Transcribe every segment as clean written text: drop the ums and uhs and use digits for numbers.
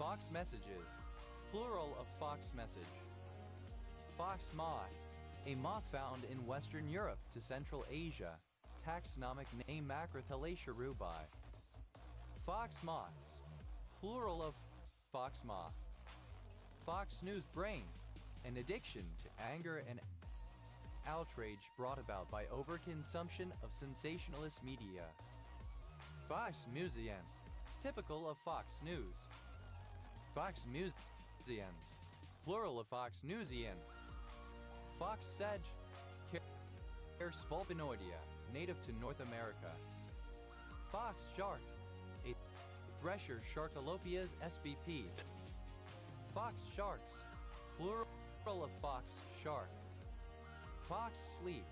Fox messages, plural of fox message. Fox moth, a moth found in Western Europe to Central Asia. Taxonomic name Macrothelacea rubi. Fox moths, plural of fox moth. Fox News brain, an addiction to anger and outrage brought about by overconsumption of sensationalist media. Fox Museum, typical of Fox News. Fox Museums, plural of Fox Newsian. Fox sedge, Svolpinoidea, native to North America. Fox shark, a thresher Sharkolopias spp. Fox sharks, plural of fox shark. Fox sleep,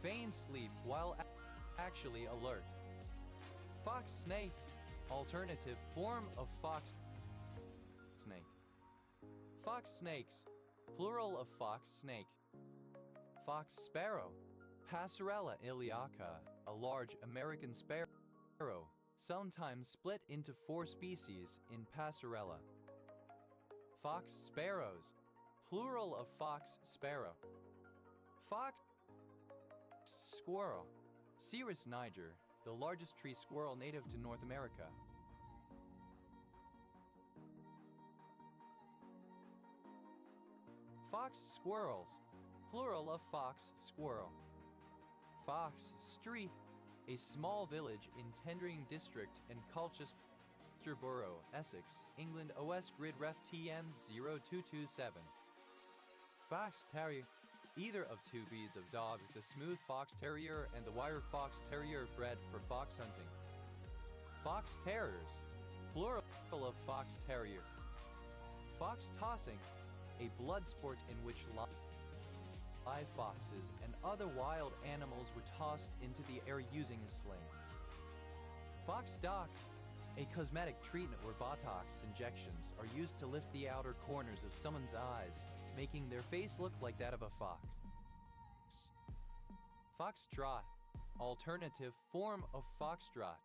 feign sleep while actually alert. Fox snake, alternative form of fox snake. Fox snakes, plural of fox snake. Fox sparrow, Passerella iliaca, a large American sparrow, sometimes split into 4 species in Passerella. Fox sparrows, plural of fox sparrow. Fox squirrel, Cirrus niger, the largest tree squirrel native to North America. Fox squirrels, plural of fox squirrel. Fox Street, a small village in Tendring District and Colchester Borough, Essex, England. OS grid ref TN 0227. Fox Terrier, either of 2 breeds of dog, the smooth fox terrier and the wire fox terrier bred for fox hunting. Fox terriers, plural of fox terrier. Fox tossing, a blood sport in which live foxes and other wild animals were tossed into the air using slings. Fox docks, a cosmetic treatment where Botox injections are used to lift the outer corners of someone's eyes, making their face look like that of a fox. Foxtrot, alternative form of foxtrot.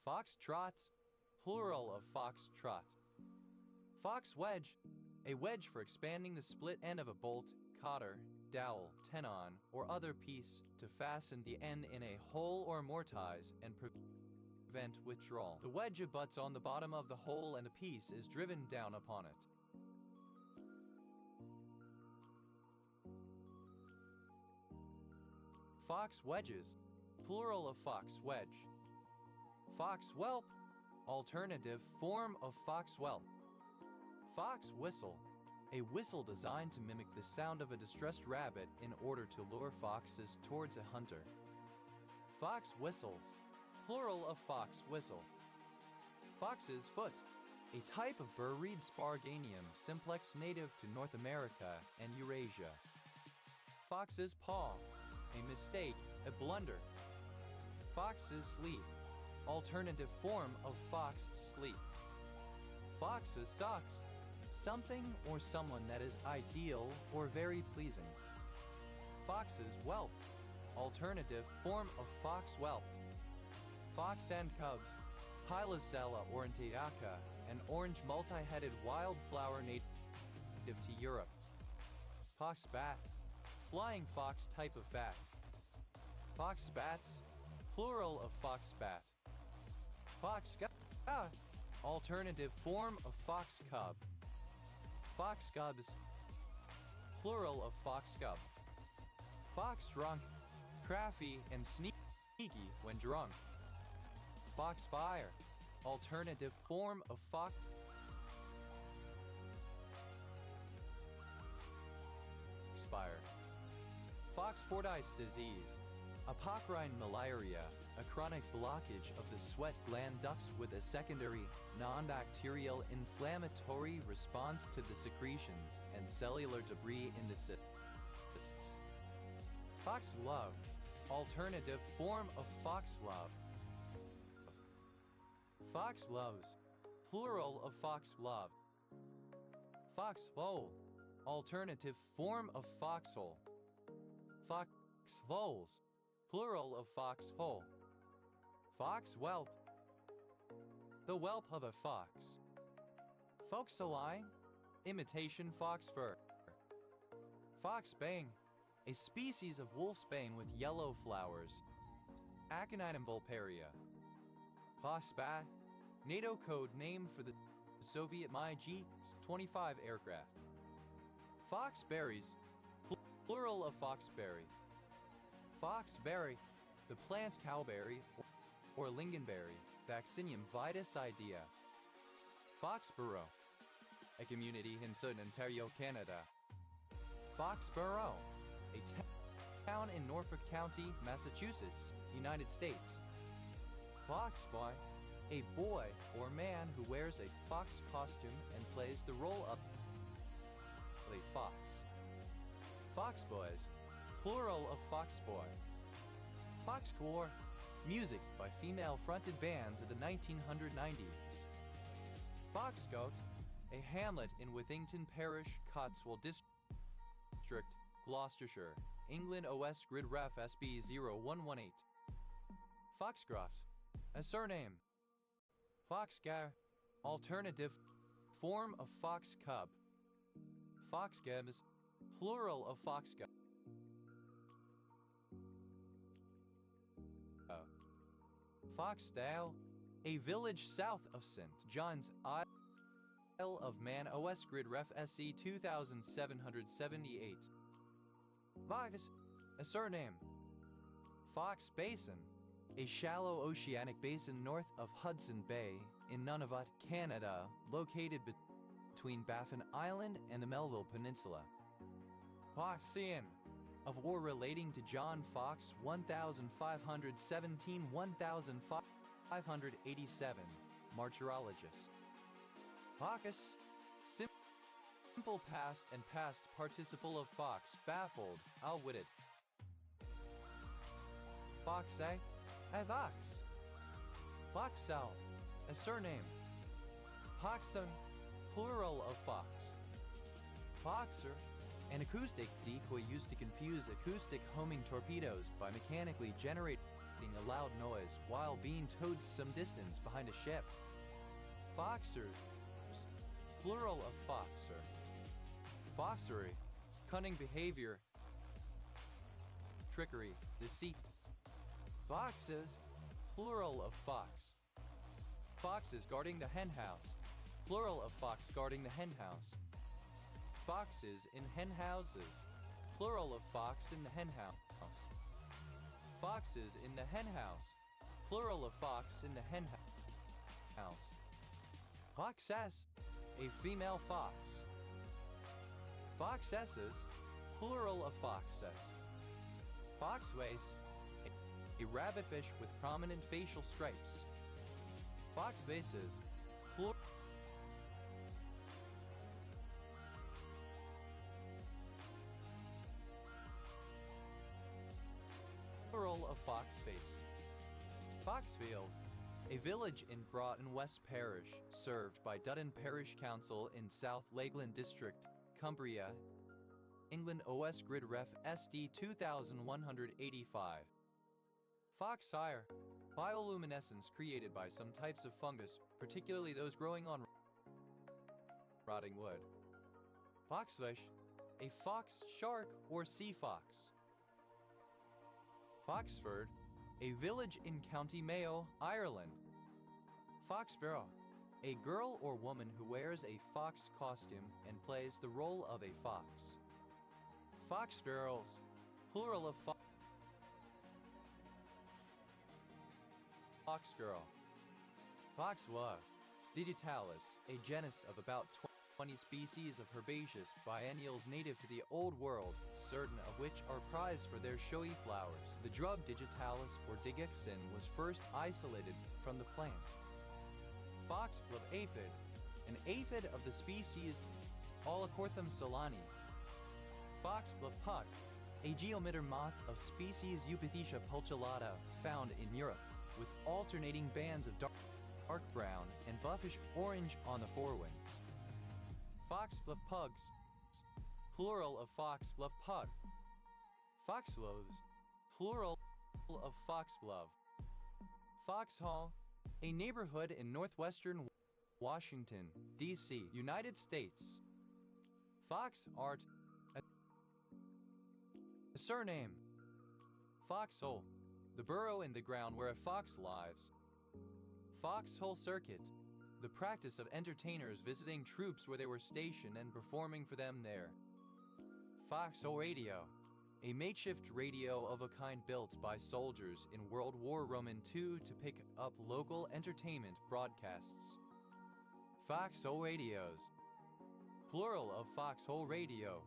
Foxtrots, plural of foxtrot. Fox wedge, a wedge for expanding the split end of a bolt, cotter, dowel, tenon, or other piece to fasten the end in a hole or mortise and prevent withdrawal. The wedge abuts on the bottom of the hole and a piece is driven down upon it. Fox wedges, plural of fox wedge. Fox whelp, alternative form of fox whelp. Fox whistle, a whistle designed to mimic the sound of a distressed rabbit in order to lure foxes towards a hunter. Fox whistles, plural of fox whistle. Fox's foot, a type of burr-reed Sparganium simplex native to North America and Eurasia. Fox's paw, a mistake, a blunder. Fox's sleep, alternative form of fox sleep. Fox's socks, something or someone that is ideal or very pleasing. Fox's whelp, alternative form of fox whelp. Fox and cubs, Hylasella aurantiaca, an orange multi-headed wildflower native to Europe. Fox bat, flying fox type of bat. Fox bats, plural of fox bat. Fox cub, alternative form of fox cub. Fox cubs, plural of fox cub. Fox drunk, crafty and sneaky when drunk. Fox fire, alternative form of fox fire. Fox Fordyce disease, apocrine malaria, a chronic blockage of the sweat gland ducts with a secondary, non-bacterial inflammatory response to the secretions and cellular debris in the cysts. Fox glove, alternative form of fox glove. Fox gloves, plural of fox glove. Foxhole, alternative form of foxhole. Foxholes, plural of foxhole. Fox whelp. The whelp of a fox. Foxaline, imitation fox fur. Foxbane, a species of wolfsbane with yellow flowers. Aconitum vulparia. Foxbat, NATO code name for the Soviet Mi-25 aircraft. Foxberries, plural of foxberry. Foxberry, the plant cowberry or lingonberry, Vaccinium vitis idea. Foxborough, a community in southern Ontario, Canada. Foxborough, a town in Norfolk County, Massachusetts, United States. Foxboy, a boy or man who wears a fox costume and plays the role of a fox. Foxboys, plural of foxboy. Foxcore, music by female-fronted bands of the 1990s. Foxcote, a hamlet in Withington Parish, Cotswold District, Gloucestershire, England. OS Grid Ref SB 0118. Foxcroft, a surname. Foxgar, alternative form of fox cub. Foxgebs, plural of foxgub. Foxdale, a village south of St. John's, Isle of Man. OS Grid Ref SC 2778. Fox, a surname. Fox Basin, a shallow oceanic basin north of Hudson Bay in Nunavut, Canada, located between Baffin Island and the Melville Peninsula. Foxian, of war relating to John Fox 1517-1587, martyrologist. Focus, simple past and past participle of fox, baffled, outwitted. Foxe, a fox. Foxcell, a surname. Foxon, plural of fox. Foxer, an acoustic decoy used to confuse acoustic homing torpedoes by mechanically generating a loud noise while being towed some distance behind a ship. Foxers, plural of foxer. Foxery, cunning behavior, trickery, deceit. Foxes, plural of fox. Foxes guarding the hen house, plural of fox guarding the hen house. Foxes in hen houses, plural of fox in the hen house. Foxes in the hen house, plural of fox in the hen house. Foxess, a female fox. Foxesses, plural of foxess. Foxwace, a rabbitfish with prominent facial stripes. Foxvases, plural of foxface. Foxfield, a village in Broughton West Parish, served by Dutton Parish Council in South Lakeland District, Cumbria, England. OS Grid Ref SD 2185. Foxfire, bioluminescence created by some types of fungus, particularly those growing on rotting wood. Foxfish, a fox, shark, or sea fox. Foxford, a village in County Mayo, Ireland. Foxsparrow, a girl or woman who wears a fox costume and plays the role of a fox. Fox sparrows, plural of fox girl. Foxglove, digitalis, a genus of about 20 species of herbaceous biennials native to the Old World, certain of which are prized for their showy flowers. The drug digitalis or digexin was first isolated from the plant. Foxglove aphid, an aphid of the species Olacorthum solani. Foxglove puck, a geometer moth of species Eupithecia pulculata found in Europe, with alternating bands of dark brown and buffish orange on the forewings. Foxglove pugs, plural of foxglove pug. Foxgloves, plural of foxglove. Foxhall, a neighborhood in northwestern Washington, D.C., United States. Fox Art, a surname. Foxhole, the burrow in the ground where a fox lives. Foxhole Circuit, the practice of entertainers visiting troops where they were stationed and performing for them there. Foxhole Radio, a makeshift radio of a kind built by soldiers in World War II to pick up local entertainment broadcasts. Foxhole Radios, plural of foxhole radio.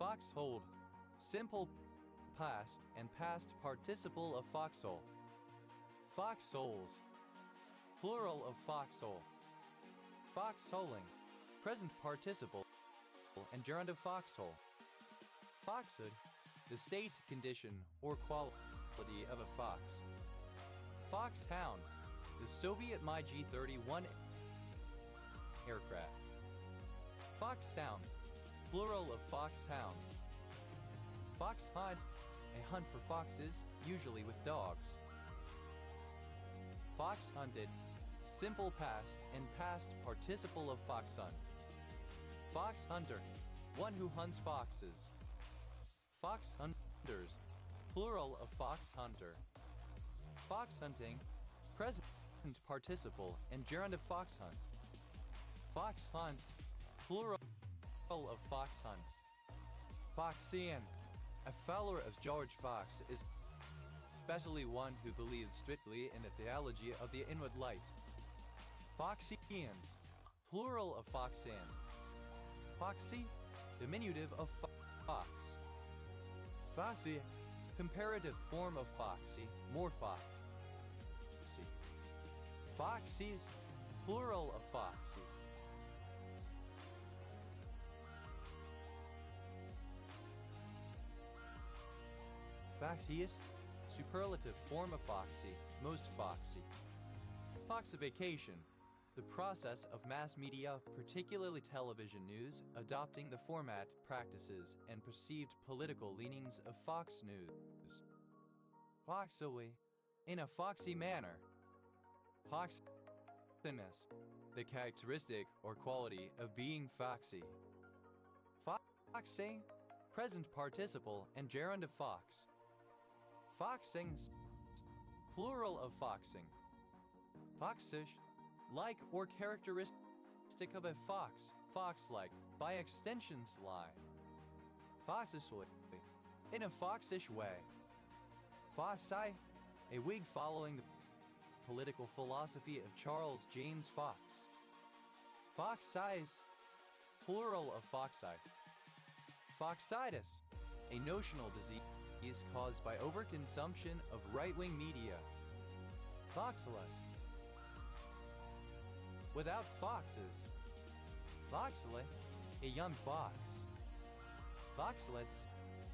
Foxhold, simple past and past participle of foxhole. Foxholes, plural of foxhole. Foxholing, present participle and gerund of foxhole. Foxhood, the state, condition, or quality of a fox. Foxhound, the Soviet MiG-31 aircraft. Fox Sound, plural of foxhound. Fox hunt, a hunt for foxes, usually with dogs. Fox hunted, simple past and past participle of fox hunt. Fox hunter, one who hunts foxes. Fox hunters, plural of fox hunter. Fox hunting, present participle and gerund of fox hunt. Fox hunts, plural of fox hunt. Foxian, a follower of George Fox, is especially one who believes strictly in the theology of the inward light. Foxians, plural of foxan. Foxy, diminutive of fox. Foxy, comparative form of foxy, more foxy. Foxies, plural of foxy. Foxiest, superlative form of foxy, most foxy. Foxification, the process of mass media, particularly television news, adopting the format, practices, and perceived political leanings of Fox News. Foxily, in a foxy manner. Foxiness, the characteristic or quality of being foxy. Foxing, present participle and gerund of fox. Foxings, plural of foxing. Foxish, like or characteristic of a fox, fox-like, by extension sly. Foxishly, in a foxish way. Foxi, a Whig following the political philosophy of Charles James Fox. Foxize, plural of foxite. Foxitis, a notional disease caused by overconsumption of right-wing media. Foxless, without foxes. Foxlet, a young fox. Foxlets,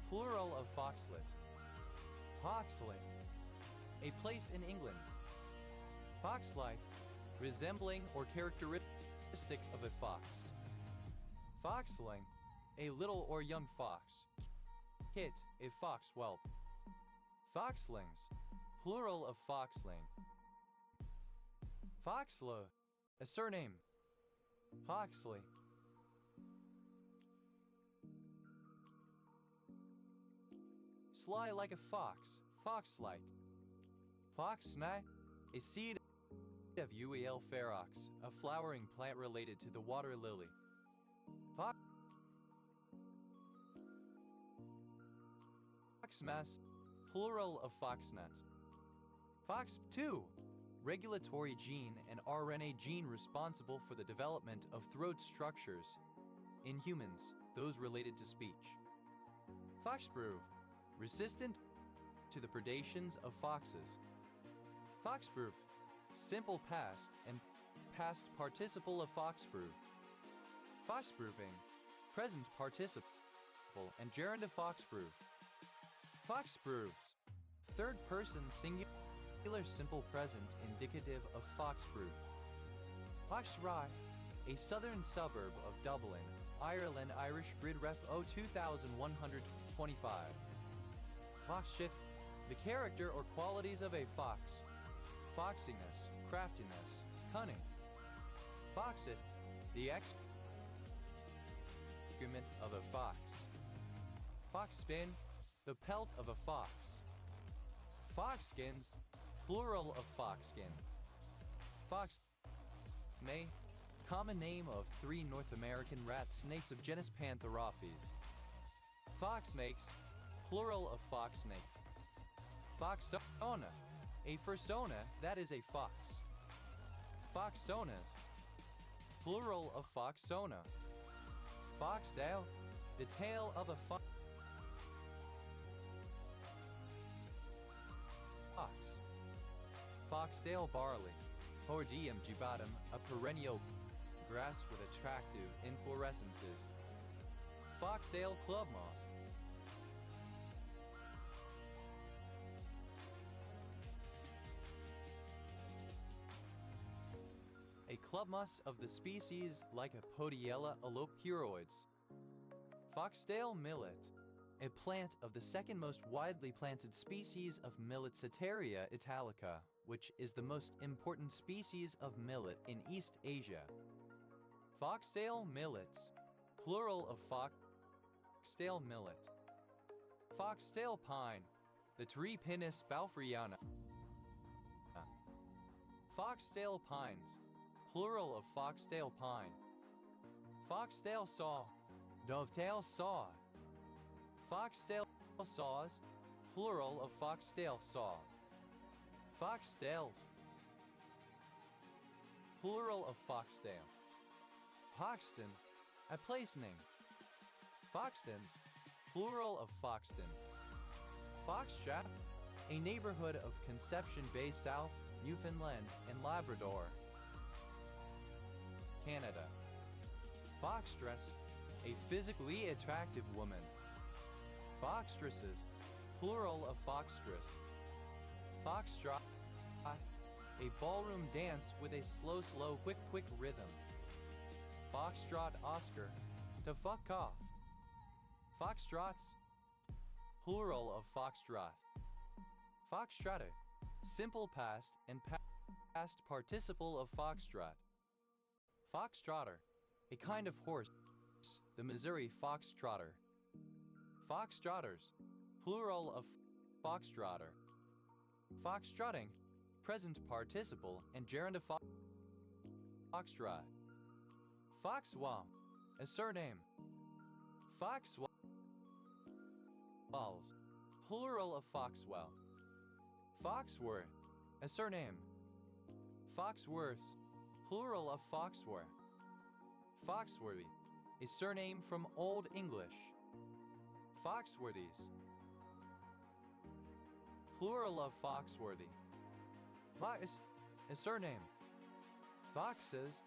plural of foxlet. Foxlet, a place in England. Foxlike, resembling or characteristic of a fox. Foxling, a little or young fox. Kit, a fox whelp. Foxlings, plural of foxling. Foxla, a surname. Foxley. Sly like a fox, fox-like. Foxnai, a seed of Uel ferox, a flowering plant related to the water lily. Foxmass, plural of foxnet. Fox2, regulatory gene and RNA gene responsible for the development of throat structures. In humans, those related to speech. Foxbrew, resistant to the predations of foxes. Foxproof, simple past and past participle of foxproof. Foxproofing, present participle and gerund of foxproof. Foxproofs, third person singular simple present indicative of foxproof. Foxrye, a southern suburb of Dublin, Ireland. Irish grid ref 02125. Foxshit, the character or qualities of a fox. foxiness, craftiness, cunning. Foxit, the excrement of a fox. Foxspin, the pelt of a fox. Foxskins, plural of foxskin. Foxmay, common name of 3 North American rat snakes of genus Pantherophes. Foxsnakes, plural of foxsnake. Foxona, a fursona that is a fox. Foxonas, plural of foxona. Foxtail, the tail of a fox. Foxtail barley, Hordeum jubatum, a perennial grass with attractive inflorescences. Foxtail club moss. A club moss of the species Lycopodiella alopuroides. Foxtail millet, a plant of the second most widely planted species of millet, Ceteria italica, which is the most important species of millet in East Asia. Foxtail millets, plural of foxtail millet. Foxtail pine, the Tripinus balfriana. Foxtail pines, plural of foxtail pine. Foxtail saw, dovetail saw. Foxtail saws, plural of foxtail saw. Foxtails, plural of foxtail. Foxton, a place name. Foxtons, plural of foxton. Foxtrap, a neighborhood of Conception Bay, South Newfoundland and Labrador, Canada. Foxtress, a physically attractive woman. Foxtresses, plural of foxtress. Foxtrot, a ballroom dance with a slow, quick rhythm. Foxtrot Oscar, to fuck off. Foxtrots, plural of foxtrot. Foxtrotter, simple past and past participle of foxtrot. Foxtrotter, a kind of horse, the Missouri foxtrotter. Foxtrotters, plural of foxtrotter. Foxtrotting, present participle and gerund of foxtrot. Foxwall, a surname. Foxwalls, plural of foxwell. Foxworth, a surname. Foxworths, plural of foxworth. Foxworthy, a surname from Old English. Foxworthies, plural of foxworthy. Fox, a surname. Foxes,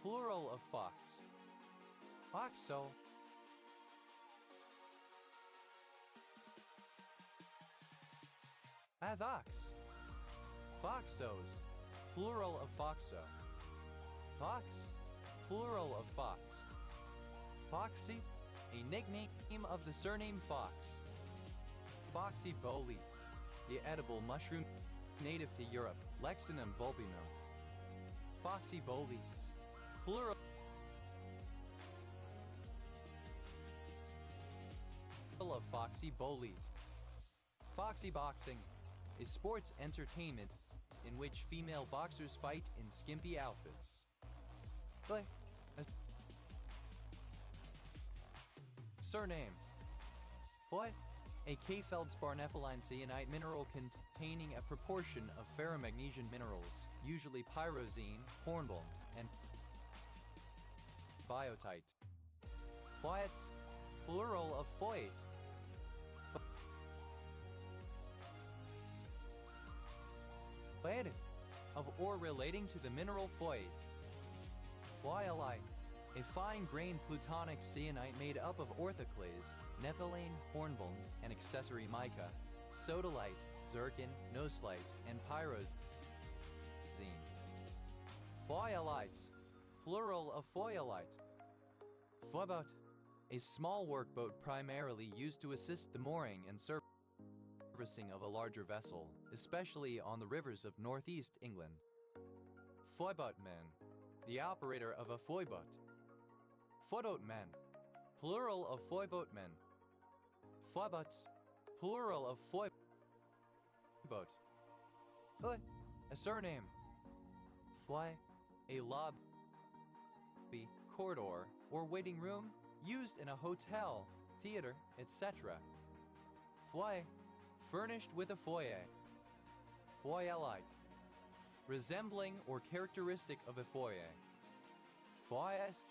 plural of fox. Foxo, Fox. Foxos, plural of foxo. Fox, plural of fox. Foxy, a nickname of the surname Fox. Foxy bolete, the edible mushroom native to Europe, Lexinum vulpinum. Foxy boletes, plural of foxy bolete. Foxy boxing, a sports entertainment in which female boxers fight in skimpy outfits. But a surname. Foot, a K-feldspar-nepheline cyanide mineral containing a proportion of ferromagnesian minerals, usually pyrozine, hornblende, and biotite. Foyets, plural of foyt. Foyt, of or relating to the mineral foyt. Foyolite, a fine-grained plutonic cyanide made up of orthoclase, nepheline, hornblende, and accessory mica, sodalite, zircon, noselite, and pyrozine. Foyolites, plural of foyolite. Foyboat, a small workboat primarily used to assist the mooring and service servicing of a larger vessel, especially on the rivers of northeast England. Foiboatman, the operator of a foiboat. Foiboatman, plural of foiboatmen. Foiboats, plural of foiboat. Foot, a surname. Fly, a lobby, corridor, or waiting room used in a hotel, theater, etc. Foyer, furnished with a foyer. Foyer-like, resembling or characteristic of a foyer. Foyers,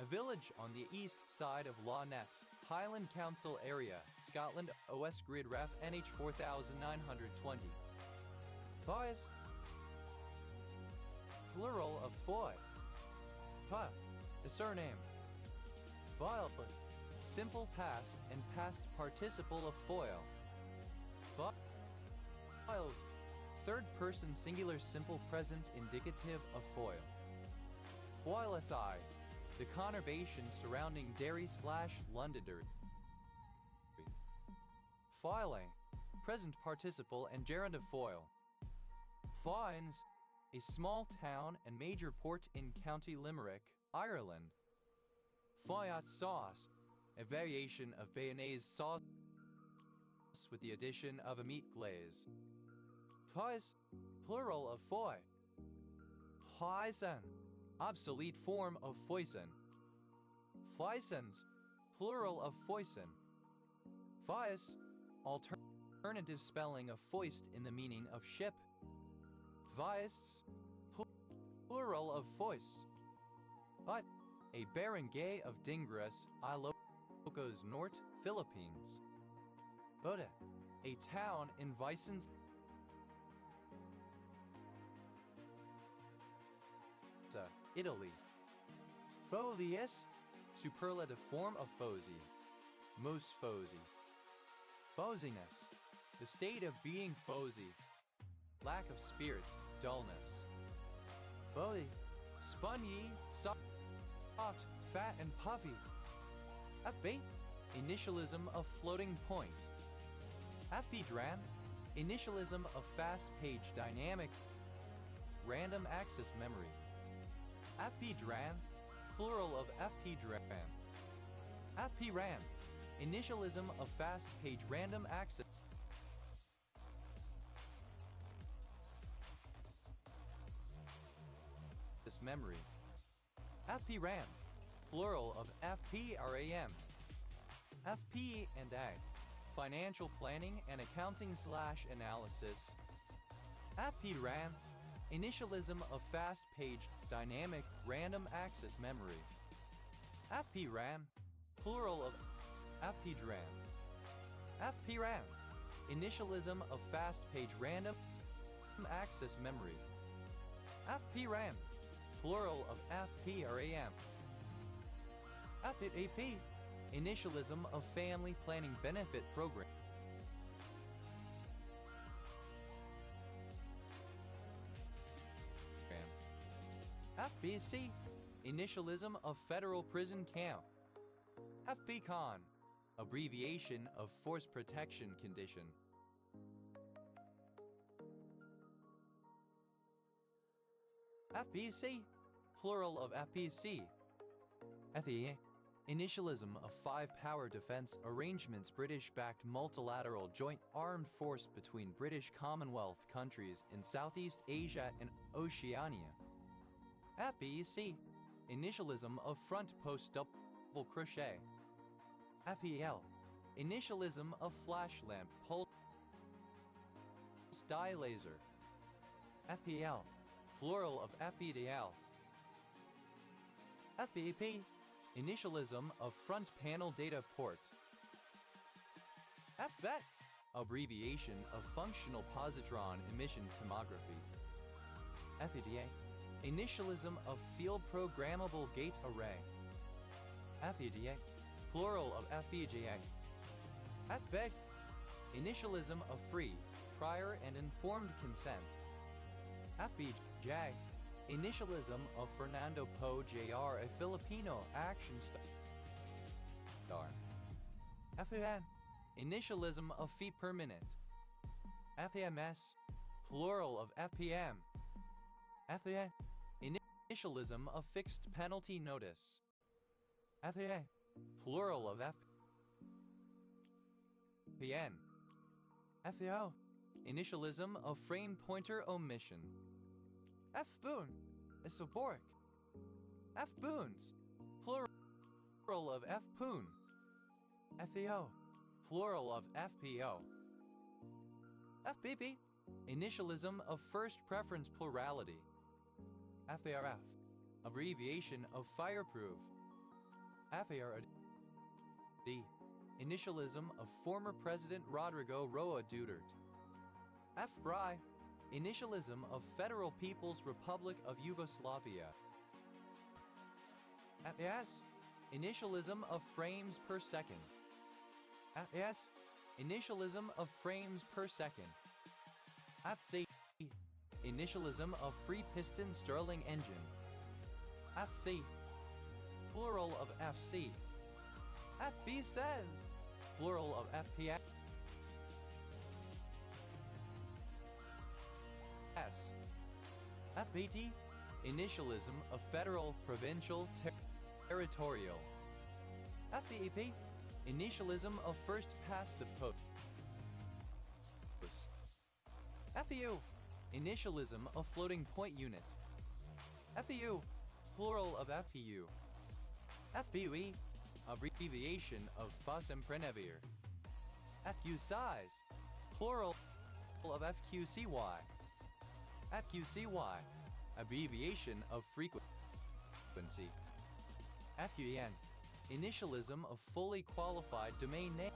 a village on the east side of Loch Ness, Highland Council area, Scotland, OS grid ref NH 4920. Foyers, plural of foy. Fa, a surname. Foil, simple past and past participle of foil. Foils, third person singular simple present indicative of foil. Foilesi, the conurbation surrounding Derry/Londonderry. Foile, present participle and gerund of foil. Foynes, a small town and major port in County Limerick, Ireland. Foyot sauce, a variation of bayonnaise sauce with the addition of a meat glaze. Foys, plural of foy. Foisen, obsolete form of foison. Foisons, plural of foison. Fois, alternative spelling of foist in the meaning of ship. Foists, plural of foice. But, a barangay of Dingras, Ilocos Norte, Philippines. Boda, a town in Vicence, Italy. Folius, superlative form of fozy. Most fozy. Foziness, the state of being fozy. Lack of spirit, dullness. Foy, spongy, soft, fat and puffy. FB, initialism of floating point. FP dram, initialism of fast page dynamic random access memory. FP dram, plural of FP dram. FP ram, initialism of fast page random access memory. FP ram, plural of FPRAM. FP and A, financial planning and accounting / analysis. FP RAM, initialism of fast page dynamic random access memory. FP RAM, plural of FP DRAM. FP RAM, initialism of fast page random access memory. FP RAM, plural of FPRAM. FPAP, initialism of family planning benefit program. FBC, initialism of federal prison camp. FPCON, abbreviation of force protection condition. FBC, plural of FPC. FEA, initialism of 5-power defense arrangements British-backed multilateral joint armed force between British Commonwealth countries in Southeast Asia and Oceania. FBEC, initialism of front post double crochet. FEL, initialism of flash lamp pulse dye laser. FPL, plural of FPDL. FBAP, initialism of front panel data port. FBET, abbreviation of functional positron emission tomography. FEDA, initialism of field programmable gate array. FEDA, plural of FPGA. FBEG, initialism of free, prior and informed consent. FBJ, initialism of Fernando Po Jr., a Filipino action star. FEN, initialism of feet per minute. FAMS, plural of FPM. FAA, initialism of fixed penalty notice. FAA, plural of FPN. FAO, initialism of frame pointer omission. FBoon, isoboric. FBoons, plural of FPoon. FAO, plural of FPO. FBP, initialism of first preference plurality. FARF, abbreviation of fireproof. FARD, initialism of former President Rodrigo Roa Duterte. FBRI, initialism of Federal People's Republic of Yugoslavia. FAS, initialism of frames per second. FAS, initialism of frames per second. FC, initialism of free piston Stirling engine. FC, plural of FC. FB says, plural of FPS. FBT, initialism of federal, provincial, territorial. FBEP, initialism of first past the post. FEU, initialism of floating point unit. FEU, plural of FPU. FPUE, abbreviation of Fos Imprenevir. FQ size, plural of FQCY. FQCY, abbreviation of frequency. FQEN, initialism of fully qualified domain name.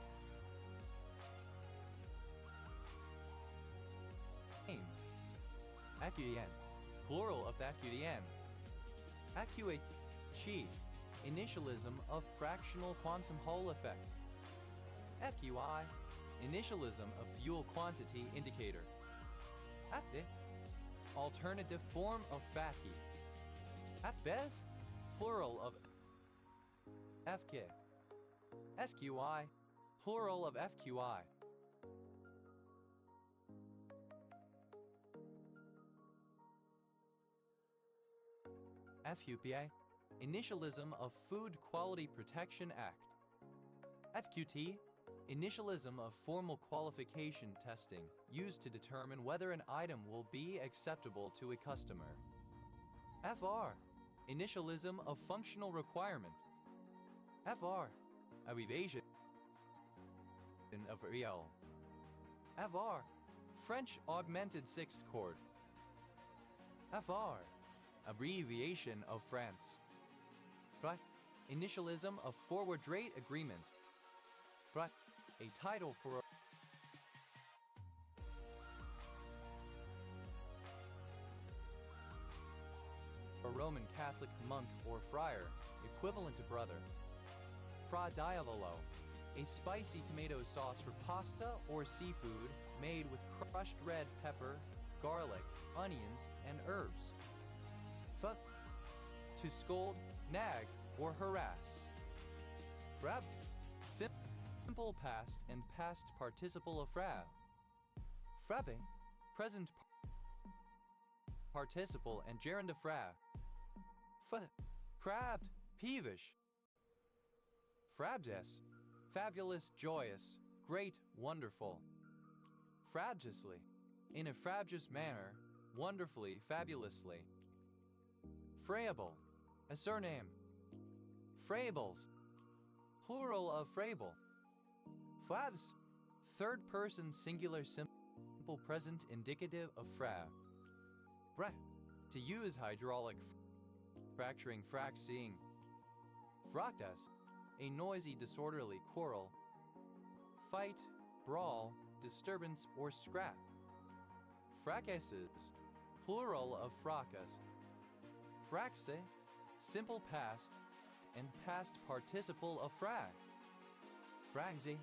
FQEN, plural of FQDN. FQHE, initialism of fractional quantum Hall effect. FQI, initialism of fuel quantity indicator. FD, alternative form of FACI. FBES, plural of FK. SQI, plural of FQI. FUPA, initialism of Food Quality Protection Act. FQT, initialism of formal qualification testing used to determine whether an item will be acceptable to a customer. FR, initialism of functional requirement. FR, abbreviation of real. FR, French augmented sixth chord. FR, abbreviation of France. FRA, initialism of forward rate agreement. FRA, a title for a Roman Catholic monk or friar, equivalent to brother. Fra diavolo, a spicy tomato sauce for pasta or seafood made with crushed red pepper, garlic, onions, and herbs. F, to scold, nag, or harass. Frab, simple past and past participle of frab. Frabbing, present participle and gerund of frab. Crabbed, peevish. Frabjous, fabulous, joyous, great, wonderful. Frabjously, in a frabjous manner, wonderfully, fabulously. Frayable, a surname. Frayables, plural of frayable. Flabs, third person singular simple present indicative of frab. Brett, to use hydraulic fracturing fraxing. Fractas, a noisy disorderly quarrel. Fight, brawl, disturbance or scrap. Fracasses, plural of fracas. Fraxe, simple past and past participle of frag. Fraxe,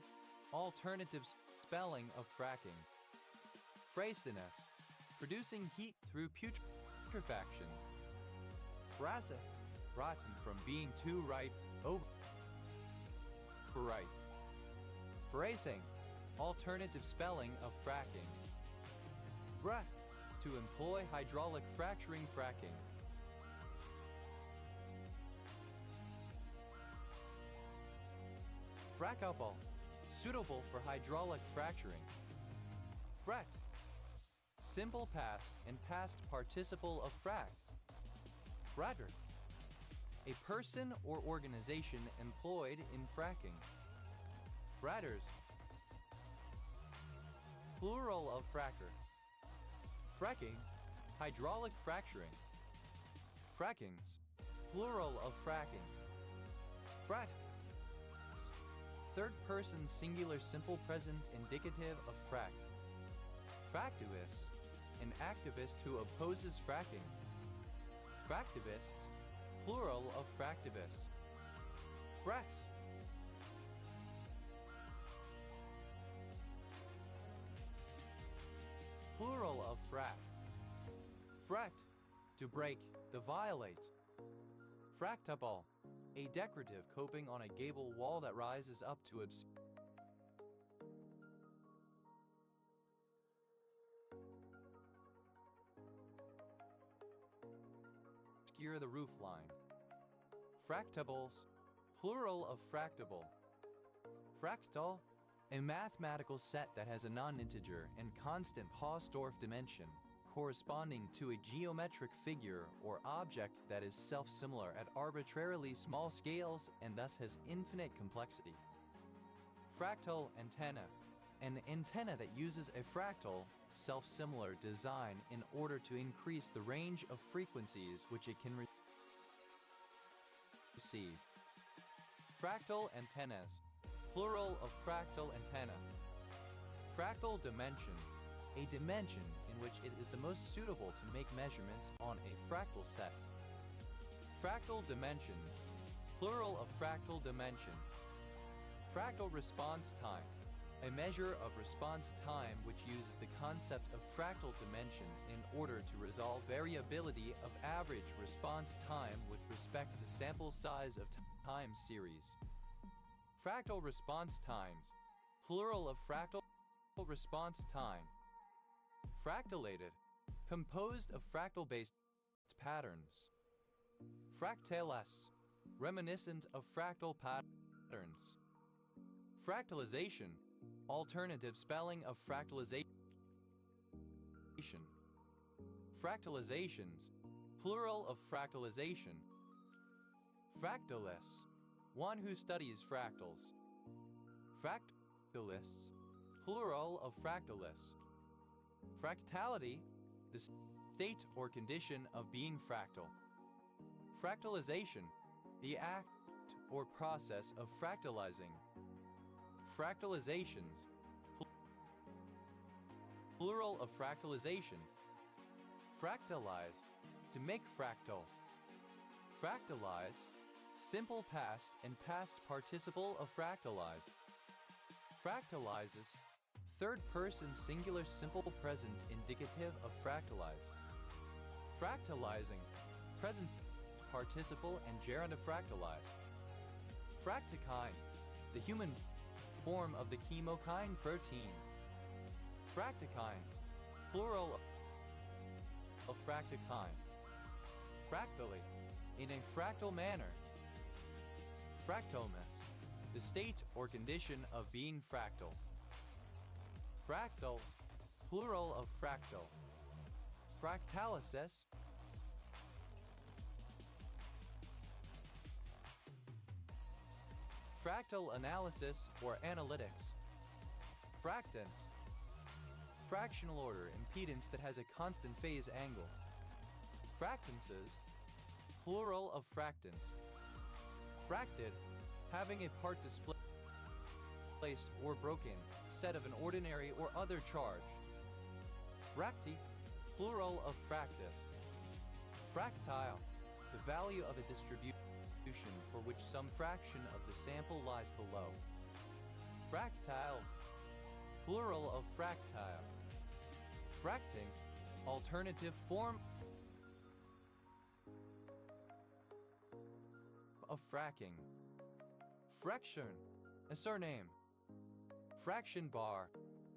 alternative spelling of fracking. Frastiness, producing heat through putrefaction. Frase, rotten from being too ripe, overripe. Phrasing, alternative spelling of fracking. Frac, to employ hydraulic fracturing fracking. Frackable, suitable for hydraulic fracturing. Fract, simple past and past participle of frac. Fratter, a person or organization employed in fracking. Fratters, plural of fracker. Fracking, hydraulic fracturing. Frackings, plural of fracking. Frat, third person singular simple present indicative of frack. Fractivist, an activist who opposes fracking. Fractivists, plural of fractivists. Fracs, plural of fract. Fract, to break, to violate. Fractable, a decorative coping on a gable wall that rises up to obscure the roof line. Fractables, plural of fractable. Fractal, a mathematical set that has a non-integer and constant Hausdorff dimension, corresponding to a geometric figure or object that is self-similar at arbitrarily small scales and thus has infinite complexity. Fractal antenna, an antenna that uses a fractal, self-similar design in order to increase the range of frequencies which it can receive. Fractal antennas, plural of fractal antenna. Fractal dimension, a dimension in which it is the most suitable to make measurements on a fractal set. Fractal dimensions, plural of fractal dimension. Fractal response time, a measure of response time which uses the concept of fractal dimension in order to resolve variability of average response time with respect to sample size of time series. Fractal response times, plural of fractal response time. Fractalated, composed of fractal-based patterns. Fractales, reminiscent of fractal patterns. Fractalization, alternative spelling of fractalization. Fractalizations, plural of fractalization. Fractalist, one who studies fractals. Fractalists, plural of fractalists. Fractality, the state or condition of being fractal. Fractalization, the act or process of fractalizing. Fractalizations, plural of fractalization. Fractalize, to make fractal. Fractalize, simple past and past participle of fractalize. Fractalizes, third person singular simple present indicative of fractalize. Fractalizing, present participle and gerund of fractalize. Fractikine, the human form of the chemokine protein. Fractikines, plural of fractikine. Fractally, in a fractal manner. Fractomus, the state or condition of being fractal. Fractals, plural of fractal. Fractalysis, fractal analysis or analytics. Fractance, fractional order impedance that has a constant phase angle. Fractances, plural of fractants. Fracted, having a part displaced or broken, set of an ordinary or other charge. Fracti, plural of fractus. Fractile, the value of a distribution for which some fraction of the sample lies below. Fractile, plural of fractile. Fracting, alternative form of fracking. Fraction, a surname. Fraction bar,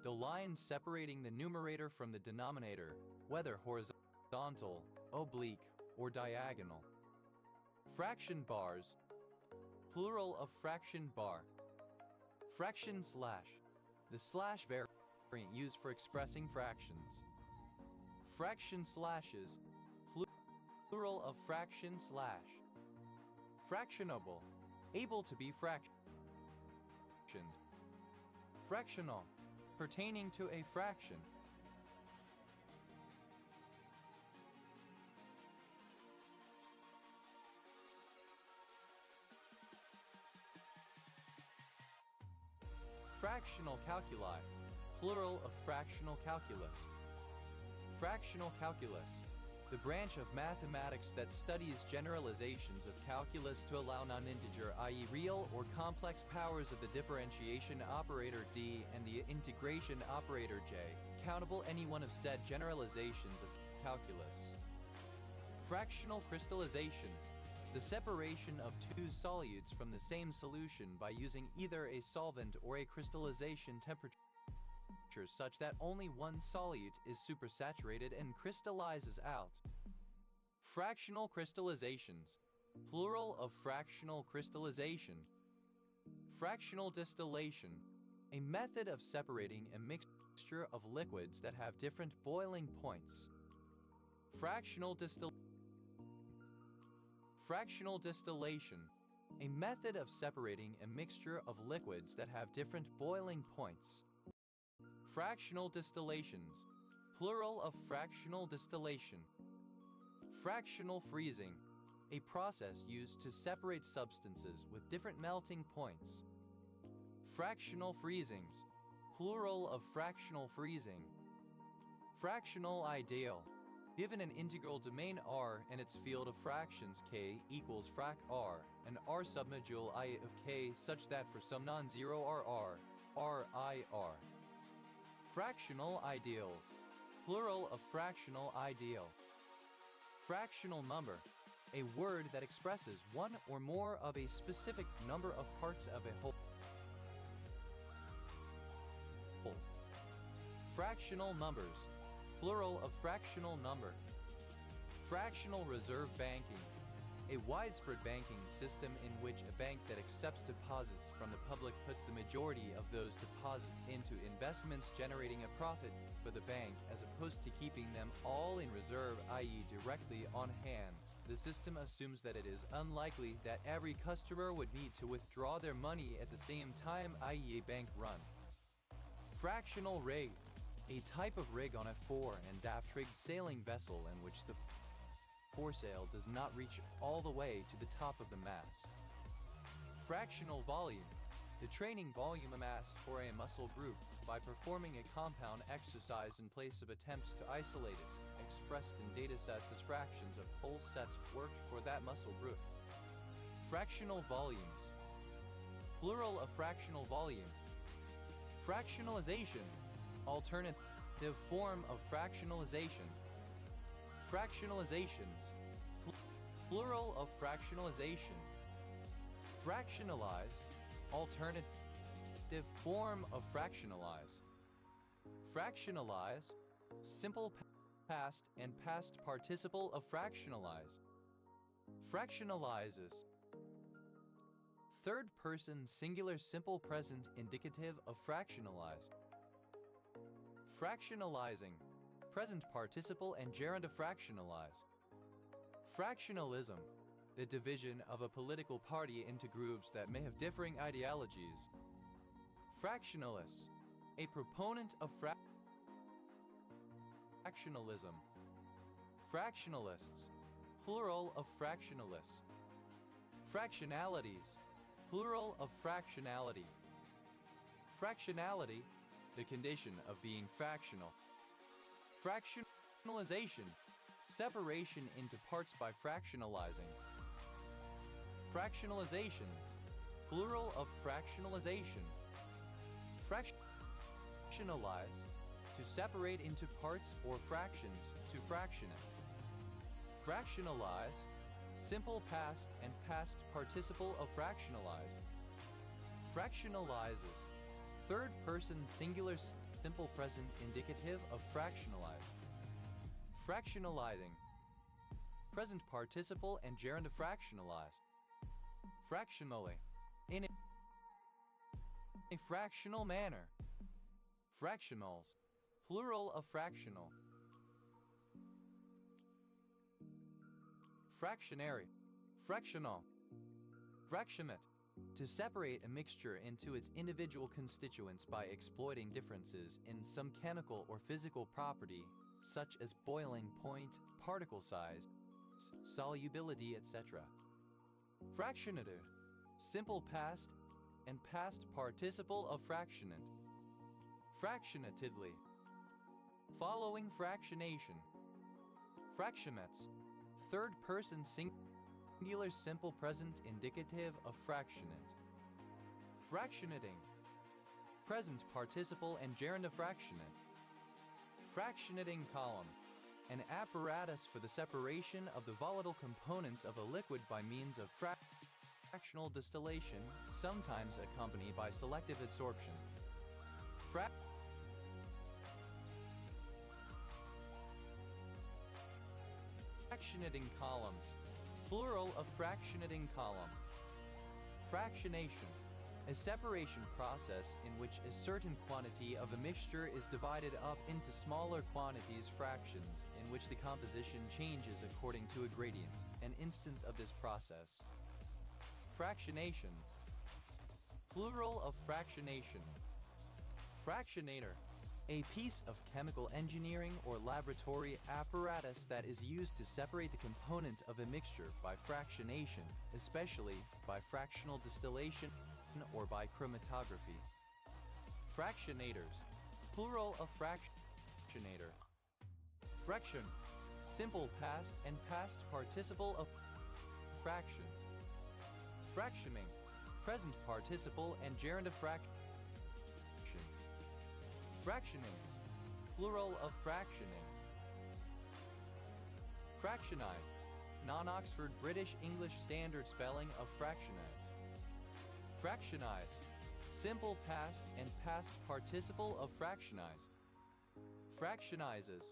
the line separating the numerator from the denominator, whether horizontal, oblique, or diagonal. Fraction bars, plural of fraction bar. Fraction slash, the slash variant used for expressing fractions. Fraction slashes, plural of fraction slash. Fractionable, able to be fractioned. Fractional, pertaining to a fraction. Fractional calculi, plural of fractional calculus. Fractional calculus, the branch of mathematics that studies generalizations of calculus to allow non-integer, i.e. real or complex powers of the differentiation operator d and the integration operator j, countable any one of said generalizations of calculus. Fractional crystallization, the separation of two solutes from the same solution by using either a solvent or a crystallization temperature such that only one solute is supersaturated and crystallizes out. Fractional crystallizations, plural of fractional crystallization. Fractional distillation, a method of separating a mixture of liquids that have different boiling points. Fractional distillation, a method of separating a mixture of liquids that have different boiling points. Fractional distillations, plural of fractional distillation. Fractional freezing, a process used to separate substances with different melting points. Fractional freezings, plural of fractional freezing. Fractional ideal, given an integral domain R and its field of fractions k equals frac R and R submodule I of k such that for some non-zero R, R I. Fractional ideals, plural of fractional ideal. Fractional number, a word that expresses one or more of a specific number of parts of a whole. Fractional numbers, plural of fractional number. Fractional reserve banking, a widespread banking system in which a bank that accepts deposits from the public puts the majority of those deposits into investments generating a profit for the bank as opposed to keeping them all in reserve, i.e. directly on hand. The system assumes that it is unlikely that every customer would need to withdraw their money at the same time, i.e. a bank run. Fractional rig, a type of rig on a fore and aft rigged sailing vessel in which the foresail does not reach all the way to the top of the mast. Fractional volume, the training volume amassed for a muscle group by performing a compound exercise in place of attempts to isolate it, expressed in datasets as fractions of whole sets worked for that muscle group. Fractional volumes, plural of fractional volume. Fractionalization, alternative form of fractionalization. Fractionalizations, plural of fractionalization. Fractionalize, alternative form of fractionalize. Fractionalize, simple past and past participle of fractionalize. Fractionalizes, third person singular simple present indicative of fractionalize. Fractionalizing, present participle and gerund of fractionalize. Fractionalism, the division of a political party into groups that may have differing ideologies. Fractionalists, a proponent of fractionalism. Fractionalists, plural of fractionalists. Fractionalities, plural of fractionality. Fractionality, the condition of being fractional. Fractionalization, separation into parts by fractionalizing. Fractionalizations, plural of fractionalization. Fractionalize, to separate into parts or fractions, to fractionate. Fractionalize, simple past and past participle of fractionalize. Fractionalizes, third person singular simple present indicative of fractionalize. Fractionalizing. Present participle and gerund of fractionalize. Fractionally. In a fractional manner. Fractionals. Plural of fractional. Fractionary. Fractional. Fractionate. To separate a mixture into its individual constituents by exploiting differences in some chemical or physical property, such as boiling point, particle size, solubility, etc. Fractionated. Simple past and past participle of fractionate. Fractionatedly. Following fractionation. Fractionates. Third person singular simple present indicative of fractionate. Fractionating. Present participle and gerund of fractionate. Fractionating column. An apparatus for the separation of the volatile components of a liquid by means of fractional distillation, sometimes accompanied by selective adsorption. Fractionating columns. Plural of fractionating column. Fractionation. A separation process in which a certain quantity of a mixture is divided up into smaller quantities, fractions, in which the composition changes according to a gradient. An instance of this process. Fractionation. Plural of fractionation. Fractionator. A piece of chemical engineering or laboratory apparatus that is used to separate the components of a mixture by fractionation, especially by fractional distillation or by chromatography. Fractionators. Plural of fractionator. Fraction. Simple past and past participle of fraction. Fractioning. Present participle and gerund of fraction. Fractionings. Plural of fractioning. Fractionize. Non-Oxford British English Standard spelling of fractionize. Fractionize. Simple past and past participle of fractionize. Fractionizes.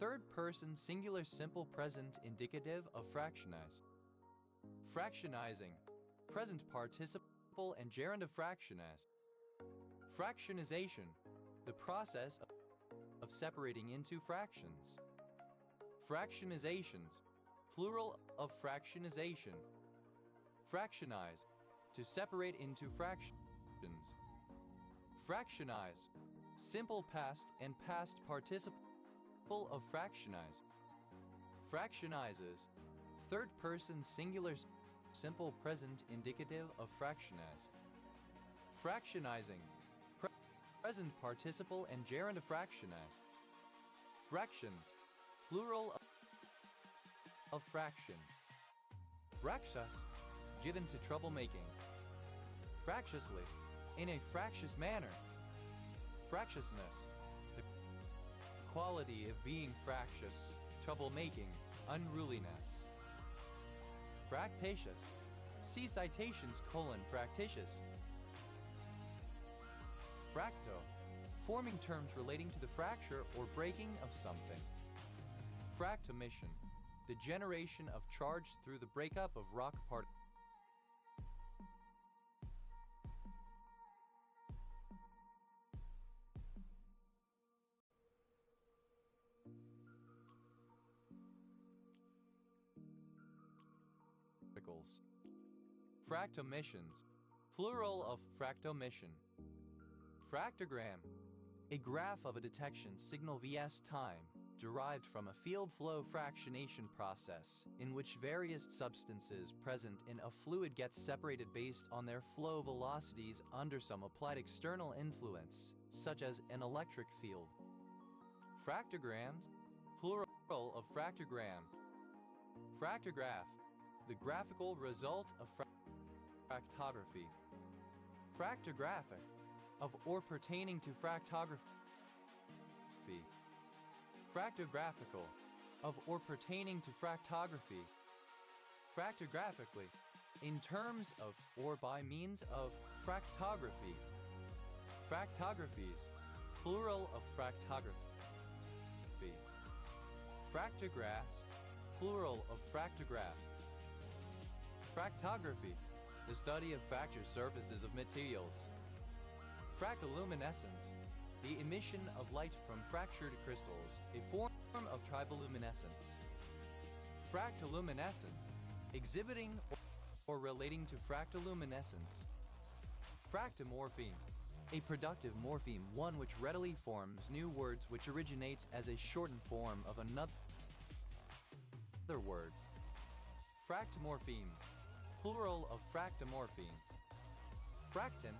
Third person singular simple present indicative of fractionize. Fractionizing. Present participle and gerund of fractionize. Fractionization. The process of separating into fractions. Fractionizations. Plural of fractionization. Fractionize. To separate into fractions. Fractionize. Simple past and past participle of fractionize. Fractionizes. Third person singular simple present indicative of fractionize. Fractionizing. Present participle and gerund of fractionize. Fractions. Plural of fraction. Fractious. Given to troublemaking. Fractiously. In a fractious manner. Fractiousness. The quality of being fractious, troublemaking, unruliness. Fractatious. See citations : fractitious. Fracto. Forming terms relating to the fracture or breaking of something. Fractomission. The generation of charge through the breakup of rock particles. Fractomissions. Plural of fractomission. Fractogram. A graph of a detection signal vs time, derived from a field flow fractionation process, in which various substances present in a fluid get separated based on their flow velocities under some applied external influence, such as an electric field. Fractograms. Plural of fractogram. Fractograph. The graphical result of fractography. Fractographic. Of or pertaining to fractography. Fractographical. Of or pertaining to fractography. Fractographically. In terms of or by means of fractography. Fractographies. plural of fractography. Fractographs, plural of fractograph. Fractography, the study of fractured surfaces of materials. Fractoluminescence, the emission of light from fractured crystals, a form of triboluminescence. Fractoluminescent, exhibiting or relating to fractoluminescence. Fractomorpheme, a productive morpheme, one which readily forms new words which originates as a shortened form of another word. Fractomorphemes, plural of fractomorpheme. Fracton,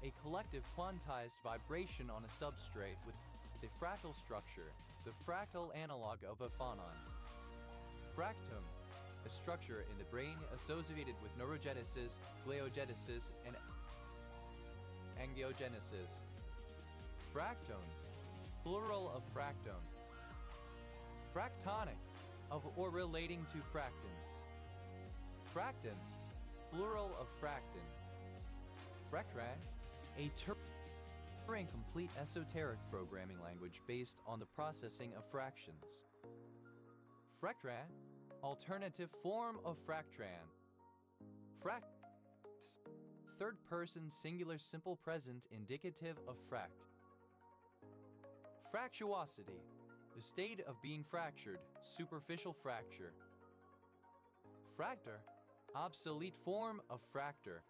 a collective quantized vibration on a substrate with a fractal structure, the fractal analog of a phonon. Fractum, a structure in the brain associated with neurogenesis, gliogenesis, and angiogenesis. Fractones, plural of fractone. Fractonic, of or relating to fractons. Fractons, plural of fracton. Fractran, a Turing-complete esoteric programming language based on the processing of fractions. Fractran, alternative form of fractran. Fract, third person singular simple present indicative of fract. Fractuosity, the state of being fractured, superficial fracture. Fractor, obsolete form of fractor.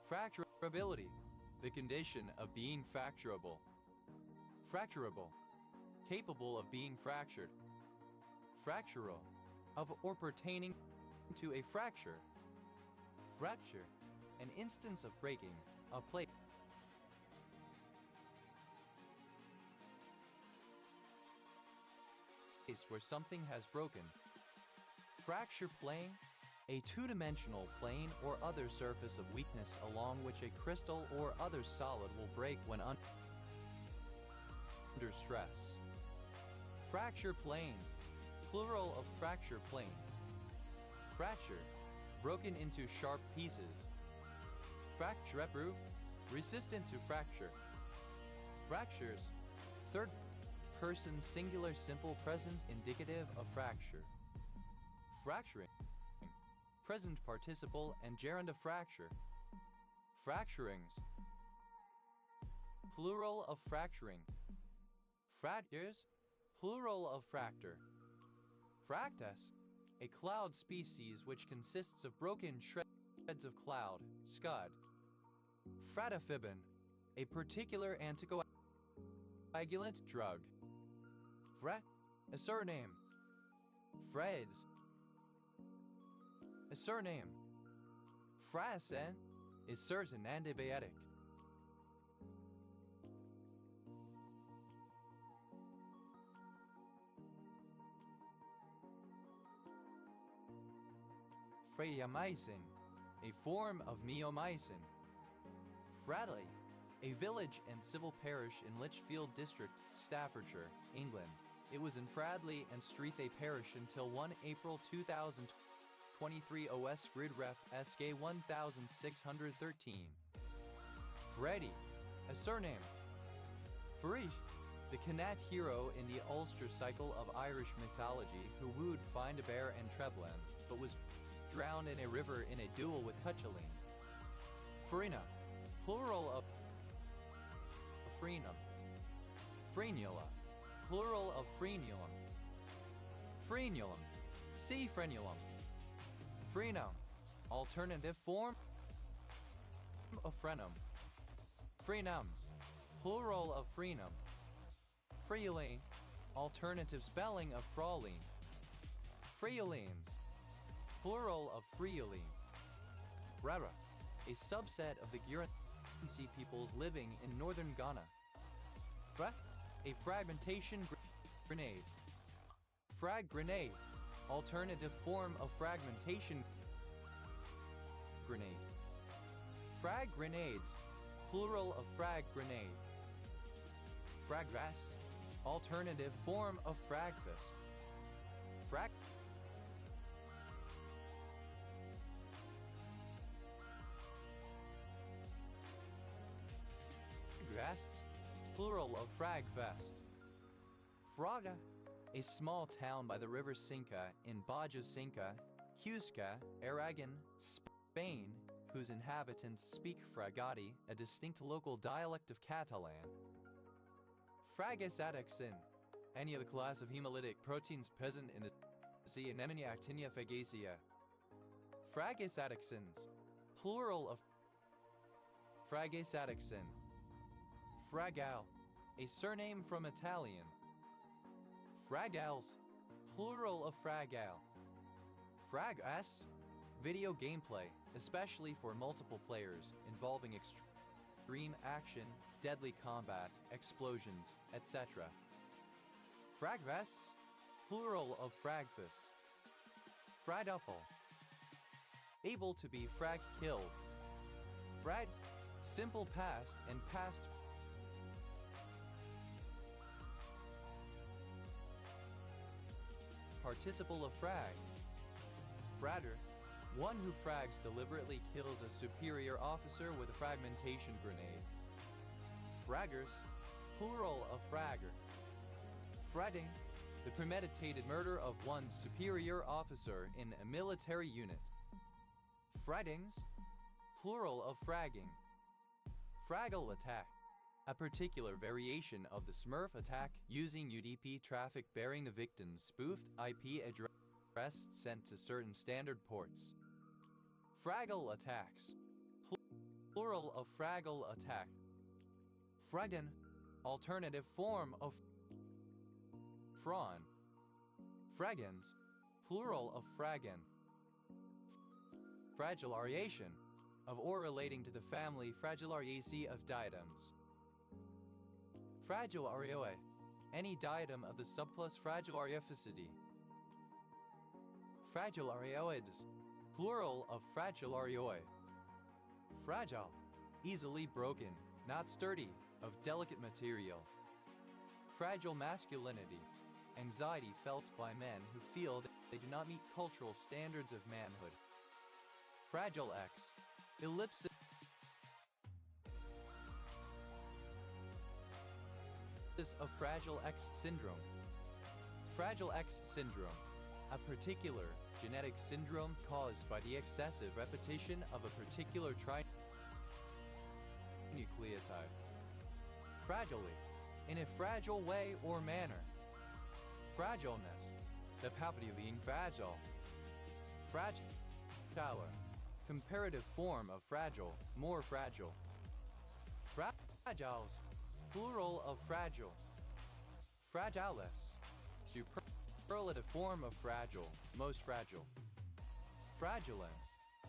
Fracturability, the condition of being fracturable. Fracturable, capable of being fractured. Fractural, of or pertaining to a fracture. Fracture, an instance of breaking, a place where something has broken. Fracture plane, a two-dimensional plane or other surface of weakness along which a crystal or other solid will break when under stress. Fracture planes, plural of fracture plane. Fracture, broken into sharp pieces. Fracture-proof, resistant to fracture. Fractures, third person singular simple present indicative of fracture. Fracturing, present participle and gerund of fracture. Fracturings, plural of fracturing. Fractures, plural of fractor. Fractus, a cloud species which consists of broken shreds of cloud, scud. Fratafibin, a particular anticoagulant drug. Frat, a surname. Freds, a surname. Frasen is certain antibiotic. Freyamycin, a form of meomycin. Fradley, a village and civil parish in Lichfield District, Staffordshire, England. It was in Fradley and Streathey Parish until 1 April 2023 OS Grid Ref SK 1613. Freddy, a surname. Farish, the Connacht hero in the Ulster cycle of Irish mythology who wooed Findabair and Treblan, but was drowned in a river in a duel with Cuchulainn. Farina, plural of Freenum. Frenula, plural of frenulum. Frenulum, see frenulum. Frenum, alternative form of frenum. Frenums, plural of frenum. Freeline, alternative spelling of Fraulein. Freulines, plural of Freoline. Rara, a subset of the Guernsey peoples living in northern Ghana. Fra, a fragmentation grenade. Frag grenade, alternative form of fragmentation grenade. Frag grenades, plural of frag grenade. Fragvast, alternative form of fragfist. Frag Frasts, plural of Fragfest. Fraga, a small town by the river Cinca in Baja Cinca, Huesca, Aragon, Spain, whose inhabitants speak Fragati, a distinct local dialect of Catalan. Fragus adexin, any of the class of hemolytic proteins present in the sea anemone actinia fagacea. Fragus adexins, plural of Fragus adexin. Fragal, a surname from Italian. Fragals, plural of fragal. Fragas, video gameplay, especially for multiple players, involving extreme action, deadly combat, explosions, etc. Fragvests, plural of fragfus. Fraduple, able to be frag-killed. Frag, simple past and past participle of frag. Fratter, one who frags deliberately kills a superior officer with a fragmentation grenade. Fraggers, plural of fragger. Fragging, the premeditated murder of one's superior officer in a military unit. Fraggings, plural of fragging. Fraggle attack, a particular variation of the Smurf attack using UDP traffic bearing the victim's spoofed IP address sent to certain standard ports. Fraggle attacks, plural of fraggle attack. Fraggen, alternative form of frawn. Fraggens, plural of fraggen. Fragilariation, of or relating to the family Fragilariaceae of diadems. Fragilariae, any diadem of the subclass Fragilariophysidae. Fragilarioids, plural of Fragilarioi. Fragile, easily broken, not sturdy, of delicate material. Fragile masculinity, anxiety felt by men who feel that they do not meet cultural standards of manhood. Fragile X, ellipsis of Fragile X syndrome. Fragile X syndrome, a particular genetic syndrome caused by the excessive repetition of a particular trinucleotide. Fragilely, in a fragile way or manner. Fragileness, the property of being fragile. Fragile, comparative form of fragile, more fragile. Fragiles, plural of fragile. Fragilis, superlative form of fragile, most fragile. Fragilin,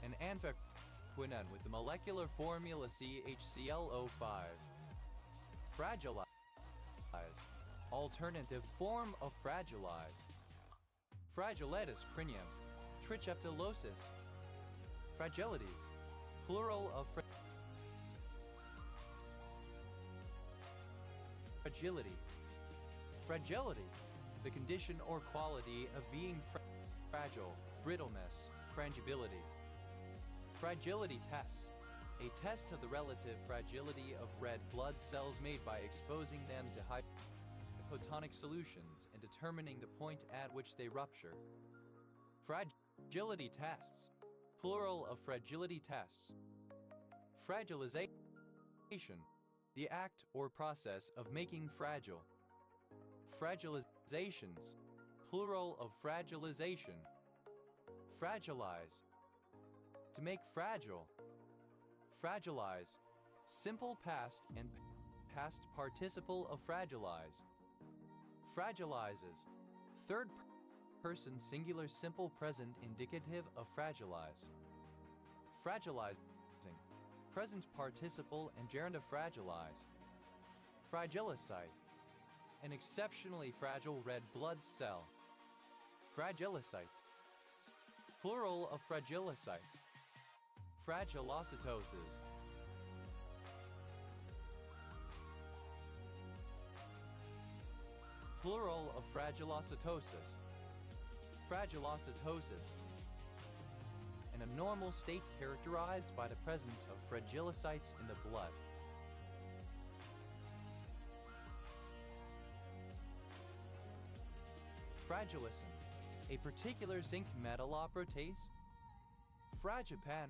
an anthraquinone with the molecular formula CHClO5. Fragilize, alternative form of fragilize. Fragiletus cranium, tricheptilosis. Fragilities, plural of fragility. Fragility, the condition or quality of being fragile, brittleness, frangibility. Fragility tests, a test of the relative fragility of red blood cells made by exposing them to hypotonic solutions and determining the point at which they rupture. Fragility tests, plural of fragility tests. Fragilization, the act or process of making fragile. Fragilizations, plural of fragilization. Fragilize, to make fragile. Fragilize, simple past and past participle of fragilize. Fragilizes, third person singular simple present indicative of fragilize. Fragilizing, present participle and gerund of fragilize. Fragilicite, an exceptionally fragile red blood cell. Fragilocytes, plural of fragilocyte. Fragilocytoses, plural of fragilocytosis. Fragilocytosis, an abnormal state characterized by the presence of fragilocytes in the blood. Fragilism, a particular zinc metal operotase. Fragipan,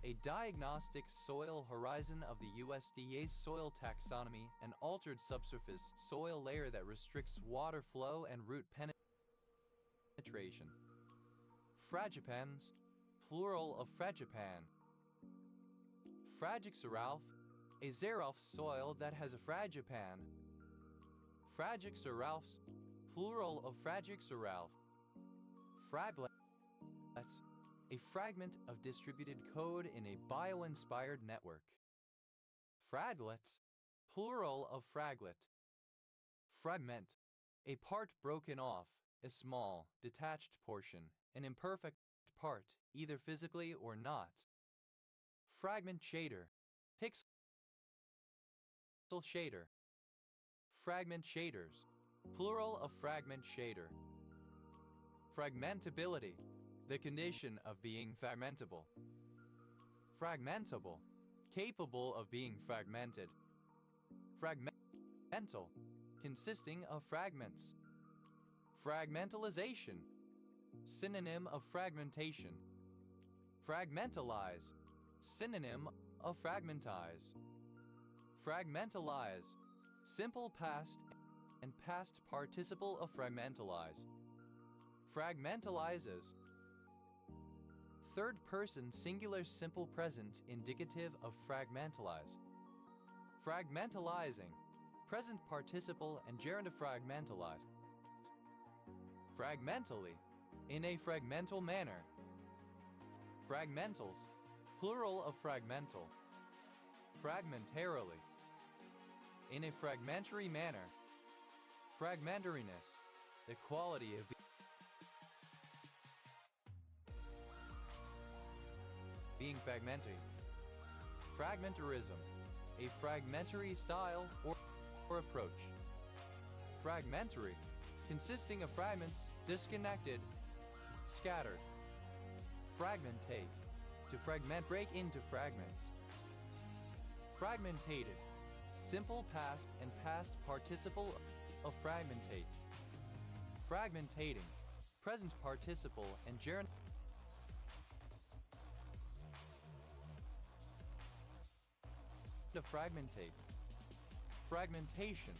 a diagnostic soil horizon of the USDA's soil taxonomy, an altered subsurface soil layer that restricts water flow and root penetration. Fragipans, plural of fragipan. Fragixaralf, a xeralf soil that has a fragipan. Fragixaralfs, plural of fragixaralf. Fraglet, a fragment of distributed code in a bio-inspired network. Fraglets, plural of fraglet. Fragment, a part broken off, a small, detached portion, an imperfect part, either physically or not. Fragment shader, pixel shader. Fragment shaders, plural of fragment shader. Fragmentability, the condition of being fragmentable. Fragmentable, capable of being fragmented. Fragmental, consisting of fragments. Fragmentalization, synonym of fragmentation. Fragmentalize, synonym of fragmentize. Fragmentalize, simple past and past participle of fragmentalize. Fragmentalizes, third person singular simple present indicative of fragmentalize. Fragmentalizing, present participle and gerund of fragmentalize. Fragmentally, in a fragmental manner. Fragmentals, plural of fragmental. Fragmentarily, in a fragmentary manner. Fragmentariness, the quality of being fragmentary. Fragmentarism, a fragmentary style or approach. Fragmentary, consisting of fragments, disconnected, scattered. Fragmentate, to fragment, break into fragments. Fragmentated, simple past and past participle of fragmentate. Fragmentating, present participle and gerund of fragmentate. Fragmentation,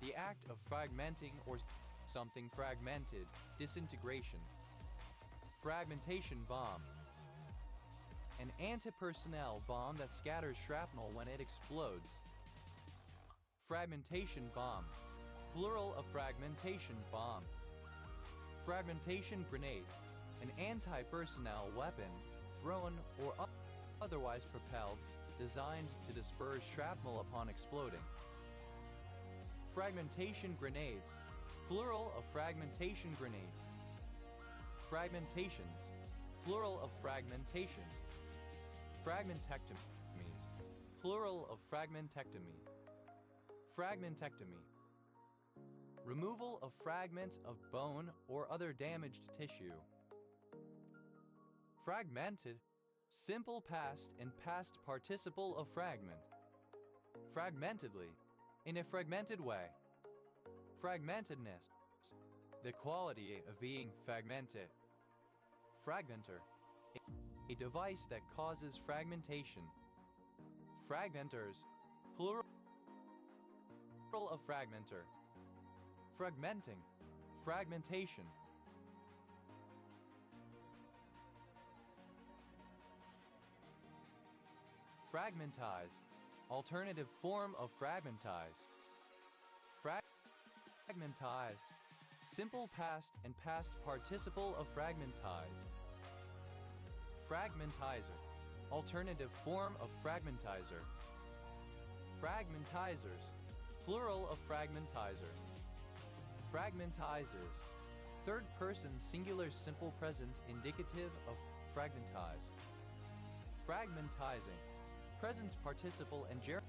the act of fragmenting or something fragmented, disintegration. Fragmentation bomb, an anti-personnel bomb that scatters shrapnel when it explodes. Fragmentation bombs, plural of fragmentation bomb. Fragmentation grenade, an anti-personnel weapon thrown or otherwise propelled, designed to disperse shrapnel upon exploding. Fragmentation grenades, plural of fragmentation grenade. Fragmentations, plural of fragmentation. Fragmentectomies, plural of fragmentectomy. Fragmentectomy, removal of fragments of bone or other damaged tissue. Fragmented, simple past and past participle of fragment. Fragmentedly, in a fragmented way. Fragmentedness, the quality of being fragmented. Fragmenter, a device that causes fragmentation. Fragmenters, plural of fragmenter. Fragmenting, fragmentation. Fragmentize, alternative form of fragmentize. Fragmentized, simple past and past participle of fragmentize. Fragmentizer, alternative form of fragmentizer. Fragmentizers, plural of fragmentizer. Fragmentizes, third person singular simple present indicative of fragmentize. Fragmentizing, present participle and gerund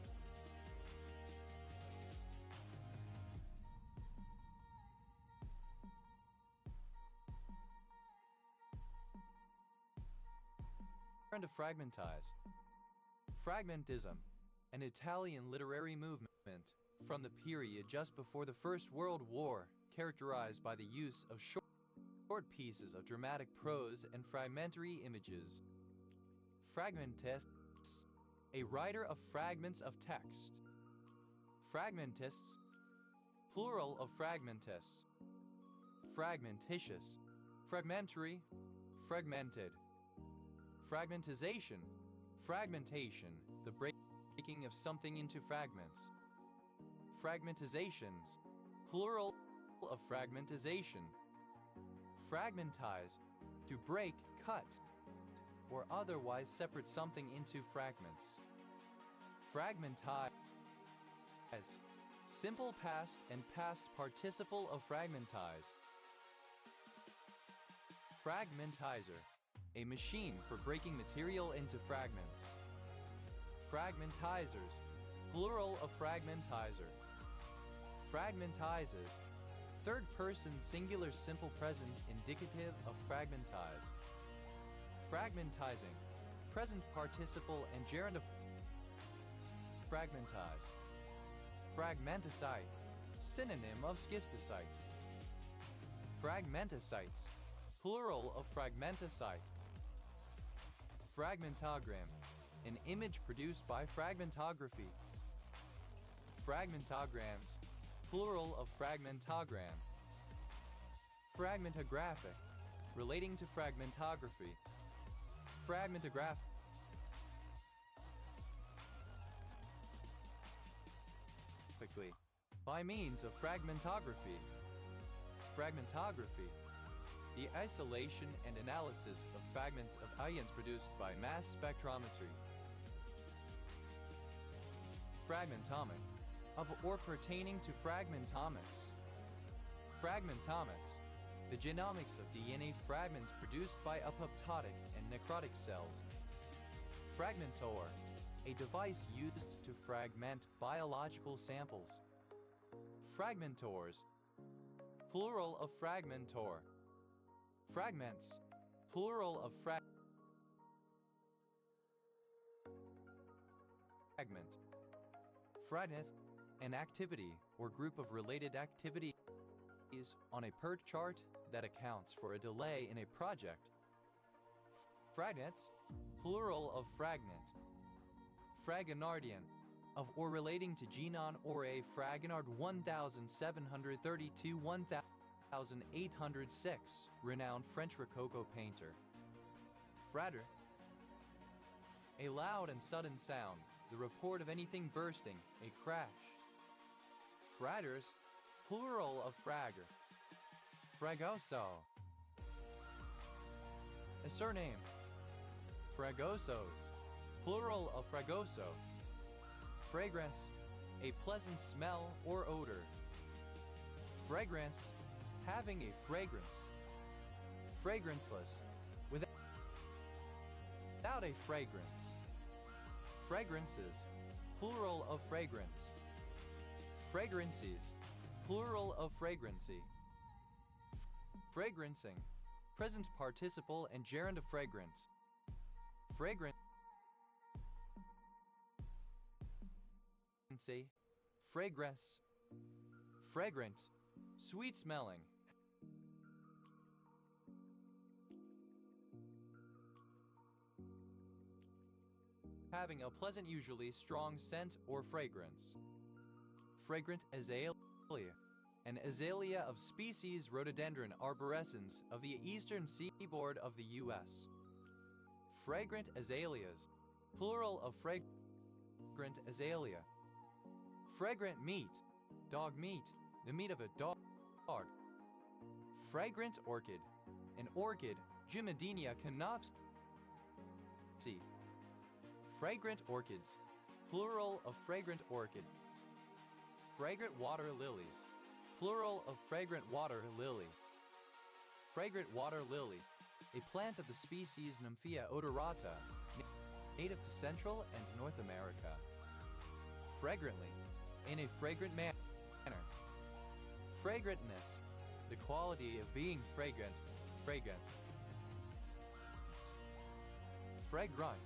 of fragmentize. Fragmentism, an Italian literary movement from the period just before the First World War, characterized by the use of short pieces of dramatic prose and fragmentary images. Fragmentist, a writer of fragments of text. Fragmentists, plural of fragmentists. Fragmentitious, fragmentary, fragmented. Fragmentization, fragmentation, the breaking of something into fragments. Fragmentizations, plural of fragmentization. Fragmentize, to break, cut, or otherwise separate something into fragments. Fragmentize, simple past and past participle of fragmentize. Fragmentizer, a machine for breaking material into fragments. Fragmentizers, plural of fragmentizer. Fragmentizes, third person singular simple present indicative of fragmentize. Fragmentizing, present participle and gerund of fragmentize. Fragmenticite, synonym of schistosite. Fragmenticites, plural of fragmenticite. Fragmentogram, an image produced by fragmentography. Fragmentograms, plural of fragmentogram. Fragmentographic, relating to fragmentography. Fragmentographically, by means of fragmentography. Fragmentography, the isolation and analysis of fragments of ions produced by mass spectrometry. Fragmentomic, of or pertaining to fragmentomics. Fragmentomics, the genomics of DNA fragments produced by apoptotic and necrotic cells. Fragmentor, a device used to fragment biological samples. Fragmentors, plural of fragmentor. Fragments, plural of fragment. Fragment, an activity or group of related activities on a PERT chart that accounts for a delay in a project. Fragnets, plural of fragment. Fragonardian, of or relating to Genon or a Fragonard 1732-1806, renowned French Rococo painter. Fratter, a loud and sudden sound, the report of anything bursting, a crash. Fratters, plural of fragger. Fragoso, a surname. Fragosos, plural of fragoso. Fragrance, a pleasant smell or odor. Fragrance, having a fragrance. Fragranceless, without a fragrance. Fragrances, plural of fragrance. Fragrancies, plural of fragrancy. Fragrancing, present participle and gerund of fragrance. Fragrant, fragrance, fragrant, sweet smelling. Having a pleasant, usually strong scent or fragrance. Fragrant azalea, an azalea of species Rhododendron arborescens of the eastern seaboard of the U.S. Fragrant azaleas, plural of fragrant azalea. Fragrant meat, dog meat, the meat of a dog. Fragrant orchid, an orchid, Gymnadenia canopsi. Fragrant orchids, plural of fragrant orchid. Fragrant water lilies, plural of fragrant water lily. Fragrant water lily, a plant of the species Nymphea odorata, native to Central and North America. Fragrantly, in a fragrant manner. Fragrantness, the quality of being fragrant, fragrant. Fragrant,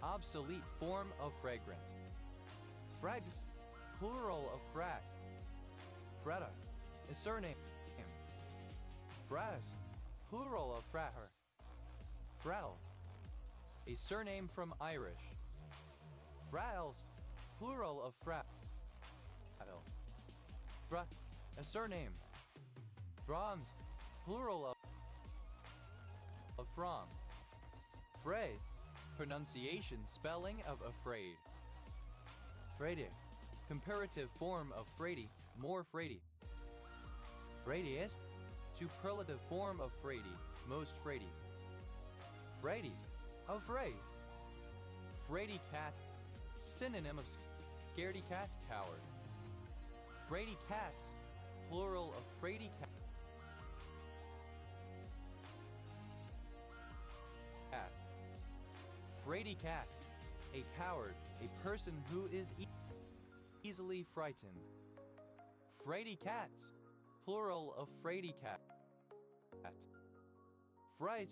obsolete form of fragrant. Frags, plural of frag. Fretta, a surname. Fraz, plural of fraher. Frel, a surname from Irish. Frals, plural of frattle. Fra, a surname. Frans, plural of from. Fray, pronunciation spelling of afraid. Fraidy, comparative form of fraidy, more fraidy. Fraidiest, superlative form of fraidy, most fraidy. Fraidy, afraid. Fraidy cat, synonym of scaredy cat, coward. Fraidy cats, plural of fraidy cat. Fraidy cat, a coward, a person who is easily frightened. Fraidy cats, plural of fraidy cat. Fright,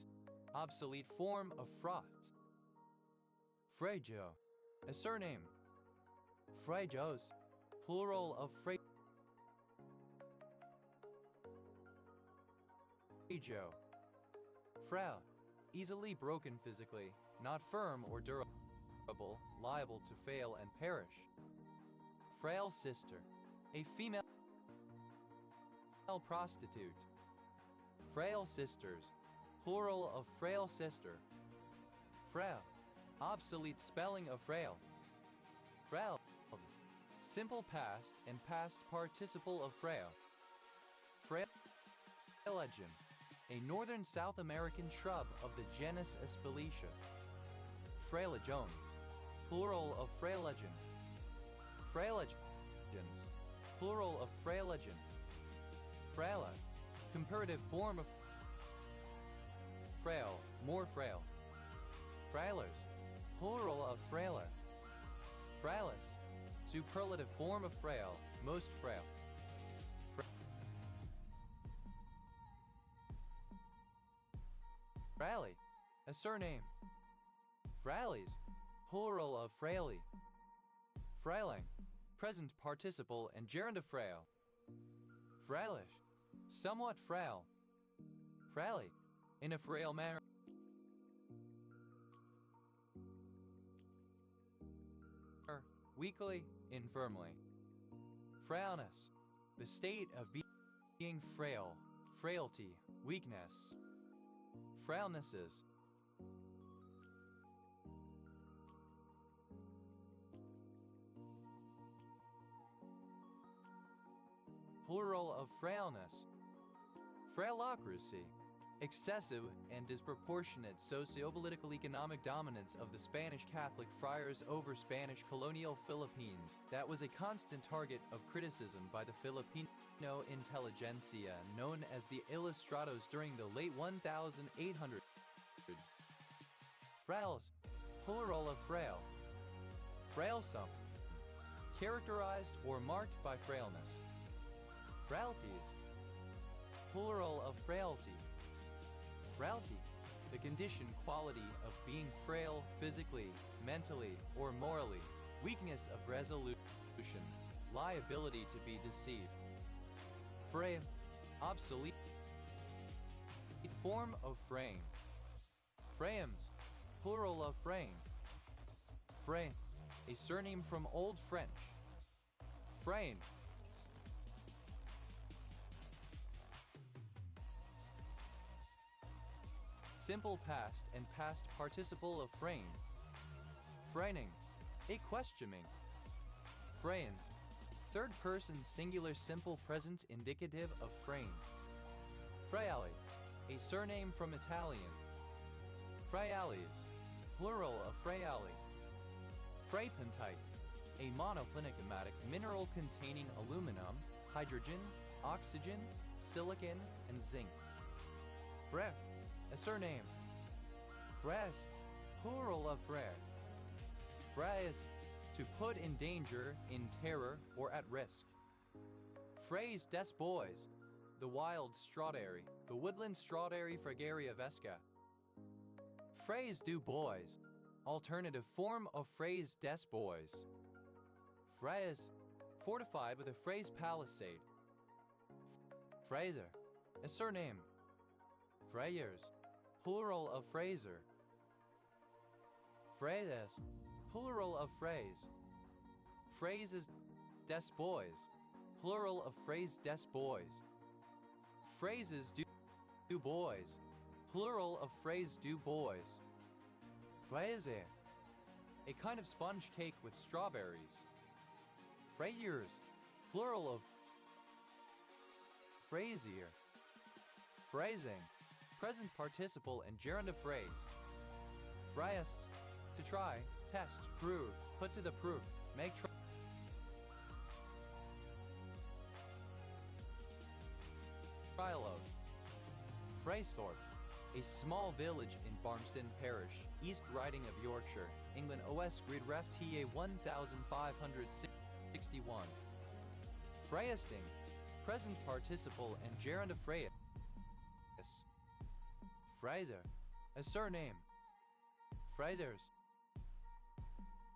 obsolete form of fraught. Fraijo, a surname. Fraijos, plural of Fraijo. Frail, easily broken physically, not firm or durable, liable to fail and perish. Frail sister, a female prostitute. Frail sisters, plural of frail sister. Frail, obsolete spelling of frail. Frail, simple past and past participle of frail. Frailegen, a northern South American shrub of the genus Espalicia. Frailejones, plural of frailegen. Frailegens, plural of frailegen. Fraila, comparative form of frail, more frail. Frailers, plural of frailer. Frailis, superlative form of frail, most frail. Fraili, a surname. Frailes, plural of fraili. Frailing, present participle and gerund of frail. Frailish, somewhat frail. Fraili, in a frail manner. Weakly, infirmly. Frailness, the state of being frail, frailty, weakness. Frailnesses. Plural of frailness. Frailocracy, excessive and disproportionate socio-political economic dominance of the Spanish Catholic friars over Spanish colonial Philippines that was a constant target of criticism by the Filipino intelligentsia known as the Ilustrados during the late 1800s. Frails, plural of frail. Frailsome, characterized or marked by frailness. Frailties, plural of frailty. Frailty, the condition quality of being frail physically, mentally, or morally, weakness of resolution, liability to be deceived. Frame, obsolete form of frame. Frames, plural of frame. Frame, a surname from Old French. Frame, simple past and past participle of frame. Fraining, a questioning. Frains, third person singular simple present indicative of frame. Fraiali, a surname from Italian. Fraiales, plural of fraiali. Frapentite, a monoclinicomatic mineral containing aluminum, hydrogen, oxygen, silicon, and zinc. Frere, a surname. Frères, plural of frère. Frères, to put in danger, in terror, or at risk. Frays des bois, the wild strawberry, the woodland strawberry Fragaria vesca. Frays du bois, alternative form of frays des bois. Fraise, fortified with a phrase palisade. Fraser, a surname. Frayers, plural of Fraser. Phrases, plural of phrase. Phrases, des boys, plural of phrase des boys. Phrases do boys, plural of phrase do boys. Fraise, a kind of sponge cake with strawberries. Frayers, plural of fraisier. Phrasing, present participle and gerund of phrase. Phrase, to try, test, prove, put to the proof, make trial of. Fraisthorpe, a small village in Barmston Parish, East Riding of Yorkshire, England. OS Grid Ref TA 1561. Freyesting, present participle and gerund of Freyes. Fraser, a surname. Frasers,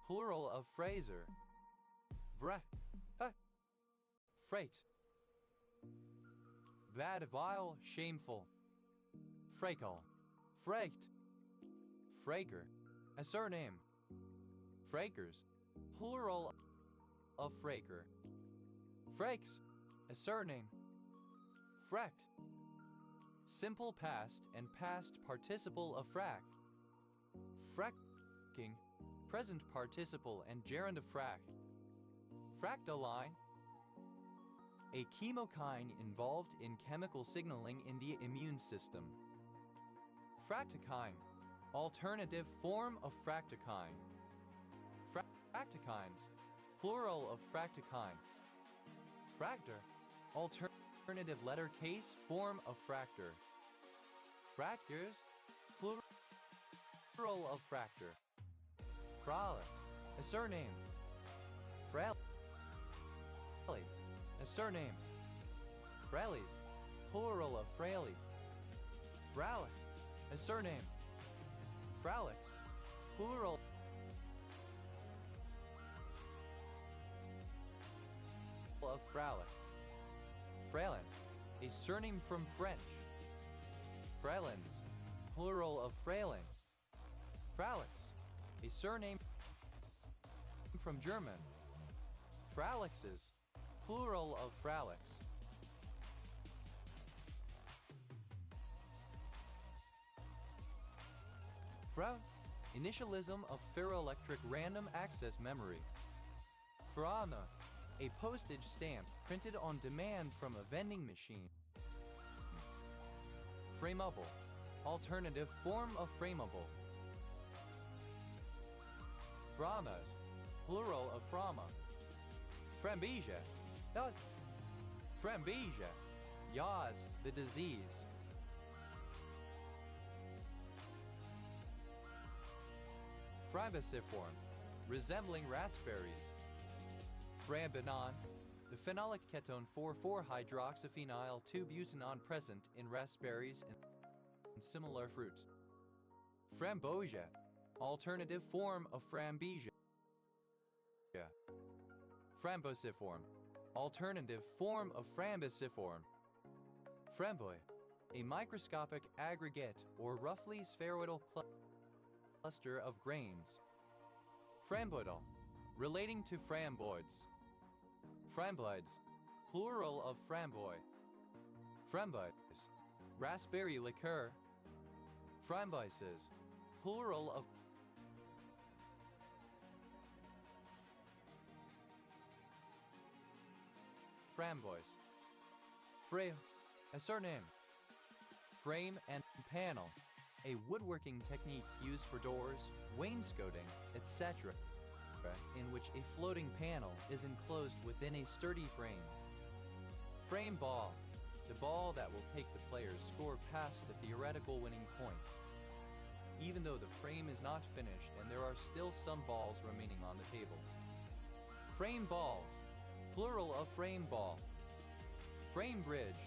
plural of Fraser. Freight, bad, vile, shameful. Frakal, fraked. Fraker, a surname. Frakers, plural of fraker. Frakes, a surname. Fracked, simple past and past participle of frack. Fracking, present participle and gerund of frack. Fractaline, a chemokine involved in chemical signaling in the immune system. Fractokine, alternative form of fractokine. Fractokines, plural of fractokine. Fractor, alternative letter case form of fractor. Fractures, plural of fractor. Frale, a surname. Frale, a surname. Frailes, plural of fraile. Fralic, a surname. Fralix, plural of fralic. Fralin, a surname from French. Fralins, plural of frailing. Fralix, a surname from German. Fralixes, plural of fralix. Frau, initialism of ferroelectric random access memory. Frana, a postage stamp printed on demand from a vending machine. Frameable, alternative form of frameable. Framas, plural of frama. Frambesia, Frambesia, yaz, the disease. Fribiciform, resembling raspberries. Frambanon, the phenolic ketone 4,4-hydroxyphenyl 2-butanone present in raspberries and similar fruit. Frambosia, alternative form of frambesia. Frambosiform, alternative form of frambosiform. Framboy, a microscopic aggregate or roughly spheroidal cluster of grains. Framboidal, relating to framboids. Framboids, plural of framboy. Framboids, raspberry liqueur. Framboises, plural of framboise. Frame, a surname. Frame and panel, a woodworking technique used for doors, wainscoting, etc., in which a floating panel is enclosed within a sturdy frame. Frame ball, the ball that will take the player's score past the theoretical winning point. Even though the frame is not finished and there are still some balls remaining on the table. Frame balls, plural of frame ball. Frame bridge,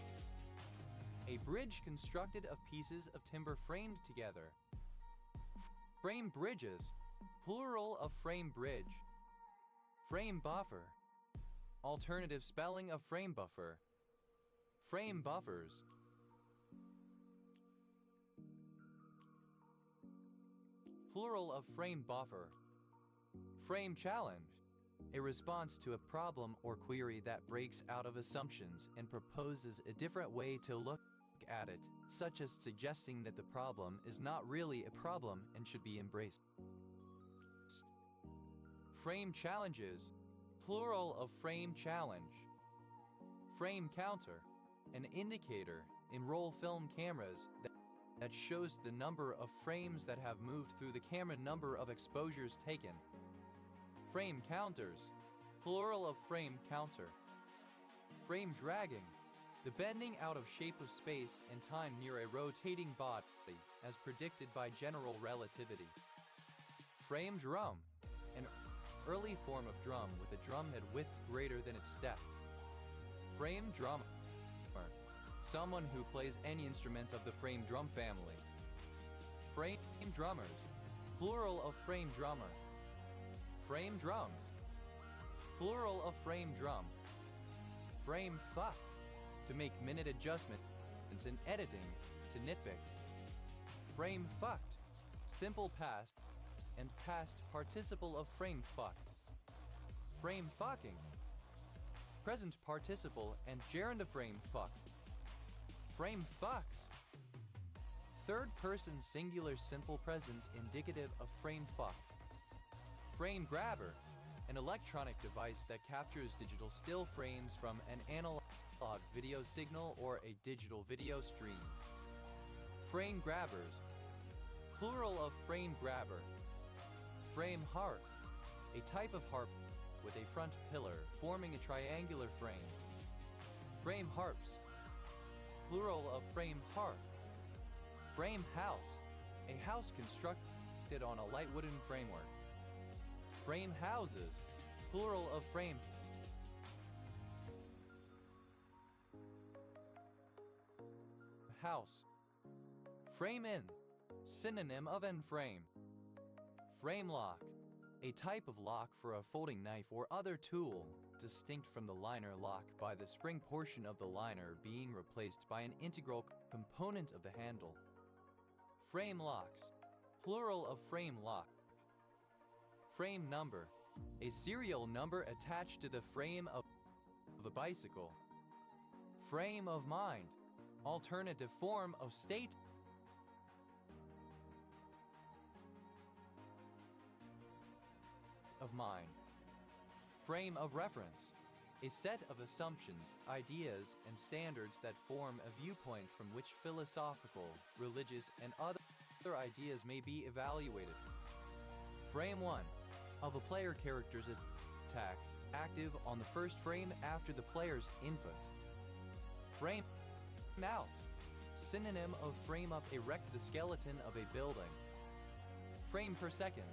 a bridge constructed of pieces of timber framed together. Frame bridges, plural of frame bridge. Frame buffer, alternative spelling of frame buffer. Frame buffers. plural of frame buffer. Frame challenge, a response to a problem or query that breaks out of assumptions and proposes a different way to look at it, such as suggesting that the problem is not really a problem and should be embraced. Frame challenges, plural of frame challenge. Frame counter, an indicator in roll film cameras that shows the number of frames that have moved through the camera, number of exposures taken. Frame counters, plural of frame counter. Frame dragging, the bending out of shape of space and time near a rotating body, as predicted by general relativity. Frame drum, an early form of drum with a drum head width greater than its depth. Frame drummer, someone who plays any instrument of the frame drum family. Frame drummers, plural of frame drummer. Frame drums, plural of frame drum. Frame fuck, to make minute adjustments in editing, to nitpick. Frame fucked, simple past and past participle of frame fuck. Frame fucking, present participle and gerund of frame fuck. Frame fucks, third person singular simple present indicative of frame fuck. Frame grabber, an electronic device that captures digital still frames from an analog video signal or a digital video stream. Frame grabbers, plural of frame grabber. Frame harp, a type of harp with a front pillar forming a triangular frame. Frame harps, plural of frame harp. Frame house, a house constructed on a light wooden framework. Frame houses, plural of frame house. Frame in, synonym of end frame. Frame lock, a type of lock for a folding knife or other tool, distinct from the liner lock by the spring portion of the liner being replaced by an integral component of the handle. Frame locks, plural of frame lock. Frame number, a serial number attached to the frame of a bicycle. Frame of mind, alternative form of state of mind. Frame of reference, a set of assumptions, ideas, and standards that form a viewpoint from which philosophical, religious, and other ideas may be evaluated. Frame 1, of a player character's attack, active on the first frame after the player's input. Frame out, synonym of frame up, erect the skeleton of a building. Frame per second,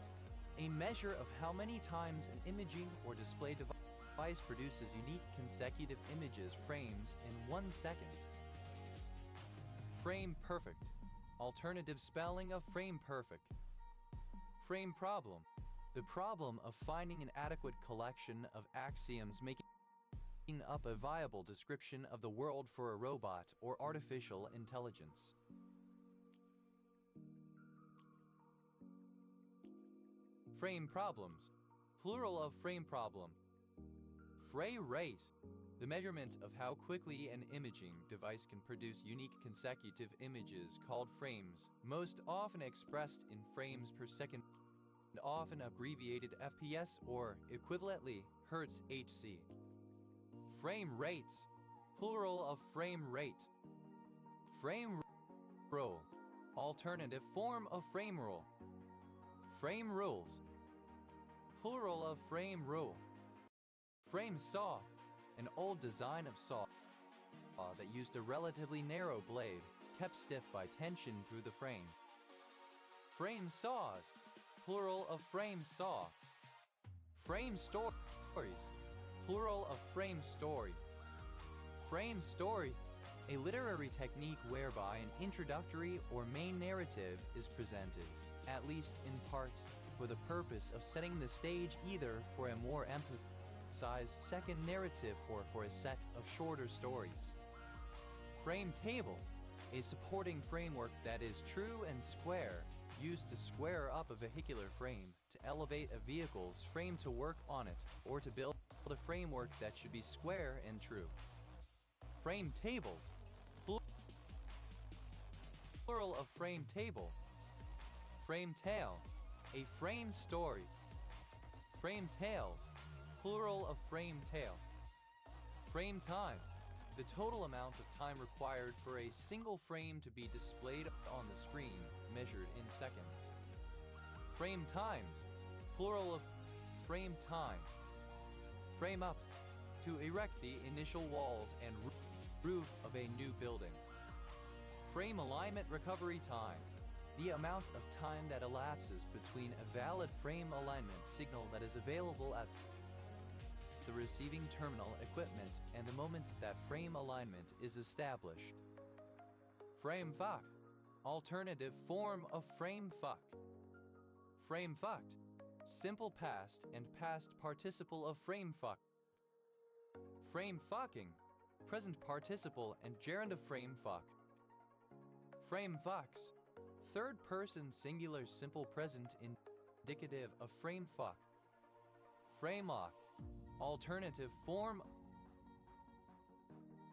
a measure of how many times an imaging or display device produces unique consecutive images frames in 1 second. Frame perfect, alternative spelling of frame perfect. Frame problem, the problem of finding an adequate collection of axioms making up a viable description of the world for a robot or artificial intelligence. Frame problems, plural of frame problem. Frame rate, the measurement of how quickly an imaging device can produce unique consecutive images called frames, most often expressed in frames per second, often abbreviated FPS or, equivalently, Hertz HC. Frame rates, plural of frame rate. Frame rule, alternative form of frame rule. Frame rules, plural of frame rule. Frame saw, an old design of saw that used a relatively narrow blade, kept stiff by tension through the frame. Frame saws, plural of frame saw. Frame stories, plural of frame story. Frame story, a literary technique whereby an introductory or main narrative is presented, at least in part, for the purpose of setting the stage either for a more emphasized second narrative or for a set of shorter stories. Frame table, a supporting framework that is true and square, used to square up a vehicular frame, to elevate a vehicle's frame to work on it, or to build a framework that should be square and true. Frame tables, plural of frame table. Frame tale, a frame story. Frame tales, plural of frame tale. Frame time, the total amount of time required for a single frame to be displayed on the screen, measured in seconds. Frame times, plural of frame time. Frame up, to erect the initial walls and roof of a new building. Frame alignment recovery time, the amount of time that elapses between a valid frame alignment signal that is available at the receiving terminal equipment and the moment that frame alignment is established. Frame fuck, alternative form of frame fuck. Frame fucked, simple past and past participle of frame fuck. Frame fucking, present participle and gerund of frame fuck. Frame fucks, third person singular simple present indicative of frame fuck. Frame lock, alternative form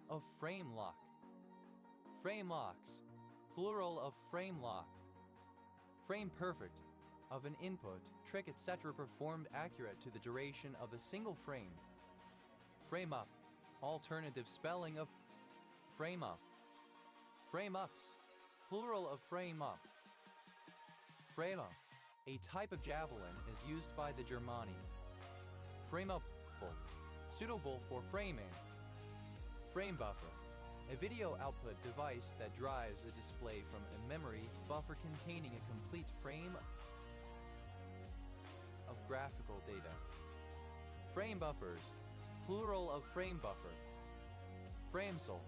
of frame lock. Frame locks, plural of frame lock. Frame perfect, of an input, trick, etc. performed accurate to the duration of a single frame. Frame up, alternative spelling of frame up. Frame ups, plural of frame up. Frame up, a type of javelin, is used by the Germani. Frame up, suitable for framing. Frame buffer, a video output device that drives a display from a memory buffer containing a complete frame of graphical data. Frame buffers, plural of frame buffer. Frame cell,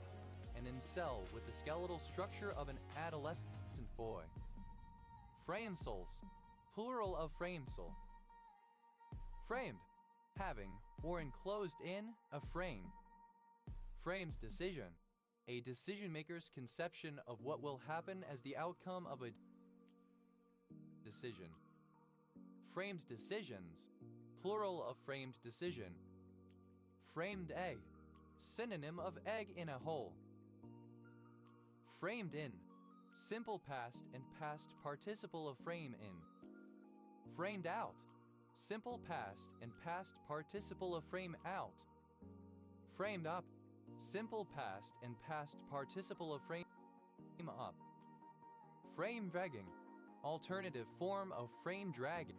an incel with the skeletal structure of an adolescent boy. Frame cells, plural of frame cell. Framed, having or enclosed in a frame. Frames decision, a decision maker's conception of what will happen as the outcome of a decision. Framed decisions, plural of framed decision. Framed egg, synonym of egg in a hole. Framed in, simple past and past participle of frame in. Framed out, simple past and past participle of frame out. Framed up, simple past and past participle of frame up. Frame dragging, alternative form of frame dragging.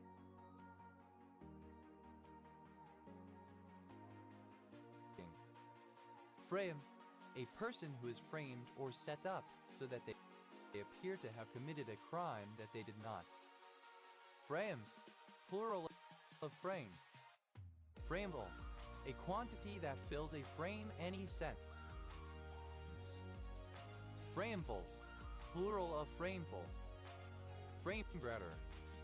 Frame, a person who is framed or set up so that they appear to have committed a crime that they did not. Frames, plural of frame. Frameful, a quantity that fills a frame any sentence. Framefuls, plural of frameful. Frame grabber,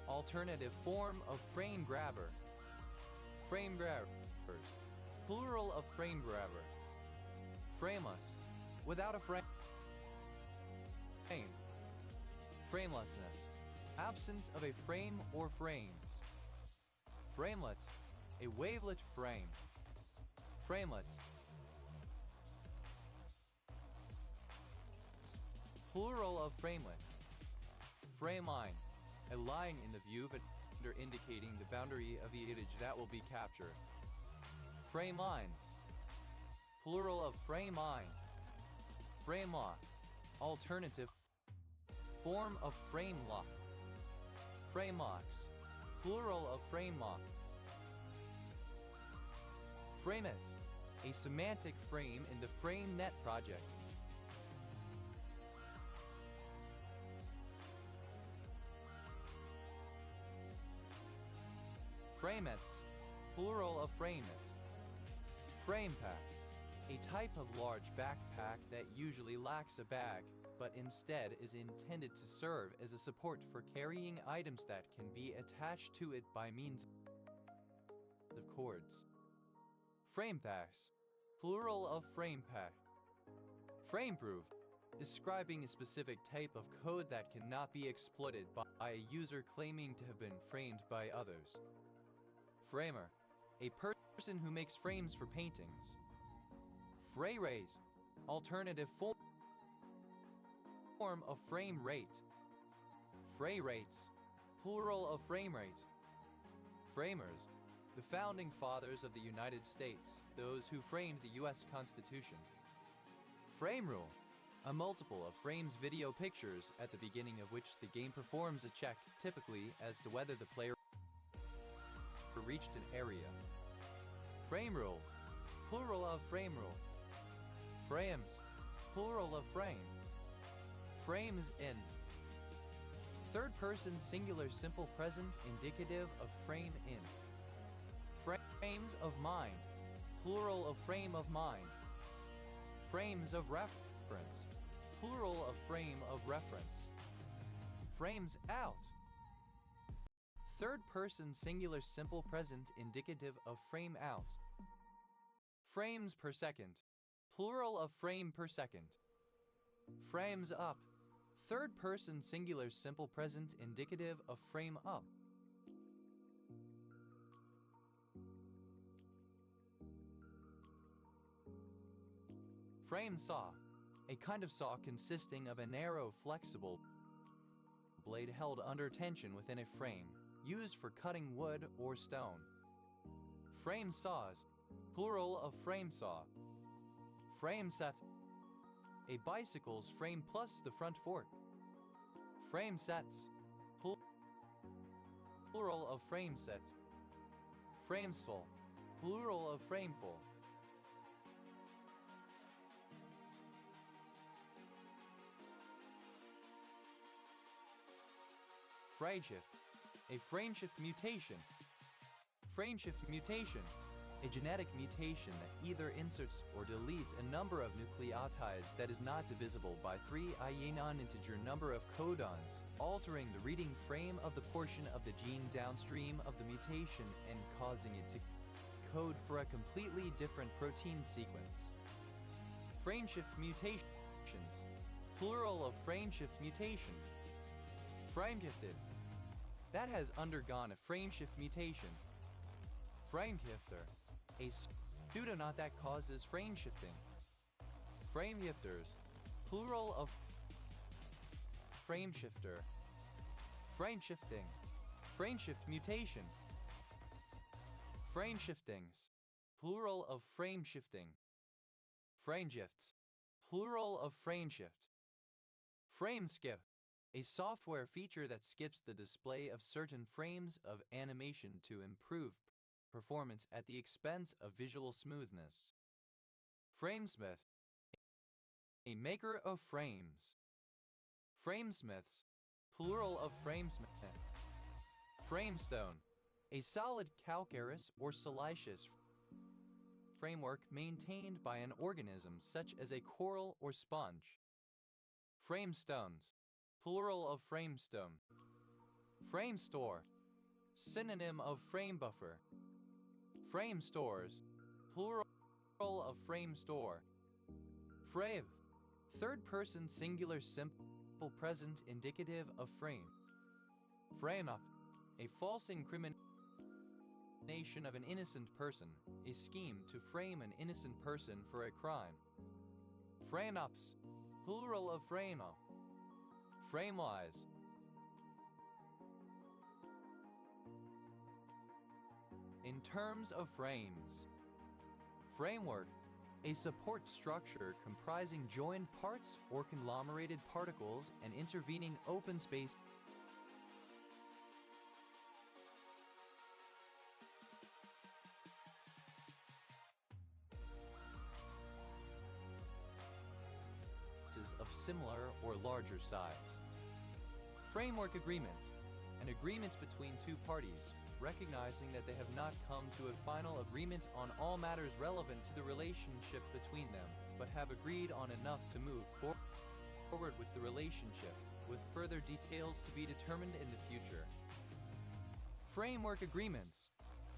alternative form of frame grabber. Frame grabbers, plural of frame grabber. Frameless, without a frame. Framelessness, absence of a frame or frames. Framelet, a wavelet frame. Framelets, plural of framelet. Frame line, a line in the view vendor indicating the boundary of the image that will be captured. Frame lines, plural of frame line. Frame lock, alternative form of frame lock. Frame locks, plural of frame lock. Frame it, a semantic frame in the FrameNet project. Framets, plural of frame it. Frame pack, a type of large backpack that usually lacks a bag, but instead is intended to serve as a support for carrying items that can be attached to it by means of cords. Frame packs, plural of frame pack. Frameproof, describing a specific type of code that cannot be exploited by a user claiming to have been framed by others. Framer, a person who makes frames for paintings. Fray-raise, alternative form of frame rate. Fray rates, plural of frame rate. Framers, the founding fathers of the United States, those who framed the U.S. Constitution. Frame rule, a multiple of frames video pictures at the beginning of which the game performs a check, typically as to whether the player reached an area. Frame rules, plural of frame rule. Frames, plural of frame. Frames in. Third person singular simple present indicative of frame in. Frames of mind, plural of frame of mind. Frames of reference, plural of frame of reference. Frames out. Third person singular simple present indicative of frame out. Frames per second, plural of frame per second. Frames up. Third person singular simple present indicative of frame up. Frame saw, a kind of saw consisting of a narrow, flexible blade held under tension within a frame, used for cutting wood or stone. Frame saws, plural of frame saw. Frame set, a bicycle's frame plus the front fork. Frame sets, plural of frame set. Framesful, plural of frameful. Frameshift, a frameshift mutation. Frameshift mutation, a genetic mutation that either inserts or deletes a number of nucleotides that is not divisible by 3 i non-integer number of codons, altering the reading frame of the portion of the gene downstream of the mutation and causing it to code for a completely different protein sequence. Frameshift mutations, plural of frameshift mutation. Frameshifted, that has undergone a frameshift mutation. Frameshifter, a pseudonot that causes frameshifting. Frameshifters, plural of frameshifter. Frameshifting, frameshift mutation. Frameshiftings, plural of frameshifting. Frameshifts, plural of frameshift. Frameskip, a software feature that skips the display of certain frames of animation to improve performance at the expense of visual smoothness. Framesmith, a maker of frames. Framesmiths, plural of framesmith. Framestone, a solid calcareous or siliceous framework maintained by an organism such as a coral or sponge. Framestones, plural of framestone. Framestore, synonym of framebuffer. Frame stores, plural of frame store. Frave, third person singular simple present indicative of frame. Frame up, a false incrimination of an innocent person, a scheme to frame an innocent person for a crime. Frame ups, plural of frame up. Framewise, in terms of frames. Framework, a support structure comprising joined parts or conglomerated particles and intervening open space of similar or larger size. Framework agreement, an agreement between two parties, recognizing that they have not come to a final agreement on all matters relevant to the relationship between them, but have agreed on enough to move forward with the relationship, with further details to be determined in the future. Framework agreements,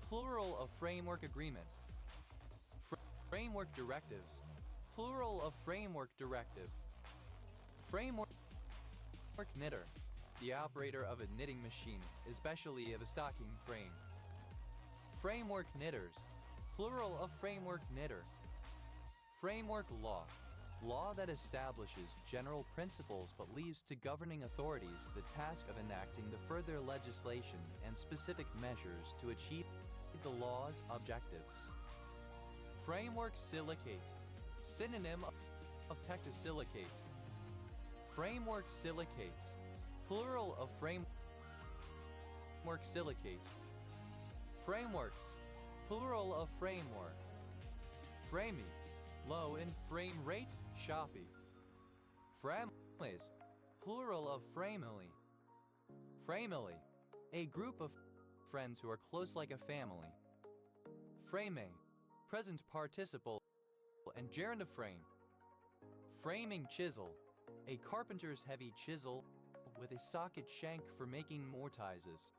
plural of framework agreement. Framework directives, plural of framework directive. Framework knitter, the operator of a knitting machine, especially of a stocking frame. Framework knitters, plural of framework knitter. Framework law, law that establishes general principles but leaves to governing authorities the task of enacting the further legislation and specific measures to achieve the law's objectives. Framework silicate, synonym of tectosilicate. Framework silicates, plural of framework silicate. Frameworks, plural of framework. Framey, low in frame rate, shoppy. Framleys, plural of framily. Framily, a group of friends who are close like a family. Frame, present participle and gerund of frame. Framing chisel, a carpenter's heavy chisel with a socket shank for making mortises.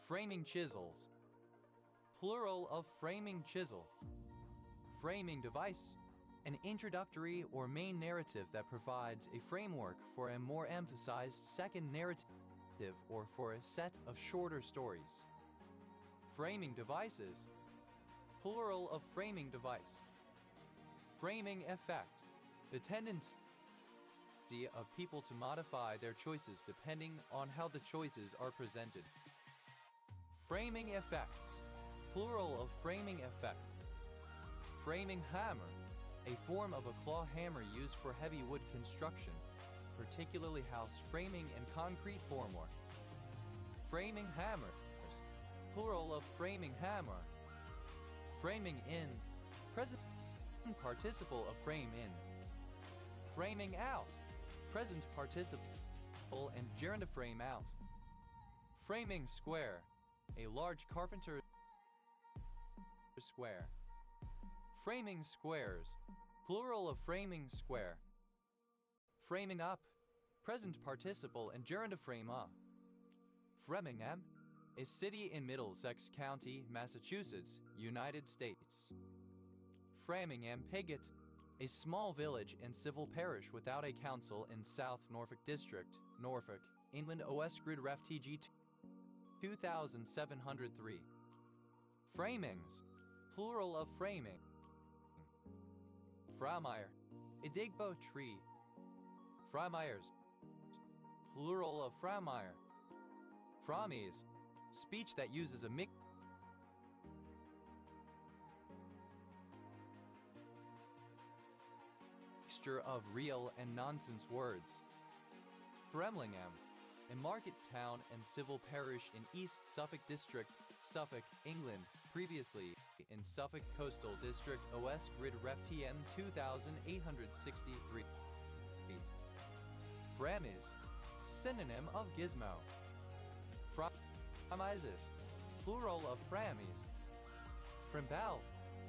Framing chisels, plural of framing chisel. Framing device, an introductory or main narrative that provides a framework for a more emphasized second narrative or for a set of shorter stories. Framing devices, plural of framing device. Framing effect, the tendency of people to modify their choices depending on how the choices are presented. Framing effects, plural of framing effect. Framing hammer, a form of a claw hammer used for heavy wood construction, particularly house framing and concrete formwork. Framing hammers, plural of framing hammer. Framing in, present participle of frame in. Framing out, present participle and gerund of frame out. Framing square, a large carpenter's square. Framing squares, plural of framing square. Framing up, present participle and gerund of frame up. Framingham, a city in Middlesex County, Massachusetts, United States. Framingham Pigot, a small village and civil parish without a council in South Norfolk District, Norfolk, England. OS Grid Ref TG 2703. Framings, plural of framing. Framire, a digbo tree. Framires, plural of framire. Framies, speech that uses a mixture of real and nonsense words. Framlingham, a market town and civil parish in East Suffolk District, Suffolk, England, previously in Suffolk Coastal District. OS Grid Ref TN 2863. Framise, synonym of gizmo. Framizes, plural of framies. Frambel,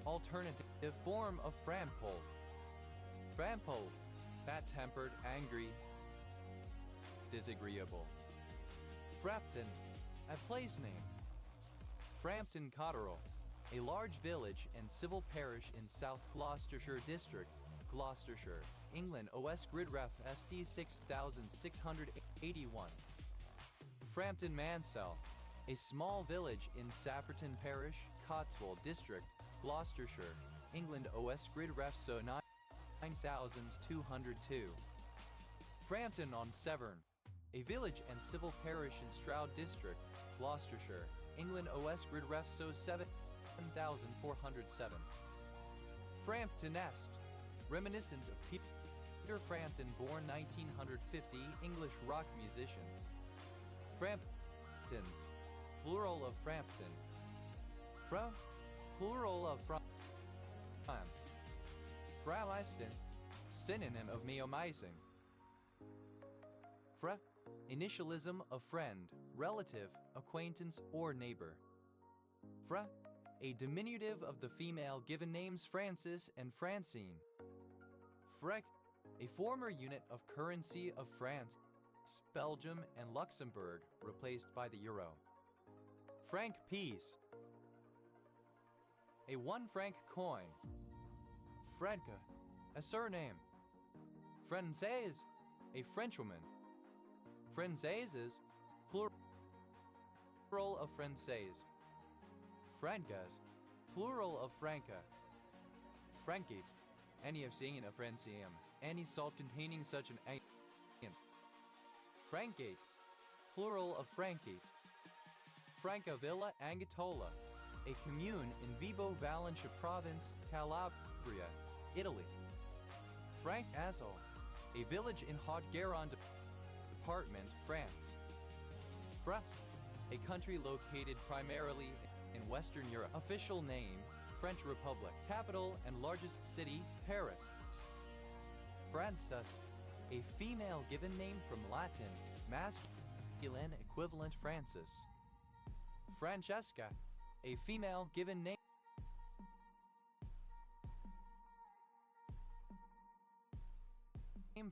alternative form of frampole. Frampole, bad-tempered, angry, disagreeable. Frampton, a place name. Frampton Cotterell, a large village and civil parish in South Gloucestershire District, Gloucestershire, England. OS Grid Ref ST 6681. Frampton Mansell, a small village in Sapperton Parish, Cotswold District, Gloucestershire, England. OS Grid Ref SO 9202. Frampton on Severn, a village and civil parish in Stroud District, Gloucestershire, England. OS Grid Ref SO 7407. Frampton Est, reminiscent of Peter Frampton, born 1950, English rock musician. Framptons, plural of Frampton. Plural of Fram. Fraueisten, synonym of meomizing. Initialism of friend, relative, acquaintance, or neighbor. A diminutive of the female given names Francis and Francine. Frec, a former unit of currency of France, Belgium, and Luxembourg, replaced by the euro. Franc piece, a 1 franc coin. Franca, a surname. Francaise, a Frenchwoman. Françaises, plural of Français. Francas, plural of Franca. Francate, any of singing a Francium, any salt containing such an agent. Francates, plural of Francate. Francavilla Angatola, a commune in Vibo Valentia province, Calabria, Italy. Franc Azul, a village in Haute-Garonne department, France. France, a country located primarily in Western Europe. Official name, French Republic. Capital and largest city, Paris. Frances, a female given name from Latin, masculine equivalent Francis. Francesca, a female given name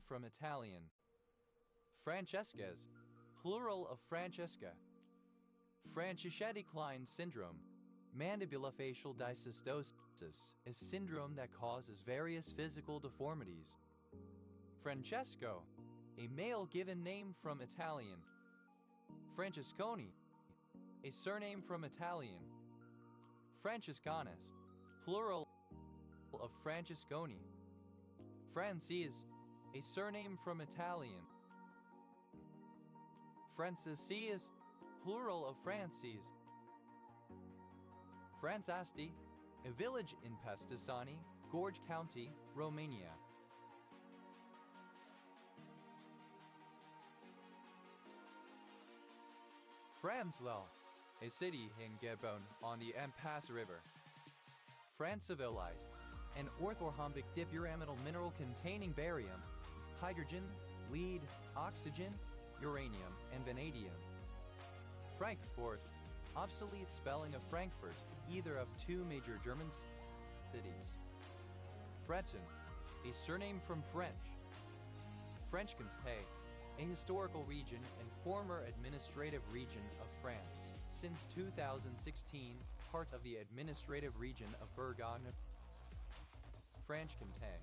from Italian. Francescas, plural of Francesca. Franchischetti-Klein syndrome, mandibulofacial dysostosis, is syndrome that causes various physical deformities. Francesco, a male given name from Italian. Francesconi, a surname from Italian. Franciscanus, plural of Francesconi. Francis, a surname from Italian. Franciscius, plural of Francis. Franzasti, a village in Pestisani, Gorge County, Romania. Franzlau, a city in Gabon on the Impasse River. Francivillite, an orthorhombic dipyramidal mineral containing barium, hydrogen, lead, oxygen, uranium, and vanadium. Frankfurt, obsolete spelling of Frankfurt, either of two major German cities. Freton, a surname from French. Franche-Comté, a historical region and former administrative region of France, since 2016 part of the administrative region of Bourgogne. Franche-Comté.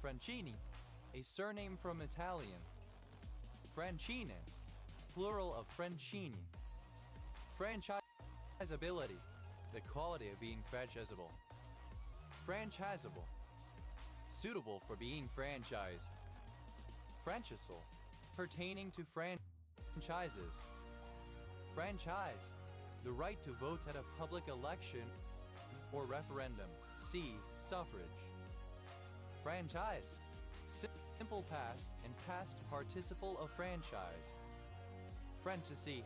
Francini, a surname from Italian. Francines, plural of Francini. Franchisability, the quality of being franchisable. Franchisable, suitable for being franchised. Franchisal, pertaining to franchises. Franchise, the right to vote at a public election or referendum. See suffrage. Franchise, simple past and past participle of franchise. Franchisee,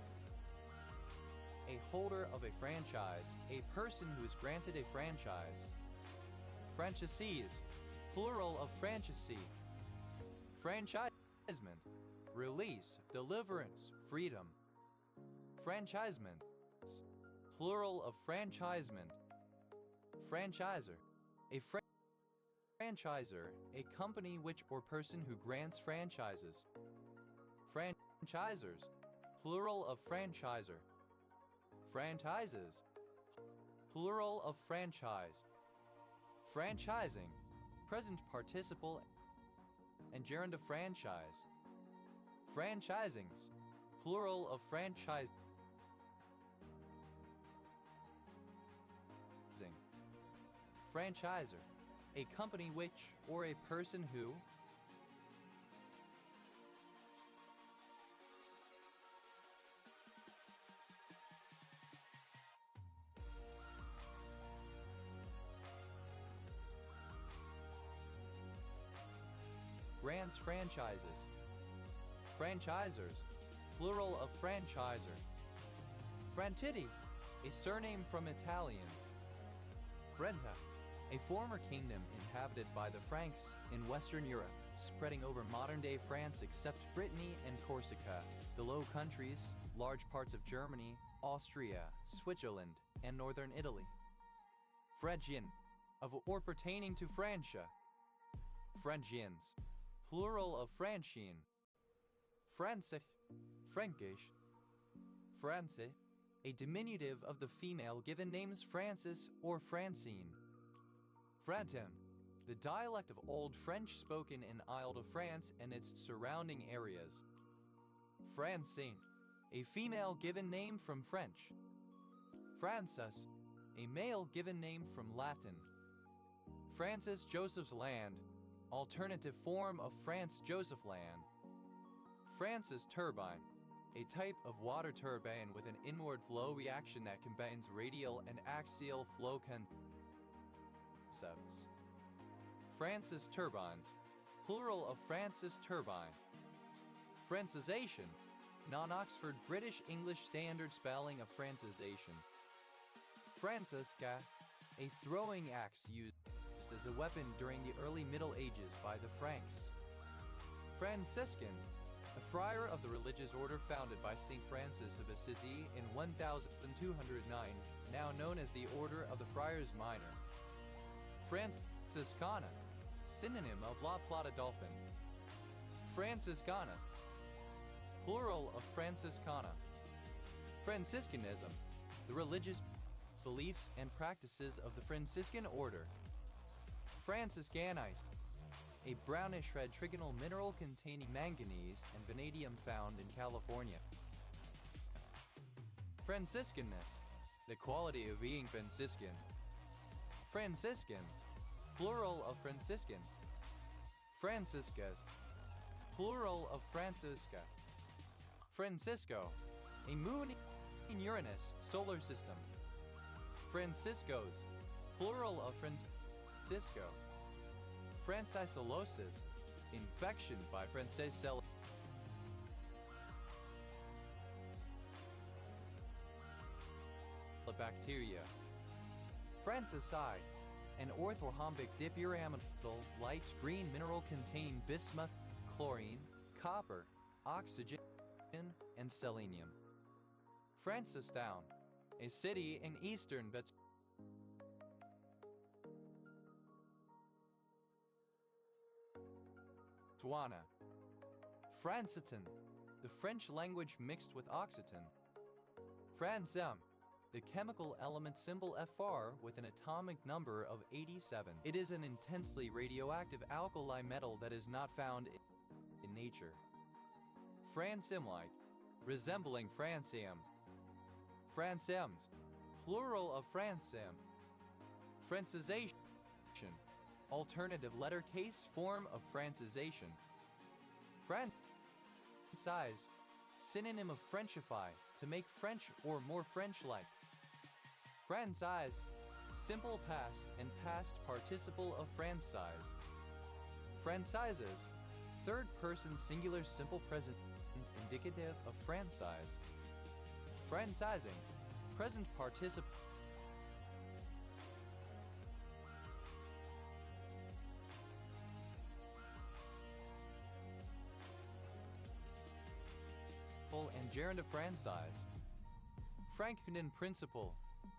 a holder of a franchise, a person who is granted a franchise. Franchisees, plural of franchisee. Franchisement, release, deliverance, freedom. Franchisement, plural of franchisement. Franchiser, a franchisor, a company which or person who grants franchises. Franchisers, plural of franchiser. Franchises, plural of franchise. Franchising, present participle and gerund of franchise. Franchisings, plural of franchise. Franchiser, a company which or a person who grants franchises. Franchisers, plural of franchiser. Frantidi, a surname from Italian. Frenta, a former kingdom inhabited by the Franks in Western Europe, spreading over modern-day France except Brittany and Corsica, the Low Countries, large parts of Germany, Austria, Switzerland, and northern Italy. Phrygian, of or pertaining to Francia. Phrygians, plural of Francine. France, Frankish. France, a diminutive of the female given names Francis or Francine. Frantem, the dialect of Old French spoken in Ile-de-France and its surrounding areas. Francine, a female given name from French. Frances, a male given name from Latin. Francis Joseph's Land, alternative form of France Joseph Land. Francis turbine, a type of water turbine with an inward flow reaction that combines radial and axial flow concepts. Francis turbines, plural of Francis turbine. Francisation, non-Oxford British English standard spelling of Francisation. Francisca, a throwing axe used as a weapon during the early Middle Ages by the Franks. Franciscan, a friar of the religious order founded by St. Francis of Assisi in 1209, now known as the Order of the Friars Minor. Franciscana, synonym of La Plata Dolphin. Franciscanas, plural of Franciscana. Franciscanism, the religious beliefs and practices of the Franciscan order. Franciscanite, a brownish red trigonal mineral containing manganese and vanadium found in California. Franciscanness, the quality of being Franciscan. Franciscans, plural of Franciscan. Franciscas, plural of Francisca. Francisco, a moon in Uranus solar system. Franciscos, plural of Francisco. Franciscellosis, infection by Francisella bacteria. Francisci, an orthorhombic dipyramidal light green mineral containing bismuth, chlorine, copper, oxygen, and selenium. Francistown, a city in eastern Botswana. Franciton, the French language mixed with Occitan. Francem, the chemical element symbol Fr with an atomic number of 87. It is an intensely radioactive alkali metal that is not found in nature. Francim-like, resembling francium. Francems, plural of francem. Francisation, alternative letter case form of francisation. Francise, synonym of Frenchify, to make French or more French-like. Franchise, simple past and past participle of franchise. Franchises, third person singular simple present indicative of franchise. Franchising, present participle and gerund of franchise. Franklin principle,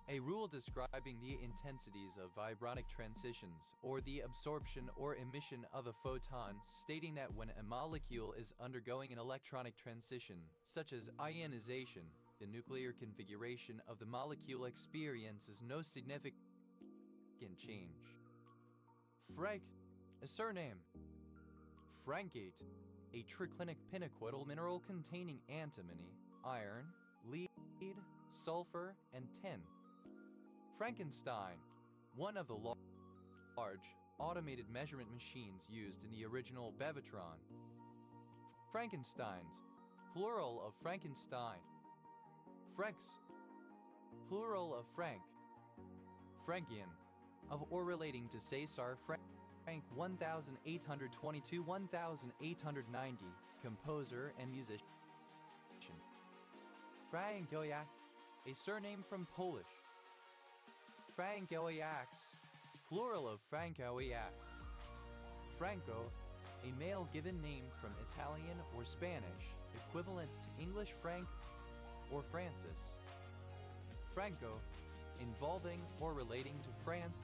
a rule describing the intensities of vibronic transitions or the absorption or emission of a photon, stating that when a molecule is undergoing an electronic transition, such as ionization, the nuclear configuration of the molecule experiences no significant change. Frank, a surname. Francate, a triclinic pinaquidal mineral containing antimony, iron, lead, sulfur, and tin. Frankenstein, one of the large, automated measurement machines used in the original Bevatron. Frankensteins, plural of Frankenstein. Franks, plural of Frank. Frankian, of or relating to César Frank 1822-1890, composer and musician. Frankowiak, a surname from Polish. Frankowiaks, plural of Frankowiak. Franco, a male given name from Italian or Spanish, equivalent to English Frank or Francis. Franco, involving or relating to France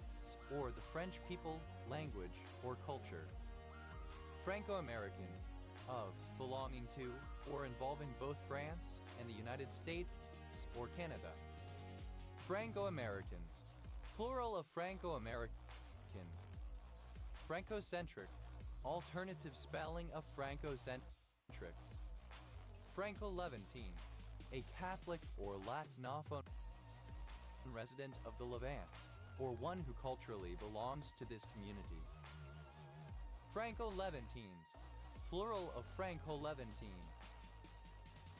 or the French people, language, or culture. Franco-American, of, belonging to, or involving both France and the United States or Canada. Franco-Americans, plural of Franco-American. Francocentric, alternative spelling of Francocentric. Franco-Levantine, a Catholic or Latinophone resident of the Levant, or one who culturally belongs to this community. Franco-Levantines, plural of Franco-Levantine.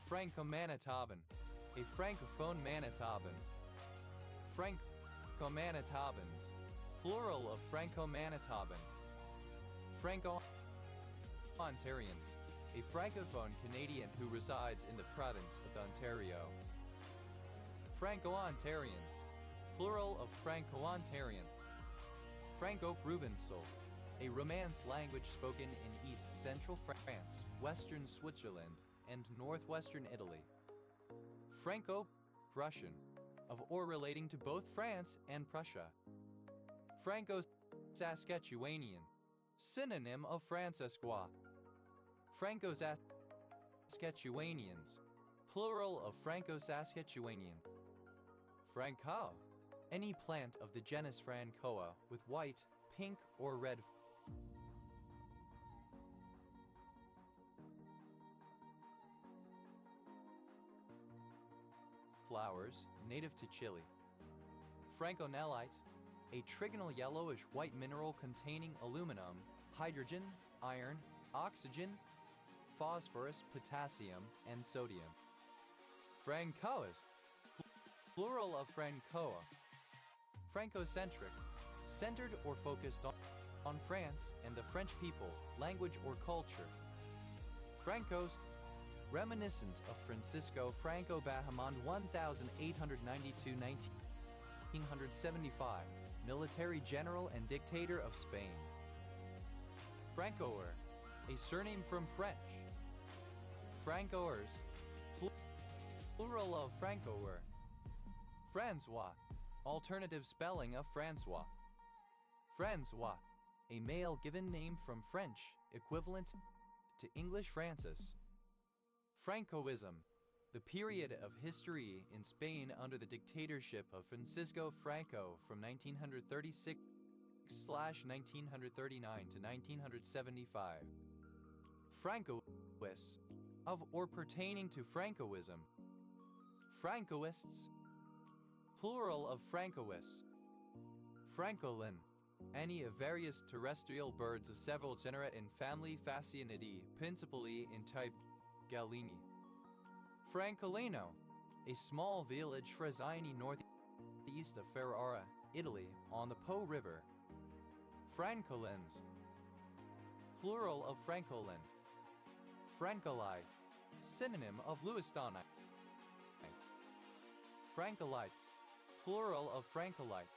Franco-Manitoban, a francophone Manitoban. Franco-Manitobans, plural of Franco-Manitoban. Franco-Ontarian, a francophone Canadian who resides in the province of Ontario. Franco-Ontarians, plural of Franco-Ontarian. Franco-Provençal, a Romance language spoken in east-central France, western Switzerland, and northwestern Italy. Franco-Prussian, of or relating to both France and Prussia. Franco-Saskatchewanian, synonym of Francescois. Franco-Saskatchewanians, plural of Franco-Saskatchewanian. Francois, any plant of the genus Francoa with white, pink, or red flowers, native to Chile. Franconellite, a trigonal yellowish-white mineral containing aluminum, hydrogen, iron, oxygen, phosphorus, potassium, and sodium. Francois, plural of Francoa. Francocentric, centered or focused on France and the French people, language, or culture. Francos, reminiscent of Francisco Franco Bahamonde 1892–1975, military general and dictator of Spain. Francoeur, a surname from French. Francoeurs, plural of Francoeur. Francois, alternative spelling of Francois. Francois, a male given name from French, equivalent to English Francis. Francoism, the period of history in Spain under the dictatorship of Francisco Franco from 1936/1939 to 1975. Francoists, of or pertaining to Francoism. Francoists, plural of Francoists. Francolin, any of various terrestrial birds of several genera in family Phasianidae, principally in type Galini. Francolino, a small village Frasini northeast of Ferrara, Italy, on the Po River. Francolins, plural of Francolin. Francolite, synonym of Lewistonite. Francolites, plural of Francolite.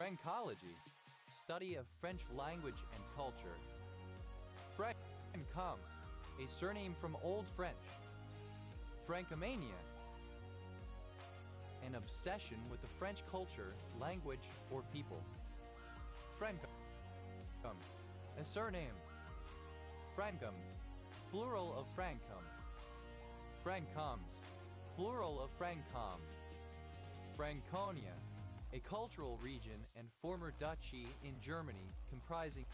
Francology, study of French language and culture. Francom, a surname from Old French. Francomania, an obsession with the French culture, language, or people. Francom, a surname. Francoms, plural of Francom. Francoms, plural of Francom. Franconia, a cultural region and former duchy in Germany comprising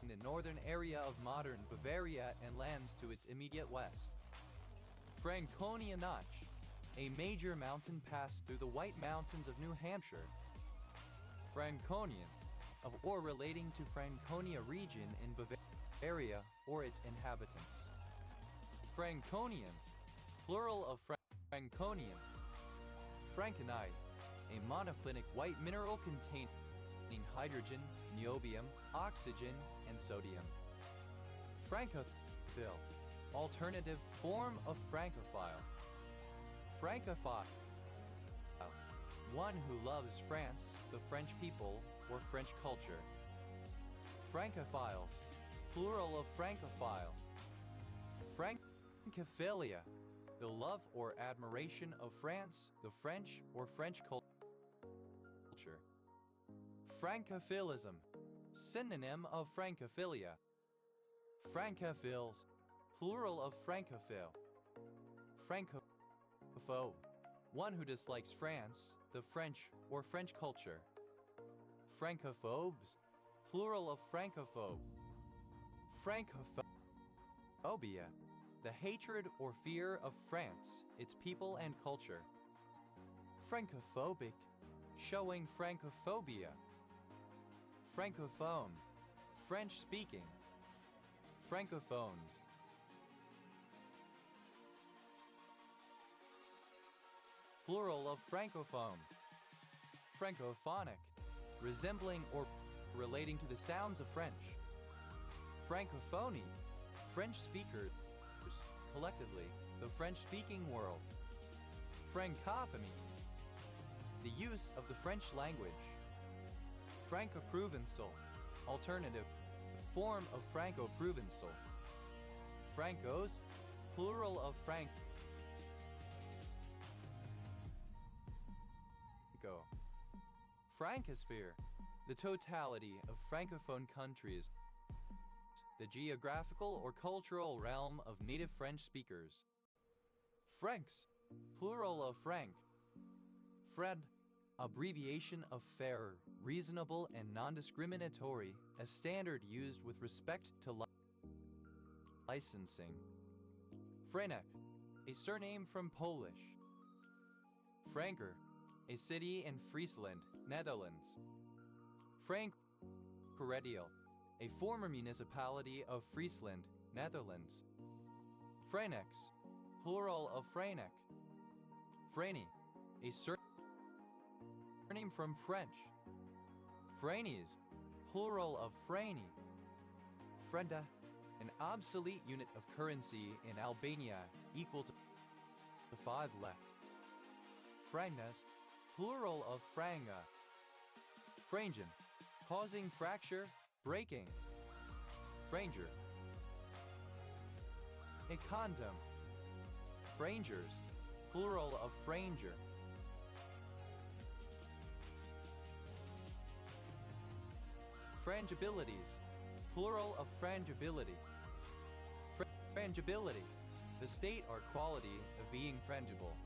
the northern area of modern Bavaria and lands to its immediate west. Franconia Notch, a major mountain pass through the White Mountains of New Hampshire. Franconian, of or relating to Franconia region in Bavaria or its inhabitants. Franconians, plural of Franconian. Franconite, a monoclinic white mineral containing hydrogen, niobium, oxygen, and sodium. Francophile, alternative form of Francophile. Francophile, one who loves France, the French people, or French culture. Francophiles, plural of Francophile. Francophilia, the love or admiration of France, the French, or French culture. Francophilism, synonym of Francophilia. Francophiles, plural of Francophile. Francophobe, one who dislikes France, the French, or French culture. Francophobes, plural of francophobe. Francophobia, the hatred or fear of France, its people and culture. Francophobic, showing francophobia. Francophone, French speaking. Francophones. Plural of francophone. Francophonic, resembling or relating to the sounds of French. Francophonie, French speakers, collectively, the French-speaking world. Francophony, the use of the French language. Franco-Provençal, alternative form of Franco-Provençal. Francos, plural of Franco. Francosphere, the totality of Francophone countries, the geographical or cultural realm of native French speakers. Francs, plural of franc. Fred, abbreviation of fair, reasonable and non-discriminatory, a standard used with respect to licensing. Franek, a surname from Polish. Franker, a city in Friesland, Netherlands. Frankrediel, a former municipality of Friesland, Netherlands. Franex, plural of Franek. Franie, a surname from French. Franies, plural of Frani. Frenda, an obsolete unit of currency in Albania equal to 5 lek. Frangnas, plural of franga. Frangen, causing fracture, breaking. Franger, a condom. Frangers, plural of franger. Frangibilities, plural of frangibility. Frangibility, the state or quality of being frangible.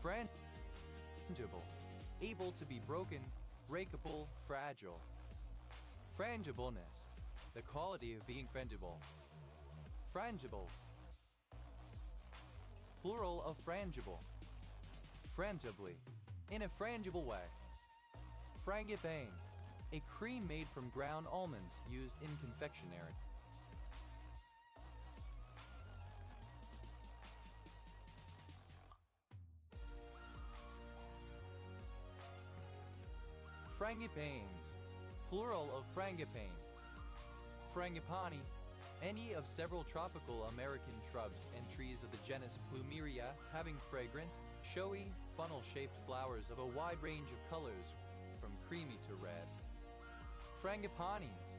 Frangible, able to be broken, breakable, fragile. Frangibleness, the quality of being frangible. Frangibles, plural of frangible. Frangibly, in a frangible way. Frangipane, a cream made from ground almonds used in confectionery. Frangipanes, plural of frangipane. Frangipani, any of several tropical American shrubs and trees of the genus Plumeria having fragrant, showy, funnel-shaped flowers of a wide range of colors from creamy to red. Frangipanis,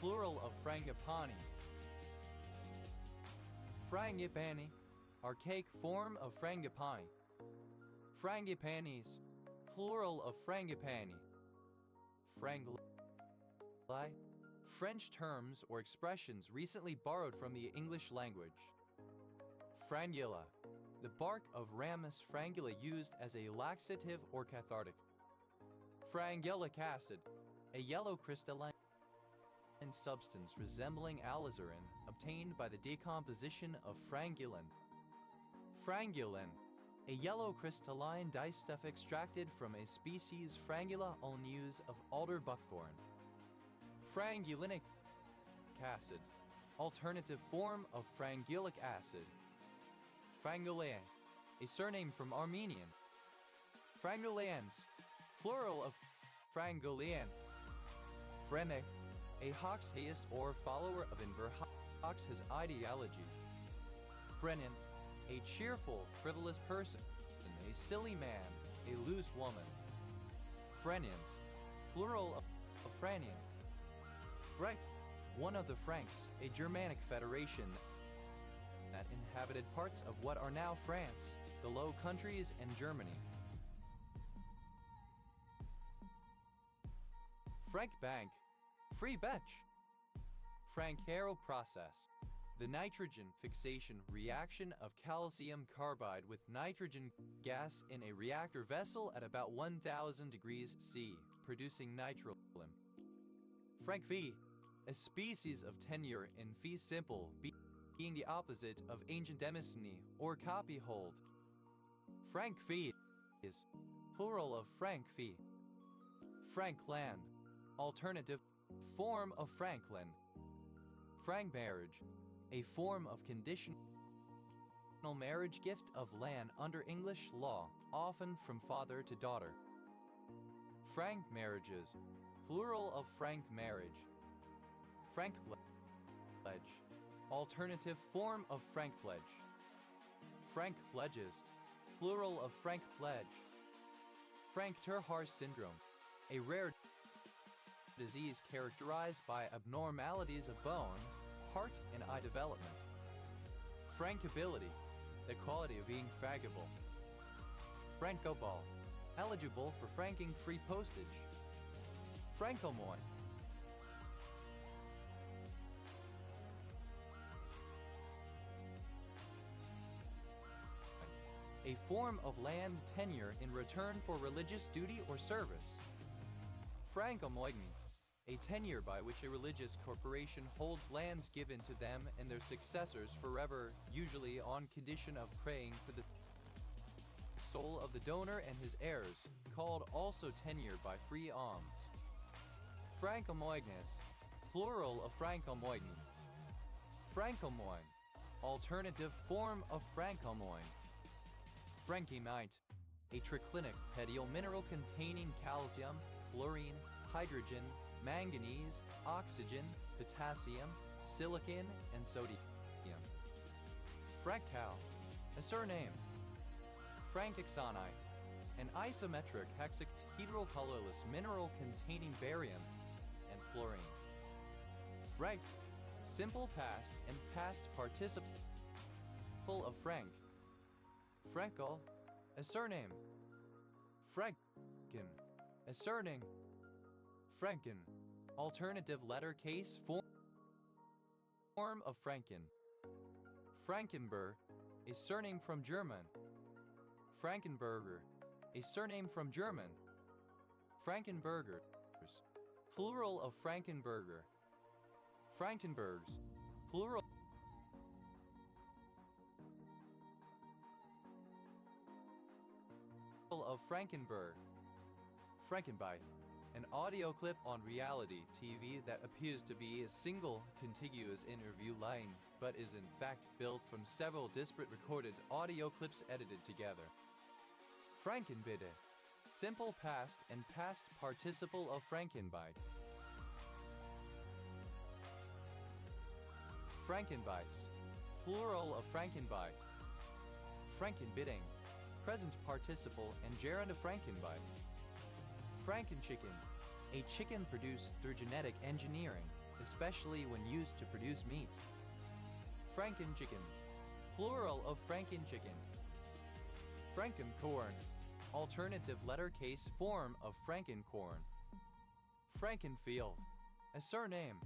plural of frangipani. Frangipani, archaic form of frangipani. Frangipanis, plural of frangipani. Frangli, French terms or expressions recently borrowed from the English language. Frangula, the bark of Ramus frangula used as a laxative or cathartic. Frangelic acid, a yellow crystalline substance resembling alizarin obtained by the decomposition of frangulin. Frangulin, a yellow crystalline dyestuff extracted from a species Frangula ulneus of alder buckthorn. Frangulinic acid, alternative form of frangulic acid. Frangulaen, a surname from Armenian. Frangulaens, plural of Frangulaen. Freme, a Hoxhaist or follower of Enver Hoxha's ideology. Frenin, a cheerful, frivolous person, a silly man, a loose woman. Frenians, plural of Franian. Frank, one of the Franks, a Germanic federation that inhabited parts of what are now France, the Low Countries, and Germany. Frank Bank, free betch. Francaro process, the nitrogen fixation reaction of calcium carbide with nitrogen gas in a reactor vessel at about 1000 degrees C, producing nitrolim. Frank fee, a species of tenure in fee simple, being the opposite of ancient demosceny or copyhold. Frank fee is plural of frank fee. Frank land, alternative form of Franklin. Frank marriage, a form of conditional marriage gift of land under English law, often from father to daughter. Frank marriages, plural of frank marriage. Frank pledge, alternative form of frank pledge. Frank pledges, plural of frank pledge. Frank Terhar syndrome, a rare disease characterized by abnormalities of bone, heart, and eye development. Frankability, the quality of being frankable. Francoball, eligible for franking-free postage. Francomoy, a form of land tenure in return for religious duty or service. Francomoigny, a tenure by which a religious corporation holds lands given to them and their successors forever, usually on condition of praying for the soul of the donor and his heirs, called also tenure by free alms. Francomoignes, plural of Francomoigny. Francomoine, alternative form of Francomoine. Frankimite, a triclinic petiole mineral containing calcium, fluorine, hydrogen, manganese, oxygen, potassium, silicon, and sodium. Frankcal, a surname. Frankixonite, an isometric hexahedral colorless mineral containing barium and fluorine. Frank, simple past and past participle of frank. Frankel, a surname. Franken, a surname. Franken, alternative letter case form of Franken. Frankenberg, a surname from German. Frankenberger, a surname from German. Frankenbergers, plural of Frankenberger. Frankenbergs, plural of Frankenberg. Frankenbite, an audio clip on reality TV that appears to be a single contiguous interview line, but is in fact built from several disparate recorded audio clips edited together. Frankenbitte, simple past and past participle of Frankenbite. Frankenbites, plural of Frankenbite. Frankenbitting, present participle and gerund of Frankenbite. Frankenchicken, a chicken produced through genetic engineering, especially when used to produce meat. Frankenchickens, plural of Frankenchicken. Frankencorn, alternative letter case form of Frankencorn. Frankenfield, a surname.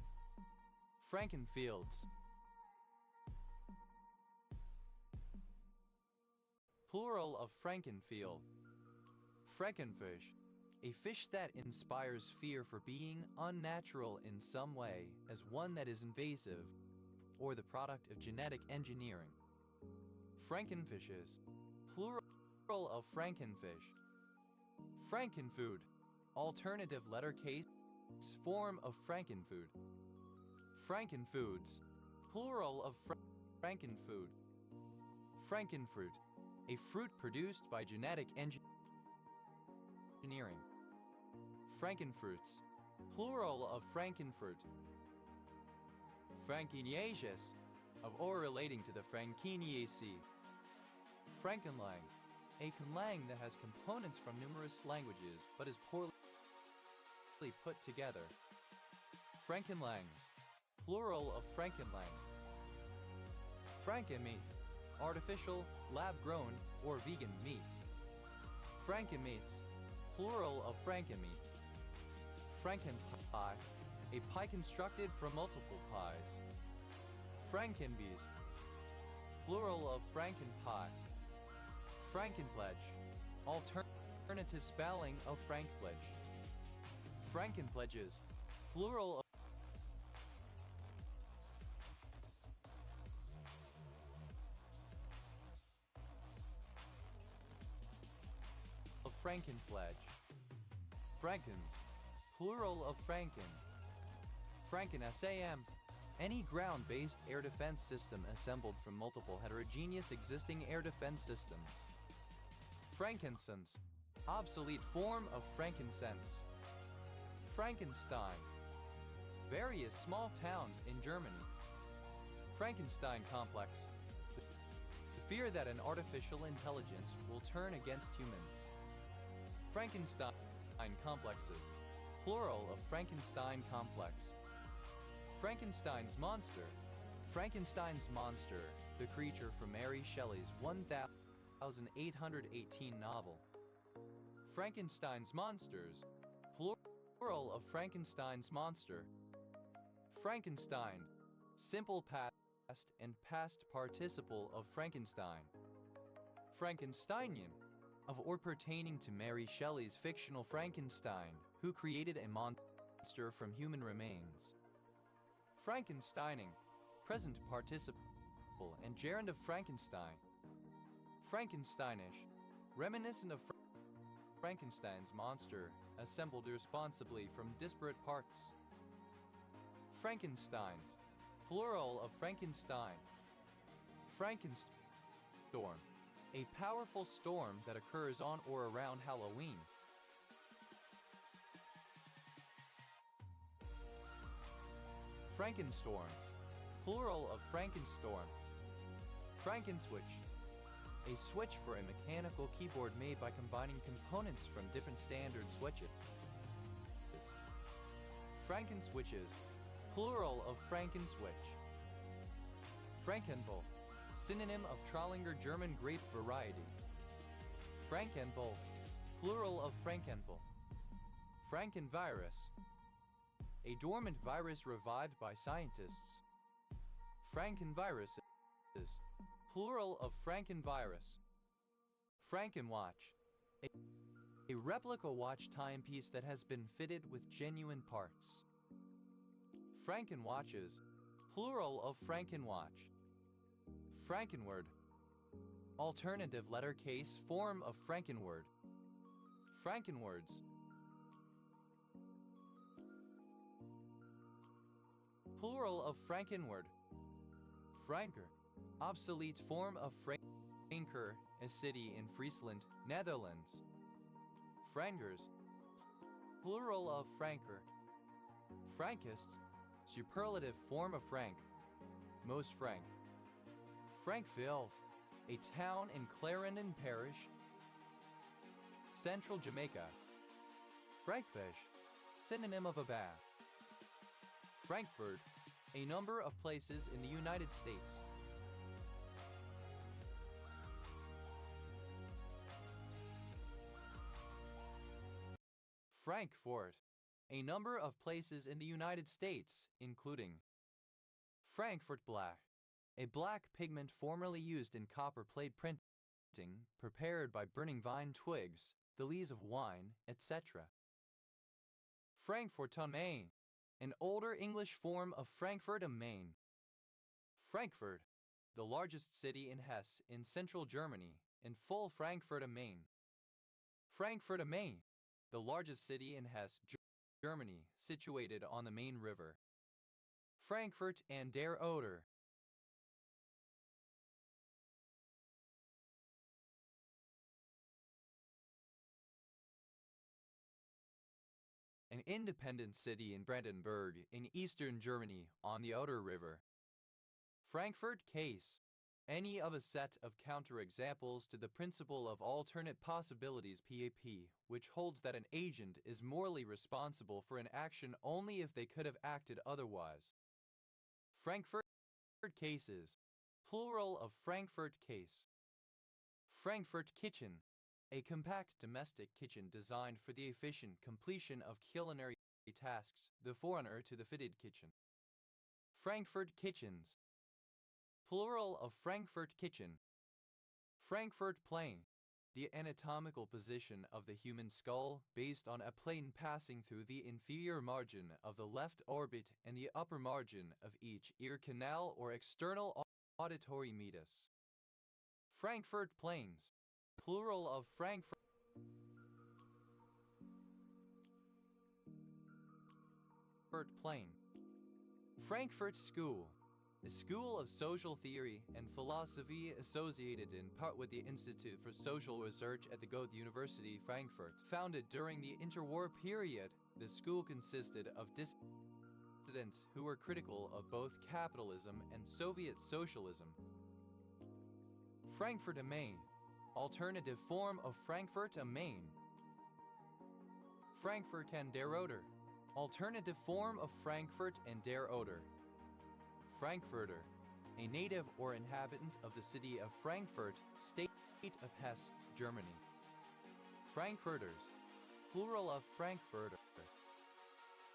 Frankenfields, plural of Frankenfield. Frankenfish, a fish that inspires fear for being unnatural in some way as one that is invasive or the product of genetic engineering. Frankenfishes, plural of Frankenfish. Frankenfood, alternative letter case form of Frankenfood. Frankenfoods, plural of Frankenfood. Frankenfruit, a fruit produced by genetic engineering. Frankenfruits, plural of Frankenfruit. Frankiniaceous, of or relating to the Frankiniaceae. Frankenlang, a conlang that has components from numerous languages but is poorly put together. Frankenlangs, plural of Frankenlang. Frankenmeat, artificial, lab-grown, or vegan meat. Frankenmeats, plural of Frankenmeat. Frankenpie, a pie constructed from multiple pies. Frankenbeast, plural of Frankenpie. Frankenpledge, alternative spelling of Frankpledge. Frankenpledges, plural of Frankenpledge. Frankens, plural of Franken. Franken SAM, any ground-based air defense system assembled from multiple heterogeneous existing air defense systems. Frankincense, obsolete form of frankincense. Frankenstein, various small towns in Germany. Frankenstein complex, the fear that an artificial intelligence will turn against humans. Frankenstein complexes, plural of Frankenstein complex. Frankenstein's monster. Frankenstein's monster, the creature from Mary Shelley's 1818 novel. Frankenstein's monsters, plural of Frankenstein's monster. Frankenstein, simple past and past participle of Frankenstein. Frankensteinian, of or pertaining to Mary Shelley's fictional Frankenstein, who created a monster from human remains. Frankensteining, present participle and gerund of Frankenstein. Frankensteinish, reminiscent of Frankenstein's monster, assembled responsibly from disparate parts. Frankensteins, plural of Frankenstein. Frankenstorm, a powerful storm that occurs on or around Halloween. Frankenstorms, plural of Frankenstorm. Frankenswitch, a switch for a mechanical keyboard made by combining components from different standard switches. Frankenswitches, plural of Frankenswitch. Frankenthal, synonym of Trollinger German grape variety. Frankenthals, plural of Frankenthal. Frankenvirus, a dormant virus revived by scientists. Frankenviruses, plural of Frankenvirus. Frankenwatch, a replica watch timepiece that has been fitted with genuine parts. Frankenwatches, plural of Frankenwatch. Frankenword, alternative letter case form of Frankenword. Frankenwords, plural of Frankenword. Franker, obsolete form of Franker, a city in Friesland, Netherlands. Frangers, plural of Franker. Frankist, superlative form of Frank, most frank. Frankville, a town in Clarendon Parish, Central Jamaica. Frankfish, synonym of a bath. Frankfurt, a number of places in the United States. Frankfort, a number of places in the United States, including Frankfurt Black, a black pigment formerly used in copper plate printing, prepared by burning vine twigs, the lees of wine, etc. Frankfurt am Main, an older English form of Frankfurt am Main. Frankfurt, the largest city in Hesse in central Germany, in full Frankfurt am Main. Frankfurt am Main, the largest city in Hesse, Germany, situated on the Main River. Frankfurt an der Oder, an independent city in Brandenburg in eastern Germany on the Oder River. Frankfurt case, any of a set of counterexamples to the principle of alternate possibilities PAP, which holds that an agent is morally responsible for an action only if they could have acted otherwise. Frankfurt cases, plural of Frankfurt case. Frankfurt kitchen, a compact domestic kitchen designed for the efficient completion of culinary tasks, the forerunner to the fitted kitchen. Frankfurt kitchens, plural of Frankfurt kitchen. Frankfurt plane, the anatomical position of the human skull based on a plane passing through the inferior margin of the left orbit and the upper margin of each ear canal or external auditory meatus. Frankfurt plains, plural of Frankfurt. Plain. Frankfurt School, a school of social theory and philosophy associated in part with the Institute for Social Research at the Goethe University, Frankfurt. Founded during the interwar period, the school consisted of dissidents who were critical of both capitalism and Soviet socialism. Frankfurt am Main, alternative form of Frankfurt am Main. Frankfurt an der Oder, alternative form of Frankfurt an der Oder. Frankfurter, a native or inhabitant of the city of Frankfurt, state of Hesse, Germany. Frankfurters, plural of Frankfurter.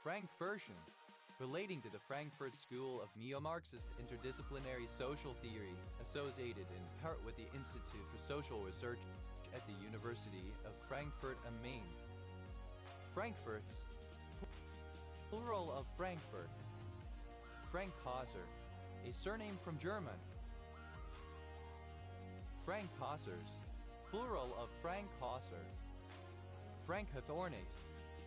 Frankfurtian, relating to the Frankfurt School of Neo-Marxist interdisciplinary social theory, associated in part with the Institute for Social Research at the University of Frankfurt am Main. Frankfurts, plural of Frankfurt. Frankhauser, a surname from German. Frankhausers, plural of Frankhauser. Frankhthornate,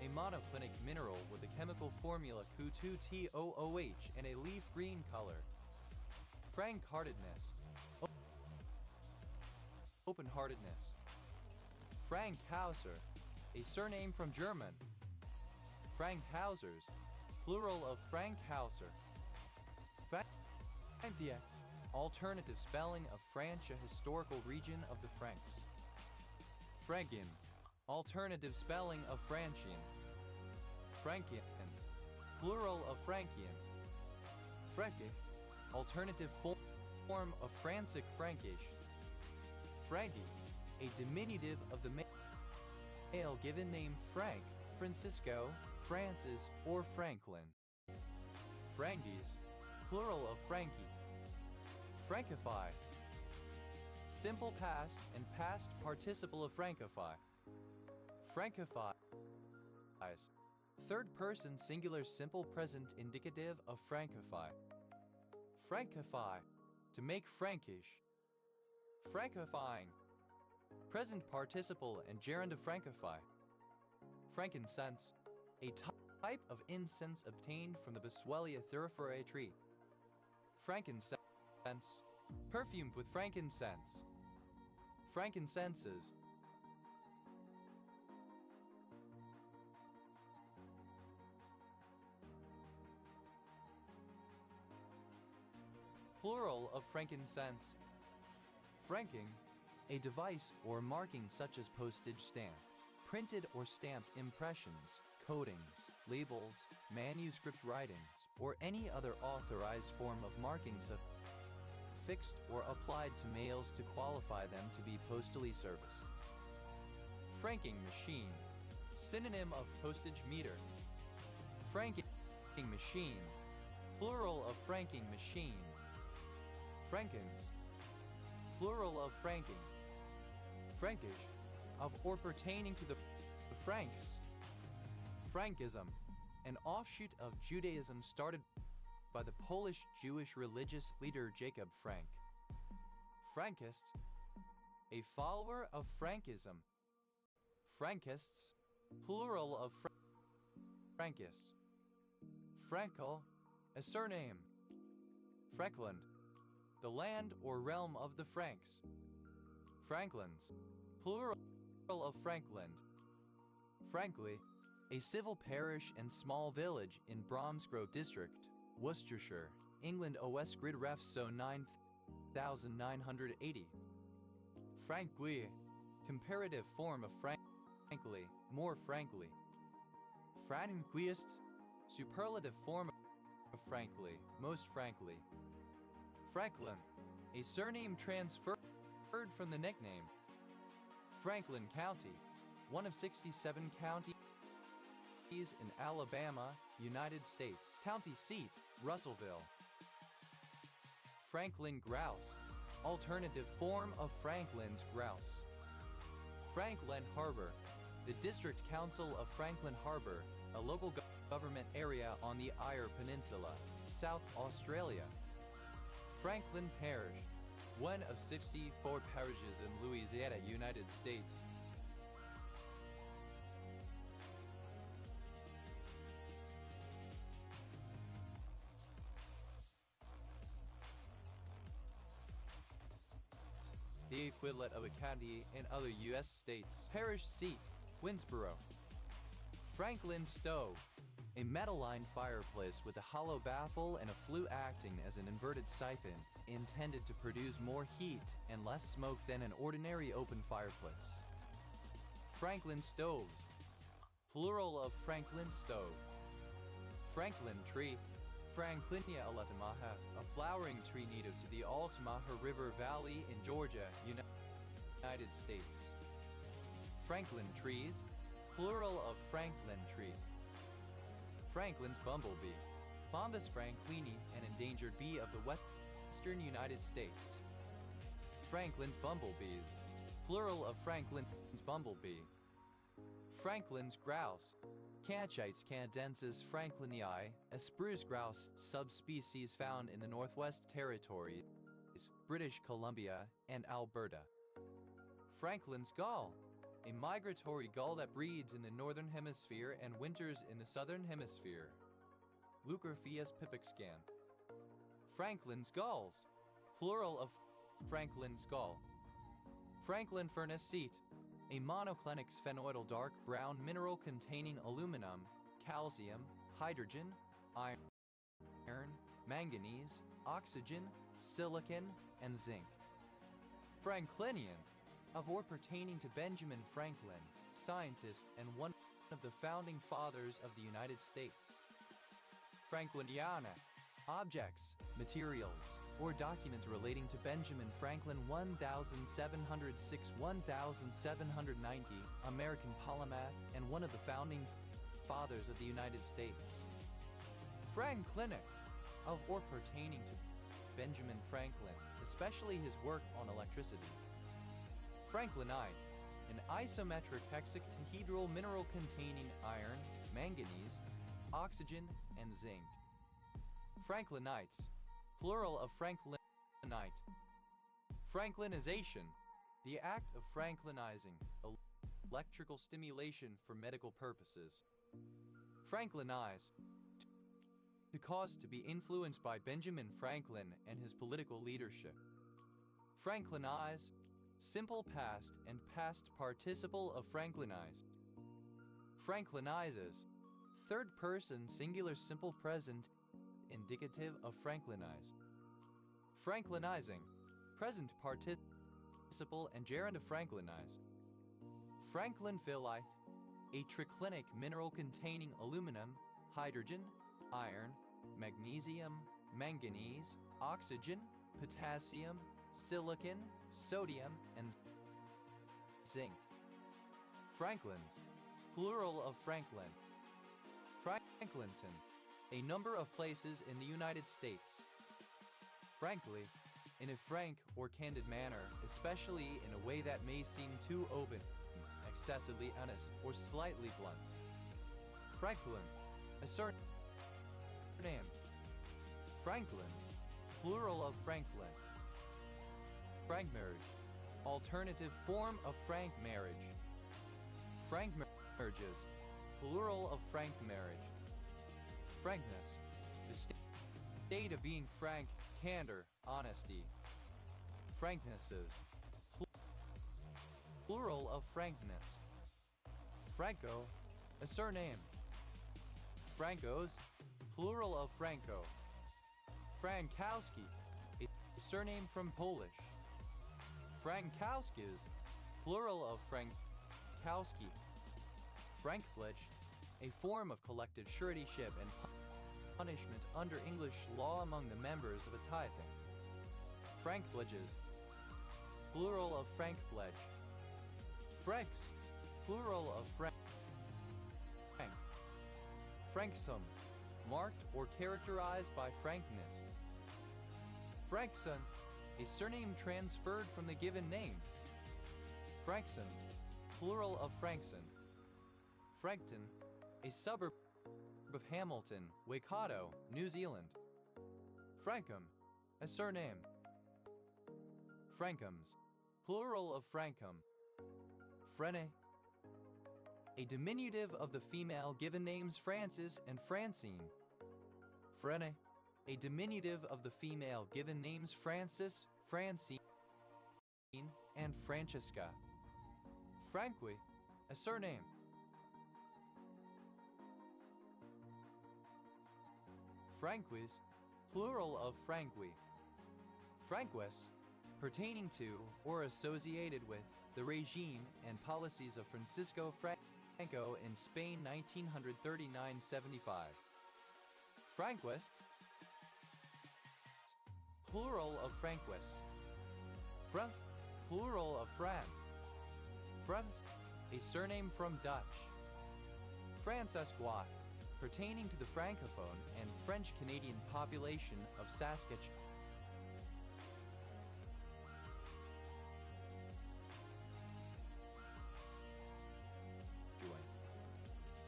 a monoclinic mineral with a chemical formula Cu2TOOH and a leaf green color. Frank-heartedness, open-heartedness. Frankhauser, a surname from German. Frankhausers, plural of Frankhauser. Frankia, alternative spelling of France, a historical region of the Franks. Frankian, alternative spelling of Francian. Frankians, plural of Frankian. Franke, alternative form of Francic Frankish. Frankie, a diminutive of the male given name Frank, Francisco, Francis, or Franklin. Frankies, plural of Frankie. Frankify, simple past and past participle of frankify. Frankifies, third person singular simple present indicative of frankify. Frankify, to make Frankish. Frankifying, present participle and gerund of frankify. Frankincense, a type of incense obtained from the Boswellia thuriferae tree. Frankincense, perfumed with frankincense. Frankincenses, plural of frankincense. Franking, a device or marking such as postage stamp, printed or stamped impressions, coatings, labels, manuscript writings, or any other authorized form of marking affixed or applied to mails to qualify them to be postally serviced. Franking machine, synonym of postage meter. Franking machines, plural of franking machine. Frankens, plural of franking. Frankish, of or pertaining to the Franks. Frankism, an offshoot of Judaism started by the Polish Jewish religious leader Jacob Frank. Frankist, a follower of Frankism. Frankists, plural of Frankists. Frankel, a surname. Frankland, the land or realm of the Franks. Franklins, plural of Frankland. Frankly, a civil parish and small village in Bromsgrove District, Worcestershire, England. OS grid ref so 9980. Frankly, comparative form of frankly, more frankly. Franquist, superlative form of frankly, most frankly. Franklin, a surname transferred from the nickname. Franklin County, one of 67 counties in Alabama, United States. County seat, Russellville. Franklin Grouse, alternative form of Franklin's grouse. Franklin Harbor, the District Council of Franklin Harbor, a local government area on the Eyre Peninsula, South Australia. Franklin Parish, one of 64 parishes in Louisiana, United States. the equivalent of a county in other U.S. states. Parish seat, Winsboro. Franklin stove, a metal-lined fireplace with a hollow baffle and a flue acting as an inverted siphon, intended to produce more heat and less smoke than an ordinary open fireplace. Franklin stoves, plural of Franklin stove. Franklin tree, Franklinia altamaha, a flowering tree native to the Altamaha River Valley in Georgia, United States. Franklin trees, plural of Franklin tree. Franklin's bumblebee, Bombus franklini, an endangered bee of the western United States. Franklin's bumblebees, plural of Franklin's bumblebee. Franklin's grouse, Canchites candensis franklinii, a spruce grouse subspecies found in the Northwest Territories, British Columbia, and Alberta. Franklin's gull, a migratory gull that breeds in the northern hemisphere and winters in the southern hemisphere. Leucorpheus pipexcan. Franklin's gulls, plural of Franklin's gull. Franklin furnace seat, a monoclinic sphenoidal dark brown mineral containing aluminum, calcium, hydrogen, iron, manganese, oxygen, silicon, and zinc. Franklinian, of or pertaining to Benjamin Franklin, scientist and one of the founding fathers of the United States. Frankliniana, objects, materials, or documents relating to Benjamin Franklin 1706-1790, American polymath and one of the founding fathers of the United States. Franklinic, of or pertaining to Benjamin Franklin, especially his work on electricity. Franklinite, an isometric hexactahedral mineral containing iron, manganese, oxygen, and zinc. Franklinites, plural of Franklinite. Franklinization, the act of Franklinizing, electrical stimulation for medical purposes. Franklinize, to cause to be influenced by Benjamin Franklin and his political leadership. Franklinize, simple past and past participle of Franklinize. Franklinizes, third person singular simple present indicative of Franklinize. Franklinizing, present participle and gerund of Franklinize. Franklin phyllite, a triclinic mineral containing aluminum, hydrogen, iron, magnesium, manganese, oxygen, potassium, silicon, sodium, and zinc. Franklins, plural of Franklin. Franklinton, a number of places in the United States. Frankly, in a frank or candid manner, especially in a way that may seem too open, excessively honest, or slightly blunt. Franklin, a surname. Franklins, plural of Franklin. Frank marriage, alternative form of frank marriage. Frank marriages, plural of frank marriage. Frankness, the state of being frank, candor, honesty. Franknesses, plural of frankness. Franco, a surname. Francos, plural of Franco. Frankowski, a surname from Polish. Frankowskis, plural of Frankowski. Frankpledge, a form of collective suretyship and punishment under English law among the members of a tithing. Frankpledges, plural of Frankpledge. Franks, plural of Frank. Franksome, marked or characterized by frankness. Frankson, a surname transferred from the given name. Franksons, plural of Frankson. Frankton, a suburb of Hamilton, Waikato, New Zealand. Frankum, a surname. Frankums, plural of Frankum. Frene, a diminutive of the female given names Francis and Francine. Frene, a diminutive of the female given names Francis, Francine, and Francesca. Franqui, a surname. Franquis, plural of Franqui. Franquis, pertaining to or associated with the regime and policies of Francisco Franco in Spain 1939-75. Franquists, plural of Franquis. Plural of Fran. Franz, a surname from Dutch. Francescois, pertaining to the Francophone and French-Canadian population of Saskatchewan.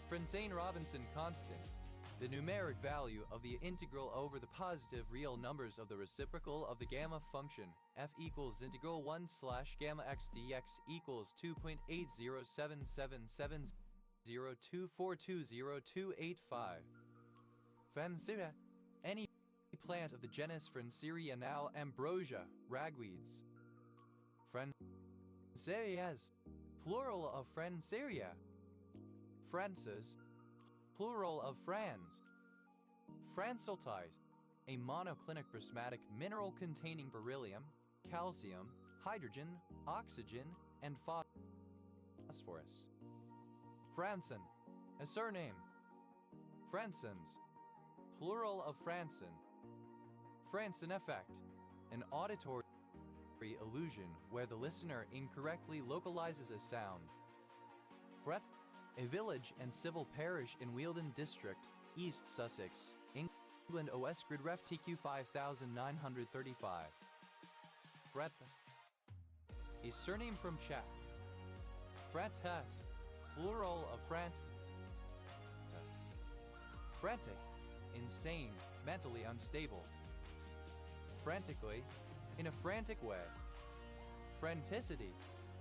Francine Robinson constant, the numeric value of the integral over the positive real numbers of the reciprocal of the gamma function f equals integral 1 / gamma x dx equals 2.8077702420285. Francera, any plant of the genus Franceriae now ambrosia, ragweeds. Francerias, plural of Franceria. Frances, plural of Franz. Franceltite, a monoclinic prismatic mineral containing beryllium, calcium, hydrogen, oxygen, and phosphorus. Franson, a surname. Fransons, plural of Franson. Franson effect, an auditory illusion where the listener incorrectly localizes a sound. Fret, a village and civil parish in Wealden District, East Sussex, England. OS grid ref TQ 5935. Fret, a surname from Czech. Frantes, plural of Frant. Frantic, insane, mentally unstable. Frantically, in a frantic way. Franticity,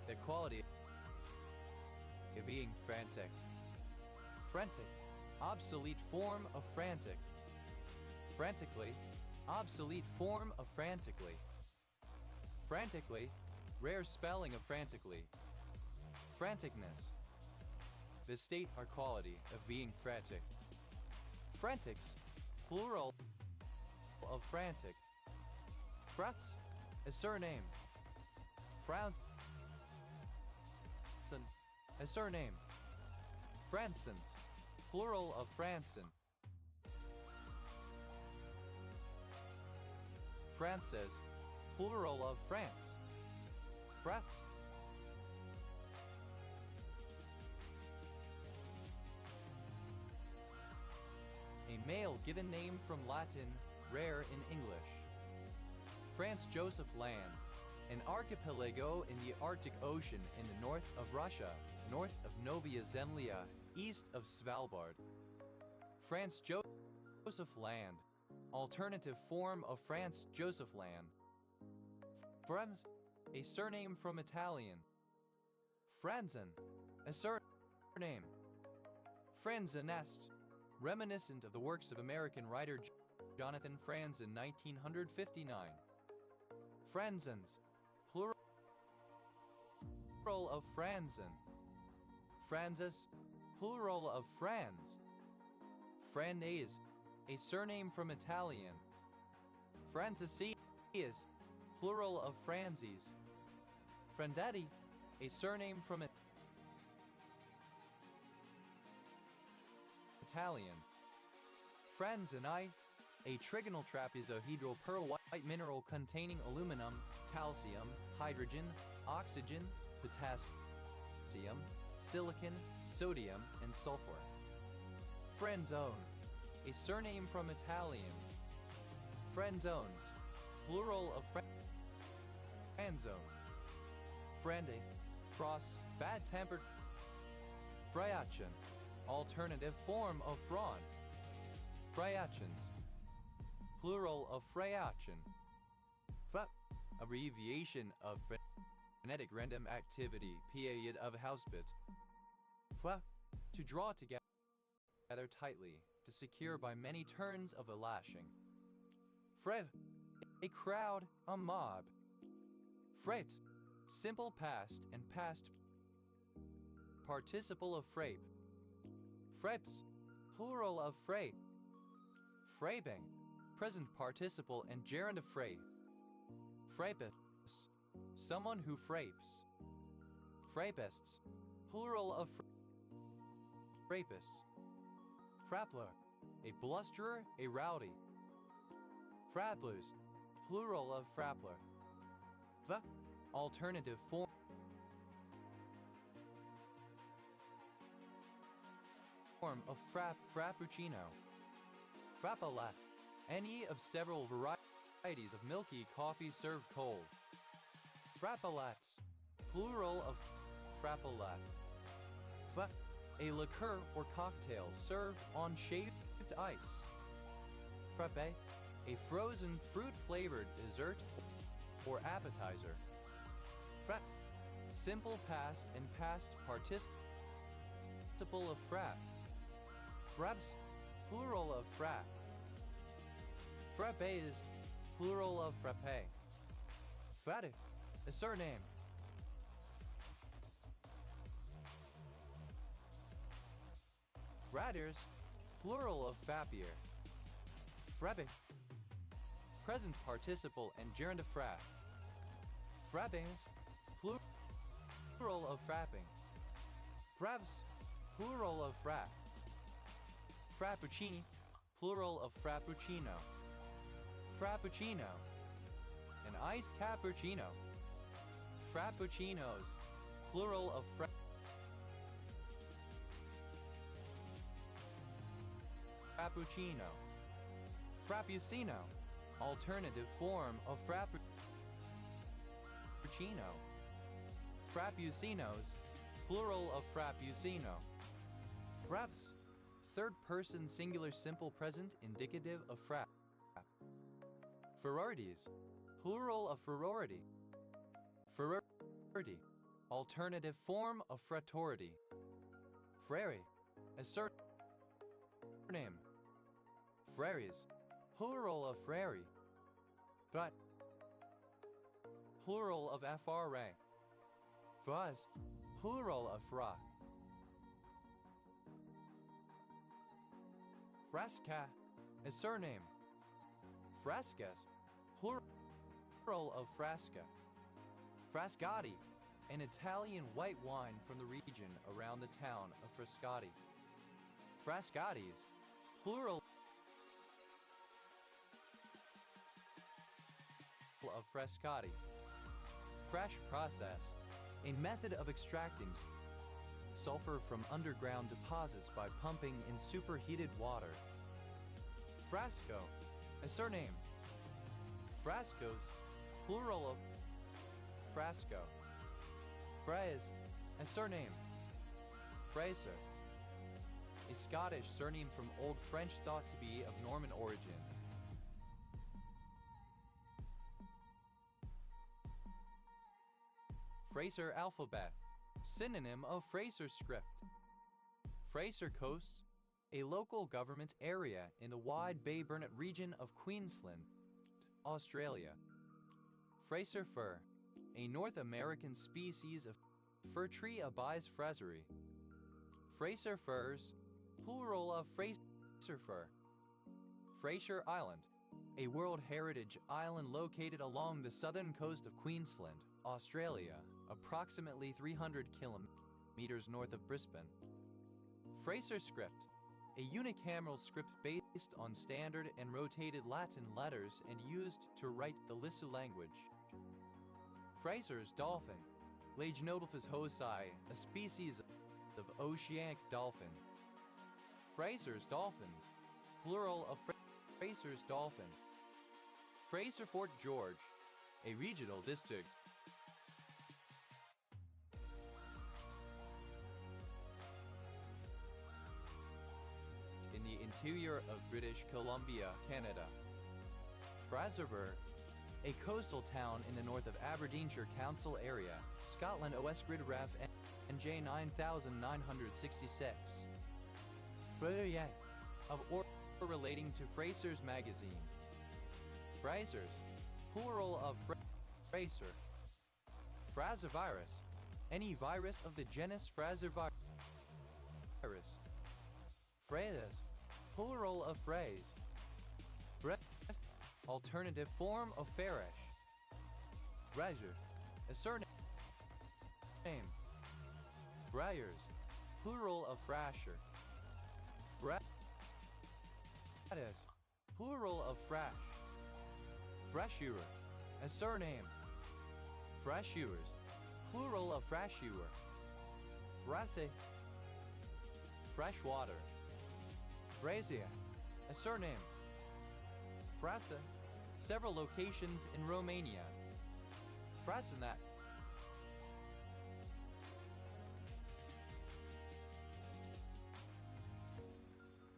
the quality of being frantic. Frantic, obsolete form of frantic. Frantically, obsolete form of frantically. Frantically, rare spelling of frantically. Franticness, the state or quality of being frantic. Frantics, plural of frantic. Frats, a surname. Franson, a surname. Fransons, plural of Franson. Frances, plural of France. Frats. A male given name from Latin, rare in English. Franz Joseph Land, an archipelago in the Arctic Ocean in the north of Russia, north of Novaya Zemlya, east of Svalbard. Franz Joseph Land, alternative form of Franz Joseph Land. Franz, a surname from Italian. Franzen, a surname. Franzenest, reminiscent of the works of American writer Jonathan Franzen, 1959. Franzens, plural of Franzen. Franzes, plural of Franz. Frandes, a surname from Italian. Francis, plural of Franzes. Frandetti, a surname from Italian. Franzenite, a trigonal trapezohedral pearl white mineral containing aluminum, calcium, hydrogen, oxygen, potassium, silicon, sodium, and sulfur. Frenzone, a surname from Italian. Frenzones, plural of franzone. Frande, cross, bad-tempered. Friachin, alternative form of fraud. Friachins, plural of Friachin. Abbreviation of phonetic random activity, period of housebit. To draw together tightly, to secure by many turns of a lashing. Fred, a crowd, a mob. Fret, simple past and past participle of frape. Frapes, plural of frape. Fraping, present participle and gerund of frape. Frapist, someone who frapes. Frapists, plural of frapists. Frappler, a blusterer, a rowdy. Frapplers, plural of frappler. Alternative form of frappuccino. Frappalat, any of several varieties of milky coffee served cold. Frappalats, plural of frappalat. A liqueur or cocktail served on shaved ice. Frappe, a frozen fruit-flavored dessert or appetizer. Frat, simple past and past participle of frat. Fraps, plural of frat. Frappes, plural of frappe. Fratte, a surname. Fratters, plural of frappier. Frappe, present participle and gerund of frat. Frappings, plural of frapping. Fraps, plural of frap. Frappuccini, plural of frappuccino. Frappuccino, an iced cappuccino. Frappuccinos, plural of frappuccino. Frappuccino, alternative form of frappuccino. Frappuccinos, plural of frappuccino. Fraps, third person singular simple present indicative of frap. Ferrarities, plural of ferority. Ferrarity, alternative form of fraternity. Frere, a surname. Freres, plural of frere. But, plural of fra. Fras, plural of fra. Frasca, a surname. Frascas, plural of frasca. Frascati, an Italian white wine from the region around the town of Frascati. Frascatis, plural of frascati. Fresh process, a method of extracting sulfur from underground deposits by pumping in superheated water. Frasco, a surname. Frascos, plural of frasco. Fraise, a surname. Fraser, a Scottish surname from Old French thought to be of Norman origin. Fraser alphabet, synonym of Fraser script. Fraser Coast, a local government area in the Wide Bay Burnett region of Queensland, Australia. Fraser fir, a North American species of fir tree Abies fraseri. Fraser firs, plural of Fraser fir. Fraser Island, a World Heritage Island located along the southern coast of Queensland, Australia, approximately 300 kilometers north of Brisbane. Fraser script, a unicameral script based on standard and rotated Latin letters and used to write the Lisu language. Fraser's dolphin, Lagenodolphus hosei, a species of oceanic dolphin. Fraser's dolphins, plural of Fraser's dolphin. Fraser Fort George, a regional district in the interior of British Columbia, Canada. Fraserburgh, a coastal town in the north of Aberdeenshire Council area, Scotland. OS Grid Ref NJ 9966. Freyre, of or relating to Fraser's magazine. Frasers, plural of Fraser. Phrasovirus. Any virus of the genus Phrasovirus. Phrase. Plural of phrase. Fret. Alternative form of fairish. Fraser. A surname. Friars. Plural of frasher. Fratis. Plural of frash. Freshewer. A surname. Freshewers. Plural of freshewer. Frase. Freshwater. Phrasia. A surname. Frasa. Several locations in Romania. Frasinat.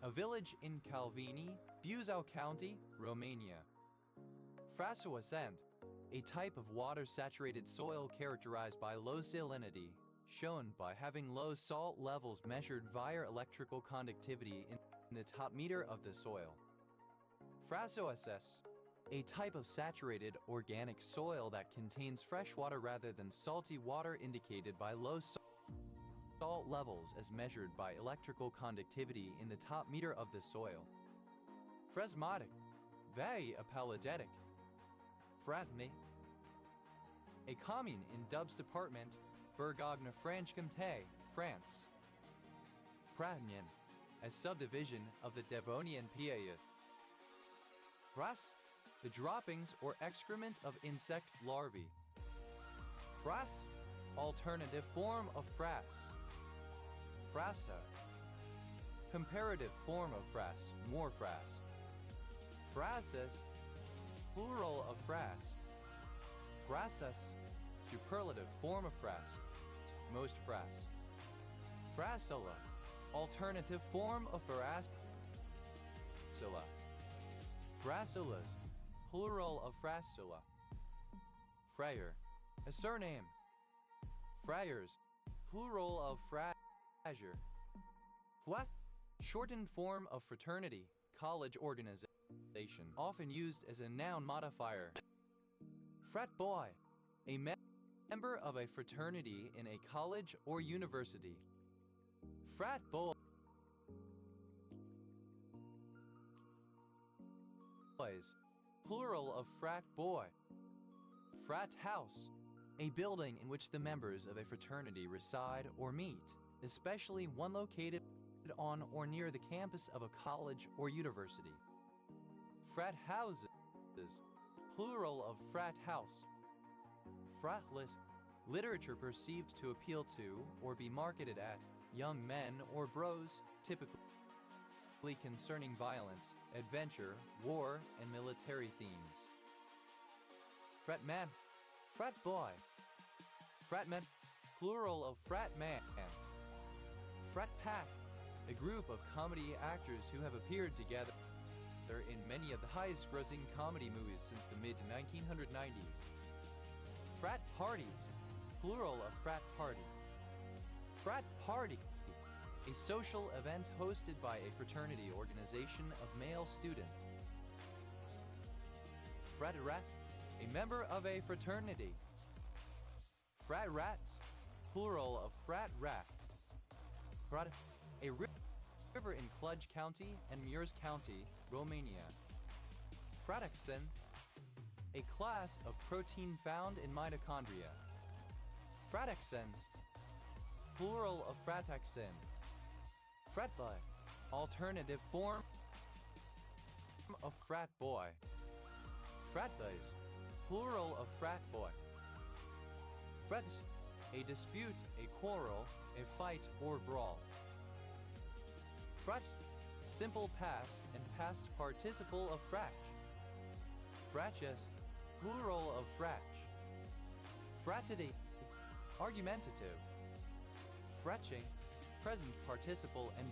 A village in Calvini, Buzău County, Romania. Frasoascent. A type of water-saturated soil characterized by low salinity, shown by having low salt levels measured via electrical conductivity in the top meter of the soil. Frasoases. A type of saturated organic soil that contains fresh water rather than salty water indicated by low salt levels as measured by electrical conductivity in the top meter of the soil. Phresmatic. Very apologetic. Fratme. A commune in Dubs department, Bourgogne-Franche-Comté, France. Pratnian. A subdivision of the Devonian Piaille. Pras. The droppings or excrement of insect larvae. Fras. Alternative form of fras. Frasa. Comparative form of fras, more fras. Phrases. Plural of fras. Frasas. Superlative form of fras, most fras. Frasola. Alternative form of frasula. Frasolas. Plural of frasula. Frayer. A surname. Friars. Plural of frasier. Plat. Shortened form of fraternity, college organization. Often used as a noun modifier. Frat boy. A member of a fraternity in a college or university. Frat boys. Plural of frat boy. Frat house. A building in which the members of a fraternity reside or meet, especially one located on or near the campus of a college or university. Frat houses. Plural of frat house. Fratless. Literature perceived to appeal to or be marketed at young men or bros, typically concerning violence, adventure, war, and military themes. Fratman. Frat boy. Fratman. Plural of frat man. Frat pack. A group of comedy actors who have appeared together in many of the highest grossing comedy movies since the mid-1990s. Frat parties. Plural of frat party. Frat party. A social event hosted by a fraternity organization of male students. Fraterat. A member of a fraternity. Frat rats. Plural of frat rat. Frat. A river in Cluj County and Muirs County, Romania. Frataxin. A class of protein found in mitochondria. Frataxins. Plural of frataxin. Fratboy. Alternative form of frat boy. Fratboys. Plural of frat boy. Fret. A dispute, a quarrel, a fight or brawl. Frat. Simple past and past participle of fratch. Fratches. Plural of fratch. Fratity. Argumentative. Fretching. Present participle and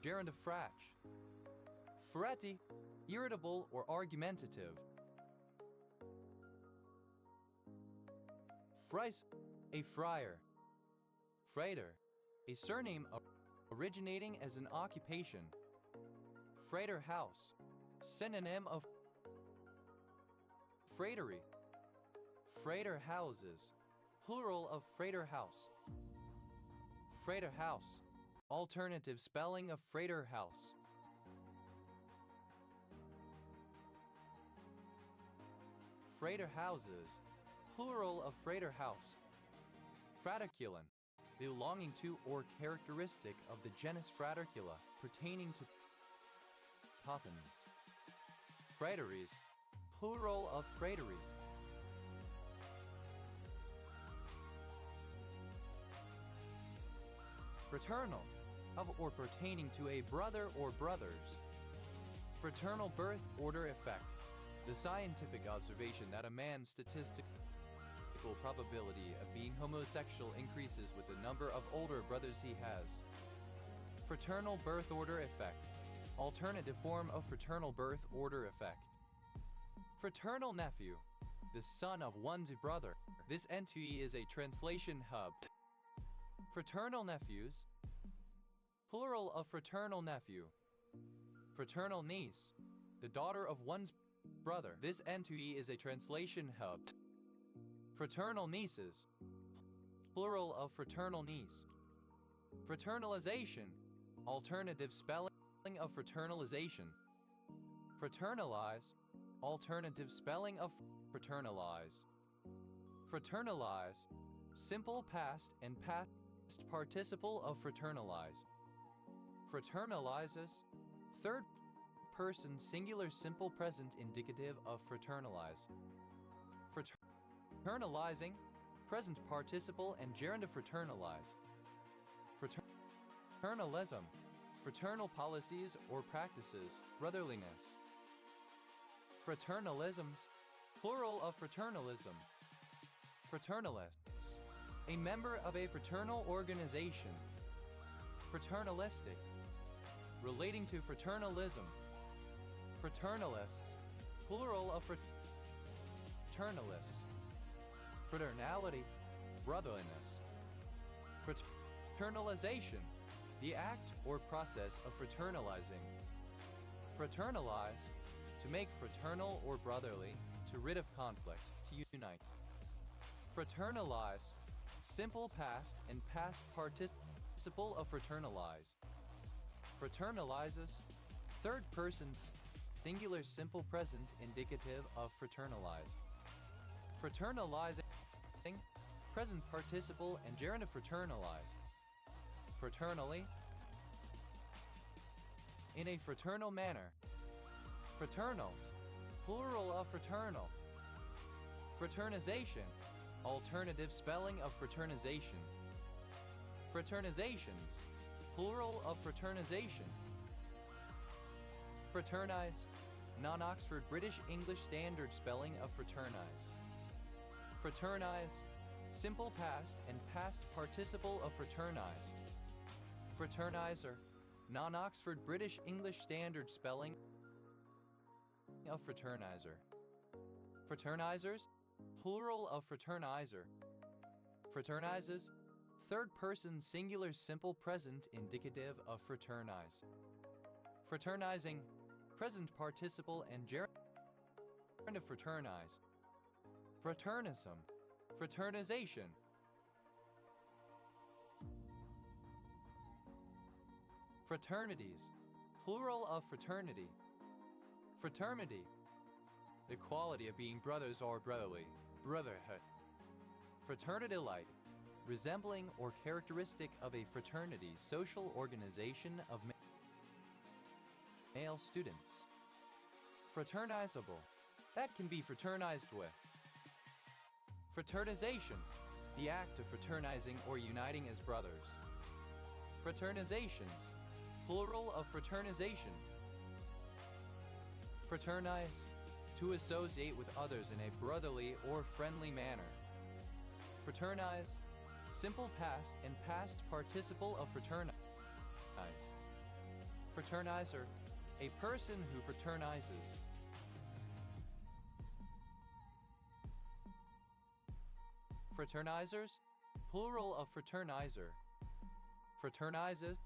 gerund of fratch. Fretty. Irritable or argumentative. Frice. A friar. Freighter. A surname originating as an occupation. Freighter house. Synonym of freighterry. Freighter houses, plural of freighter house. Freighter house, alternative spelling of freighter house. Freighter houses, plural of freighter house. Fraterculum, belonging to or characteristic of the genus Fratercula, pertaining to puffins. Frateries, plural of fratery. Fraternal, of or pertaining to a brother or brothers. Fraternal birth order effect, the scientific observation that a man's statistical probability of being homosexual increases with the number of older brothers he has. Fraternal birth order effect, alternative form of fraternal birth order effect. Fraternal nephew, the son of one's brother. This entity is a translation hub. Fraternal nephews, plural of fraternal nephew. Fraternal niece, the daughter of one's brother. This entity is a translation hub. Fraternal nieces, plural of fraternal niece. Fraternalization, alternative spelling of fraternalization. Fraternalize, alternative spelling of fraternalize. Fraternalize, simple past and past participle of fraternalize. Fraternalizes, third person singular simple present indicative of fraternalize. Fraternalizing, present participle and gerund of fraternalize. Fraternalism, fraternal policies or practices, brotherliness. Fraternalisms, plural of fraternalism. Fraternalists, a member of a fraternal organization. Fraternalistic, relating to fraternalism. Fraternalists, plural of fraternalists. Fraternality, brotherliness. Fraternalization, the act or process of fraternalizing. Fraternalize, to make fraternal or brotherly, to rid of conflict, to unite. Fraternalize, simple past and past participle of fraternalize. Fraternalizes, third person singular simple present indicative of fraternalize. Fraternalizing, present participle and gerund of fraternalize. Fraternally, in a fraternal manner. Fraternals, plural of fraternal. Fraternization, alternative spelling of fraternization. Fraternizations, plural of fraternization. Fraternize, non-Oxford British English Standard spelling of fraternize. Fraternize, simple past and past participle of fraternize. Fraternizer, non-Oxford British English Standard spelling of fraternizer. Fraternizers, plural of fraternizer. Fraternizes, third person singular simple present indicative of fraternize. Fraternizing, present participle and gerund of fraternize. Fraternism, fraternization. Fraternities, plural of fraternity. Fraternity, the quality of being brothers or brotherly, brotherhood. Fraternity-like, resembling or characteristic of a fraternity, social organization of male students. Fraternizable, that can be fraternized with. Fraternization, the act of fraternizing or uniting as brothers. Fraternizations, plural of fraternization. Fraternize, to associate with others in a brotherly or friendly manner. Fraternize, simple past and past participle of fraternize. Fraternizer, a person who fraternizes. Fraternizers, plural of fraternizer. Fraternizes,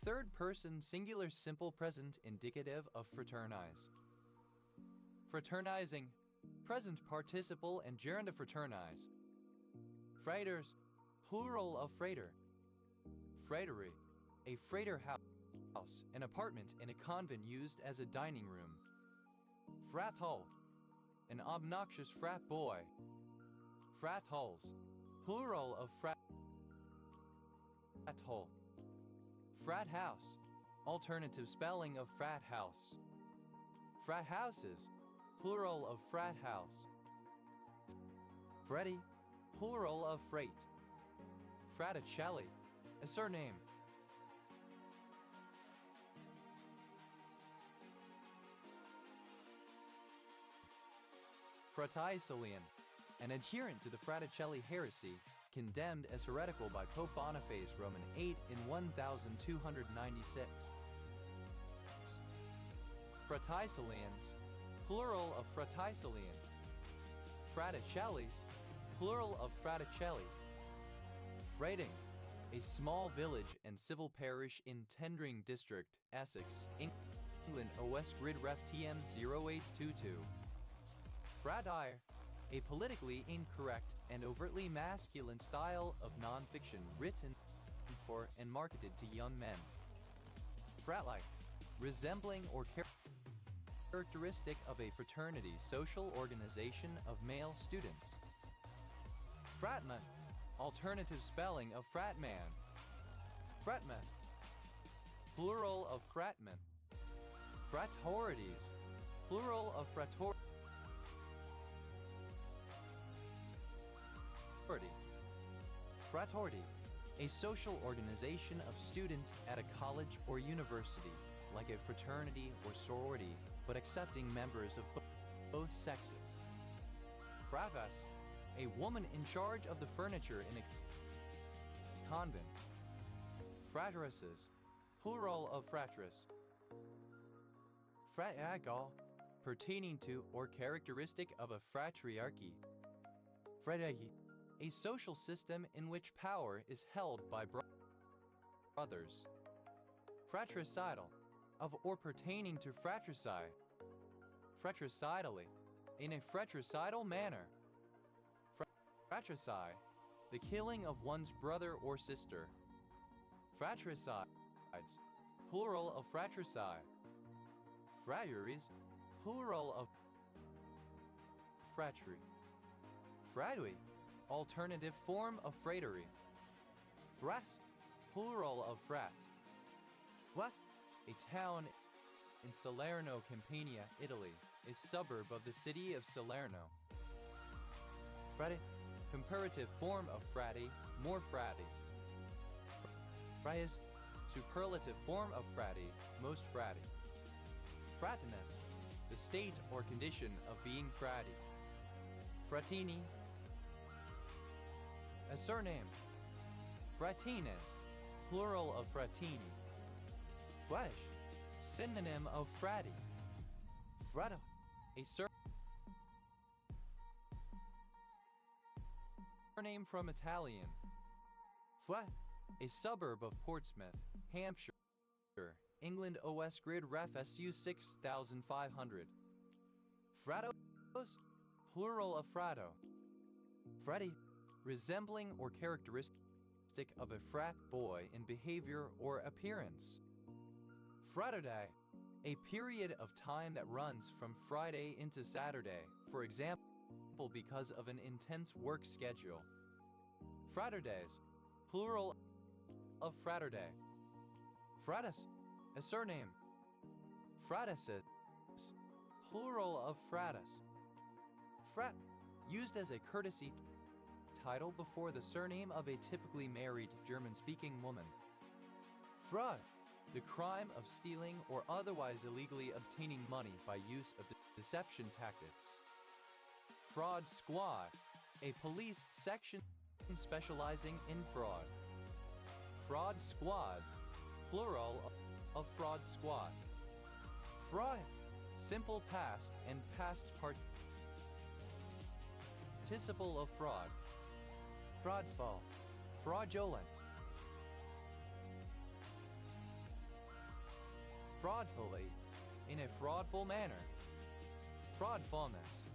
third person singular simple present indicative of fraternize. Fraternizing, present participle and gerund to fraternize. Freighters, plural of freighter. Freightery, a freighter house, an apartment in a convent used as a dining room. Frat hole, an obnoxious frat boy. Frat holes, plural of frat hole. Frat house, alternative spelling of frat house. Frat houses, plural of frat house. Freddy, plural of freight. Fraticelli, a surname. Fraticilian, an adherent to the Fraticelli heresy, condemned as heretical by Pope Boniface Roman VIII in 1296. Fraticilians, plural of fraticilian. Fraticellis, plural of fraticelli. Freighting, a small village and civil parish in Tendring District, Essex, England. OS Grid Ref TM 0822. Fratire, a politically incorrect and overtly masculine style of nonfiction written for and marketed to young men. Fratlight, resembling or characteristic of a fraternity social organization of male students. Fratman, alternative spelling of fratman. Fratman, plural of fratman. Fraternities, plural of fraternities. Fraternity, a social organization of students at a college or university, like a fraternity or sorority, but accepting members of both sexes. Fratress, a woman in charge of the furniture in a convent. Frateresses, plural of fratress. Fratriarchal, pertaining to or characteristic of a fratriarchy. Fratriarchy, a social system in which power is held by brothers. Fratricidal, of or pertaining to fratricide. Fratricidally, in a fratricidal manner. Fratricide, the killing of one's brother or sister. Fratricides, plural of fratricide. Frateries, plural of fratry. Fratui, alternative form of fratery. Fras, plural of frat. What? A town in Salerno, Campania, Italy, a suburb of the city of Salerno. Frate, comparative form of frati, more frati. Frates, superlative form of frati, most frati. Fratinus, the state or condition of being frati. Fratini, a surname. Fratines, plural of fratini. Fratish, synonym of frati. Frato, a surname from Italian. Flat, a suburb of Portsmouth, Hampshire, England. OS Grid Ref SU 6500. Fratos, plural of frato. Fratty, resembling or characteristic of a frat boy in behavior or appearance. Fraterday, a period of time that runs from Friday into Saturday, for example, because of an intense work schedule. Fraterdays, plural of fraterday. Fratus, a surname. Fratices, plural of fratus. Frat, used as a courtesy title before the surname of a typically married German-speaking woman. Fraud, the crime of stealing or otherwise illegally obtaining money by use of deception tactics. Fraud squad, a police section specializing in fraud. Fraud squads, plural of fraud squad. Fraud, simple past and past participle of fraud. Fraudful, fraudulent. Fraudfully, in a fraudful manner. Fraudfulness,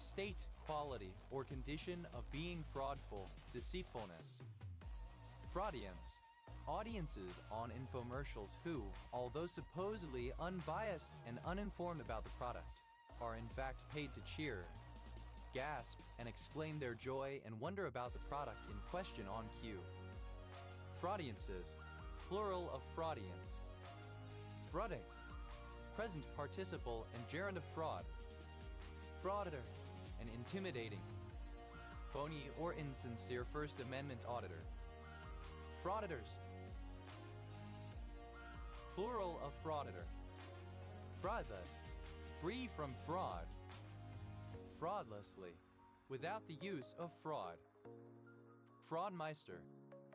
state, quality, or condition of being fraudful, deceitfulness. Fraudience. Audiences on infomercials who, although supposedly unbiased and uninformed about the product, are in fact paid to cheer, gasp, and exclaim their joy and wonder about the product in question on cue. Fraudiences, plural of fraudience. Fraude, present participle and gerund of fraud. Frauditor, an intimidating, phony or insincere First Amendment auditor. Frauditors, plural of frauditor. Fraudless, free from fraud. Fraudlessly, without the use of fraud. Fraudmeister,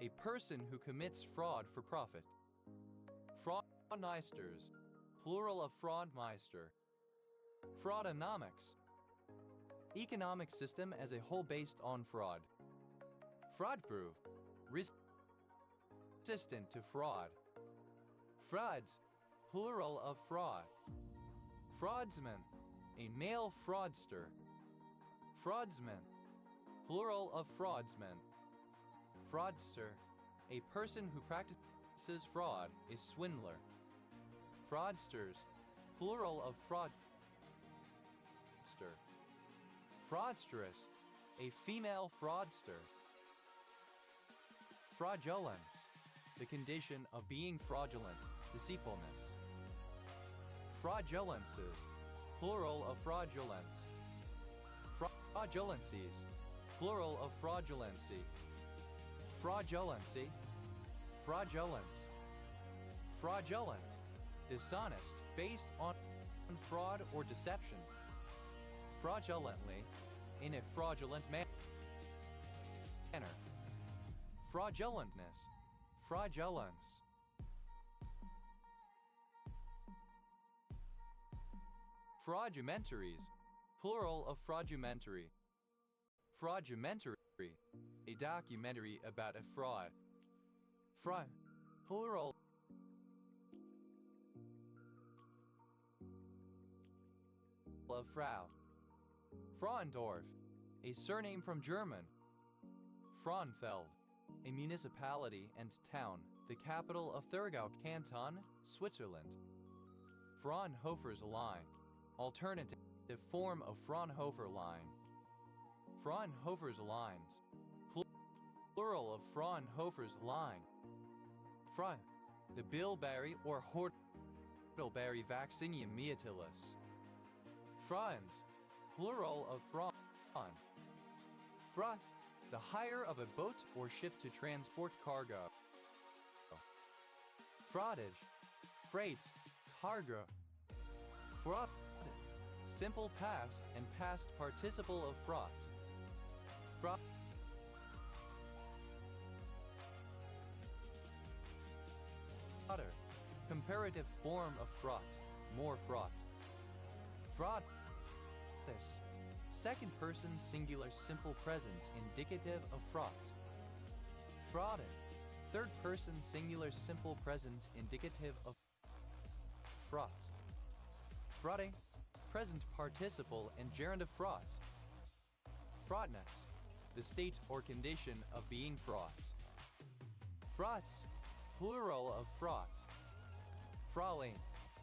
a person who commits fraud for profit. Fraudmeisters, plural of fraudmeister. Fraudonomics, economic system as a whole based on fraud. Fraudproof, resistant to fraud. Frauds, plural of fraud. Fraudsman, a male fraudster. Fraudsman, plural of fraudsman. Fraudster, a person who practices fraud, is swindler. Fraudsters, plural of fraudster. Fraudstress, a female fraudster. Fraudulence, the condition of being fraudulent, deceitfulness. Fraudulences, plural of fraudulence. Fraudulencies, plural of fraudulency. Fraudulency, fraudulence. Fraudulent, dishonest, based on fraud or deception. Fraudulently, in a fraudulent manner. Fraudulentness, fraudulence. Fraudumentaries, plural of fraudumentary. Fraudumentary, a documentary about a fraud. Plural of Frau. Frauendorf, a surname from German. Frauenfeld, a municipality and town, the capital of Thurgau Canton, Switzerland. Fraunhofer's line, alternative form of Fraunhofer line. Fraunhofer's lines, plural of Fraunhofer's line. The bilberry or whortleberry Vaccinium myotilus. Frauens, plural of fraun. The hire of a boat or ship to transport cargo. Frautage, freight, cargo. Fraud, simple past and past participle of fraught. Frauder, comparative form of fraught, more fraught. Fraud, second person singular simple present indicative of fraught. Frauden, third person singular simple present indicative of fraught. Fraude, present participle and gerund of fraught. Fraudness, the state or condition of being fraught. Fraught, plural of fraught. Fraulein,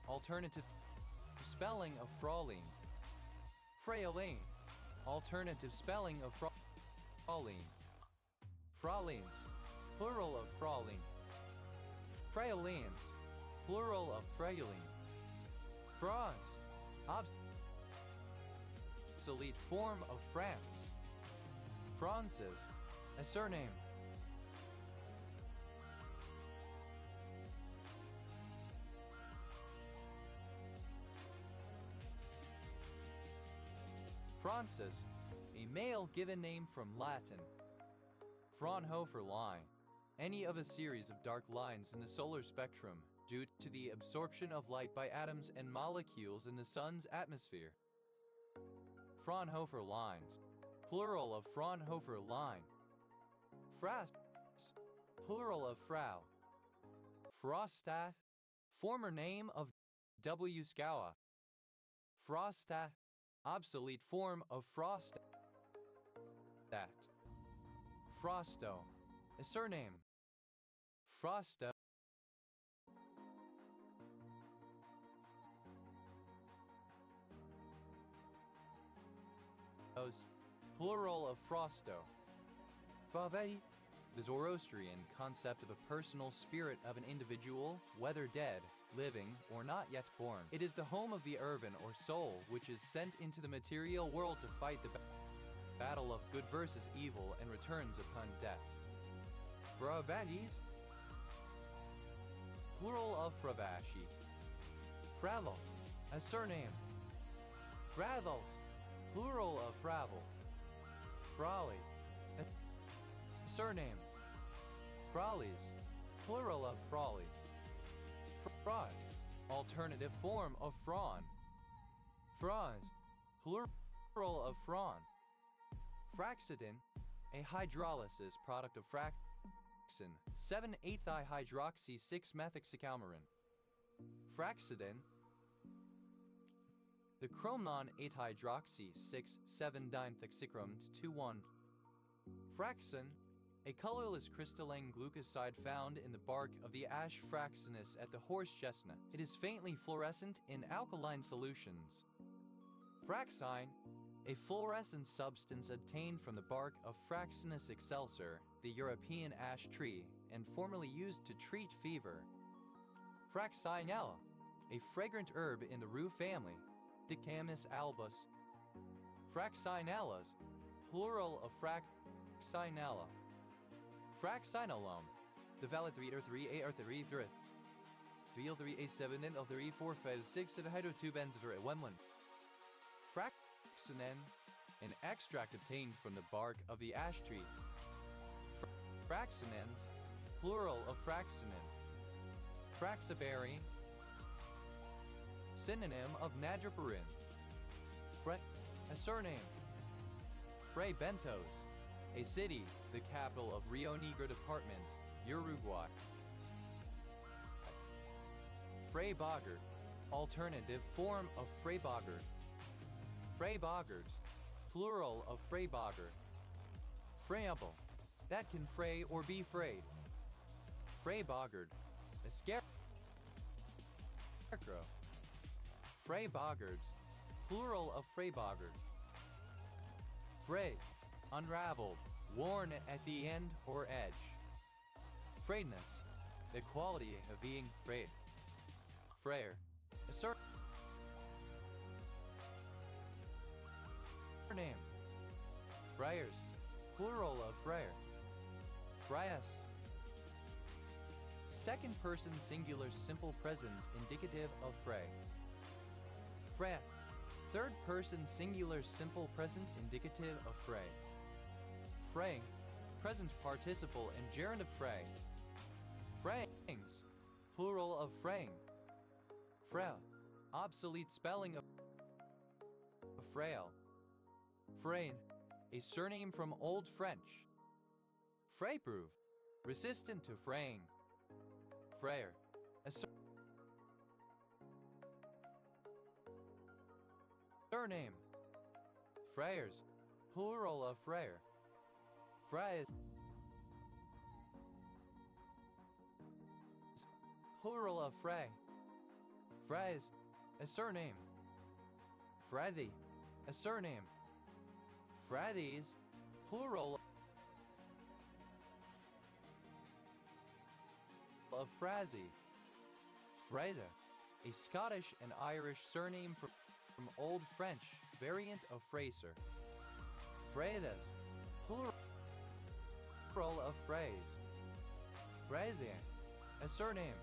alternative spelling of Fraulein. Fraulein, alternative spelling of Fraulein. Fraulins, plural of Fraulein. Fraulins, plural of Fraulein. France, obsolete form of France. Frances, a surname. Francis, a male given name from Latin. Fraunhofer line, any of a series of dark lines in the solar spectrum due to the absorption of light by atoms and molecules in the sun's atmosphere. Fraunhofer lines, plural of Fraunhofer line. Frast, plural of Frau. Frostat, former name of W. Scoua. Frostat, obsolete form of frostat. Frosto, a surname. Frosto, plural of Frosto. Fave, the Zoroastrian concept of a personal spirit of an individual, whether dead, living, or not yet born. It is the home of the Irvin or soul, which is sent into the material world to fight the battle of good versus evil and returns upon death. Fravalis, plural of Fravashi. Fravel, a surname. Fravels, plural of Fravel. Frali, a surname. Fralies, plural of Frali. Fraud, alternative form of Fraun. Franz, plural of Fraun. Fraxidin, a hydrolysis product of fraxin, 7-8-hydroxy-6-methoxycalmarin. Fraxidin, the chronon 8-hydroxy-6,7-dithexychrome 2,1. Fraxin, a colorless crystalline glucoside found in the bark of the ash fraxinus at the horse chestnut. It is faintly fluorescent in alkaline solutions. Fraxine, a fluorescent substance obtained from the bark of Fraxinus excelsior, the European ash tree, and formerly used to treat fever. Fraxinella, a fragrant herb in the rue family, Dicamus albus. Fraxinellas, plural of Fraxinella. Fraxinellum, the valid 3 or 3 a or 3 3 3 3 a 7 and 3 4 5 6 and hydro 2 benzos 1 1. Fraxinen, an extract obtained from the bark of the ash tree. Fraxinens, plural of fraxinen. Fraxiberry, synonym of nadroparin. A surname. Fray Bentos, a city, the capital of Rio Negro Department, Uruguay. Fray Boggart, alternative form of Fray Boggart. Fray Boggards, plural of Fray Boggart. Frayable, that can fray or be frayed. Fray Boggart, a scarecrow. Fray Boggards, plural of Fray Boggart. Fray, unraveled, worn at the end or edge. Frayedness, the quality of being frayed. Frayer, a surname. Frayers, plural of frayer. Frayas, second person singular simple present indicative of fray. Fray, third person singular simple present indicative of fray. Fraying, present participle and gerund of fray. Frayings, plural of fraying. Frail, obsolete spelling of frail. Frain, a surname from Old French. Frayproof, resistant to fraying. Frayer, a surname. Frayers, plural of frayer. Frays, plural of fray. Frays, a surname. Frathy, a surname. Frathies, plural of Frazee. Fraser, a Scottish and Irish surname from Old French, variant of Fraser. Fraidas, plural of phrase. Frazier, a surname.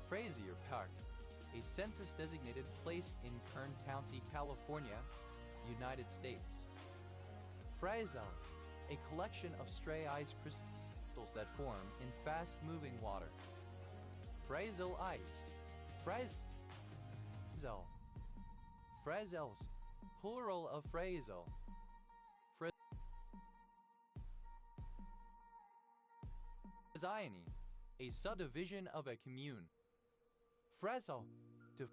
Frazier Park, a census-designated place in Kern County, California, United States. Frazel, a collection of stray ice crystals that form in fast-moving water. Frazel ice. Frazel. Frazels, plural of frazel. Frazione, a subdivision of a commune. Frazel, to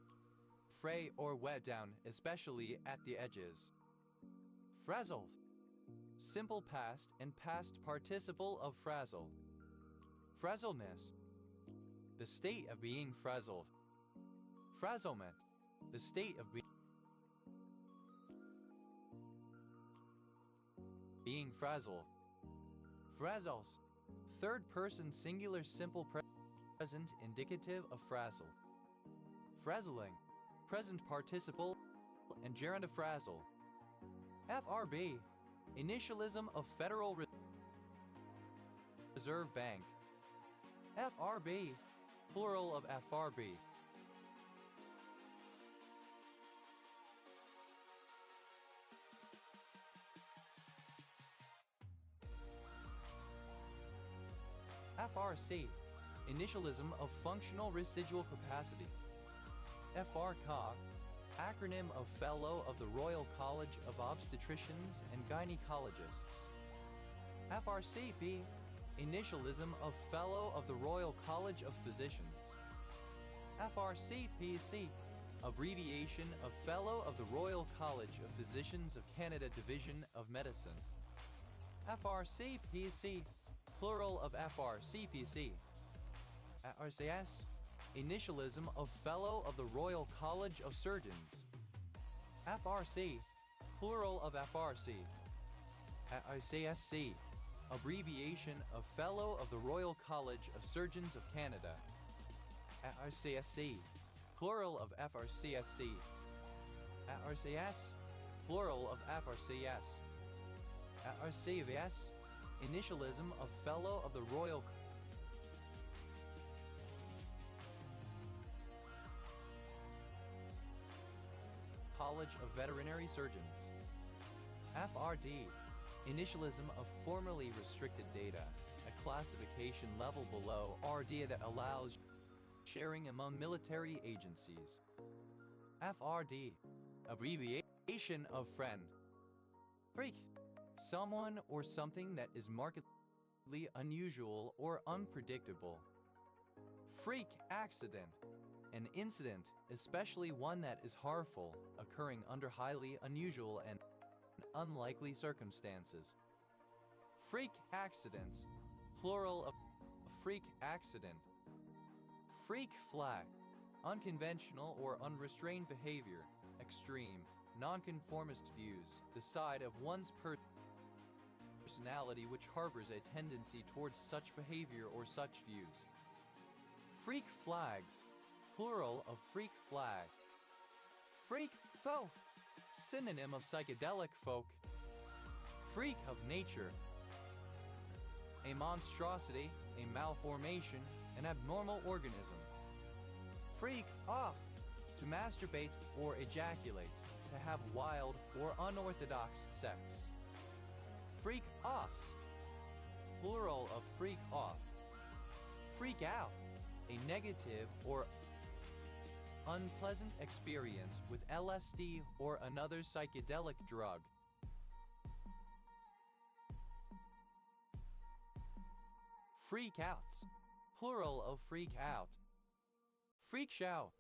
fray or wet down, especially at the edges. Frazzled. Simple past and past participle of frazzle. Frazzleness. The state of being frazzled. Frazzlement. The state of being frazzled. Frazzles. Third person singular simple present indicative of frazzle. Frazzling. Present participle and gerund of frazzle. FRB. Initialism of Federal Reserve Bank. FRB. Plural of FRB. FRC. Initialism of Functional Residual Capacity. FRCOG. Acronym of Fellow of the Royal College of Obstetricians and Gynecologists. FRCP. Initialism of Fellow of the Royal College of Physicians. FRCPC. Abbreviation of Fellow of the Royal College of Physicians of Canada Division of Medicine. FRCPC. Plural of FRCPC. RCS. Initialism of Fellow of the Royal College of Surgeons. FRC. Plural of FRC. RCSC. Abbreviation of Fellow of the Royal College of Surgeons of Canada. RCSC. Plural of FRCSC. RCS. Plural of FRCS. RCVS. Initialism of Fellow of the Royal College of Veterinary Surgeons. FRD. Initialism of Formerly Restricted Data, a classification level below RD that allows sharing among military agencies. FRD. Abbreviation of friend. Freak. Someone or something that is markedly unusual or unpredictable. Freak accident. An incident, especially one that is harmful, occurring under highly unusual and unlikely circumstances. Freak accidents. Plural of freak accident. Freak flag. Unconventional or unrestrained behavior. Extreme, nonconformist views. The side of one's personality which harbors a tendency towards such behavior or such views. Freak flags. Plural of freak flag. Freak folk. Synonym of psychedelic folk. Freak of nature. A monstrosity, a malformation, an abnormal organism. Freak off. To masturbate or ejaculate, to have wild or unorthodox sex. Freak offs. Plural of freak off. Freak out. A negative or unpleasant experience with LSD or another psychedelic drug. Freak outs. Plural of freak out. Freak show.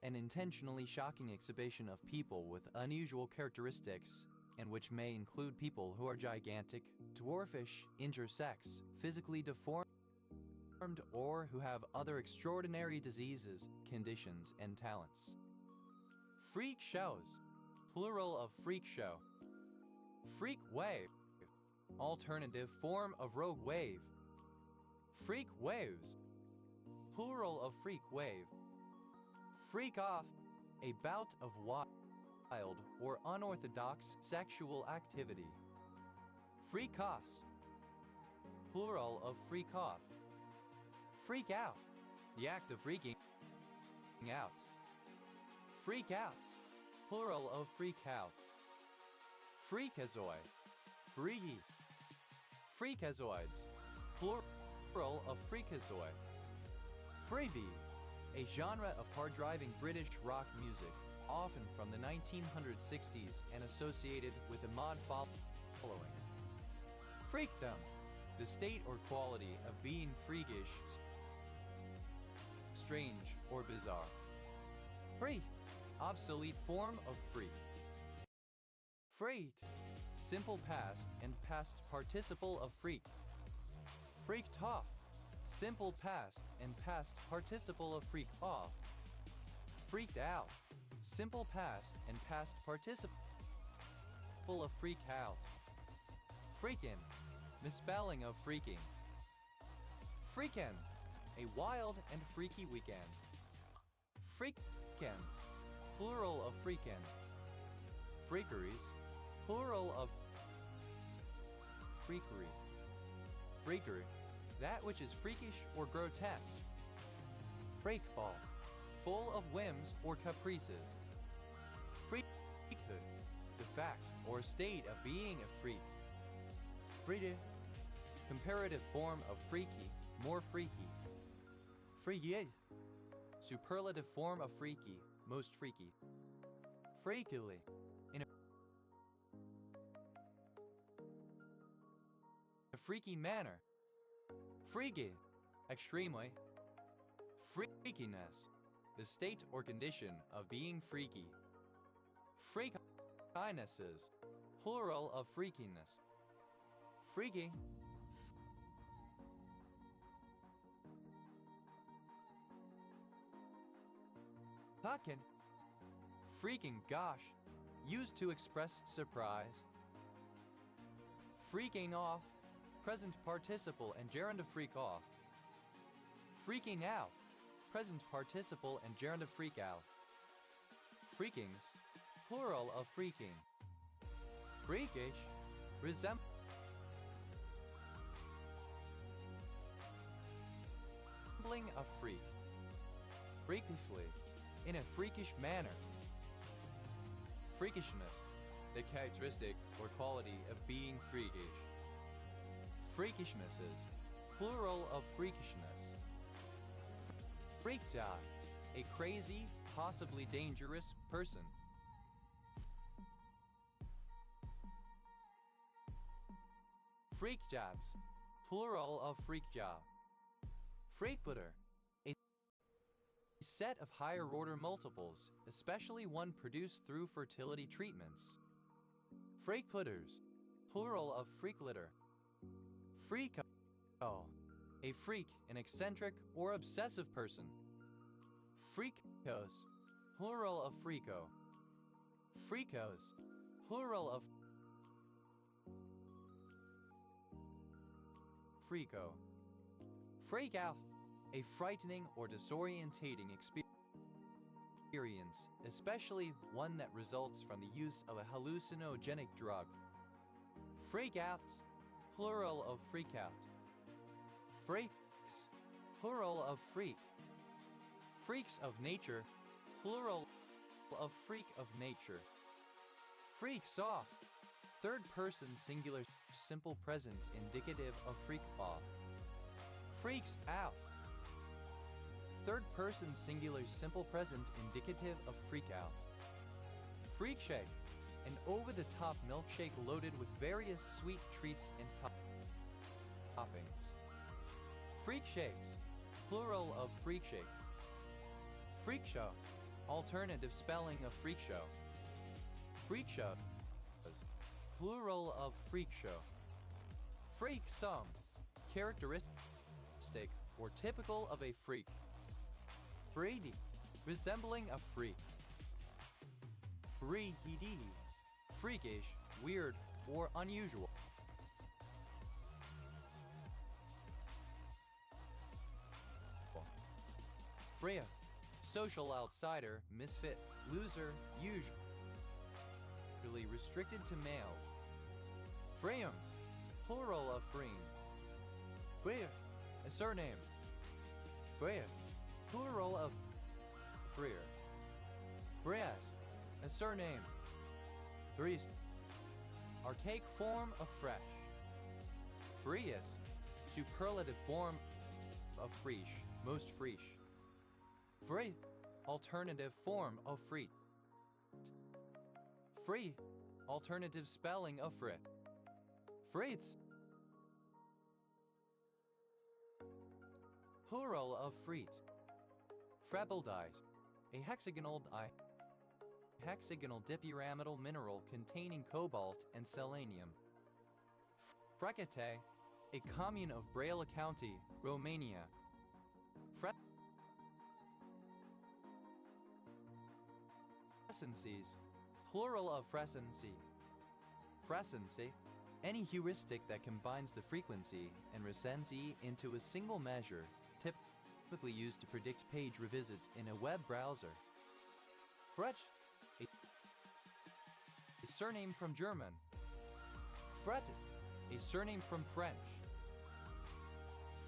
An intentionally shocking exhibition of people with unusual characteristics, and which may include people who are gigantic, dwarfish, intersex, physically deformed, or who have other extraordinary diseases, conditions, and talents. Freak shows. Plural of freak show. Freak wave. Alternative form of rogue wave. Freak waves. Plural of freak wave. Freak off. A bout of wild or unorthodox sexual activity. Freak offs. Plural of freak off. Freak out. The act of freaking out. Freak outs. Plural of freak out. Freakazoid. Freaky. Freakazoids. Plural of freakazoid. Freebie. A genre of hard-driving British rock music, often from the 1960s and associated with a mod following. Freakdom. The state or quality of being freakish, strange, or bizarre. Free. obsolete form of freak. Freak, simple past and past participle of freak. Freaked off, simple past and past participle of freak off. Freaked out, simple past and past participle of freak out. Freakin', misspelling of freaking. Freakin', a wild and freaky weekend. Freakend, plural of freakin'. Freakeries, plural of freakery. Freakery, that which is freakish or grotesque. Freakfall, full of whims or caprices. Freakhood, the fact or state of being a freak. Freaky, comparative form of freaky, more freaky. Freaky, superlative form of freaky, most freaky. Freakily, in a freaky manner. Freaky, extremely. Freakiness, the state or condition of being freaky. Freakinesses, plural of freakiness. Freaky, fucking, freaking gosh, used to express surprise. Freaking off, present participle and gerund to freak off. Freaking out, present participle and gerund to freak out. Freakings, plural of freaking. Freakish, resembling a freak. Freakishly, in a freakish manner. Freakishness, the characteristic or quality of being freakish. Freakishnesses, plural of freakishness. Freaked out, a crazy, possibly dangerous person. Freak jobs, plural of freak job. Freakputter, a set of higher order multiples, especially one produced through fertility treatments. Freakputters, plural of freaklitter. Freako, a freak, an eccentric or obsessive person. Freakos, plural of freako. Freakos, plural of freako. Freak out, a frightening or disorientating experience, especially one that results from the use of a hallucinogenic drug. Freakouts, plural of freakout. Freaks, plural of freak. Freaks of nature, plural of freak of nature. Freaks off, third person singular simple present indicative of freak off. Freaks out, third person singular simple present indicative of freak out. Freak shake, an over-the-top milkshake loaded with various sweet treats and toppings. Freak shakes, plural of freak shake. Freak show, alternative spelling of freak show. Freak shows, plural of freak show. Freak some, characteristic or typical of a freak. Freaky, resembling a freak. Freaky, freakish, weird, or unusual. Freya, social outsider, misfit, loser, usually restricted to males. Freeums, plural of freeing. Freya, a surname. Freya, plural of freer. Freyas, a surname. Fries, archaic form of fresh. Freas, superlative form of fresh, most fresh. Free, alternative form of free. Free, alternative spelling of frit. Freets, plural of freet. Frabble dies, a hexagonal die. hexagonal dipyramidal mineral containing cobalt and selenium. Frecate, a commune of Brăila County, Romania. Frequencies, plural of frequency. Frequency, any heuristic that combines the frequency and recency into a single measure, typically used to predict page revisits in a web browser. Frech, a surname from German. Fretet, a surname from French.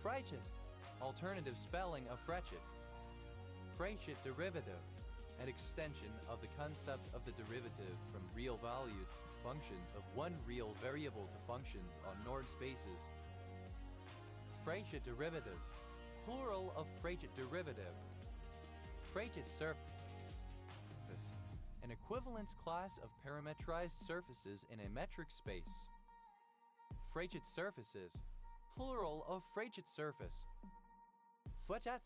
Freichet, alternative spelling of Frechet. Freichet derivative, an extension of the concept of the derivative from real-valued functions of one real variable to functions on Nord spaces. Freichet derivatives, plural of Freichet derivative. Freichet surface, an equivalence class of parametrized surfaces in a metric space. Freichet surfaces, plural of Freichet surface. Frechet,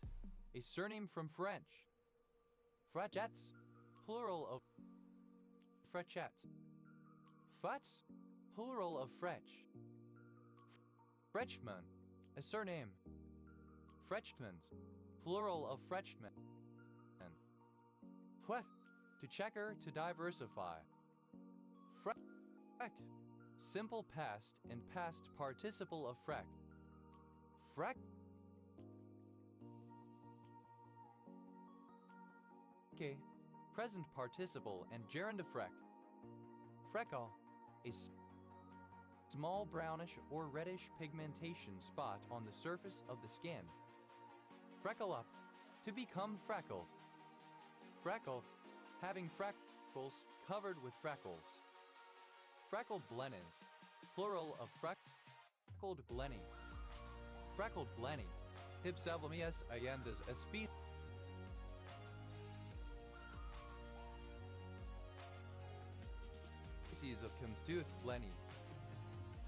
a surname from French. Frechets, plural of Frechet. Frets, plural of Frech. Frechman, a surname. Frechmans, plural of Frechmen. Fwet, to checker, to diversify. Freck, simple past and past participle of freck. Freck, present participle and gerund of freck. Freckle, a small brownish or reddish pigmentation spot on the surface of the skin. Freckle up, to become freckled. Freckled, having freckles, covered with freckles. Freckled blennies, plural of freckled blenny. Freckled blenny, Hypsevlemias ayendas a species of Comtooth blenny.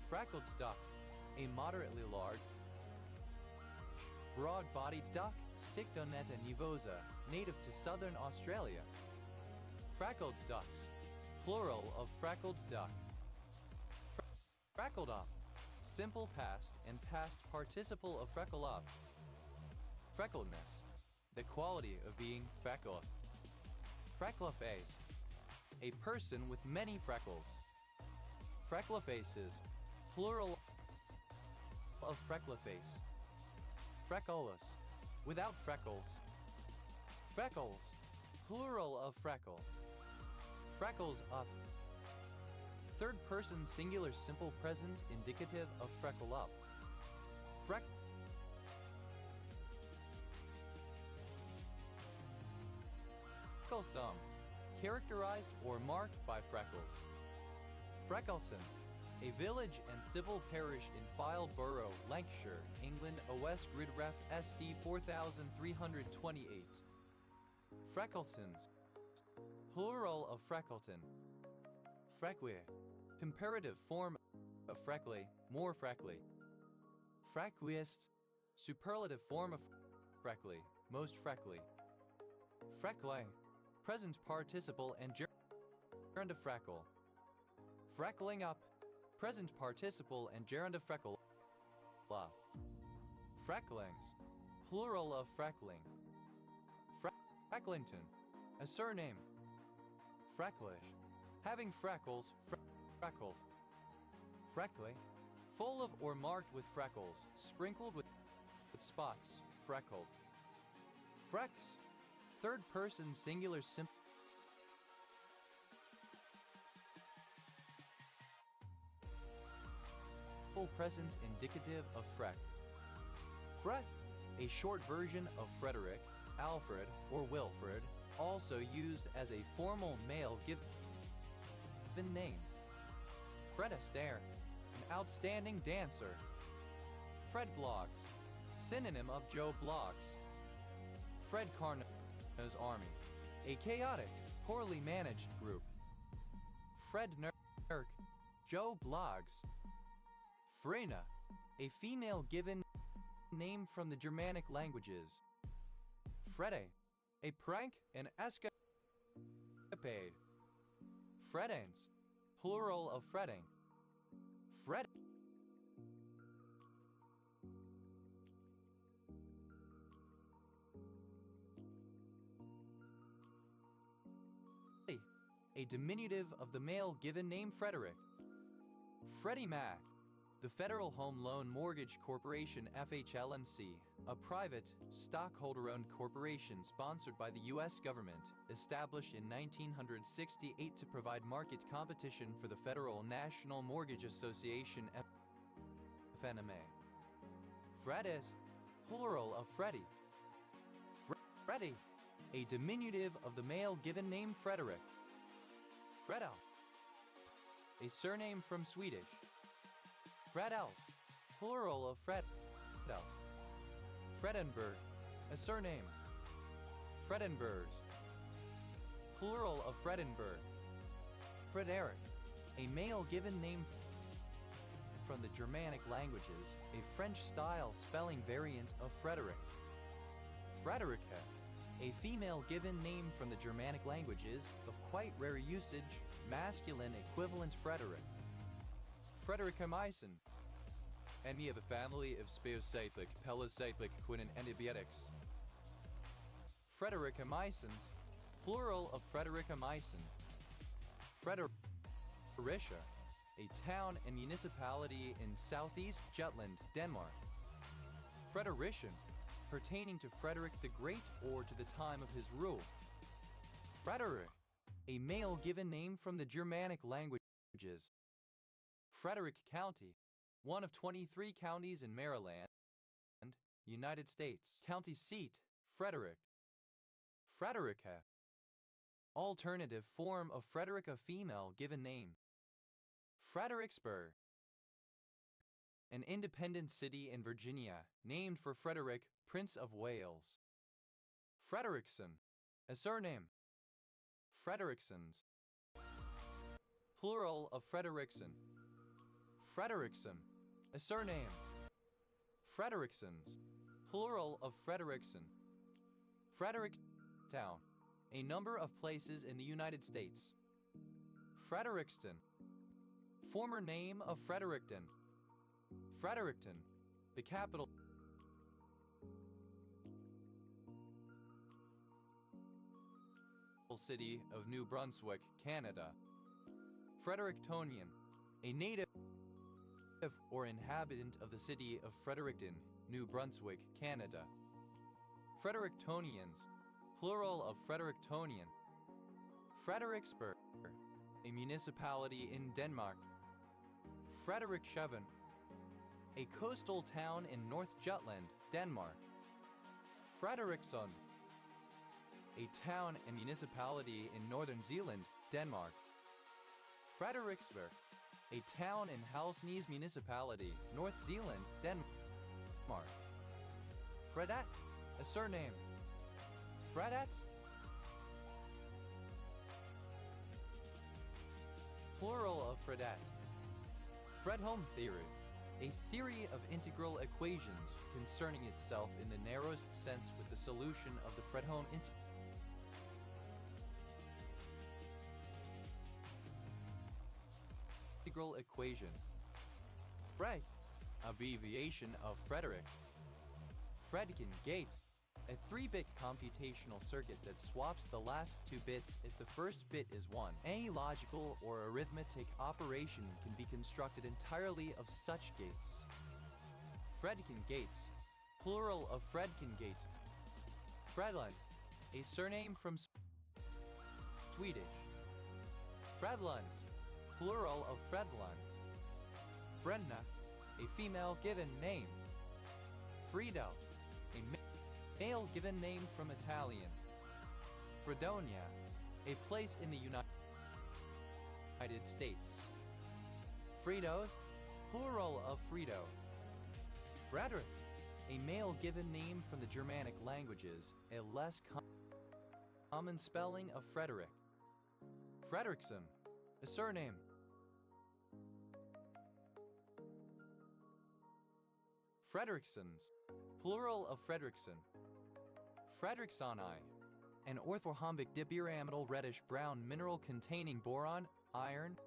Freckled duck, a moderately large, broad-bodied duck, Stictonetta nivosa, native to southern Australia. Freckled ducks, plural of freckled duck. Freckled up, simple past and past participle of freckle up. Freckledness, the quality of being freckled. Freckleface, a person with many freckles. Frecklefaces, plural of freckleface. Freckleless, without freckles. Freckles, plural of freckle. Freckles up, third person singular simple present indicative of freckle up. Frecklesome, characterized or marked by freckles. Freckleston, a village and civil parish in Fyle Borough, Lancashire, England, OS Grid Ref SD 4328. Freckletons, plural of Freckleton. Freckly, comparative form of freckly, more freckly. Freckliest, superlative form of freckly, most freckly. Freckly, present participle and gerund of freckle. Freckling up, present participle and gerund of freckle. Frecklings, plural of freckling. Frecklington, a surname. Frecklish, having freckles, freckled. Freckly, full of or marked with freckles, sprinkled with spots, freckled. Frecks, third person singular simple present indicative of freck. Fret, a short version of Frederick, Alfred, or Wilfred, also used as a formal male given name. Fred Astaire, an outstanding dancer. Fred Blogs, synonym of Joe Blogs. Fred Carno's Army, a chaotic, poorly managed group. Fred Nurk, Joe Blogs. Frena, a female given name from the Germanic languages. Frede, a prank and escapade. Freddings, plural of fretting. Fret. A diminutive of the male given name Frederick. Freddie Mac, the Federal Home Loan Mortgage Corporation FHLMC, a private, stockholder-owned corporation sponsored by the U.S. government, established in 1968 to provide market competition for the Federal National Mortgage Association FNMA. Fredis, plural of Freddie. Freddie, a diminutive of the male given name Frederick. Fredel, a surname from Swedish. Fredels, plural of Fredel. Fredenberg, a surname. Fredenbergs, plural of Fredenberg. Frederick, a male given name from the Germanic languages, a French-style spelling variant of Frederick. Frederica, a female given name from the Germanic languages, of quite rare usage, masculine equivalent Frederick. Frederica Meissen, any of the family of Speocyclic, Pelicyclic, quinin antibiotics. Frederica Meissens, plural of Frederica Meissen. Fredericia, a town and municipality in southeast Jutland, Denmark. Frederician, pertaining to Frederick the Great or to the time of his rule. Frederick, a male given name from the Germanic languages. Frederick County, one of 23 counties in Maryland, United States. County seat, Frederick. Frederica, alternative form of Frederica female given name. Fredericksburg, an independent city in Virginia, named for Frederick, Prince of Wales. Frederickson, a surname. Fredericksons, plural of Frederickson. Frederickson, a surname. Fredericksons, plural of Frederickson. Fredericktown, a number of places in the United States. Frederickston, former name of Fredericton. Fredericton, the capital city of New Brunswick, Canada. Frederictonian, a native or inhabitant of the city of Fredericton, New Brunswick, Canada. Frederictonians, plural of Frederictonian. Frederiksberg, a municipality in Denmark. Frederikshavn, a coastal town in North Jutland, Denmark. Frederiksson, a town and municipality in Northern Zealand, Denmark. Frederiksberg, a town in Halsnæs municipality, North Zealand, Denmark. Fredat, a surname. Fredats, plural of Fredat. Fredholm theory, a theory of integral equations concerning itself in the narrowest sense with the solution of the Fredholm integral equation. Fred, abbreviation of Frederick. Fredkin gate, a 3-bit computational circuit that swaps the last 2 bits if the first bit is 1. Any logical or arithmetic operation can be constructed entirely of such gates. Fredkin gates, plural of Fredkin gate. Fredlund, a surname from Swedish. Fredlunds, plural of Fredlund. Fredna, a female given name. Frido, a male given name from Italian. Fredonia, a place in the United States. Fritos, plural of Frito. Frederick, a male given name from the Germanic languages, a less common spelling of Frederick. Frederickson, a surname. Fredericksons, plural of Frederickson. Fredericksoni, an orthorhombic dipyramidal reddish-brown mineral containing boron, iron,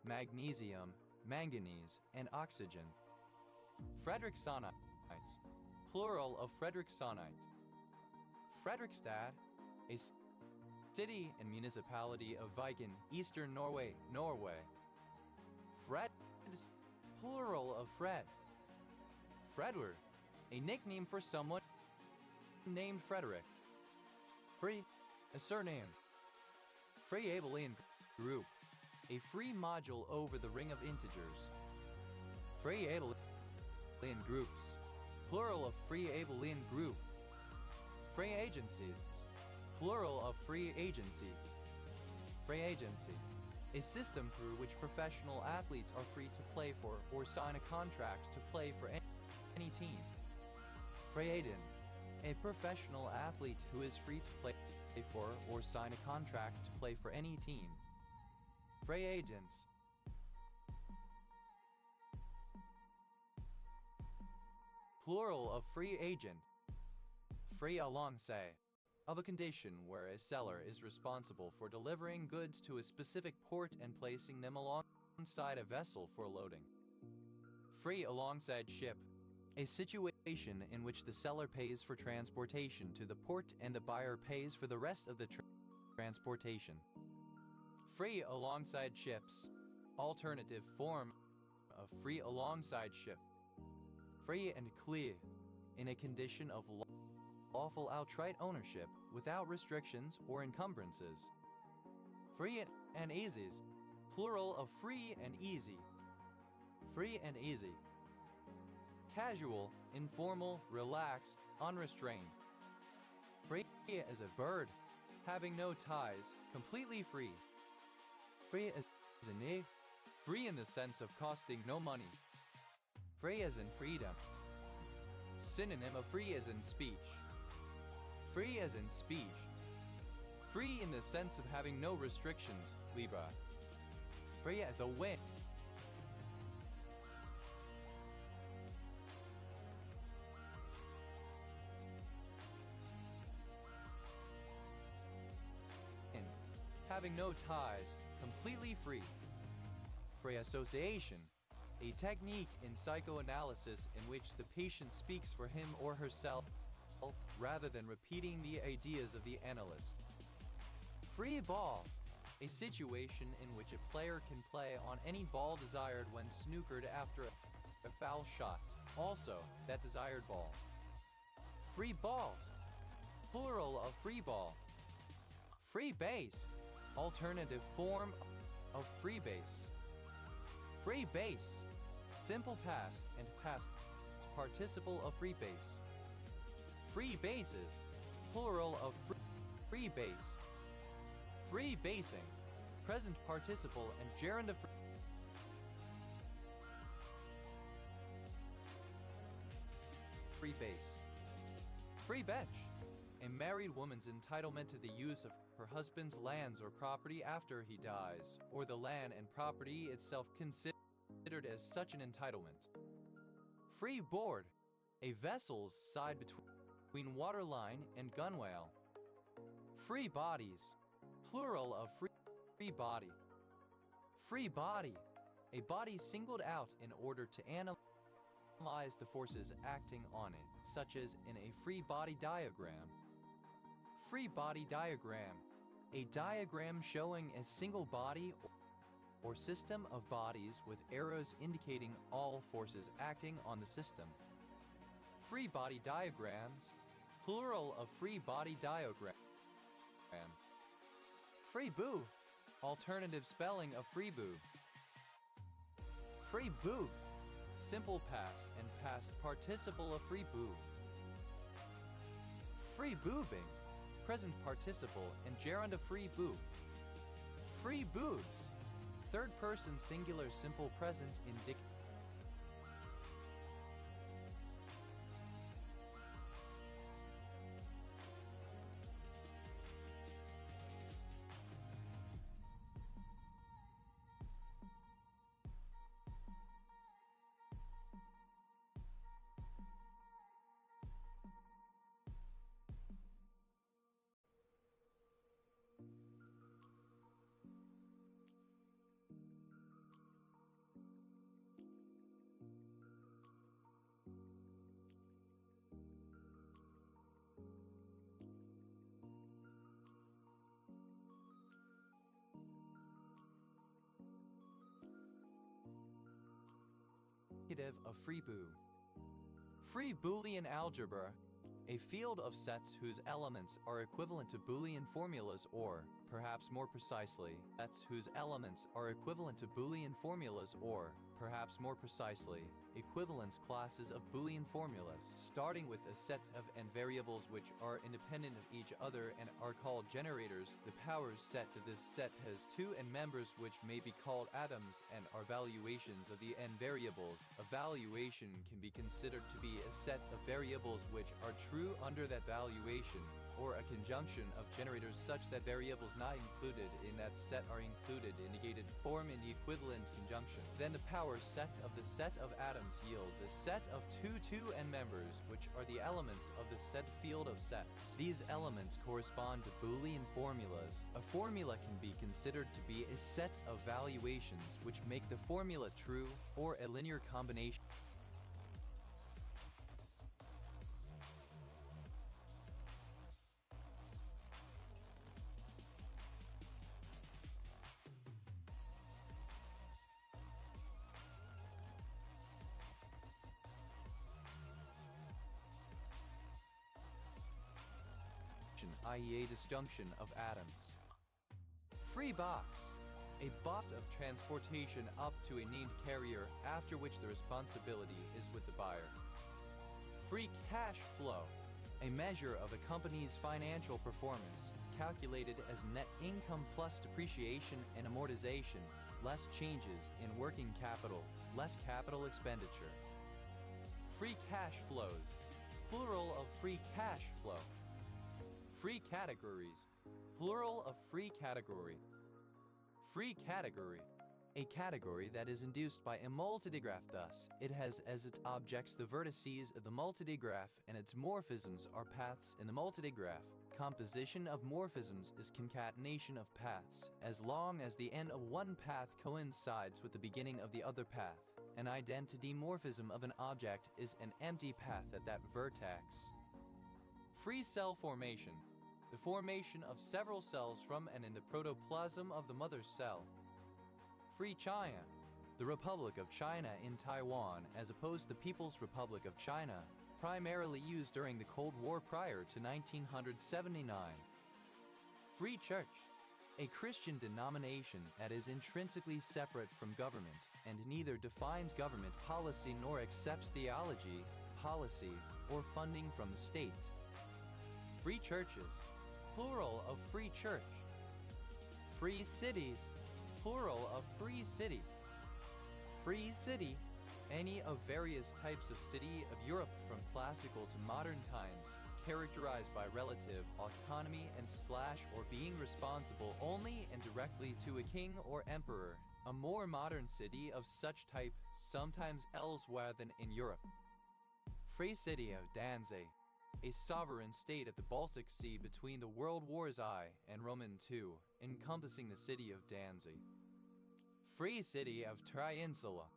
magnesium, manganese, and oxygen. Fredericksonites, plural of Fredericksonite. Fredrikstad, a city and municipality of Viken, eastern Norway, Norway. Freds, plural of Fred. Fredward, a nickname for someone named Frederick. Free, a surname. Free Abelian group, a free module over the ring of integers. Free Abelian groups, plural of free Abelian group. Free agencies, plural of free agency. Free agency, a system through which professional athletes are free to play for or sign a contract to play for any team. Freyaden, a professional athlete who is free to play for or sign a contract to play for any team. Free agents. Plural of free agent. Free alongside of a condition where a seller is responsible for delivering goods to a specific port and placing them alongside a vessel for loading. Free alongside ship, a situation in which the seller pays for transportation to the port and the buyer pays for the rest of the transportation. Free alongside ships, alternative form of free alongside ship. Free and clear, in a condition of lawful outright ownership without restrictions or encumbrances. Free and easy, plural of free and easy. Free and easy. Casual, informal, relaxed, unrestrained. Free as a bird, having no ties, completely free. Free as in a, free in the sense of costing no money. Free as in freedom. Synonym of free as in speech. Free as in speech. Free in the sense of having no restrictions, Libra. Free as the wind. Having no ties, completely free. Free association, a technique in psychoanalysis in which the patient speaks for him or herself rather than repeating the ideas of the analyst. Free ball, a situation in which a player can play on any ball desired when snookered after a foul shot, also that desired ball. Free balls, plural of free ball. Free base, alternative form of free base. Free base, simple past and past participle of free base. Free bases, plural of free base. Free basing, present participle and gerund of free base. Free bench, a married woman's entitlement to the use of her husband's lands or property after he dies, or the land and property itself considered as such an entitlement. Free board, a vessel's side between waterline and gunwale. Free bodies, plural of free body. Free body, a body singled out in order to analyze the forces acting on it, such as in a free body diagram. Free body diagram, a diagram showing a single body or system of bodies with arrows indicating all forces acting on the system. Free body diagrams, plural of free body diagram. Free boo, alternative spelling of free boob. Free boob, simple past and past participle of free boob. Free boobing, present participle and gerund of free boob. Free boobs, third person singular simple present indicative. of free Boo. Free Boolean algebra, a field of sets whose elements are equivalent to Boolean formulas, or, perhaps more precisely, sets whose elements are equivalent to Boolean formulas, or, perhaps more precisely, equivalence classes of Boolean formulas, starting with a set of n variables which are independent of each other and are called generators. The powers set to this set has two n members which may be called atoms and are valuations of the n variables. A valuation can be considered to be a set of variables which are true under that valuation, or a conjunction of generators such that variables not included in that set are included in negated form in the equivalent conjunction. Then the power set of the set of atoms yields a set of two n members which are the elements of the said field of sets. These elements correspond to Boolean formulas. A formula can be considered to be a set of valuations which make the formula true, or a linear combination i.e. a disjunction of atoms. Free box, a box of transportation up to a named carrier, after which the responsibility is with the buyer. Free cash flow, a measure of a company's financial performance, calculated as net income plus depreciation and amortization, less changes in working capital, less capital expenditure. Free cash flows, plural of free cash flow. Free categories, plural of free category. Free category, a category that is induced by a multidigraph. Thus, it has as its objects the vertices of the multidigraph, and its morphisms are paths in the multidigraph. Composition of morphisms is concatenation of paths, as long as the end of one path coincides with the beginning of the other path. An identity morphism of an object is an empty path at that vertex. Free cell formation, the formation of several cells from and in the protoplasm of the mother cell. Free China, the Republic of China in Taiwan, as opposed to the People's Republic of China, primarily used during the Cold War prior to 1979. Free Church, a Christian denomination that is intrinsically separate from government and neither defines government policy nor accepts theology, policy, or funding from the state. Free churches, plural of free church. Free cities, plural of free city. Free city, any of various types of city of Europe from classical to modern times, characterized by relative autonomy and / or being responsible only and directly to a king or emperor. A more modern city of such type, sometimes elsewhere than in Europe. Free city of Danzig, a sovereign state at the Baltic Sea between the World Wars I and Roman II, encompassing the city of Danzig. Free city of Triinsula,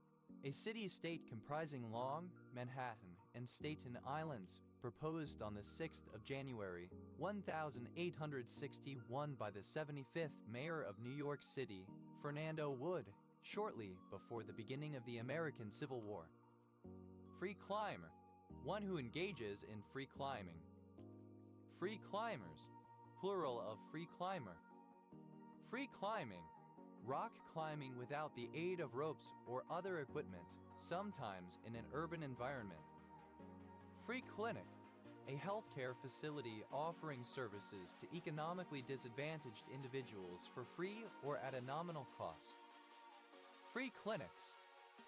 a city-state comprising Long, Manhattan, and Staten Islands, proposed on the 6th of January, 1861 by the 75th Mayor of New York City, Fernando Wood, shortly before the beginning of the American Civil War. Free climber, one who engages in free climbing. Free climbers, plural of free climber. Free climbing, rock climbing without the aid of ropes or other equipment, sometimes in an urban environment. Free clinic, a healthcare facility offering services to economically disadvantaged individuals for free or at a nominal cost. Free clinics,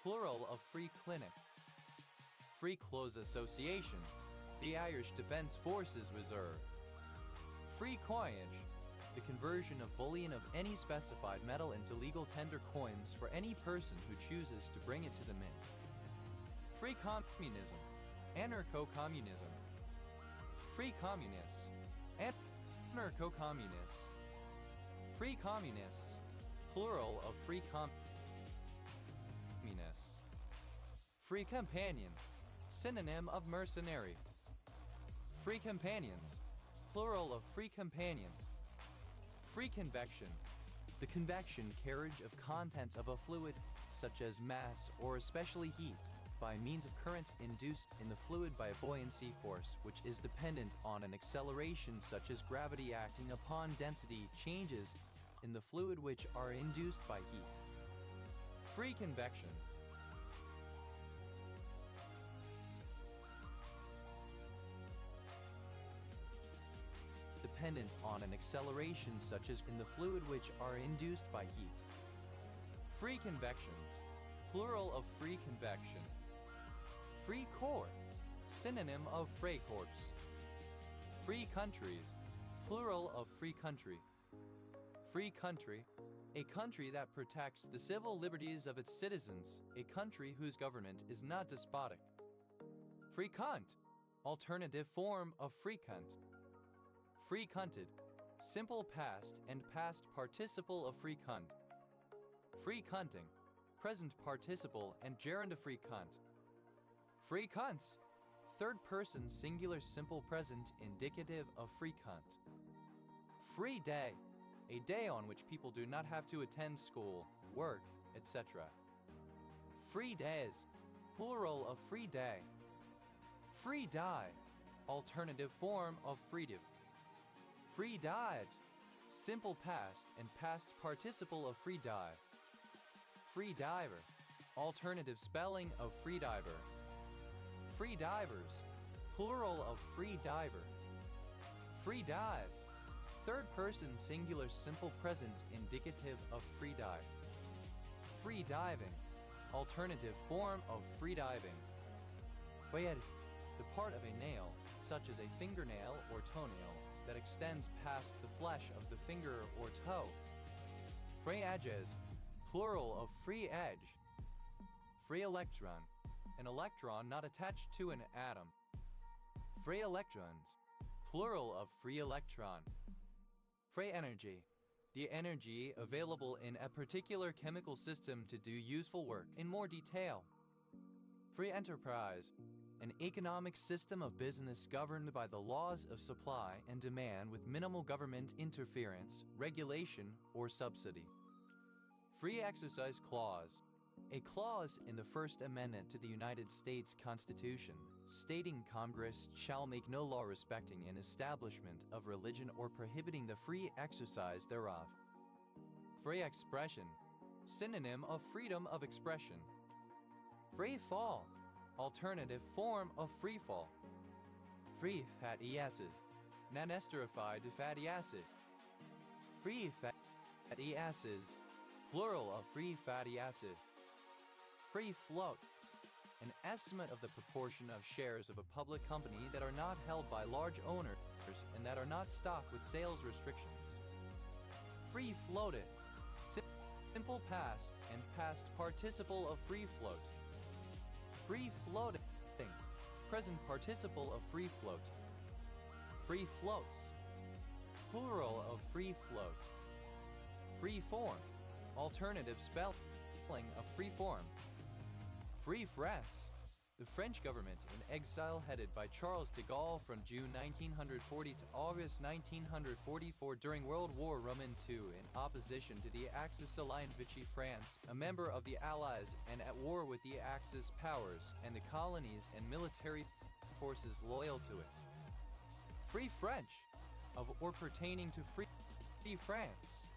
plural of free clinic. Free Clothes Association, the Irish Defence Forces Reserve. Free coinage, the conversion of bullion of any specified metal into legal tender coins for any person who chooses to bring it to the mint. Free communism, anarcho-communism. Free communists, anarcho-communists. Free communists, plural of free communists. Free companion, synonym of mercenary. Free companions, plural of free companion. Free convection, the convection carriage of contents of a fluid, such as mass or especially heat, by means of currents induced in the fluid by a buoyancy force which is dependent on an acceleration such as gravity acting upon density changes in the fluid which are induced by heat. Free convection. Dependent on an acceleration such as in the fluid which are induced by heat. Free convections, plural of free convection. Free corps, synonym of Freikorps. Free countries, plural of free country. Free country, a country that protects the civil liberties of its citizens, a country whose government is not despotic. Free cunt, alternative form of free cunt. Free cunted, simple past and past participle of free cunt. Free cunting, present participle and gerund of free cunt. Free cunts, third person singular simple present indicative of free cunt. Free day, a day on which people do not have to attend school, work, etc. Free days, plural of free day. Free die, alternative form of freedom. Free died, simple past and past participle of free dive. Free diver, alternative spelling of free diver. Free divers, plural of free diver. Free dives, third person singular simple present indicative of free dive. Free diving, alternative form of free diving. Freyed, the part of a nail, such as a fingernail or toenail, that extends past the flesh of the finger or toe. Free edges, plural of free edge. Free electron, an electron not attached to an atom. Free electrons, plural of free electron. Free energy, the energy available in a particular chemical system to do useful work in more detail. Free enterprise, an economic system of business governed by the laws of supply and demand with minimal government interference, regulation, or subsidy. Free exercise clause, a clause in the First Amendment to the United States Constitution, stating Congress shall make no law respecting an establishment of religion or prohibiting the free exercise thereof. Free expression, synonym of freedom of expression. Free fall, alternative form of free fall. Free fatty acid, non-esterified fatty acid. Free fatty acids, plural of free fatty acid. Free float, an estimate of the proportion of shares of a public company that are not held by large owners and that are not stocked with sales restrictions. Free floated, simple past and past participle of free float. Free floating, present participle of free float. Free floats, plural of free float. Free form, alternative spelling of free form. Free France, the French government in exile headed by Charles de Gaulle from June 1940 to August 1944 during World War II in opposition to the Axis allied Vichy France, a member of the Allies and at war with the Axis powers and the colonies and military forces loyal to it. Free French, of or pertaining to free France.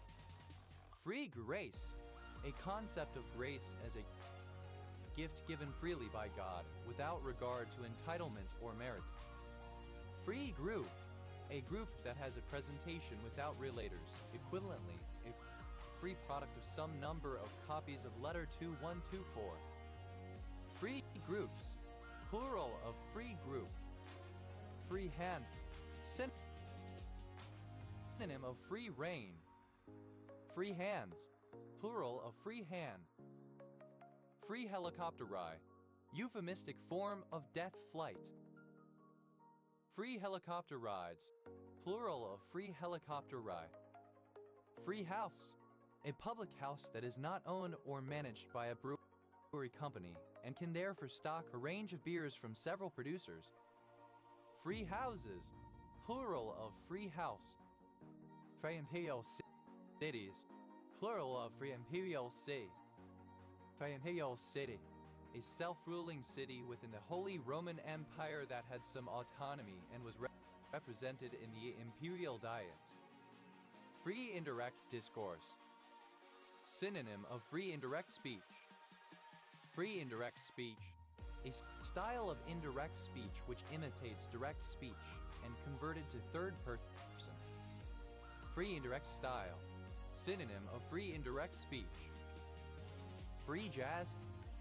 Free grace, a concept of grace as a gift given freely by God, without regard to entitlement or merit. Free group, a group that has a presentation without relators, equivalently, a free product of some number of copies of letter 2124. Free groups, plural of free group. Free hand, synonym of free rein. Free hands, plural of free hand. Free helicopter ride, euphemistic form of death flight. Free helicopter rides, plural of free helicopter ride. Free house, a public house that is not owned or managed by a brewery company and can therefore stock a range of beers from several producers. Free houses, plural of free house. Free imperial cities, plural of free imperial city. Free imperial city, a self-ruling city within the Holy Roman Empire that had some autonomy and was represented in the imperial diet. Free indirect discourse. Synonym of free indirect speech. Free indirect speech, a style of indirect speech which imitates direct speech and converted to third person. Free indirect style, synonym of free indirect speech. Free jazz,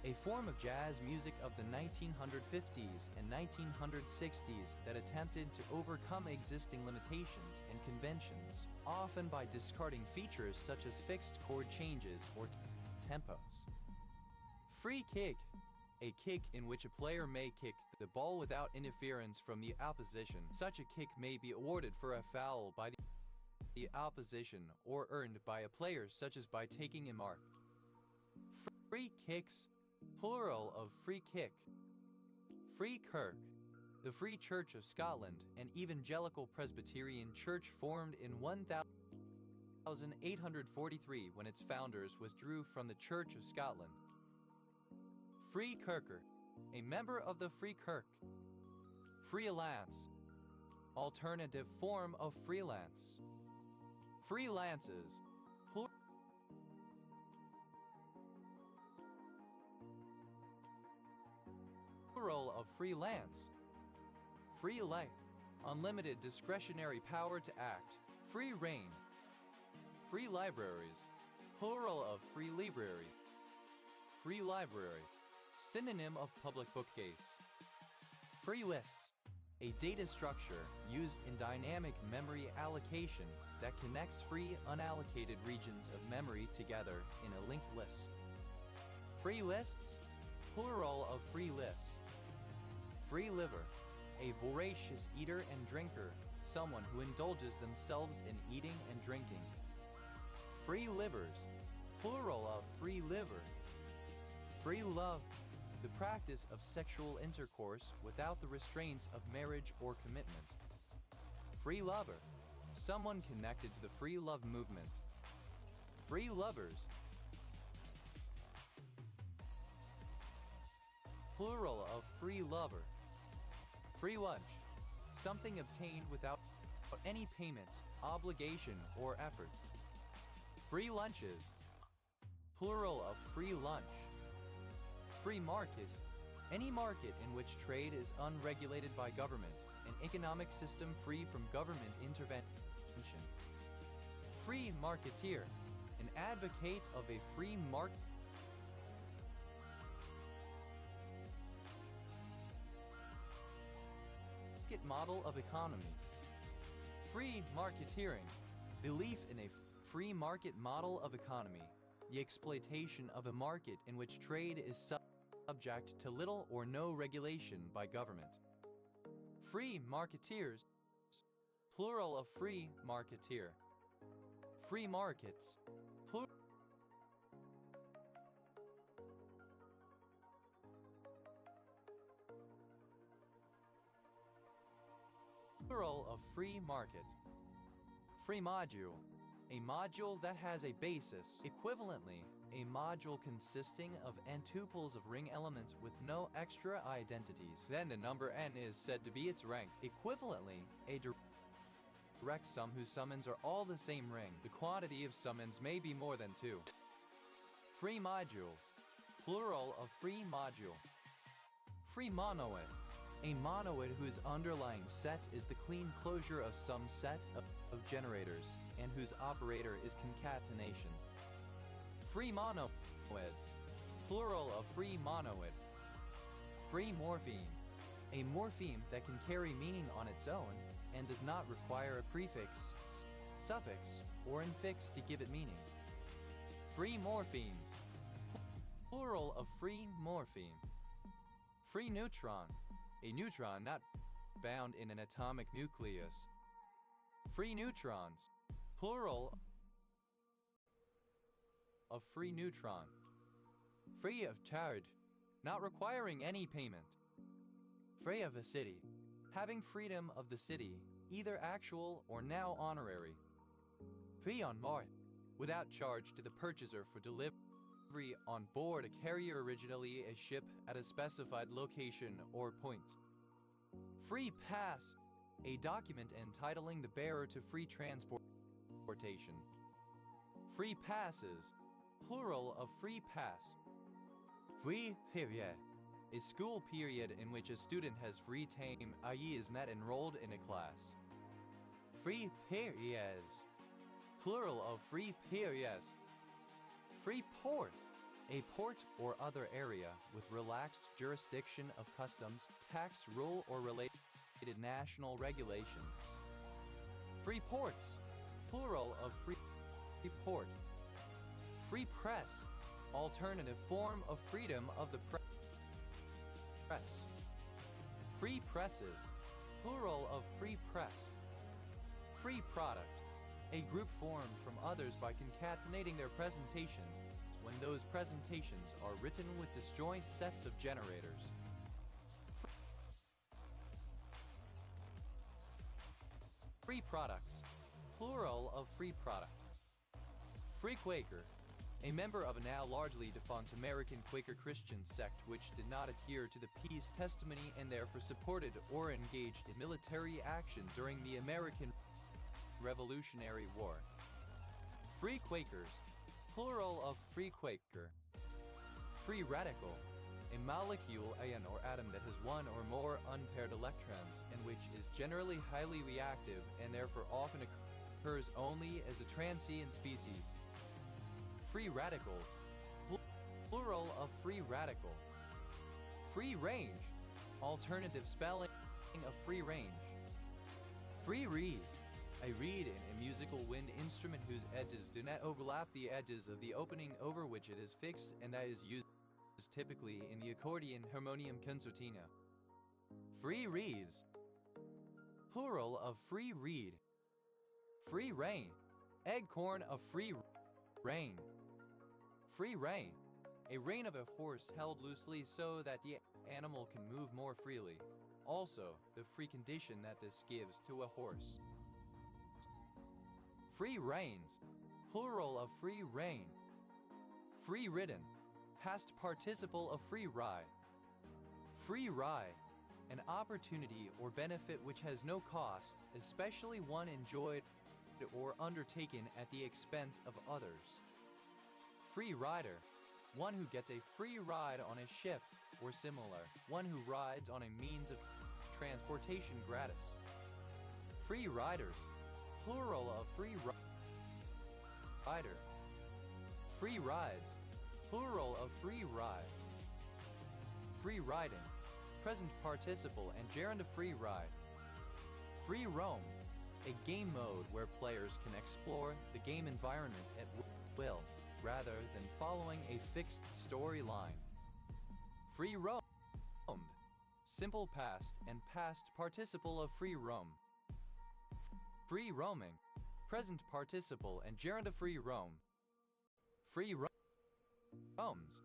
a form of jazz music of the 1950s and 1960s that attempted to overcome existing limitations and conventions, often by discarding features such as fixed chord changes or tempos. Free kick, a kick in which a player may kick the ball without interference from the opposition. Such a kick may be awarded for a foul by the opposition or earned by a player, such as by taking a mark. Free kicks, plural of free kick. Free kirk, the Free Church of Scotland, an evangelical Presbyterian church formed in 1843 when its founders withdrew from the Church of Scotland. Free Kirker, a member of the Free Kirk. Freelance, alternative form of freelance. Freelances, plural of freelance. Free light, unlimited discretionary power to act. Free reign. Free libraries, plural of free library. Free library, synonym of public bookcase. Free lists, a data structure used in dynamic memory allocation that connects free unallocated regions of memory together in a linked list. Free lists, plural of free lists. Free liver, a voracious eater and drinker, someone who indulges themselves in eating and drinking. Free livers, plural of free liver. Free love, the practice of sexual intercourse without the restraints of marriage or commitment. Free lover, someone connected to the free love movement. Free lovers, plural of free lover. Free lunch, something obtained without any payment, obligation, or effort. Free lunches, plural of free lunch. Free market, any market in which trade is unregulated by government, an economic system free from government intervention. Free marketeer, an advocate of a free market model of economy. Free marketeering, belief in a free market model of economy, the exploitation of a market in which trade is subject to little or no regulation by government. Free marketeers, plural of free marketeer. Free markets, plural of free market. Free module, a module that has a basis. Equivalently, a module consisting of n tuples of ring elements with no extra identities. Then the number n is said to be its rank. Equivalently, a direct sum whose summons are all the same ring. The quantity of summons may be more than 2. Free modules, plural of free module. Free monoid, a monoid whose underlying set is the clean closure of some set of generators and whose operator is concatenation. Free monoids, plural of free monoid. Free morpheme, a morpheme that can carry meaning on its own and does not require a prefix, suffix, or infix to give it meaning. Free morphemes, plural of free morpheme. Free neutron, a neutron not bound in an atomic nucleus. Free neutrons, plural of free neutron. Free of charge, not requiring any payment. Free of a city, having freedom of the city, either actual or now honorary. Free on mart, without charge to the purchaser for delivery delivery on board a carrier, originally a ship, at a specified location or point. Free pass, a document entitling the bearer to free transportation. Free passes, plural of free pass. Free period, a school period in which a student has free time, i.e. is not enrolled in a class. Free periods, plural of free periods. Free port, a port or other area with relaxed jurisdiction of customs, tax rule, or related national regulations. Free ports, plural of free port. Free press, alternative form of freedom of the press. Free presses, plural of free press. Free product, a group formed from others by concatenating their presentations when those presentations are written with disjoint sets of generators. Free products, plural of free product. Free Quaker, a member of a now largely defunct American Quaker Christian sect which did not adhere to the peace testimony and therefore supported or engaged in military action during the American Revolutionary War. Free Quakers, plural of free Quaker. Free radical, a molecule, ion, or atom that has one or more unpaired electrons and which is generally highly reactive and therefore often occurs only as a transient species. Free radicals, plural of free radical. Free range, alternative spelling of free range. Free reed, a reed in a musical wind instrument whose edges do not overlap the edges of the opening over which it is fixed, and that is used typically in the accordion harmonium concertina. Free reeds, plural of free reed. Free rein, eggcorn of free rein. Free rein, a rein of a horse held loosely so that the animal can move more freely. Also, the free condition that this gives to a horse. Free reins, plural of free rein. Free ridden, past participle of free ride. Free ride, an opportunity or benefit which has no cost, especially one enjoyed or undertaken at the expense of others. Free rider, one who gets a free ride on a ship or similar, one who rides on a means of transportation gratis. Free riders, plural of free rider. Free rides, plural of free ride. Free riding, present participle and gerund of free ride. Free roam, a game mode where players can explore the game environment at will, rather than following a fixed storyline. Free roamed, simple past and past participle of free roam. Free roaming, present participle and gerund of free roam. Free roams,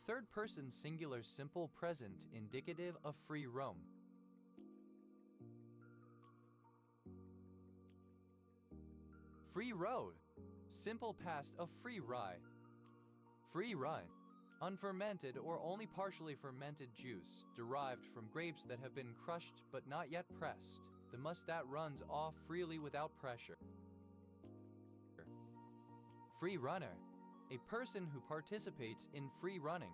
third person singular simple present indicative of free roam. Free road, simple past of free rye. Free run, unfermented or only partially fermented juice derived from grapes that have been crushed but not yet pressed, the must that runs off freely without pressure. Free runner, a person who participates in free running.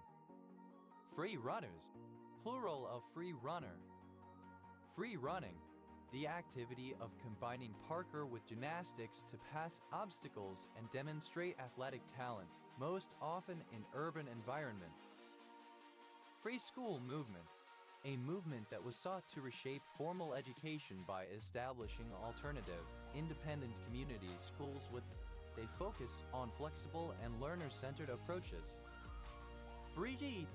Free runners, plural of free runner. Free running, the activity of combining parkour with gymnastics to pass obstacles and demonstrate athletic talent, most often in urban environments. Free school movement, a movement that was sought to reshape formal education by establishing alternative, independent community schools with a focus on flexible and learner-centered approaches. Free sheet,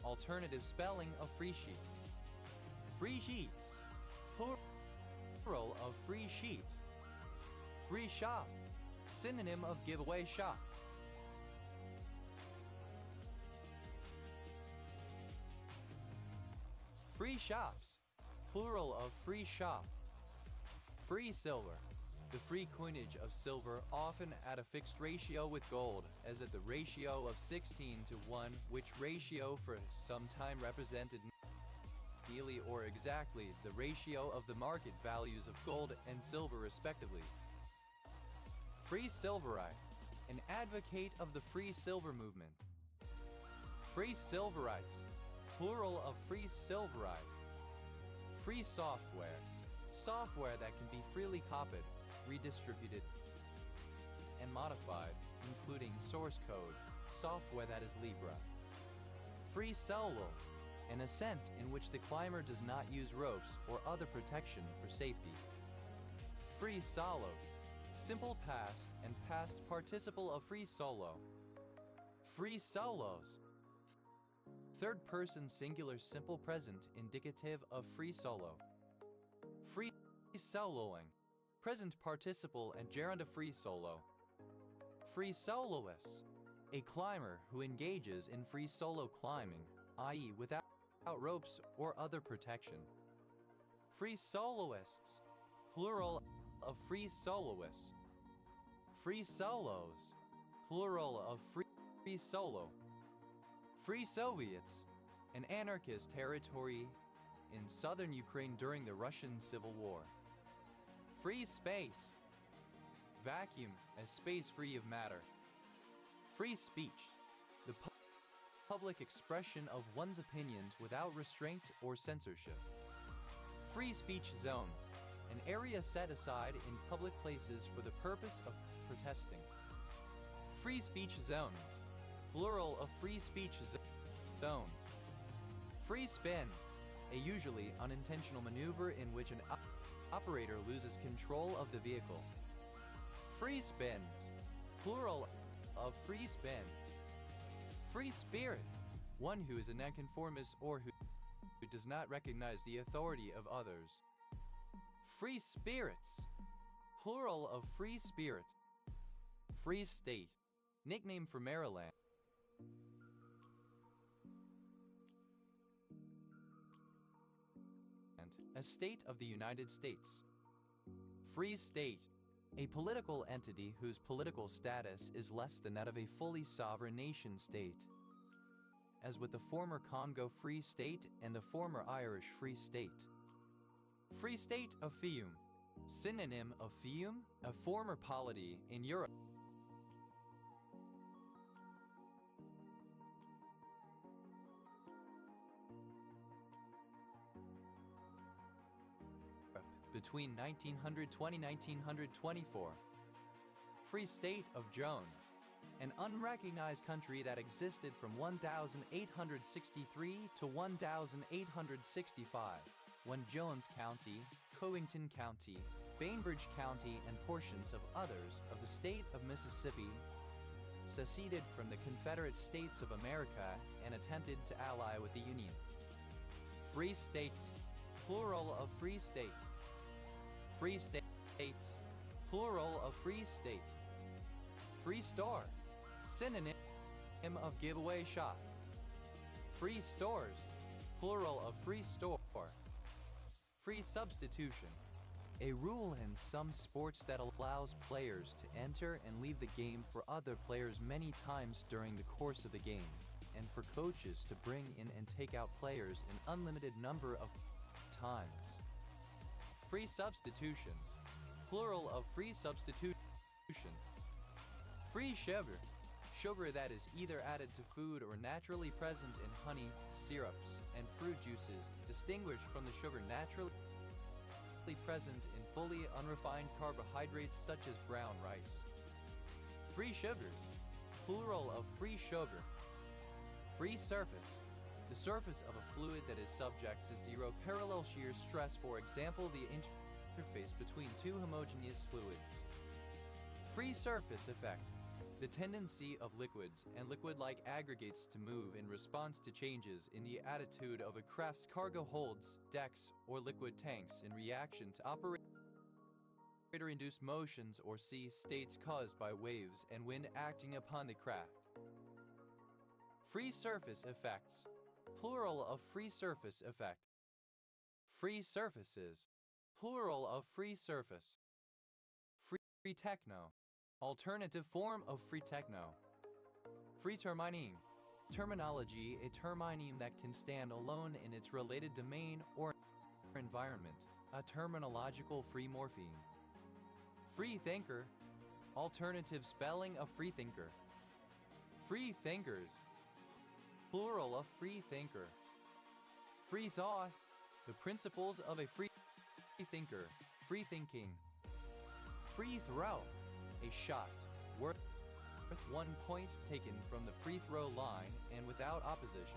alternative spelling of free sheet. Free sheets, plural of free sheet. Free shop, synonym of giveaway shop. Free shops, plural of free shop. Free silver, The free coinage of silver, often at a fixed ratio with gold, as at the ratio of 16:1, which ratio for some time represented nearly or exactly the ratio of the market values of gold and silver respectively. Free Silverite, an advocate of the free silver movement. Free Silverites, plural of free silverite. Free software, software that can be freely copied, redistributed, and modified, including source code, software that is Libra. Free solo, an ascent in which the climber does not use ropes or other protection for safety. Free solo, simple past and past participle of free solo. Free solos, third person singular simple present indicative of free solo. Free soloing, present participle and gerund of free solo. Free soloist, a climber who engages in free solo climbing, i.e. without ropes or other protection. Free soloists, plural of free soloists. Free solos, plural of free solo. Free Soviets, an anarchist territory in southern Ukraine during the Russian Civil War. Free space, vacuum, a space free of matter. Free speech, the public expression of one's opinions without restraint or censorship. Free speech zone, an area set aside in public places for the purpose of protesting. Free speech zones, plural of free speech zone. Free spin, a usually unintentional maneuver in which an operator loses control of the vehicle. Free spins, plural of free spin. Free spirit, one who is a nonconformist or who does not recognize the authority of others. Free spirits, plural of free spirit. Free state, nickname for Maryland. A state of the United States. Free state, a political entity whose political status is less than that of a fully sovereign nation state, as with the former Congo Free State and the former Irish Free State. Free State of Fiume, synonym of Fiume, a former polity in Europe. Between 1920–1924. Free State of Jones, an unrecognized country that existed from 1863 to 1865, when Jones County, Covington County, Bainbridge County, and portions of others of the state of Mississippi seceded from the Confederate States of America and attempted to ally with the Union. Free States, plural of free state. Free states, plural of free state. Free store, synonym of giveaway shop. Free stores, plural of free store. Free substitution, a rule in some sports that allows players to enter and leave the game for other players many times during the course of the game, and for coaches to bring in and take out players an unlimited number of times. Free substitutions, plural of free substitution. Free sugar, sugar that is either added to food or naturally present in honey, syrups, and fruit juices, distinguished from the sugar naturally present in fully unrefined carbohydrates such as brown rice. Free sugars, plural of free sugar. Free surface, the surface of a fluid that is subject to zero parallel shear stress, for example, the interface between two homogeneous fluids. Free surface effect, the tendency of liquids and liquid-like aggregates to move in response to changes in the attitude of a craft's cargo holds, decks, or liquid tanks in reaction to operator-induced motions or sea states caused by waves and wind acting upon the craft. Free surface effects, plural of free surface effect. Free surfaces, plural of free surface. Free techno. Alternative form of free techno. Free termineme. Terminology, a termineme that can stand alone in its related domain or environment. A terminological free morpheme. Free thinker. Alternative spelling of free thinker. Free thinkers. Plural of free thinker. Free thought. The principles of a free thinker. Free thinking. Free throw. A shot worth 1 point taken from the free throw line and without opposition.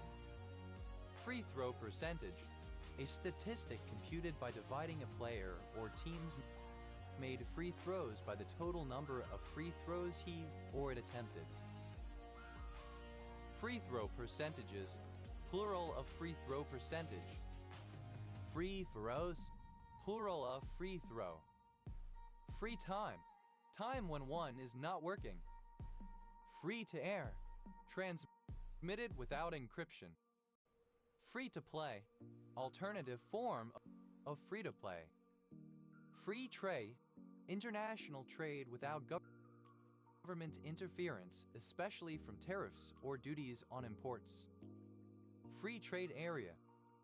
Free throw percentage. A statistic computed by dividing a player or team's made free throws by the total number of free throws he or it attempted. Free throw percentages. Plural of free throw percentage. Free throws. Plural of free throw. Free time. Time when one is not working. Free to air. Transmitted without encryption. Free to play. Alternative form of free to play. Free trade. International trade without government interference, especially from tariffs or duties on imports. Free trade area.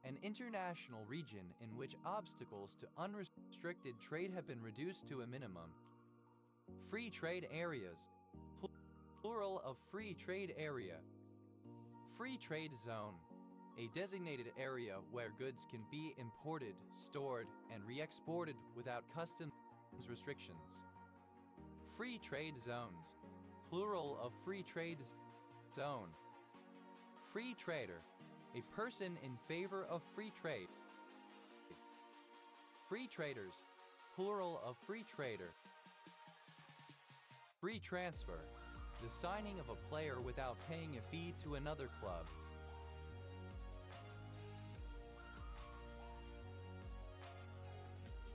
An international region in which obstacles to unrestricted trade have been reduced to a minimum. Free trade areas. Plural of free trade area. Free trade zone. A designated area where goods can be imported, stored, and re-exported without customs restrictions. Free trade zones. Plural of free trade zone. Free trader. A person in favor of free trade. Free traders. Plural of free trader. Free transfer. The signing of a player without paying a fee to another club.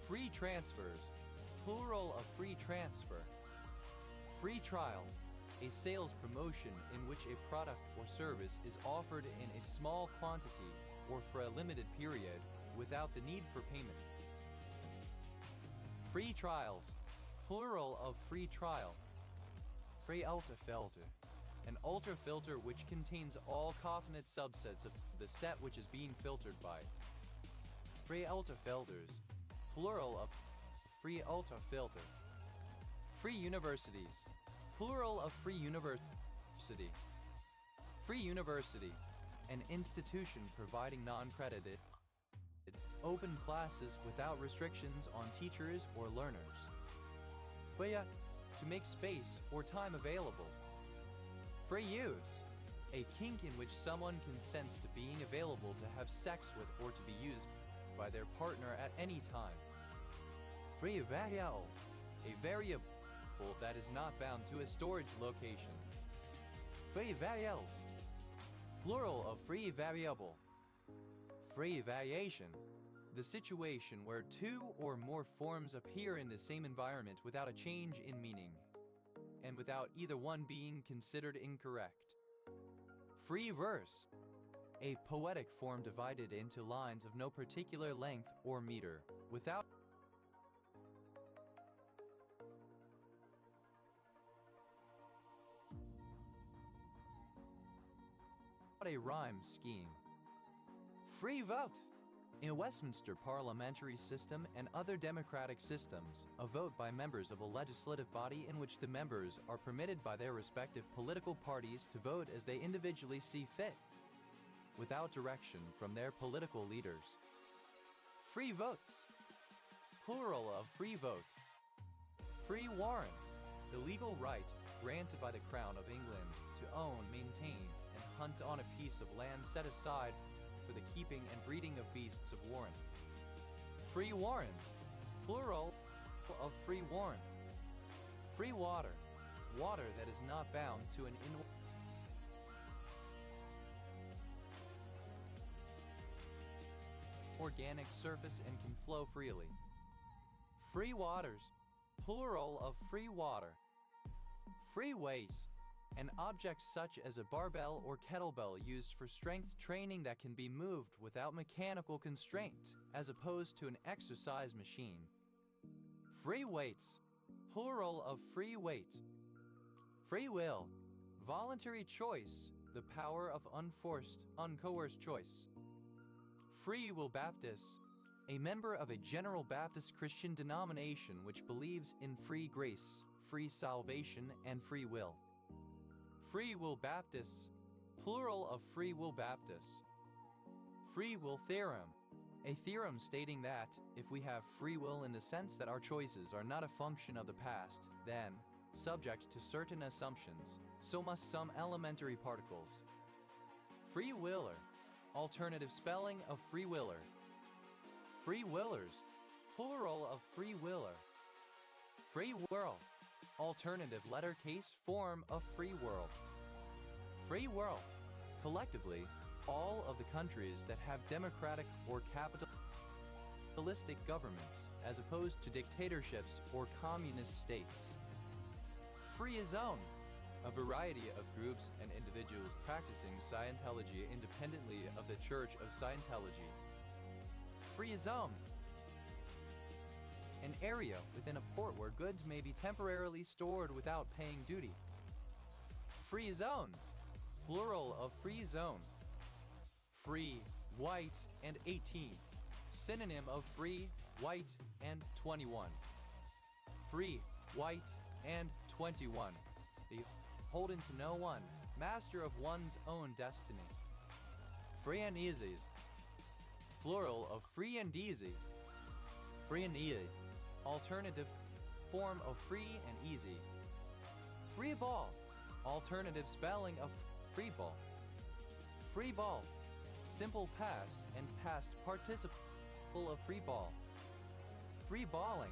Free transfers. Plural of free transfer. Free trial. A sales promotion in which a product or service is offered in a small quantity or for a limited period without the need for payment. Free trials. Plural of free trial. Free ultrafilter. An ultrafilter which contains all cofinite subsets of the set which is being filtered by it. Free ultrafilters. Plural of free ultrafilter. Free universities. Plural of free university. Free university. An institution providing non-credited, open classes without restrictions on teachers or learners. Free to make space or time available. Free use. A kink in which someone consents to being available to have sex with or to be used by their partner at any time. Free variable. A variable that is not bound to a storage location. Free variables. Plural of free variable. Free variation. The situation where two or more forms appear in the same environment without a change in meaning, and without either one being considered incorrect. Free verse. A poetic form divided into lines of no particular length or meter, without a rhyme scheme. Free vote. In Westminster parliamentary system and other democratic systems, a vote by members of a legislative body in which the members are permitted by their respective political parties to vote as they individually see fit, without direction from their political leaders. Free votes. Plural of free vote. Free warrant. The legal right granted by the Crown of England to own, maintain, and hunt on a piece of land set aside for the keeping and breeding of beasts of warrant. Free warrants. Plural of free warrant. Free water. Water that is not bound to an organic surface and can flow freely. Free waters. Plural of free water. Free weights. An object such as a barbell or kettlebell used for strength training that can be moved without mechanical constraint, as opposed to an exercise machine. Free weights. Plural of free weight. Free will, voluntary choice, the power of unforced, uncoerced choice. Free Will Baptist, a member of a General Baptist Christian denomination which believes in free grace, free salvation, and free will. Free Will Baptists, plural of Free Will Baptists. Free will theorem, a theorem stating that if we have free will in the sense that our choices are not a function of the past, then, subject to certain assumptions, so must some elementary particles. Free willer, alternative spelling of free willer. Free willers, plural of free willer. Free world, alternative letter case form of free world. Free world, collectively, all of the countries that have democratic or capitalistic governments as opposed to dictatorships or communist states. Free zone, a variety of groups and individuals practicing Scientology independently of the Church of Scientology. Free zone, an area within a port where goods may be temporarily stored without paying duty. Free zones, plural of free zone. Free, white, and 18, synonym of free, white, and 21. Free, white, and 21, beholden to no one, master of one's own destiny. Free and easy, plural of free and easy. Free and easy, alternative form of free and easy. Free ball, alternative spelling of free ball. Free ball, simple past and past participle of free ball. Free balling,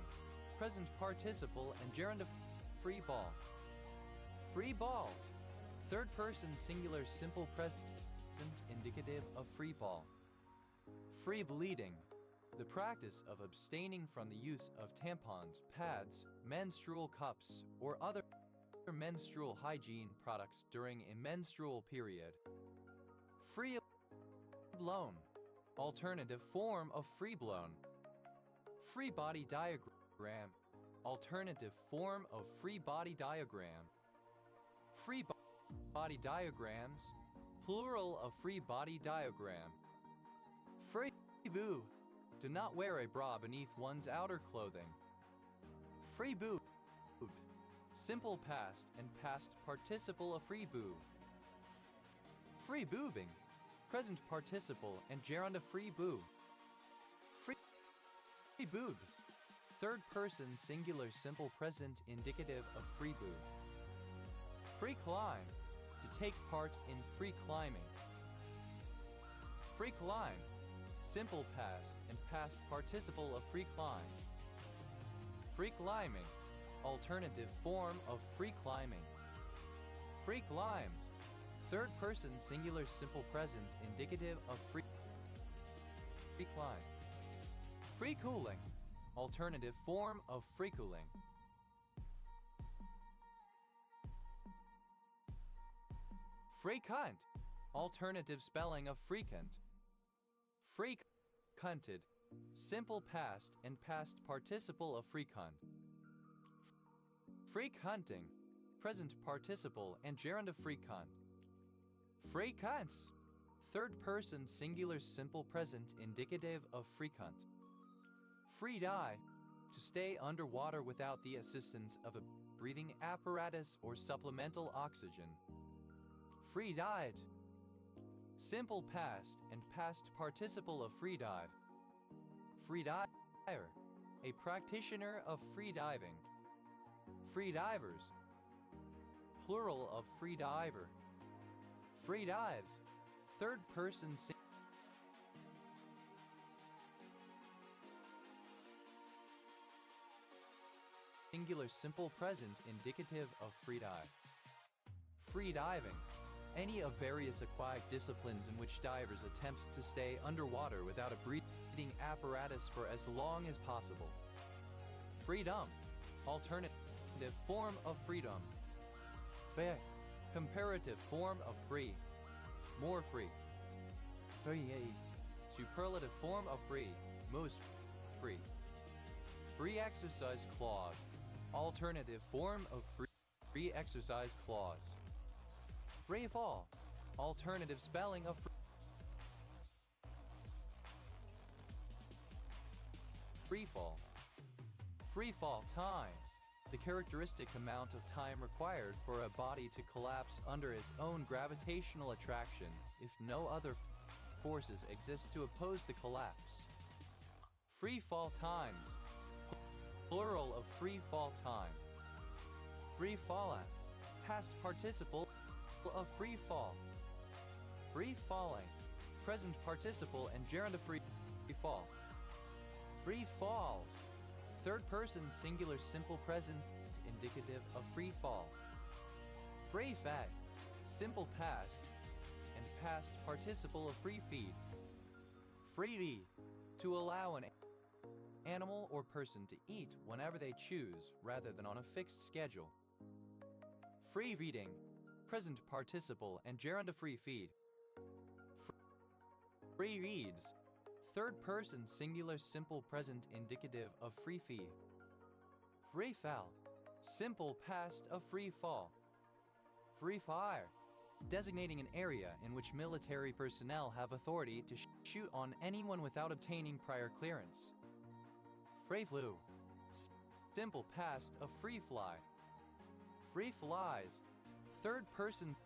present participle and gerund of free ball. Free balls, third person singular simple present indicative of free ball. Free bleeding, the practice of abstaining from the use of tampons, pads, menstrual cups, or other menstrual hygiene products during a menstrual period. Free blown, alternative form of free blown. Free body diagram, alternative form of free body diagram. Free body diagrams, plural of free body diagram. Free boob, do not wear a bra beneath one's outer clothing. Free boob, simple past and past participle of free boob. Free boobing, present participle and gerund of free boob. Free boobs, third person singular simple present indicative of free boob. Free climb, to take part in free climbing. Free climb, simple past and past participle of free climb. Free climbing, alternative form of free climbing. Free climbed, third person singular simple present indicative of free climb. Free cooling, alternative form of free cooling. Free cunt, alternative spelling of frequent. Free cunted, simple past and past participle of free cunt. Free cunting, present participle and gerund of free cunt. Free cunts, third person singular simple present indicative of free cunt. Free dive, to stay underwater without the assistance of a breathing apparatus or supplemental oxygen. Free dived, simple past and past participle of free dive. Free diver, a practitioner of free diving. Free divers, plural of free diver. Free dives, third person singular simple present indicative of free dive. Free diving, any of various aquatic disciplines in which divers attempt to stay underwater without a breathing apparatus for as long as possible. Freedom, alternative form of freedom. Fair, comparative form of free. More free. Free, superlative form of free. Most free. Free exercise clause, alternative form of free exercise clause. Free fall, alternative spelling of free fall. Free fall time, the characteristic amount of time required for a body to collapse under its own gravitational attraction if no other forces exist to oppose the collapse. Free fall times, plural of free fall time. Free falling, past participle of free fall. Free falling, present participle and gerund of free fall. Free falls, third person singular simple present indicative of free fall. Free fed, simple past and past participle of free feed. Free eat, to allow an animal or person to eat whenever they choose rather than on a fixed schedule. Free feeding, present participle and gerund of free feed. Free reads, third person singular simple present indicative of free feed. Free fall, simple past of free fall. Free fire, designating an area in which military personnel have authority to shoot on anyone without obtaining prior clearance. Free flew, simple past of free fly. Free flies, third person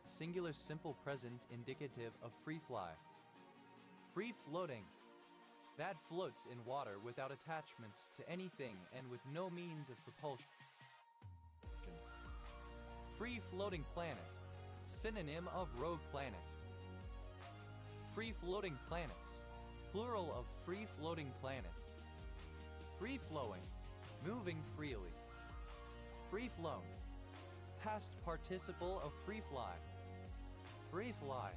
singular simple present indicative of free fly. Free floating, that floats in water without attachment to anything and with no means of propulsion. Free floating planet, synonym of rogue planet. Free floating planets, plural of free floating planet. Free flowing, moving freely. Free flown, past participle of free fly. Free fly,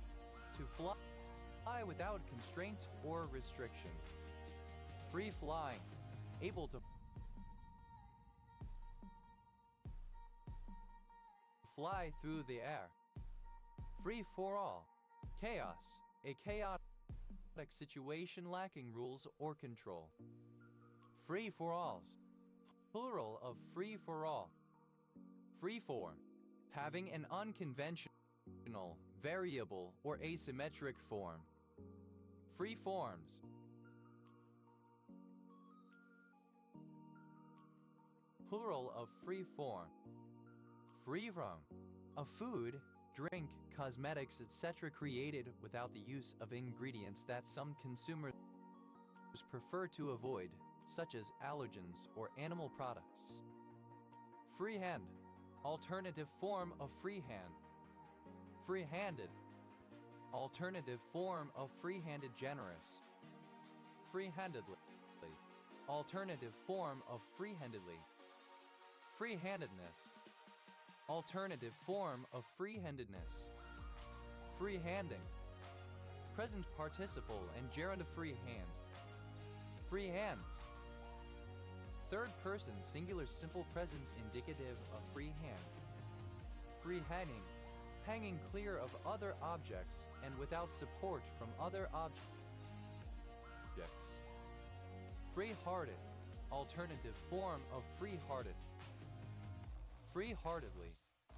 to fly without constraint or restriction. Free flying, able to fly through the air. Free for all, chaos, a chaotic situation lacking rules or control. Free for alls, plural of free for all. Free form, having an unconventional, variable, or asymmetric form. Free forms, plural of free form. Free from, a food, drink, cosmetics, etc. created without the use of ingredients that some consumers prefer to avoid, such as allergens or animal products. Freehand, alternative form of freehand. Free-handed, alternative form of free-handed generous. Free-handedly, alternative form of free-handedly. Free-handedness, alternative form of free-handedness. Free-handing, present participle and gerund of free hand. Free hands, third person singular simple present indicative of free hand. Free hanging, hanging clear of other objects and without support from other objects. Free-hearted, alternative form of free-hearted. Free-heartedly,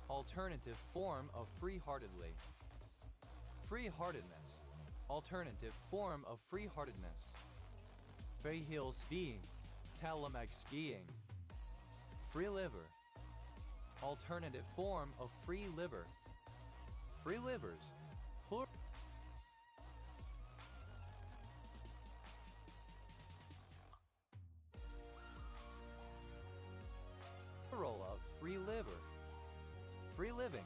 alternative form of free-heartedly. Free-heartedness, alternative form of free-heartedness. Free-heel skiing, Talamac skiing. Free liver, alternative form of free liver. Free livers, plural of free liver. Free living,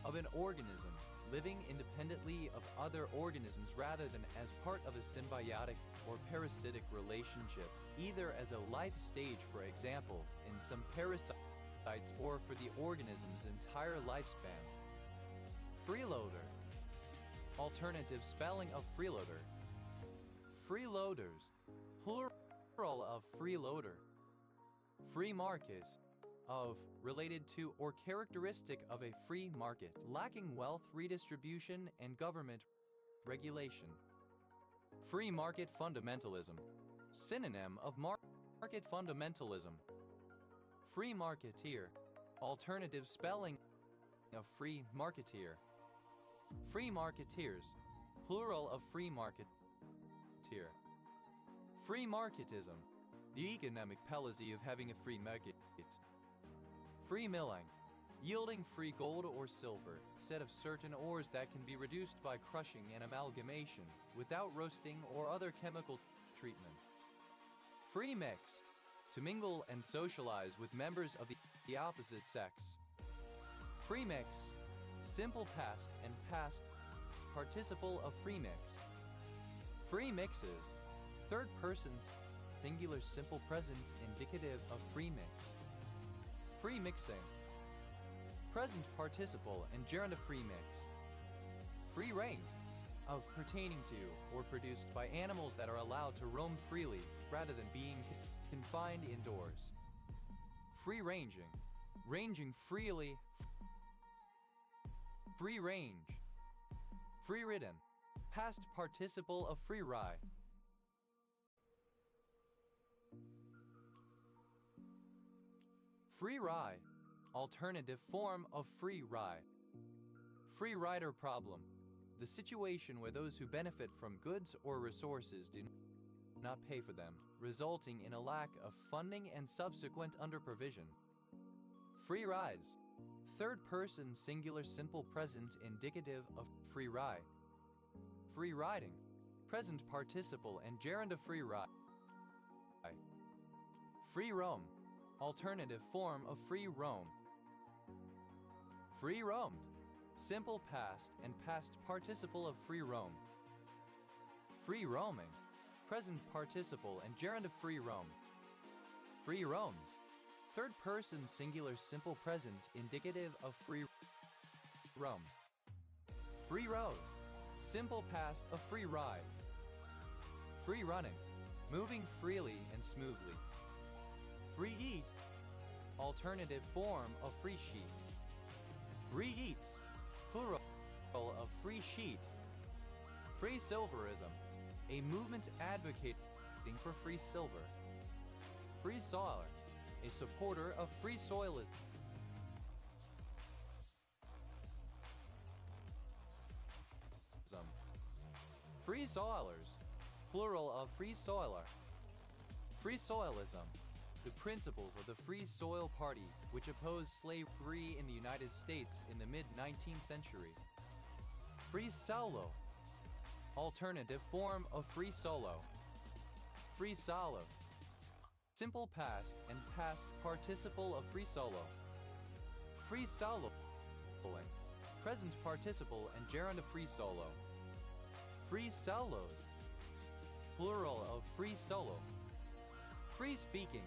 of an organism living independently of other organisms rather than as part of a symbiotic or parasitic relationship, either as a life stage, for example, in some parasites, or for the organism's entire lifespan. Freeloader, alternative spelling of freeloader. Freeloaders, plural of freeloader. Free market, of, related to, or characteristic of a free market, lacking wealth redistribution and government regulation. Free market fundamentalism, synonym of market fundamentalism. Free marketeer, alternative spelling of free marketeer. Free marketeers, plural of free marketeer. Free marketism, the economic policy of having a free market. Free milling, yielding free gold or silver, said of certain ores that can be reduced by crushing and amalgamation without roasting or other chemical treatment. Free mix, to mingle and socialize with members of the opposite sex. Free mix, simple past and past participle of free mix. Free mixes, third person singular simple present indicative of free mix. Free mixing, present participle and gerund of free mix. Free range, of pertaining to or produced by animals that are allowed to roam freely rather than being confined indoors. Free ranging, ranging freely. Free range. Free ridden, past participle of free ride. Free ride, alternative form of free ride. Free rider problem, the situation where those who benefit from goods or resources do not pay for them, resulting in a lack of funding and subsequent underprovision. Free rides, third person singular simple present indicative of free ride. Free riding, present participle and gerund of free ride. Free roam, alternative form of free roam. Free roamed, simple past and past participle of free roam. Free roaming, present participle and gerund of free roam. Free roams, third person singular simple present indicative of free roam. Free road, simple past of free ride. Free running, moving freely and smoothly. Free eat, alternative form of free sheet. Free eats, plural of free sheet. Free silverism, a movement advocating for free silver. Free soiler, a supporter of free soilism. Free soilers, plural of free soiler. Free soilism, the principles of the Free Soil Party, which opposed slavery in the United States in the mid-19th century. Free solo, alternative form of free solo. Free solo, simple past and past participle of free solo. Free soloing, present participle and gerund of free solo. Free solos, plural of free solo. Free speaking,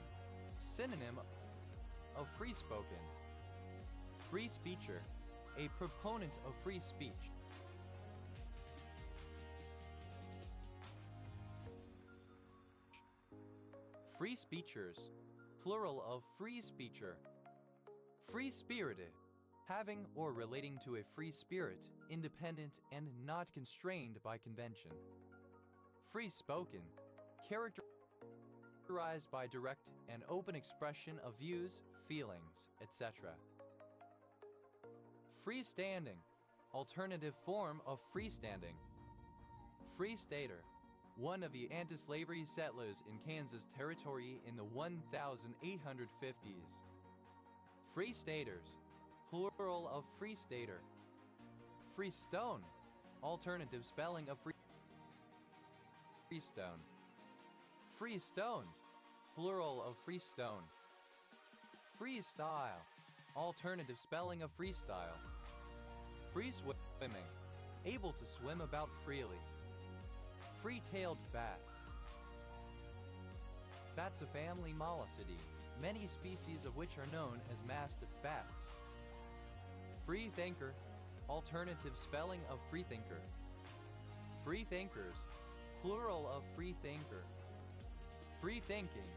synonym of free spoken. Free speecher, a proponent of free speech. Free speechers, plural of free speecher. Free spirited, having or relating to a free spirit, independent and not constrained by convention. Free spoken, characterized by direct and open expression of views, feelings, etc. Freestanding, alternative form of freestanding. Free stater, one of the anti-slavery settlers in Kansas Territory in the 1850s. Free staters, plural of free stater. Freestone, alternative spelling of freestone. Freestones, plural of freestone. Freestyle, alternative spelling of freestyle. Free swimming, able to swim about freely. Free-tailed bat. Bats a family Mollucidae, many species of which are known as mastiff bats. Free thinker, alternative spelling of freethinker. Free thinkers, plural of free thinker. Free thinking,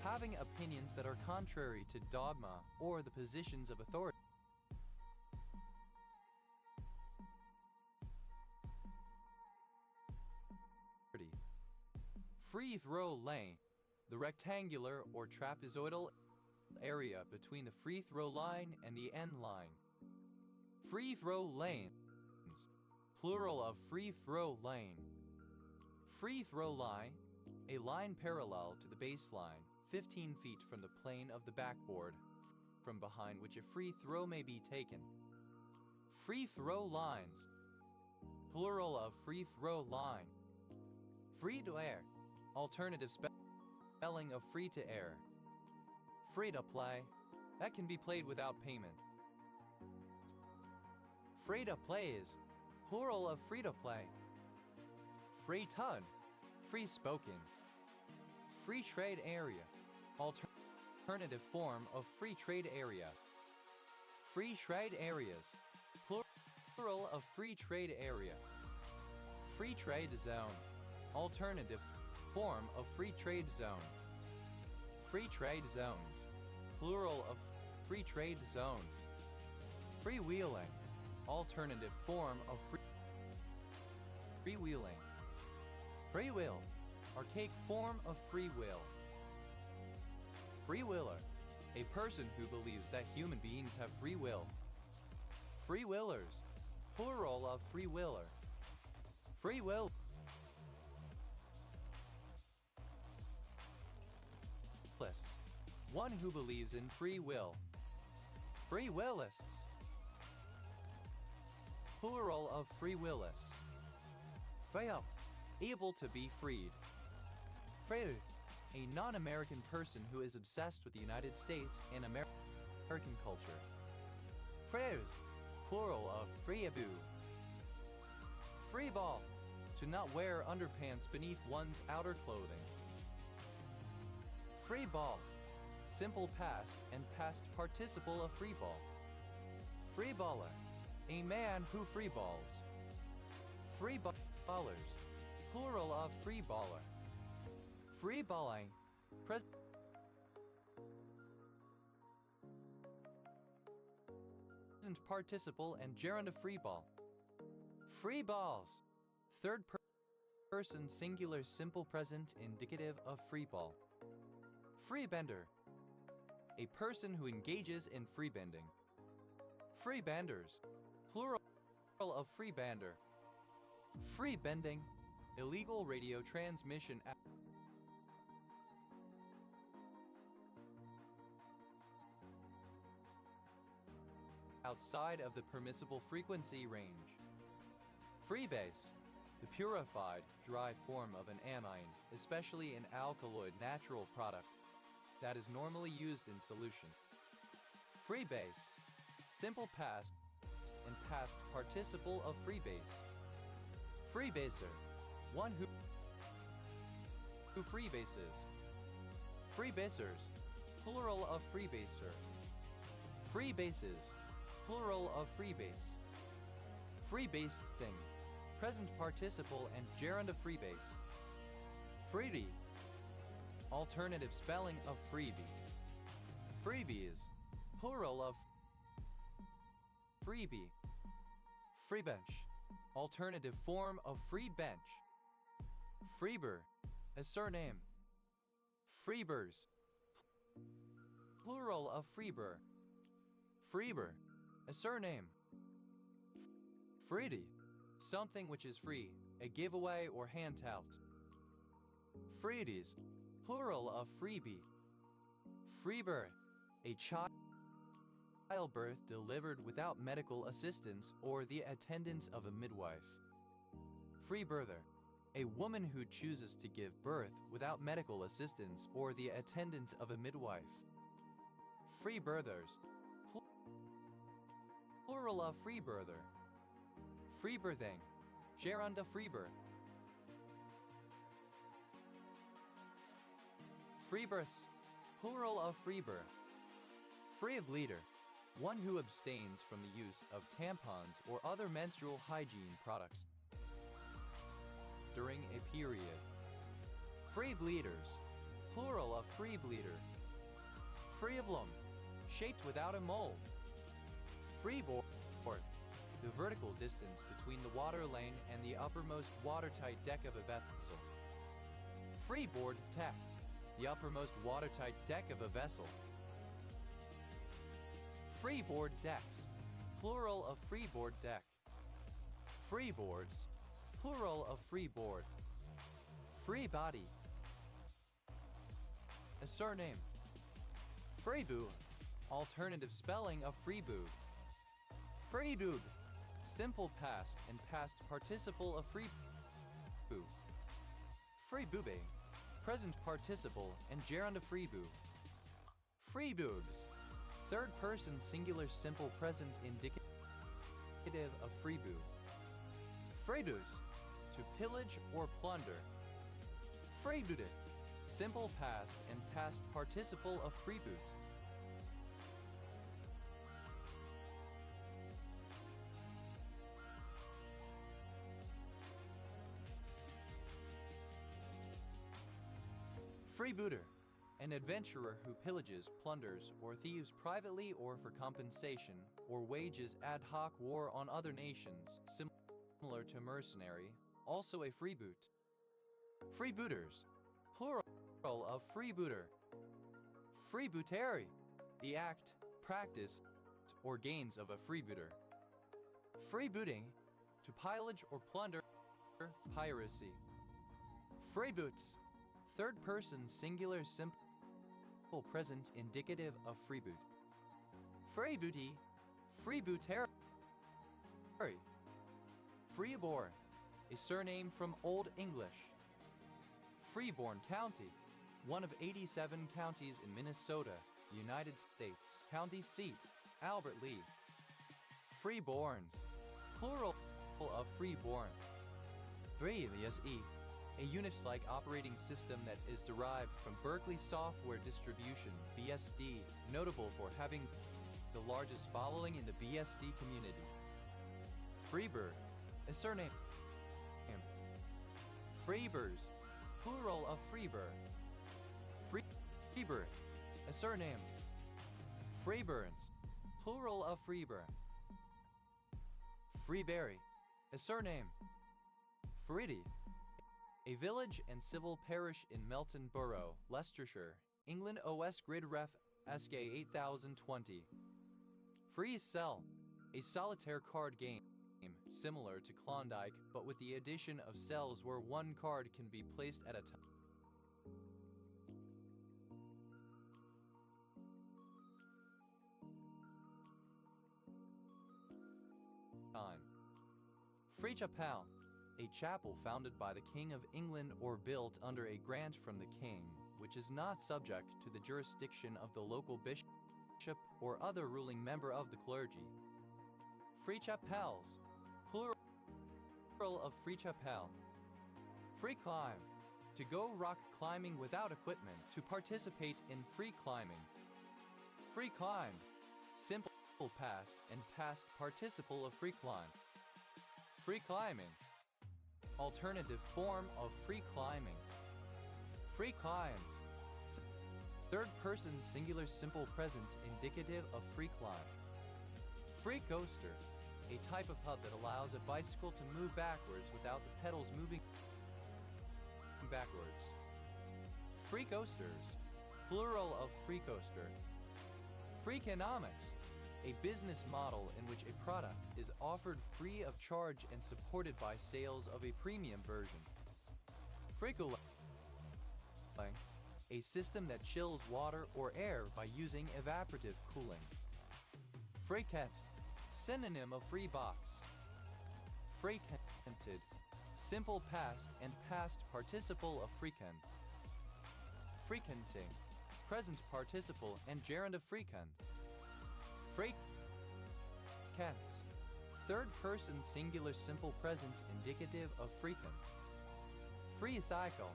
having opinions that are contrary to dogma or the positions of authority. Free throw lane, the rectangular or trapezoidal area between the free throw line and the end line. Free throw lanes, plural of free throw lane. Free throw line, a line parallel to the baseline, 15 feet from the plane of the backboard, from behind which a free throw may be taken. Free throw lines, plural of free throw line. Free to air, alternative spelling of free to air. Free to play, that can be played without payment. Free to play is plural of free to play. Free tud, free spoken. Free trade area, alternative form of free trade area. Free trade areas, plural of free trade area. Free trade zone, alternative form of free trade zone. Free trade zones, plural of free trade zone. Freewheeling, alternative form of freewheeling. Freewheel, archaic form of freewheel. Freewheeler, a person who believes that human beings have free will. Freewheelers, plural of freewheeler. Free will. One who believes in free will. Free willists, plural of free willists. Freo, able to be freed. Freu, a non-American person who is obsessed with the United States and American culture. Freus, plural of freeabu. Free ball, to not wear underpants beneath one's outer clothing. Free ball, simple past and past participle of free ball. Free baller, a man who free balls. Free ballers, plural of free baller. Free balling, present participle and gerund of free ball. Free balls, third person singular simple present indicative of free ball. Free bender, a person who engages in free bending. Free banders, plural of free bander. Free bending, illegal radio transmission outside of the permissible frequency range. Freebase, the purified, dry form of an amine, especially an alkaloid natural product that is normally used in solution. Freebase, simple past and past participle of freebase. Freebaser, one who freebases. Freebasers, plural of freebaser. Freebases, plural of freebase. Freebasing, present participle and gerund of freebase. Freebie, alternative spelling of freebie. Freebies, plural of freebie. Free bench, alternative form of free bench. Freeber, a surname. Freebers, plural of freeber. Freeber, a surname. Freedy, something which is free, a giveaway or handout. Freebies, plural of freebie. Freebirth, a childbirth delivered without medical assistance or the attendance of a midwife. Freebirther, a woman who chooses to give birth without medical assistance or the attendance of a midwife. Freebirthers, plural of freebirther. Freebirthing, gerund of freebirth. Freebirths, plural of freebirth. Free of bleeder, one who abstains from the use of tampons or other menstrual hygiene products during a period. Free bleeders, plural of free bleeder. Freeblum, shaped without a mold. Freeboard, the vertical distance between the water lane and the uppermost watertight deck of a vessel. Freeboard deck, the uppermost watertight deck of a vessel. Freeboard decks, plural of freeboard deck. Freeboards, plural of freeboard. Free body. A surname. Freeboob, alternative spelling of freeboob. Freeboob, simple past and past participle of freeboob. Freeboobe, present participle and gerund of freeboob. Freeboobs, third person singular simple present indicative of freeboob. Freeboos, to pillage or plunder. Freebooted, simple past and past participle of freeboot. Freebooter, an adventurer who pillages, plunders, or thieves privately or for compensation, or wages ad hoc war on other nations, similar to mercenary, also a freeboot. Freebooters, plural of freebooter. Freebootary, the act, practice, or gains of a freebooter. Freebooting, to pillage or plunder, piracy. Freeboots, third person singular simple present indicative of freeboot. Freebooty, freebootary. Freeborn, a surname from Old English. Freeborn County, one of 87 counties in Minnesota, United States. County seat, Albert Lee. Freeborns, plural of freeborn. BSE, a Unix-like operating system that is derived from Berkeley Software Distribution, BSD, notable for having the largest following in the BSD community. Freebird, a surname. Freebirds, plural of freebird. Freebird, a surname. Freeburns, plural of freeburn. Freeberry, a surname. Freedy, a village and civil parish in Melton Borough, Leicestershire, England. OS Grid Ref SK 8020. Free Cell, a solitaire card game, similar to Klondike, but with the addition of cells where one card can be placed at a time. Free Chapel, a chapel founded by the King of England or built under a grant from the King, which is not subject to the jurisdiction of the local bishop or other ruling member of the clergy. Free chapels, plural of free chapel. Free climb, to go rock climbing without equipment, to participate in free climbing. Free climb, simple past and past participle of free climb. Free climbing, alternative form of free climbing. Free climbs, third person singular simple present indicative of free climb. Free coaster, a type of hub that allows a bicycle to move backwards without the pedals moving backwards. Free coasters, plural of free coaster. Freakonomics, a business model in which a product is offered free of charge and supported by sales of a premium version. Freecooling, a system that chills water or air by using evaporative cooling. Frequent, synonym of free box. Frequented, simple past and past participle of frequent. Frequenting, present participle and gerund of frequent. Frequents, third person singular simple present indicative of frequent. Free Cycle,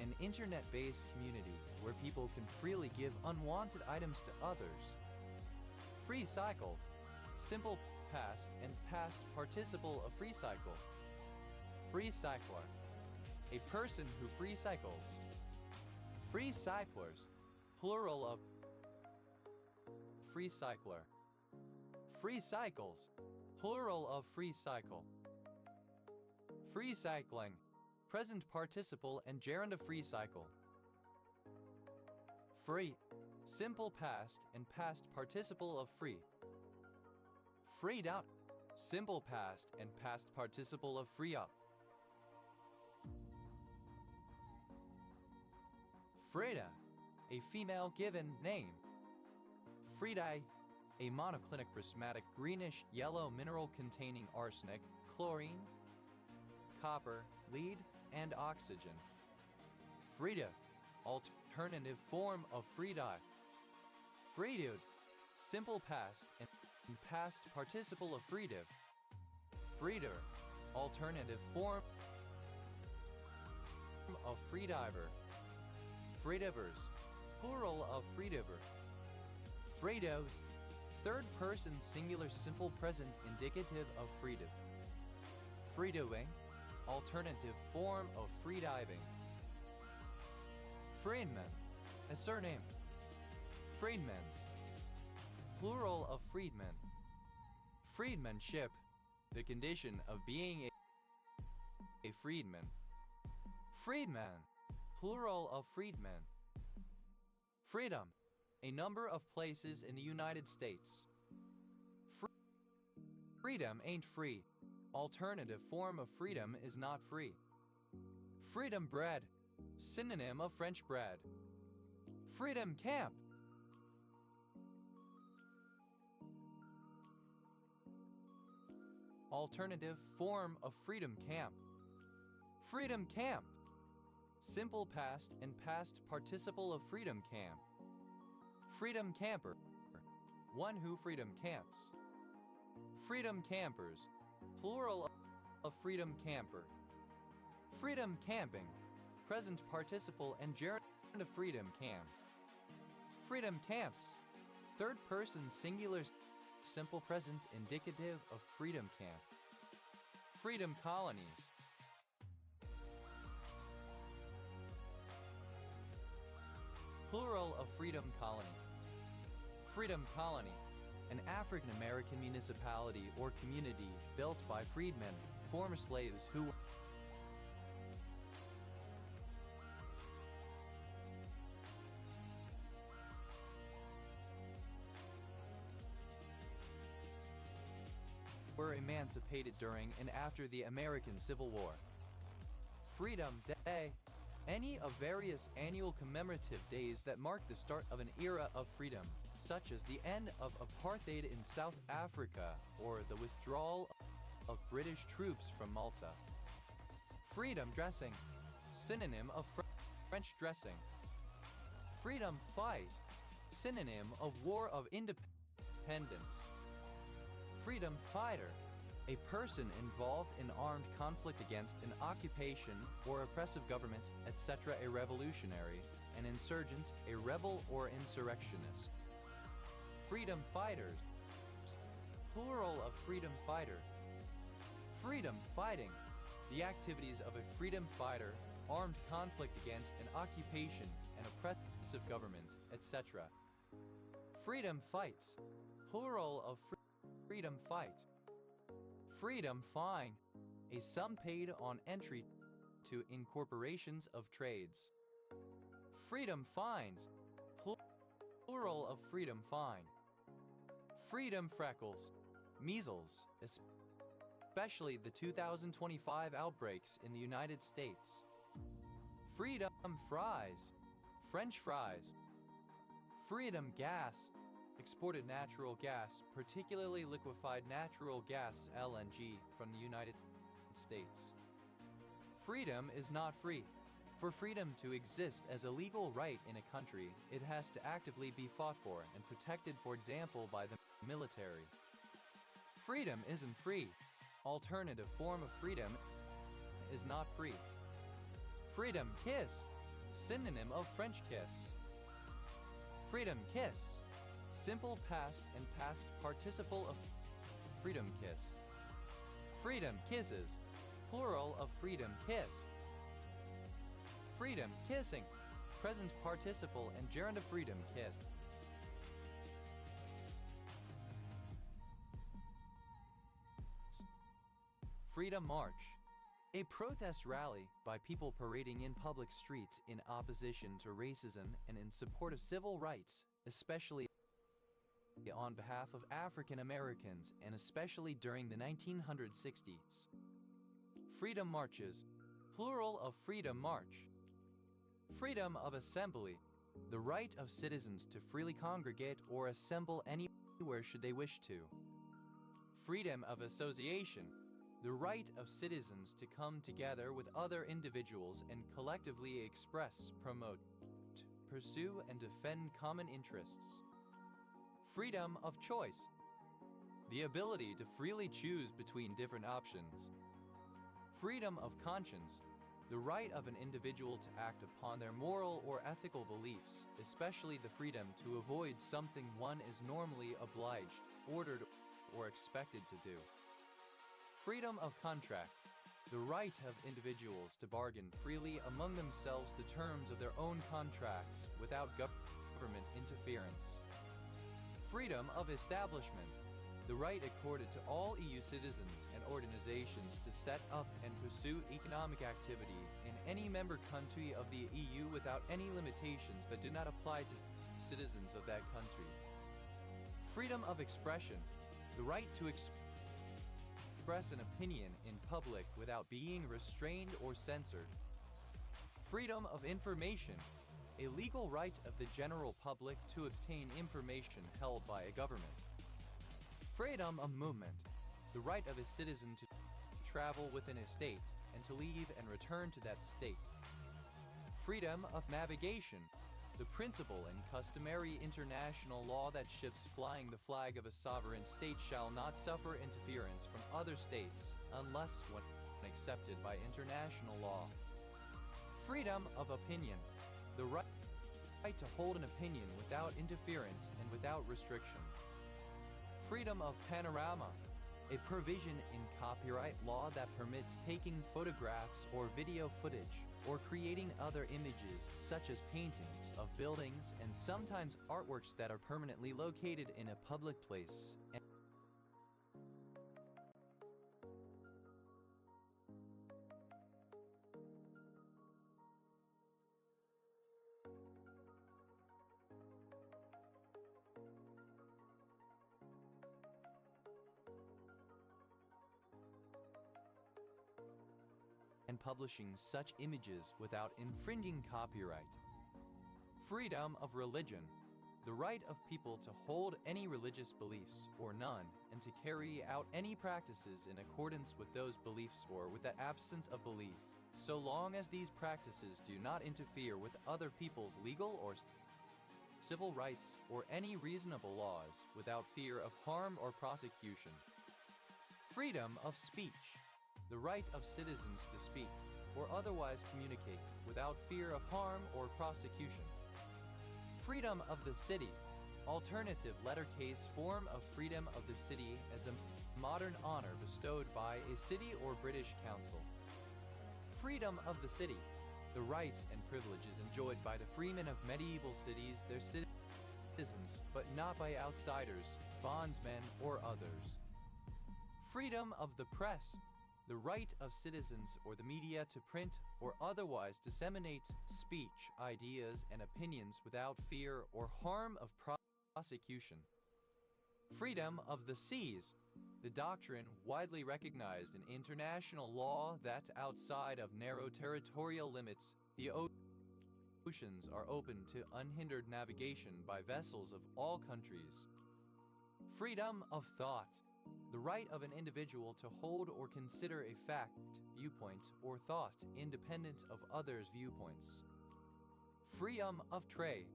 an internet-based community where people can freely give unwanted items to others. Free Cycle, simple past and past participle of free cycle. Free cycler, a person who free cycles. Free cyclers, plural of free cycler. Free cycles, plural of free cycle. Free cycling, present participle and gerund of free cycle. Free, simple past and past participle of free. Freed up. Simple past and past participle of free up. Freda, a female given name. Friedai, a monoclinic prismatic greenish-yellow mineral containing arsenic, chlorine, copper, lead, and oxygen. Frida, alternative form of Friedai. Freidud, simple past and past participle of Friediv. Frieder, alternative form of Freediver. Freedivers, plural of Freediver. Fredos, third person singular simple present indicative of Freediv. Freedowing, alternative form of freediving. Friedman, a surname. Friedmans, plural of freedmen. Freedmanship, the condition of being a freedman. Freedman, plural of freedmen. Freedom, a number of places in the United States. Freedom ain't free. Alternative form of freedom is not free. Freedom bread, synonym of French bread. Freedom camp. Alternative form of freedom camp. Freedom camp. Simple past and past participle of freedom camp. Freedom camper, one who freedom camps. Freedom campers, plural of freedom camper. Freedom camping, present participle and gerund of freedom camp. Freedom camps, third person singular simple present indicative of freedom camp. Freedom colonies. Plural of freedom colony. Freedom colony, an African American municipality or community built by freedmen, former slaves who were emancipated during and after the American Civil War. Freedom Day, any of various annual commemorative days that mark the start of an era of freedom, such as the end of apartheid in South Africa or the withdrawal of British troops from Malta. Freedom dressing, synonym of French dressing. Freedom fight, synonym of War of Independence. Freedom fighter, a person involved in armed conflict against an occupation or oppressive government, etc. A revolutionary, an insurgent, a rebel or insurrectionist. Freedom fighters, plural of freedom fighter. Freedom fighting, the activities of a freedom fighter, armed conflict against an occupation, an oppressive government, etc. Freedom fights, plural of freedom fight. Freedom fine, a sum paid on entry to incorporations of trades. Freedom fines, plural of freedom fine. Freedom freckles, measles, especially the 2025 outbreaks in the United States. Freedom fries, French fries. Freedom gas, exported natural gas, particularly liquefied natural gas LNG from the United States. Freedom is not free. For freedom to exist as a legal right in a country, it has to actively be fought for and protected, for example, by the military. Freedom isn't free. Alternative form of freedom is not free. Freedom kiss, synonym of French kiss. Freedom kiss, simple past and past participle of freedom kiss. Freedom kisses, plural of freedom kiss. Freedom kissing, present participle and gerund of freedom kiss. Freedom March, a protest rally by people parading in public streets in opposition to racism and in support of civil rights, especially on behalf of African Americans and especially during the 1960s. Freedom marches, plural of freedom march. Freedom of assembly, the right of citizens to freely congregate or assemble anywhere should they wish to. Freedom of association, the right of citizens to come together with other individuals and collectively express, promote, pursue, and defend common interests. Freedom of choice, the ability to freely choose between different options. Freedom of conscience, the right of an individual to act upon their moral or ethical beliefs, especially the freedom to avoid something one is normally obliged, ordered, or expected to do. Freedom of contract, the right of individuals to bargain freely among themselves the terms of their own contracts without government interference. Freedom of establishment, the right accorded to all EU citizens and organizations to set up and pursue economic activity in any member country of the EU without any limitations that do not apply to citizens of that country. Freedom of expression, the right to express an opinion in public without being restrained or censored. Freedom of information, a legal right of the general public to obtain information held by a government. Freedom of movement, the right of a citizen to travel within a state and to leave and return to that state. Freedom of navigation, the principle and customary international law that ships flying the flag of a sovereign state shall not suffer interference from other states unless when accepted by international law. Freedom of opinion, the right to hold an opinion without interference and without restriction. Freedom of panorama, a provision in copyright law that permits taking photographs or video footage or creating other images such as paintings of buildings and sometimes artworks that are permanently located in a public place. And publishing such images without infringing copyright. Freedom of religion, the right of people to hold any religious beliefs or none and to carry out any practices in accordance with those beliefs or with the absence of belief, so long as these practices do not interfere with other people's legal or civil rights or any reasonable laws without fear of harm or prosecution. Freedom of speech, the right of citizens to speak or otherwise communicate without fear of harm or prosecution. Freedom of the city, alternative letter case form of freedom of the city as a modern honor bestowed by a city or British council. Freedom of the city, the rights and privileges enjoyed by the freemen of medieval cities, their citizens, but not by outsiders, bondsmen, or others. Freedom of the press, the right of citizens or the media to print or otherwise disseminate speech, ideas, and opinions without fear or harm of prosecution. Freedom of the seas, the doctrine widely recognized in international law that outside of narrow territorial limits, the oceans are open to unhindered navigation by vessels of all countries. Freedom of thought, the right of an individual to hold or consider a fact, viewpoint, or thought independent of others' viewpoints. Freedom of trade,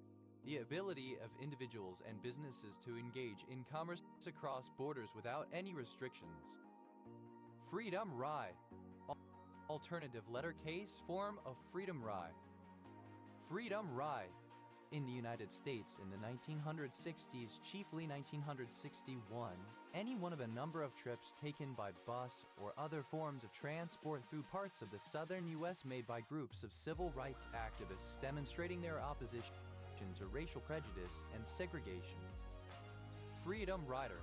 the ability of individuals and businesses to engage in commerce across borders without any restrictions. Freedom ride, alternative letter case form of freedom ride. Freedom ride. In the United States in the 1960s, chiefly 1961, any one of a number of trips taken by bus or other forms of transport through parts of the southern U.S. made by groups of civil rights activists demonstrating their opposition to racial prejudice and segregation. Freedom rider.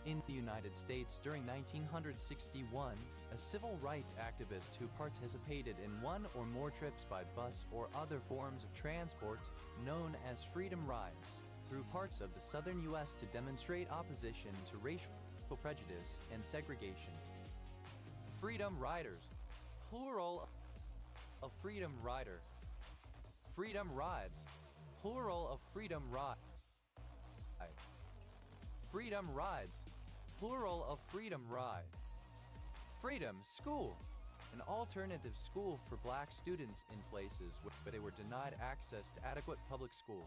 In the United States during 1961, a civil rights activist who participated in one or more trips by bus or other forms of transport, known as freedom rides, through parts of the southern U.S. to demonstrate opposition to racial prejudice and segregation. Freedom Riders, plural of Freedom Rider. Freedom Rides, plural of Freedom Ride. Freedom Rides, plural of Freedom Ride. Freedom School, an alternative school for black students in places where they were denied access to adequate public school.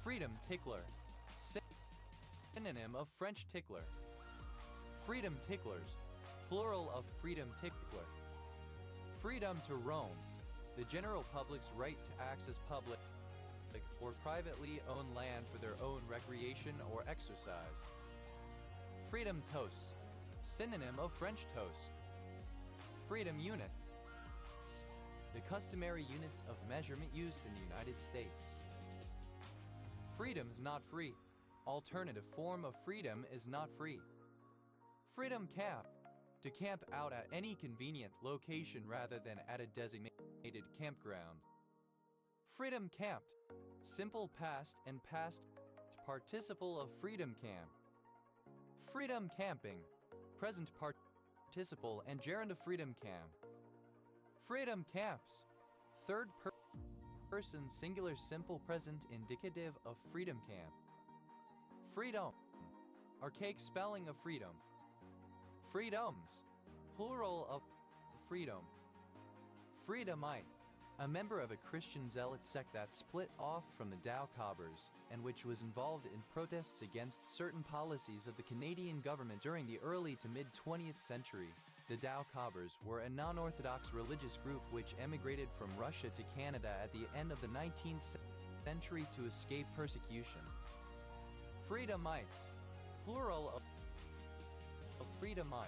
Freedom Tickler, synonym of French tickler. Freedom Ticklers, plural of Freedom Tickler. Freedom to roam, the general public's right to access public or privately owned land for their own recreation or exercise. Freedom Toast, synonym of French toast. Freedom Units, the customary units of measurement used in the United States. Freedom's not free. Alternative form of freedom is not free. Freedom Camp, to camp out at any convenient location rather than at a designated campground. Freedom Camped, simple past and past participle of Freedom Camp. Freedom Camping, present participle and gerund of Freedom Camp. Freedom Camps, third person singular simple present indicative of Freedom Camp. Freedom, archaic spelling of freedom. Freedoms, plural of freedom. Freedomite, a member of a Christian zealot sect that split off from the Dow Cobbers and which was involved in protests against certain policies of the Canadian government during the early to mid-20th century. The Dow Cobbers were a non-orthodox religious group which emigrated from Russia to Canada at the end of the 19th century to escape persecution. Freedomites, plural of freedomite.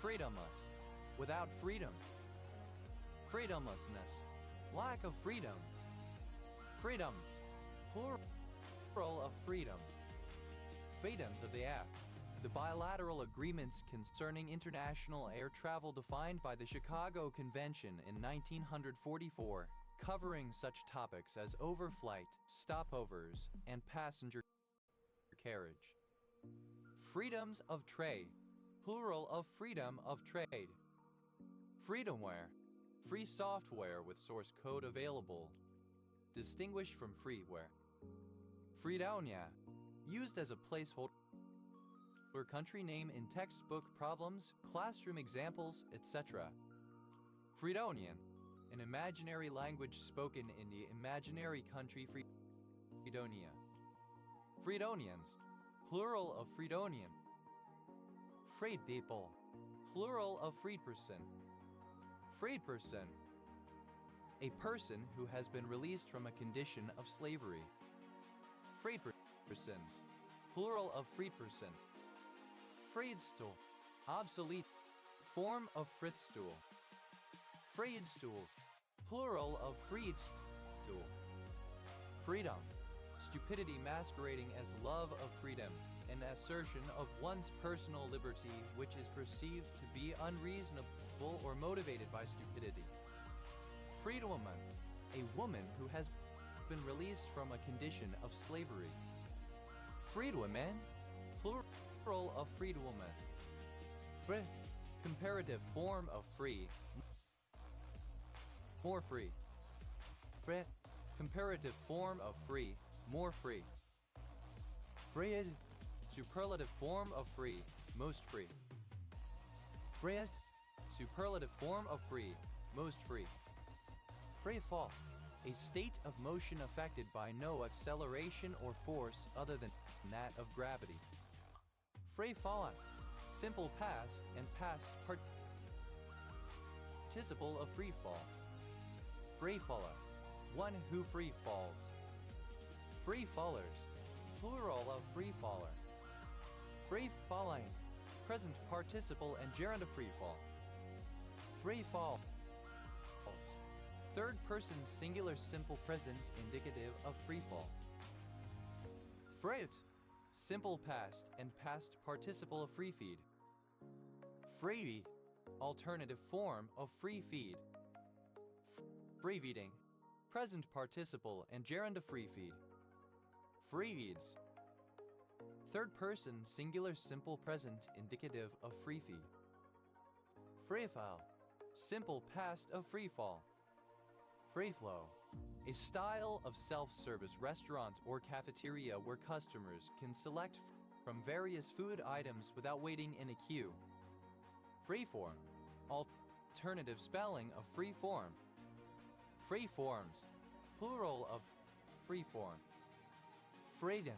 Freedomless, without freedom. Freedomlessness, lack of freedom. Freedoms, plural of freedom. Freedoms of the Act, the bilateral agreements concerning international air travel defined by the Chicago Convention in 1944, covering such topics as overflight, stopovers, and passenger carriage. Freedoms of trade, plural of freedom of trade. Freedomware, free software with source code available, distinguished from freeware. Freedonia, used as a placeholder country name in textbook problems, classroom examples, etc. Freedonian, an imaginary language spoken in the imaginary country Freedonia. Freedonians, plural of Freedonian. Freed people, plural of freed person. Freed person, a person who has been released from a condition of slavery. Freed persons, plural of freed person. Freedstool, obsolete form of frithstool. Freedstools, plural of freedstool. Freedom, stupidity masquerading as love of freedom, an assertion of one's personal liberty which is perceived to be unreasonable or motivated by stupidity. Freedwoman, a woman who has been released from a condition of slavery. Freedwoman, plural of freedwoman. Free, comparative form of free, more free. Free, comparative form of free, more free. Freed, superlative form of free, most free. Freed, superlative form of free, most free. Free fall, a state of motion affected by no acceleration or force other than that of gravity. Free fallen, simple past and past participle of free fall. Free faller, one who free falls. Free fallers, plural of free faller. Free falling, present participle and gerund of free fall. Free falls, third person singular simple present indicative of free fall. Freed, simple past and past participle of free feed. Free, alternative form of free feed. Free feeding, present participle and gerund of free feed. Freebies. Third person singular simple present indicative of free feed. Freefall. Simple past of free fall. Free flow. A style of self-service restaurant or cafeteria where customers can select from various food items without waiting in a queue. Freeform. Alternative spelling of freeform. Freeforms. Plural of freeform. Freedom.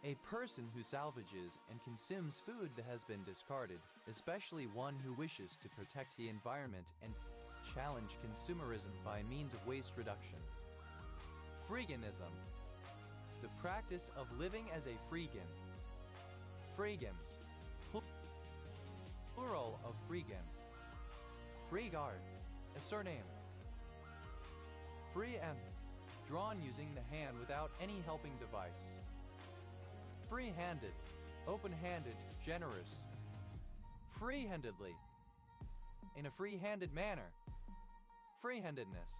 A person who salvages and consumes food that has been discarded, especially one who wishes to protect the environment and challenge consumerism by means of waste reduction. Freeganism. The practice of living as a freegan. Freegans. Plural of freegan. Freegard. A surname. Free M. Drawn using the hand without any helping device. Free-handed. Open-handed, generous. Free-handedly. In a free-handed manner. Free-handedness.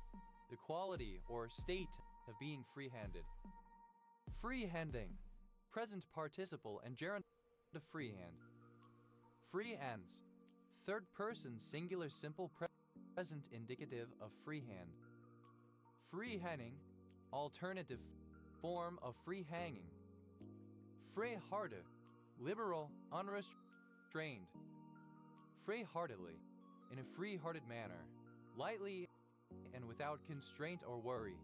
The quality or state of being free-handed. Free-handing. Present participle and gerund of freehand. Free ends. Third person singular simple present indicative of freehand. Free-hanging. Alternative form of free-hanging. Free-hearted. Liberal, unrestrained. Free-heartedly. In a free-hearted manner. Lightly and without constraint or worry.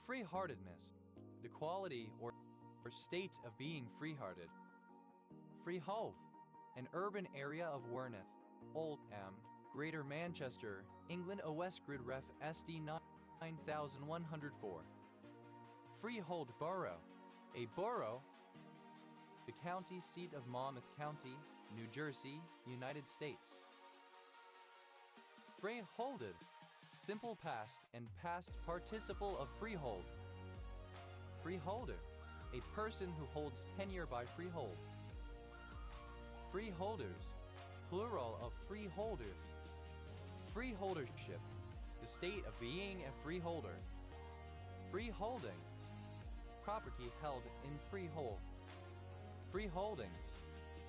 Free-heartedness. The quality or state of being free-hearted. Freehold. An urban area of Werneth, Oldham, Greater Manchester, England. OS Grid Ref SD 9104. Freehold Borough. A borough. The county seat of Monmouth County, New Jersey, United States. Freeholded. Simple past and past participle of freehold. Freeholder. A person who holds tenure by freehold. Freeholders. Plural of freeholder. Freeholdership. The state of being a freeholder. Freeholding. Property held in freehold. Freeholdings.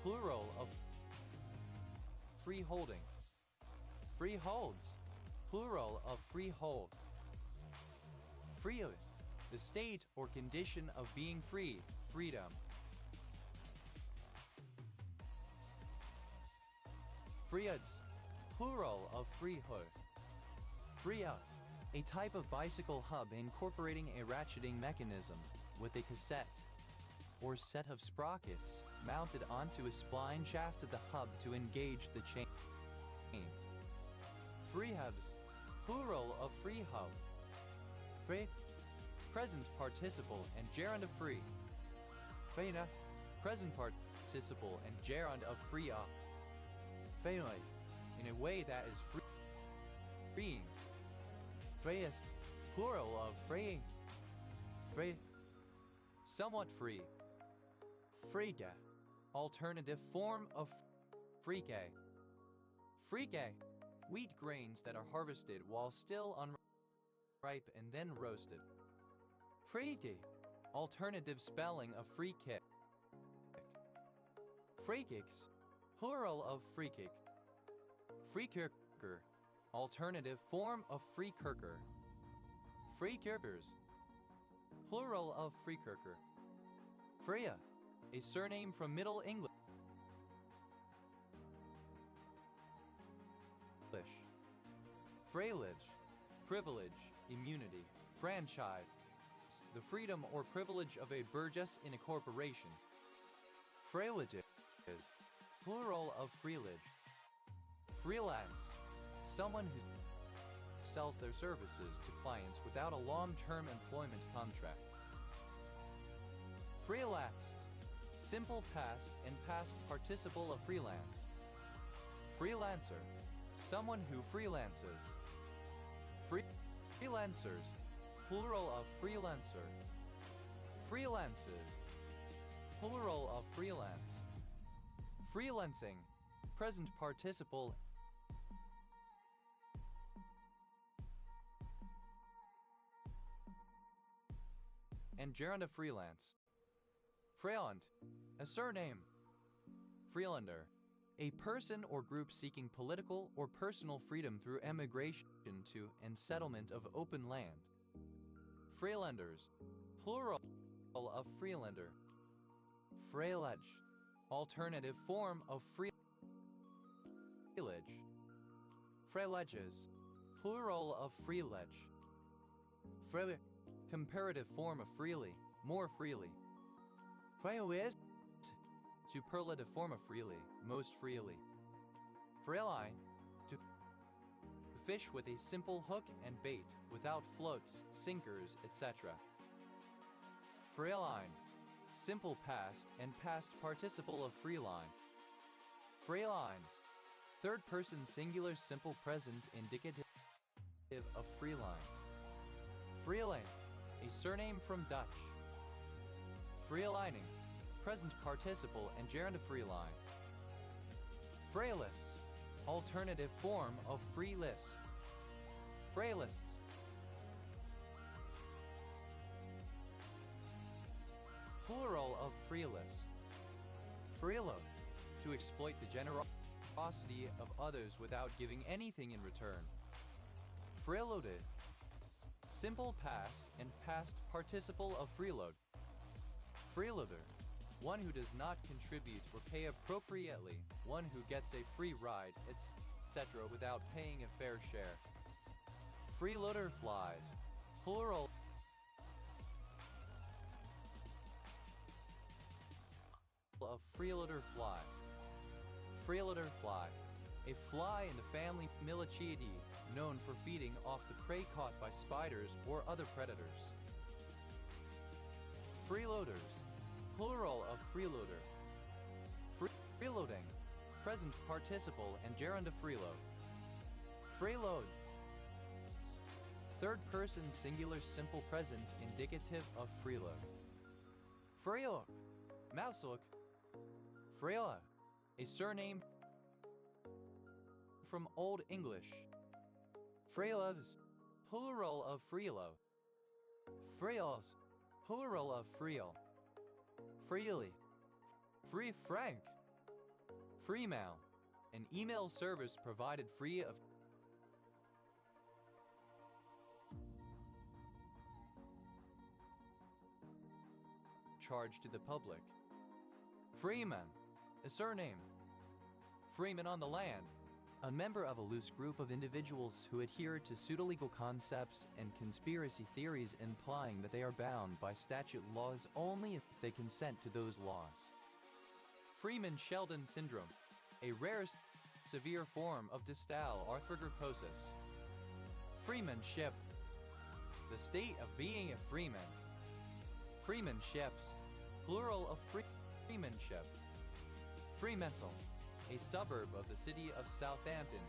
Plural of freeholding. Freeholds. Plural of freehold. Free. The state or condition of being free. Freedom. Freehods. Plural of freehood. Freehood. A type of bicycle hub incorporating a ratcheting mechanism with a cassette or set of sprockets mounted onto a spline shaft of the hub to engage the chain. Freehubs. Plural of freehub. Free. Present participle and gerund of free. Feina. Present participle and gerund of free up. Feinoi. In a way that is freeing. Freyas. Plural of freeing. Free. Somewhat free. Frege. Alternative form of frike. Frike. Wheat grains that are harvested while still unripe and then roasted. Freke. Alternative spelling of free kick. Free kicks. Plural of free kick. Freekirker. Alternative form of freekirker. Freekirkers. Plural of freekirker. Freya. A surname from Middle English. Freilage. Privilege, immunity, franchise. The freedom or privilege of a burgess in a corporation. Freilages. Plural of freelage. Freelance. Someone who sells their services to clients without a long-term employment contract. Freelanced. Simple past and past participle of freelance. Freelancer. Someone who freelances. Freelancers. Plural of freelancer. Freelances. Plural of freelance. Freelancing. Present participle. and gerund freelance. Freeland, a surname. Freelander, a person or group seeking political or personal freedom through emigration to and settlement of open land. Freelanders, plural of freelander. Freilage, alternative form of freelage. Freileges, plural of freelege. Freile, comparative form of freely, more freely. Freiwest, superlative form of freely, most freely. Freili, to fish with a simple hook and bait, without floats, sinkers, etc. Freilein, simple past and past participle of freeline. Freilines, third person singular simple present indicative of freeline. Freeling, a surname from Dutch. Freelining, present participle and gerund freeline. Frailis, alternative form of free list. Frailists, plural of freelist. Freelo, to exploit the generosity of others without giving anything in return. Freeloaded, simple past and past participle of freeload. Freeloader, one who does not contribute or pay appropriately, one who gets a free ride, etc. without paying a fair share. Freeloader flies, plural of freeloader fly. Freeloader fly, a fly in the family Milichidae, known for feeding off the prey caught by spiders or other predators. Freeloaders, plural of freeloader. Freeloading, present participle and gerund freeload. Freeload, third person singular simple present indicative of freeload. Freeload, mouselook. Freila, a surname from Old English. Freilas, plural of freelo. Freils, plural of freel. Freely, free frank. Freemail, an email service provided free of charge to the public. Freeman, a surname. Freeman on the land, a member of a loose group of individuals who adhere to pseudo-legal concepts and conspiracy theories implying that they are bound by statute laws only if they consent to those laws. Freeman-Sheldon syndrome, a rare severe form of distal arthrogryposis. Freemanship, the state of being a freeman. Freemanships, plural of freemanship. Fremantle, a suburb of the city of Southampton,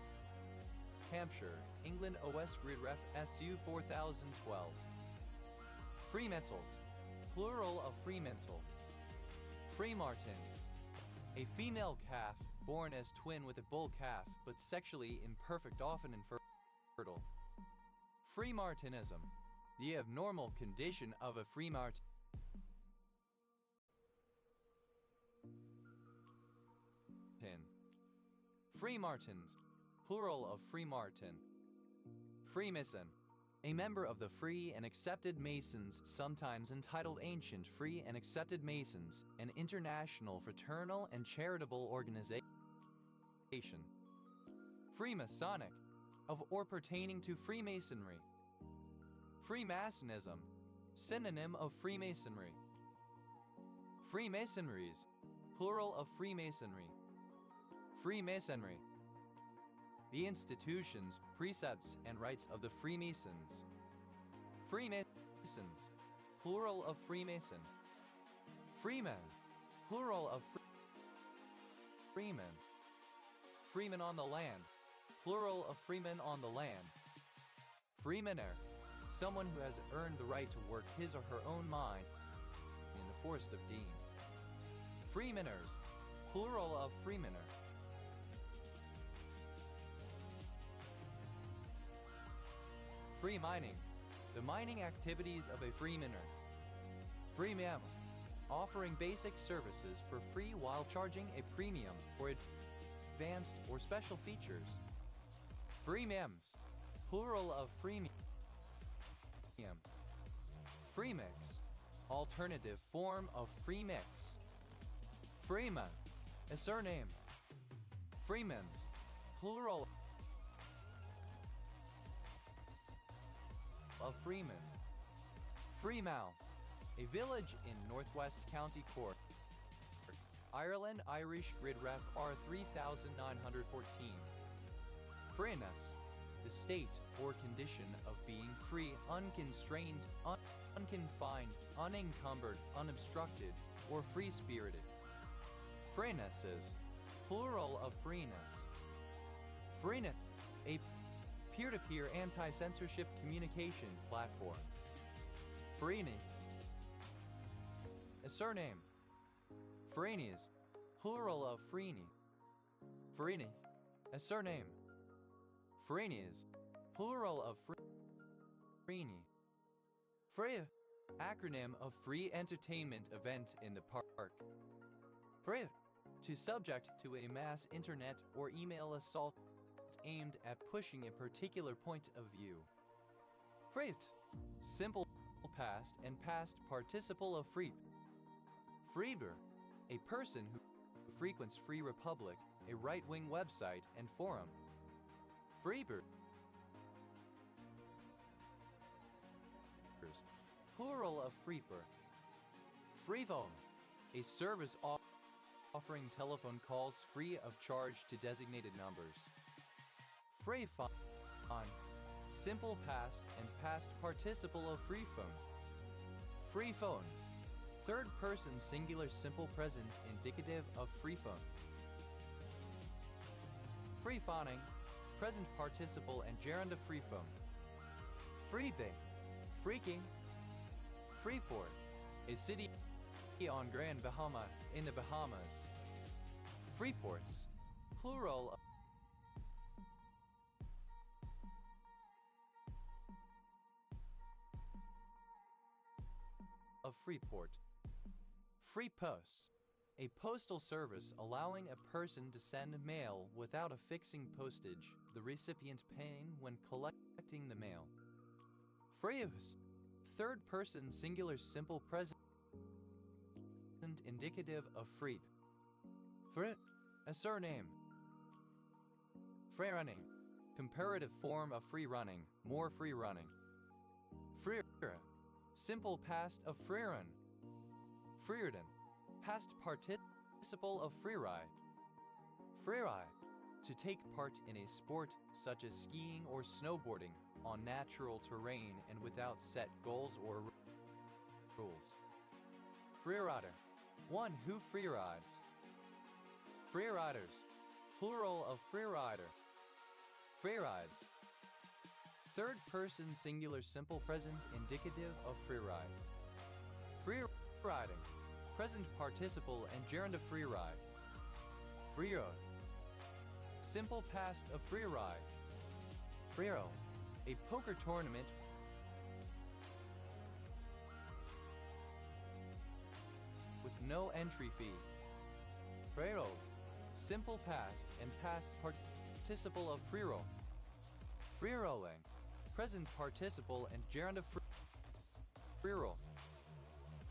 Hampshire, England. OS Grid Ref SU 4012. Fremantles, plural of Fremantle. Freemartin, a female calf born as twin with a bull calf but sexually imperfect, often infertile. Freemartinism, the abnormal condition of a Freemart. Freemartins, plural of Freemartin. Freemason, a member of the Free and Accepted Masons, sometimes entitled Ancient Free and Accepted Masons, an international fraternal and charitable organization. Freemasonic, of or pertaining to Freemasonry. Freemasonism, synonym of Freemasonry. Freemasonries, plural of Freemasonry. Freemasonry, the institutions, precepts, and rites of the Freemasons. Freemasons, plural of Freemason. Freeman, plural of Freeman. Freeman on the land, plural of freeman on the land. Freemaner, someone who has earned the right to work his or her own mine in the Forest of Dean. Freemaners, plural of freemaner. Free mining, the mining activities of a freemaner. Freemium, offering basic services for free while charging a premium for advanced or special features. Freemiums, plural of freemium. Freemix, alternative form of free mix. Freeman, a surname. Freemans, plural of Freeman. Freemouth, a village in Northwest County Cork, Ireland. Irish grid ref R3914. Freeness, the state or condition of being free, unconstrained, unconfined, unencumbered, unobstructed, or free-spirited. Freenesses, plural of freeness. Freenet, a peer-to-peer anti-censorship communication platform. Freeney, a surname. Freeney's, plural of Freeney. Freeney, a surname. Freeney's, plural of Freeney. Freya, acronym of free entertainment event in the park. Freya, to subject to a mass internet or email assault aimed at pushing a particular point of view. Freit, simple past and past participle of free. Freeber, a person who frequents Free Republic, a right-wing website and forum. Freeber, plural of freeper. Freephone, a service offering telephone calls free of charge to designated numbers. Freephone, simple past and past participle of freephone. Free phones, third person singular simple present indicative of free phone. Free phoning, present participle and gerund of free phone. Freebay, freaking. Freeport, a city on Grand Bahama in the Bahamas. Freeports, plural of Freeport. Free posts, a postal service allowing a person to send mail without affixing postage, the recipient paying when collecting the mail. Freeus, third person singular simple present indicative of freed. Frit, a surname. Free running, comparative form of free running, more free running. Freer, simple past of freerun. Freerden, past participle of freeride. Freeride, to take part in a sport such as skiing or snowboarding on natural terrain and without set goals or rules. Freerider, one who freerides. Freeriders, plural of freerider. Freerides, third person singular simple present indicative of freeride. Freeriding, present participle and gerund of freeride. Freeride, simple past of freeride. Freero, a poker tournament with no entry fee. Freero, simple past and past participle of freero. Freerolling, present participle and gerund of freero.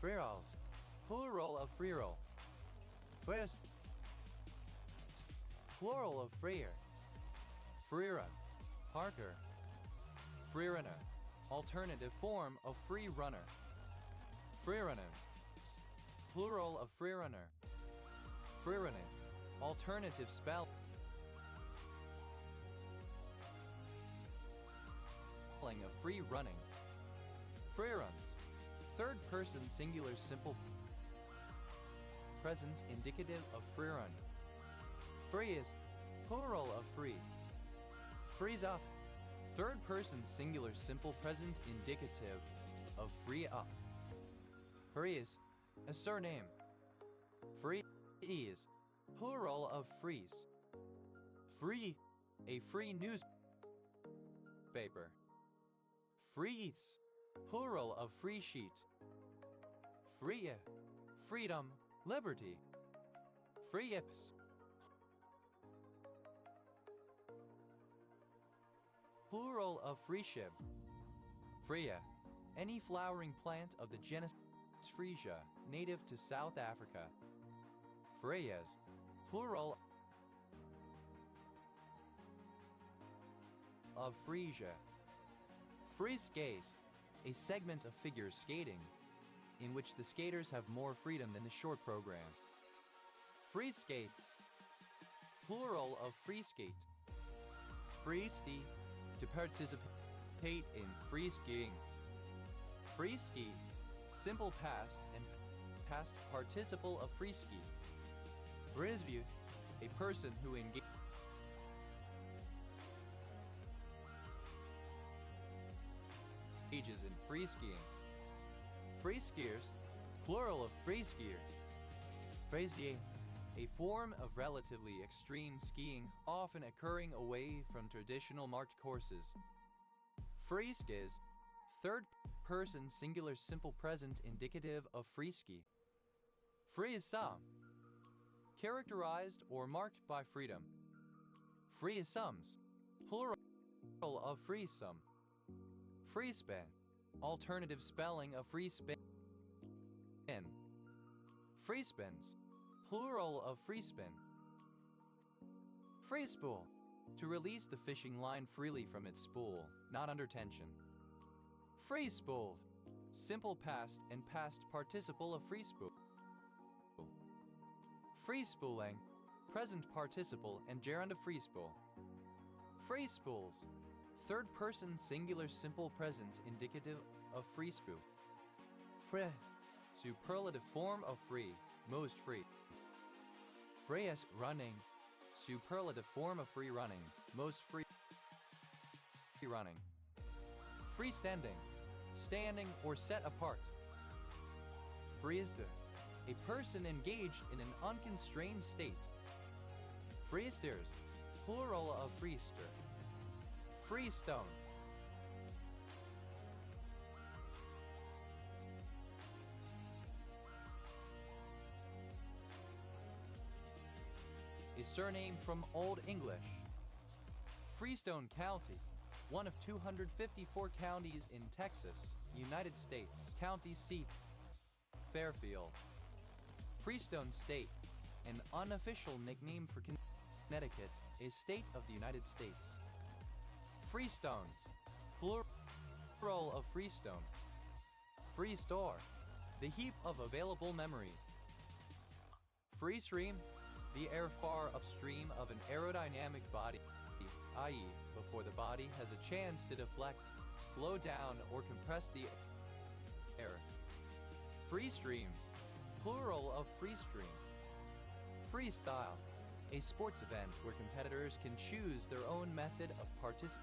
Freerolls, plural of freero. Freers, plural of freer. Freerun, Parker. Freerunner, alternative form of free runner. Freerunners, plural of freerunner. Freerunning, alternative spelling of free running. Freeruns, third person singular simple present indicative of freerun. Freeze, plural of free. Freeze up, third person singular simple present indicative of free up. Freeze, a surname. Freeze, plural of freeze. Free, a free newspaper. Freeze, plural of free sheet. Freie, freedom, liberty. Freies, plural of Friesieb. Freia, any flowering plant of the genus Frisia, native to South Africa. Freias, plural of Frisia. Freeskates, a segment of figure skating, in which the skaters have more freedom than the short program. Free skates, plural of free skate. Free ski, to participate in free skiing. Free ski, simple past and past participle of free ski. Frisbee, a person who engages in free skiing. Free skiers, plural of free skier. Freeskier, a form of relatively extreme skiing, often occurring away from traditional marked courses. Freeskis, third-person singular simple present indicative of free ski. Freesum, characterized or marked by freedom. Freesums, plural of freesum. Freespan, alternative spelling of free spin. Freespins, plural of freespin. Freespool, to release the fishing line freely from its spool, not under tension. Freespooled, simple past and past participle of freespool. Freespooling, present participle and gerund of freespool. Freespools, third person singular simple present indicative of freespool. Fre, superlative form of free, most free. Freies, running, superlative form of free running, most free running. Freestanding, standing or set apart. Freesde, a person engaged in an unconstrained state. Freesters, plural of freester. Freestone, a surname from Old English. Freestone County, one of 254 counties in Texas, United States. County seat, Fairfield. Freestone State, an unofficial nickname for Connecticut, a state of the United States. Freestones, plural of freestone. Free store, the heap of available memory. Free stream, the air far upstream of an aerodynamic body, i.e., before the body has a chance to deflect, slow down, or compress the air. Free streams, plural of free stream. Freestyle, a sports event where competitors can choose their own method of participation.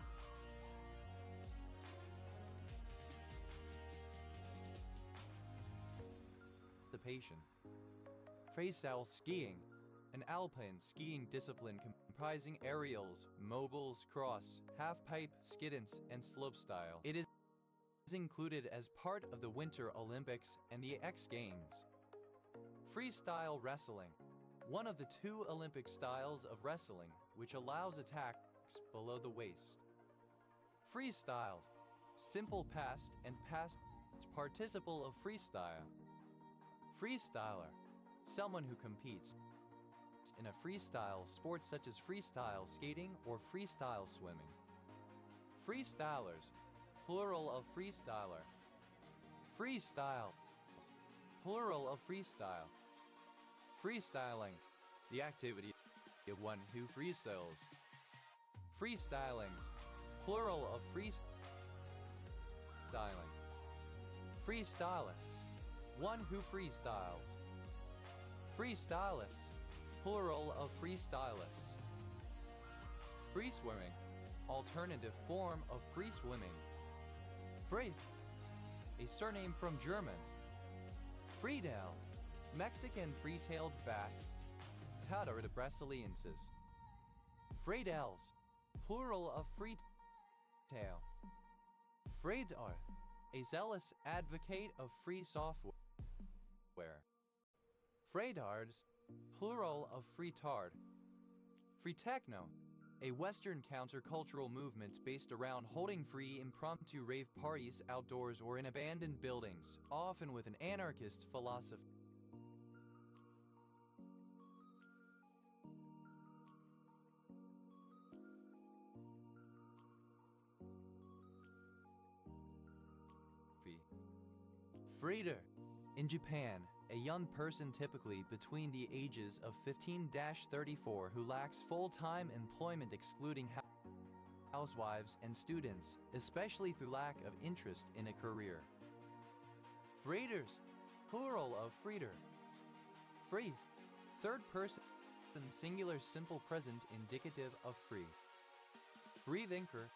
Freestyle skiing, an alpine skiing discipline comprising aerials, mobiles, cross, half-pipe, skiddance, and slopestyle. It is included as part of the Winter Olympics and the X Games. Freestyle wrestling, one of the two Olympic styles of wrestling which allows attacks below the waist. Freestyled, simple past and past participle of freestyle. Freestyler, someone who competes in a freestyle sport such as freestyle skating or freestyle swimming. Freestylers, plural of freestyler. Freestyle, plural of freestyle. Freestyling, the activity of one who freestyles. Freestylings, plural of freestyling. Freestylist, one who freestyles. Freestylist, plural of freestylists. Free swimming, alternative form of free swimming. Free, a surname from German. Friedel, Mexican free-tailed bat, Tatar de Brasiliensis. Friedels, plural of free-tail. Freidar, a zealous advocate of free software. Freytards, plural of freetard. Free techno, a Western countercultural movement based around holding free impromptu rave parties outdoors or in abandoned buildings, often with an anarchist philosophy. Freeder. In Japan, a young person typically between the ages of 15-34 who lacks full-time employment excluding housewives and students, especially through lack of interest in a career. Freeders, plural of freeder. Free, third person, singular simple present indicative of free. Freethinker,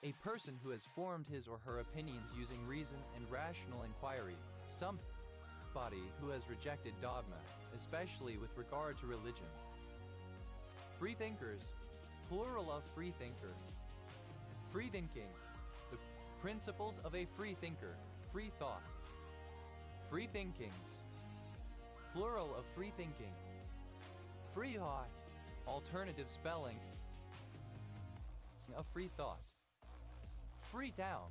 a person who has formed his or her opinions using reason and rational inquiry. Somebody who has rejected dogma, especially with regard to religion. Freethinkers, plural of freethinker. Freethinking, the principles of a freethinker, free thought. Freethinkings, plural of freethinking. Freethought, alternative spelling of free thought. Freetown,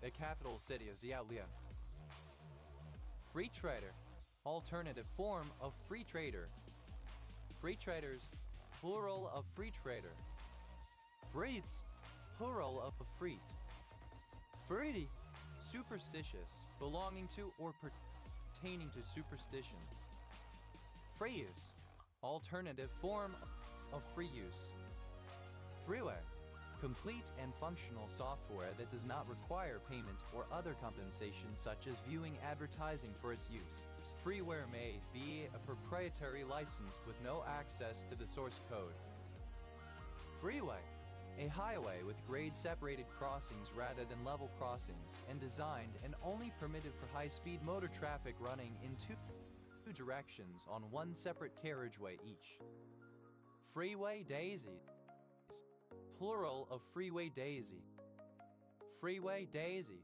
the capital city of Xiaolian. Free trader, alternative form of free trader. Free traders, plural of free trader. Freets, plural of freet. Freety, superstitious, belonging to or pertaining to superstitions. Free-use, alternative form of free use. Freeware, complete and functional software that does not require payment or other compensation such as viewing advertising for its use. Freeware may be a proprietary license with no access to the source code. Freeway, a highway with grade-separated crossings rather than level crossings and designed and only permitted for high-speed motor traffic running in two directions on one separate carriageway each. Freeway daisies, plural of freeway daisy. Freeway daisy,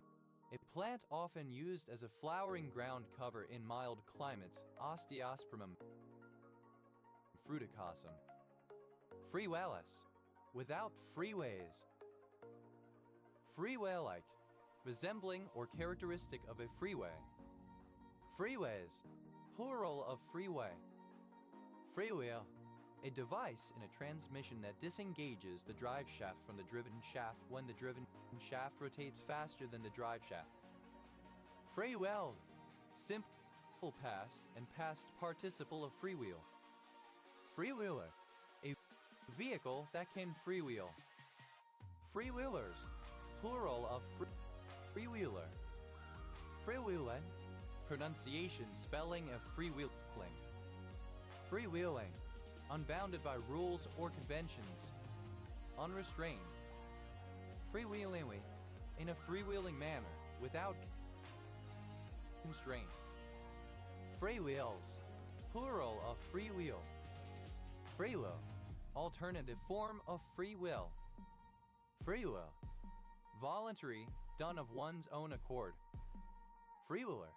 a plant often used as a flowering ground cover in mild climates, Osteospermum fruticosum. Freewellus, without freeways. Freeway-like, resembling or characteristic of a freeway. Freeways, plural of freeway. Freewheel, a device in a transmission that disengages the drive shaft from the driven shaft when the driven shaft rotates faster than the drive shaft. Freewheel, simple past and past participle of freewheel. Freewheeler, a vehicle that can freewheel. Freewheelers, plural of freewheeler. Freewheeling, pronunciation, spelling of freewheeling. Freewheeling, unbounded by rules or conventions. Unrestrained. Freewheeling, in a freewheeling manner, without constraint. Freewheels, plural of free wheel. Free will, alternative form of free will. Free will, voluntary, done of one's own accord. Freewheeler,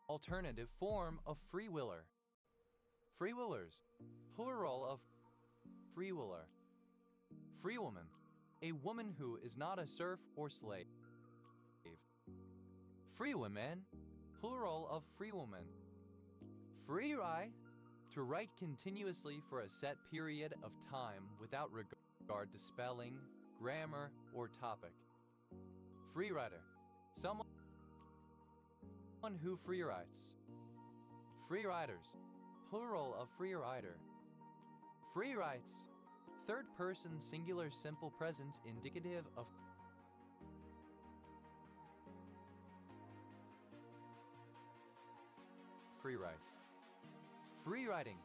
alternative form of freewheeler. Freewheelers, plural of freewheeler. Freewoman, a woman who is not a serf or slave. Freewomen, plural of freewoman. Free ride, to write continuously for a set period of time without regard to spelling, grammar, or topic. Free rider, someone who free writes. Free riders, plural of free rider. Free writes, third person singular simple present indicative of free write. Free writing,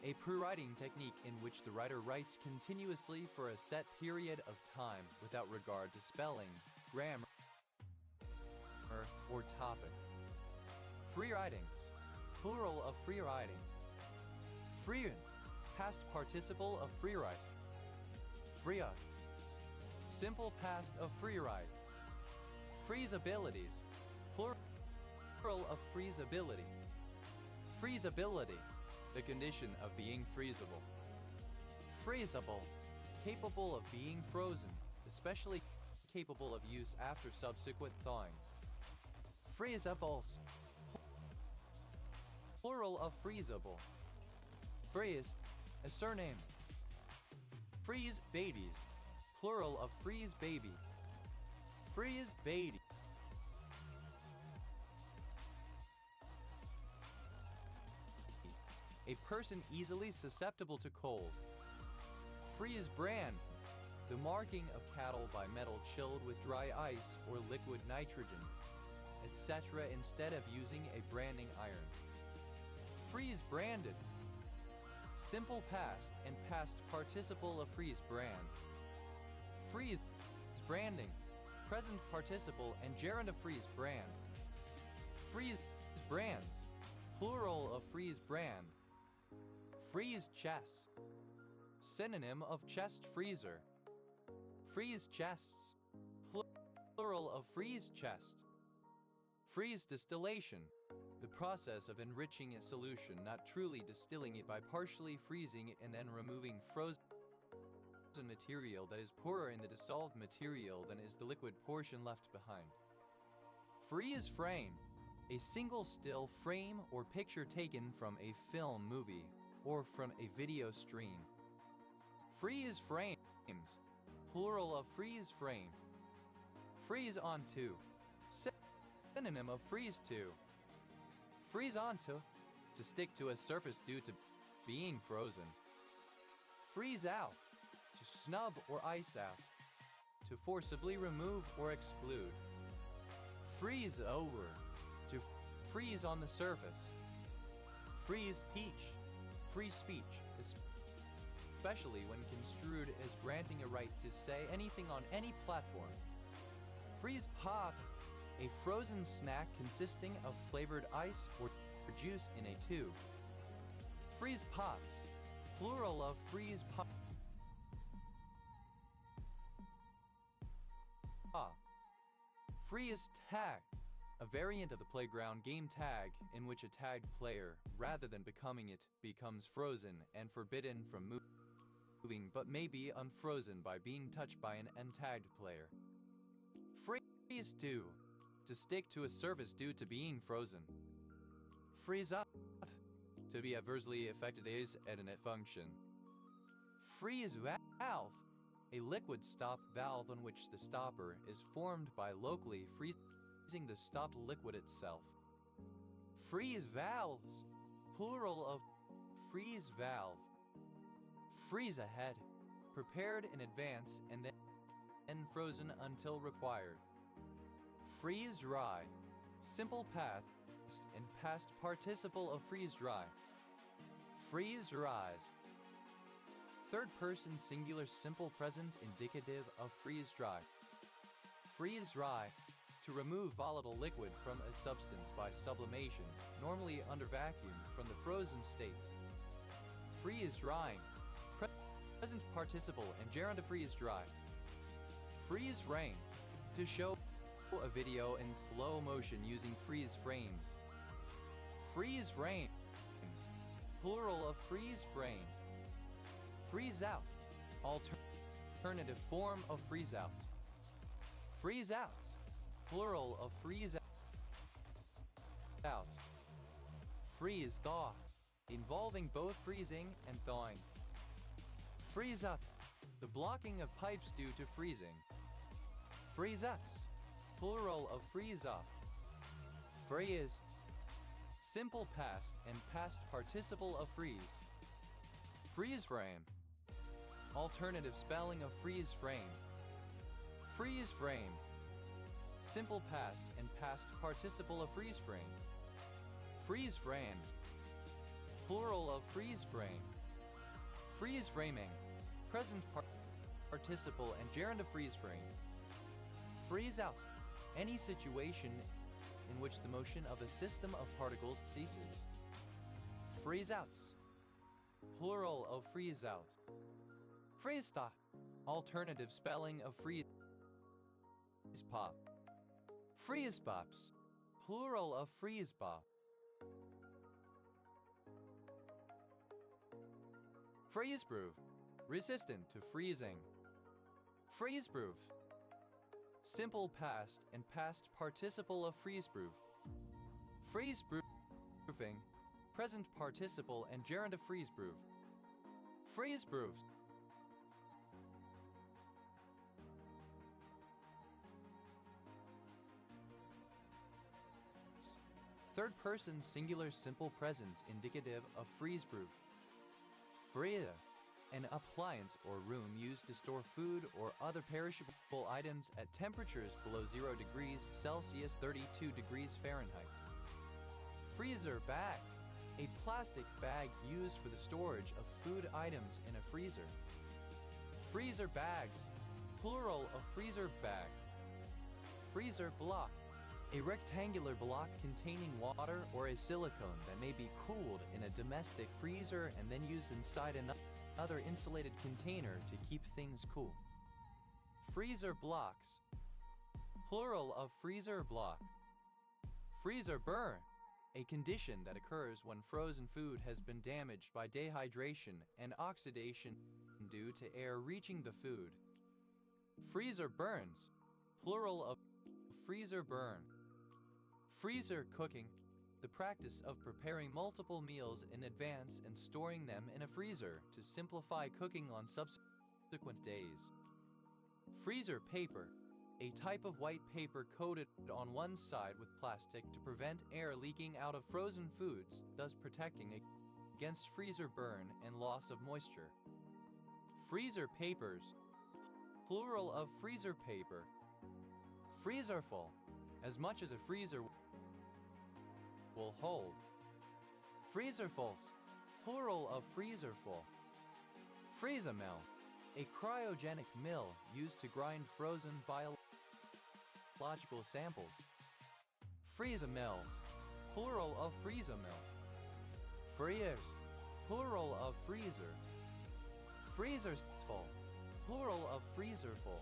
a pre-writing technique in which the writer writes continuously for a set period of time without regard to spelling, grammar, or topic. Free writings, plural of free writing. Freeun, past participle of free write. Freeut, simple past of free write. Freeze abilities, plural of freeze ability. Freezability, the condition of being freezable. Freezable, capable of being frozen, especially capable of use after subsequent thawing. Freezables, plural of freezable. Freeze, a surname. Freeze babies, plural of freeze baby. Freeze baby. A person easily susceptible to cold. Freeze brand, the marking of cattle by metal chilled with dry ice or liquid nitrogen, etc. instead of using a branding iron. Freeze branded, simple past and past participle of freeze brand. Freeze branding, present participle and gerund of freeze brand. Freeze brands, plural of freeze brand. Freeze chest, synonym of chest freezer. Freeze chests, plural of freeze chest. Freeze distillation, the process of enriching a solution, not truly distilling it by partially freezing it and then removing frozen material that is poorer in the dissolved material than is the liquid portion left behind. Freeze frame, a single still frame or picture taken from a film movie or from a video stream. Freeze frames, plural of freeze frame. Freeze onto, synonym of freeze to. Freeze onto, to stick to a surface due to being frozen. Freeze out, to snub or ice out, to forcibly remove or exclude. Freeze over, to freeze on the surface. Freeze peach, free speech, especially when construed as granting a right to say anything on any platform. Freeze pop, a frozen snack consisting of flavored ice or juice in a tube. Freeze pops, plural of freeze pop. Freeze tag, a variant of the playground game tag in which a tagged player, rather than becoming it, becomes frozen and forbidden from moving but may be unfrozen by being touched by an untagged player. Freeze to stick to a surface due to being frozen. Freeze up, to be adversely affected as at a function. Freeze valve, a liquid stop valve on which the stopper is formed by locally freezing the stopped liquid itself. Freeze valves, plural of freeze valve. Freeze ahead, prepared in advance and then frozen until required. Freeze dry, simple past and past participle of freeze dry. Freeze rise, third person singular simple present indicative of freeze dry. Freeze dry, to remove volatile liquid from a substance by sublimation, normally under vacuum, from the frozen state. Freeze drying, present participle and gerund of freeze dry. Freeze frame, to show a video in slow motion using freeze frames. Freeze frames, plural of freeze frame. Freeze out, alternative form of freeze out. Freeze out, plural of freeze out. Freeze thaw, involving both freezing and thawing. Freeze up, the blocking of pipes due to freezing. Freeze ups, plural of freeze up. Freeze, simple past and past participle of freeze. Freeze frame, alternative spelling of freeze frame. Freeze frame, simple past and past participle of freeze frame. Freeze frames, plural of freeze frame. Freeze framing, present participle and gerund of freeze frame. Freeze out, any situation in which the motion of a system of particles ceases. Freeze outs, plural of freeze out. Freeze thaw, alternative spelling of freeze pop. Freeze pops, plural of freeze pop. Freeze-proof, resistant to freezing. Freeze-proof, simple past and past participle of freeze-proof. Freeze-proofing, present participle and gerund of freeze-proof. Freeze-proofs. Third person singular simple present indicative of freeze-proof. Freezer, an appliance or room used to store food or other perishable items at temperatures below 0 degrees Celsius 32 degrees Fahrenheit. Freezer bag, a plastic bag used for the storage of food items in a freezer. Freezer bags, plural of freezer bag. Freezer block, a rectangular block containing water or a silicone that may be cooled in a domestic freezer and then used inside another insulated container to keep things cool. Freezer blocks, plural of freezer block. Freezer burn, a condition that occurs when frozen food has been damaged by dehydration and oxidation due to air reaching the food. Freezer burns, plural of freezer burn. Freezer cooking, the practice of preparing multiple meals in advance and storing them in a freezer to simplify cooking on subsequent days. Freezer paper, a type of white paper coated on one side with plastic to prevent air leaking out of frozen foods, thus protecting against freezer burn and loss of moisture. Freezer papers, plural of freezer paper. Freezer full, as much as a freezer will hold. Freezerfuls, plural of freezerful. Freeze-a-mill, a cryogenic mill used to grind frozen biological samples. Freeze-a-mills, plural of freeze-a-mill. Freezers, plural of freezer. Freezersful, plural of freezerful.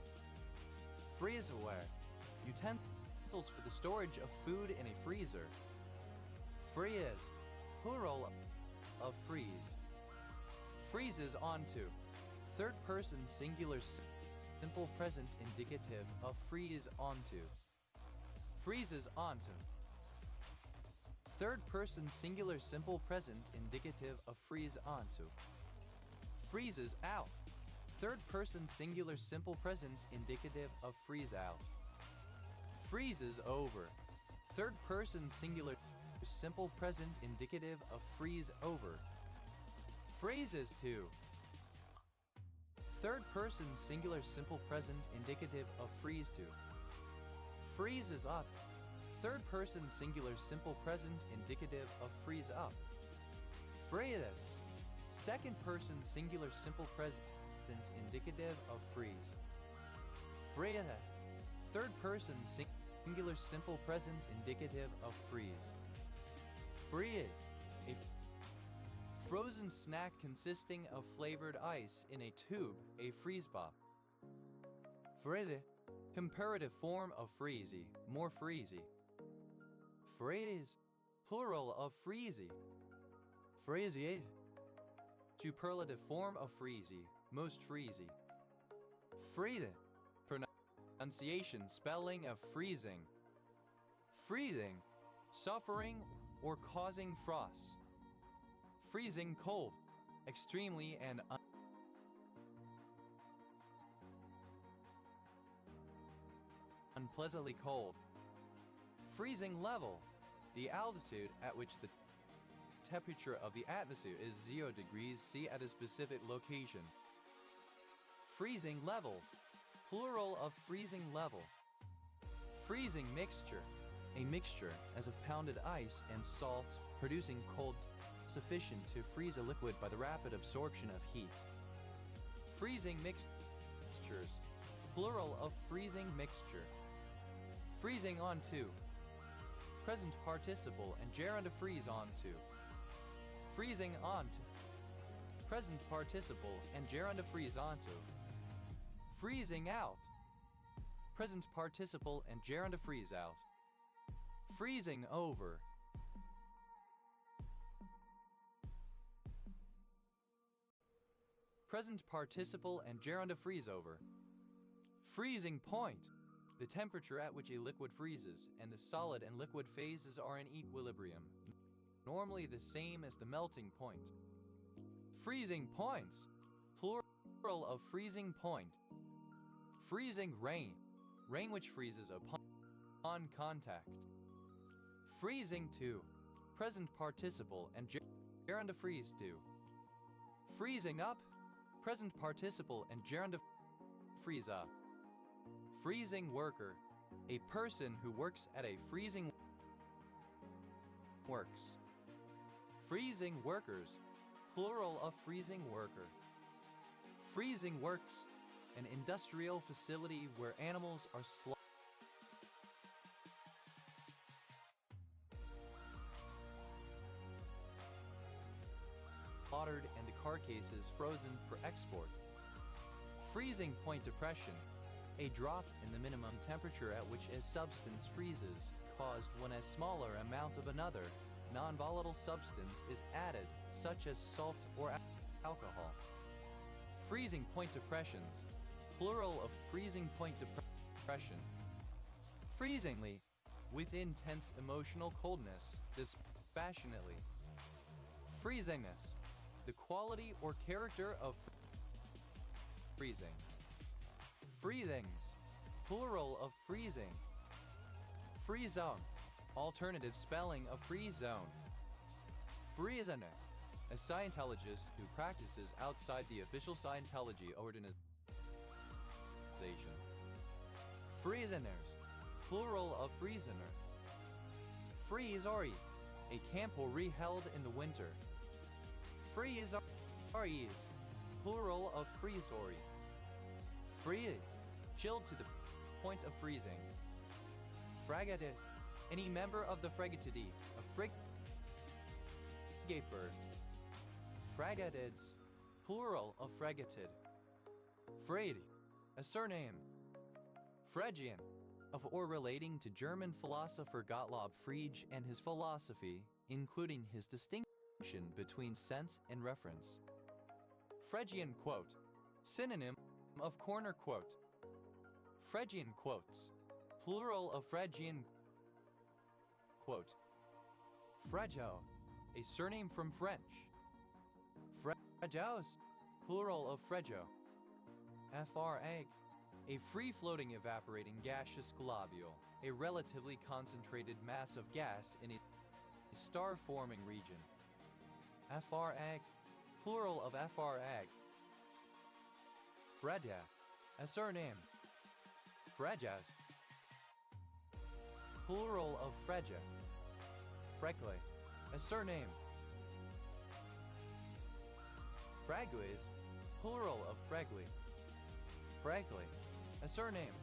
Freezerware, utensils for the storage of food in a freezer. Freeze, plural of freeze. Freezes onto, third person singular simple present indicative of freeze onto. Freezes onto, third person singular simple present indicative of freeze onto. Freezes out, third person singular simple present indicative of freeze out. Freezes over, third person singular simple present indicative of freeze over. Phrases to, third person singular simple present indicative of freeze to. Freezes up, third person singular simple present indicative of freeze up. Freeze, second person singular simple present indicative of freeze. Freeze, third person singular simple present indicative of freeze. Freeze, a frozen snack consisting of flavored ice in a tube, a freeze pop. Freeze, comparative form of freezy, more freezy. Freeze, plural of freezy. Freezy, superlative form of freezy, most freezy. Freeze, pronunciation, spelling of freezing. Freezing, suffering or causing frost. Freezing cold, extremely and unpleasantly cold. Freezing level, the altitude at which the temperature of the atmosphere is 0 degrees C at a specific location. Freezing levels, plural of freezing level. Freezing mixture, a mixture as of pounded ice and salt producing cold sufficient to freeze a liquid by the rapid absorption of heat. Freezing mixtures, plural of freezing mixture. Freezing onto, present participle and gerund to freeze onto. Freezing onto, present participle and gerund to freeze onto. Freezing out, present participle and gerund to freeze out. Freezing over. present participle and gerund of freeze over. Freezing point, the temperature at which a liquid freezes and the solid and liquid phases are in equilibrium, normally the same as the melting point. Freezing points, plural of freezing point. Freezing rain, rain which freezes upon contact. Freezing to, present participle and gerund of freeze to. Freezing up, present participle and gerund of freeze up. Freezing worker, a person who works at a freezing works. Freezing workers, plural of freezing worker. Freezing works, an industrial facility where animals are slaughtered and the carcasses frozen for export. Freezing point depression, a drop in the minimum temperature at which a substance freezes, caused when a smaller amount of another non-volatile substance is added, such as salt or alcohol. Freezing point depressions, plural of freezing point depression. Freezingly, with intense emotional coldness, dispassionately. Freezingness, the quality or character of freezing. Freezings, plural of freezing. Free zone, alternative spelling of free zone. Freezener, a Scientologist who practices outside the official Scientology organization. Freezeners, plural of freezener. Freeze-ori, a camporee held in the winter. Freeze-ries, plural of freeze-ori. Free, chilled to the point of freezing. Fragated, any member of the frigatidy, a frigate bird. Fragateds, plural of fragated. Freyde, a surname. Phrygian, of or relating to German philosopher Gottlob Frege and his philosophy, including his distinction between sense and reference. Phrygian quote, synonym of corner quote. Phrygian quotes, plural of Phrygian quote. Fragile, a surname from French. Fragiles, plural of fregio. Egg, a free-floating evaporating gaseous globule, a relatively concentrated mass of gas in a star-forming region. Egg, plural of egg. Fredia, a surname. Frejas, plural of freja. Freckle, a surname. Fragues, plural of fregli. Fregli, a surname.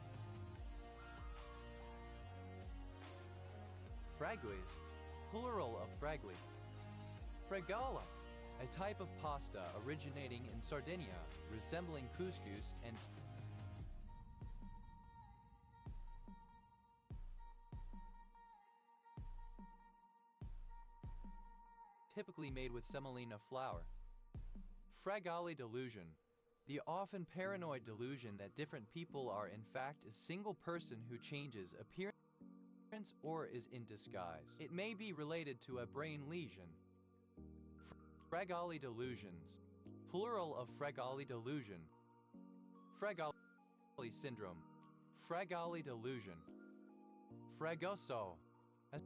Fragues, plural of fragli. Fregola, a type of pasta originating in Sardinia, resembling couscous and typically made with semolina flour. Fragali delusion, the often paranoid delusion that different people are in fact a single person who changes appearance or is in disguise. It may be related to a brain lesion. Fragali delusions, plural of Fragali delusion. Fragali syndrome, Fragali delusion. Fragoso, a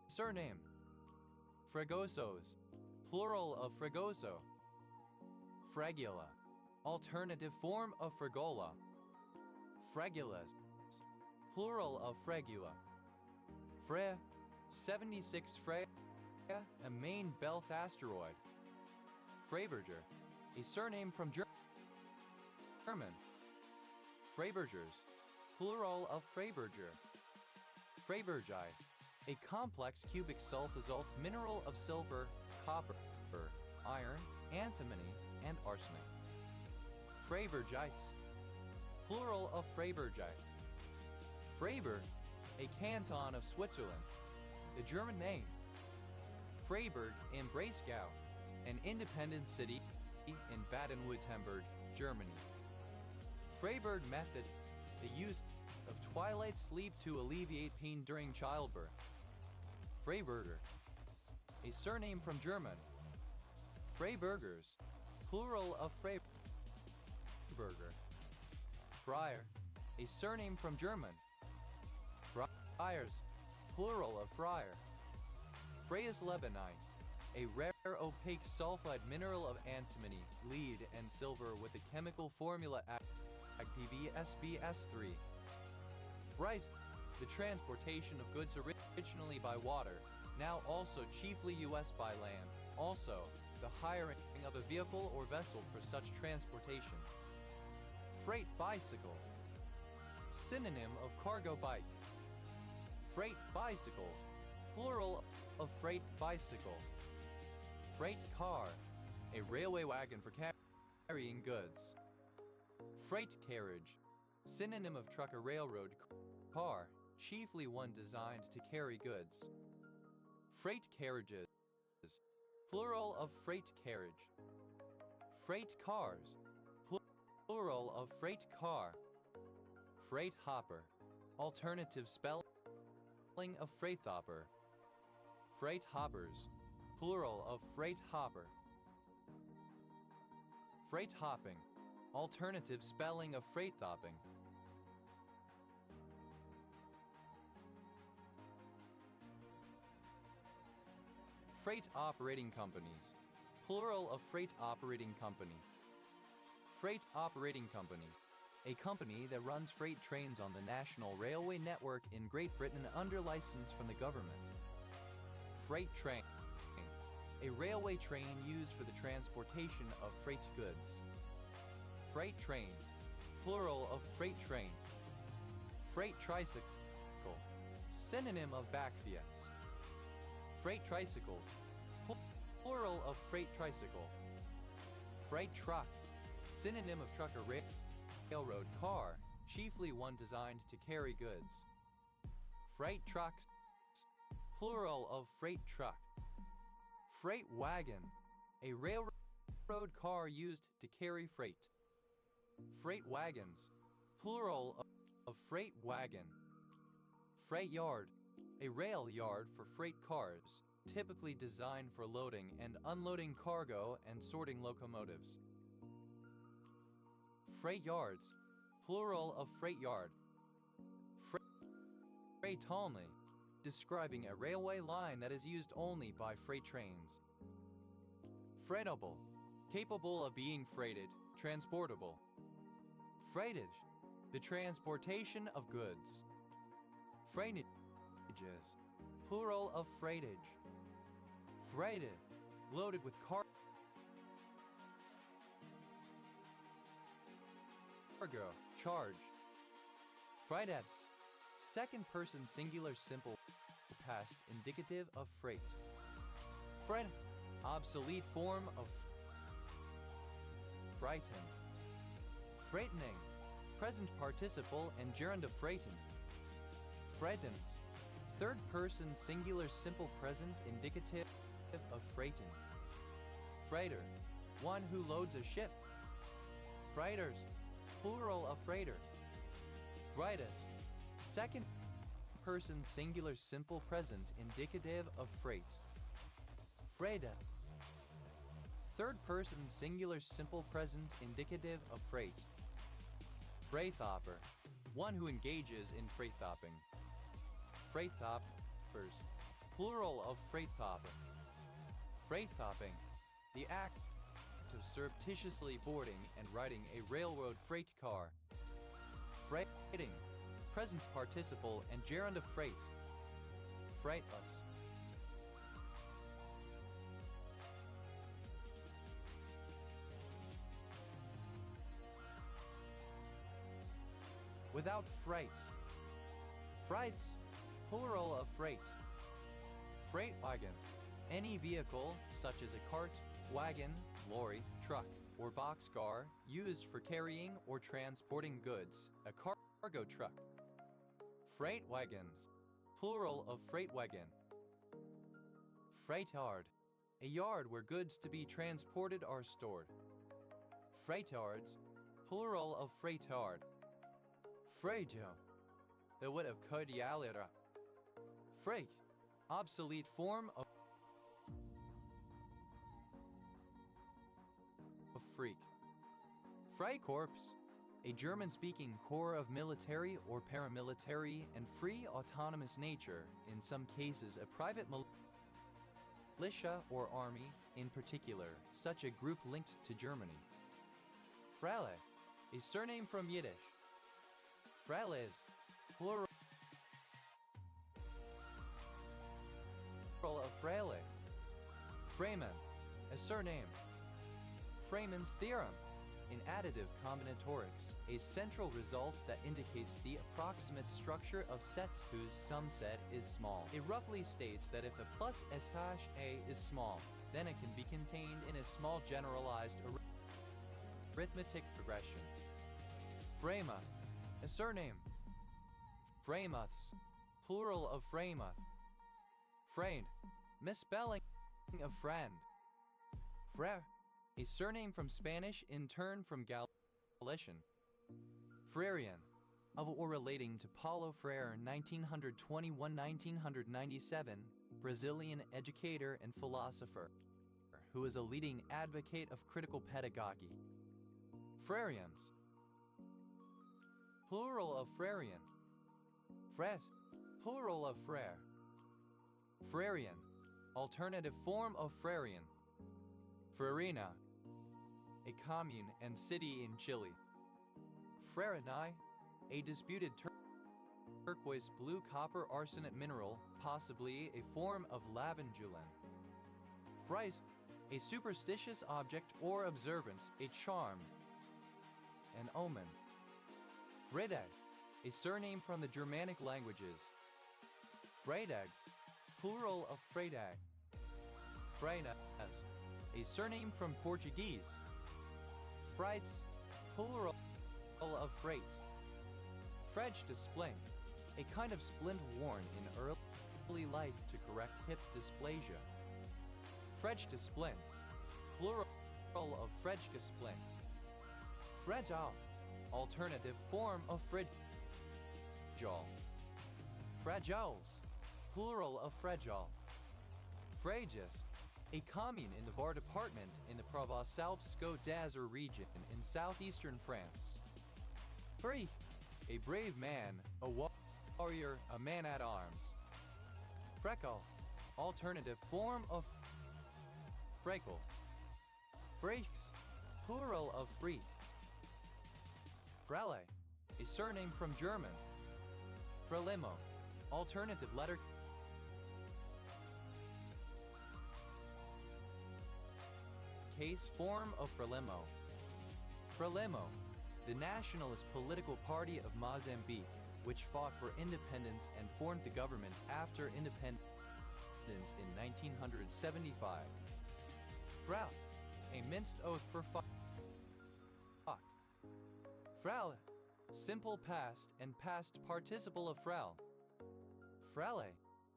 surname. Fragosos, plural of fragoso. Fragula, alternative form of fragola. Fragulas, plural of fragula. Freya, 76 Freya, a main belt asteroid. Freiberger, a surname from German. Freibergers, plural of Freiberger. Freibergite, a complex cubic sulfazole mineral of silver, copper, iron, antimony, and arsenic. Freibergites, plural of Freibergite. Freiburg, a canton of Switzerland. The German name. Freiburg im Breisgau, an independent city in Baden-Württemberg, Germany. Freiburg method, the use of twilight sleep to alleviate pain during childbirth. Freiburger, a surname from German. Freiburgers, plural of Freiburger. Friar, a surname from German. Friars, plural of friar. Freya's lebanite, a rare opaque sulfide mineral of antimony, lead, and silver with a chemical formula AgPbSbS3. Freight, the transportation of goods originally by water, now also chiefly US by land, also the hiring of a vehicle or vessel for such transportation. Freight bicycle, synonym of cargo bike. Freight bicycles, plural of freight bicycle. Freight car, a railway wagon for carrying goods. Freight carriage, synonym of truck or railroad car, chiefly one designed to carry goods. Freight carriages, plural of freight carriage. Freight cars, plural of freight car. Freight hopper, alternative spelling of freight hopper. Freight hoppers, plural of freight hopper. Freight hopping, alternative spelling of freight hopping. Freight operating companies, plural of freight operating company. Freight operating company, a company that runs freight trains on the national railway network in Great Britain under license from the government. Freight train, a railway train used for the transportation of freight goods. Freight trains, plural of freight train. Freight tricycle, synonym of backfiets. Freight tricycles, plural of freight tricycle. Freight truck, synonym of truck or railroad car, chiefly one designed to carry goods. Freight trucks, plural of freight truck. Freight wagon, a railroad car used to carry freight. Freight wagons, plural of freight wagon. Freight yard, a rail yard for freight cars, typically designed for loading and unloading cargo and sorting locomotives. Freight yards, plural of freight yard. Freight only, describing a railway line that is used only by freight trains. Freightable, capable of being freighted, transportable. Freightage, the transportation of goods. Freightages, plural of freightage. Freighted, loaded with cargo, charge. Freightets, second person singular simple past indicative of freight. Freight, obsolete form of frighten. Freightening, present participle and gerund of frighten. Freightens, third person singular simple present indicative of frighten. Freighter, one who loads a ship. Freighters, plural of freighter. Freightus, second person singular simple present indicative of freight. Freida, third person singular simple present indicative of freight. Freighthoppers, one who engages in freighthopping. Freighthoppers, plural of freighthopping. Freighthopping, the act of surreptitiously boarding and riding a railroad freight car. Freighting, present participle and gerund of freight. Freightless. Without freight. Freights, plural of freight. Freight wagon, any vehicle such as a cart, wagon, lorry, truck, or boxcar used for carrying or transporting goods, a cargo truck. Freight wagons, plural of freight wagon. Freight yard, a yard where goods to be transported are stored. Freitards, plural of freitard. Freijo, the wit of cordialera. Freak, obsolete form of freak. Freikorps, a German-speaking corps of military or paramilitary and free autonomous nature, in some cases a private militia or army, in particular, such a group linked to Germany. Fraile, a surname from Yiddish. Frailes, plural of fraile. Freeman, a surname. Freeman's theorem, in additive combinatorics, a central result that indicates the approximate structure of sets whose sum set is small. It roughly states that if a plus sh(a) is small, then it can be contained in a small generalized arithmetic progression. Fremuth, a surname. Fremuths, plural of Fremuth. Frain, misspelling of friend. Frere, a surname from Spanish, in turn from Galician. Freirian, of or relating to Paulo Freire, 1921-1997, Brazilian educator and philosopher, who is a leading advocate of critical pedagogy. Freirians, plural of Freirian. Fret, plural of frere. Freirian, alternative form of Freirian. Freirina, a commune and city in Chile. Freirinae, a disputed turquoise blue copper arsenate mineral, possibly a form of lavandulin. Freit, a superstitious object or observance, a charm, an omen. Frede, a surname from the Germanic languages. Fredegs, plural of Fredag. Freinas, a surname from Portuguese. Frights, plural of freight. Fredge de splint, a kind of splint worn in early life to correct hip dysplasia. Fredge de splints, plural of Fredge splint. Fragile, alternative form of fragile. Fragiles, plural of fragile. Fréjus, a commune in the Var department in the Provence-Alpes-Côte d'Azur region in southeastern France. Free, a brave man, a warrior, a man-at-arms. Freckle, alternative form of freckle. Freaks, plural of freak. Frale, a surname from German. Frelimo, alternative letter case form of Frelimo. Frelimo, the nationalist political party of Mozambique, which fought for independence and formed the government after independence in 1975. Frau, a minced oath for fuck. Frau, simple past and past participle of Frau. Frale,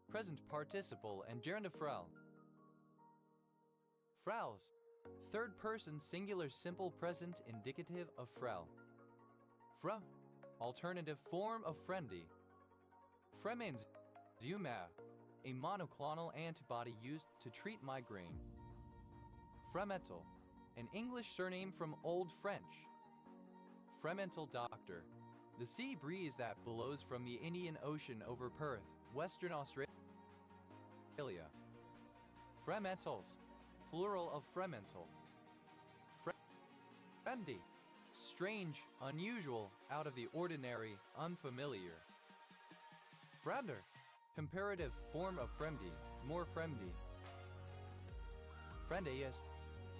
present participle and gerund of Frau. Fraus, third person singular simple present indicative of Frau. Fra, alternative form of friendly. Fremenziumab, a monoclonal antibody used to treat migraine. Fremental, an English surname from Old French. Fremental doctor, the sea breeze that blows from the Indian Ocean over Perth, Western Australia. Frementals, plural of fremental. Friendly, strange, unusual, out of the ordinary, unfamiliar. Fremder, comparative form of fremdy, more fremdy. Friendliest,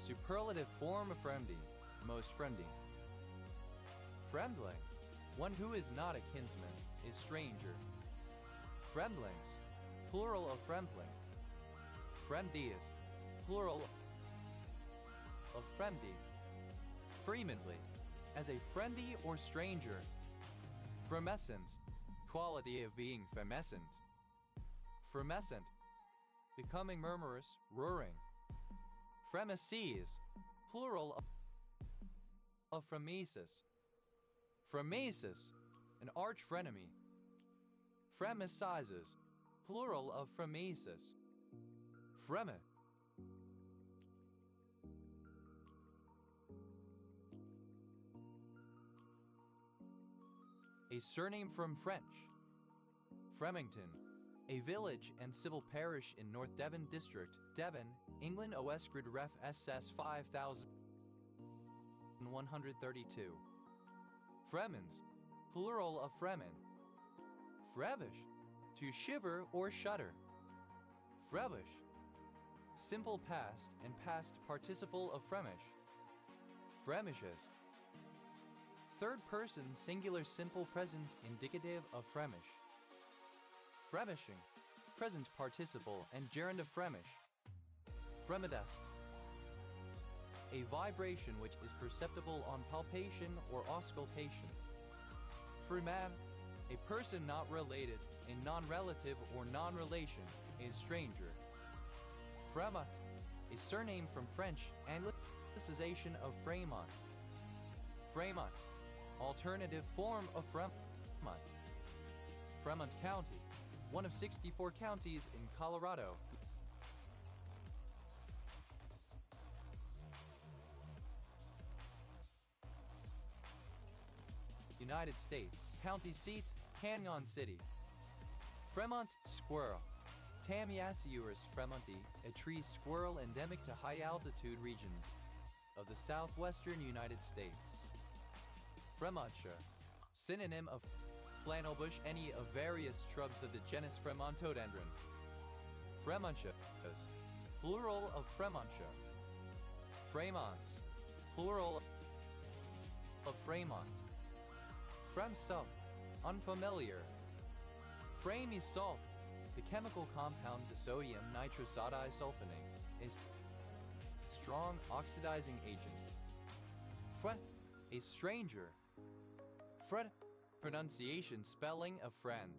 superlative form of fremdy, most friendly. Fremdling, one who is not a kinsman, is stranger. Fremdlings, plural of fremdling. Fremdies, plural of fremdy. Freemanly, as a friendly or stranger. Fremescent, quality of being femescent. Fremescent, becoming murmurous, roaring. Fremeses, plural of phremesis. Phremesis, an arch frenemy. Phremicises, plural of phremesis. Phreme. A surname from French. Fremington, a village and civil parish in North Devon District, Devon, England. Oesgrid Ref SS 5132. Fremens, plural of fremen. Frebish, to shiver or shudder. Frebish, simple past and past participle of Fremish. Fremishes, third person singular simple present indicative of Fremish. Fremishing, present participle and gerund of Fremish. Fremides, a vibration which is perceptible on palpation or auscultation. Freman, a person not related, a non-relative or non-relation, a stranger. Fremont, a surname from French, anglicization of Fremont. Fremont, alternative form of Fremont. Fremont County, one of 64 counties in Colorado. United States. County seat, Canyon City. Fremont's squirrel. Tamiasiurus fremonti, a tree squirrel endemic to high-altitude regions of the southwestern United States. Fremontia, synonym of flannelbush, any of various shrubs of the genus Fremontodendron. Fremontias, plural of Fremontia. Fremonts, plural of Fremont. Fremsalt, unfamiliar. Fremisalt, the chemical compound disodium nitrosodisulfonate, a strong oxidizing agent. Fre, a stranger. Fred, pronunciation spelling of friend.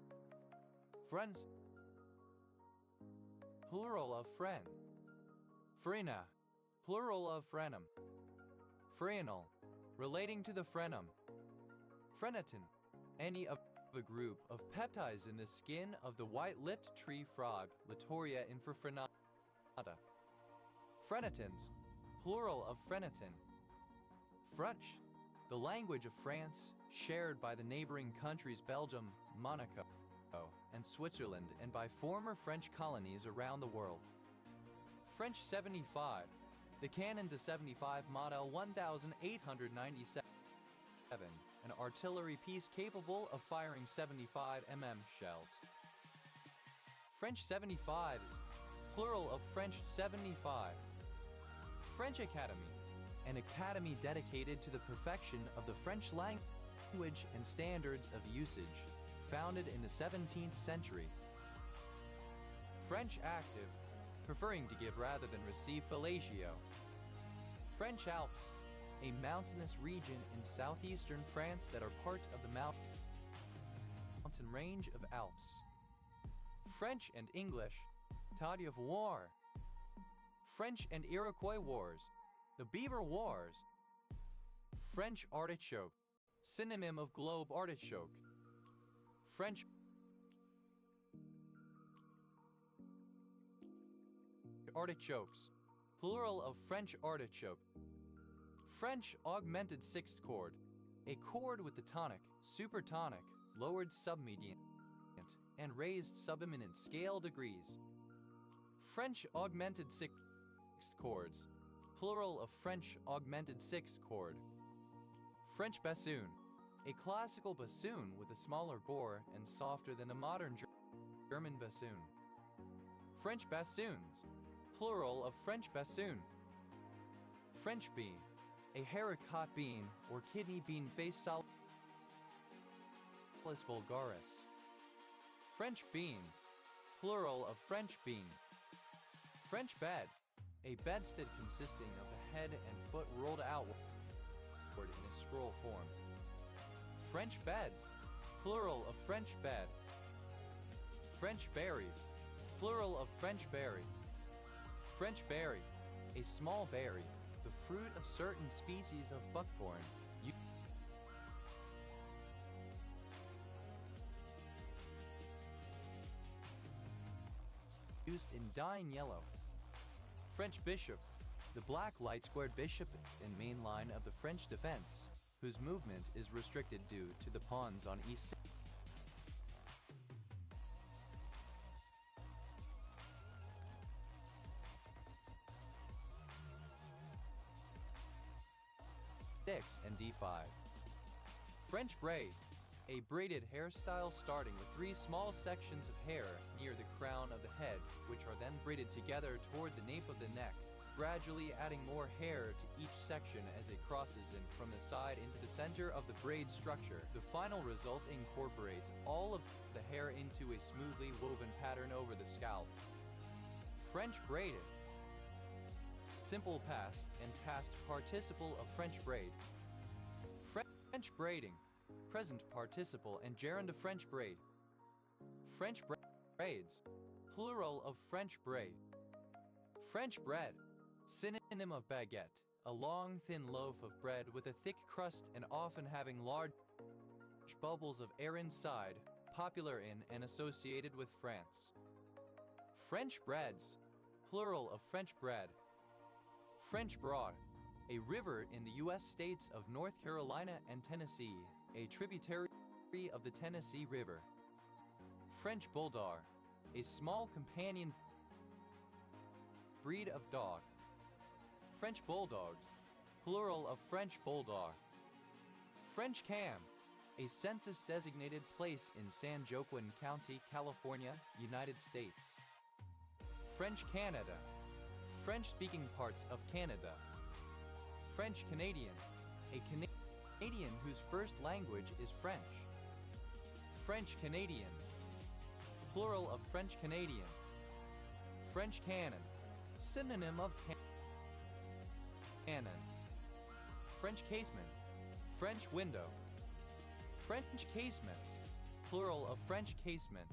Friends, plural of friend. Frena, plural of frenum. Frenal, relating to the frenum. Frenetin, any of a group of peptides in the skin of the white-lipped tree frog, Latoria infrafrenata. Frenetins, plural of frenetin. French, the language of France, shared by the neighboring countries Belgium, Monaco, and Switzerland, and by former French colonies around the world. French 75, the Canon de 75 Model 1897. An artillery piece capable of firing 75 mm shells. French 75s, plural of French 75. French Academy, an academy dedicated to the perfection of the French language and standards of usage, founded in the 17th century. French Active, preferring to give rather than receive fellatio. French Alps, a mountainous region in southeastern France that are part of the mountain range of Alps. French and English, Tade of War. French and Iroquois Wars, the Beaver Wars. French artichoke, synonym of globe artichoke. French artichokes, plural of French artichoke. French augmented sixth chord, a chord with the tonic, supertonic, lowered submediant, and raised subeminent scale degrees. French augmented sixth chords, plural of French augmented sixth chord. French bassoon, a classical bassoon with a smaller bore and softer than the modern German bassoon. French bassoons, plural of French bassoon. French bean, a haricot bean or kidney bean face Salus vulgaris. French beans, plural of French bean. French bed, a bedstead consisting of the head and foot rolled outward in a scroll form. French beds, plural of French bed. French berries, plural of French berry. French berry, a small berry, the fruit of certain species of buckthorn, used in dyeing yellow. French bishop, the black light-squared bishop in main line of the French defense, whose movement is restricted due to the pawns on e6. And d5. French braid, a braided hairstyle starting with 3 small sections of hair near the crown of the head, which are then braided together toward the nape of the neck, gradually adding more hair to each section as it crosses in from the side into the center of the braid structure. The final result incorporates all of the hair into a smoothly woven pattern over the scalp. French braided. Simple past and past participle of French braid. French braiding, present participle and gerund of French braid. French braids, plural of French braid. French bread, synonym of baguette, a long thin loaf of bread with a thick crust and often having large bubbles of air inside, popular in and associated with France. French breads, plural of French bread. French Broad, a river in the U.S. states of North Carolina and Tennessee, a tributary of the Tennessee River. French Bulldog, a small companion breed of dog. French Bulldogs, plural of French Bulldog. French Cam, a census-designated place in San Joaquin County, California, United States. French Canada, French-speaking parts of Canada. French Canadian, a Canadian whose first language is French. French Canadians, plural of French Canadian. French Cannon, synonym of cannon. French casement, French window. French casements, plural of French casement.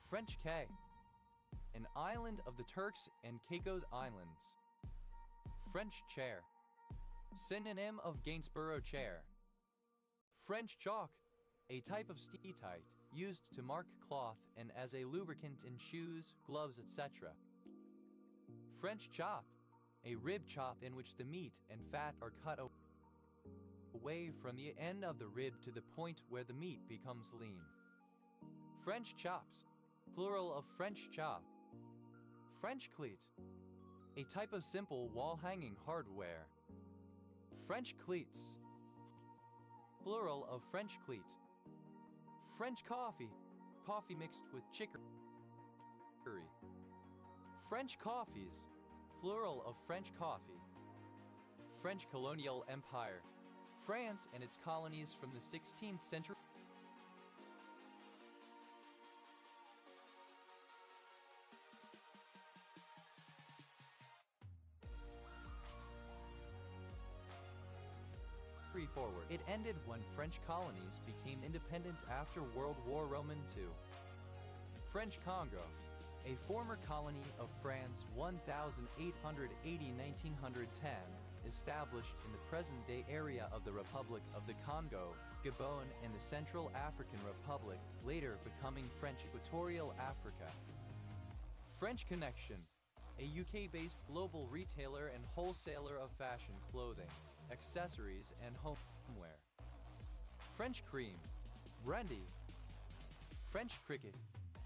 French Cay, an island of the Turks and Caicos Islands. French chair, synonym of Gainsborough chair. French chalk, a type of steatite used to mark cloth and as a lubricant in shoes, gloves, etc. French chop, a rib chop in which the meat and fat are cut away from the end of the rib to the point where the meat becomes lean. French chops, plural of French chop. French cleat, a type of simple wall-hanging hardware. French cleats, plural of French cleat. French coffee, coffee mixed with chicory. French coffees, plural of French coffee. French colonial empire, France and its colonies from the 16th century forward. It ended when French colonies became independent after World War II. French Congo, a former colony of France 1880–1910, established in the present-day area of the Republic of the Congo, Gabon and the Central African Republic, later becoming French Equatorial Africa. French Connection, a UK-based global retailer and wholesaler of fashion clothing, accessories, and homeware. French cream, brandy. French cricket,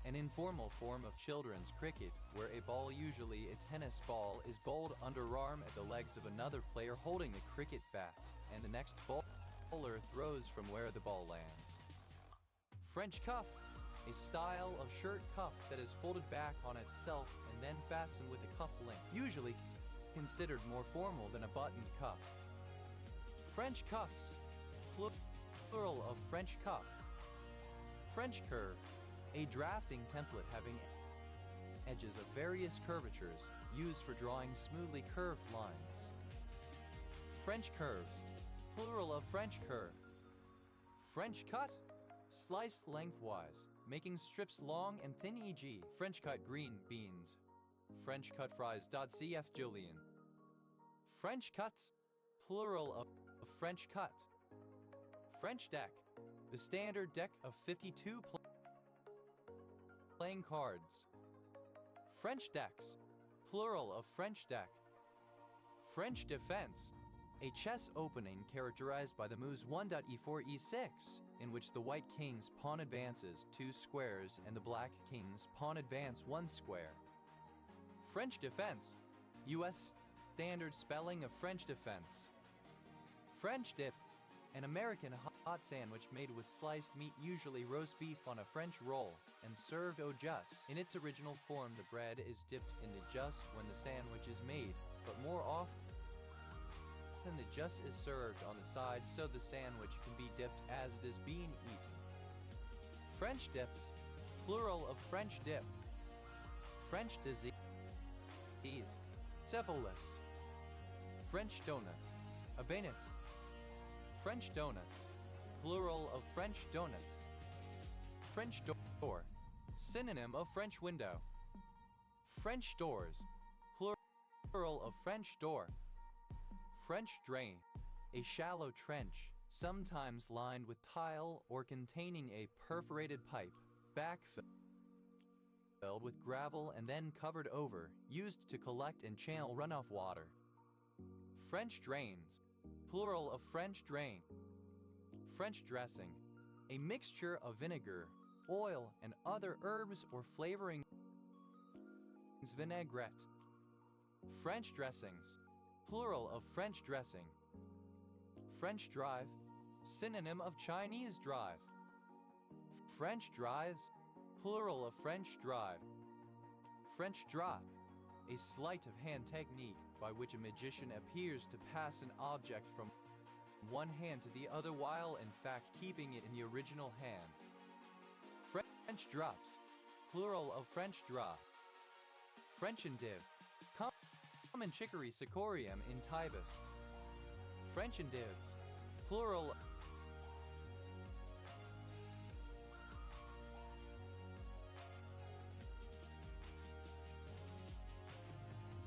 an informal form of children's cricket where a ball, usually a tennis ball, is bowled underarm at the legs of another player holding a cricket bat, and the next bowler throws from where the ball lands. French cuff, a style of shirt cuff that is folded back on itself and then fastened with a cuff link, usually considered more formal than a buttoned cuff. French cuffs, plural of French cuff. French curve, a drafting template having edges of various curvatures used for drawing smoothly curved lines. French curves, plural of French curve. French cut, sliced lengthwise, making strips long and thin, e.g. French cut green beans. French cut fries. Cf. Julian. French cuts, plural of French cut. French deck, the standard deck of 52 playing cards. French decks, plural of French deck. French defense, a chess opening characterized by the moves 1.e4 e6, in which the white king's pawn advances 2 squares and the black king's pawn advance 1 square. French defense, U.S. standard spelling of French defense. French dip, an American hot sandwich made with sliced meat, usually roast beef, on a French roll and served au jus. In its original form, the bread is dipped in the jus when the sandwich is made, but more often the jus is served on the side so the sandwich can be dipped as it is being eaten. French dips, plural of French dip. French disease, syphilis. French donut, a bayonet. French donuts, plural of French donut. French door, synonym of French window. French doors, plural of French door. French drain, a shallow trench, sometimes lined with tile or containing a perforated pipe, backfilled with gravel and then covered over, used to collect and channel runoff water. French drains, plural of French drain. French dressing, a mixture of vinegar, oil, and other herbs or flavorings. Vinaigrette. French dressings, plural of French dressing. French drive, synonym of Chinese drive. French drives, plural of French drive. French drop, a sleight of hand technique by which a magician appears to pass an object from one hand to the other while in fact keeping it in the original hand. French drops, plural of French drop. French endive, common chicory Sicorium in Tibus. French endives, plural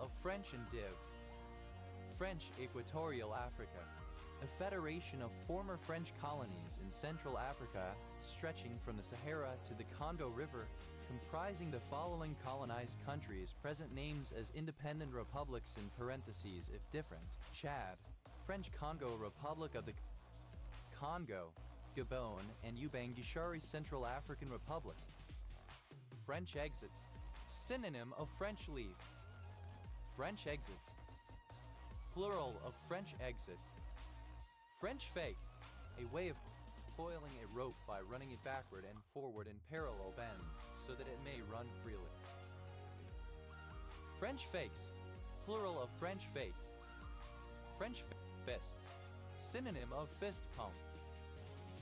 of French endive. French Equatorial Africa, a federation of former French colonies in Central Africa stretching from the Sahara to the Congo River, comprising the following colonized countries, present names as independent republics in parentheses if different: Chad, French Congo Republic of the Congo, Gabon, and Ubangishari Central African Republic. French exit, synonym of French leave. French exits, plural of French exit. French fake, a way of coiling a rope by running it backward and forward in parallel bends so that it may run freely. French fakes, plural of French fake. French fist, synonym of fist pump.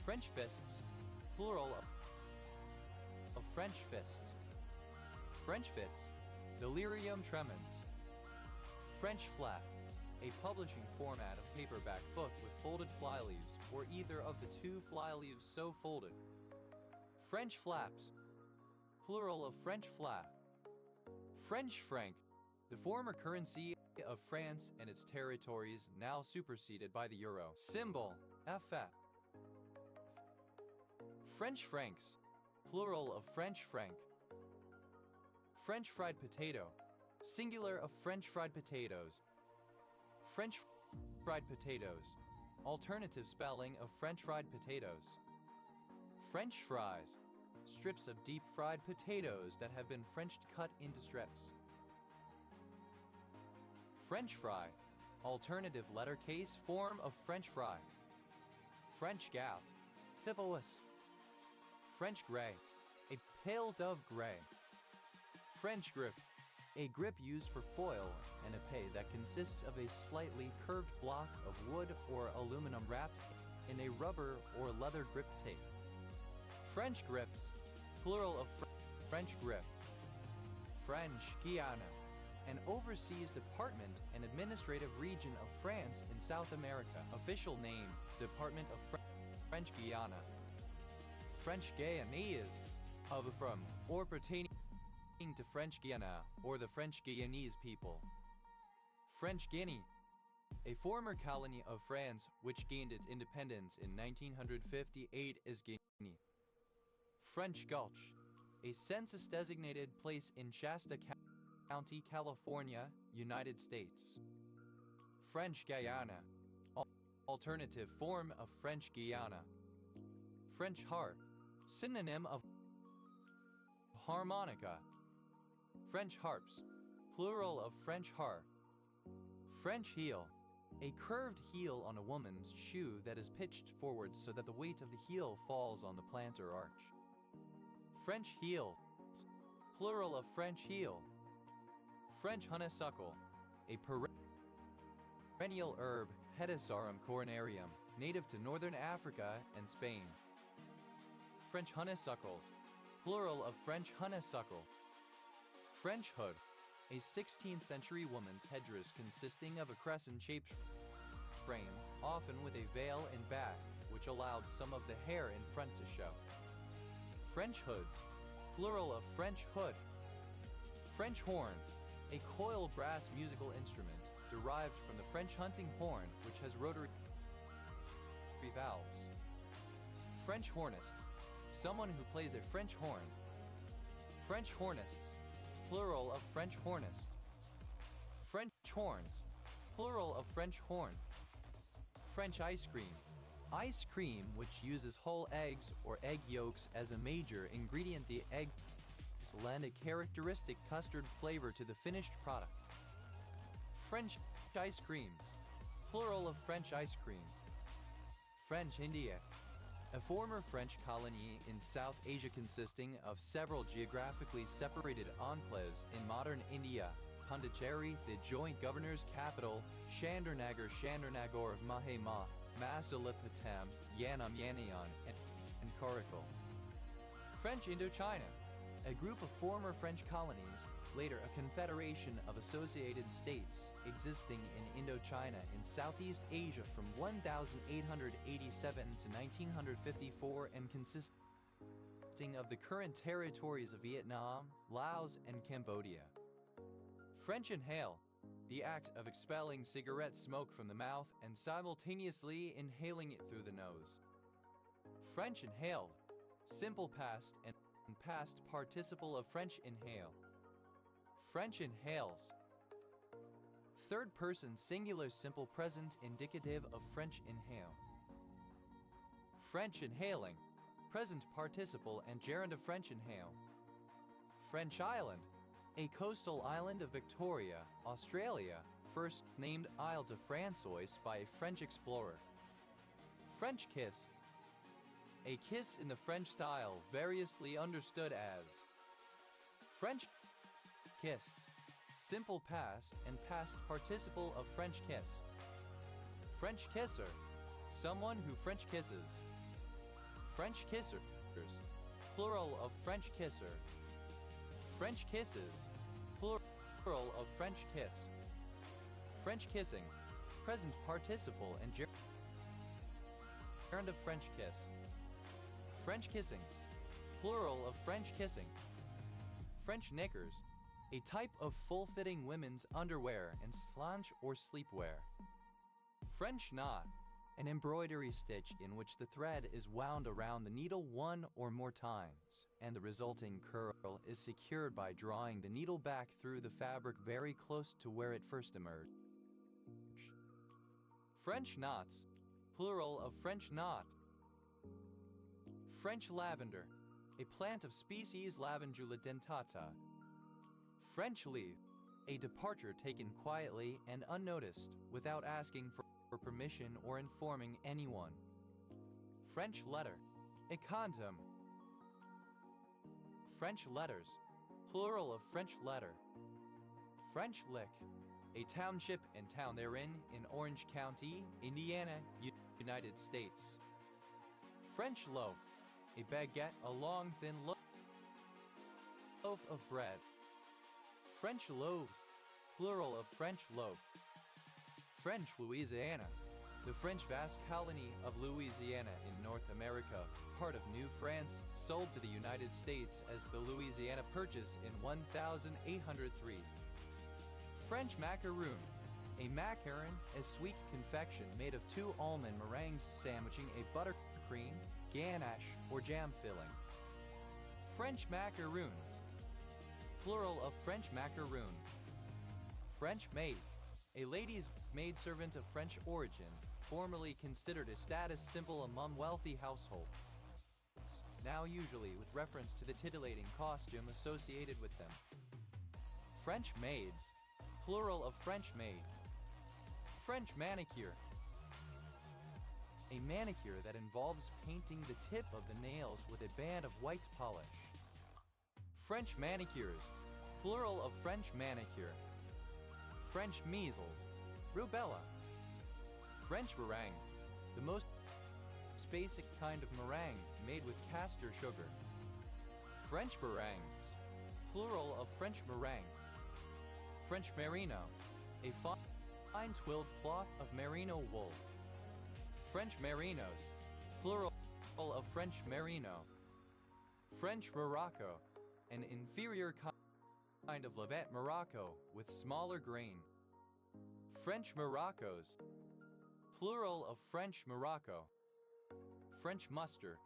French fists, plural of French fist. French fits, delirium tremens. French flat, a publishing format of paperback book with folded flyleaves, or either of the two flyleaves so folded. French flaps, plural of French flap. French franc, the former currency of France and its territories, now superseded by the euro. Symbol, FF. French francs, plural of French franc. French fried potato, singular of French fried potatoes. French fried potatoes, alternative spelling of French fried potatoes. French fries, strips of deep fried potatoes that have been Frenched cut into strips. French fry, alternative lettercase form of French fry. French gout, syphilis. French gray, a pale dove gray. French grip, a grip used for foil and épée that consists of a slightly curved block of wood or aluminum wrapped in a rubber or leather grip tape. French grips, plural of French grip. French Guiana, an overseas department and administrative region of France in South America. Official name, Department of French Guiana. French Guyanese, of, from, or pertaining to French Guiana or the French Guyanese people. French Guinea, a former colony of France which gained its independence in 1958 as Guinea. French Gulch, a census-designated place in Shasta County, California, United States. French Guiana, alternative form of French Guiana. French harp, synonym of harmonica. French harps, plural of French harp. French heel, a curved heel on a woman's shoe that is pitched forward so that the weight of the heel falls on the plantar arch. French heels, plural of French heel. French honeysuckle, a perennial herb, Hedysarum cornarium, native to northern Africa and Spain. French honeysuckles, plural of French honeysuckle. French hood, a 16th century woman's headdress consisting of a crescent-shaped frame, often with a veil in back, which allowed some of the hair in front to show. French hoods, plural of French hood. French horn, a coil brass musical instrument derived from the French hunting horn, which has rotary valves. French hornist, someone who plays a French horn. French hornists, plural of French hornist. French horns, plural of French horn. French ice cream, ice cream which uses whole eggs or egg yolks as a major ingredient. The eggs lend a characteristic custard flavor to the finished product. French ice creams, plural of French ice cream. French India, a former French colony in South Asia consisting of several geographically separated enclaves in modern India, Pondicherry, the joint governor's capital, Chandernagor, Chandernagor, Mahema, Masulipatam, Yanam Yanayan, and Karakul. French Indochina, a group of former French colonies, later a confederation of associated states existing in Indochina in Southeast Asia from 1887 to 1954 and consisting of the current territories of Vietnam, Laos, and Cambodia. French inhale, the act of expelling cigarette smoke from the mouth and simultaneously inhaling it through the nose. French inhaled, simple past and past participle of French inhale. French inhales, third person singular simple present indicative of French inhale. French inhaling, present participle and gerund of French inhale. French island, a coastal island of Victoria, Australia, first named Isle de François by a French explorer. French kiss, a kiss in the French style variously understood as. French kissed, simple past and past participle of French kiss. French kisser, someone who French kisses. French kissers, plural of French kisser. French kisses, plural of French kiss. French kissing, present participle and gerund of French kiss. French kissings, plural of French kissing. French knickers, a type of full-fitting women's underwear and slange or sleepwear. French knot, an embroidery stitch in which the thread is wound around the needle one or more times, and the resulting curl is secured by drawing the needle back through the fabric very close to where it first emerged. French knots, plural of French knot. French lavender, a plant of species Lavandula dentata. French leave, a departure taken quietly and unnoticed without asking for permission or informing anyone. French letter, a condom. French letters, plural of French letter. French lick, a township and town therein in Orange County, Indiana, United States. French loaf, a baguette, a long thin loaf of bread. French loaves, plural of French loaf. French Louisiana, the French vast colony of Louisiana in North America, part of New France, sold to the United States as the Louisiana Purchase in 1803. French macaroon, a macaron, a sweet confection made of 2 almond meringues sandwiching a buttercream, ganache, or jam filling. French macaroons, plural of French macaroon. French maid, a lady's maidservant of French origin, formerly considered a status symbol among wealthy households, now usually with reference to the titillating costume associated with them. French maids, plural of French maid. French manicure, a manicure that involves painting the tip of the nails with a band of white polish. French manicures, plural of French manicure. French measles, rubella. French meringue, the most basic kind of meringue made with castor sugar. French meringues, plural of French meringue. French merino, a fine twilled cloth of merino wool. French merinos, plural of French merino. French Morocco, an inferior kind of Levant Morocco with smaller grain. French Moroccos, plural of French Morocco. French mustard,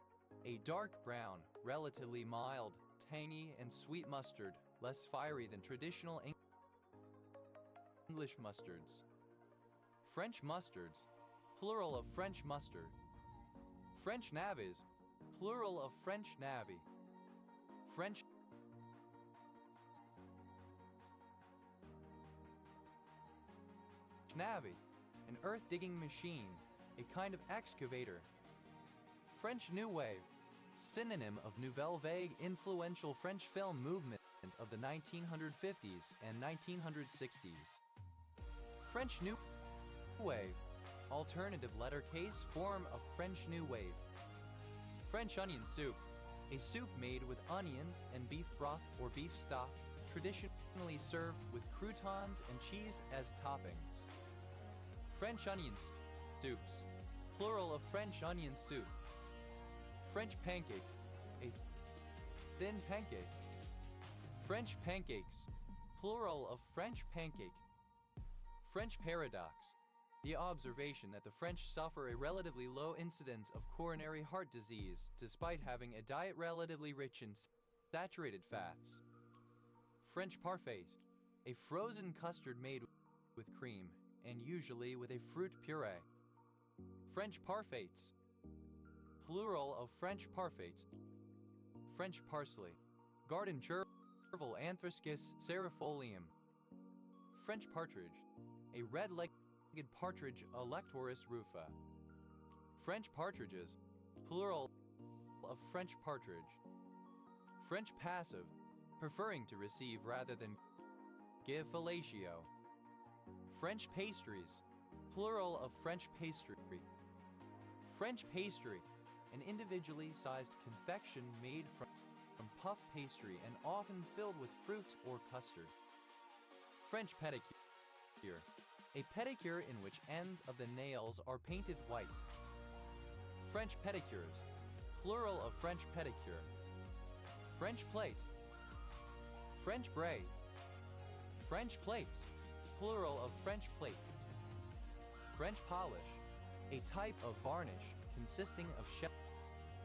a dark brown, relatively mild, tangy and sweet mustard, less fiery than traditional English mustards. French mustards, plural of French mustard. French navvies, plural of French navvy. French navvy, an earth-digging machine, a kind of excavator. French New Wave, synonym of Nouvelle Vague, influential French film movement of the 1950s and 1960s. French New Wave, alternative letter-case form of French New Wave. French onion soup, a soup made with onions and beef broth or beef stock, traditionally served with croutons and cheese as toppings. French onion soups, plural of French onion soup. French pancake, a thin pancake. French pancakes, plural of French pancake. French paradox, the observation that the French suffer a relatively low incidence of coronary heart disease despite having a diet relatively rich in saturated fats. French parfait, a frozen custard made with cream and usually with a fruit puree. French parfaits, plural of French parfait. French parsley, garden chervil Anthrascus cerefolium. French partridge, a red-legged partridge Electoris rufa. French partridges, plural of French partridge. French passive, preferring to receive rather than give fellatio. French pastries, plural of French pastry. French pastry, an individually sized confection made from puff pastry and often filled with fruit or custard. French pedicure, a pedicure in which ends of the nails are painted white. French pedicures, plural of French pedicure. French plate. French braid. French plates, plural of French plate. French polish, a type of varnish consisting of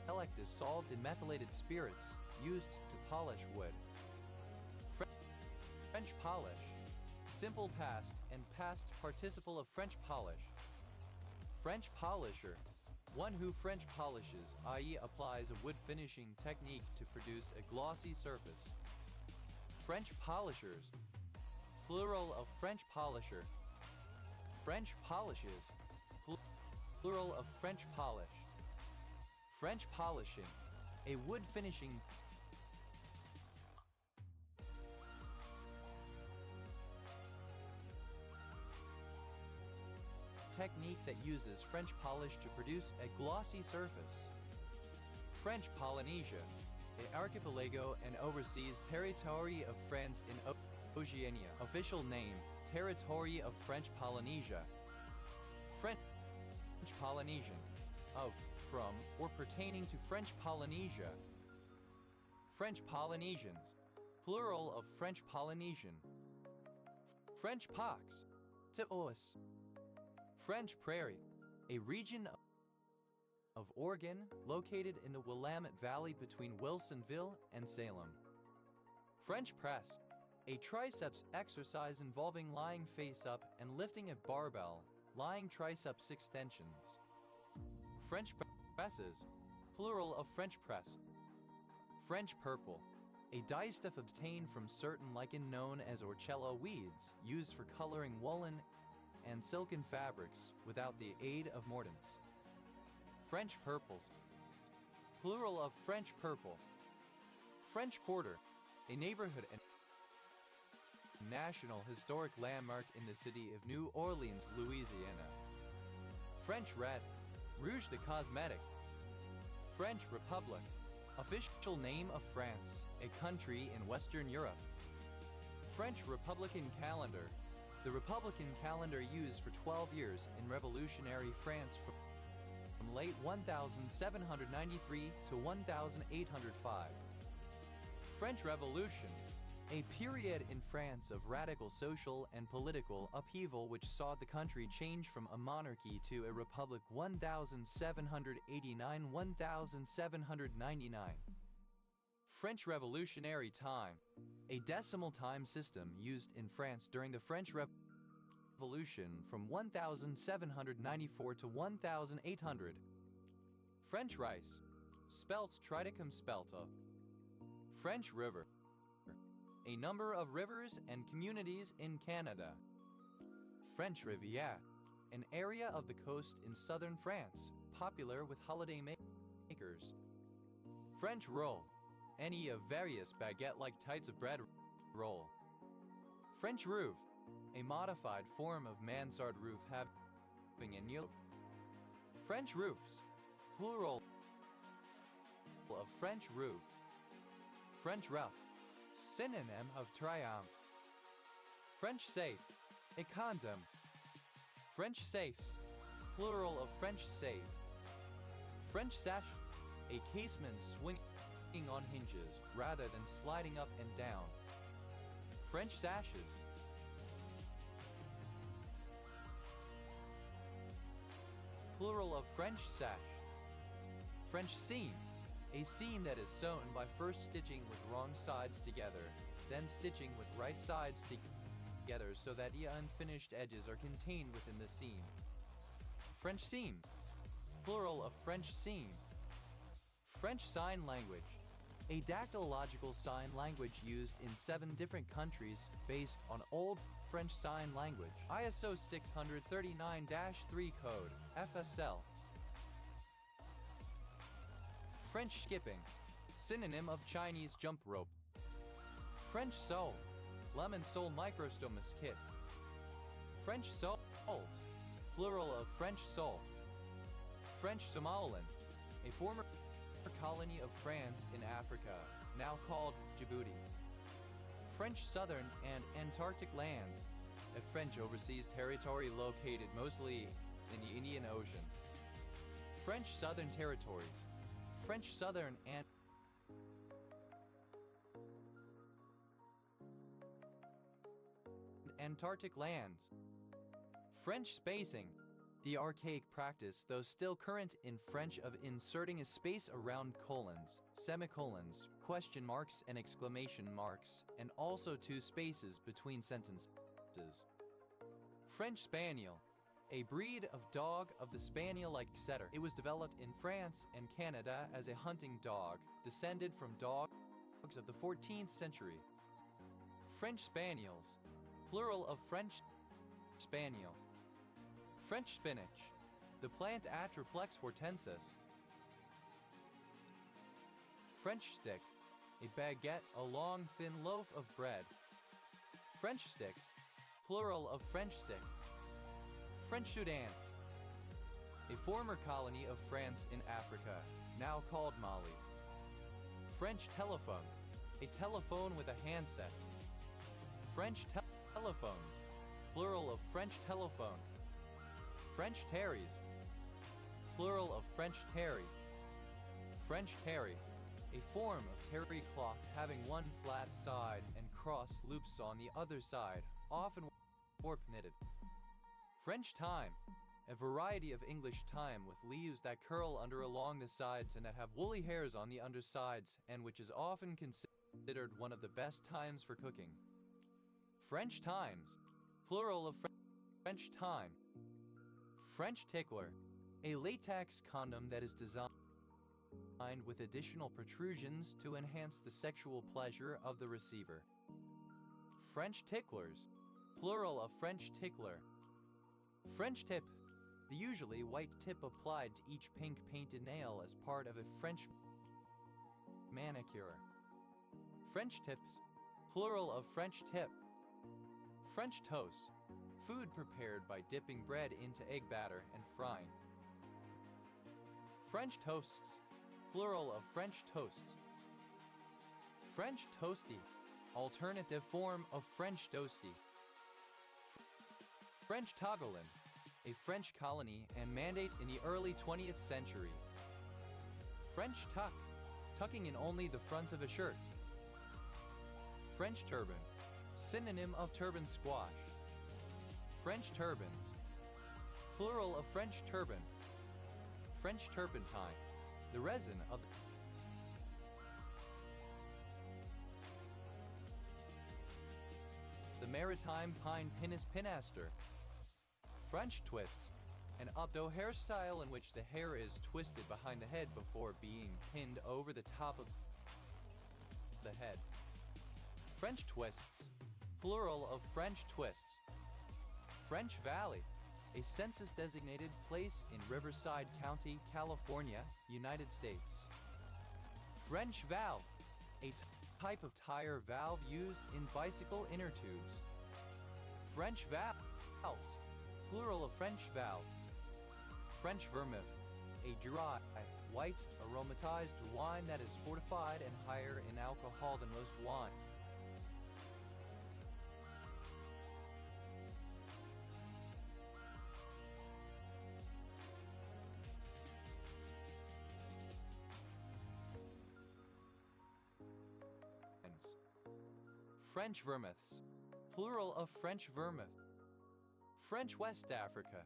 shellac dissolved in methylated spirits used to polish wood. French polish, simple past and past participle of French polish. French polisher, one who French polishes, i.e. applies a wood finishing technique to produce a glossy surface. French polishers, plural of French polisher. French polishes, plural of French polish. French polishing, a wood finishing technique that uses French polish to produce a glossy surface. French Polynesia, an archipelago and overseas territory of France in Oceania. Official name, Territory of French Polynesia. French Polynesian, of, from, or pertaining to French Polynesia. French Polynesians, plural of French Polynesian. French pox, Teos. French Prairie, a region of Oregon located in the Willamette Valley between Wilsonville and Salem. French press, a triceps exercise involving lying face up and lifting a barbell, lying triceps extensions. French presses, plural of French press. French purple, a dyestuff obtained from certain lichen known as Orchella weeds, used for coloring woolen and silken fabrics without the aid of mordants. French purples, plural of French purple. French Quarter, a neighborhood and National Historic Landmark in the city of New Orleans, Louisiana. French Red, Rouge de Cosmetic. French Republic, official name of France, a country in Western Europe. French Republican Calendar, the Republican calendar used for 12 years in revolutionary France from late 1793 to 1805. French Revolution, a period in France of radical social and political upheaval which saw the country change from a monarchy to a republic 1789–1799. French Revolutionary Time, a decimal time system used in France during the French Revolution from 1794 to 1800. French Rice, spelt Triticum spelta. French River, a number of rivers and communities in Canada. French Riviera, an area of the coast in southern France, popular with holiday makers. French roll, any of various baguette-like types of bread roll. French roof, a modified form of mansard roof having a yellow. French roofs, plural of French roof. French rough, synonym of triumph. French safe, a condom. French safes, plural of French safe. French sash, a casement swinging on hinges rather than sliding up and down. French sashes, plural of French sash. French seam, a seam that is sewn by first stitching with wrong sides together, then stitching with right sides together so that the unfinished edges are contained within the seam. French seams, plural of French seam. French Sign Language, a dactylogical sign language used in 7 different countries based on Old French Sign Language, ISO 639-3 code, FSL. French skipping, synonym of Chinese jump rope. French sole, lemon sole microstomus kit. French soles, plural of French sole. French Somaliland, a former colony of France in Africa, now called Djibouti. French Southern and Antarctic lands, a French overseas territory located mostly in the Indian Ocean. French Southern Territories, French Southern and Antarctic lands. French spacing, the archaic practice, though still current in French, of inserting a space around colons, semicolons, question marks and exclamation marks, and also 2 spaces between sentences. French Spaniel, a breed of dog of the Spaniel-like setter. It was developed in France and Canada as a hunting dog, descended from dogs of the 14th century. French Spaniels, plural of French Spaniel. French spinach, the plant Atriplex hortensis. French stick, a baguette, a long thin loaf of bread. French sticks, plural of French stick. French Sudan, a former colony of France in Africa, now called Mali. French telephone, a telephone with a handset. French telephones, plural of French telephone. French terries, plural of French terry. French terry, a form of terry cloth having one flat side and cross loops on the other side, often warp knitted. French thyme, a variety of English thyme with leaves that curl under along the sides and that have woolly hairs on the undersides, and which is often considered one of the best thymes for cooking. French thymes, plural of French thyme. French tickler, a latex condom that is designed with additional protrusions to enhance the sexual pleasure of the receiver. French ticklers, plural of French tickler. French tip, the usually white tip applied to each pink painted nail as part of a French manicure. French tips, plural of French tip. French toast, food prepared by dipping bread into egg batter and frying. French toasts, plural of French toasts. French toasty, alternative form of French toasty. French Togolin, a French colony and mandate in the early 20th century. French tuck, tucking in only the front of a shirt. French turban, synonym of turban squash. French turbans, plural of French turban. French turpentine, the resin of the maritime pine pinus pinaster. French twist, an updo hairstyle in which the hair is twisted behind the head before being pinned over the top of the head. French twists, plural of French twists. French Valley, a census-designated place in Riverside County, California, United States. French valve, a type of tire valve used in bicycle inner tubes. French valves, plural of French valve. French vermouth, a dry, white, aromatized wine that is fortified and higher in alcohol than most wine. French vermouths, plural of French vermouth. French West Africa,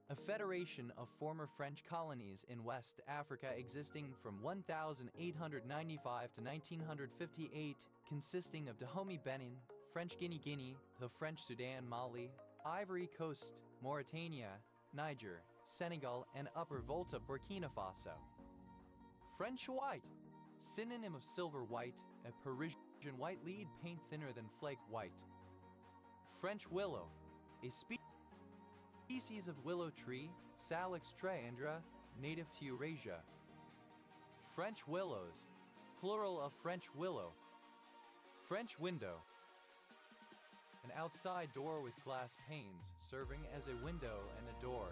a federation of former French colonies in West Africa existing from 1895 to 1958, consisting of Dahomey Benin, French Guinea, the French Sudan, Mali, Ivory Coast, Mauritania, Niger, Senegal, and Upper Volta, Burkina Faso. French white, synonym of silver white, a Parisian white lead paint thinner than flake white. French willow, a species of willow tree, Salix triandra, native to Eurasia. French willows, plural of French willow. French window, an outside door with glass panes, serving as a window and a door.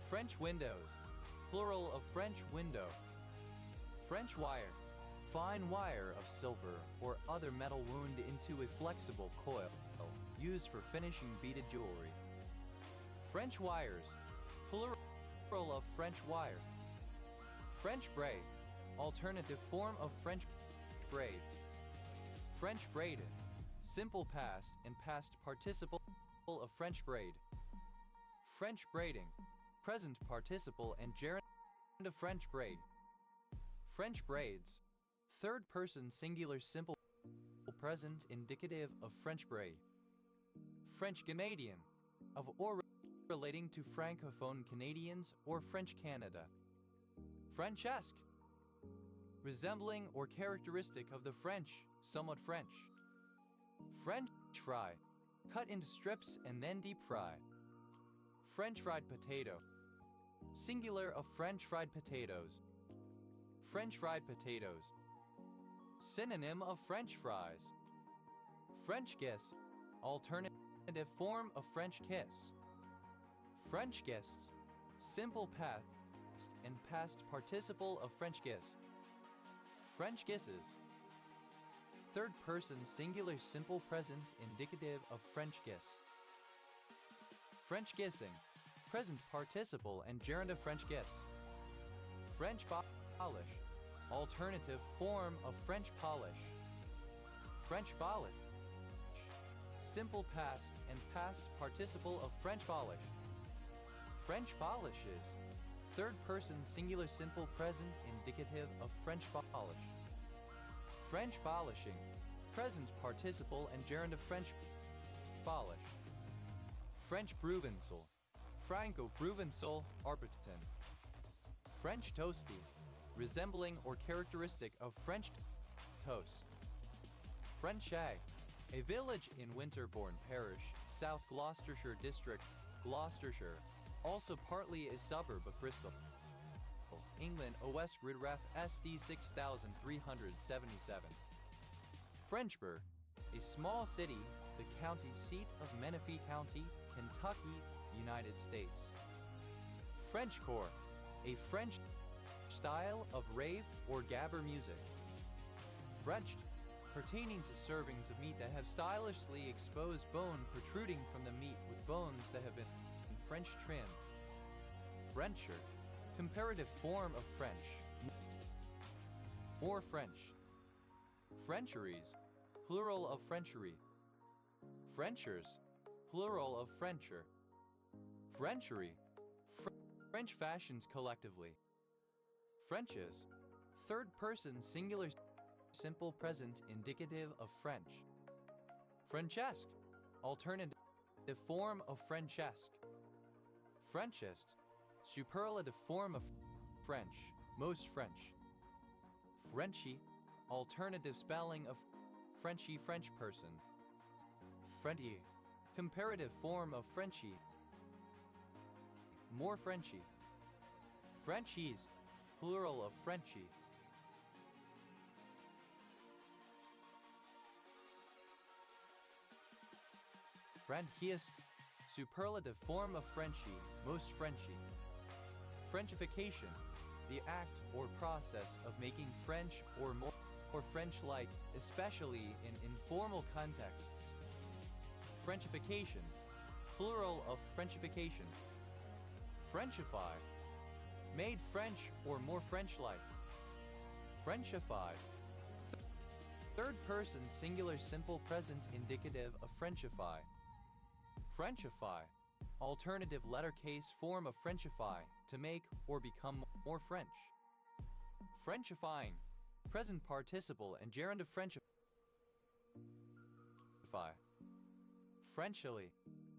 French windows, plural of French window. French wire, fine wire of silver or other metal wound into a flexible coil, used for finishing beaded jewelry. French wires, plural of French wire. French braid, alternative form of French braid. French braided, simple past and past participle of French braid. French braiding, present participle and gerund of French braid. French braids, third person singular simple present indicative of French braid. French Canadian, of or relating to Francophone Canadians or French Canada. Frenchesque, resembling or characteristic of the French, somewhat French. French fry, cut into strips and then deep fry. French fried potato, singular of French fried potatoes. French fried potatoes, synonym of French fries. French kiss, alternative form of French kiss. French guests, simple past and past participle of French kiss. French kisses, third person singular simple present indicative of French kiss. French kissing, present participle and gerund of French kiss. French polish, alternative form of French polish. French polish, simple past and past participle of French polish. French polishes. Third person singular simple present indicative of French polish. French polishing. Present participle and gerund of French polish. French Provençal. Franco-Provençal Arbitan. French toasty. Resembling or characteristic of French toast. Frenchay. A village in Winterbourne Parish, South Gloucestershire District, Gloucestershire, also partly a suburb of Bristol, England. OS Grid Ref SD 6377. Frenchburg, a small city, the county seat of Menifee County, Kentucky, United States. Frenchcore, a French style of rave or gabber music. Frenched, pertaining to servings of meat that have stylishly exposed bone protruding from the meat with bones that have been French trimmed. Frencher, comparative form of French. More French. Frencheries, plural of Frenchery. Frenchers, plural of Frencher. Frenchery, French fashions collectively. Frenches, third person singular simple present indicative of French. Francesque, alternative form of Francesque. Frenchist, superlative form of French, most French. Frenchy, alternative spelling of Frenchy, French person. Frenty, comparative form of Frenchy, more Frenchy. Frenchies, plural of Frenchy. Frenchiest, superlative form of Frenchy, most Frenchy. Frenchification, the act or process of making French or more French-like, especially in informal contexts. Frenchifications, plural of Frenchification. Frenchify, made French or more French-like. Frenchified, third person singular simple present indicative of Frenchify. Frenchify, alternative letter case form of Frenchify, to make or become more French. Frenchifying, present participle and gerund of Frenchify. Frenchily,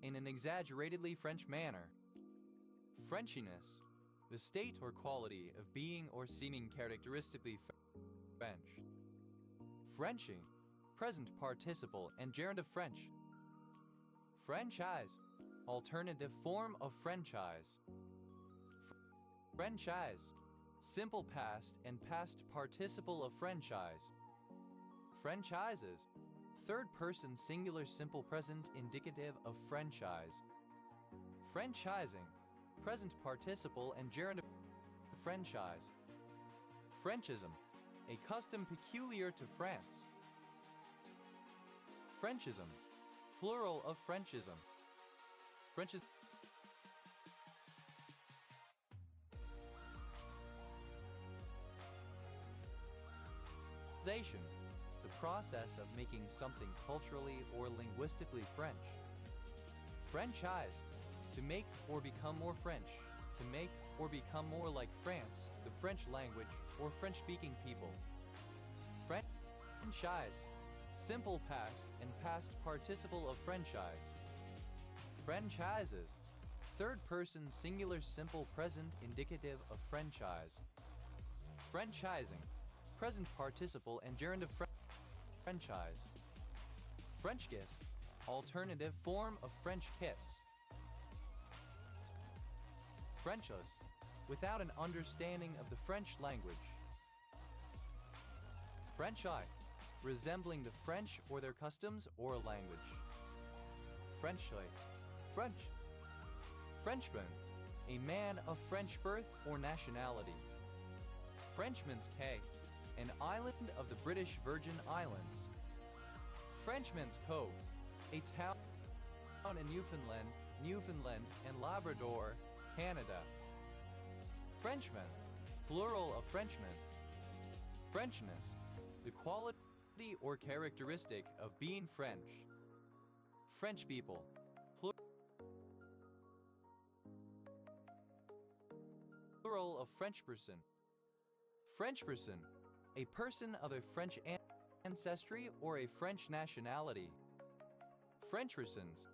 in an exaggeratedly French manner. Frenchiness, the state or quality of being or seeming characteristically French. Frenching, present participle and gerund of French. Franchise, alternative form of franchise. Franchise, simple past and past participle of franchise. Franchises, third person singular simple present indicative of franchise. Franchising, present participle and gerund of franchise. Frenchism, a custom peculiar to France. Frenchisms, plural of Frenchism. Frenchism. The process of making something culturally or linguistically French. Franchise, to make or become more French, to make or become more like France, the French language, or French-speaking people. Franchise, simple past and past participle of franchise. Franchises, third person singular simple present indicative of franchise. Franchising, present participle and gerund of franchise. French kiss, alternative form of French kiss. Frenchless, without an understanding of the French language. French-eye, resembling the French or their customs or language. Frenchly, French. Frenchman, a man of French birth or nationality. Frenchman's Cay, an island of the British Virgin Islands. Frenchman's Cove, a town in Newfoundland and Labrador, Canada. Frenchman, plural of Frenchman. Frenchness, the quality or characteristic of being French. French people, plural of French person. French person, a person of a French ancestry or a French nationality. French persons,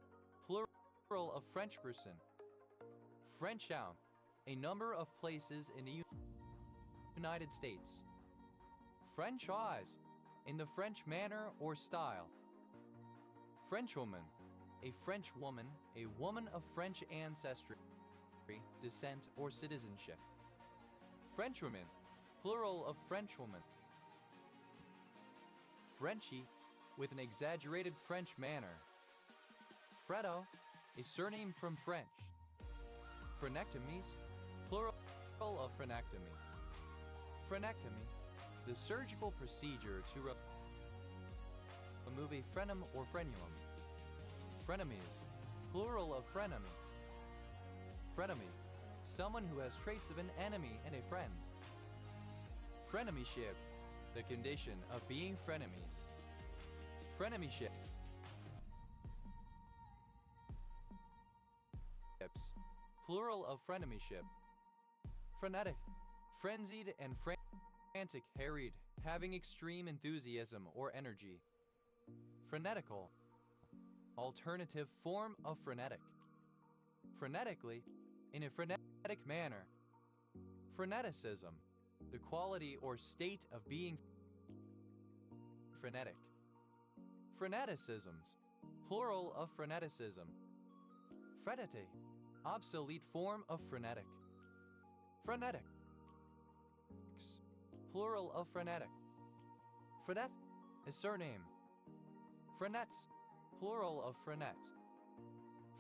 plural of French person. French town, a number of places in the United States. Franchise, in the French manner or style. Frenchwoman, a French woman, a woman of French ancestry, descent, or citizenship. Frenchwoman, plural of Frenchwoman. Frenchy, with an exaggerated French manner. Fredo, a surname from French. Frenectomies, plural of frenectomy. Frenectomy, the surgical procedure to remove a frenum or frenulum. Frenemies, plural of frenemy. Frenemy, someone who has traits of an enemy and a friend. Frenemyship, the condition of being frenemies. Frenemyship, plural of frenemyship. Frenetic, frenzied and frantic, harried, having extreme enthusiasm or energy. Frenetical, alternative form of frenetic. Frenetically, in a frenetic manner. Freneticism, the quality or state of being frenetic. Freneticisms, plural of freneticism. Frenete, obsolete form of frenetic. Frenetic, plural of frenetic. Frenet, a surname. Frenets, plural of frenet.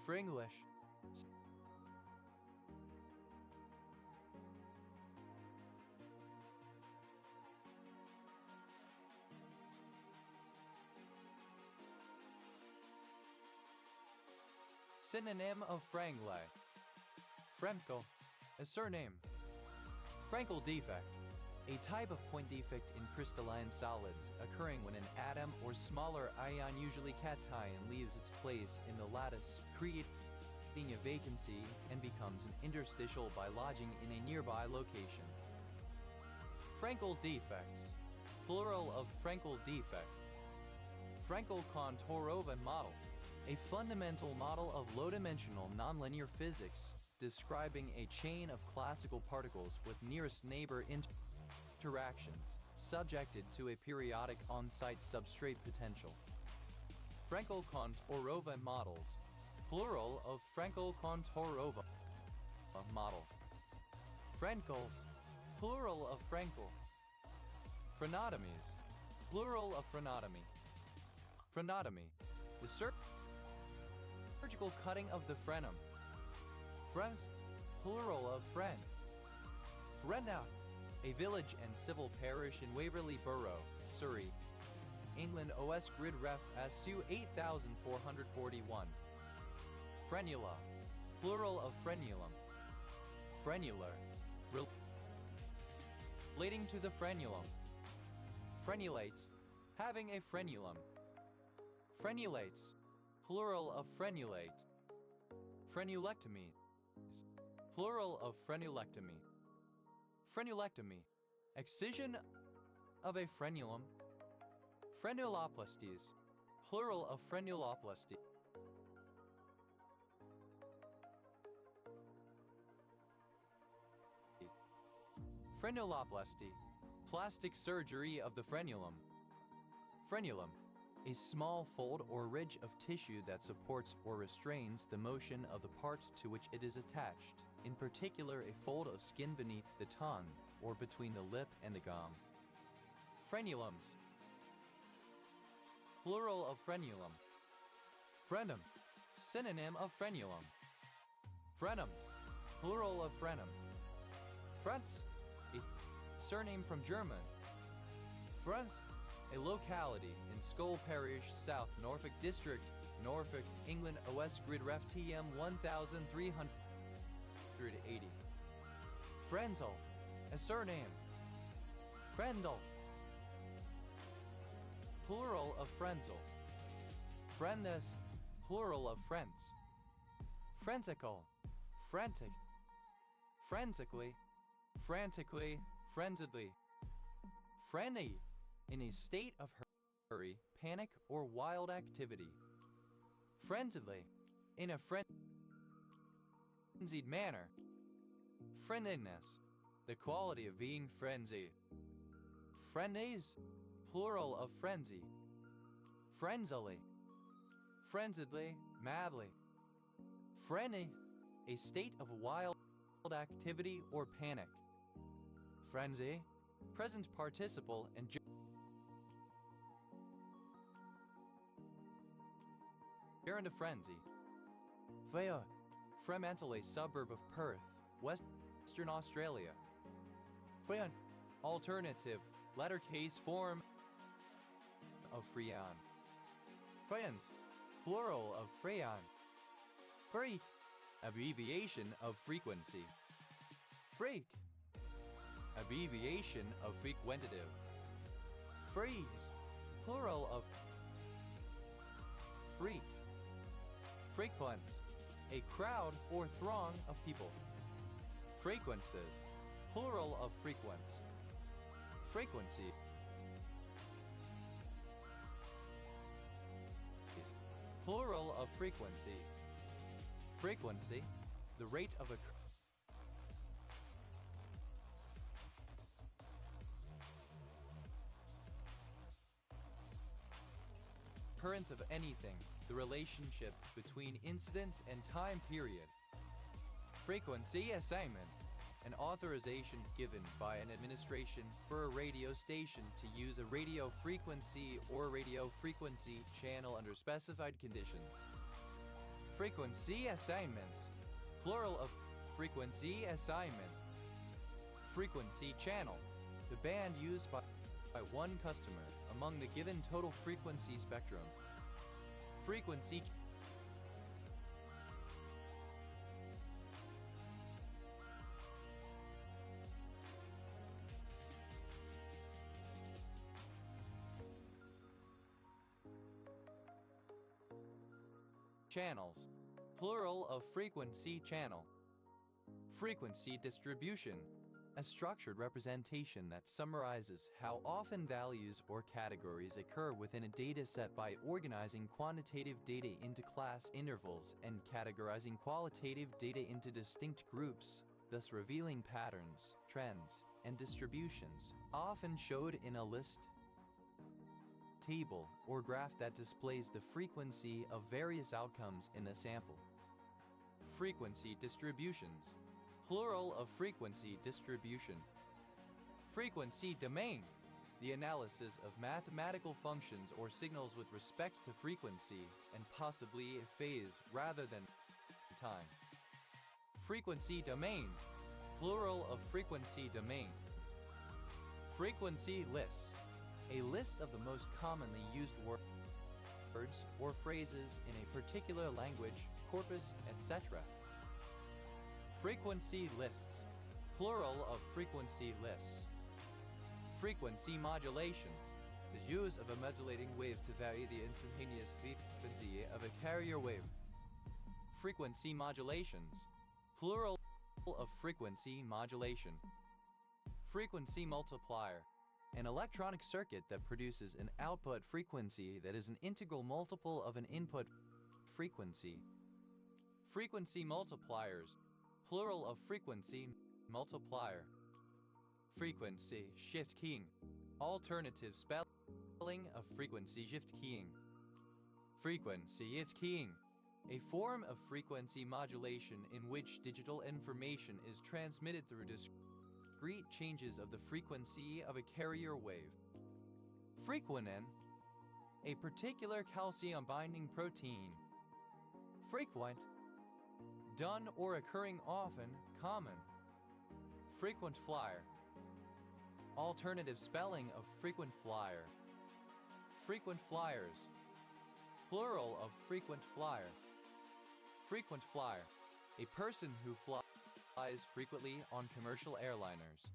Fringlish, synonym of Frangle. Frankel, a surname. Frankel defect, a type of point defect in crystalline solids occurring when an atom or smaller ion, usually cation, leaves its place in the lattice, creating a vacancy and becomes an interstitial by lodging in a nearby location. Frankel defects, plural of Frankel defect. Frankel-Kontorova model, a fundamental model of low-dimensional nonlinear physics describing a chain of classical particles with nearest neighbor interactions subjected to a periodic on-site substrate potential. Frankel-Kontorova models, plural of Frankel-Kontorova model. Frenkels, plural of Frankel. Frenotomies, plural of frenotomy. Frenotomy, the surgical cutting of the frenum. Friends, plural of friend. Frendout, a village and civil parish in Waverley Borough, Surrey, England. OS grid ref SU 8441. Frenula, plural of frenulum. Frenular, relating to the frenulum. Frenulate, having a frenulum. Frenulates, plural of frenulate. Frenulectomy, plural of frenulectomy. Frenulectomy, excision of a frenulum. Frenuloplasties, plural of frenuloplasty. Frenuloplasty, plastic surgery of the frenulum. Frenulum, a small fold or ridge of tissue that supports or restrains the motion of the part to which it is attached, in particular a fold of skin beneath the tongue or between the lip and the gum. Frenulums, plural of frenulum. Frenum, synonym of frenulum. Frenums, plural of frenum. Frenz, a surname from German. Frenz, a locality in Skull Parish, South Norfolk District, Norfolk, England. OS grid ref TM 1380. Frenzel, a surname. Frendels, plural of frenzel. Frendes, plural of friends. Frenzical, frantic. Frenzically, frantically, frenziedly. Frenzy, in a state of hurry, panic, or wild activity. Frenziedly, in a frenzied manner. Friendliness, the quality of being frenzied. Friendlies, plural of frenzy. Frenzily, frenziedly, madly. Frenzy, a state of wild activity or panic. Frenzy, present participle and gerund of frenzy. Freo, Fremantle, a suburb of Perth, Western Australia. Freon, alternative, letter case form of freon. Friends, plural of freon. Freak, abbreviation of frequency. Freak, abbreviation of frequentative. Freeze, plural of freak. Frequence, a crowd or throng of people. Frequences, plural of frequence. Frequency, plural of frequency. Frequency, the rate of occurrence of anything, the relationship between incidents and time period. Frequency assignment, an authorization given by an administration for a radio station to use a radio frequency or radio frequency channel under specified conditions. Frequency assignments, plural of frequency assignment. Frequency channel, the band used by one customer among the given total frequency spectrum. Frequency channels, plural of frequency channel. Frequency distribution, a structured representation that summarizes how often values or categories occur within a data set by organizing quantitative data into class intervals and categorizing qualitative data into distinct groups, thus revealing patterns, trends, and distributions, often showed in a list, table, or graph that displays the frequency of various outcomes in a sample. Frequency distributions, plural of frequency distribution. Frequency domain, the analysis of mathematical functions or signals with respect to frequency and possibly phase rather than time. Frequency domains, plural of frequency domain. Frequency lists, a list of the most commonly used words or phrases in a particular language, corpus, etc. Frequency lists, plural of frequency lists. Frequency modulation, the use of a modulating wave to vary the instantaneous frequency of a carrier wave. Frequency modulations, plural of frequency modulation. Frequency multiplier, an electronic circuit that produces an output frequency that is an integral multiple of an input frequency. Frequency multipliers, plural of frequency multiplier. Frequency shift keying, alternative spelling of frequency shift keying. Frequency shift keying, a form of frequency modulation in which digital information is transmitted through discrete changes of the frequency of a carrier wave. Frequenin, a particular calcium binding protein. Frequent, done or occurring often, common. Frequent flyer, alternative spelling of frequent flyer. Frequent flyers, plural of frequent flyer. Frequent flyer, a person who flies frequently on commercial airliners.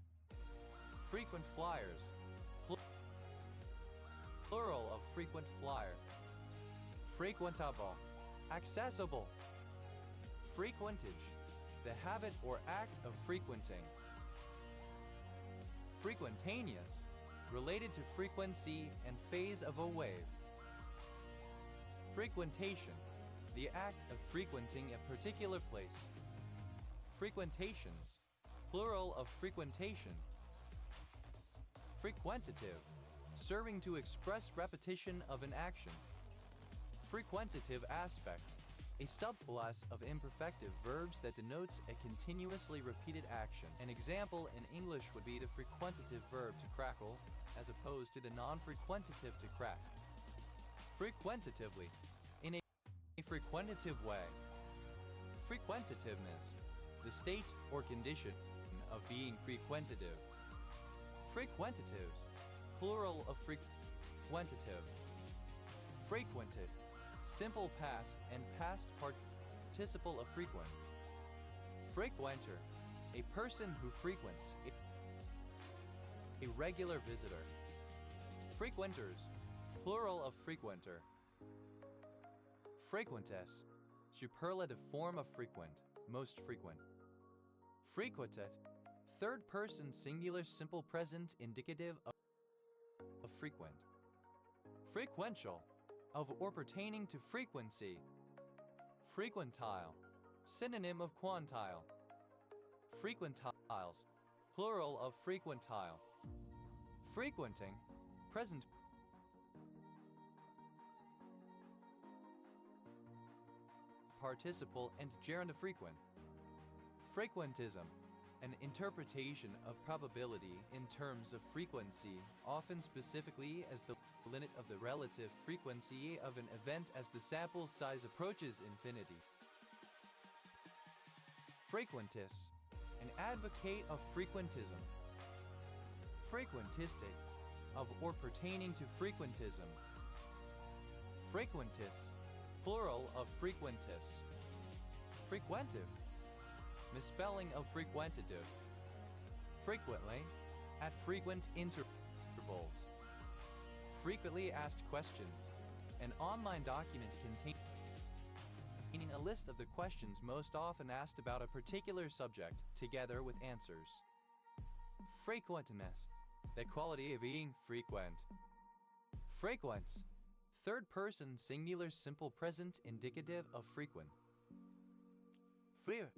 Frequent flyers, plural of frequent flyer. Frequentable, accessible. Frequentage, the habit or act of frequenting. Frequentaneous, related to frequency and phase of a wave. Frequentation, the act of frequenting a particular place. Frequentations, plural of frequentation. Frequentative, serving to express repetition of an action. Frequentative aspect, a subclass of imperfective verbs that denotes a continuously repeated action. An example in English would be the frequentative verb to crackle, as opposed to the non-frequentative to crack. Frequentatively, in a frequentative way. Frequentativeness, the state or condition of being frequentative. Frequentatives, plural of frequentative. Frequented, simple past and past participle of frequent. Frequenter, a person who frequents, a regular visitor. Frequenters, plural of frequenter. Frequentes, superlative form of frequent, most frequent. Frequentet, third person singular simple present indicative of frequent. Frequential, of or pertaining to frequency. Frequentile, synonym of quantile. Frequentiles, plural of frequentile. Frequenting, present participle and gerund frequent. Frequentism, an interpretation of probability in terms of frequency, often specifically as the limit of the relative frequency of an event as the sample size approaches infinity. Frequentist, an advocate of frequentism. Frequentistic, of or pertaining to frequentism. Frequentists, plural of frequentists. Frequentive, misspelling of frequentative. Frequently, at frequent intervals. Frequently asked questions, an online document containing a list of the questions most often asked about a particular subject, together with answers. Frequentness, the quality of being frequent. Frequents, third person singular simple present indicative of frequent. Freer,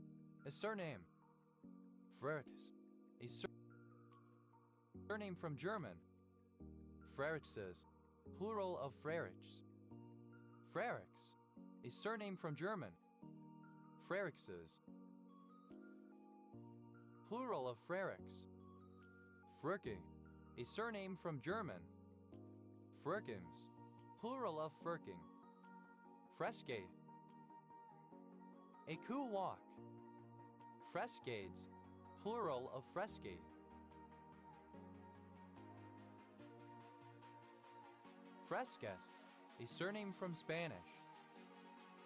a surname. Frerichs, a surname from German. Frerichses, plural of Frerichs. Frerichs, a surname from German. Frerichses, plural of Frerichs. Frerking, a surname from German. Frerkens, plural of Frerking. Frescade, a cool walk. Frescades, plural of frescade. Frescas, a surname from Spanish.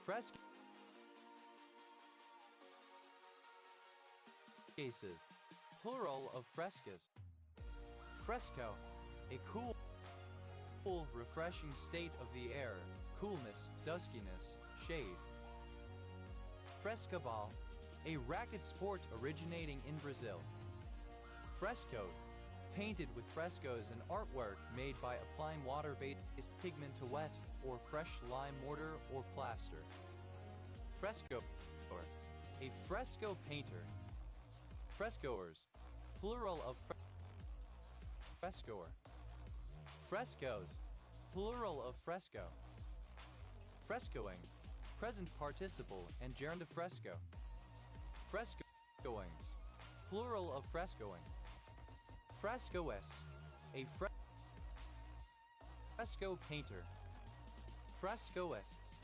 Frescases, plural of frescas. Fresco, a cool, refreshing state of the air, coolness, duskiness, shade. Frescobol, a racket sport originating in Brazil. Frescoed, painted with frescoes and artwork made by applying water-based pigment to wet or fresh lime mortar or plaster. Frescoer, a fresco painter. Frescoers, plural of frescoer. Frescoes, plural of fresco. Frescoing, present participle and gerund of fresco. Frescoings, plural of frescoing. Frescoes, a fresco painter. Frescoists,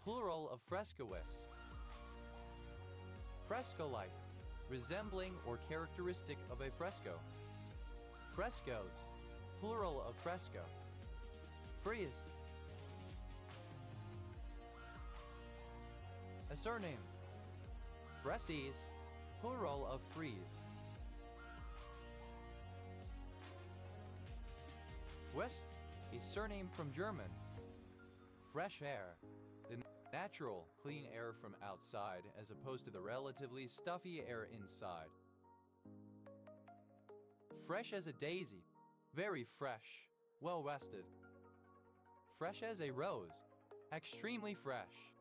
plural of frescoists. Frescolite, resembling or characteristic of a fresco. Frescoes, plural of fresco. Frieze, a surname. Fresses, plural of frieze. Fwes, a surname from German. Fresh air, the natural, clean air from outside as opposed to the relatively stuffy air inside. Fresh as a daisy, very fresh, well rested. Fresh as a rose, extremely fresh.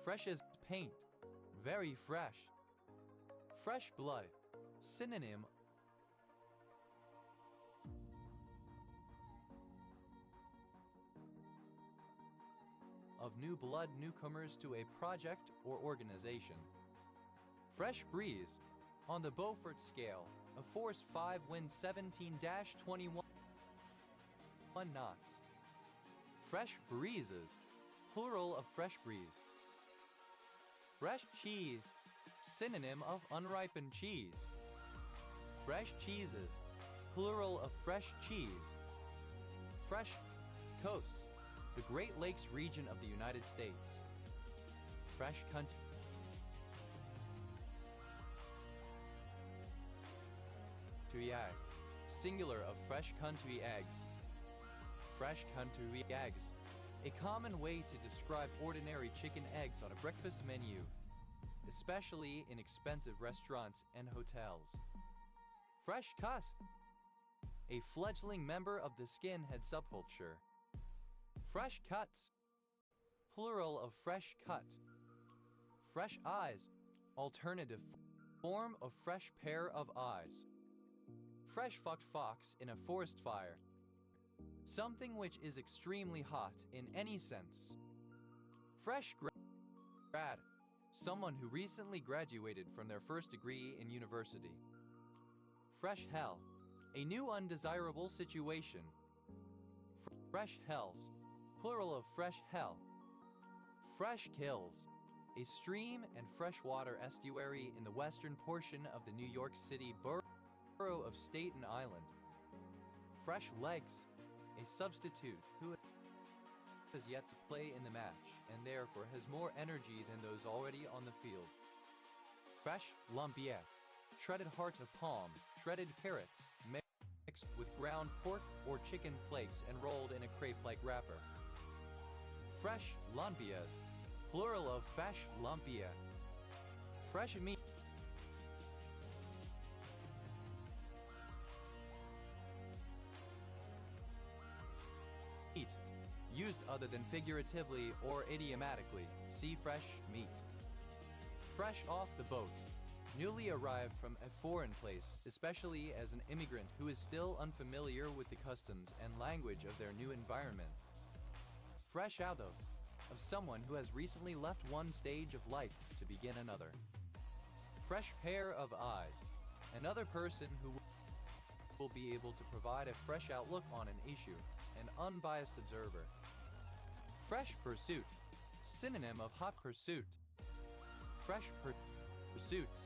Fresh as paint, very fresh. Fresh blood, synonym of new blood newcomers to a project or organization. Fresh breeze, on the Beaufort scale, a force 5 wind 17-21 knots. Fresh breezes, plural of fresh breeze. Fresh cheese, synonym of unripened cheese. Fresh cheeses, plural of fresh cheese. Fresh coasts, the Great Lakes region of the United States. Fresh country, egg, singular of fresh country eggs. Fresh country eggs, a common way to describe ordinary chicken eggs on a breakfast menu, especially in expensive restaurants and hotels. Fresh cut, a fledgling member of the skinhead subculture. Fresh cuts, plural of fresh cut. Fresh eyes, alternative form of fresh pair of eyes. Fresh fucked fox in a forest fire, something which is extremely hot in any sense. Fresh grad, someone who recently graduated from their first degree in university. Fresh hell, a new undesirable situation. Fresh hells, plural of fresh hell. Fresh kills, a stream and freshwater estuary in the western portion of the New York City borough of Staten Island. Fresh legs, a substitute who has yet to play in the match and therefore has more energy than those already on the field. Fresh lumpia, shredded heart of palm, shredded carrots, mixed with ground pork or chicken flakes and rolled in a crepe-like wrapper. Fresh lumpias, plural of fresh lumpia. Fresh meat, used other than figuratively or idiomatically. See fresh meat. Fresh off the boat, newly arrived from a foreign place, especially as an immigrant who is still unfamiliar with the customs and language of their new environment. Fresh out of someone who has recently left one stage of life to begin another. Fresh pair of eyes, another person who will be able to provide a fresh outlook on an issue, an unbiased observer. Fresh pursuit, synonym of hot pursuit. Fresh pursuits,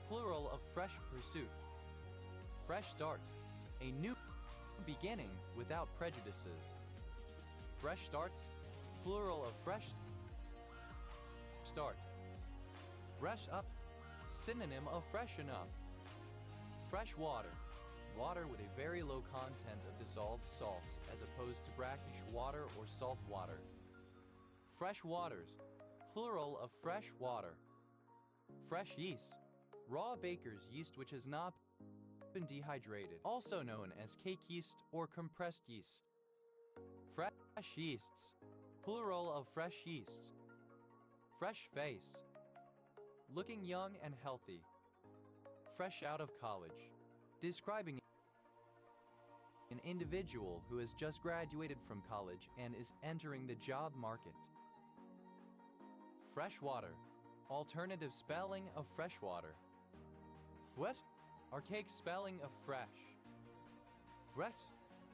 plural of fresh pursuit. Fresh start, a new beginning without prejudices. Fresh starts, plural of fresh start. Fresh up, synonym of freshen up. Fresh water, water with a very low content of dissolved salts as opposed to brackish water or salt water. Fresh waters, plural of fresh water. Fresh yeast, raw baker's yeast which has not been dehydrated, also known as cake yeast or compressed yeast. Fresh yeasts, plural of fresh yeasts. Fresh face, looking young and healthy. Fresh out of college, describing an individual who has just graduated from college and is entering the job market. Freshwater, alternative spelling of freshwater. Fwet, archaic spelling of fresh. Fret,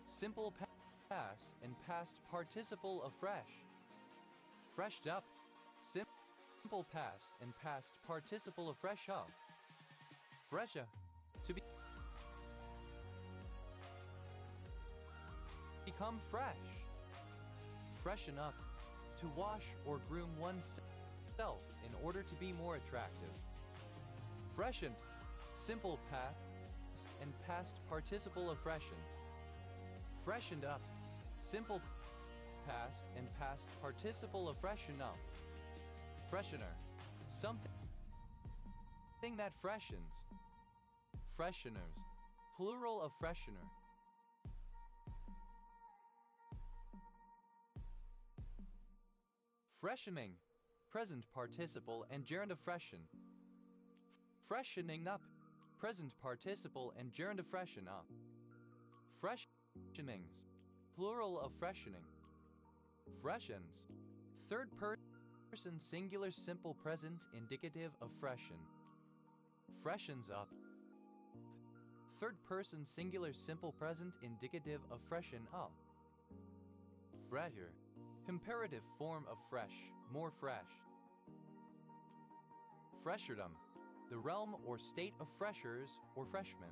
simple past and past participle of fresh. Freshed up, simple past and past participle of fresh up. Fresher, to become fresh. Freshen up, to wash or groom oneself in order to be more attractive. Freshened, simple past and past participle of freshen. Freshened up, simple past and past participle of freshen up. Freshener, something that freshens. Fresheners, plural of freshener. Freshening, present participle and gerund of freshen. Freshening up, present participle and gerund of freshen up. Freshenings, plural of freshening. Freshens, third person singular simple present indicative of freshen. Freshens up, third person singular simple present indicative of freshen up. Fresher, comparative form of fresh, more fresh. Fresherdom, the realm or state of freshers or freshmen.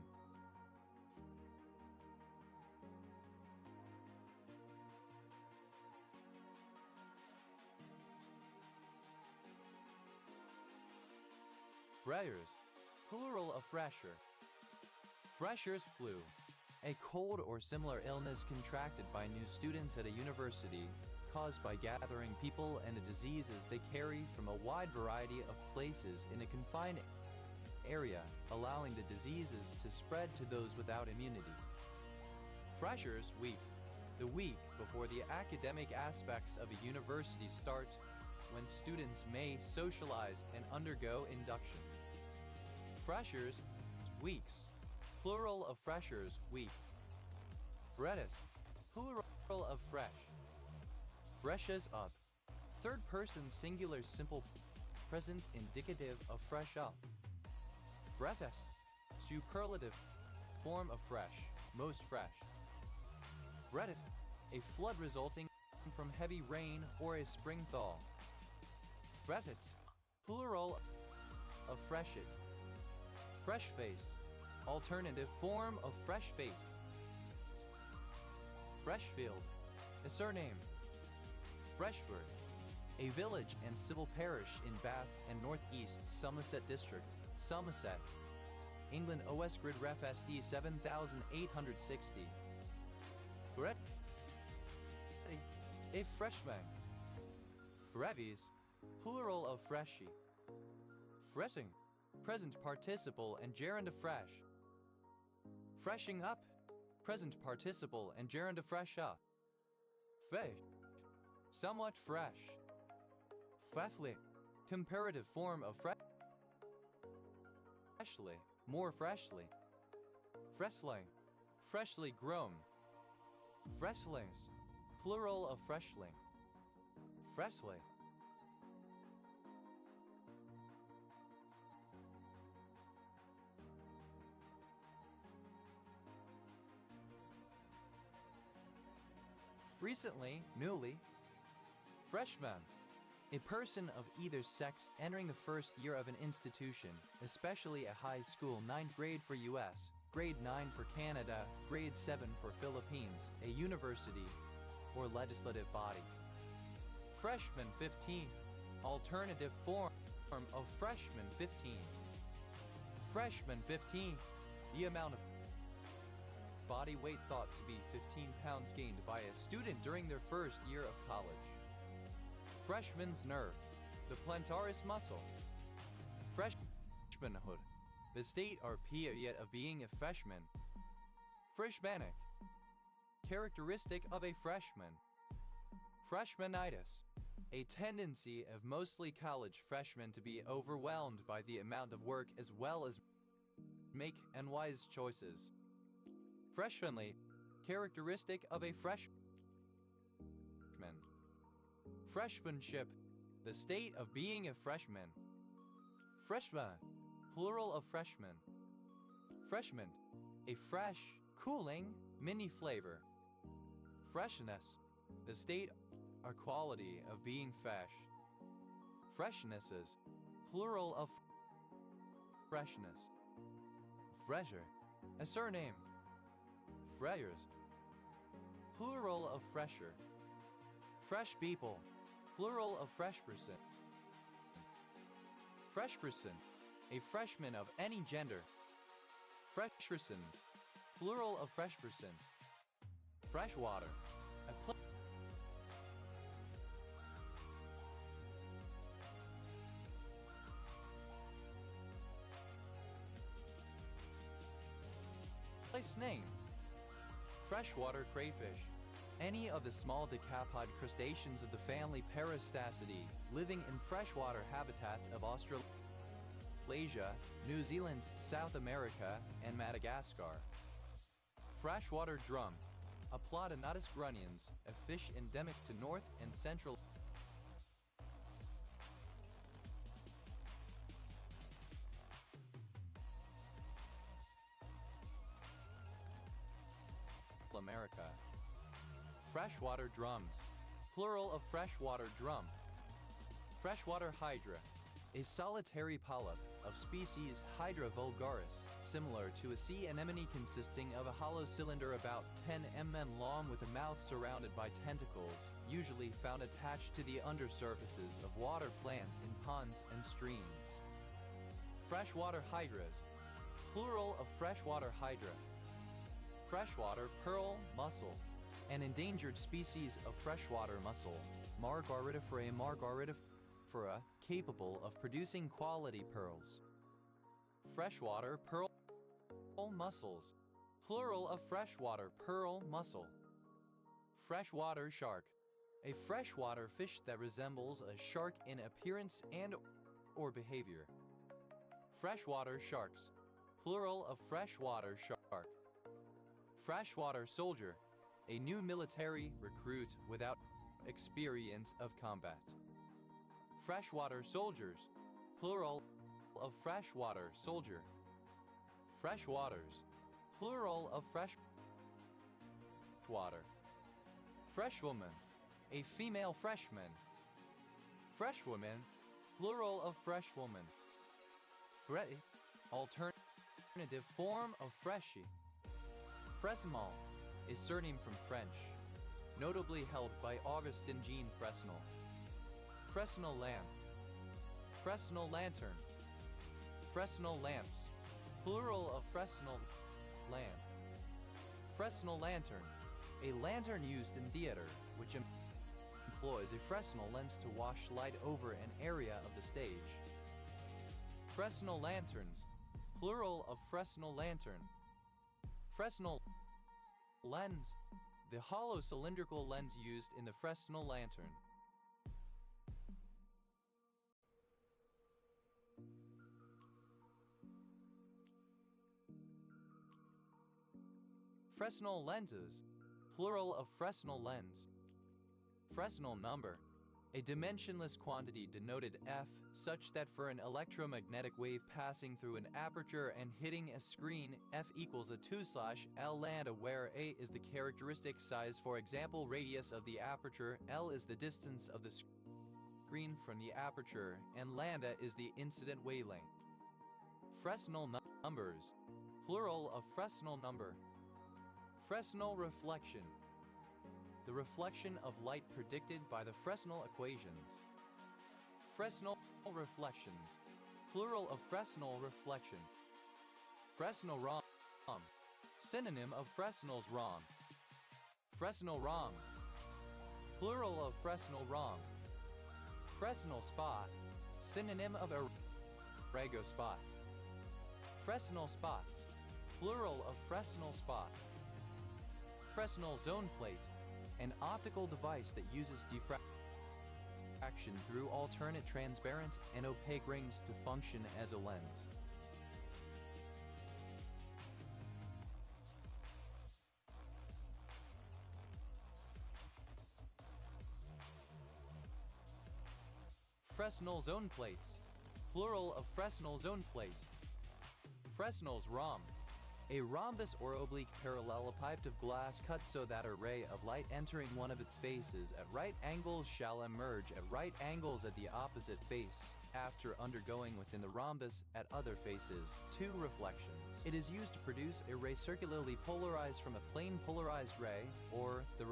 Freshers, plural of fresher. Freshers flu, a cold or similar illness contracted by new students at a university, caused by gathering people and the diseases they carry from a wide variety of places in a confined area, allowing the diseases to spread to those without immunity. Freshers Week, the week before the academic aspects of a university start, when students may socialize and undergo induction. Freshers Weeks, plural of freshers week. Freshes, plural of fresh. Freshes up, third person singular simple present indicative of fresh up. Freshes, superlative form of fresh, most fresh. Fretted, a flood resulting from heavy rain or a spring thaw. Fretted, plural of freshet. Fresh-faced, alternative form of fresh-faced. Freshfield, a surname. Freshford, a village and civil parish in Bath and Northeast Somerset District, Somerset, England. OS grid ref SD 7860. Threat, a freshman. Frevies, plural of freshy. Freshing, present participle and gerund of fresh. Freshing up, present participle and gerund of fresh up. Fresh, somewhat fresh. Freshly, comparative form of freshly, more freshly. Freshling, freshly grown. Freshlings, plural of freshling. Freshly. Recently, newly. Freshman, a person of either sex entering the first year of an institution, especially a high school. 9th grade for US, grade 9 for Canada, grade 7 for Philippines, a university or legislative body. Freshman 15, alternative form of freshman 15. Freshman 15, the amount of body weight thought to be 15 pounds gained by a student during their first year of college. Freshman's nerve, the plantaris muscle. Freshmanhood, the state or period of being a freshman. Freshmanic, characteristic of a freshman. Freshmanitis, a tendency of mostly college freshmen to be overwhelmed by the amount of work as well as make unwise choices. Freshmanly, characteristic of a freshman. Freshmanship, the state of being a freshman. Freshman, plural of freshman. Freshman, a fresh, cooling, mini flavor. Freshness, the state or quality of being fresh. Freshnesses, plural of freshness. Fresher, a surname. Freshers, plural of fresher. Fresh people, plural of fresh person. Fresh person, a freshman of any gender. Freshpersons, plural of fresh person. Freshwater, a name. Freshwater crayfish. Any of the small decapod crustaceans of the family Peristacidae, living in freshwater habitats of Australasia, New Zealand, South America, and Madagascar. Freshwater drum. Aplodonnatus grunions, a fish endemic to North and Central America. Freshwater drums. Plural of freshwater drum. Freshwater hydra. A solitary polyp of species Hydra vulgaris, similar to a sea anemone consisting of a hollow cylinder about 10 mm long with a mouth surrounded by tentacles, usually found attached to the undersurfaces of water plants in ponds and streams. Freshwater hydras. Plural of freshwater hydra. Freshwater pearl mussel. An endangered species of freshwater mussel, Margaritifera, capable of producing quality pearls. Freshwater pearl mussels. Plural of freshwater pearl mussel. Freshwater shark. A freshwater fish that resembles a shark in appearance and or behavior. Freshwater sharks. Plural of freshwater shark. Freshwater soldier. A new military recruit without experience of combat. Freshwater soldiers. Plural of freshwater soldier. Freshwaters. Plural of freshwater. Freshwoman. A female freshman. Freshwoman. Plural of freshwoman. Fretty. Alternative form of freshie. Fresnel. A surname from French, notably held by Augustin Jean Fresnel. Fresnel lamp. Fresnel lantern. Fresnel lamps. Plural of Fresnel lamp. Fresnel lantern. A lantern used in theater, which employs a Fresnel lens to wash light over an area of the stage. Fresnel lanterns. Plural of Fresnel lantern. Fresnel lens. The hollow cylindrical lens used in the Fresnel lantern. Fresnel lenses. Plural of Fresnel lens. Fresnel number. A dimensionless quantity denoted f, such that for an electromagnetic wave passing through an aperture and hitting a screen, f equals a 2/L lambda, where a is the characteristic size, for example radius of the aperture, L is the distance of the screen from the aperture, and lambda is the incident wavelength. Fresnel numbers. Plural of Fresnel number. Fresnel reflection. The reflection of light predicted by the Fresnel equations. Fresnel reflections. Plural of Fresnel reflection. Fresnel ROM. Synonym of Fresnel's ROM. Fresnel ROMs. Plural of Fresnel ROM. Fresnel spot. Synonym of Arago spot. Fresnel spots. Plural of Fresnel spots. Fresnel zone plate. An optical device that uses diffraction through alternate transparent and opaque rings to function as a lens. Fresnel zone plates. Plural of Fresnel zone plate. Fresnel's ROM. A rhombus or oblique parallelepiped of glass cut so that a ray of light entering one of its faces at right angles shall emerge at right angles at the opposite face, after undergoing within the rhombus at other faces 2 reflections. It is used to produce a ray circularly polarized from a plane polarized ray, or the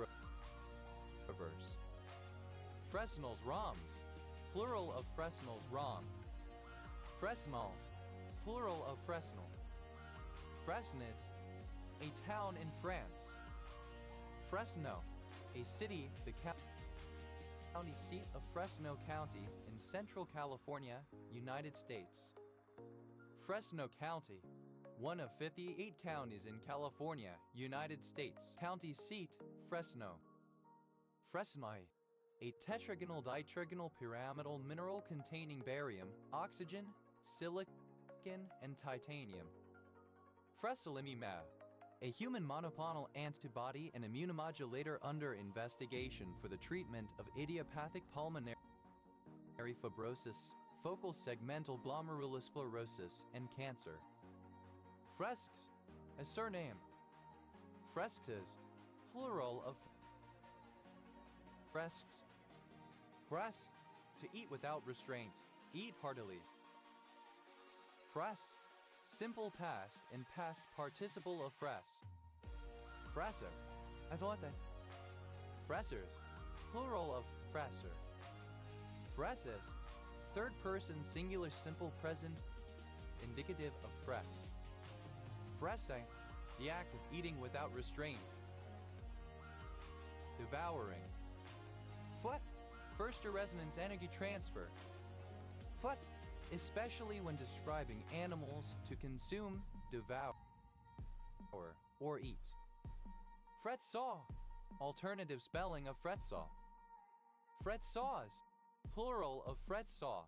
reverse. Fresnel's ROMs. Plural of Fresnel's ROM. Fresnels. Plural of Fresnel. Fresnes, a town in France. Fresno, a city, the county seat of Fresno County in Central California, United States. Fresno County. one of 58 counties in California, United States. County seat, Fresno. Fresnite, a tetragonal ditrigonal pyramidal mineral containing barium, oxygen, silicon, and titanium. Fresolimumab, a human monoclonal antibody and immunomodulator under investigation for the treatment of idiopathic pulmonary fibrosis, focal segmental glomerulosclerosis, and cancer. Fresques, a surname. Fresques, plural of fresques. Fres, to eat without restraint, eat heartily. Fres, simple past and past participle of fres. Fresser, adote. Fressers, plural of fresser. Fresses, third person singular simple present indicative of fres. Fresse, the act of eating without restraint. Devouring. Foot, first resonance energy transfer. Foot, especially when describing animals to consume, devour, or eat. Fret saw, alternative spelling of fret saw. Fret saws, plural of fret saw.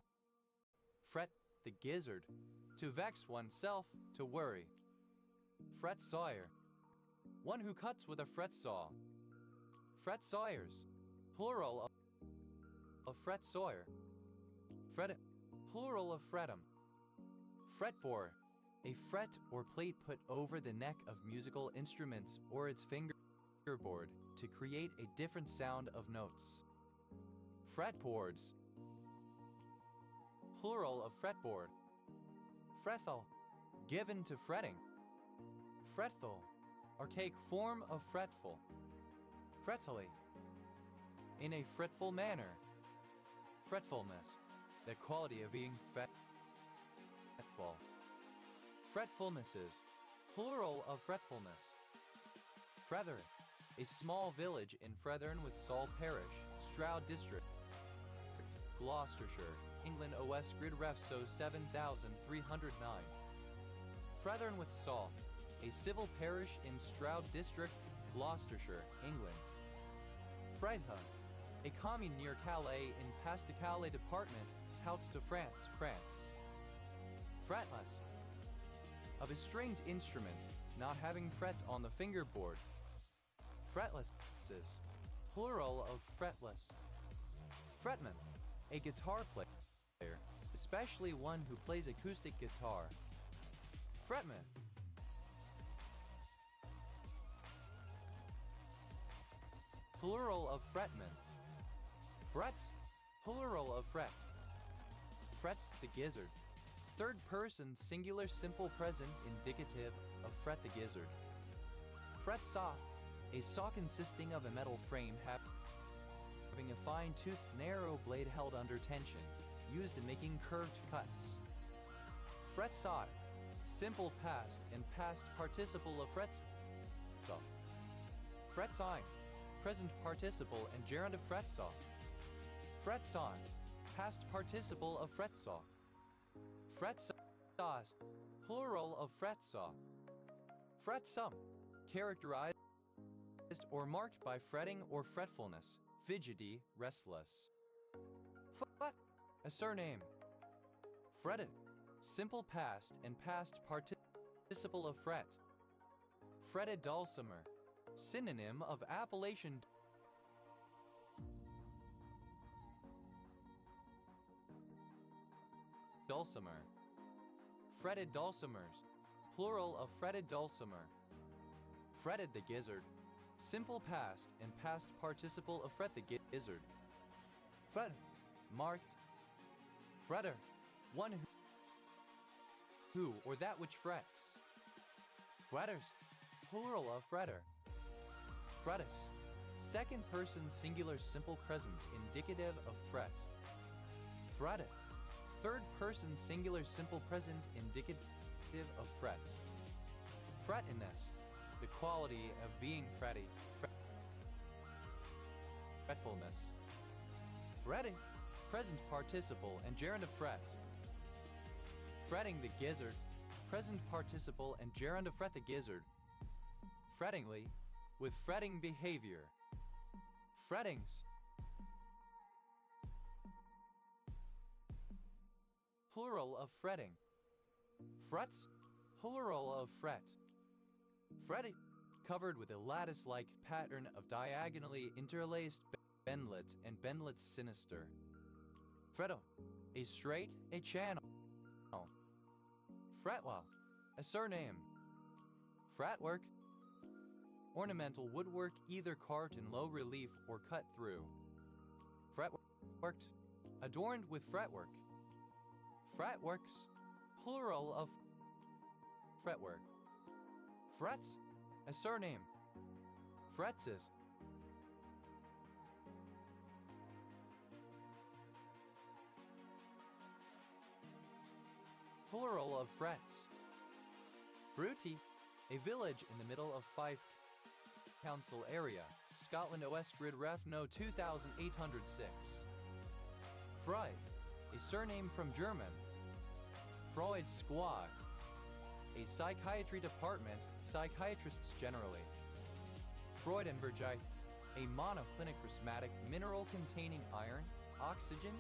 Fret, the gizzard, to vex oneself, to worry. Fret sawyer, one who cuts with a fret saw. Fret sawyers, plural of fret sawyer. Fret, plural of fretum. Fretboard, a fret or plate put over the neck of musical instruments or its fingerboard to create a different sound of notes. Fretboards, plural of fretboard. Frethel, given to fretting. Fretful, archaic form of fretful. Frettily, in a fretful manner. Fretfulness, the quality of being fretful. Fretfulnesses, plural of fretfulness. Frether, a small village in Frethern with Saul Parish, Stroud District, Gloucestershire, England. OS grid ref so 7309. Frethern with Saul, a civil parish in Stroud District, Gloucestershire, England. Freitha, a commune near Calais in Pas-de-Calais department, Hauts-de-France, France. Fretless, of a stringed instrument, not having frets on the fingerboard. Fretlesses, plural of fretless. Fretman, a guitar player, especially one who plays acoustic guitar. Fretman, plural of fretman. Frets, plural of fret. Frets the gizzard, third person singular simple present indicative of fret the gizzard. Fret saw, a saw consisting of a metal frame having a fine-toothed narrow blade held under tension, used in making curved cuts. Fret saw, simple past and past participle of fret saw. Fret sawing, present participle and gerund of fret saw. Fret sawn, past participle of fret saw. Fret saws, plural of fret saw. Fret some, characterized or marked by fretting or fretfulness, fidgety, restless. Foot, a surname. Fretted, simple past and past participle of fret. Fretted dulcimer, synonym of Appalachian dulcimer. Fretted dulcimers, plural of fretted dulcimer. Fretted the gizzard, simple past and past participle of fret the gizzard. Fret, marked. Fretter, one who or that which frets. Fretters, plural of fretter. Frettus, second person singular simple present indicative of fret. Fretted, third person singular simple present indicative of fret. Frettiness, the quality of being fretty. Fretfulness. Fretting, present participle and gerund of fret. Fretting the gizzard, present participle and gerund of fret the gizzard. Frettingly, with fretting behavior. Frettings. Plural of fretting. Frets, plural of fret. Fretting, covered with a lattice-like pattern of diagonally interlaced bendlet and bendlets sinister. Fretto, a straight, a channel. Fretwell, a surname. Fretwork, ornamental woodwork either carved in low relief or cut through. Fretworked, adorned with fretwork. Fretworks, plural of fretwork. Frets, a surname. Fretses. Plural of frets. Fruity, a village in the middle of Fife Council area, Scotland OS Grid Ref No 2806. Freud, a surname from German. Freud's Squad, a psychiatry department, psychiatrists generally. Freudenbergite, a monoclinic prismatic mineral containing iron, oxygen,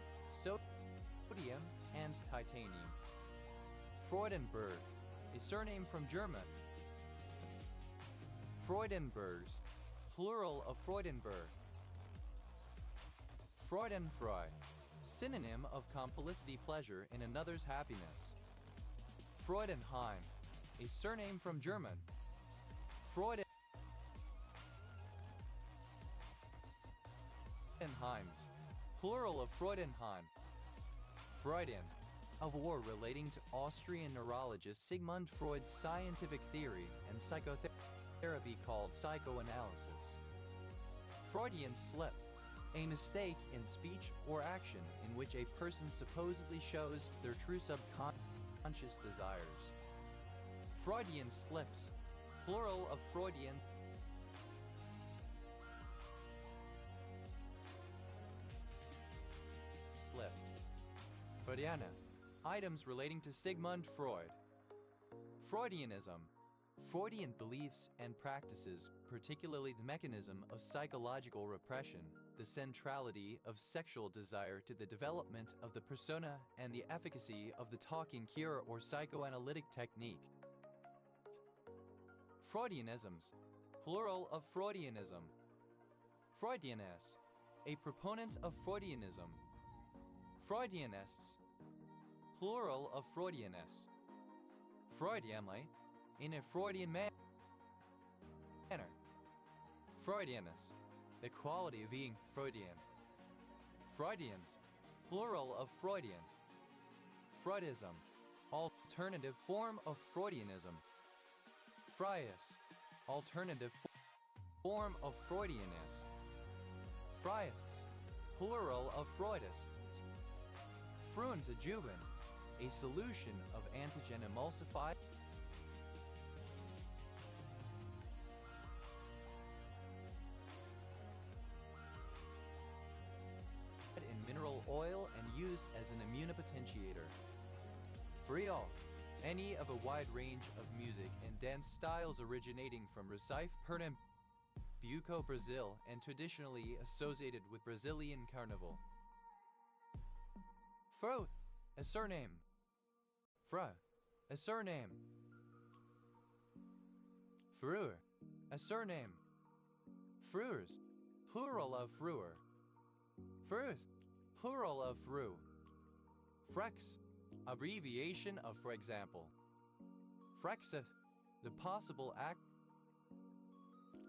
sodium, and titanium. Freudenberg, a surname from German. Freudenbergs, plural of Freudenberg. Freudenfreude, synonym of complicity pleasure in another's happiness. Freudenheim, a surname from German. Freudenheims, plural of Freudenheim. Freudian, a war relating to Austrian neurologist Sigmund Freud's scientific theory and psychotherapy called psychoanalysis. Freudian slip, a mistake in speech or action in which a person supposedly shows their true subconscious desires. Freudian slips, plural of Freudian slip. Freudiana, items relating to Sigmund Freud. Freudianism, Freudian beliefs and practices, particularly the mechanism of psychological repression, the centrality of sexual desire to the development of the persona, and the efficacy of the talking cure or psychoanalytic technique. Freudianisms, plural of Freudianism. Freudianess, a proponent of Freudianism. Freudianists, plural of Freudianists. Freudianly, in a Freudian manner. Freudianus, the quality of being Freudian. Freudians, plural of Freudian. Freudism, alternative form of Freudianism. Freius, alternative form of Freudianist. Freists, plural of Freudists. Fruenzajuven, a solution of antigen emulsified in mineral oil and used as an immunopotentiator. Friol, any of a wide range of music and dance styles originating from Recife, Pernambuco, Brazil, and traditionally associated with Brazilian carnival. Fro, a surname. Fra, a surname. Fruer, a surname. Fruers, plural of fruer. Frus, plural of fru. Frex, abbreviation of for example. Frexit, the possible act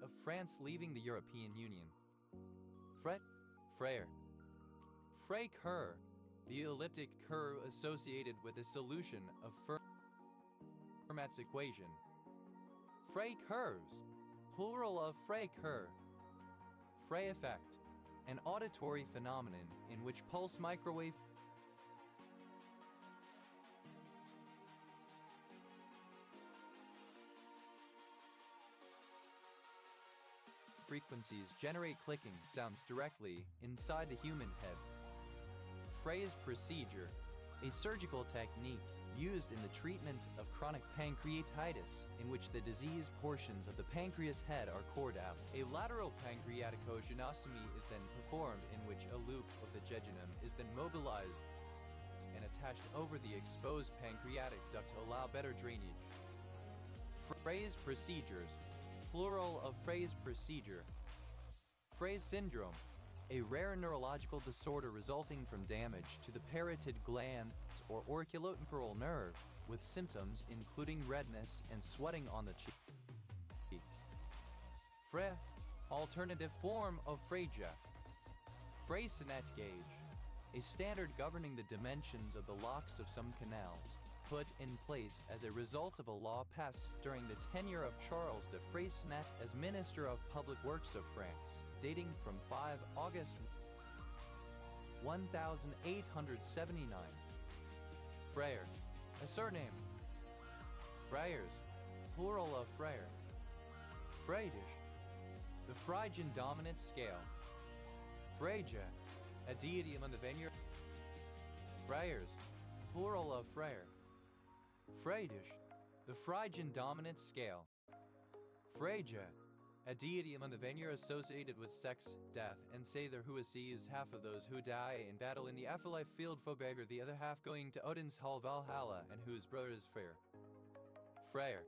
of France leaving the European Union. Fret, frere. Frey-cur, the elliptic curve associated with a solution of Fermat's equation. Frey curves, plural of Frey-cur. Frey effect, an auditory phenomenon in which pulse microwave frequencies generate clicking sounds directly inside the human head. Frey's procedure, a surgical technique used in the treatment of chronic pancreatitis, in which the diseased portions of the pancreas head are cored out. A lateral pancreaticogenestomy is then performed, in which a loop of the jejunum is then mobilized and attached over the exposed pancreatic duct to allow better drainage. Fraze procedures, plural of Fraze procedure. Fraze syndrome, a rare neurological disorder resulting from damage to the parotid gland or auriculotemporal nerve, with symptoms including redness and sweating on the cheek. Fre, alternative form of Freja. Freycinet gauge, a standard governing the dimensions of the locks of some canals, put in place as a result of a law passed during the tenure of Charles de Freycinet as Minister of Public Works of France, dating from 5 August 1879. Frère, a surname. Frères, plural of frère. Freydish, the Phrygian dominant scale. Phrygia, a deity among the vineyard. Frères, plural of frère. Freydish, the Phrygian dominant scale. Phrygia, a deity among the Vanir associated with sex, death, and Sather who sees half of those who die in battle in the afterlife field for beggar, the other half going to Odin's hall Valhalla, and whose brother is Freyr. Freyr,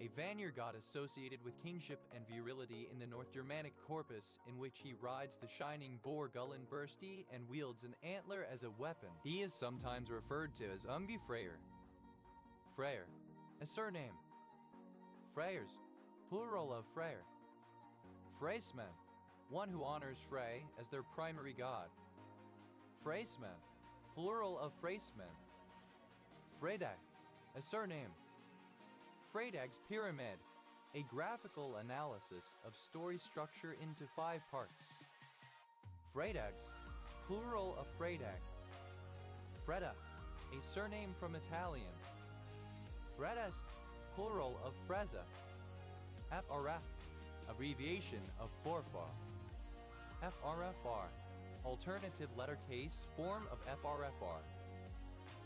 a Vanir god associated with kingship and virility in the North Germanic corpus, in which he rides the shining boar Gullen Bursty and wields an antler as a weapon. He is sometimes referred to as Ungi Freyr. Freyr, a surname. Freyrs, plural of Freyr. Freysman, one who honors Frey as their primary god. Freysman, plural of Freysman. Fredag, a surname. Fredag's Pyramid, a graphical analysis of story structure into 5 parts. Fredags, plural of Fredag. Freda, a surname from Italian. Fredas, plural of Freza. FRF, abbreviation of Forfar. FRFR, alternative letter case form of FRFR.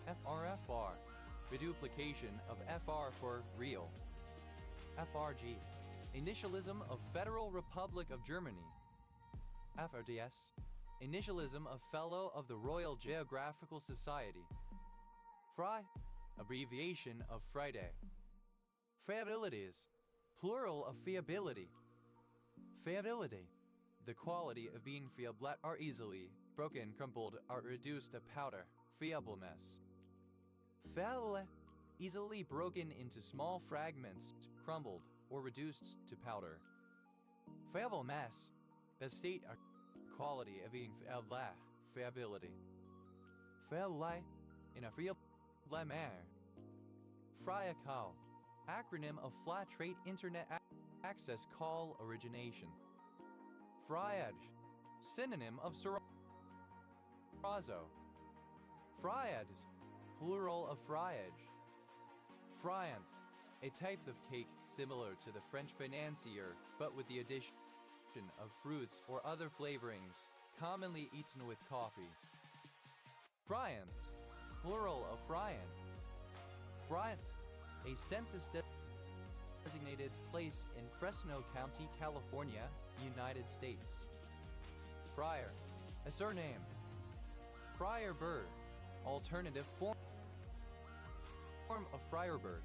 FRFR, reduplication of FR for real. FRG, initialism of Federal Republic of Germany. FRDS, initialism of Fellow of the Royal Geographical Society. Fry, abbreviation of Friday. Fiabilities, plural of fiability. Fiability, the quality of being fiable, are easily broken, crumpled, are reduced to powder. Fiableness. Fiable, easily broken into small fragments, crumbled, or reduced to powder. Fiable mass, the state or quality of being fiable, fiability. Fiable, in a fiable manner. Fry-a-call, acronym of Flat Rate Internet Access Call Origination. Fryage, synonym of Serazo. Fryades, plural of fryage. Friand, a type of cake similar to the French financier, but with the addition of fruits or other flavorings, commonly eaten with coffee. Friands, plural of Friand. Friant, a census-designated place in Fresno County, California, United States. Friar, a surname. Friar bird, alternative form of friar bird.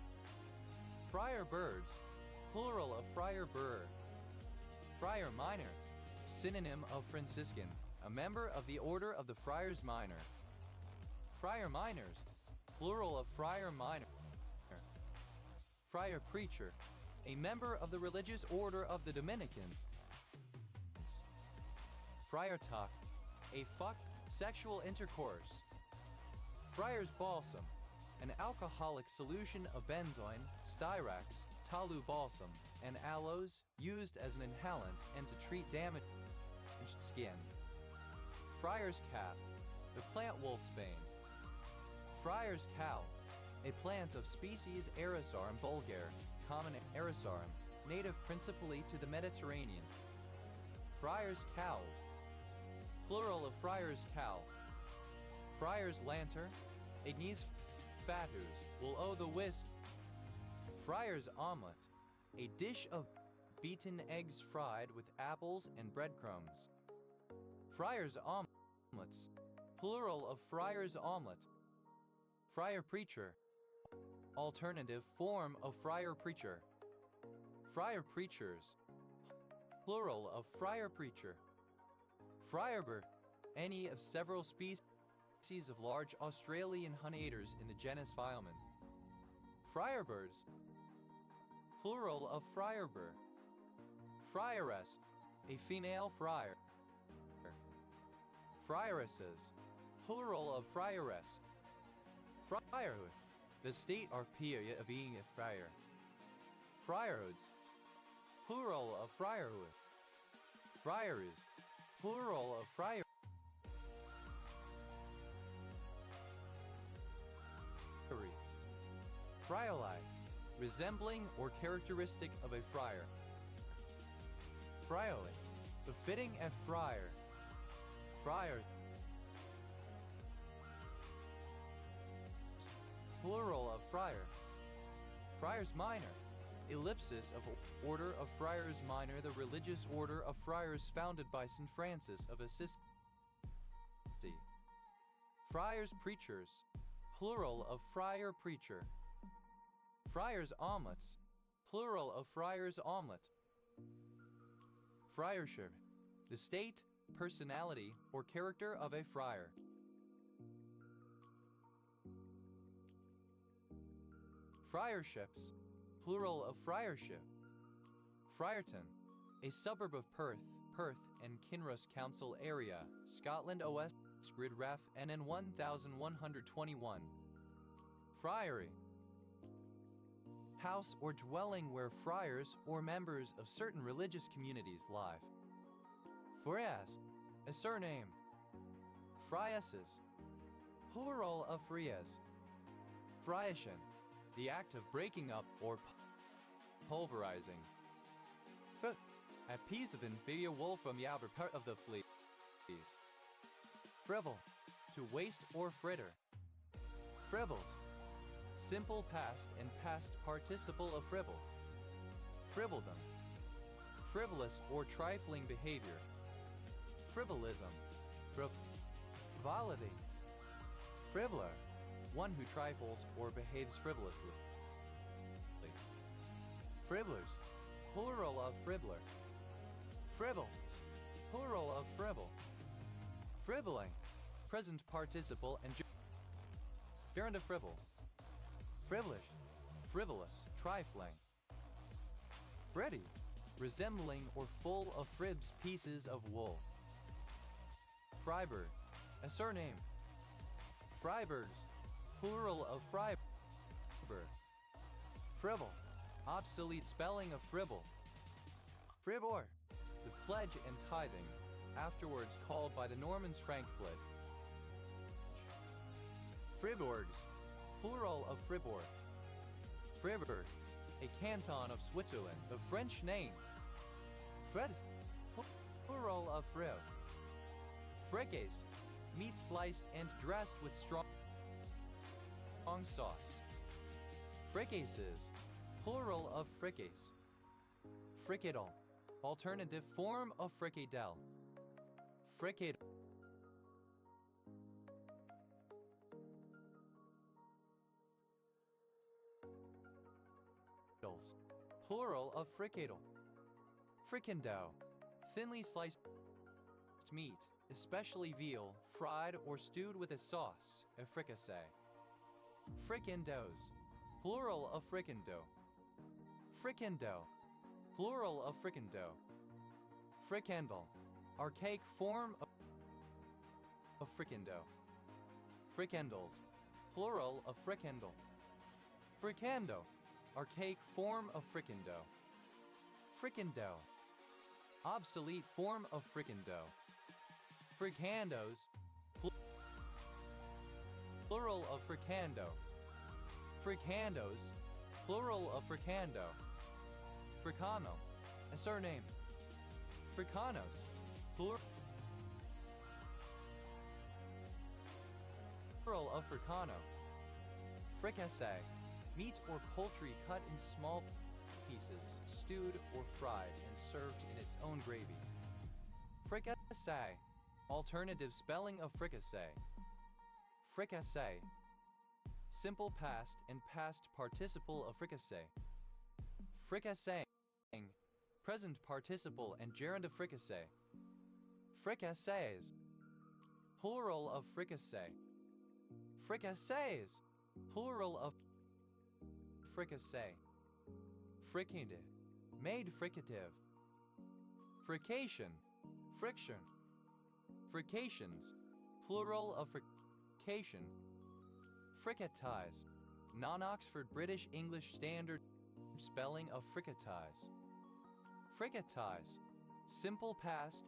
Friar birds, plural of friar bird. Friar minor, synonym of Franciscan, a member of the Order of the Friars Minor. Friar minors, plural of friar minor. Friar preacher, a member of the religious order of the Dominicans. Friar talk, a fuck, sexual intercourse. Friar's balsam, an alcoholic solution of benzoin, styrax, talu balsam, and aloes, used as an inhalant and to treat damaged skin. Friar's cap, the plant wolfsbane. Friar's cow, a plant of species Erisarum vulgare, common Erisarum, native principally to the Mediterranean. Friar's cowls, plural of friar's cow. Friar's lantern, Ignis fatus will owe the wisp. Friar's omelet, a dish of beaten eggs fried with apples and breadcrumbs. Friar's omelets, plural of friar's omelet. Friar preacher, alternative form of friar preacher. Friar preachers, plural of friar preacher. Friarbird, any of several species of large Australian honeyeaters in the genus Fileman. Friarbirds, plural of friarbird. Friaress, a female friar. Friaresses, plural of friaress. Friarhood, the state or period of being a friar. Friarhoods, plural of friarhood. Friaries, plural of friar. Friarly, resembling or characteristic of a friar. Friarly, befitting a friar. Friar, plural of friar. Friars Minor, ellipsis of Order of Friars Minor, the religious order of friars founded by St. Francis of Assisi. Friars Preachers, plural of friar preacher. Friars Omelets, plural of friars omelet. Friarship, the state, personality, or character of a friar. Friarships, plural of friarship. Friarton, a suburb of Perth, Perth and Kinross Council area, Scotland OS Grid Ref NN 1121. Friary, house or dwelling where friars or members of certain religious communities live. Frias, a surname. Friases, plural of frias. Friation, the act of breaking up or pulverizing. Foot, a piece of inferior wool from the outer part of the fleece. Frivol, to waste or fritter. Frivelled, simple past and past participle of frivol. Frivoldom, frivolous or trifling behavior. Frivolism, frivolity. Frivoler, one who trifles or behaves frivolously. Fribblers, plural of fribbler. Fribbles, plural of fribble. Fribbling, present participle and gerund of fribble. Frivolish, frivolous, trifling. Freddy, resembling or full of fribs pieces of wool. Freiburg, a surname. Freiburgs, plural of Freiburg. Fribble, obsolete spelling of fribble. Fribor, the pledge and tithing, afterwards called by the Normans frank pledge. Fribourgs, plural of Fribourg. Fribourg, a canton of Switzerland, the French name. Fred, plural of Friv. Fricasse, meat sliced and dressed with strong sauce. Fricasses, plural of fricasse. Fricadel, alternative form of fricadelle. Fricadel, plural of fricadel. Fricandeau, thinly sliced meat, especially veal, fried or stewed with a sauce, a fricassee. Fricandeaus, plural of fricandau. Fricandau, plural of fricandau. Fricandel, archaic form of fricandau. Fricandles, plural of fricandel. Fricando, archaic form of fricandau. Fricandau, obsolete form of fricandau. Fricandos, plural of fricando. Fricandos, plural of fricando. Fricano, a surname. Fricanos, plural of fricano. Fricassee, meat or poultry cut in small pieces, stewed or fried and served in its own gravy. Fricassee, alternative spelling of fricassee. Fricassee, simple past and past participle of fricassee. Fricasseing, present participle and gerund of fricassee. Fricassees, plural of fricassee. Fricassees, plural of fricassee. Fricative, made fricative. Frication, friction. Frications, plural of frication. Fricatize, non-Oxford British English Standard spelling of fricatize. Fricatize, simple past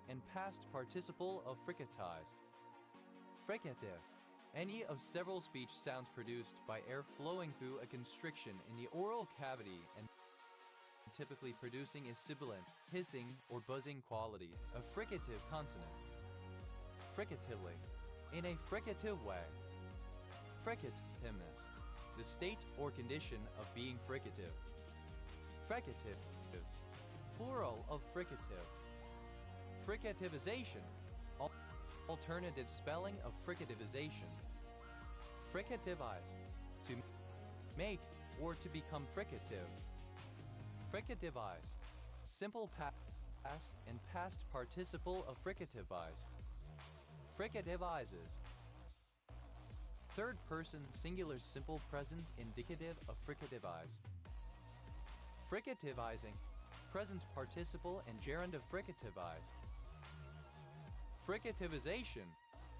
and past participle of fricatize. Fricative, any of several speech sounds produced by air flowing through a constriction in the oral cavity and typically producing a sibilant, hissing, or buzzing quality, a fricative consonant. Fricatively, in a fricative way. Fricativeness, the state or condition of being fricative. Fricatives, plural of fricative. Fricativization, alternative spelling of fricativization. Fricativize, to make or to become fricative. Fricativize, simple past and past participle of fricativize. Fricativizes, third person singular simple present indicative of fricativize. Fricativizing, present participle and gerund of fricativize. Fricativization,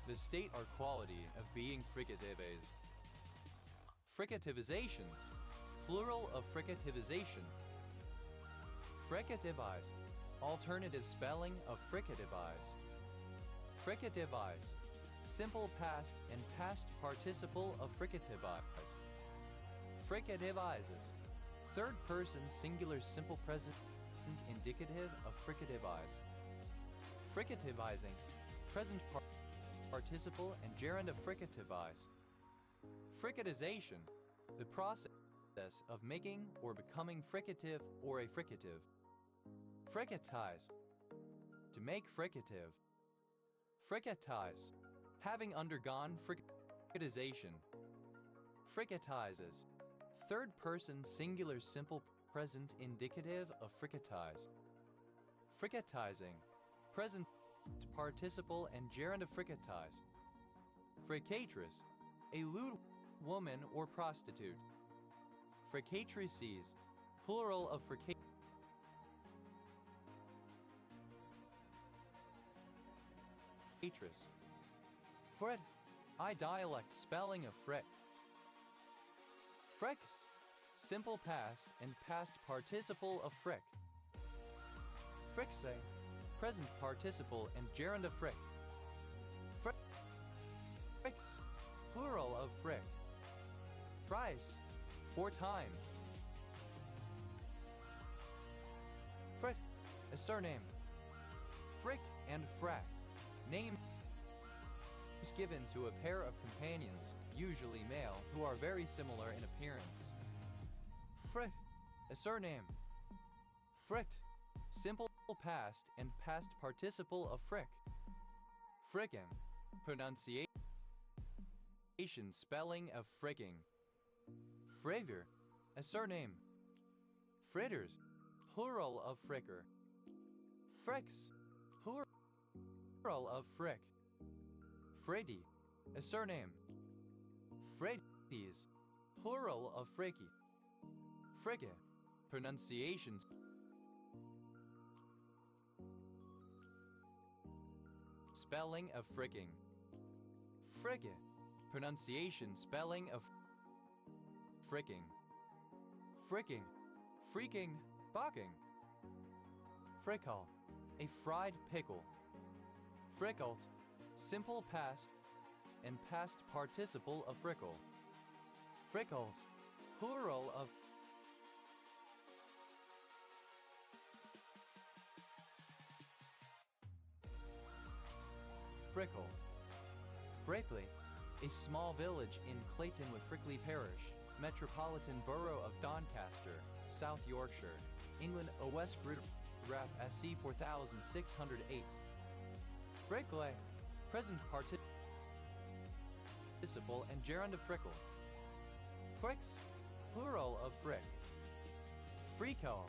the state or quality of being fricatives. Fricativizations, plural of fricativization. Fricativize, alternative spelling of fricativize. Fricativize, simple past and past participle of fricativize. Fricativizes, third person singular simple present indicative of fricativize. Fricativizing, present participle and gerund of fricativize. Fricatization, the process of making or becoming fricative or a fricative. Fricatize, to make fricative. Fricatize, having undergone fricatization. Fricatizes, third person singular simple present indicative of fricatize. Fricatizing, present participle and gerund of fricatize. Fricatress, a lewd woman or prostitute. Fricatrices, plural of fricatress. Frit, I dialect spelling of frick. Fricks, simple past and past participle of frick. Frickse, present participle and gerund of frick. Fricks, plural of frick. Fries, 4 times. Frit, a surname. Frick and frack, names given to a pair of companions, usually male, who are very similar in appearance. Frit, a surname. Frict, simple past and past participle of frick. Frickin, pronunciation spelling of fricking. Fravor, a surname. Fritters, plural of fricker. Fricks, plural of frick. Freddy, a surname. Freddies, plural of fricky. Fricke, pronunciations. Spelling of fricking. Fricke, pronunciation spelling of fricking. Fricking, freaking, barking. Frickle, a fried pickle. Frickled, simple past and past participle of frickle. Frickles, plural of Frickle. Frickley, a small village in Clayton with Frickley Parish, Metropolitan Borough of Doncaster, South Yorkshire, England. OS Grid Ref SC 4608. Frickley, present participle and gerund of frickle. Fricks, plural of frick. Frickel,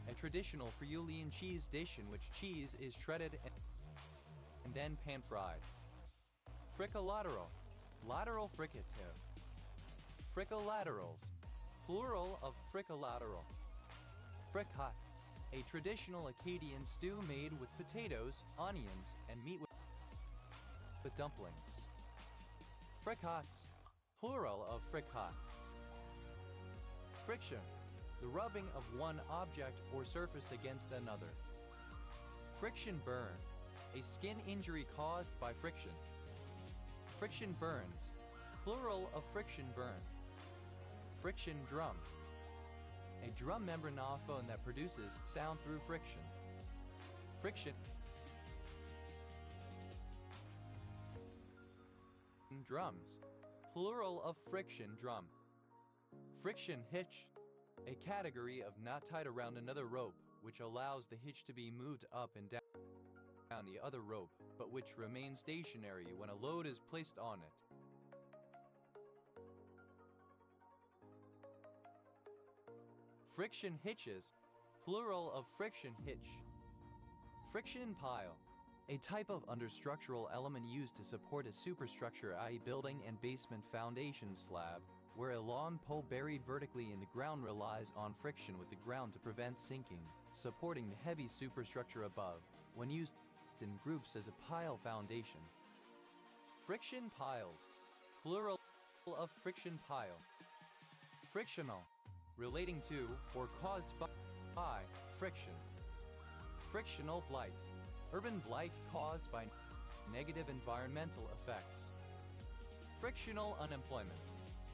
a traditional Friulian cheese dish in which cheese is shredded and then pan-fried. Friccolateral, lateral fricative. Friccolaterals, plural of friccolateral. Fricot, a traditional Acadian stew made with potatoes, onions, and meat with dumplings. Fricats, plural of fricot. Friction, the rubbing of one object or surface against another. Friction burn, a skin injury caused by friction. Friction burns, plural of friction burn. Friction drum, a drum membranophone that produces sound through friction. Friction drums, plural of friction drum. Friction hitch, a category of knot tied around another rope which allows the hitch to be moved up and down the other rope, but which remains stationary when a load is placed on it. Friction hitches, plural of friction hitch. Friction pile, a type of understructural element used to support a superstructure, i.e. building and basement foundation slab, where a long pole buried vertically in the ground relies on friction with the ground to prevent sinking, supporting the heavy superstructure above, when used in groups as a pile foundation. Friction piles, plural of friction pile. Frictional, relating to or caused by friction. Frictional blight, urban blight caused by negative environmental effects. Frictional unemployment,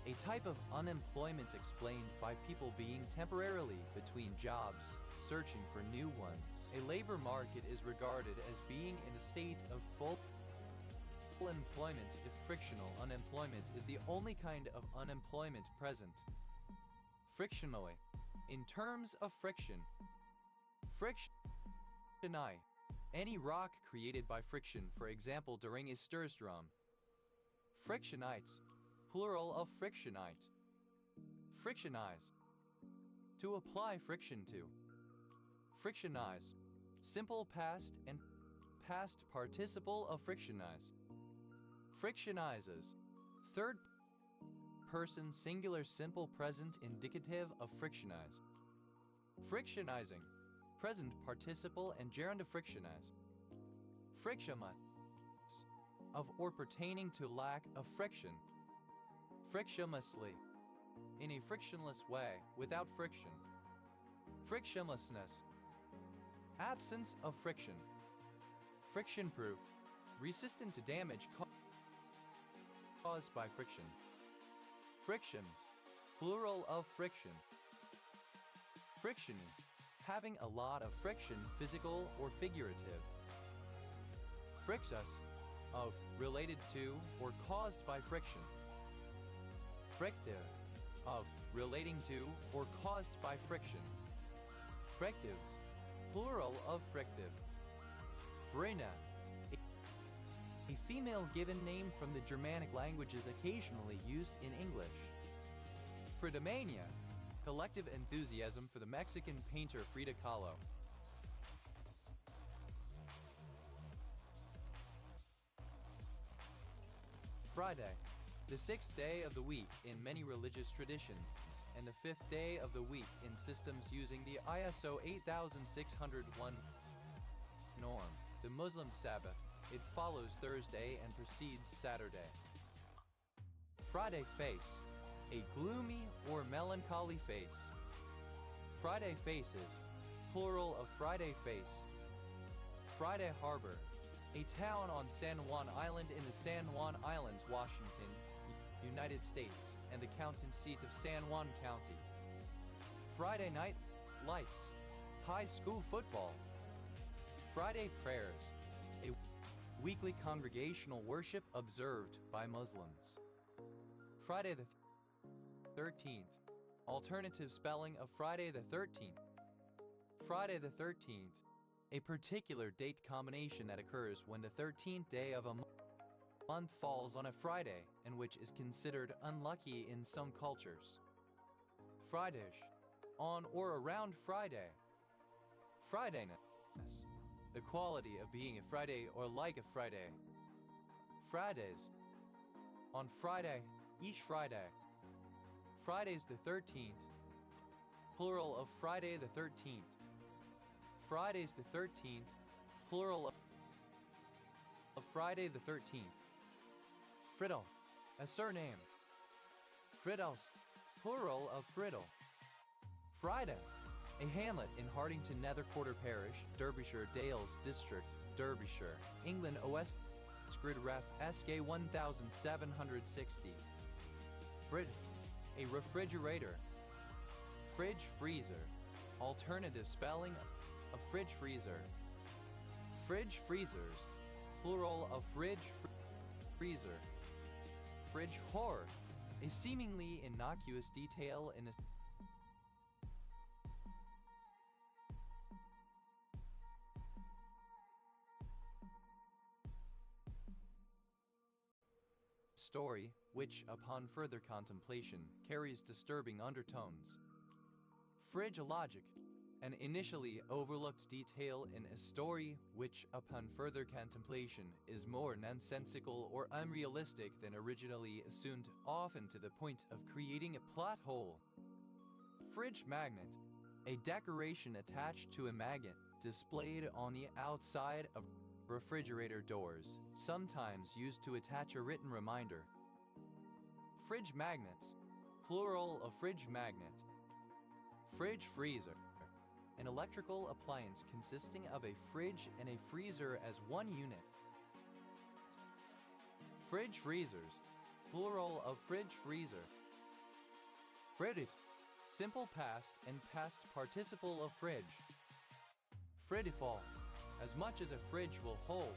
a type of unemployment explained by people being temporarily between jobs, searching for new ones. A labor market is regarded as being in a state of full employment if frictional unemployment is the only kind of unemployment present. Frictionally, in terms of friction. Frictioni, any rock created by friction, for example during a stirstrom. Frictionites, plural of frictionite. Frictionize, to apply friction to. Frictionize, simple past and past participle of frictionize. Frictionizes, third person singular simple present indicative of frictionize. Frictionizing, present participle and gerund of frictionize. Frictionless, of or pertaining to lack of friction. Frictionlessly, in a frictionless way, without friction. Frictionlessness, absence of friction. Friction-proof, resistant to damage caused by friction. Frictions, plural of friction. Frictiony, having a lot of friction, physical or figurative. Frixus, of, related to, or caused by friction. Frictive, of, relating to, or caused by friction. Frictives, plural of frictive. Frina, a female given name from the Germanic languages occasionally used in English. Fridomania, collective enthusiasm for the Mexican painter Frida Kahlo. Friday, the sixth day of the week in many religious traditions, and the fifth day of the week in systems using the ISO 8601 norm, the Muslim Sabbath. It follows Thursday and precedes Saturday. Friday face, a gloomy or melancholy face. Friday faces, plural of Friday face. Friday Harbor, a town on San Juan Island in the San Juan Islands, Washington, United States, and the county seat of San Juan County. Friday night lights, high school football. Friday prayers, a weekly congregational worship observed by Muslims. Friday the 13th. Alternative spelling of Friday the 13th. Friday the 13th. A particular date combination that occurs when the 13th day of a month falls on a Friday and which is considered unlucky in some cultures. Fridayish. On or around Friday. Fridayness. The quality of being a Friday or like a Friday. Fridays. On Friday, each Friday. Friday's the 13th. Plural of Friday the 13th. Friday's the 13th. Plural of Friday the 13th. Friddle. A surname. Friddles. Plural of Friddle. Friday. A hamlet in Hardington Nether Quarter Parish, Derbyshire Dales District, Derbyshire, England OS Grid Ref SK 1760. Frid. A refrigerator. Fridge freezer. Alternative spelling of fridge freezer. Fridge freezers. Plural of fridge freezer. Fridge whore. A seemingly innocuous detail in a story, which, upon further contemplation, carries disturbing undertones. Fridge logic, an initially overlooked detail in a story which, upon further contemplation, is more nonsensical or unrealistic than originally assumed, often to the point of creating a plot hole. Fridge magnet, a decoration attached to a magnet displayed on the outside of refrigerator doors, sometimes used to attach a written reminder. Fridge magnets, plural of fridge magnet. Fridge freezer, an electrical appliance consisting of a fridge and a freezer as one unit. Fridge freezers, plural of fridge freezer. Fridded, simple past and past participle of fridge. Friddifall, as much as a fridge will hold.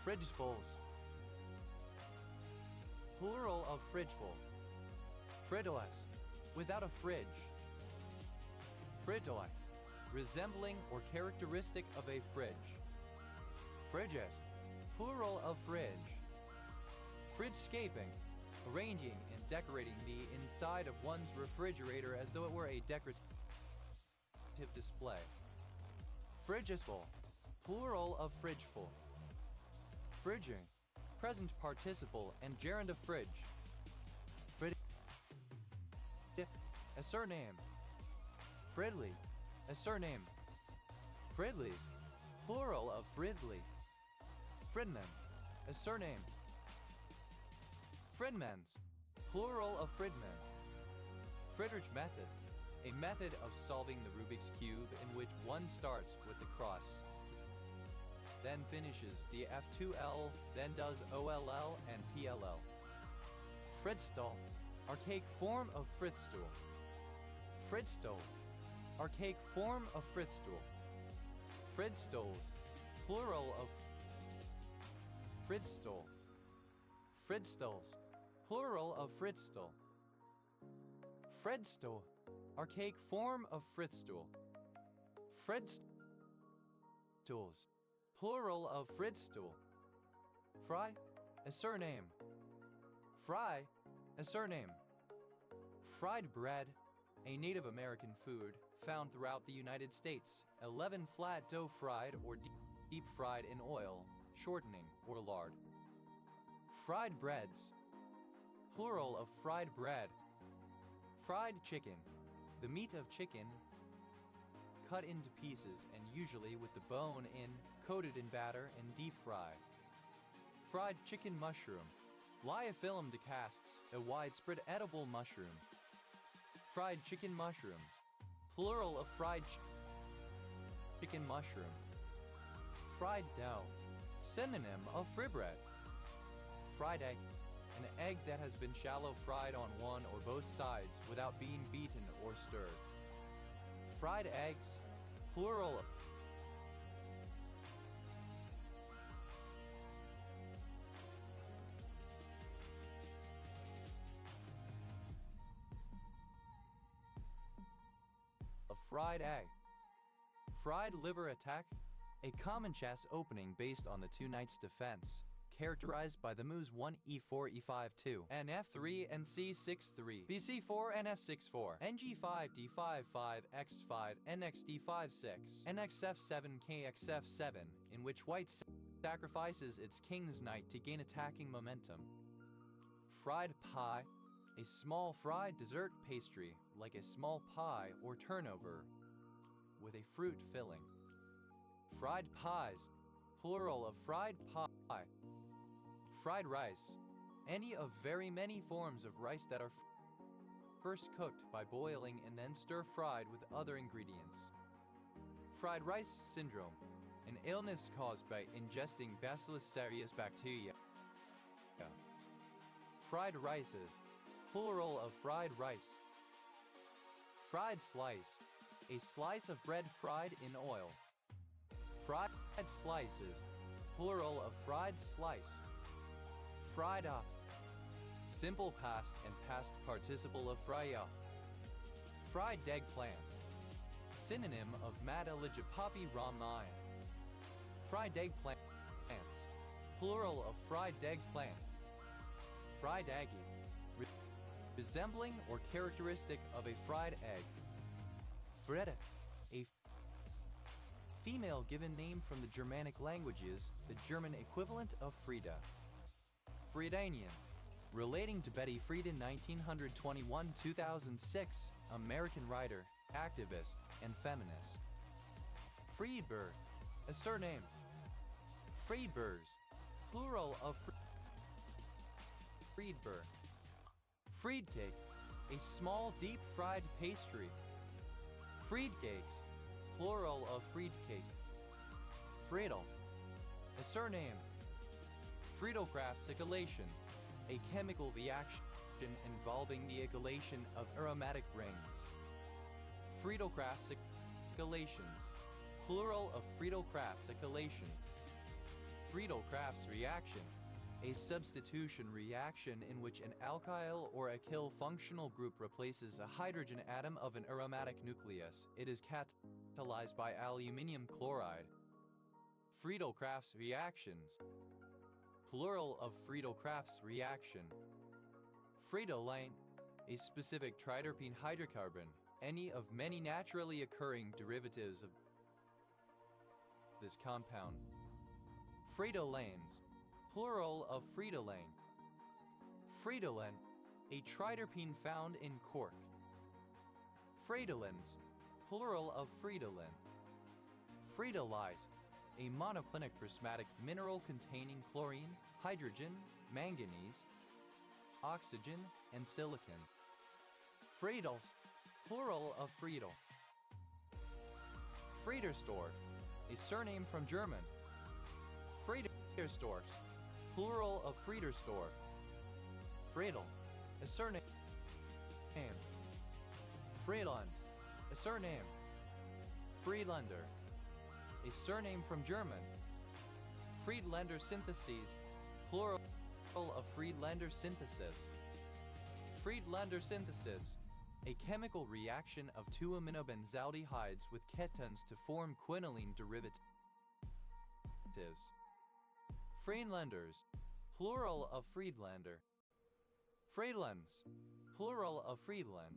Fridgefuls. Plural of fridgeful. Frittoless, without a fridge. Frittoi, resembling or characteristic of a fridge. Fridges, plural of fridge. Fridgescaping, arranging and decorating the inside of one's refrigerator as though it were a decorative display. Fridgeful, plural of fridgeful. Fridging, present participle and gerund of fridge. Frid, a surname. Fridley, a surname. Fridleys, plural of Fridley. Fridman, a surname. Fridmans, plural of Fridman. Friedrich method, a method of solving the Rubik's Cube in which one starts with the cross, then finishes the F2L, then does OLL and PLL. Fridstall, archaic form of Fritzstool. Fridstole, archaic form of Fritzstool. Fridstoles, plural of Fridstole. Fridstoles, plural of Fridstole. Fredstole, archaic form of Fritzstool. Fredstools, plural of Fridstool. Fry, a surname. Fry, a surname. Fried bread, a Native American food found throughout the United States. 11 flat dough fried or deep fried in oil, shortening, or lard. Fried breads, plural of fried bread. Fried chicken, the meat of chicken cut into pieces and usually with the bone in, coated in batter and deep fried. Fried chicken mushroom, Liophyllum decasts, a widespread edible mushroom. Fried chicken mushrooms, plural of fried chicken mushroom. Fried dough, synonym of fribread. Fried egg, an egg that has been shallow fried on one or both sides without being beaten or stirred. Fried eggs, plural. fried egg. Fried liver attack, a common chess opening based on the two knights defense, characterized by the moves 1 e4 e5 2 and f3 and c6 3 bc4 and f6 4 ng5 d5 5 x5 nxd5 6 nxf7 kxf7, in which white sacrifices its king's knight to gain attacking momentum. Fried pie, a small fried dessert pastry like a small pie or turnover with a fruit filling. Fried pies, plural of fried pie. Fried rice, any of very many forms of rice that are first cooked by boiling and then stir-fried with other ingredients. Fried rice syndrome, an illness caused by ingesting Bacillus cereus bacteria. Fried rices, plural of fried rice. Fried slice, a slice of bread fried in oil. Fried slices, plural of fried slice. Fried up, simple past and past participle of fry up. Fried eggplant, synonym of Madeligipapi Ramayan. Fried eggplants, plural of fried eggplant. Fried eggy, resembling or characteristic of a fried egg. Freda, a female given name from the Germanic languages, the German equivalent of Frida. Friedanian, relating to Betty Friedan, 1921-2006, American writer, activist, and feminist. Friedberg, a surname. Friedbergs, plural of Friedberg. Friedcake, a small deep-fried pastry. Friedcakes, plural of Friedcake. Friedel, a surname. Friedel-Crafts echelation, a chemical reaction involving the echelation of aromatic rings. Friedel-Crafts echelations, plural of Friedel-Crafts echelation. Friedel-Crafts reaction, a substitution reaction in which an alkyl or alkyl functional group replaces a hydrogen atom of an aromatic nucleus. It is catalyzed by aluminium chloride. Friedel-Crafts reactions, plural of Friedel-Crafts reaction. Fridolin, a specific triterpene hydrocarbon, any of many naturally occurring derivatives of this compound. Fridolanes, plural of Fridolane. Fridolin, a triterpene found in cork. Fridolins, plural of Fridolin. Fridolite, a monoclinic prismatic mineral containing chlorine, hydrogen, manganese, oxygen, and silicon. Friedels, plural of Friedel. Friedersdorf, a surname from German. Friedersdorf, plural of Friedersdorf. Friedel, a surname. Friedland, a surname. Friedlander, a surname from German. Friedlander syntheses, plural of Friedlander synthesis. Friedlander synthesis, a chemical reaction of two aminobenzaldehydes with ketones to form quinoline derivatives. Friedlanders, plural of Friedlander. Friedlands, plural of Friedland.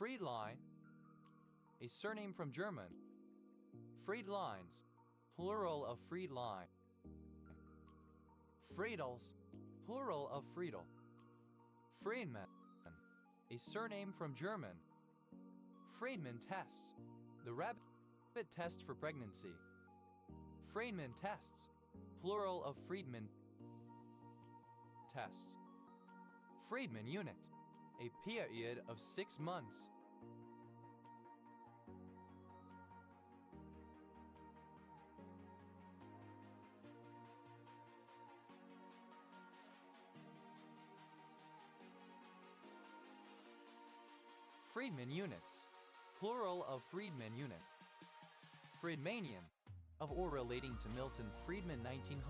Friedline, a surname from German. Friedlines, plural of Friedline. Friedels, plural of Friedel. Friedman, a surname from German. Friedman tests, the rapid test for pregnancy. Friedman tests, plural of Friedman tests. Friedman unit, a period of 6 months. Friedman units, plural of Friedman unit. Friedmanian, of or relating to Milton Friedman,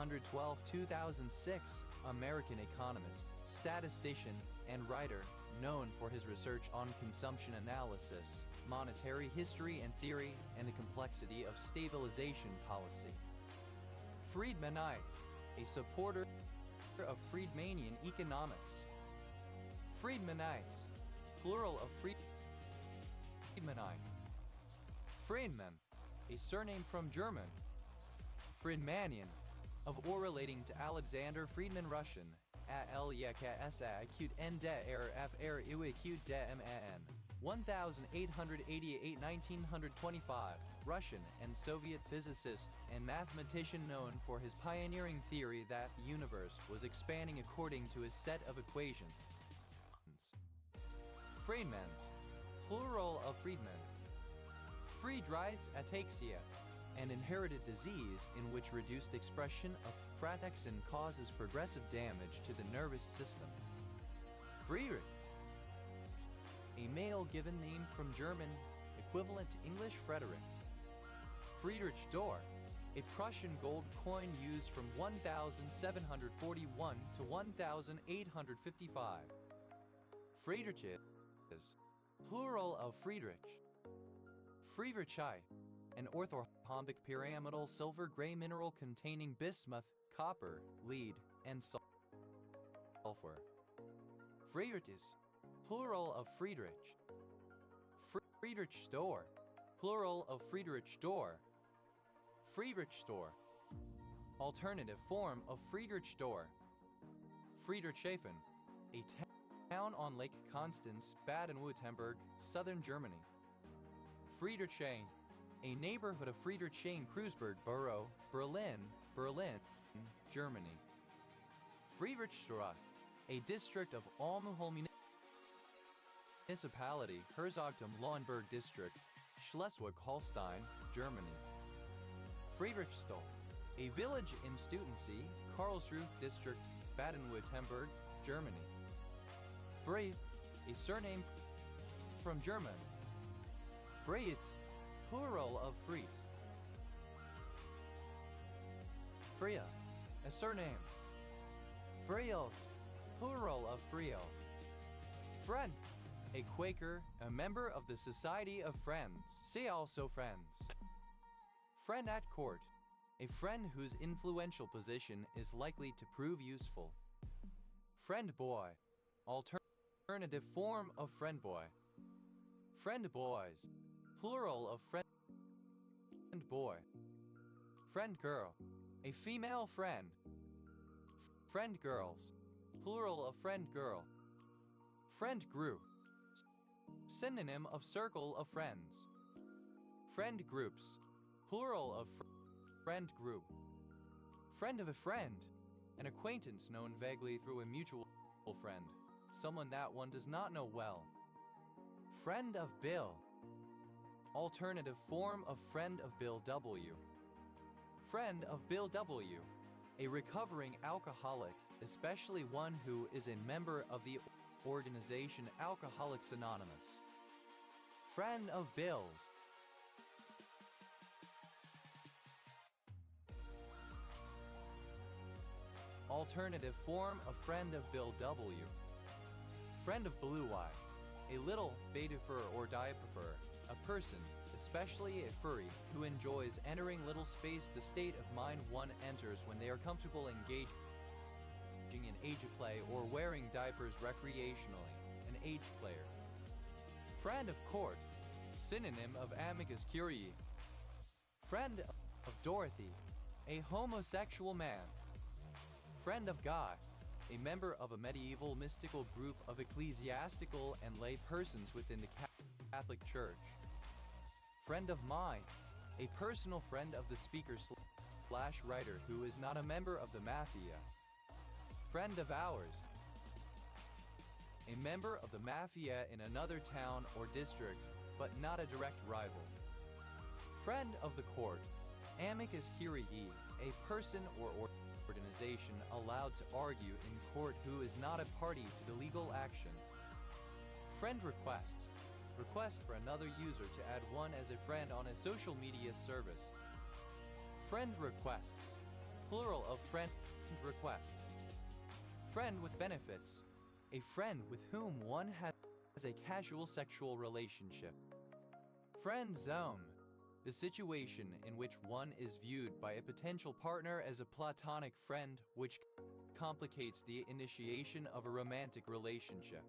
1912-2006, American economist, statistician, and writer, known for his research on consumption analysis, monetary history and theory, and the complexity of stabilization policy. Friedmanite, a supporter of Friedmanian economics. Friedmanites, plural of Friedmanite. Friedman, a surname from German. Friedmanian, of or relating to Alexander Friedman Russian, ALYKSA-NDERFR-IWQDMAN, 1888-1925, Russian and Soviet physicist and mathematician known for his pioneering theory that the universe was expanding according to a set of equations. Friedmans, plural of Friedman. Friedreich's ataxia, an inherited disease in which reduced expression of frataxin causes progressive damage to the nervous system. Friedrich, a male given name from German, equivalent to English Frederick. Friedrich Dor, a Prussian gold coin used from 1741 to 1855. Friedriches, plural of Friedrich. Friedrichite, an orthorhombic pyramidal silver gray mineral containing bismuth, copper, lead, and sulfur. Friedrichs, plural of Friedrich. Friedrichsdor, plural of Friedrichdor. Friedrichsdor, alternative form of Friedrichdor. Friedrichshafen, a town on Lake Constance, Baden-Württemberg, southern Germany. Friedrichshain, a neighborhood of Friedrichshain-Kreuzberg borough, Berlin, Germany. Friedrichstraße, a district of Almuhol municipality, Herzogtum-Lauenburg district, Schleswig-Holstein, Germany. Friedrichsthal, a village in Stutensee, Karlsruhe district, Baden-Württemberg, Germany. Fried, a surname from German. Fritz, plural of Fried. Freya, a surname. Frios, plural of Frio. Friend, a Quaker, a member of the Society of Friends. See also Friends. Friend at court, a friend whose influential position is likely to prove useful. Friend boy, alternative form of friend boy. Friend boys, plural of friend boy. Friend girl, a female friend. Friend girls, plural of friend girl. Friend group, synonym of circle of friends. Friend groups, plural of friend group. Friend of a friend, an acquaintance known vaguely through a mutual friend, someone that one does not know well. Friend of Bill, alternative form of friend of Bill W. Friend of Bill W., a recovering alcoholic, especially one who is a member of the organization Alcoholics Anonymous. Friend of Bill's, alternative form of friend of Bill W. Friend of Blue Eye, a little beta-fur or diaper, a person, especially a furry, who enjoys entering little space, the state of mind one enters when they are comfortable engaging in age play or wearing diapers recreationally, an age player. Friend of court, synonym of amicus curiae. Friend of Dorothy, a homosexual man. Friend of God, a member of a medieval mystical group of ecclesiastical and lay persons within the Catholic Church. Friend of mine, a personal friend of the speaker/writer who is not a member of the mafia. Friend of ours, a member of the mafia in another town or district, but not a direct rival. Friend of the court, amicus curiae, a person or organization allowed to argue in court who is not a party to the legal action. Friend request, request for another user to add one as a friend on a social media service. Friend requests, plural of friend request. Friend with benefits, a friend with whom one has a casual sexual relationship. Friend zone. The situation in which one is viewed by a potential partner as a platonic friend, which complicates the initiation of a romantic relationship.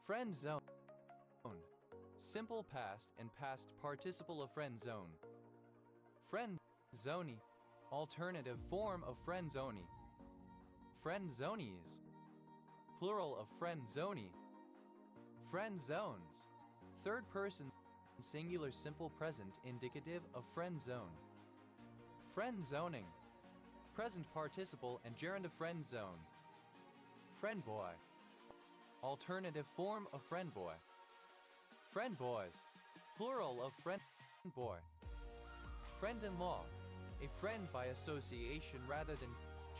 Friend zone. Simple past and past participle of friend zone. Friend zone. Alternative form of friend zone. Friend zonies. Plural of friend zone. Friend zones. Third person singular simple present indicative of friend zone. Friend zoning. Present participle and gerund of friend zone. Friend boy. Alternative form of friend boy. Friend boys. Plural of friend boy. Friend-in-law. A friend by association rather than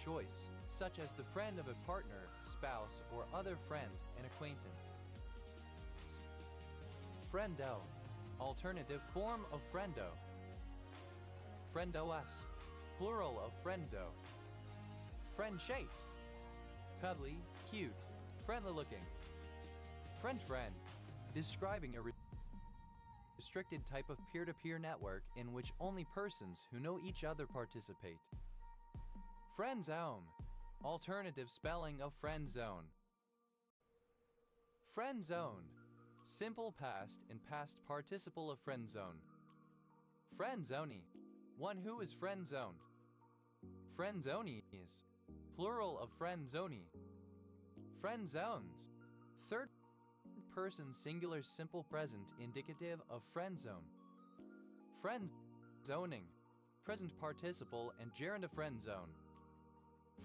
choice, such as the friend of a partner, spouse, or other friend, an acquaintance. Friendo. Alternative form of friendo. Friendos. Plural of friendo. Friend-shaped. Cuddly, cute, friendly-looking. Friend-friend. Describing a restricted type of peer-to-peer network in which only persons who know each other participate. Friend zone. Alternative spelling of friend zone. Friend zone. Simple past and past participle of friend zone. Friend zoney. One who is friend zoned. Friend zonies. Plural of friend zoney. Friend zones. Third person singular simple present indicative of friend zone. Friend zoning. Present participle and gerund of friend zone.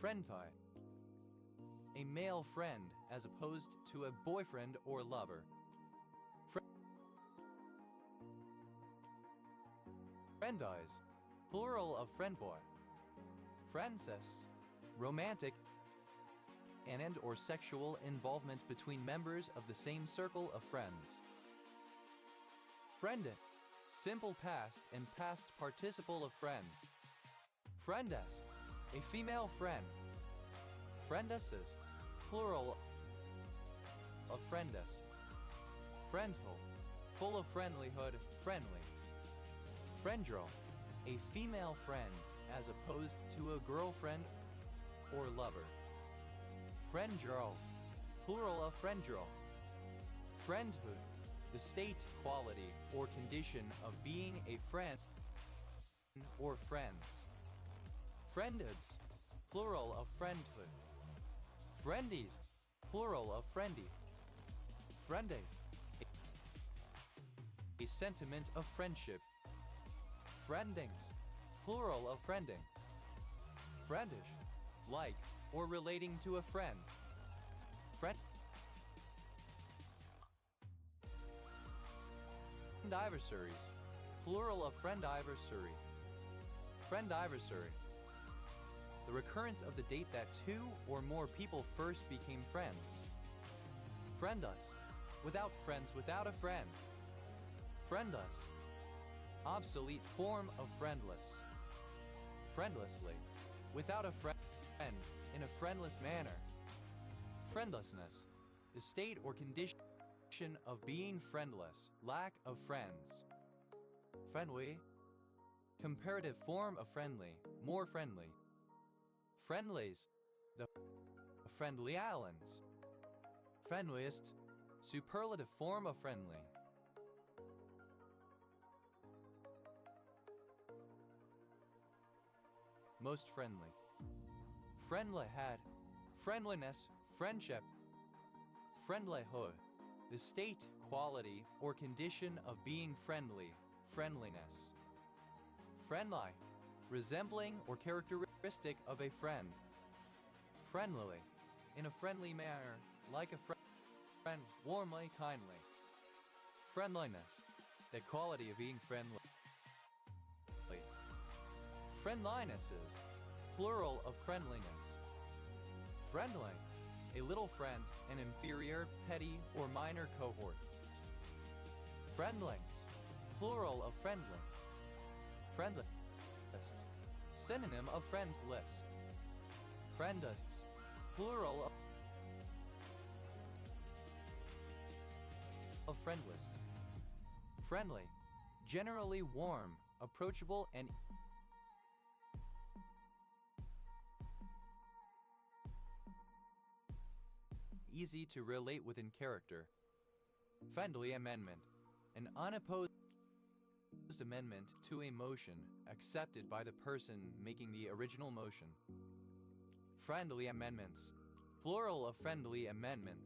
Friendfi. A male friend as opposed to a boyfriend or lover. Friendize. Plural of friend boy. Friendcest. Romantic and or sexual involvement between members of the same circle of friends. Friended. Simple past and past participle of friend. Friendess. A female friend. Friendesses. Plural of friendess. Friendful. Full of friendlyhood, friendly. Friendrel. A female friend as opposed to a girlfriend or lover. Friendrels. Plural of friendrel. Friendhood. The state, quality, or condition of being a friend or friends. Friendhoods. Plural of friendhood. Friendies. Plural of friendy. Friende. A sentiment of friendship. Friendings. Plural of friending. Friendish. Like or relating to a friend. Friendiversaries. Plural of friendiversary. Friendiversary. The recurrence of the date that two or more people first became friends. Friendus. Without friends without a friend. Friendless. Obsolete form of friendless. Friendlessly. Without a friend, in a friendless manner. Friendlessness. The state or condition of being friendless, lack of friends. Friendly. Comparative form of friendly, more friendly. Friendlies. The friendly islands. Friendliest. Superlative form of friendly. Most friendly. Friendlyhead. Friendliness, friendship. Friendlyhood. The state, quality, or condition of being friendly, friendliness. Friendly. Resembling or characteristic of a friend. Friendlily. In a friendly manner, like a friend, warmly, kindly. Friendliness. The quality of being friendly. Friendlinesses. Plural of friendliness. Friendly. A little friend, an inferior, petty, or minor cohort. Friendlings. Plural of friendly. Friend list. Synonym of friends list. Friendists. Plural of friend list. Friendly, generally warm, approachable, and easy to relate with in character. Friendly amendment, an unopposed amendment to a motion accepted by the person making the original motion. Friendly amendments, plural of friendly amendment.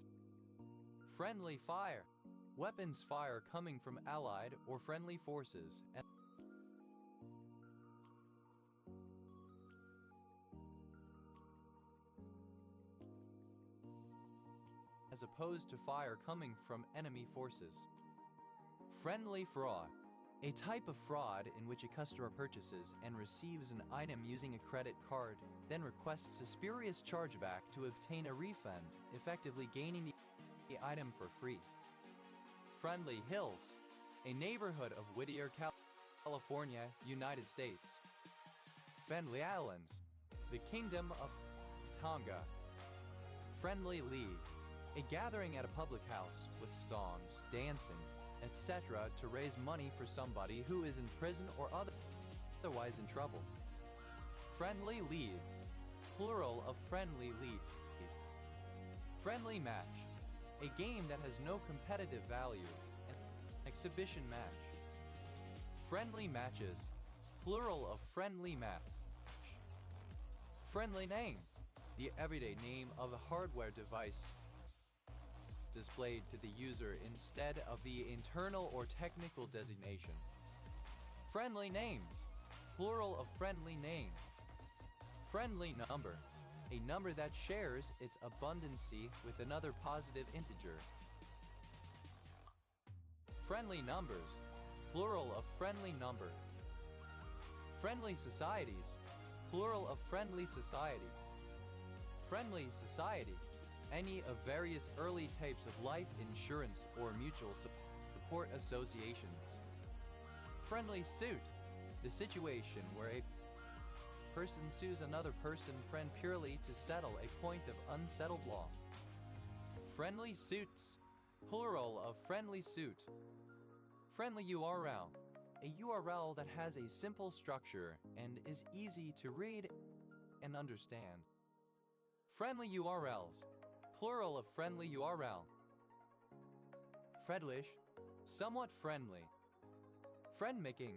Friendly fire, weapons fire coming from allied or friendly forces, as opposed to fire coming from enemy forces. Friendly fraud, a type of fraud in which a customer purchases and receives an item using a credit card, then requests a spurious chargeback to obtain a refund, effectively gaining the item for free. Friendly Hills, a neighborhood of Whittier, California, United States. Friendly Islands, the Kingdom of Tonga. Friendly League, a gathering at a public house with songs, dancing, etc. to raise money for somebody who is in prison or otherwise in trouble. Friendly Leads, plural of friendly lead. Friendly Match, a game that has no competitive value, an exhibition match. Friendly Matches, plural of friendly match. Friendly Name, the everyday name of a hardware device displayed to the user instead of the internal or technical designation. Friendly Names, plural of friendly name. Friendly Number, a number that shares its abundancy with another positive integer. Friendly Numbers, plural of friendly number. Friendly Societies, plural of friendly society. Friendly Society, any of various early types of life insurance or mutual support associations. Friendly Suit, the situation where a person sues another person friend purely to settle a point of unsettled law. Friendly Suits, plural of friendly suit. Friendly URL, a URL that has a simple structure and is easy to read and understand. Friendly URLs, plural of friendly URL. Friendlish, somewhat friendly. Friend making,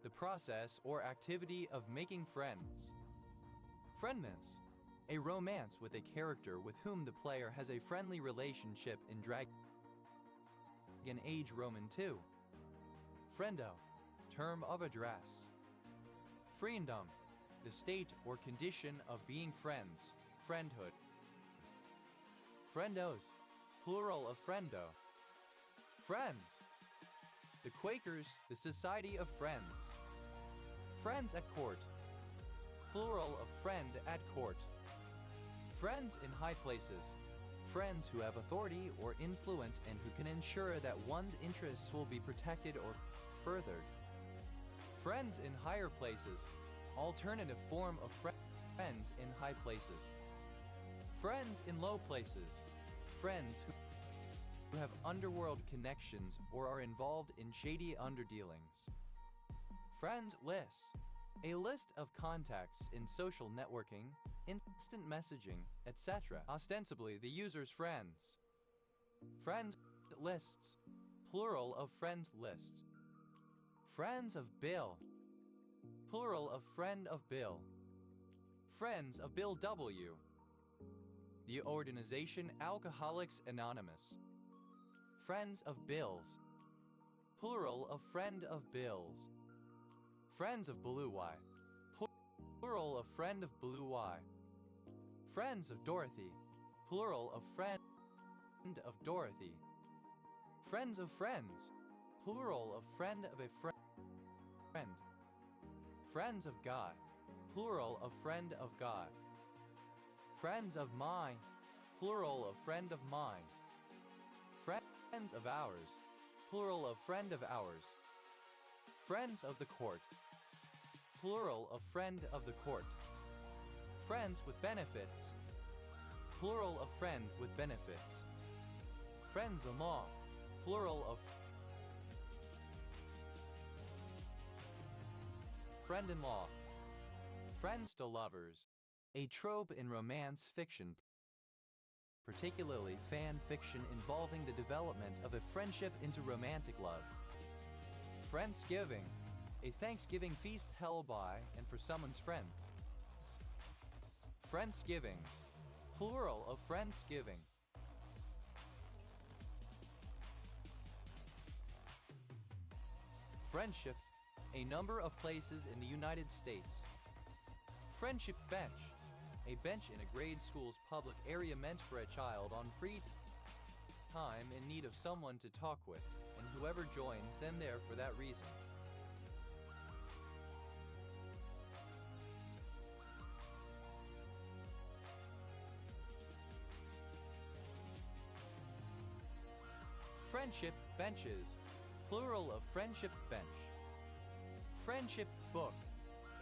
the process or activity of making friends. Friendness, a romance with a character with whom the player has a friendly relationship in Dragon Age Roman II. Friendo, term of address. Friendom, the state or condition of being friends, friendhood. Friendos, plural of friendo. Friends, the Quakers, the Society of Friends. Friends at court, plural of friend at court. Friends in high places, friends who have authority or influence and who can ensure that one's interests will be protected or furthered. Friends in higher places, alternative form of friends in high places. Friends in low places, friends who have underworld connections or are involved in shady underdealings. Friends lists, a list of contacts in social networking, instant messaging, etc. Ostensibly the user's friends. Friends lists, plural of friends list. Friends of Bill, plural of friend of Bill. Friends of Bill W. The organization Alcoholics Anonymous. Friends of Bills, plural of friend of Bills. Friends of Blue Y, plural of friend of Blue Y. Friends of Dorothy, plural of friend of Dorothy. Friends of Friends, plural of friend of a friend. Friends of God, plural of friend of God. Friends of mine, plural of friend of mine. Friends of ours, plural of friend of ours. Friends of the court, plural of friend of the court. Friends with benefits, plural of friend with benefits. Friends among, plural of friend-in-law. Friends to lovers. A trope in romance fiction, particularly fan fiction involving the development of a friendship into romantic love. Friendsgiving. A Thanksgiving feast held by and for someone's friends. Friendsgivings. Plural of Friendsgiving. Friendship. A number of places in the United States. Friendship bench. A bench in a grade school's public area meant for a child on free time in need of someone to talk with, and whoever joins them there for that reason. Friendship benches. Plural of friendship bench. Friendship book.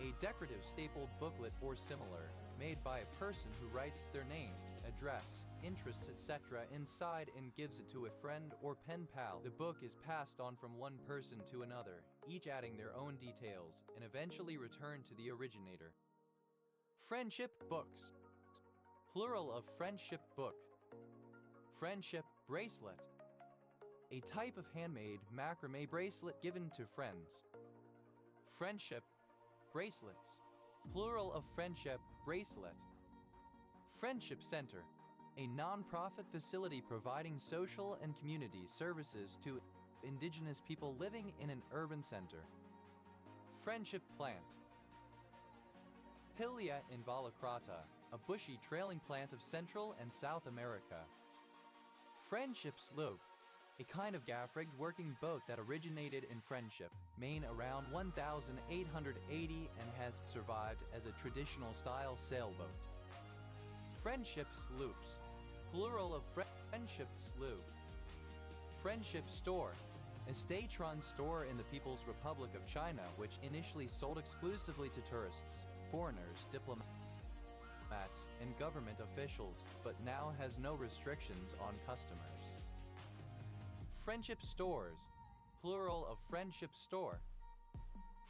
A decorative stapled booklet or similar, made by a person who writes their name, address, interests, etc. inside and gives it to a friend or pen pal. The book is passed on from one person to another, each adding their own details, and eventually returned to the originator. Friendship books. Plural of friendship book. Friendship bracelet. A type of handmade macrame bracelet given to friends. Friendship bracelets. Plural of friendship bracelet. Friendship Center. A non-profit facility providing social and community services to indigenous people living in an urban center. Friendship plant. Pilia involucrata, a bushy trailing plant of Central and South America. Friendship sloop. A kind of gaff-rigged working boat that originated in Friendship, Maine around 1880 and has survived as a traditional style sailboat. Friendship sloops. Plural of friendship sloop. Friendship store. A state-run store in the People's Republic of China which initially sold exclusively to tourists, foreigners, diplomats, and government officials, but now has no restrictions on customers. Friendship stores. Plural of friendship store.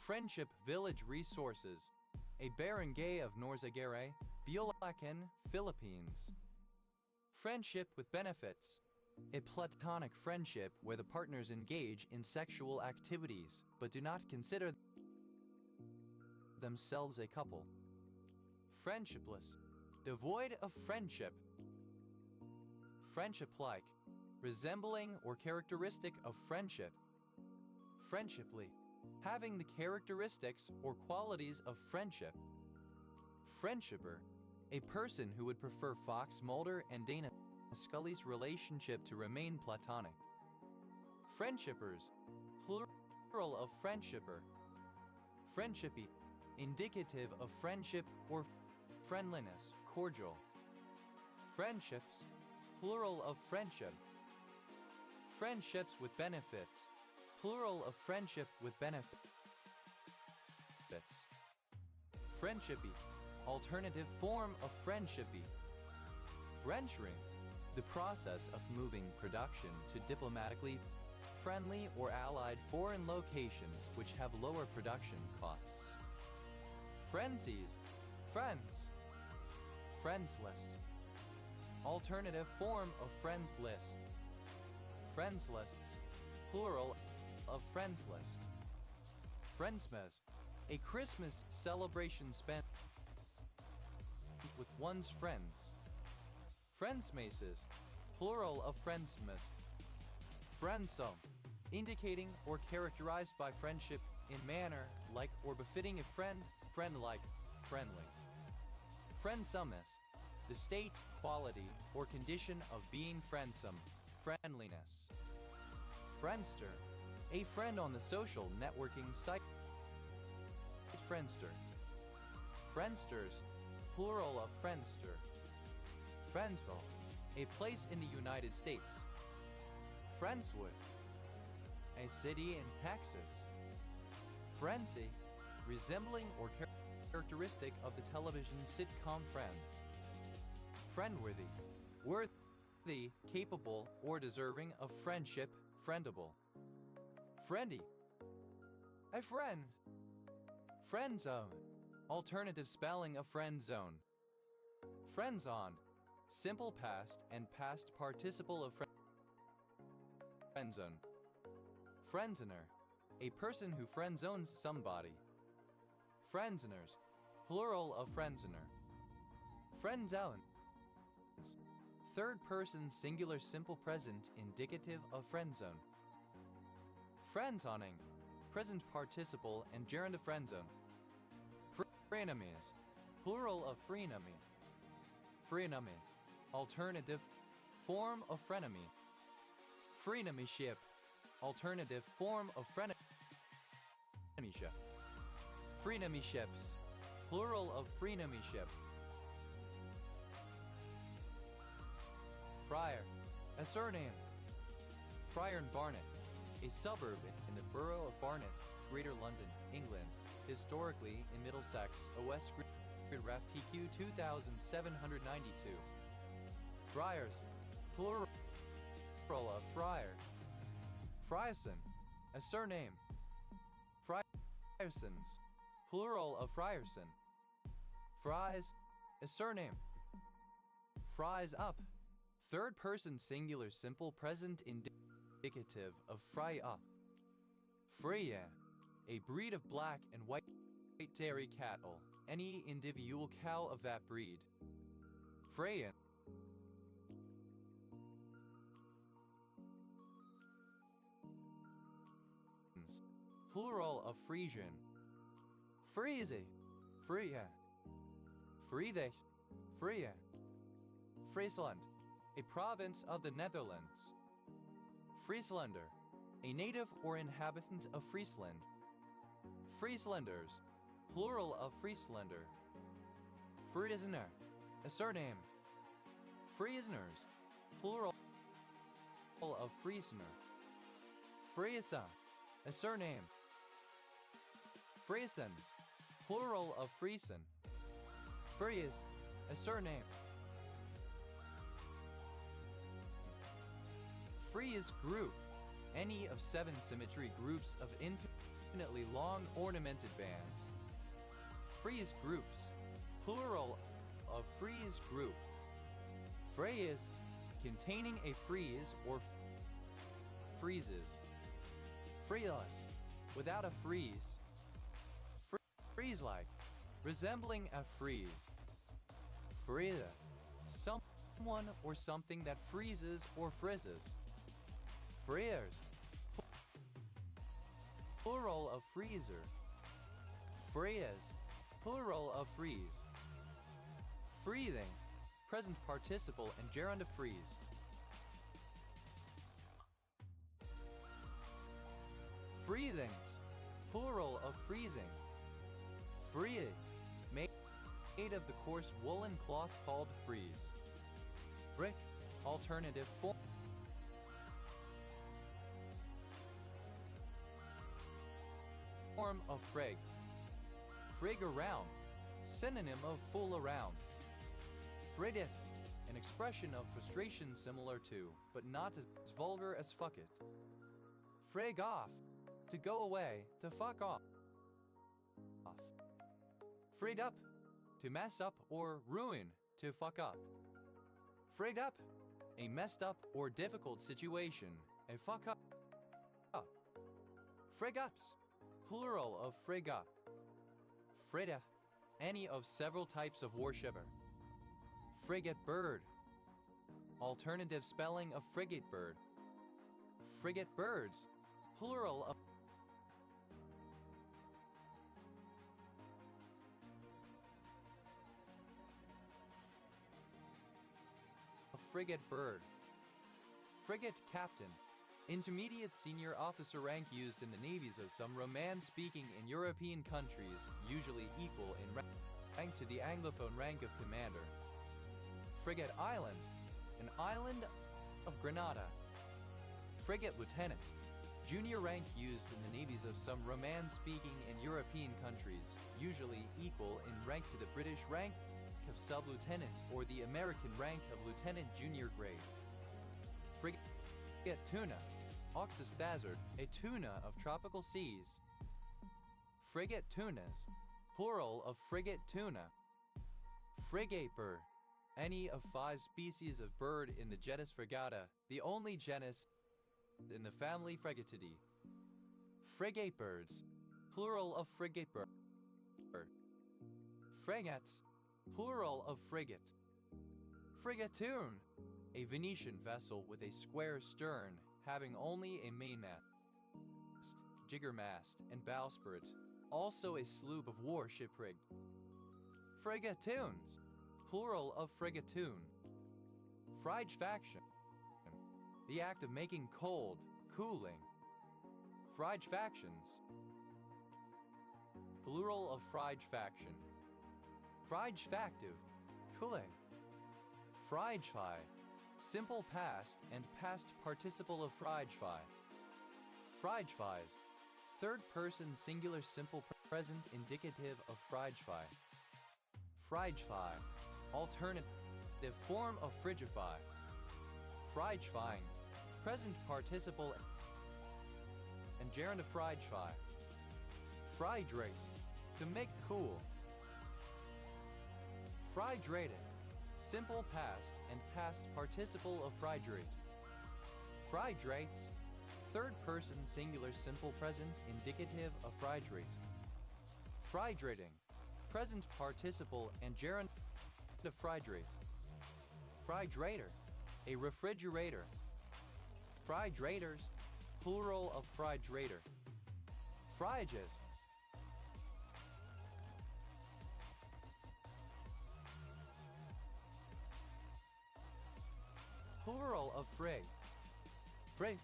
Friendship village resources. A barangay of Norzagare, Bulacan, Philippines. Friendship with benefits. A platonic friendship where the partners engage in sexual activities but do not consider themselves a couple. Friendshipless. Devoid of friendship. Friendship-like. Resembling or characteristic of friendship. Friendshiply. Having the characteristics or qualities of friendship. Friendshipper. A person who would prefer Fox Mulder and Dana Scully's relationship to remain platonic. Friendshippers. Plural of friendshipper. Friendshipy. Indicative of friendship or friendliness, cordial. Friendships. Plural of friendship. Friendships with benefits. Plural of friendship with benefits. Friendshipy. Alternative form of friendshipy. Friendshring. The process of moving production to diplomatically friendly or allied foreign locations which have lower production costs. Frenzies. Friends. Friends list. Alternative form of friends list. Friends lists. Plural of friends list. Friendsmas. A Christmas celebration spent with one's friends. Friendsmaces. Plural of friendsmas. Friendsome. Indicating or characterized by friendship in manner like or befitting a friend, friend-like, friendly. Friendsomeness. The state, quality, or condition of being friendsome, friendliness. Friendster. A friend on the social networking site Friendster. Friendsters. Plural of Friendster. Friendsville. A place in the United States. Friendswood. A city in Texas. Frenzy. Resembling or characteristic of the television sitcom Friends. Friendworthy. Worthy, capable, or deserving of friendship, friendable. Friendy. A friend. Friend zone. Alternative spelling of friend zone. Friends on. Simple past and past participle of friend zone. Friendzoner. A person who friend zones somebody. Friendzoners. Plural of friendzoner. Friendzone. Third person singular simple present indicative of friendzone. Friendzoning. Present participle and gerund of friendzone. Frenemies. Plural of frenemy. Frenemy. Alternative form of frenemy. Frenemyship. Alternative form of frenemyship. Frenemyships. Plural of frenemyship. Friar. A surname. Friar and Barnet. A suburb in the borough of Barnet, Greater London, England. Historically in Middlesex, a West Ref TQ 2792. Friars. Plural of friar. Frierson. A surname. Friersons. Plural of frierson. Fries. A surname. Fries up. Third person singular simple present indicative of fry up. Freya. A breed of black and white dairy cattle. Any individual cow of that breed. Freyan. Plural of Frisian. Friese. Fria. Friedrich. Fria. Friesland. A province of the Netherlands. Frieslander. A native or inhabitant of Friesland. Frieslanders. Plural of Frieslander. Friesener. A surname. Frieseners. Plural of Friesener. Friesa. A surname. Friesens. Plural of Friesen. Fries. A surname. Fries group. Any of 7 symmetry groups of infinitely long ornamented bands. Fries groups. Plural of frieze group. Phrase. Containing a frieze or friezes. Frieze. Without a frieze. Frieze-like. Resembling a frieze. Frieze. Someone or something that freezes or frizzes. Freers. Plural of freezer. Freeze. Plural of freeze. Freezing. Present participle and gerund of freeze. Freezings. Plural of freezing. Free. Made of the coarse woolen cloth called frieze. Brick. Alternative form of frig. Frig around. Synonym of fool around. Friggeth. An expression of frustration similar to, but not as vulgar as fuck it. Frig off. To go away, to fuck off. Frig up. To mess up or ruin, to fuck up. Frig up. A messed up or difficult situation, a fuck up. Frig ups. Plural of frig up. Friggeth. Any of several types of worshipper. Frigate bird. Alternative spelling of frigate bird. Frigate birds. Plural of frigate bird. Frigate captain. Intermediate senior officer rank used in the navies of some Romance-speaking and European countries, usually equal in rank to the Anglophone rank of commander. Frigate island. An island of Grenada. Frigate lieutenant. Junior rank used in the navies of some Romance-speaking and European countries, usually equal in rank to the British rank of sub-lieutenant or the American rank of lieutenant junior grade. Frigate tuna. Oxus thazard, a tuna of tropical seas. Frigate tunas, plural of frigate tuna. Frigate bird, any of 5 species of bird in the genus Frigata, the only genus in the family Frigatidae. Frigate birds, plural of frigate bird. Fregates, plural of frigate. Frigatoon, a Venetian vessel with a square stern, having only a mainmast, jiggermast, and bowsprit, also a sloop of war ship rigged. Frigatoons, plural of frigatoon. Frigefaction, the act of making cold, cooling. Frigefactions, plural of frigefaction. Frigefactive, cooling. Frigefy, simple past and past participle of frigefy. Frigefies, third person singular simple present indicative of frigefy. Frigefy, alternative form of frigify. Frigefying, present participle and gerund of frigefy. Fridrate, to make cool. Fridrated, simple past and past participle of fridrate. Fridrates, third person singular simple present indicative of fridrate. Fridrating, present participle and gerund of fridrate. Fridrator, a refrigerator. Frigrators, plural of fridrator. Friges, plural of Frigg. Frigg,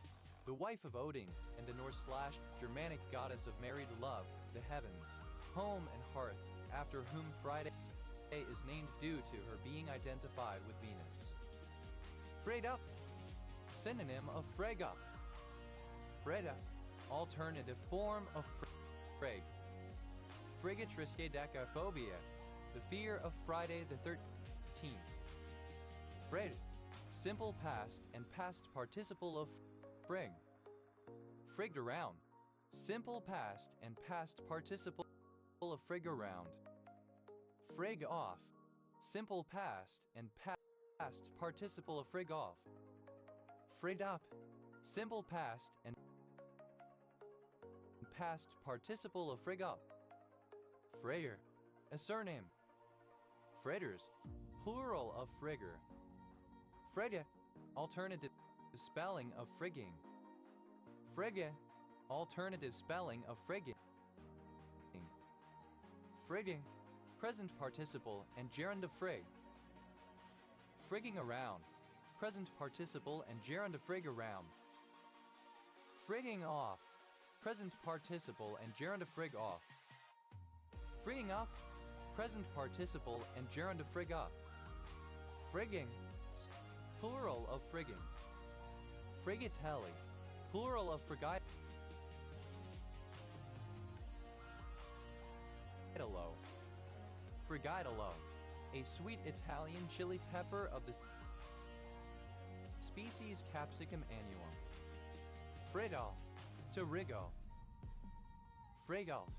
the wife of Odin and the Norse/Germanic goddess of married love, the heavens, home and hearth, after whom Friday is named due to her being identified with Venus. Freyed-up, synonym of freg-up. Freda, alternative form of freg. Frigatriskaidekaphobia, the fear of Friday the 13th. Fred, simple past and past participle of frig. Frigged around, simple past and past participle of frig around. Frig off, simple past and past participle of frig off. Frigged up, simple past and past participle of frig up. Frigger, a surname. Fritters, plural of frigger. Frigga, alternative spelling of frigging. Frigga, alternative spelling of frigging. Frigging, present participle and gerund of frig. Frigging around, present participle and gerund of frig around. Frigging off, present participle and gerund of frig off. Frigging up, present participle and gerund of frig up. Frigging, plural of frigging. Frigatelli, plural of frigatello. Frigatello, a sweet Italian chili pepper of the species Capsicum annuum. Fridal, to wriggle. Frigalt,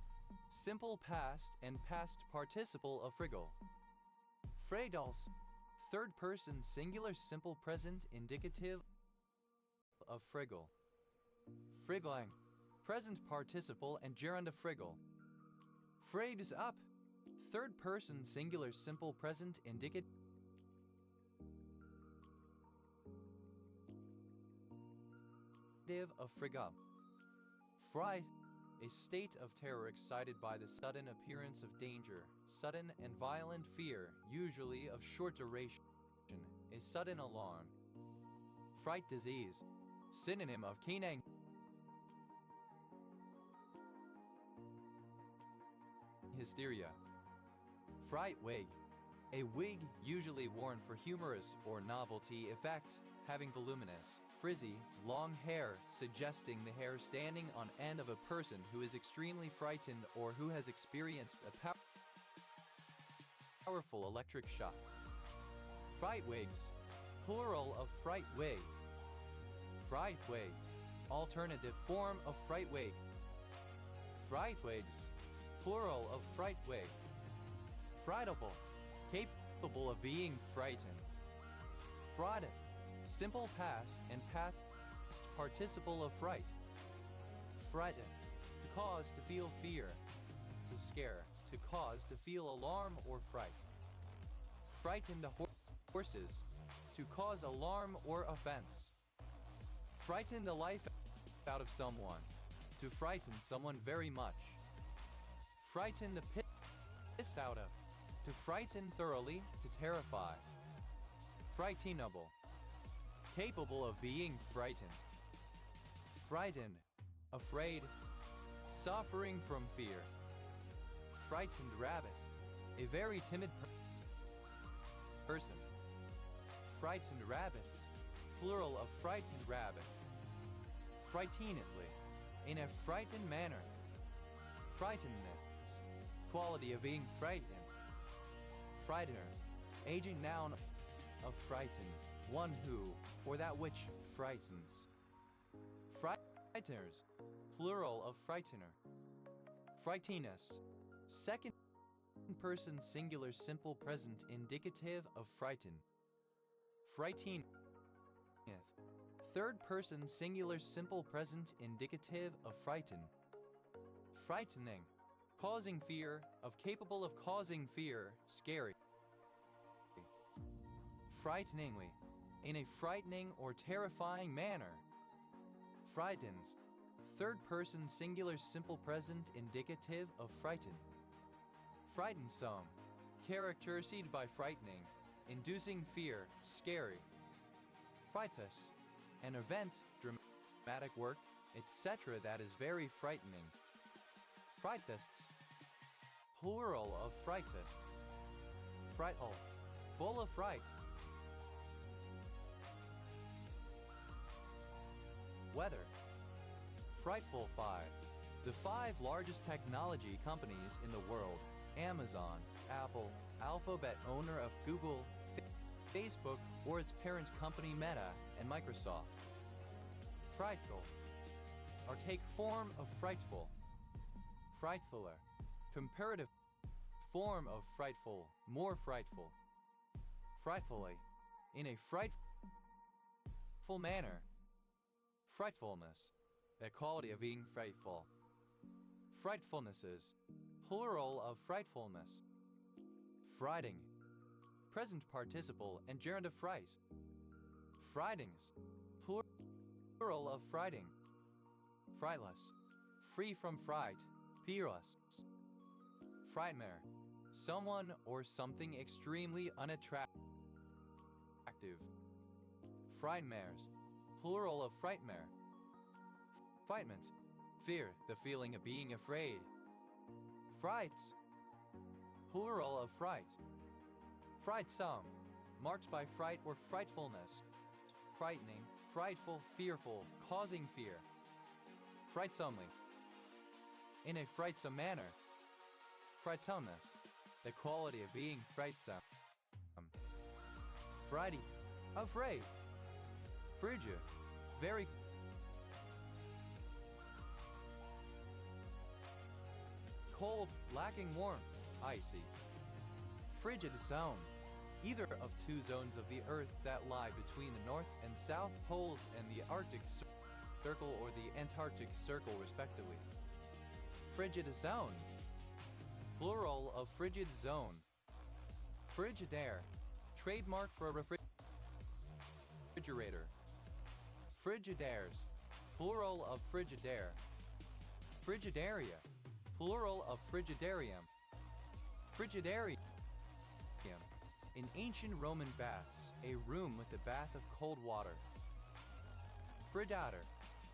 simple past and past participle of friggle. Fregals, third person singular simple present indicative of friggle. Friggling, present participle and gerund of friggle. Frigs up, third person singular simple present indicative of frig up. Fright, a state of terror excited by the sudden appearance of danger, sudden and violent fear, usually of short duration, a sudden alarm. Fright disease, synonym of keening. Hysteria. Fright wig, a wig usually worn for humorous or novelty effect, having voluminous, frizzy, long hair, suggesting the hair standing on end of a person who is extremely frightened or who has experienced a powerful electric shock. Fright wigs, plural of fright wig. Fright wig, alternative form of fright wig. Fright wigs, plural of frightwig. Frightable, capable of being frightened. Frighted, simple past and past participle of fright. Frighten, to cause to feel fear, to scare, to cause to feel alarm or fright. Frighten the horses, to cause alarm or offense. Frighten the life out of someone, to frighten someone very much. Frighten the piss out of, to frighten thoroughly, to terrify. Frightenable, capable of being frightened. Frightened, afraid, suffering from fear. Frightened rabbit, a very timid person. Frightened rabbits, plural of frightened rabbit. Frightenedly, in a frightened manner. Frightenedness, quality of being frightened. Frightener, aging noun of frighten, one who, or that which frightens. Frighteners, plural of frightener. Frightenous, second person singular simple present indicative of frighten. Frighteneth, third person singular simple present indicative of frighten. Frightening, causing fear, of capable of causing fear, scary. Frighteningly, in a frightening or terrifying manner. Frightens, third person singular simple present indicative of frighten. Frightensome, characterized by frightening, inducing fear, scary. Frightus, an event, dramatic work, etc. that is very frightening. Frightists, plural of frightist. Frightful, full of fright. Weather. Frightful 5. The 5 largest technology companies in the world: Amazon, Apple, Alphabet, owner of Google, Facebook, or its parent company Meta, and Microsoft. Frightful, archaic form of frightful. Frightfuler, comparative form of frightful, more frightful. Frightfully, in a frightful manner. Frightfulness, the quality of being frightful. Frightfulnesses, plural of frightfulness. Frighting, present participle and gerund of fright. Frightings, plural of frighting. Frightless, free from fright, fearless. Frightmare, someone or something extremely unattractive. Frightmares, plural of frightmare. Frightment, fear, the feeling of being afraid. Frights, plural of fright. Frightsome, marked by fright or frightfulness. Frightening, frightful, fearful, causing fear. Frightsomely, in a frightsome manner. Frightsomeness, the quality of being frightsome. Frighty, afraid. Frigid, very cold, lacking warmth, icy. Frigid zone, either of two zones of the Earth that lie between the North and South Poles and the Arctic Circle or the Antarctic Circle respectively. Frigid zones, plural of frigid zone. Frigidaire, trademark for a refrigerator. Frigidaires, plural of frigidaire. Frigidaria, plural of frigidarium. Frigidarium, in ancient Roman baths, a room with a bath of cold water. Frigidaire,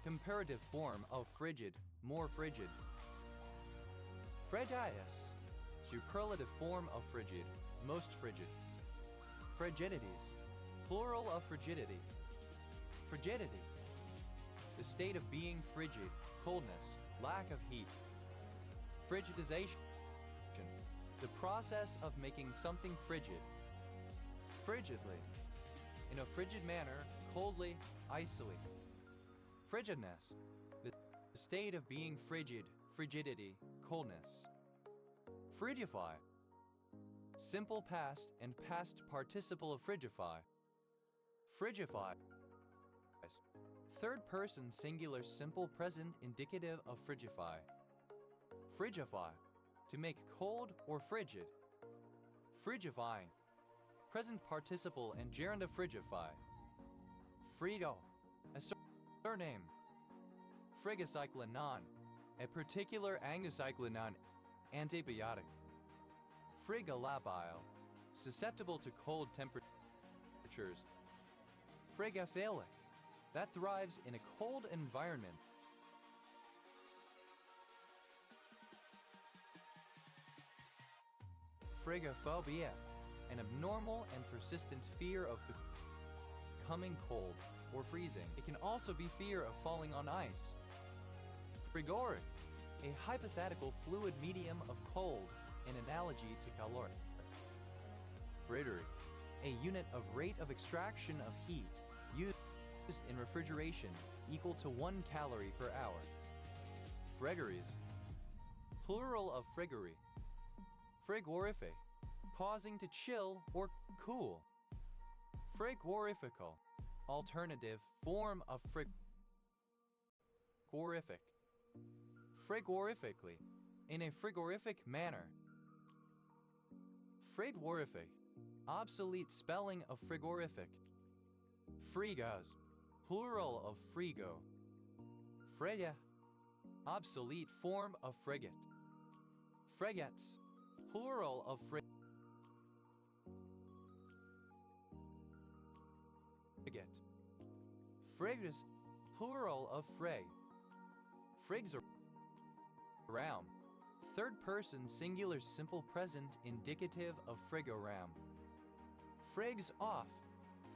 comparative form of frigid, more frigid. Frigidius, superlative form of frigid, most frigid. Frigidities, plural of frigidity. Frigidity, the state of being frigid, coldness, lack of heat. Frigidization, the process of making something frigid. Frigidly, in a frigid manner, coldly, icily. Frigidness, the state of being frigid, frigidity, coldness. Frigify. Simple past and past participle of frigify. Frigify. Third person singular simple present indicative of frigify. Frigify. To make cold or frigid. Frigifying. Present participle and gerund of frigify. Frigo. A surname. Frigocyclinon. A particular angocyclinon antibiotic. Frigolabile. Susceptible to cold temperatures. Frigophilic. That thrives in a cold environment. Frigophobia. An abnormal and persistent fear of becoming cold or freezing. It can also be fear of falling on ice. Frigoric. A hypothetical fluid medium of cold, in analogy to caloric. Frittering. A unit of rate of extraction of heat, used in refrigeration, equal to 1 calorie per hour. Frigories. Plural of frigory. Frigorific. Causing to chill or cool. Frigorifical. Alternative form of frigorific. Frigorifically. In a frigorific manner. Frigorific. Obsolete spelling of frigorific. Frigas. Plural of frigo. Frega. Obsolete form of frigate. Fregates. Plural of frigate. Frigs. Plural of frig. Frigs around. Third person singular simple present indicative of frigoram. Frigs off.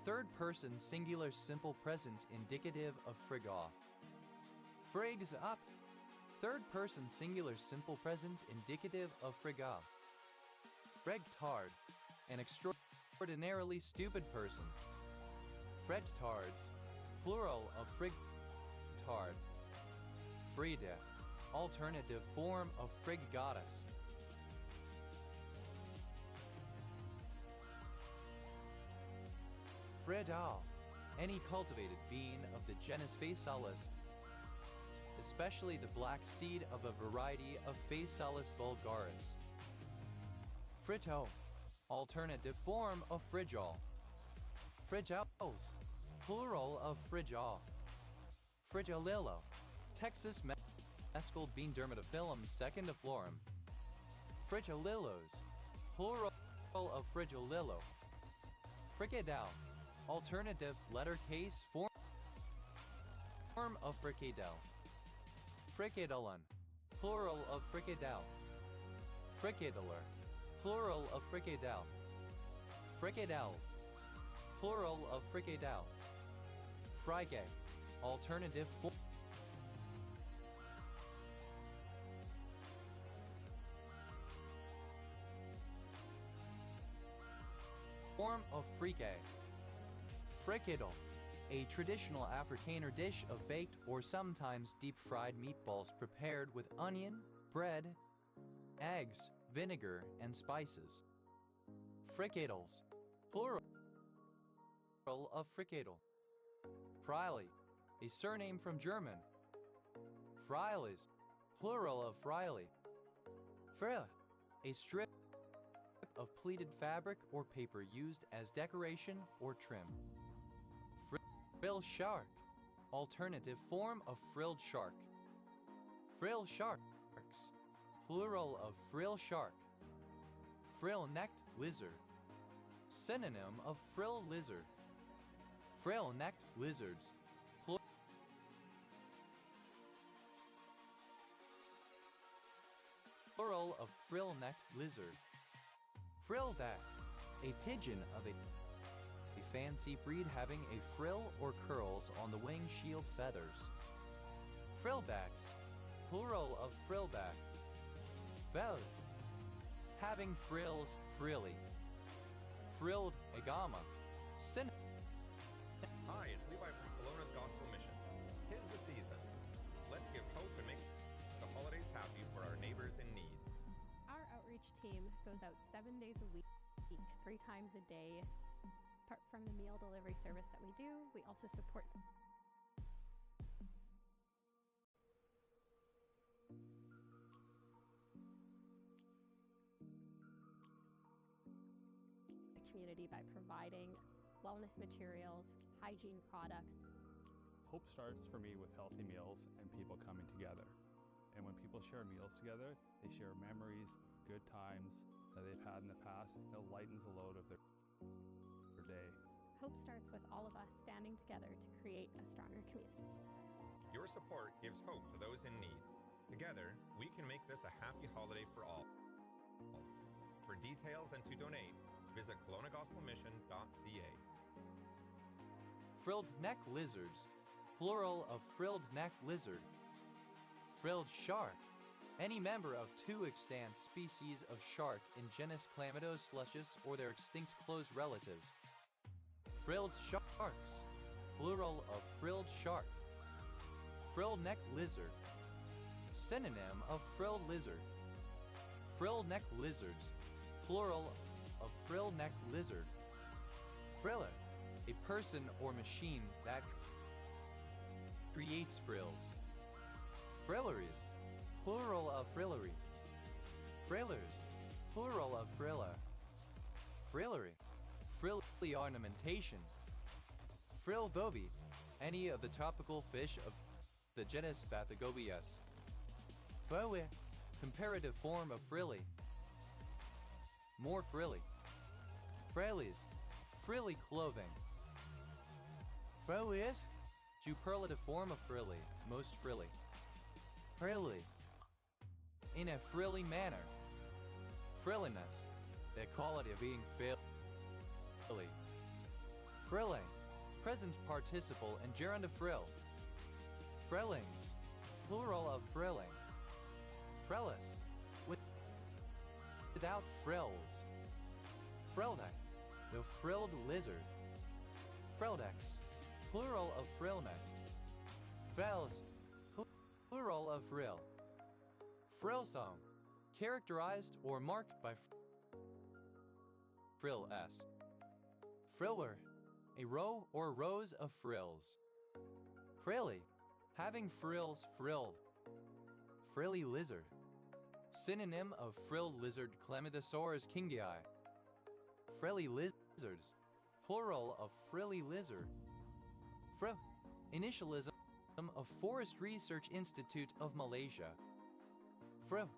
Third person singular simple present indicative of frig off. Frigs up. Third person singular simple present indicative of frig up. Fregtard. An extraordinarily stupid person. Fregtards. Plural of frigtard. Frida. Alternative form of frig goddess. Fredal. Any cultivated bean of the genus Phasalis, especially the black seed of a variety of Phasalis vulgaris. Frito. Alternative form of frigol. Frigals. Plural of frigol. Frigolillo. Texas mescal bean dermatophyllum secundiflorum. Frigolillos. Plural of frigolillo. Fricadel. Alternative letter case form of fricadel. Fricadellon. Plural of fricadel. Fricadeller. Plural of fricadel. Fricadels. Plural of fricadel. Frige. Alternative form of frike. Fricadel. A traditional Afrikaner dish of baked or sometimes deep-fried meatballs prepared with onion, bread, eggs, vinegar, and spices. Fricadels. Plural of fricadel. Freili. A surname from German. Freilis. Plural of freili. Frille. A strip of pleated fabric or paper used as decoration or trim. Frill shark. Alternative form of frilled shark. Frill sharks. Plural of frill shark. Frill-necked lizard. Synonym of frill lizard. Frill-necked lizards. Plural of frill-necked lizard. Frillback. A pigeon of a fancy breed having a frill or curls on the wing shield feathers. Frillbacks. Plural of frillback. Vel. Having frills frilly. Frilled agama. Hi, it's Levi from Kelowna's Gospel Mission. 'Tis the season. Let's give hope and make the holidays happy for our neighbors in need. Our outreach team goes out 7 days a week, 3 times a day. Apart from the meal delivery service that we do, we also support the community by providing wellness materials, hygiene products. Hope starts for me with healthy meals and people coming together. And when people share meals together, they share memories, good times that they've had in the past. It lightens the load of their day. Hope starts with all of us standing together to create a stronger community. Your support gives hope to those in need. Together, we can make this a happy holiday for all. For details and to donate, visit kelownagospelmission.ca. Frilled neck lizards, plural of frilled neck lizard. Frilled shark, any member of 2 extant species of shark in genus Chlamydoslecius or their extinct close relatives. Frilled sharks, plural of frilled shark. Frilled neck lizard, synonym of frilled lizard. Frilled neck lizards, plural of frilled neck lizard. Friller, a person or machine that creates frills. Frilleries, plural of frillery. Frillers, plural of friller. Frillery, frilly ornamentation. Frill goby, any of the tropical fish of the genus Bathygobius. Frowe, comparative form of frilly. More frilly. Frillies, frilly clothing. Frillies, superlative form of frilly, most frilly. Frilly, in a frilly manner. Frilliness, the quality of being frilly. Frilling, present participle and gerund of frill. Frillings, plural of frilling. Frellis, without frills. Frillneck, the frilled lizard. Frillnecks, plural of frillneck. Frills, plural of frill. Frill song, characterized or marked by frill-s. Friller, a row or rows of frills. Frilly, having frills frilled. Frilly lizard, synonym of frilled lizard Chlamydosaurus kingii. Frilly lizards, plural of frilly lizard. Frill, initialism of Forest Research Institute of Malaysia. Frill,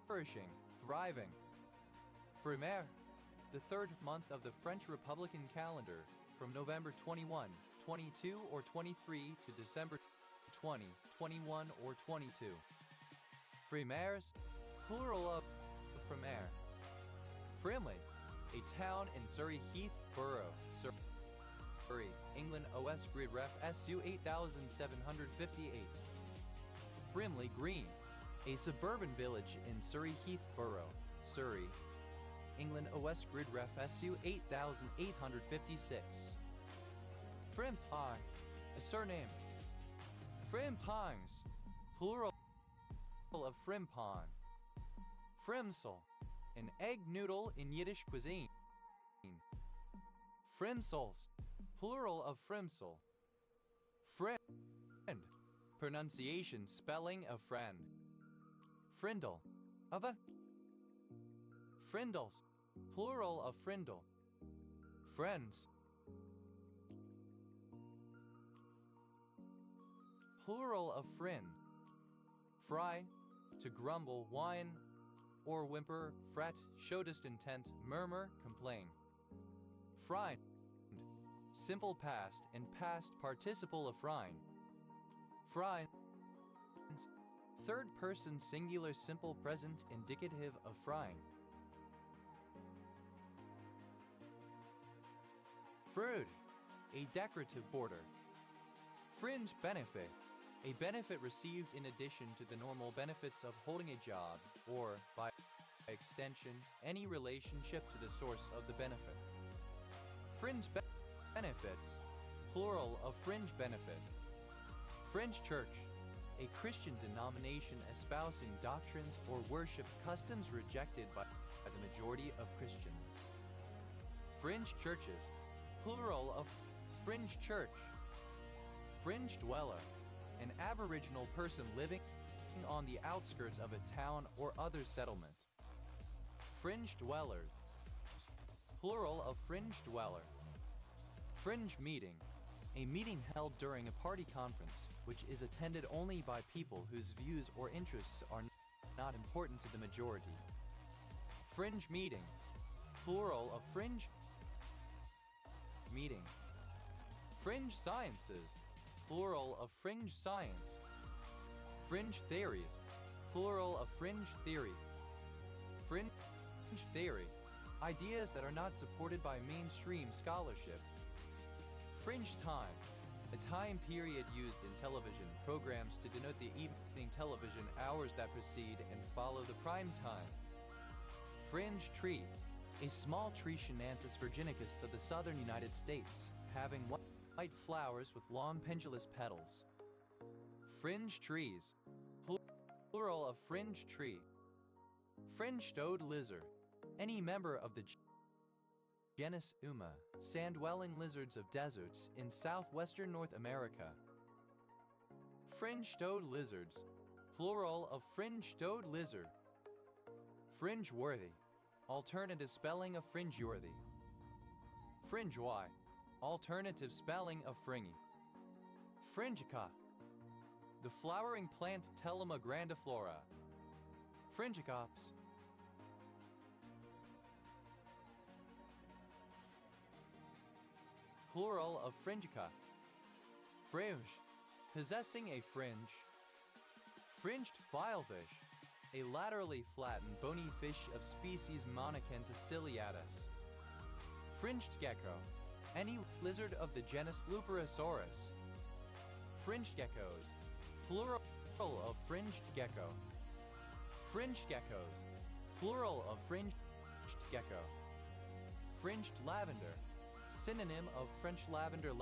flourishing, thriving. Frimaire, the 3rd month of the French Republican calendar, from November 21, 22 or 23 to December 20, 21 or 22. Frimaires, plural of Frimaire. Frimley, a town in Surrey Heath Borough, Surrey, England. OS Grid Ref SU 8758. Frimley Green, a suburban village in Surrey Heath Borough, Surrey, England. OS Grid Ref SU 8856. Frimpong, a surname. Frimpongs, plural of frimpong. Frimsel, an egg noodle in Yiddish cuisine. Frimsels, plural of frimsel. Friend, pronunciation spelling of friend. Frindle, of a. Frindles, plural of frindle. Friends, plural of friend. Fry, to grumble, whine, or whimper, fret, show discontent, murmur, complain. Friend, simple past and past participle of frying. Friends, 3rd person singular simple present indicative of frying. Fruit, a decorative border. Fringe benefit, a benefit received in addition to the normal benefits of holding a job, or, by extension, any relationship to the source of the benefit. Fringe benefits, plural of fringe benefit. Fringe church, a Christian denomination espousing doctrines or worship customs rejected by the majority of Christians. Fringe churches, plural of fringe church. Fringe dweller, an aboriginal person living on the outskirts of a town or other settlement. Fringe dwellers, plural of fringe dweller. Fringe meeting, a meeting held during a party conference, which is attended only by people whose views or interests are not important to the majority. Fringe meetings, plural of fringe meeting. Fringe sciences, plural of fringe science. Fringe theories, plural of fringe theory. Fringe theory, ideas that are not supported by mainstream scholarship. Fringe time, a time period used in television programs to denote the evening television hours that precede and follow the prime time. Fringe tree, a small tree Shenanthus virginicus of the southern United States, having white flowers with long pendulous petals. Fringe trees, plural of fringe tree. Fringe-toed lizard, any member of the genus Uma, sand-dwelling lizards of deserts in southwestern North America. Fringe-toed lizards, plural of fringe-toed lizard. Fringe-worthy, alternative spelling of fringe-worthy. Fringe-y, alternative spelling of fringy. Fringica, the flowering plant Telema grandiflora. Fringicops, plural of fringica. Fringe, possessing a fringe. Fringed filefish, a laterally flattened bony fish of species Monachanta ciliatus. Fringed gecko, any lizard of the genus Luperosaurus. Fringed geckos, plural of fringed gecko. Fringed geckos, plural of fringed gecko. Fringed lavender, synonym of French lavender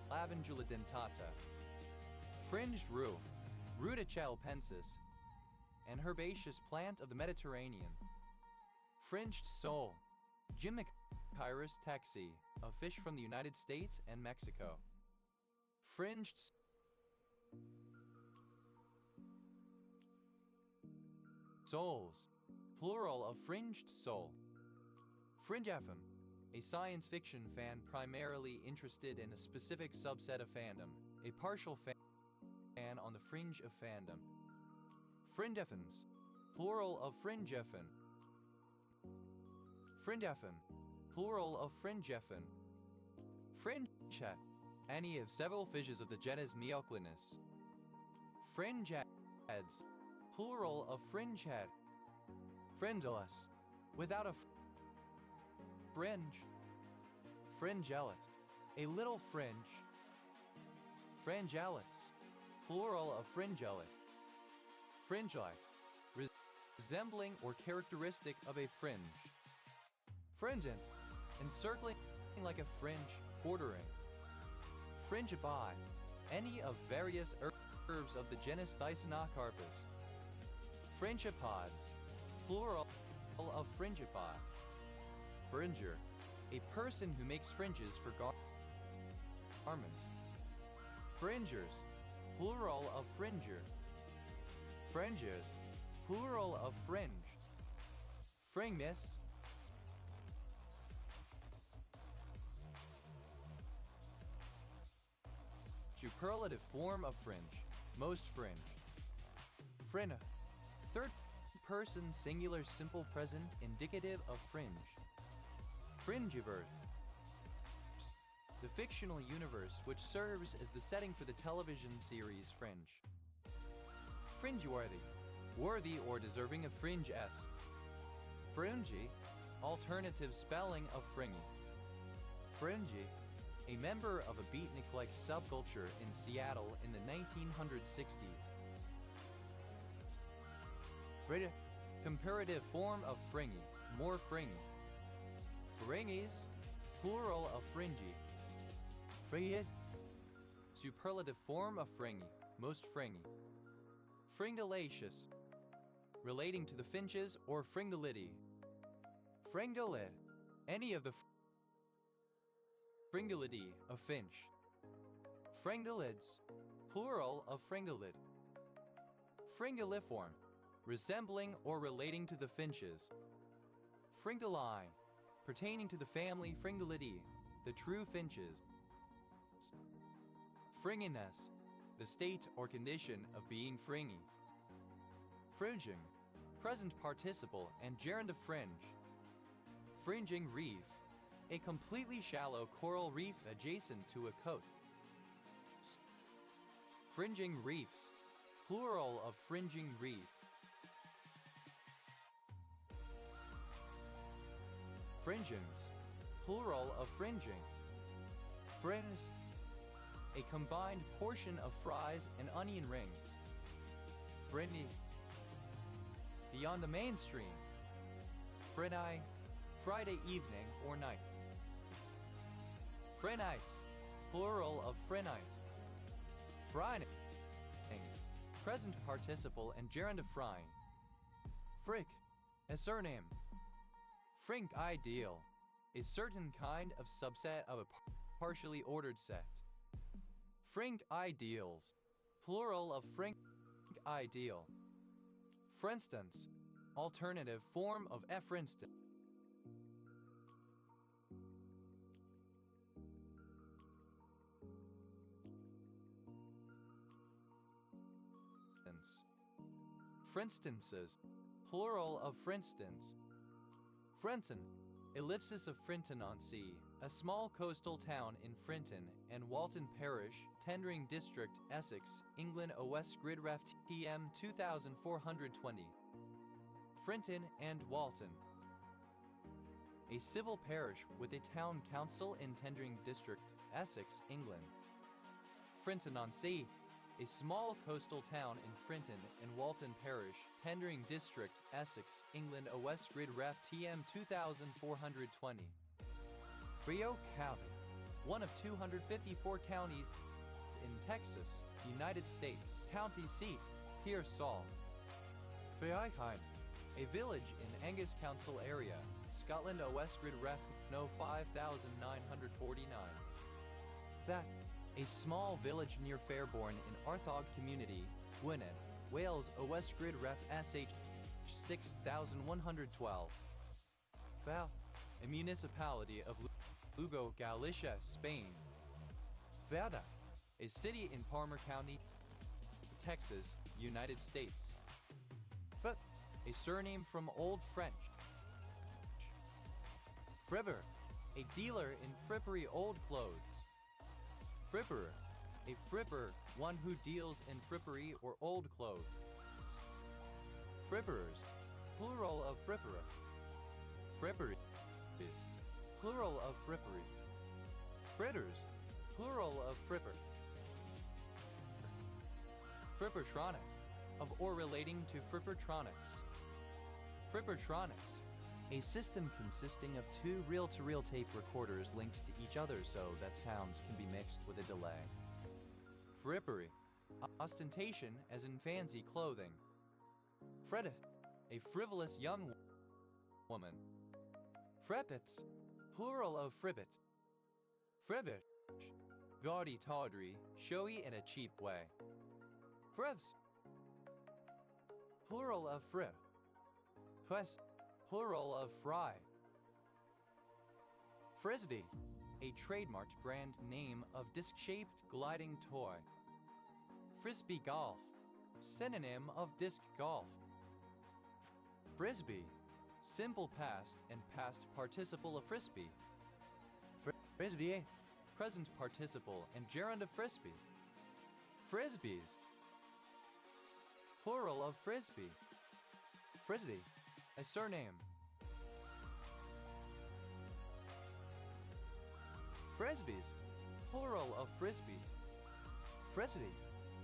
Lavandula dentata. Fringed rue, Rutichelpensis, an herbaceous plant of the Mediterranean. Fringed sole, Gymnochirus texi, a fish from the United States and Mexico. Fringed soles, plural of fringed sole. Fringeffen, a science fiction fan primarily interested in a specific subset of fandom, a partial fan on the fringe of fandom. Frindeffens, plural of fringeffen. Fringeffen, plural of fringeffen. Fringette, any of several fishes of the genus Meoclinus. Fringeheads, plural of fringehead. Fringillus, without a fringe. Fringellet, a little fringe. Fringellets, plural of fringellet. Fringe-like, resembling or characteristic of a fringe. Fringent, encircling like a fringe, bordering. Fringibae, any of various herbs of the genus Thyssinocarpus. Fringipods, plural of fringipae. Fringer, a person who makes fringes for garments. Fringers, plural of fringer. Fringes, plural of fringe. Fringness, superlative form of fringe, most fringe. Frinna, third person singular simple present indicative of fringe. Fringiverse, the fictional universe which serves as the setting for the television series Fringe. Fringeworthy, worthy or deserving of fringe-s. Fringy, alternative spelling of fringy. Fringy, a member of a beatnik-like subculture in Seattle in the 1960s. Fringy, comparative form of fringy, more fringy. Fringies, plural of fringy. Fringid, superlative form of fringy, most fringy. Fringulaceous, relating to the finches or Fringulidi. Fringulid, any of the Fringulidi of finch. Fringulids, plural of fringulid. Fringuliform, resembling or relating to the finches. Fringuline, pertaining to the family Fringulidae, the true finches. Fringiness, the state or condition of being fringy. Fringing, present participle and gerund of fringe. Fringing reef, a completely shallow coral reef adjacent to a coast. Fringing reefs, plural of fringing reef. Fringings, plural of fringing. Fringe, a combined portion of fries and onion rings. Frinny, beyond the mainstream. Frinai, Friday evening or night. Frinites, plural of frinite. Frying, present participle and gerund of frying. Frick, a surname. Frink ideal, a certain kind of subset of a partially ordered set. Frink ideals, plural of frink ideal. Frinstance, alternative form of effrinstance. Frinstances, plural of frinstance. Frenton, ellipsis of Frinton-on-Sea, a small coastal town in Frinton and Walton Parish, Tendring District, Essex, England. OS Gridref TM 2420. Frinton and Walton. A civil parish with a town council in Tendring District, Essex, England. Frinton-on-Sea, a small coastal town in Frinton and Walton Parish, Tendring District, Essex, England. OS Gridref TM 2420. Frio County, one of 254 counties in Texas, United States. County seat, Pearsall. Friakheim, a village in Angus Council area, Scotland. OS Gridref No 5949. That, a small village near Fairborn in Arthog Community, Gwynedd, Wales. OS Gridref SH 6112. Val, a municipality of Lugo, Galicia, Spain. Verda, a city in Palmer County, Texas, United States. F, a surname from Old French. Fripper, a dealer in frippery old clothes. Fripperer, a fripper, one who deals in frippery or old clothes. Fripperers, plural of fripperer. Fripperies, plural of frippery. Fritters, plural of fripper. Frippertronic, of or relating to frippertronics. Frippertronics, a system consisting of two reel-to-reel tape recorders linked to each other so that sounds can be mixed with a delay. Frippery, ostentation as in fancy clothing. Fredit, a frivolous young woman. Freppets, plural of fribbit. Fribbit, gaudy tawdry, showy in a cheap way. Frivs, plural of frib. Fres, plural of fry. Frisbee, a trademarked brand name of disc-shaped gliding toy. Frisbee golf, synonym of disc golf. Frisbee, simple past and past participle of frisbee. Frisbee, present participle and gerund of frisbee. Frisbees, plural of frisbee. Frisbee, a surname. Frisbees, plural of frisbee. Frisbee,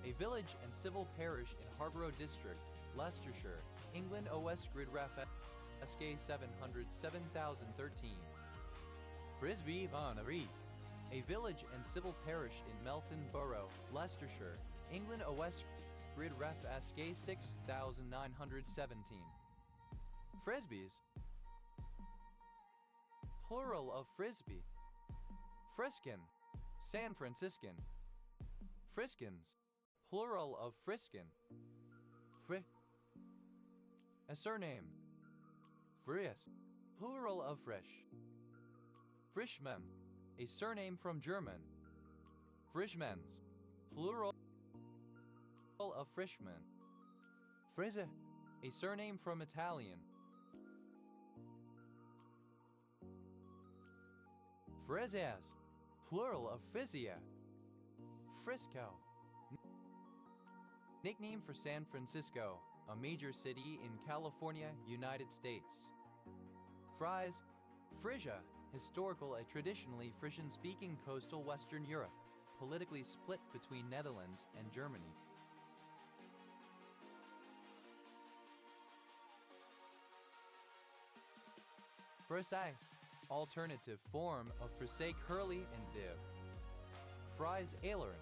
a village and civil parish in Harborough District, Leicestershire, England. OS Gridref SK 700 7013. Frisbee Bonnerie, a village and civil parish in Melton Borough, Leicestershire, England. OS gbderfh 6917. Frisbees. Plural of frisbee. Friskin. San Franciscan. Friskins. Plural of friskin. A surname. Frias. Plural of frisch. Frischmann. A surname from German. Frischmans. Plural of Frischmann. Frise. A surname from Italian. Frizias. Plural of Frizia. Frisco. Nickname for San Francisco, a major city in California, United States. Fries. Frisia. Historical, a traditionally Frisian-speaking coastal Western Europe, politically split between Netherlands and Germany. Frisai. Alternative form of Frisay curly and div. Fries aileron.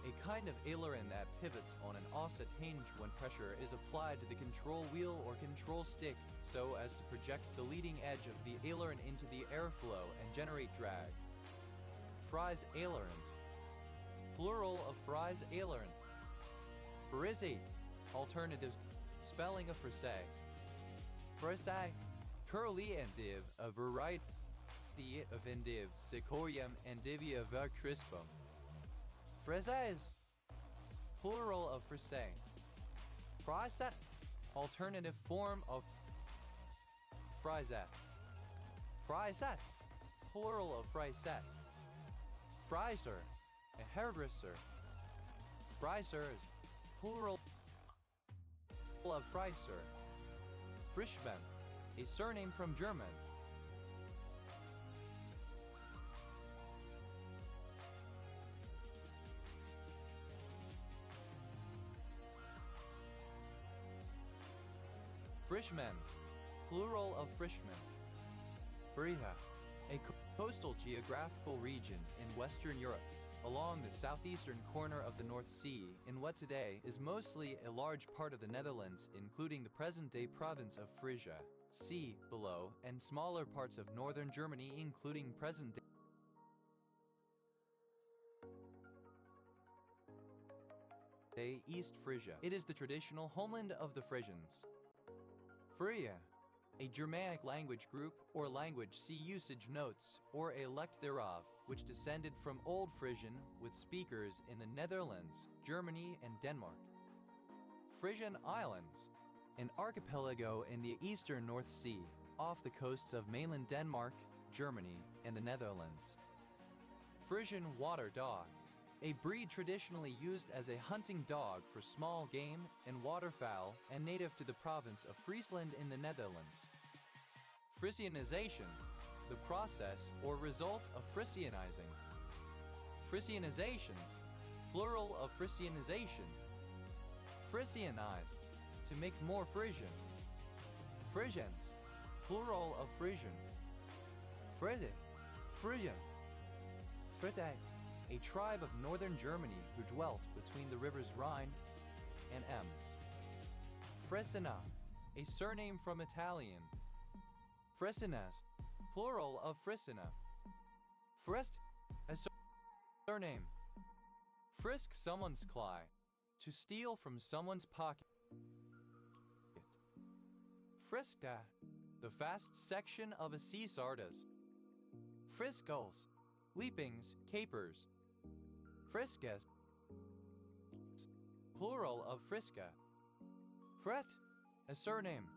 A kind of aileron that pivots on an offset hinge when pressure is applied to the control wheel or control stick so as to project the leading edge of the aileron into the airflow and generate drag. Fries ailerons. Plural of fries aileron. Frizzy. Alternative spelling of frisay. Frisay. Curly and div, a variety of endive, Sicorium endivia ver crispum. Frisaise. Plural of frisay. Frisette. Alternative form of frisette. Frisettes. Plural of frisette. Friser. A hairdresser. Frisers. Plural of friser. Frischmann. A surname from German. Frischmans. Plural of Frischmann. Friha. A coastal geographical region in Western Europe, along the southeastern corner of the North Sea, in what today is mostly a large part of the Netherlands, including the present-day province of Frisia, sea below, and smaller parts of northern Germany, including present-day East Frisia. It is the traditional homeland of the Frisians. Fria. A Germanic language group or language, see usage notes, or a elect thereof, which descended from Old Frisian with speakers in the Netherlands, Germany, and Denmark. Frisian Islands. An archipelago in the eastern North Sea, off the coasts of mainland Denmark, Germany, and the Netherlands. Frisian Water Dog. A breed traditionally used as a hunting dog for small game and waterfowl and native to the province of Friesland in the Netherlands. Frisianization, the process or result of Frisianizing. Frisianizations, plural of Frisianization. Frisianize, to make more Frisian. Frisians, plural of Frisian. Fride, Frisian. Fride. A tribe of northern Germany who dwelt between the rivers Rhine and Ems. Fresina, a surname from Italian. Fresinas, plural of Frisina. Frist, a surname. Frisk someone's cly, to steal from someone's pocket. Friska, the fast section of a sea sardis. Friscals, leapings, capers. Friskas, plural of friska. Fret, a surname.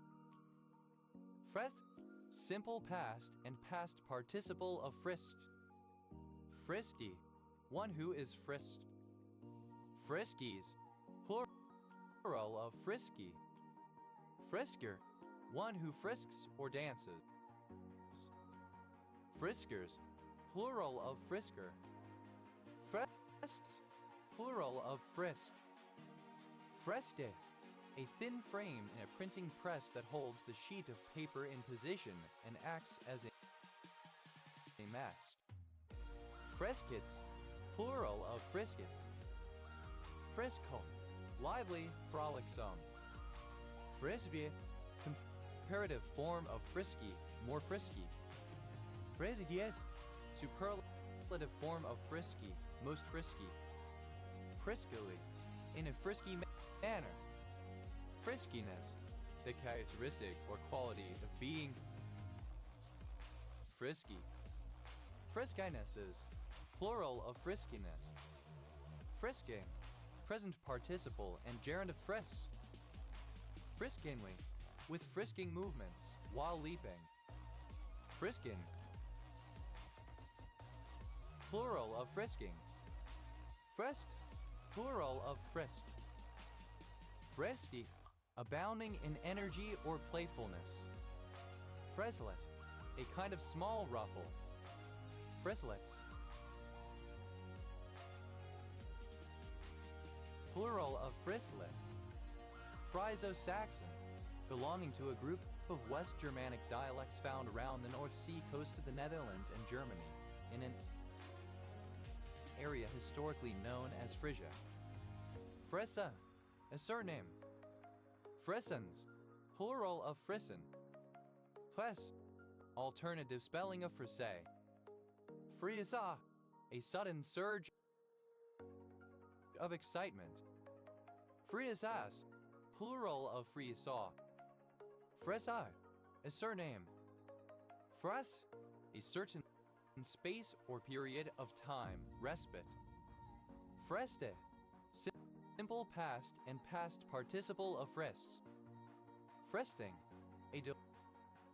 Fret, simple past and past participle of frisked. Frisky, one who is frisked. Friskies, plural of frisky. Frisker, one who frisks or dances. Friskers, plural of frisker. Fresks, plural of frisk. Freste, a thin frame in a printing press that holds the sheet of paper in position and acts as a mast. Freskits, plural of frisket. Frisco, lively, frolicsome. Frisbee, comparative form of frisky, more frisky. Frisgiet, superlative form of frisky, most frisky. Friskily, in a frisky manner. Friskiness, the characteristic or quality of being frisky. Friskinesses, plural of friskiness. Frisking, present participle and gerund of frisk. Friskingly, with frisking movements while leaping. Frisking, plural of frisking. Frisks, plural of frisk. Frisky, abounding in energy or playfulness. Frislet, a kind of small ruffle. Frislets, plural of frislet. Friso-Saxon, belonging to a group of West Germanic dialects found around the North Sea coast of the Netherlands and Germany, in an area historically known as Frisia. Frissa, a surname. Frissons, plural of frisson. Fres, alternative spelling of frisse. Friesa, a sudden surge of excitement. Friesas, plural of friesa. Fresi, a surname. Fres, a certain space or period of time, respite. Freste, simple past and past participle of frestes. Fresting, a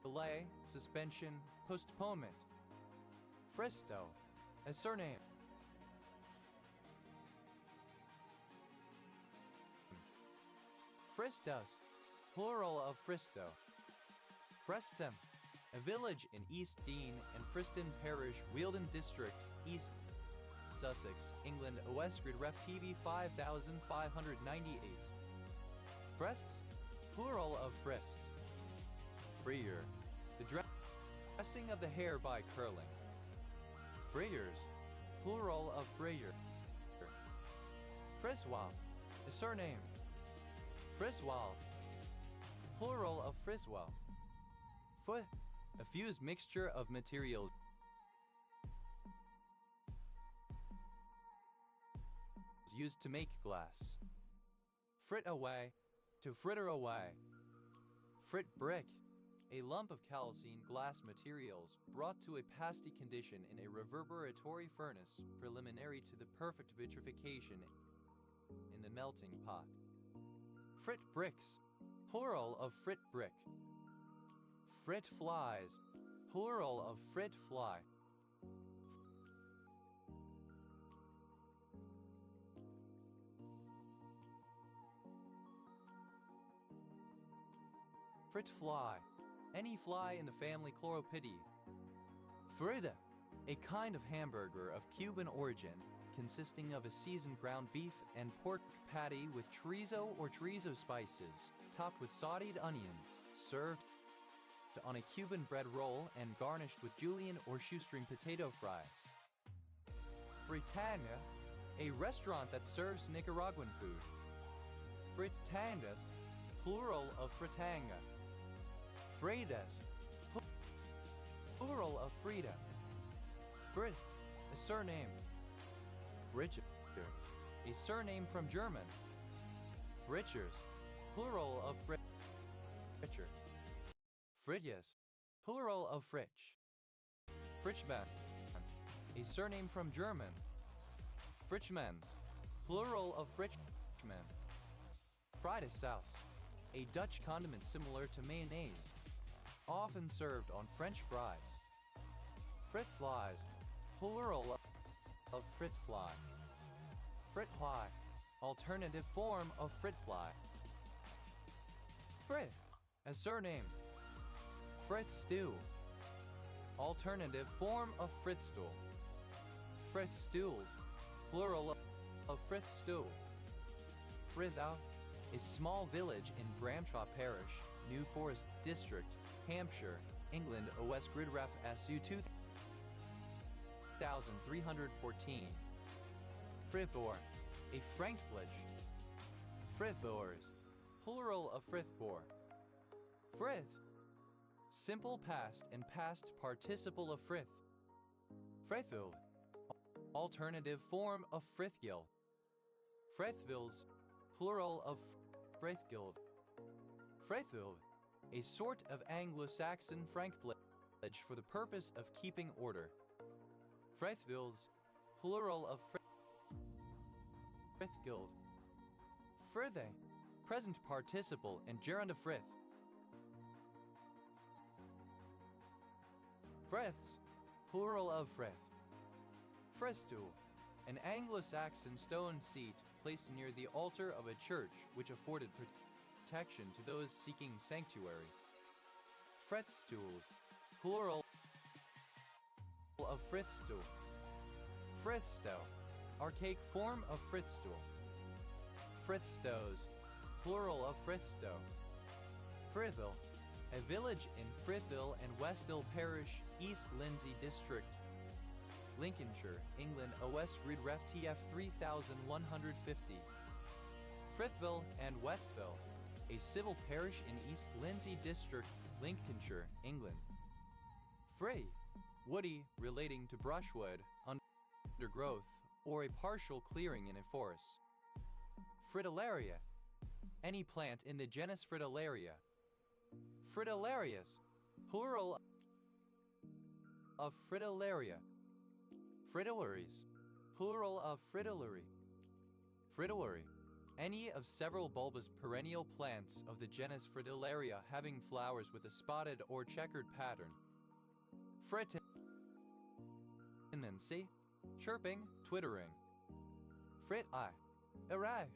delay, suspension, postponement. Fresto, a surname. Fristos, plural of Fristo. Freston, a village in East Dean and Friston Parish, Wealden District, East Sussex, England. Westgrid Ref TV 5598. Frests, plural of frist. Freer, the dressing of the hair by curling. Freyers, plural of Freyer. Friswald, a surname. Friswald, plural of Friswell. Foot, a fused mixture of materials used to make glass. Frit away, to fritter away. Frit brick, a lump of calcined glass materials brought to a pasty condition in a reverberatory furnace preliminary to the perfect vitrification in the melting pot. Frit bricks, plural of frit brick. Frit flies, plural of frit fly. Frit fly, any fly in the family Chloroptidae. Frida, a kind of hamburger of Cuban origin, consisting of a seasoned ground beef and pork patty with chorizo or chorizo spices, topped with sauteed onions, served on a Cuban bread roll and garnished with julienne or shoestring potato fries. Fritanga, a restaurant that serves Nicaraguan food. Fritangas, plural of fritanga. Freitas, plural of Frida. Frit, a surname. Fritcher, a surname from German. Fritchers, plural of Fritcher. Frityas, plural of Fritsch. Fritschmann, a surname from German. Fritschmans, plural of Fritschmann. Fried sauce, a Dutch condiment similar to mayonnaise, often served on French fries. Frit flies, plural of frit fly. Frit fly, alternative form of frit fly. Frit, a surname. Frith stew, alternative form of frith stool. Frith stools, plural of frith stew. Frithau, a small village in Bramshaw Parish, New Forest District, Hampshire, England. OS Grid Ref SU 2314. Fribourg, a Frankfleisch. Frithboers, plural of frithbor. Frith, simple past and past participle of frith. Frithville, alternative form of frithgill. Frithvilles, plural of frithgild. Frithville, a sort of Anglo-Saxon frank pledge for the purpose of keeping order. Frithvilles, plural of frithgild. Frithe, present participle and gerund of frith. Friths, plural of frith. Frithstool, an Anglo-Saxon stone seat placed near the altar of a church which afforded protection to those seeking sanctuary. Frithstools, plural of frithstool. Frithstow, archaic form of frithstool. Frithstows, plural of frithstow. Frithville, a village in Frithville and Westville Parish, East Lindsey District, Lincolnshire, England, OS Grid Ref TF 3150. Frithville and Westville, a civil parish in East Lindsey District, Lincolnshire, England. Free, woody, relating to brushwood, undergrowth, or a partial clearing in a forest. Fritillaria, any plant in the genus Fritillaria. Fritillarius, plural of Fritillaria. Fritillaries, plural of fritillary. Fritillary, any of several bulbous perennial plants of the genus Fritillaria having flowers with a spotted or checkered pattern. Fritinancy, chirping, twittering. Frit-eye, array.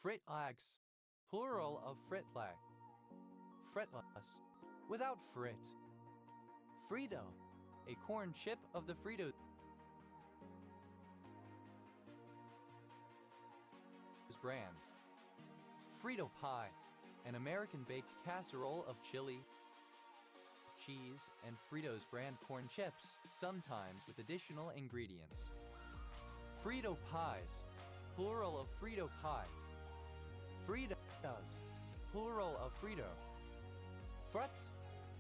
Fritlags, plural of fritlag. Fretless, without frit. Frito, a corn chip of the Fritos brand. Frito pie, an American baked casserole of chili, cheese, and Fritos brand corn chips, sometimes with additional ingredients. Frito pies, plural of Frito pie. Fritos, plural of Frito. Fruts,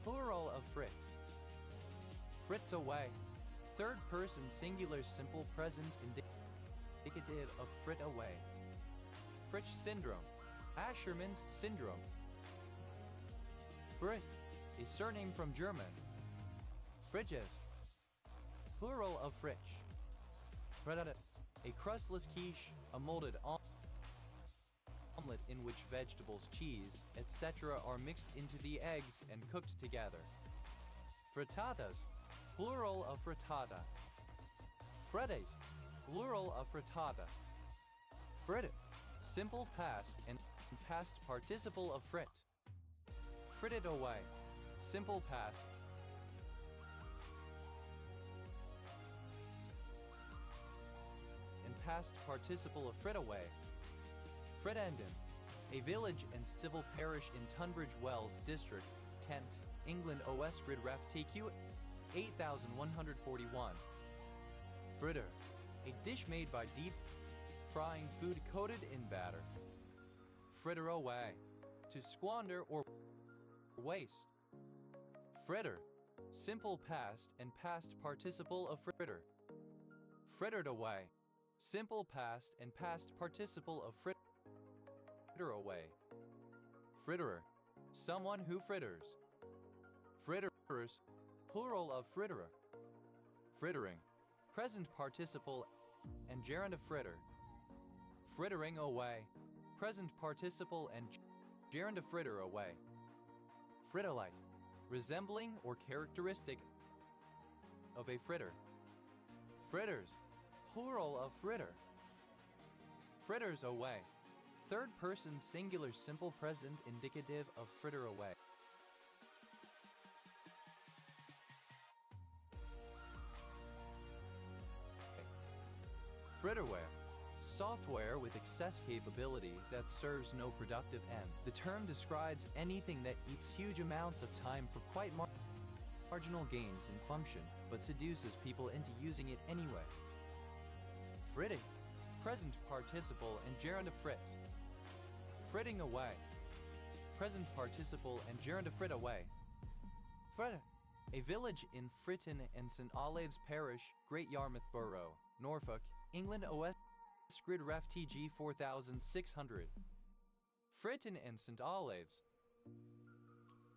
plural of frit. Fritz away, third person singular simple present indicative of frit away. Fritsch syndrome, Asherman's syndrome. Frit, a surname from German. Fridges, plural of fritsch. Fritata, a crustless quiche, a molded omelet in which vegetables, cheese, etc. are mixed into the eggs and cooked together. Frittatas, plural of frittata. Frittate, plural of frittata. Fritted, simple past and past participle of frit. Fritted away, simple past and past participle of frit away. Fritenden, a village and civil parish in Tunbridge Wells District, Kent, England. OS Grid Ref TQ 8141. Fritter, a dish made by deep frying food coated in batter. Fritter away, to squander or waste. Fritter, simple past and past participle of fritter. Frittered away, simple past and past participle of fritter away. Fritterer, someone who fritters. Fritterers, plural of fritterer. Frittering, present participle and gerund of fritter. Frittering away, present participle and gerund of fritter away. Fritter-like, resembling or characteristic of a fritter. Fritters, plural of fritter. Fritters away, third person singular simple present indicative of fritter away. Fritterware, software with excess capability that serves no productive end. The term describes anything that eats huge amounts of time for quite marginal gains in function, but seduces people into using it anyway. Fritting, present participle and gerund of fritz. Fritting away. Present participle and gerund frit away. Frit. A village in Fritton and St. Olave's Parish, Great Yarmouth Borough, Norfolk, England. OS gbderfh TG 4600. Fritton and St. Olave's.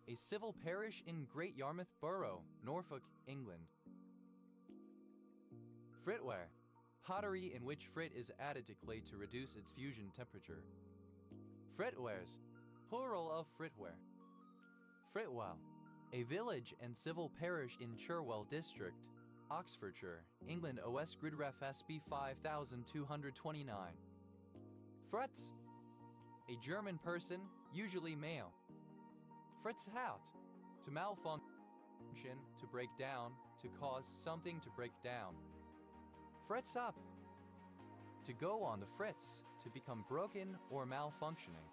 A civil parish in Great Yarmouth Borough, Norfolk, England. Fritware. Pottery in which frit is added to clay to reduce its fusion temperature. Fritwares. Plural of fritware. Fritwell. A village and civil parish in Cherwell District, Oxfordshire, England. OS gbderfh SB 5229. Fritz. A German person, usually male. Fritz out. To malfunction, to break down, to cause something to break down. Fritz up. To go on the fritz, to become broken or malfunctioning.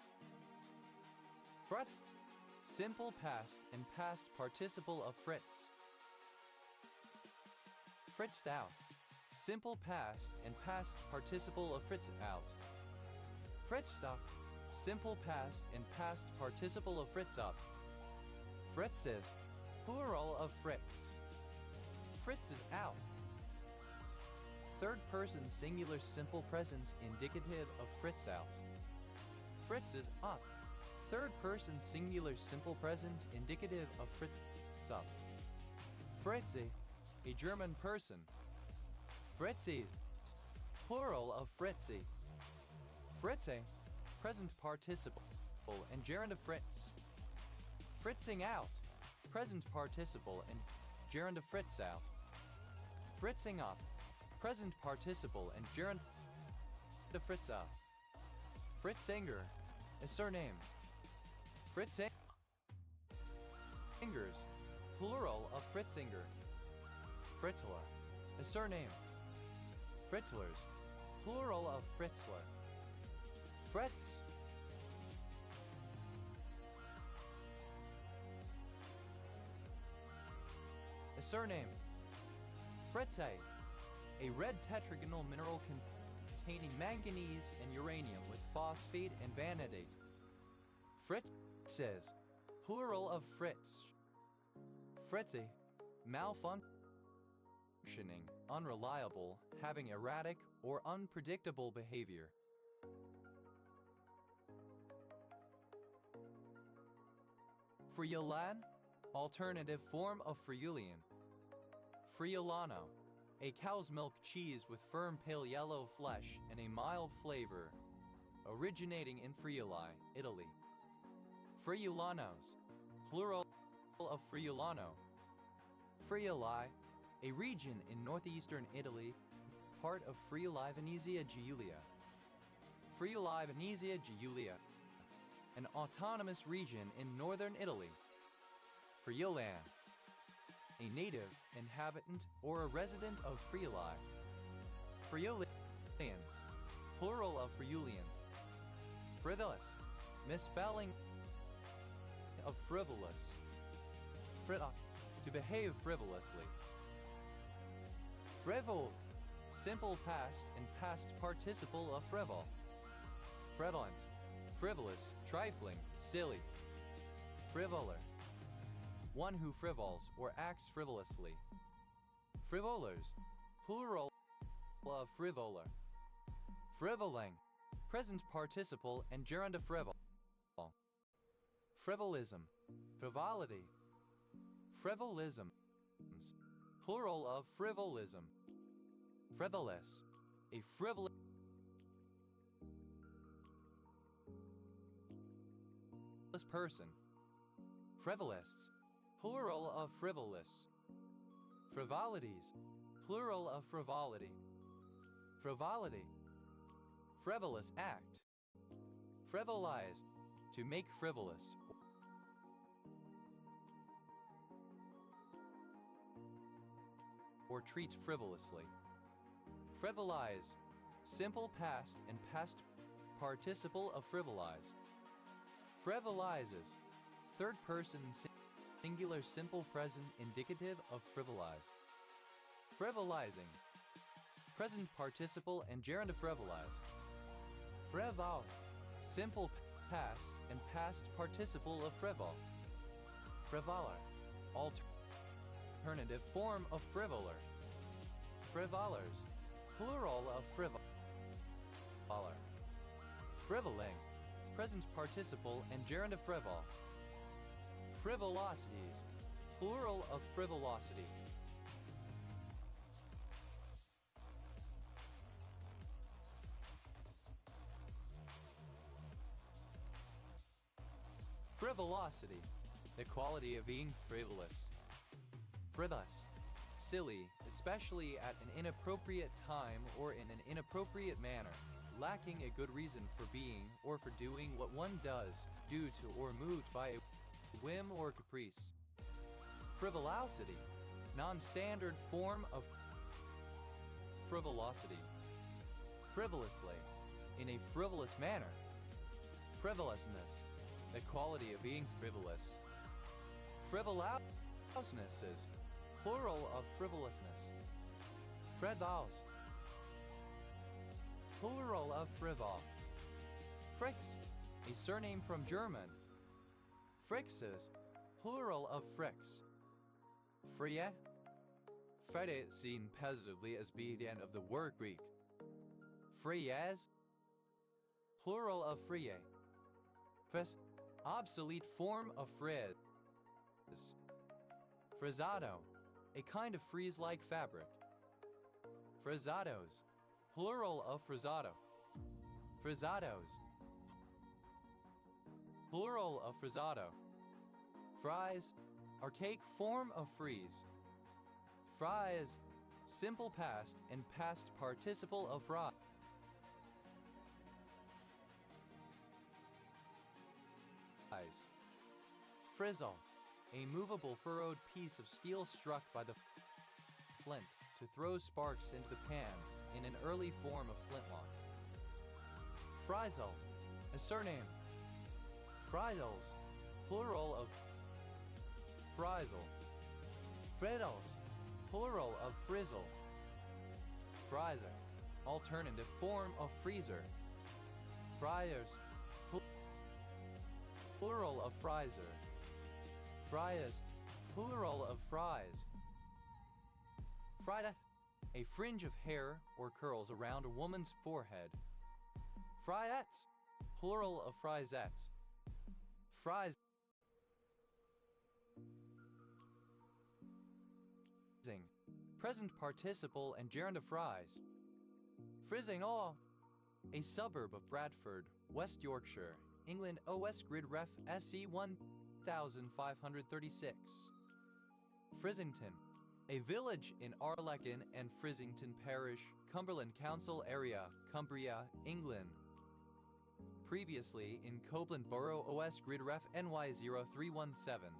Fritzed. Simple past and past participle of fritz. Fritzed out. Simple past and past participle of fritz out. Fritzed up. Simple past and past participle of fritz up. Fritzes. Plural of fritz. Fritz is out. Third person singular simple present indicative of fritz out. Fritz is up. Third person singular simple present indicative of fritz up. Fritzi. A German person. Fritzis. Plural of fritzi. Fritze. Present participle and gerund of fritz. Fritzing out. Present participle and gerund of fritz out. Fritzing up. Present participle and gerund of fritz up. Fritzinger. A surname. Fritzingers. Plural of Fritzinger. Fritzler. A surname. Fritzlers. Plural of Fritzler. Fritz. A surname. Fritze. A red tetragonal mineral containing manganese and uranium with phosphate and vanadate. Fritzes. Plural of Fritz. Fritzy. Malfunctioning, unreliable, having erratic or unpredictable behavior. Friolan. Alternative form of Friulian. Friulano. A cow's milk cheese with firm pale yellow flesh and a mild flavor, originating in Friuli, Italy. Friulanos. Plural of Friulano. Friuli. A region in northeastern Italy, part of Friuli Venezia Giulia. Friuli Venezia Giulia. An autonomous region in northern Italy. Friulan. A native, inhabitant, or a resident of Friuli. Friulians. Plural of Friulian. Frivolous. Misspelling of frivolous. To behave frivolously. Frivol. Simple past and past participle of frivol. Frivolent. Frivolous, trifling, silly. Frivoler. One who frivols or acts frivolously. Frivolers. Plural of frivoler. Frivoling. Present participle and gerund of frivol. Frivolism. Frivolity. Frivolisms. Plural of frivolism. Frivolous. A frivolous person. Frivolists. Plural of frivolous. Frivolities. Plural of frivolity. Frivolity. Frivolous act. Frivolize. To make frivolous. Or treat frivolously. Frivolize. Simple past and past participle of frivolize. Frivolizes. Third person singular simple present indicative of frivolize. Frivolizing. Present participle and gerund of frivolize. Frivol. Simple past and past participle of frivol. Frivoler. Alternative form of frivoler. Frivolers. Plural of frivoler. Frivoling. Present participle and gerund of frivol. Frivolosities. Plural of frivolosity. Frivolosity. The quality of being frivolous. Frivolous. Silly, especially at an inappropriate time or in an inappropriate manner, lacking a good reason for being or for doing what one does, due to or moved by a whim or caprice. Frivolosity. Non-standard form of frivolosity. Frivolously. In a frivolous manner. Frivolousness. The quality of being frivolous. Frivolousenesses. Plural of frivolousness. Frivols. Plural of frivol. Frix. A surname from German. Frixes. Plural of frix. Frie. Frede seen positively as being the end of the word Greek. Friez. Plural of frie. Fris. Obsolete form of friz. Frizzado. A kind of frieze-like fabric. Frizzados. Plural of frizzado. Frizzados. Plural of frizzado. Fries. Archaic form of freeze. Fries. Simple past and past participle of fries. Frizzle. A movable furrowed piece of steel struck by the flint to throw sparks into the pan in an early form of flintlock. Frizzle. A surname. Frizzles. Plural of frizzle. Frizzles. Plural of frizzle. Frizer. Alternative form of freezer. Fryers. Plural of frizer. Fryers. Plural of fries. Frida. A fringe of hair or curls around a woman's forehead. Fryettes. Plural of frisettes. Fries. Present participle and gerund of fries. Frizzing all. A suburb of Bradford, West Yorkshire, England. OS Grid Ref SE 1536. Frizzington. A village in Arlechin and Frizzington Parish, Cumberland Council Area, Cumbria, England. Previously in Copeland Borough. OS Grid Ref NY 0317.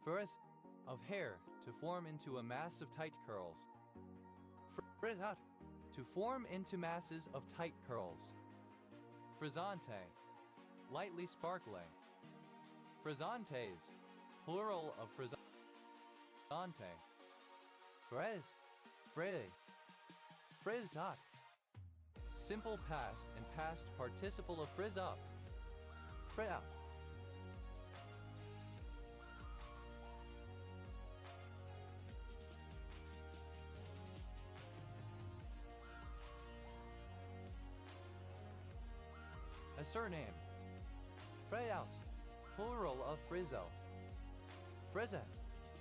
Frizz. Of hair, to form into a mass of tight curls. Frizzat. To form into masses of tight curls. Frizzante. Lightly sparkling. Frizzantes. Plural of frizzante. Frizz. Frizz. Frizzed. Simple past and past participle of frizz up. Frizz up. A surname. Freyhouse. Plural of frizzo. Frizza.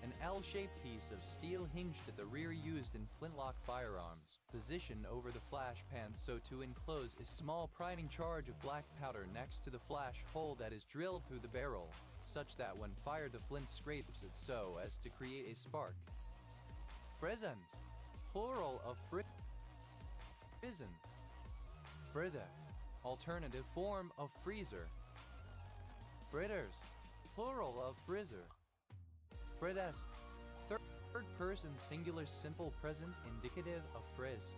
An L-shaped piece of steel hinged at the rear used in flintlock firearms, positioned over the flash pan so to enclose a small priming charge of black powder next to the flash hole that is drilled through the barrel, such that when fired the flint scrapes it so as to create a spark. Frizzens. Plural of frizzen. Frither. Alternative form of freezer. Fritters. Plural of frizzer. Frizz. Third person singular simple present indicative of frizz.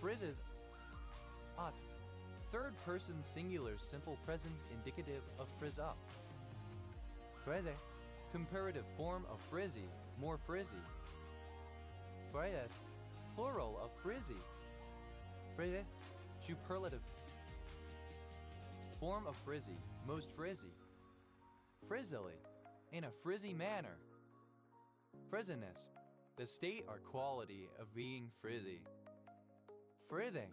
Frizzes. Ot. Third person singular simple present indicative of frizz up. Frizze. Comparative form of frizzy, more frizzy. Frizz. Plural of frizzy. Frizze. Superlative form of frizzy, most frizzy. Frizzily, in a frizzy manner. Frizziness, the state or quality of being frizzy. Frithing,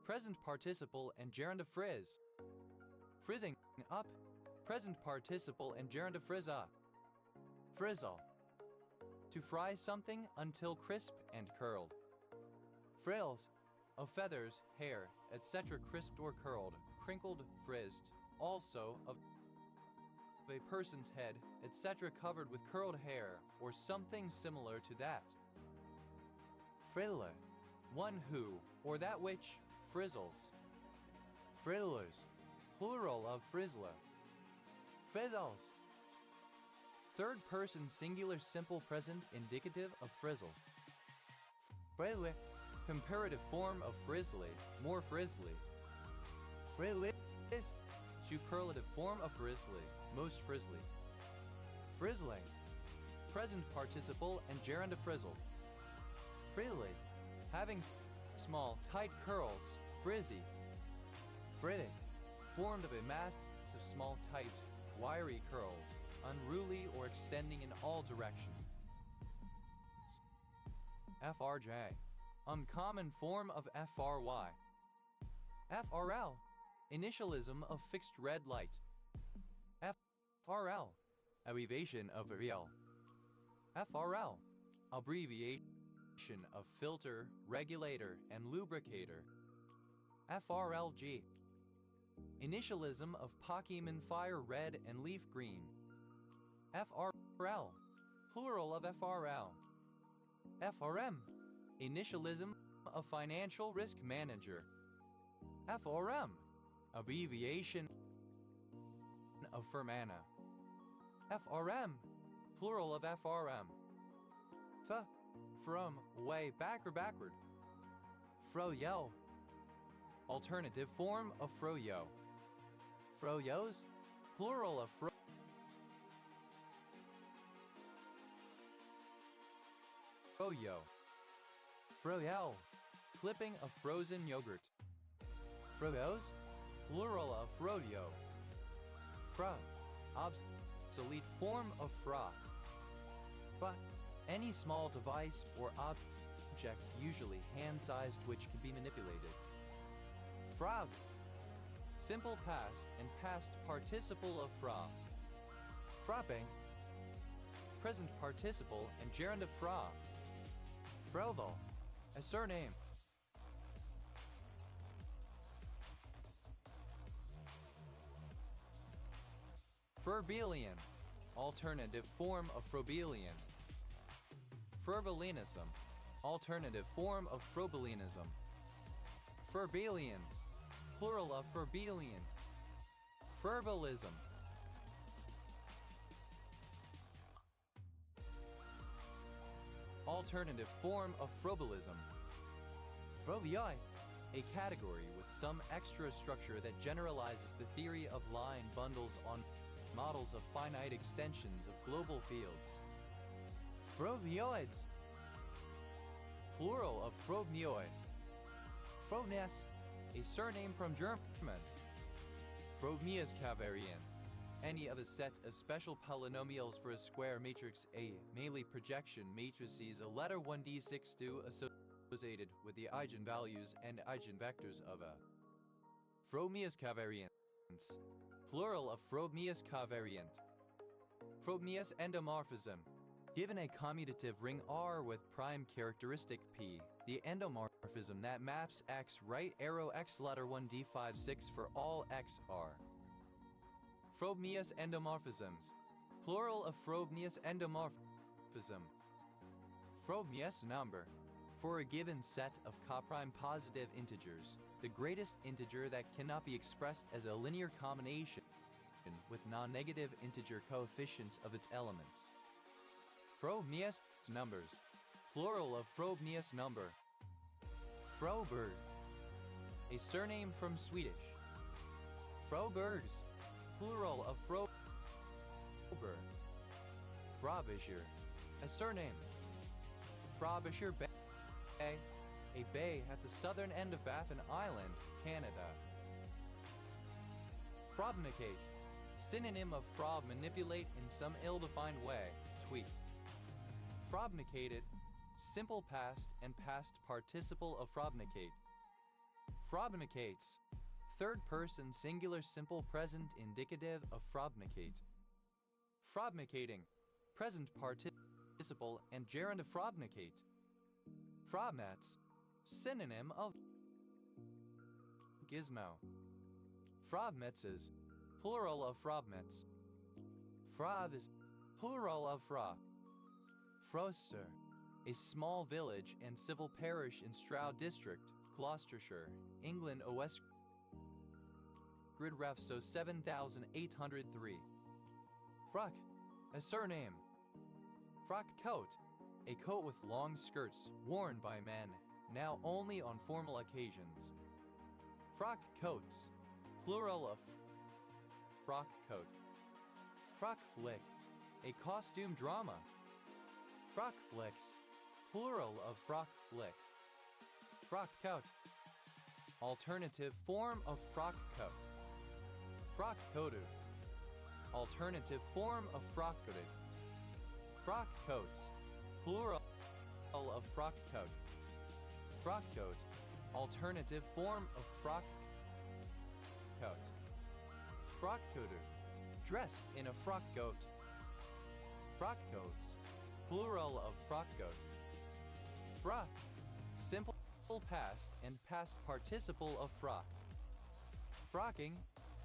present participle and gerund of frizz. Frizzing up, present participle and gerund of frizz up. Frizzle, to fry something until crisp and curled. Frills, of feathers, hair, etc. crisped or curled, crinkled, frizzed, also of a person's head, etc. covered with curled hair, or something similar to that. Friller, one who, or that which, frizzles. Frillers, plural of frizzler. Frizzles, third person singular simple present indicative of frizzle. Frizzly, comparative form of frizzly, more frizzly. Frillit, superlative form of frizzly, most frizzly. Frizzling, present participle and gerund of frizzle. Frilly, having small, tight curls, frizzy. Fritty, formed of a mass of small, tight, wiry curls, unruly or extending in all directions. FRJ, uncommon form of FRY. FRL, initialism of fixed red light. FRL, abbreviation of real. FRL, abbreviation of filter, regulator, and lubricator. FRLG, initialism of Pokemon fire red and leaf green. FRL, plural of FRL. FRM, initialism of financial risk manager. FRM, abbreviation of Fermana. FRM, plural of FRM. From, way, back or backward. Froyo, alternative form of froyo. Froyos, plural of froyo. Froyo, clipping of frozen yogurt. Froyos, plural of froyo. Fro, obsolete form of froth. Any small device or object, usually hand-sized, which can be manipulated. Frog, simple past and past participle of fra. Frappe, present participle and gerund of fra. Froval, a surname. Ferbelian, alternative form of frobelian. Ferbelinism, alternative form of frobelianism. Ferbelians, plural of ferbelian. Ferbalism. Alternative form of frobelism. Frobioi, a category with some extra structure that generalizes the theory of line bundles on models of finite extensions of global fields. Frobioids, plural of frobnioi. Frobnes, a surname from German. Frobnius cavariant, any other set of special polynomials for a square matrix A, mainly projection matrices, a letter 1d62 associated with the eigenvalues and eigenvectors of a. Frobnius cavariants, plural of Frobnius cavariant. Frobnius endomorphism, given a commutative ring R with prime characteristic P, the endomorphism that maps X right arrow X letter 1d56 for all XR. Frobnius endomorphisms, plural of Frobnius endomorphism. Frobnius number, for a given set of coprime positive integers, the greatest integer that cannot be expressed as a linear combination with non-negative integer coefficients of its elements. Frobnius numbers, plural of Frobnius number. Froberg, a surname from Swedish. Frobergs, plural of Frober. Frobisher, a surname. Frobisher Bay, a bay at the southern end of Baffin Island, Canada. Frobnicate, synonym of frob manipulate in some ill-defined way, tweet. Frobnicated, simple past and past participle of frobnicate. Frobnicates, third person singular simple present indicative of frobnicate. Frobnicating, present participle and gerund of frobnicate. Frobnets, synonym of gizmo. Frobmetzes, plural of frobmets. Frobs, plural of fra. Froster, a small village and civil parish in Stroud District, Gloucestershire, England. OS Grid ref so 7803. Frock, a surname. Frock coat, a coat with long skirts worn by men, now only on formal occasions. Frock coats, plural of frock coat. Frock flick, a costume drama. Frock flicks, plural of frock flick. Frock coat, alternative form of frock coat. Frock coated, alternative form of frock coated. Frock coats, plural of frock coat. Frock coat, alternative form of frock coat. Frock coater, dressed in a frock coat. Frock coats, plural of frock coat. Frock, simple past and past participle of frock. Frocking,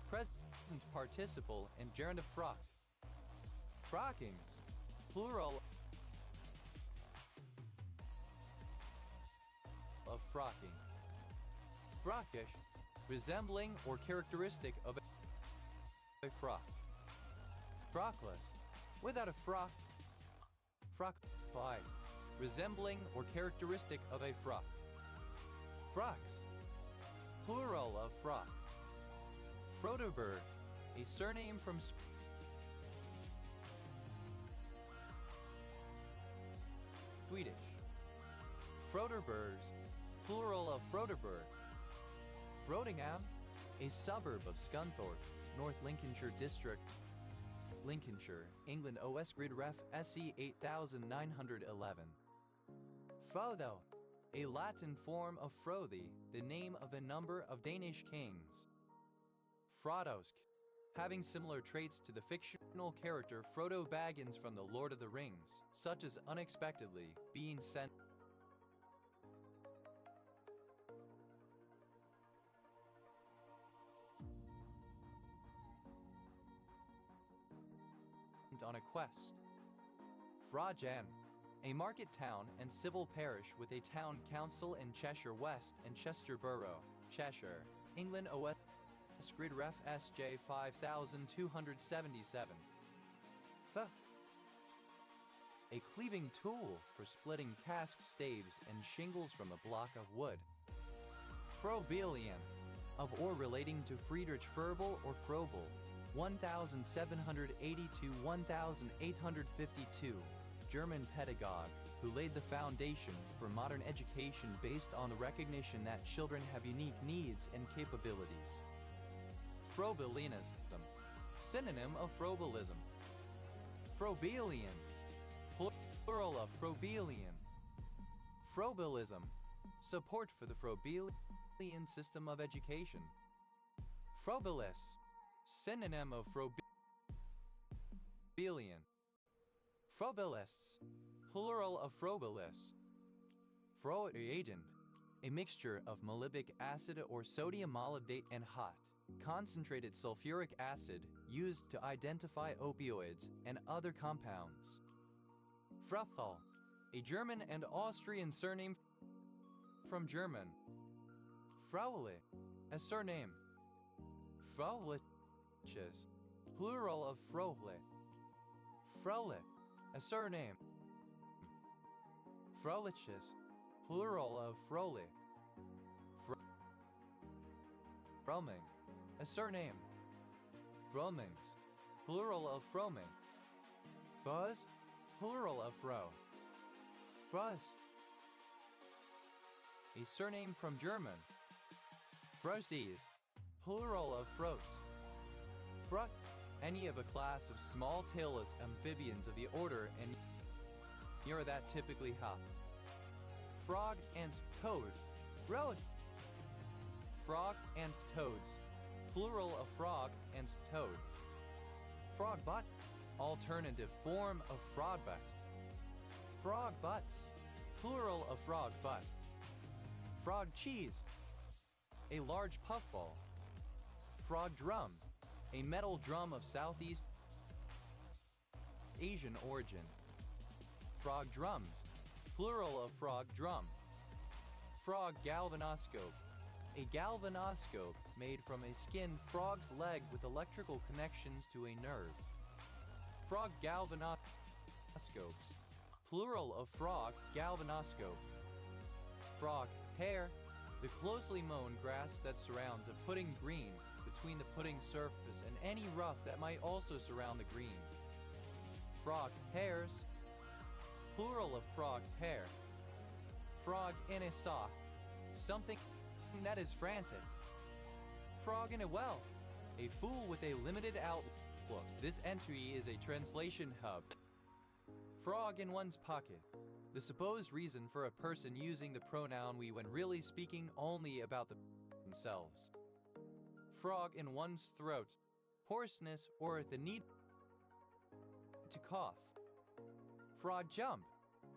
present participle and gerund of frock. Frockings, plural of frocking. Frockish, resembling or characteristic of a frock. Frockless, without a frock. Frockfly, resembling or characteristic of a frock. Frocks, plural of frock. Frodoberg, a surname from Swedish. Froderbergs, plural of Froderberg. Frodingham, a suburb of Scunthorpe, North Lincolnshire District, Lincolnshire, England. OS grid ref SE 8911. Frodo, a Latin form of Frothy, the name of a number of Danish kings. Frodosk, having similar traits to the fictional character Frodo Baggins from The Lord of the Rings, such as unexpectedly being sent on a quest. Frodgen, a market town and civil parish with a town council in Cheshire West and Chester Borough, Cheshire, England. OS grid ref SJ 5277. A cleaving tool for splitting cask staves and shingles from a block of wood. Frobelian, of or relating to Friedrich Froebel or Froebel, 1780 to 1852, German pedagogue, who laid the foundation for modern education based on the recognition that children have unique needs and capabilities. Frobelianism, synonym of Froebelism. Frobelians, plural of Froebelian. Froebelism, support for the Froebelian system of education. Froebelis, synonym of Froebelian. Froebelists, plural of Froebelis. Froeagent, a mixture of molybdic acid or sodium molybdate and hot, concentrated sulfuric acid used to identify opioids and other compounds. Frauthal, a German and Austrian surname from German. Fraule, a surname. Frauliches, plural of Frohle. Fraulich, a surname. Frauliches, plural of Frole. Froming, a surname. Fromings, plural of Froming. Fuzz, plural of Fro. Fruz, a surname from German. Frosies, plural of Fros. Frog, any of a class of small tailless amphibians of the order and near that typically hop. Frog and toad, road. Frog and toads, plural of frog and toad. Frog butt, alternative form of frog butt. Frog butts, plural of frog butt. Frog cheese, a large puffball. Frog drum, a metal drum of Southeast Asian origin. Frog drums, plural of frog drum. Frog galvanoscope, a galvanoscope made from a skinned frog's leg with electrical connections to a nerve. Frog galvanoscopes, plural of frog galvanoscope. Frog hair, the closely mown grass that surrounds a pudding green between the pudding surface and any rough that might also surround the green. Frog hairs, plural of frog hair. Frog in a sock, something that is frantic. Frog in a well, a fool with a limited outlook. This entry is a translation hub. Frog in one's pocket, the supposed reason for a person using the pronoun we when really speaking only about themselves. Frog in one's throat, hoarseness or the need to cough. Frog jump,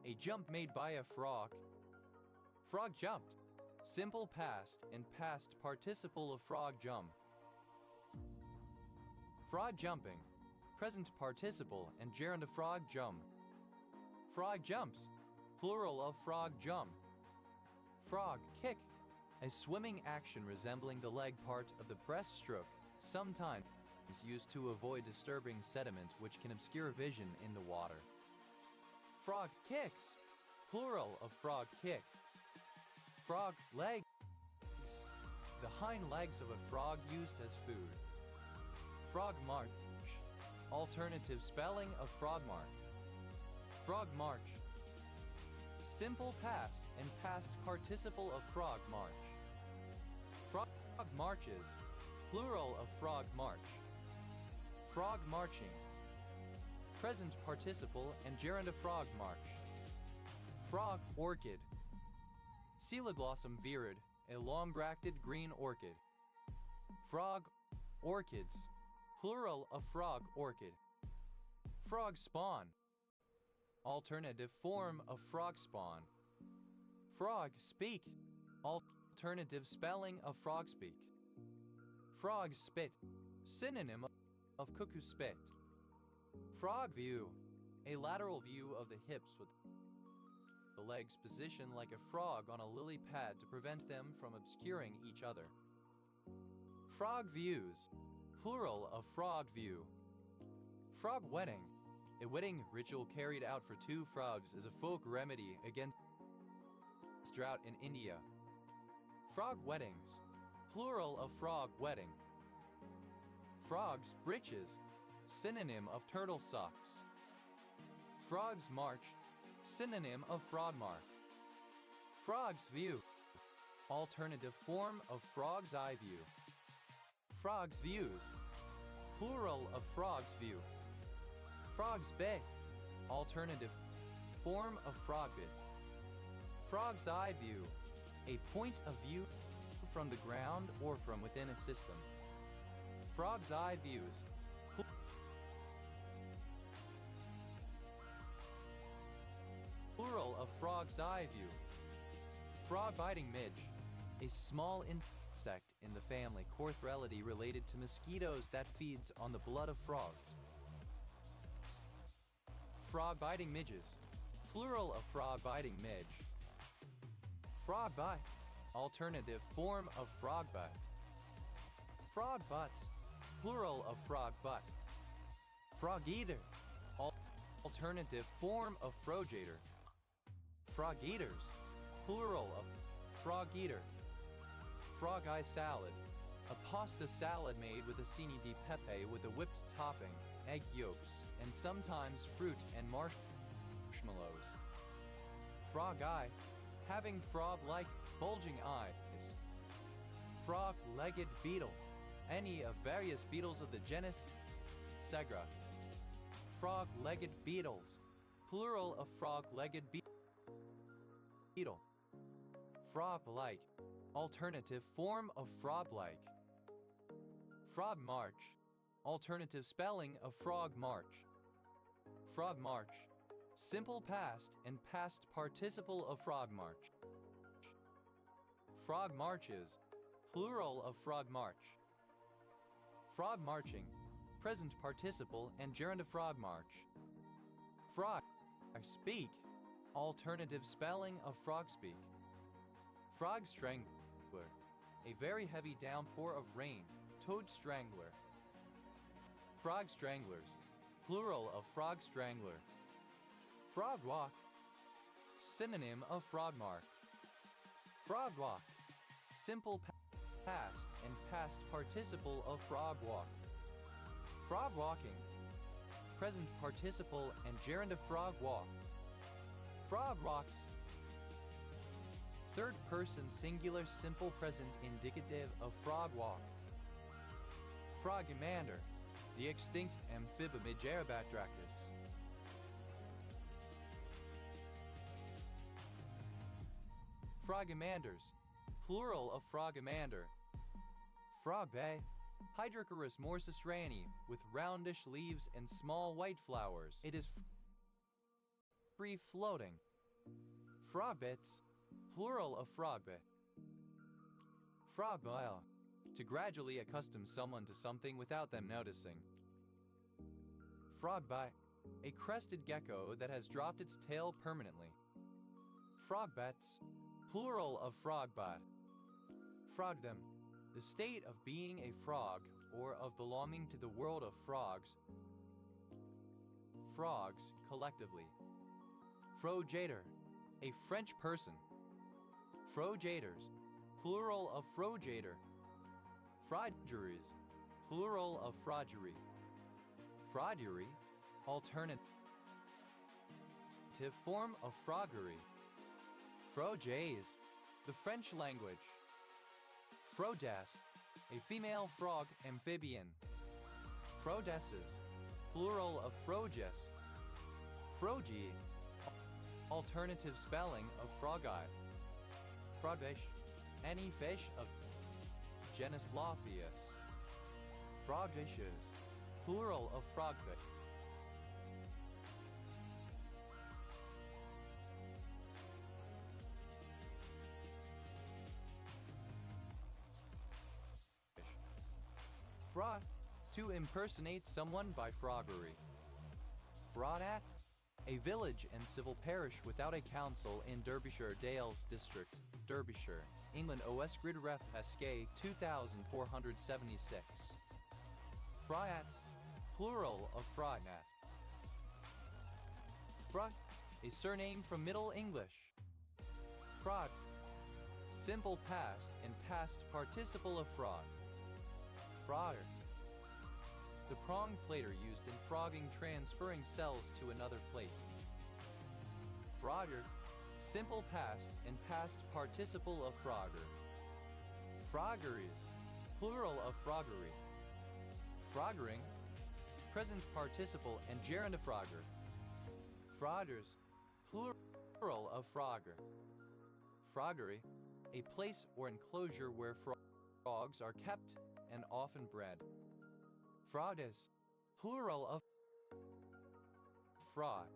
a jump made by a frog. Frog jumped, simple past and past participle of frog jump. Frog jumping, present participle and gerund of frog jump. Frog jumps, plural of frog jump. Frog kick, a swimming action resembling the leg part of the breaststroke, sometimes used to avoid disturbing sediment which can obscure vision in the water. Frog kicks, plural of frog kick. Frog legs, the hind legs of a frog used as food. Frog march, alternative spelling of frog mark. Frog march, simple past and past participle of frog march. Frog marches, plural of frog march. Frog marching, present participle and gerund of frog march. Frog orchid, Coeloglossum virid, a long-bracted green orchid. Frog orchids, plural of frog orchid. Frog spawn, alternative form of frog spawn. Frog speak, alternative spelling of frog speak. Frog spit, synonym of cuckoo spit. Frog view, a lateral view of the hips with the legs positioned like a frog on a lily pad to prevent them from obscuring each other. Frog views, plural of frog view. Frog wedding, a wedding ritual carried out for two frogs as a folk remedy against drought in India. Frog weddings, plural of frog wedding. Frogs breeches, synonym of turtle socks. Frogs march, synonym of frog mark. Frog's view, alternative form of frog's eye view. Frog's views, plural of frog's view. Frog's bit, alternative form of frog bit. Frog's eye view, a point of view from the ground or from within a system. Frog's eye views, plural of frog's eye view. Frog biting midge, a small insect in the family Corthrelidae related to mosquitoes that feeds on the blood of frogs. Frog biting midges, plural of frog biting midge. Frog bite, alternative form of frog butt. Frog butts, plural of frog butt. Frog eater, alternative form of frogator. Frog eaters, plural of frog eater. Frog eye salad, a pasta salad made with acini di pepe with a whipped topping, egg yolks, and sometimes fruit and marshmallows. Frog eye, having frog-like bulging eyes. Frog-legged beetle, any of various beetles of the genus Segra. Frog-legged beetles, plural of frog-legged beetle. Frog-like, alternative form of frog-like. Frog march, alternative spelling of frog march. Frog march, simple past and past participle of frog march. Frog marches, plural of frog march. Frog marching, present participle and gerund of frog march. Frog speak, alternative spelling of frog speak. Frog strangler, a very heavy downpour of rain. Toad strangler. Frog stranglers, plural of frog strangler. Frog walk, synonym of frog mark. Frog walk, simple past and past participle of frog walk. Frog walking, present participle and gerund of frog walk. Frog walks, third person singular simple present indicative of frog walk. Frogamander, the extinct Amphibomygerobatrachus. Frogamanders, plural of frogamander. Frogbae, Hydrocorus morsisrani, with roundish leaves and small white flowers. It is free-floating. Frogbits, plural of frogbae. Frogboil, to gradually accustom someone to something without them noticing. Frogbite, a crested gecko that has dropped its tail permanently. Frogbets, plural of frogbite. Frogdom, the state of being a frog or of belonging to the world of frogs. Frogs, collectively. Frojater, a French person. Frojaters, plural of frojater. Frauderies, plural of fraudery. Fraudery, alternative form of froggery. Frojays, the French language. Frodas, a female frog amphibian. Frodesses, plural of froges. Frogi, alternative spelling of frog-eye. Frogfish, any fish of genus Lophius. Frogfishes, plural of frogfish. Fraud, to impersonate someone by froggery. Fraudat, a village and civil parish without a council in Derbyshire Dales District, Derbyshire, England. OS gbderfh 2476. Fryats, plural of frynats. Frot, a surname from Middle English. Frog, simple past and past participle of frog. Frogger, the prong plater used in frogging, transferring cells to another plate. Frogger, simple past and past participle of frogger. Froggeries, plural of froggery. Froggering, present participle and gerund of frogger. Froggers, plural of frogger. Froggery, a place or enclosure where frogs are kept and often bred. Frodes, plural of frog.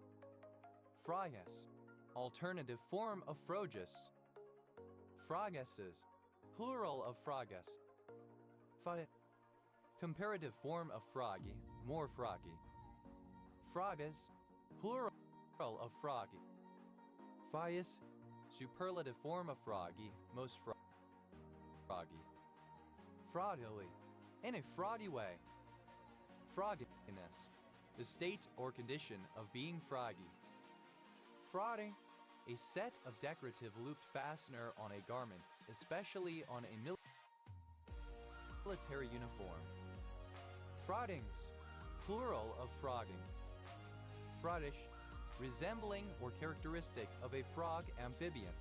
Froges, alternative form of frogus. Frogesses, plural of frogus. Comparative form of froggy, more froggy. Frogas, plural of froggy. Fias, superlative form of froggy, most froggy. Fraudily, in a fraudy way. Frogginess, the state or condition of being froggy. Frauding, a set of decorative looped fastener on a garment, especially on a military uniform. Fraudings, plural of frogging. Fraudish, resembling or characteristic of a frog amphibian.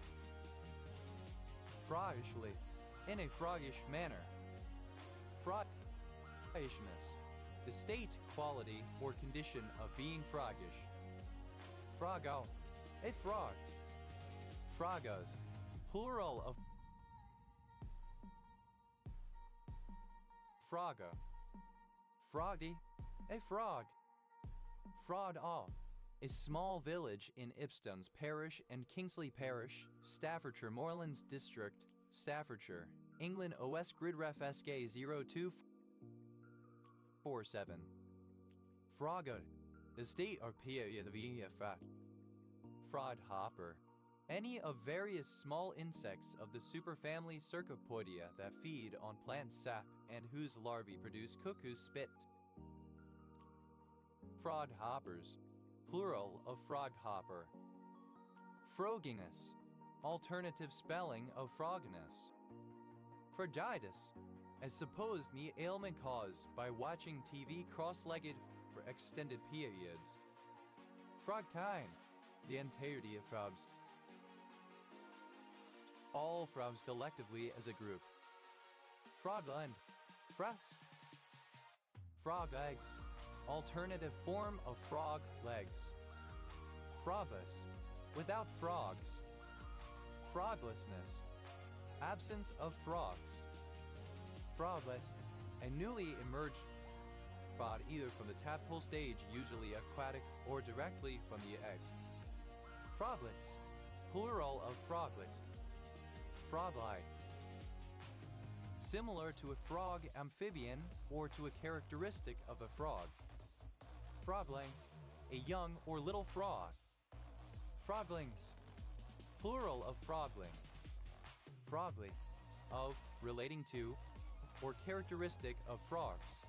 Froggishly, in a froggish manner. the state, quality, or condition of being froggish. Frogo, a frog. Frogas, plural of froga. Froggy, a frog. Fraud all, a small village in Ipsdons Parish and Kingsley Parish, Staffordshire Moorlands District, Staffordshire, England. OS gbderfh SK 0247. Frogger, the state or fat. Fraud hopper. Any of various small insects of the superfamily Cercopodia that feed on plant sap and whose larvae produce cuckoo spit. Frog hoppers, plural of frog hopper. Froginess, alternative spelling of froginess. Froggitis, a supposed knee ailment caused by watching TV cross-legged for extended periods. Frogkind, the entirety of frogs. All frogs collectively as a group. Frogland, frass. Frog eggs, alternative form of frog legs. Frobus, without frogs. Froglessness, absence of frogs. Froglet, a newly emerged frog either from the tadpole stage, usually aquatic, or directly from the egg. Froglets, plural of froglet. Frogeye, similar to a frog amphibian or to a characteristic of a frog. Frogling, a young or little frog. Froglings, plural of frogling. Frogly, of, relating to, or characteristic of frogs.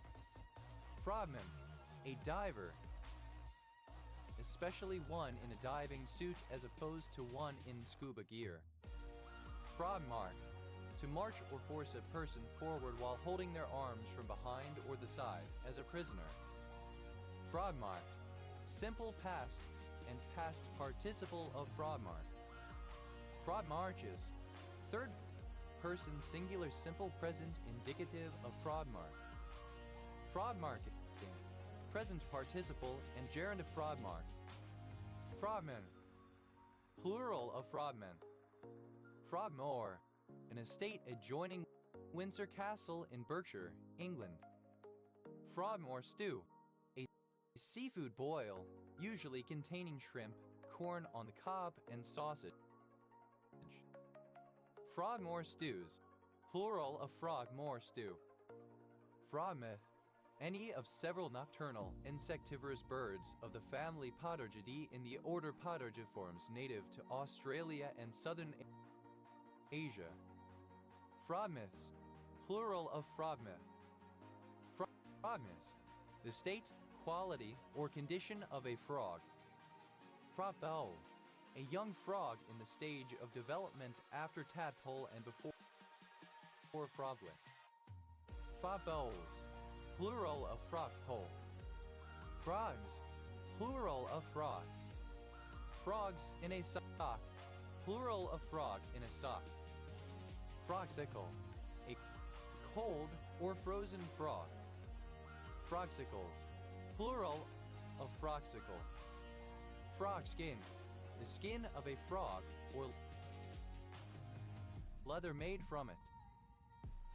Frogman, a diver, especially one in a diving suit as opposed to one in scuba gear. Frog mark, to march or force a person forward while holding their arms from behind or the side, as a prisoner. Frog mark, simple past and past participle of frog mark. Frog marches, third person singular simple present indicative of frog mark. Frog marking, present participle and gerund of frog mark. Frogman, plural of frogmen. Frogmore, an estate adjoining Windsor Castle in Berkshire, England. Frogmore stew, a seafood boil, usually containing shrimp, corn on the cob, and sausage. Frogmore stews, plural of frogmore stew. Frogmouth, any of several nocturnal, insectivorous birds of the family Podorgidae in the order Podorgiformes native to Australia and southern Asia. Frogmouths, plural of frogmouth. Frogmouths, the state, quality, or condition of a frog. Frogbowl, a young frog in the stage of development after tadpole and before froglet. Frogbows, plural of frogpole. Frogs, plural of frog. Frogs in a sock, plural of frog in a sock. Frogsicle, a cold or frozen frog. Frogsicles, plural of froxicle. Frog skin, the skin of a frog or leather made from it.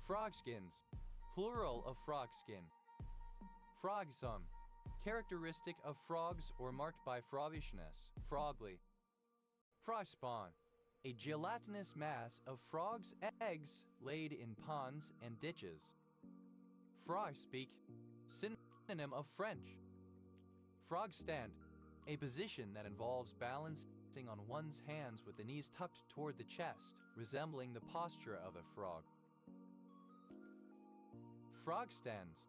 Frogskins, plural of frogskin. Frogsome, characteristic of frogs or marked by froggishness, frogly. Frogspawn, a gelatinous mass of frogs' eggs laid in ponds and ditches. Frogspeak, synonym of French. Frog stand, a position that involves balancing on one's hands with the knees tucked toward the chest, resembling the posture of a frog. Frog stands,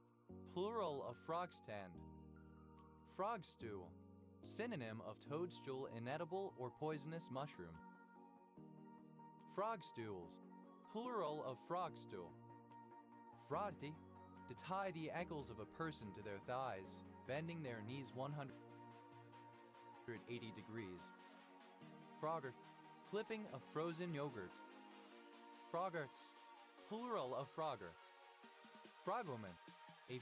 plural of frog stand. Frog stool, synonym of toadstool, inedible or poisonous mushroom. Frog stools, plural of frog stool. Frogty, to tie the ankles of a person to their thighs, bending their knees 180 degrees. Frogger, clipping of frozen yogurt. Froggerts, plural of frogger. Frogwoman, a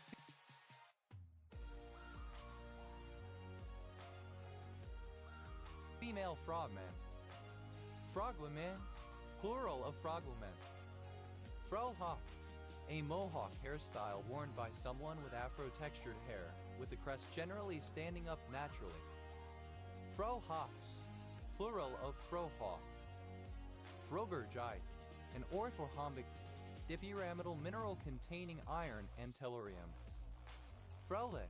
female frogman. Frogwoman, plural of frogwoman. Frohawk, a mohawk hairstyle worn by someone with afro-textured hair, with the crest generally standing up naturally. Frohawks, plural of frohawk. Frobergite, an orthorhombic dipyramidal mineral containing iron and tellurium. Frole,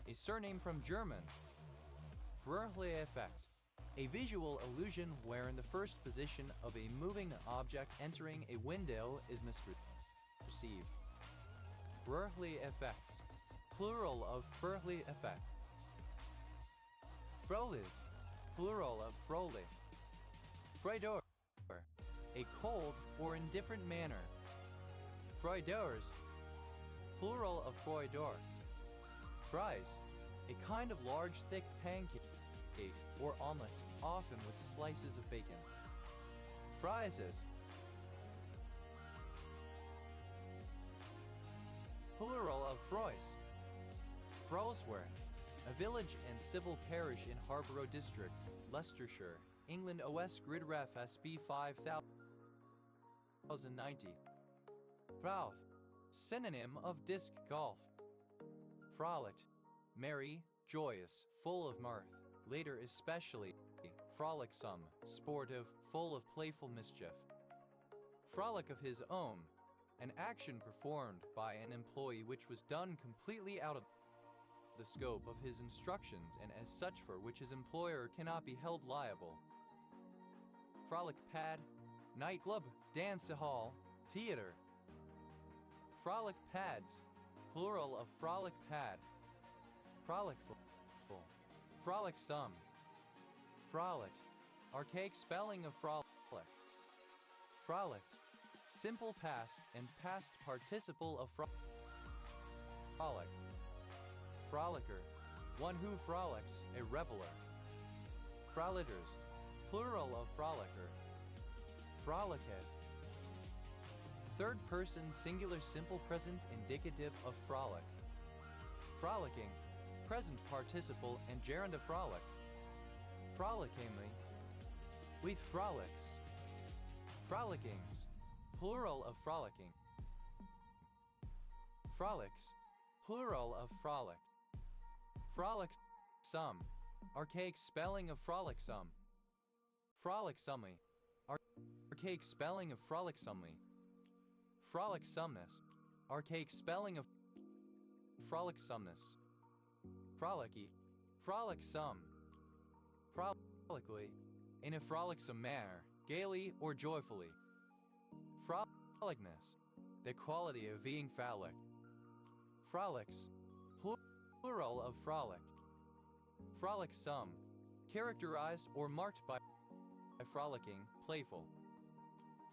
a surname from German. Fröhliche effect, a visual illusion wherein the first position of a moving object entering a window is misperceived. Fröhliche effects, plural of fröhliche effect. Frohlich, plural of frohle. Freudor, a cold or indifferent manner. Freudors, plural of Freudor. Fries, a kind of large thick pancake or omelet, often with slices of bacon. Frieses, plural of Frois. Frosware, a village and civil parish in Harborough District, Leicestershire, England. OS Grid Ref SB 5090. Frauth, synonym of disc golf. Frolic, merry, joyous, full of mirth, later especially frolicsome, sportive, full of playful mischief. Frolic of his own, an action performed by an employee which was done completely out of the scope of his instructions and as such for which his employer cannot be held liable. Frolic pad, nightclub, dance hall, theater. Frolic pads, plural of frolic pad. Frolicful, frolicsome. Frolic, archaic spelling of frolic. Frolicked, simple past and past participle of frolic. Frolicker, one who frolics, a reveler. Frolickers, plural of frolicker. Frolicketh, third person singular simple present indicative of frolic. Frolicking, present participle and gerund of frolic. Frolickingly, with frolics. Frolickings, plural of frolicking. Frolics, plural of frolic. Frolicsome, archaic spelling of frolicsome. Frolicsomely, archaic spelling of frolicsomely. Frolicsomeness, archaic spelling of frolicsomness. Frolicky, frolicsome. Frolically, in a frolicsome manner, gaily or joyfully. Frolicness, the quality of being frolic. Frolics, plural of frolic. Frolicsome, characterized or marked by frolicking, playful.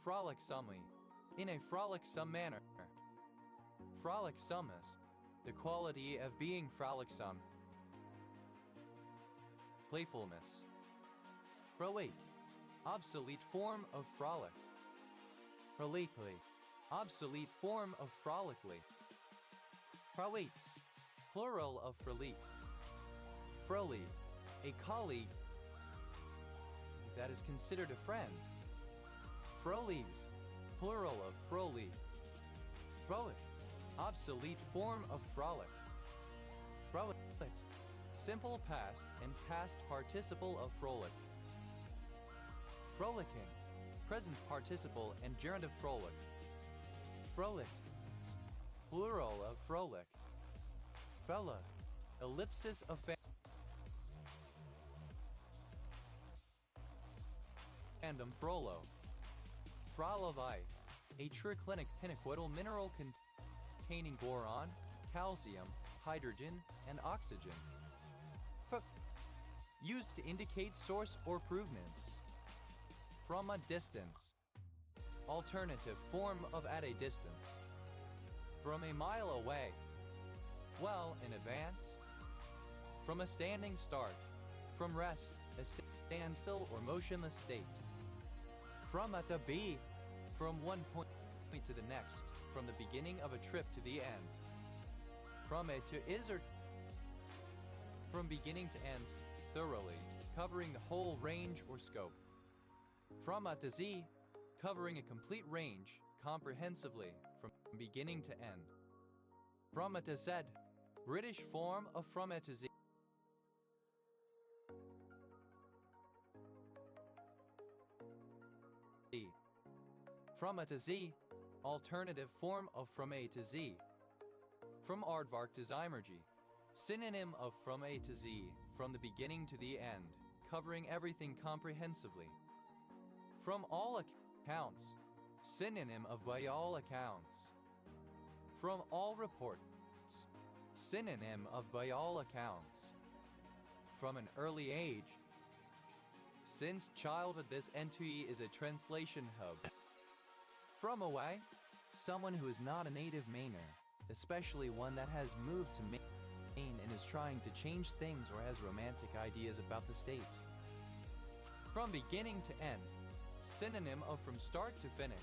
Frolicsomely, in a frolicsome manner. Frolicsomness, the quality of being frolicsome. Playfulness. Frolic, obsolete form of frolic. Frolically, obsolete form of frolically. Frolics, plural of frolic. Froly, a colleague that is considered a friend. Frolies, plural of froly. Frolic, obsolete form of frolic. Frolic, simple past and past participle of frolic. Frolicking, present participle and gerund of frolic. Frolics, plural of frolic. Frella, ellipsis of fandom frollo. Frolovi, a triclinic pinaquidal mineral containing boron, calcium, hydrogen, and oxygen. Used to indicate source or provenance. From a distance. Alternative form of at a distance. From a mile away. Well in advance. From a standing start. From rest, a standstill or motionless state. From a to be. From one point to the next. From the beginning of a trip to the end. from A to is or from beginning to end, thoroughly, covering the whole range or scope. From A to Z, covering a complete range, comprehensively, from beginning to end. From A to Z, British form of from A to Z. From A to Z, alternative form of from A to Z. From aardvark to Zymergy, synonym of from A to Z, from the beginning to the end, covering everything comprehensively. From all accounts, synonym of by all accounts. From all reports, synonym of by all accounts. From an early age, since childhood this entity is a translation hub. From away, someone who is not a native Mainer, especially one that has moved to Maine and is trying to change things or has romantic ideas about the state. From beginning to end, synonym of from start to finish.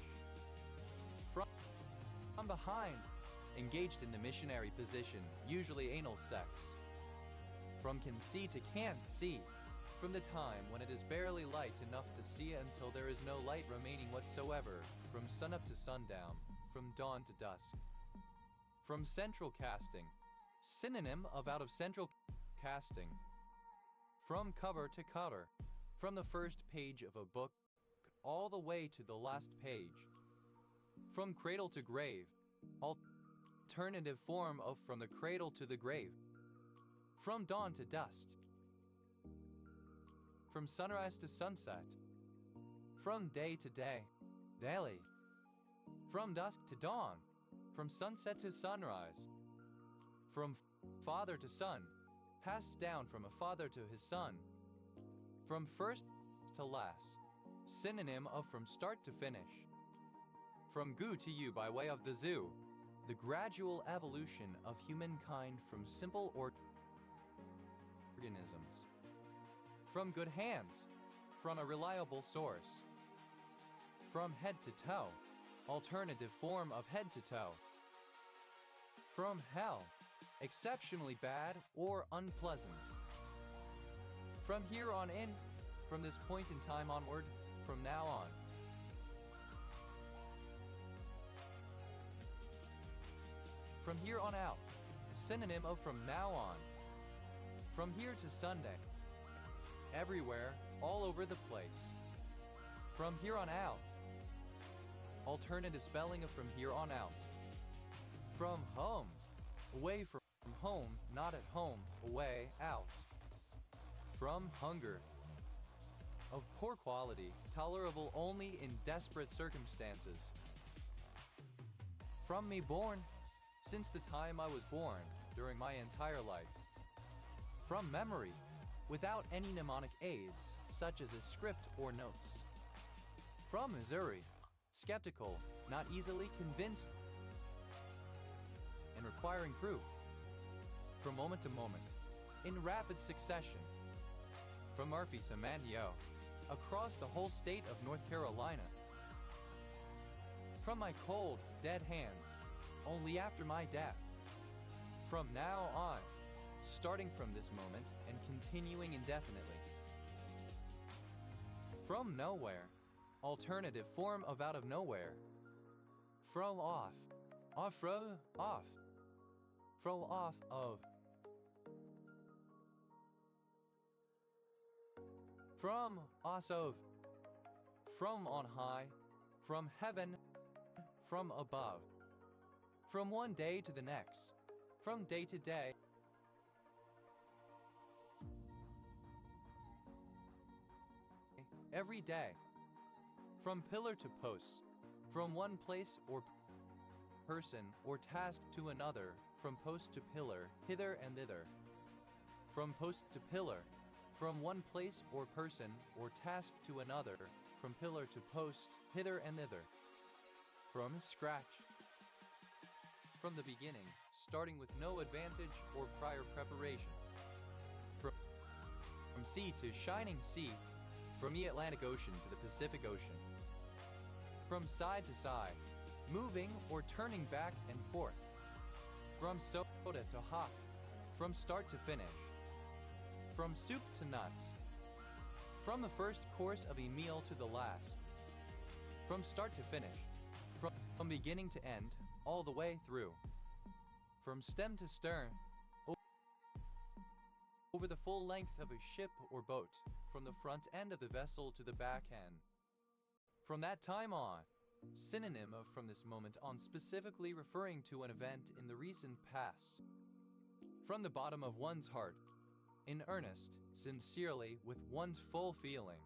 From behind, engaged in the missionary position, usually anal sex. From can see to can't see, from the time when it is barely light enough to see until there is no light remaining whatsoever, from sunup to sundown, from dawn to dusk. From central casting, synonym of out of central casting. From cover to cover, from the first page of a book all the way to the last page. From cradle to grave, alternative form of from the cradle to the grave. From dawn to dusk. From sunrise to sunset. From day to day, daily. From dusk to dawn. From sunset to sunrise. From father to son, passed down from a father to his son. From first to last, synonym of from start to finish. From goo to you by way of the zoo, the gradual evolution of humankind from simple organisms. From good hands, from a reliable source. From head to toe, alternative form of head to toe. From hell, exceptionally bad or unpleasant. From here on in, from this point in time onward, from now on. From here on out, synonym of from now on. From here to Sunday, everywhere, all over the place. From here on out, alternative spelling of from here on out. From home, away from home, not at home, away, out. From hunger, of poor quality, tolerable only in desperate circumstances. From me born, since the time I was born, during my entire life. From memory, without any mnemonic aids, such as a script or notes. From Missouri, skeptical, not easily convinced, and requiring proof. From moment to moment, in rapid succession. From Murphy to Manio, across the whole state of North Carolina. From my cold, dead hands, only after my death. From now on, starting from this moment and continuing indefinitely. From nowhere, alternative form of out of nowhere. From off, off-road, off. From off of. From us of. From on high, from heaven, from above. From one day to the next, from day to day. Every day. From pillar to post, from one place or person or task to another, from post to pillar, hither and thither. From post to pillar, from one place or person or task to another, from pillar to post, hither and thither. From scratch. From the beginning, starting with no advantage or prior preparation. From sea to shining sea, from the Atlantic Ocean to the Pacific Ocean. From side to side, moving or turning back and forth. From soda to hot. From start to finish. From soup to nuts. From the first course of a meal to the last. From start to finish. From beginning to end, all the way through. From stem to stern, over the full length of a ship or boat, from the front end of the vessel to the back end. From that time on, synonym of from this moment on, specifically referring to an event in the recent past. From the bottom of one's heart, in earnest, sincerely, with one's full feeling.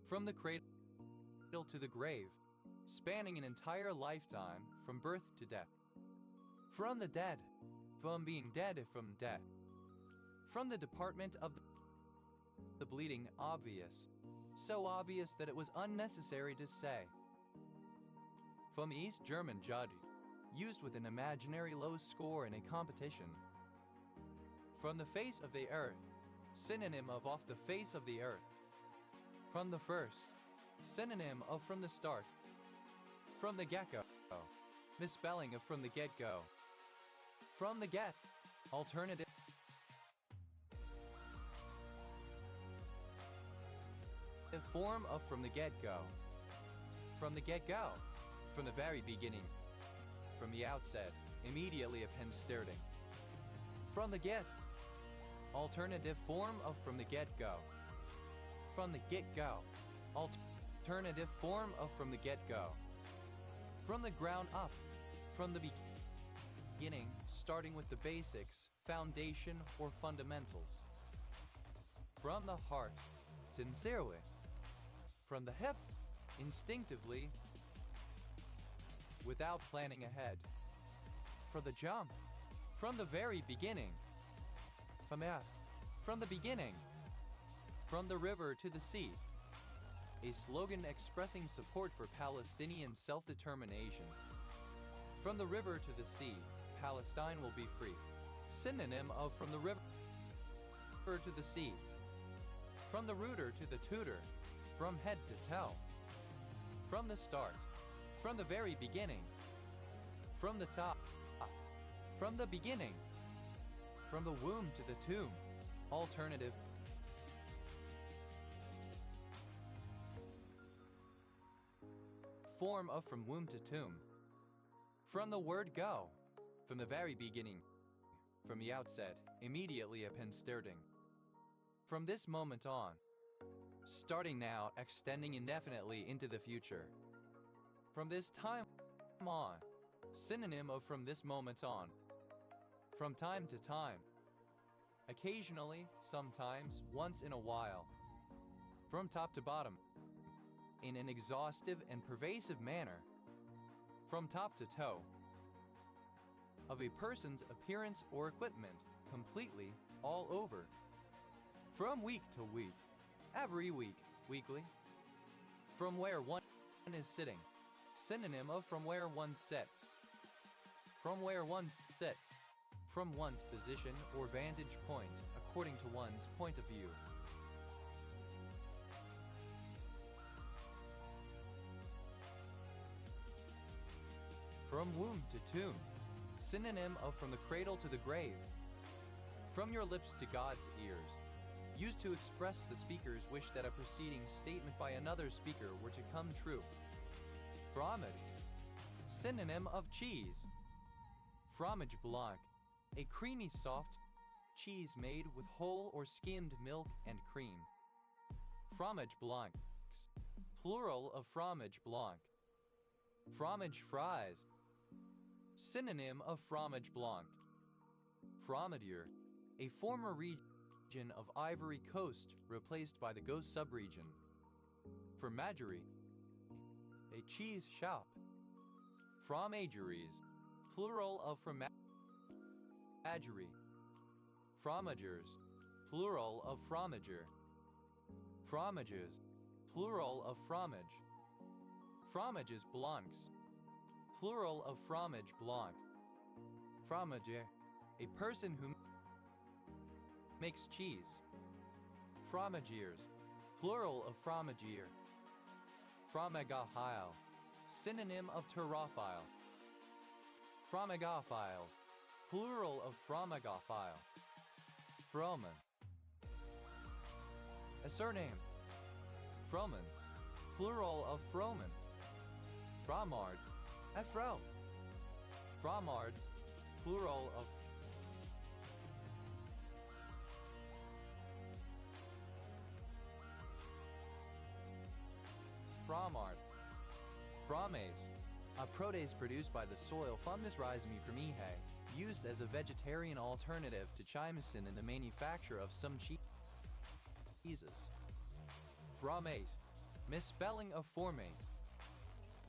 From the cradle to the grave, spanning an entire lifetime, from birth to death. From the dead, from being dead from death. From the department of the bleeding, obvious, so obvious that it was unnecessary to say. From the East German judge, used with an imaginary low score in a competition. From the face of the earth, synonym of off the face of the earth. From the first, synonym of from the start. From the get-go, misspelling of from the get-go. From the get, alternative. Form of from the get-go. From the get-go, from the very beginning. From the outset, immediately upon starting. From the get, alternative form of from the get-go. From the get-go, alternative form of from the get-go. From the ground up, from the beginning, starting with the basics, foundation or fundamentals. From the heart, sincerely. From the hip, instinctively, without planning ahead. From the jump, from the very beginning. From the beginning. From the river to the sea. A slogan expressing support for Palestinian self-determination. From the river to the sea, Palestine will be free. Synonym of from the river to the sea. From the rooter to the tutor. From head to toe. From the start. From the very beginning. From the top. From the beginning. From the womb to the tomb. Alternative. Form of from womb to tomb. From the word go. From the very beginning. From the outset, immediately upon starting. From this moment on. Starting now, extending indefinitely into the future. From this time on. Synonym of from this moment on. From time to time. Occasionally, sometimes, once in a while. From top to bottom. In an exhaustive and pervasive manner. From top to toe. Of a person's appearance or equipment, completely, all over. From week to week. Every week, weekly. From where one is sitting. Synonym of from where one sits. From where one sits. From one's position or vantage point, according to one's point of view. From womb to tomb. Synonym of from the cradle to the grave. From your lips to God's ears. Used to express the speaker's wish that a preceding statement by another speaker were to come true. Fromage. Synonym of cheese. Fromage blanc. A creamy soft cheese made with whole or skimmed milk and cream. Fromage blancs. Plural of fromage blanc. Fromage fries. Synonym of fromage blanc. Fromadier. A former region of Ivory Coast replaced by the Ghost subregion. Fromagerie. A cheese shop. Fromageries. Plural of fromagerie. Fromagers. Plural of fromager. Fromages. Plural of fromage. Fromages blancs. Plural of fromage blanc. Fromager. A person who makes cheese. Fromagiers. Plural of fromagier. Fromagophile. Synonym of pterophile. Fromagophiles. plural of fromagophile. Froman. A surname. Fromans, plural of froman. Fromard. A fro. Fromards, plural of fromard. Fromaze, a protease produced by the soil Fungus rhizome cremihae, used as a vegetarian alternative to chymicin in the manufacture of some cheeses. Fromate, misspelling of formate.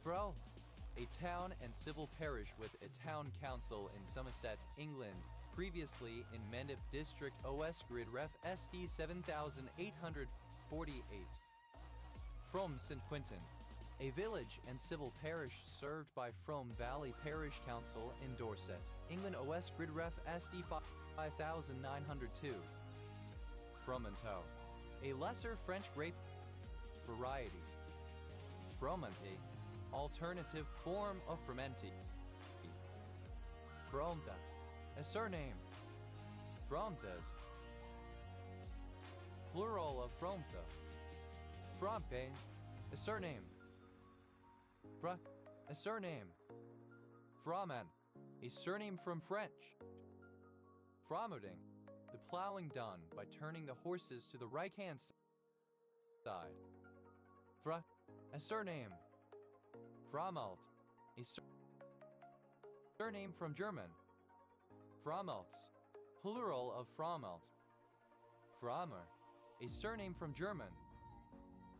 Fro, a town and civil parish with a town council in Somerset, England, previously in Mendip District OS Grid Ref SD 7848. Frome St. Quintin, a village and civil parish served by Frome Valley Parish Council in Dorset, England OS Grid Ref SD 5902. Fromenteau, a lesser French grape variety. Fromente, alternative form of Fromenti. Fromta, a surname. Fromtes, plural of Fromta. Frompe, a surname. Fra, a surname. Froman, a surname from French. Fromuding, the plowing done by turning the horses to the right-hand side. Fra, a surname. Fromalt, a surname from German. Fromalts, plural of Fromalt. Frommer, a surname from German.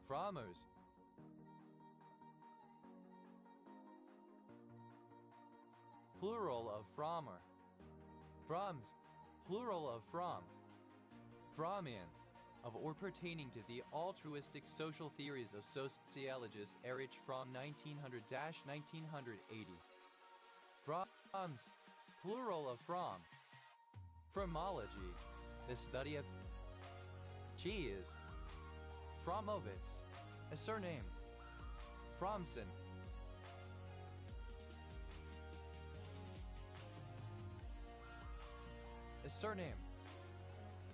Frommers, plural of Frommer. Froms, plural of From. Fromian, of or pertaining to the altruistic social theories of sociologist Erich Fromm 1900-1980. Froms, plural of From. Fromology, the study of cheese. Fromovitz, a surname. Fromson, a surname.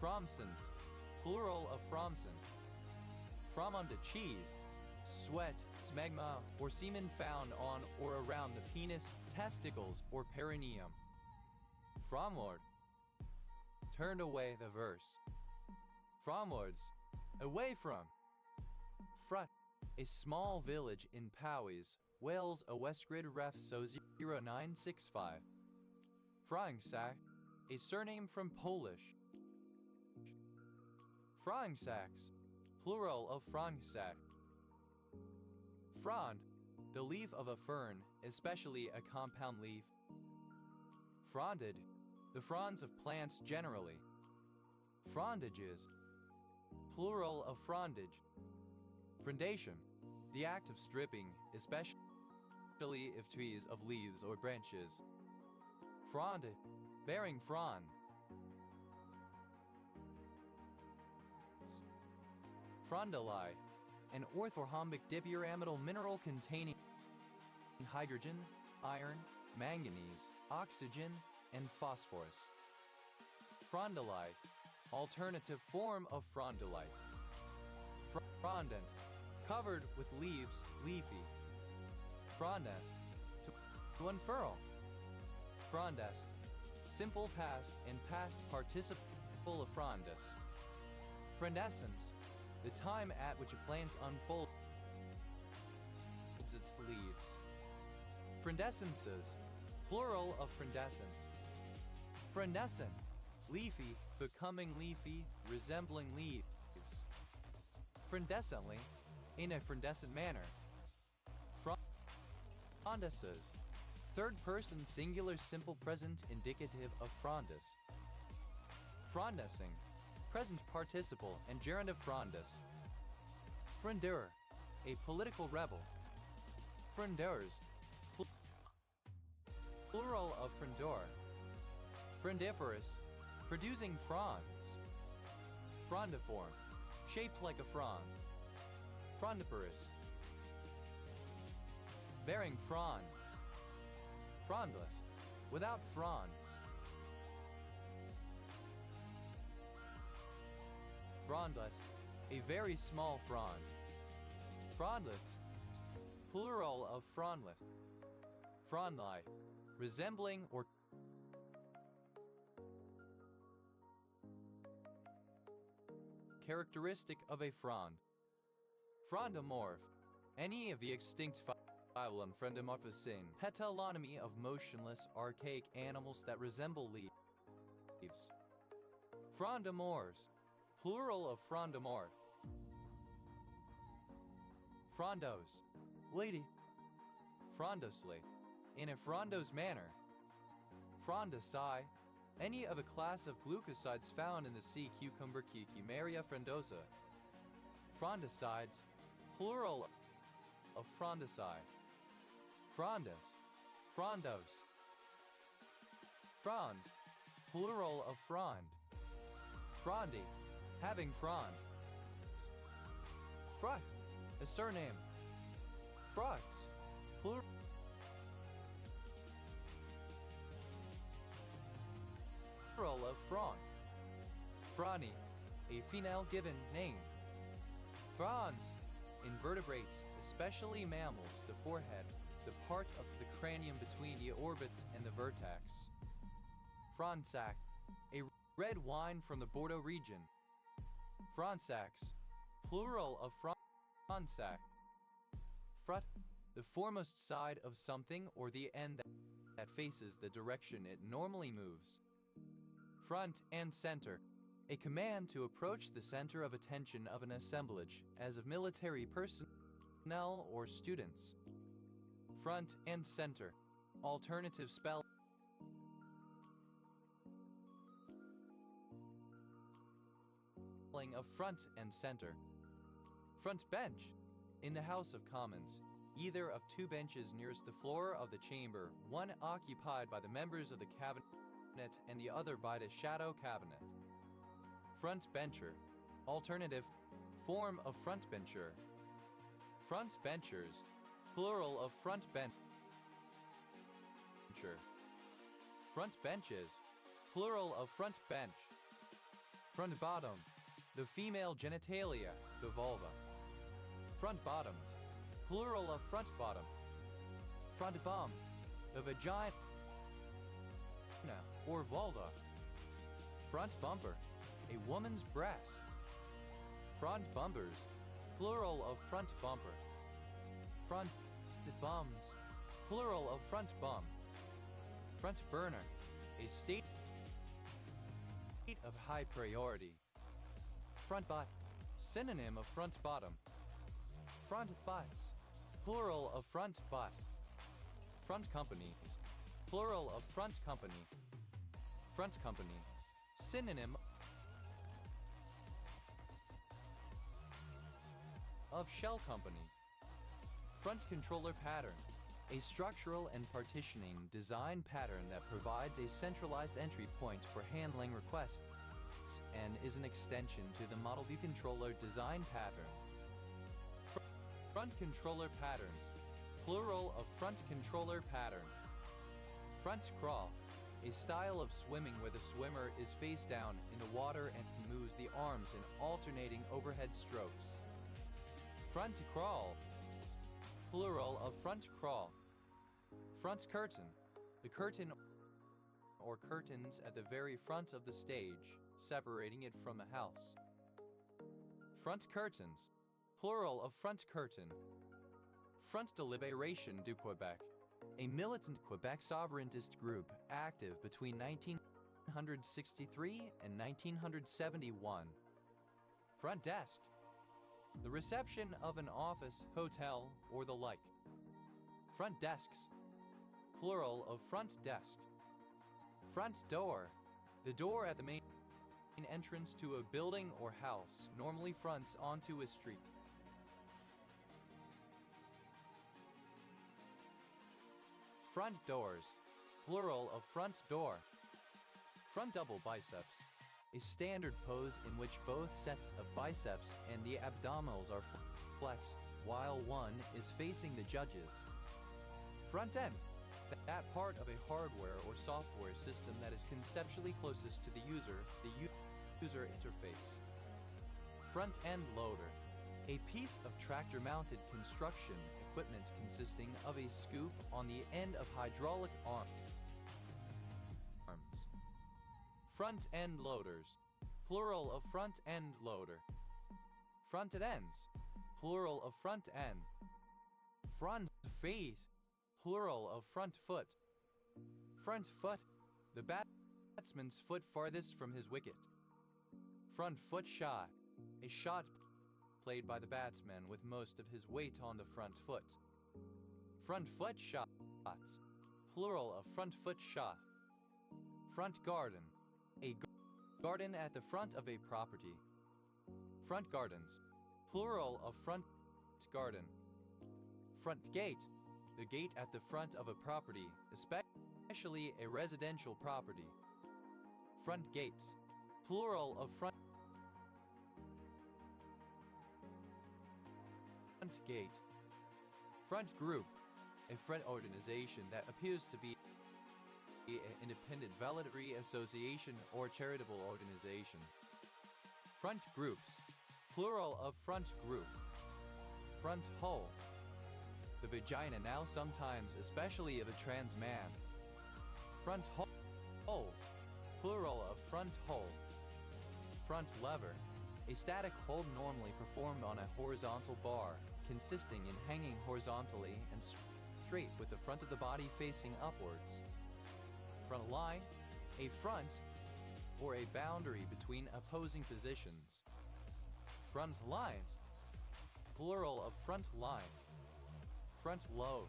Fromsons, plural of Fromson. Fromunda cheese, sweat, smegma, or semen found on or around the penis, testicles, or perineum. Fromward, turned away the verse. Fromwards, away from. Frut, a small village in Powys, Wales, a Westgrid Ref So 0965. Frangsack, a surname from Polish. Frangsacks, plural of Frangsack. Frond, the leaf of a fern, especially a compound leaf. Fronded, the fronds of plants generally. Frondages, plural of frondage. Frondation, the act of stripping, especially if trees of leaves or branches. Fronded, bearing frond. Frondolite, an orthorhombic dipyramidal mineral containing hydrogen, iron, manganese, oxygen, and phosphorus. Frondolite, alternative form of frondolite. Frondent, covered with leaves, leafy. Frondest, to unfurl. Frondest, simple past and past participle of frondus. Frondescence, the time at which a plant unfolds its leaves. Frondescences, plural of frondescence. Frondescent, leafy, becoming leafy, resembling leaves. Frondescently, in a frondescent manner. Frondesces, third person singular simple present indicative of frondus. Frondesing, present participle and gerund of frondus. Frondeur, a political rebel. Frondeurs, plural of frondeur. Frondiferous, producing fronds. Frondiform, shaped like a frond. Frondiferous, bearing fronds. Frondless, without fronds. Frondlet, a very small frond. Frondlets, plural of frondlet. Frondli, resembling or characteristic of a frond. Frondomorph, any of the extinct phylum Frondomorphosine, heteronomy of motionless, archaic animals that resemble leaves. Frondomores, plural of frondomorph. Frondos, lady. Frondosely, in a frondose manner. Frondosi, any of a class of glucosides found in the sea cucumber Cucumeria frondosa. Frondosides, plural of frondosi. Frondos, frondos. Fronds, plural of frond. Frondy, having frond. Frut, a surname. Fruts, plural of frond. Frony, a female given name. Frons, invertebrates, especially mammals, the forehead, the part of the cranium between the orbits and the vertex. Fronsac, a red wine from the Bordeaux region. Fronsacs, plural of fronsac. Frut, the foremost side of something or the end that faces the direction it normally moves. Front and center, a command to approach the center of attention of an assemblage, as of military personnel or students. Front and center, alternative spelling of front and center. Front bench, in the House of Commons, either of two benches nearest the floor of the chamber, one occupied by the members of the cabinet and the other by the shadow cabinet. Front bencher, alternative form of front bencher. Front benchers, plural of front bencher. Front benches, plural of front bench. Front bottom, the female genitalia, the vulva. Front bottoms, plural of front bottom. Front bum, the vagina or vulva. Front bumper, a woman's breast. Front bumpers, plural of front bumper. Front bums, plural of front bum. Front burner, a state of high priority. Front butt, synonym of front bottom. Front butts, plural of front butt. Front companies, plural of front company. Front company, synonym of shell company. Front controller pattern, a structural and partitioning design pattern that provides a centralized entry point for handling requests and is an extension to the model view controller design pattern. Front controller patterns, plural of front controller pattern. Front crawl, a style of swimming where the swimmer is face down in the water and moves the arms in alternating overhead strokes. Front crawl, plural of front crawl. Front curtain, the curtain or curtains at the very front of the stage, separating it from a house. Front curtains, plural of front curtain. Front de Libération du Québec, a militant Quebec sovereigntist group active between 1963 and 1971. Front desk, the reception of an office, hotel, or the like. Front desks, plural of front desk. Front door, the door at the main entrance to a building or house, normally fronts onto a street. Front doors, plural of front door. Front double biceps, a standard pose in which both sets of biceps and the abdominals are flexed, while one is facing the judges. Front end, that part of a hardware or software system that is conceptually closest to the user interface. Front-end loader. A piece of tractor-mounted construction equipment consisting of a scoop on the end of hydraulic arms. Front-end loaders. Plural of front-end loader. Fronted ends. Plural of front end. Front feet. Plural of front foot. Front foot. The batsman's foot farthest from his wicket. Front foot shot. A shot played by the batsman with most of his weight on the front foot. Front foot shots. Plural of front foot shot. Front garden. A garden at the front of a property. Front gardens. Plural of front garden. Front gate. The gate at the front of a property, especially a residential property. Front gates. Plural of front gate. Front group. A front organization that appears to be an independent voluntary association or charitable organization. Front groups. Plural of front group. Front hole. The vagina now sometimes, especially of a trans man. Front holes. Plural of front hole. Front lever. A static hold normally performed on a horizontal bar, consisting in hanging horizontally and straight with the front of the body facing upwards. Front line. A front or a boundary between opposing positions. Front lines. Plural of front line. Front load.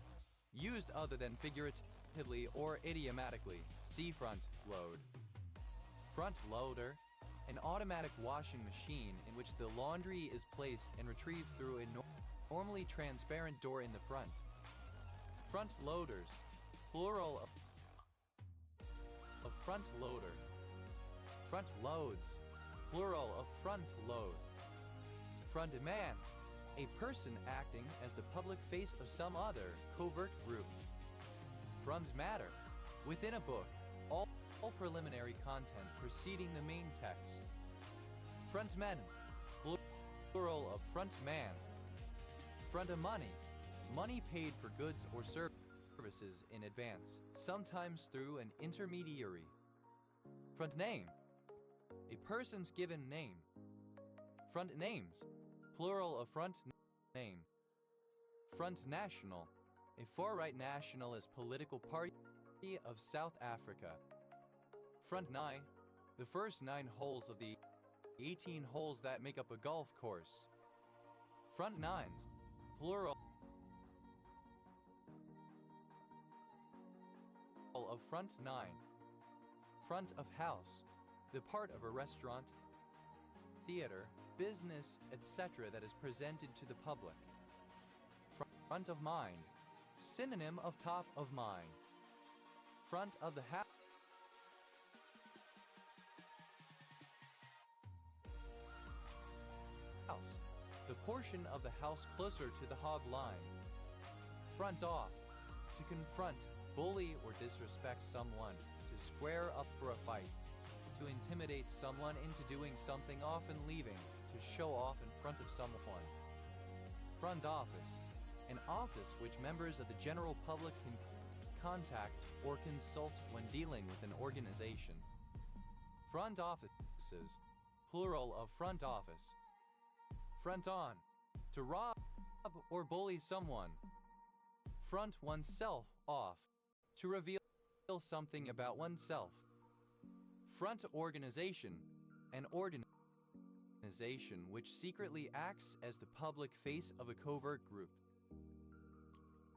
Used other than figuratively or idiomatically. See front load. Front loader. An automatic washing machine in which the laundry is placed and retrieved through a normally transparent door in the front. Front loaders. Plural of front loader. Front loads. Plural of front load. Front man. A person acting as the public face of some other covert group. Front matter. Within a book, all preliminary content preceding the main text. Front men. Plural of front man. Front of money. Money paid for goods or services in advance, sometimes through an intermediary. Front name. A person's given name. Front names. Plural of front name. Front National. A far-right nationalist political party of South Africa. Front nine. The first 9 holes of the 18 holes that make up a golf course. Front nines. Plural of front 9. Front of house. The part of a restaurant, theater, business, etc. that is presented to the public. Front of mind. Synonym of top of mind. Front of the house. The portion of the house closer to the hog line. Front off. To confront, bully, or disrespect someone. To square up for a fight. To intimidate someone into doing something, often leaving. To show off in front of someone. Front office. An office which members of the general public can contact or consult when dealing with an organization. Front offices. Plural of front office. Front on. To rob or bully someone. Front oneself off. To reveal something about oneself. Front organization. An organization which secretly acts as the public face of a covert group.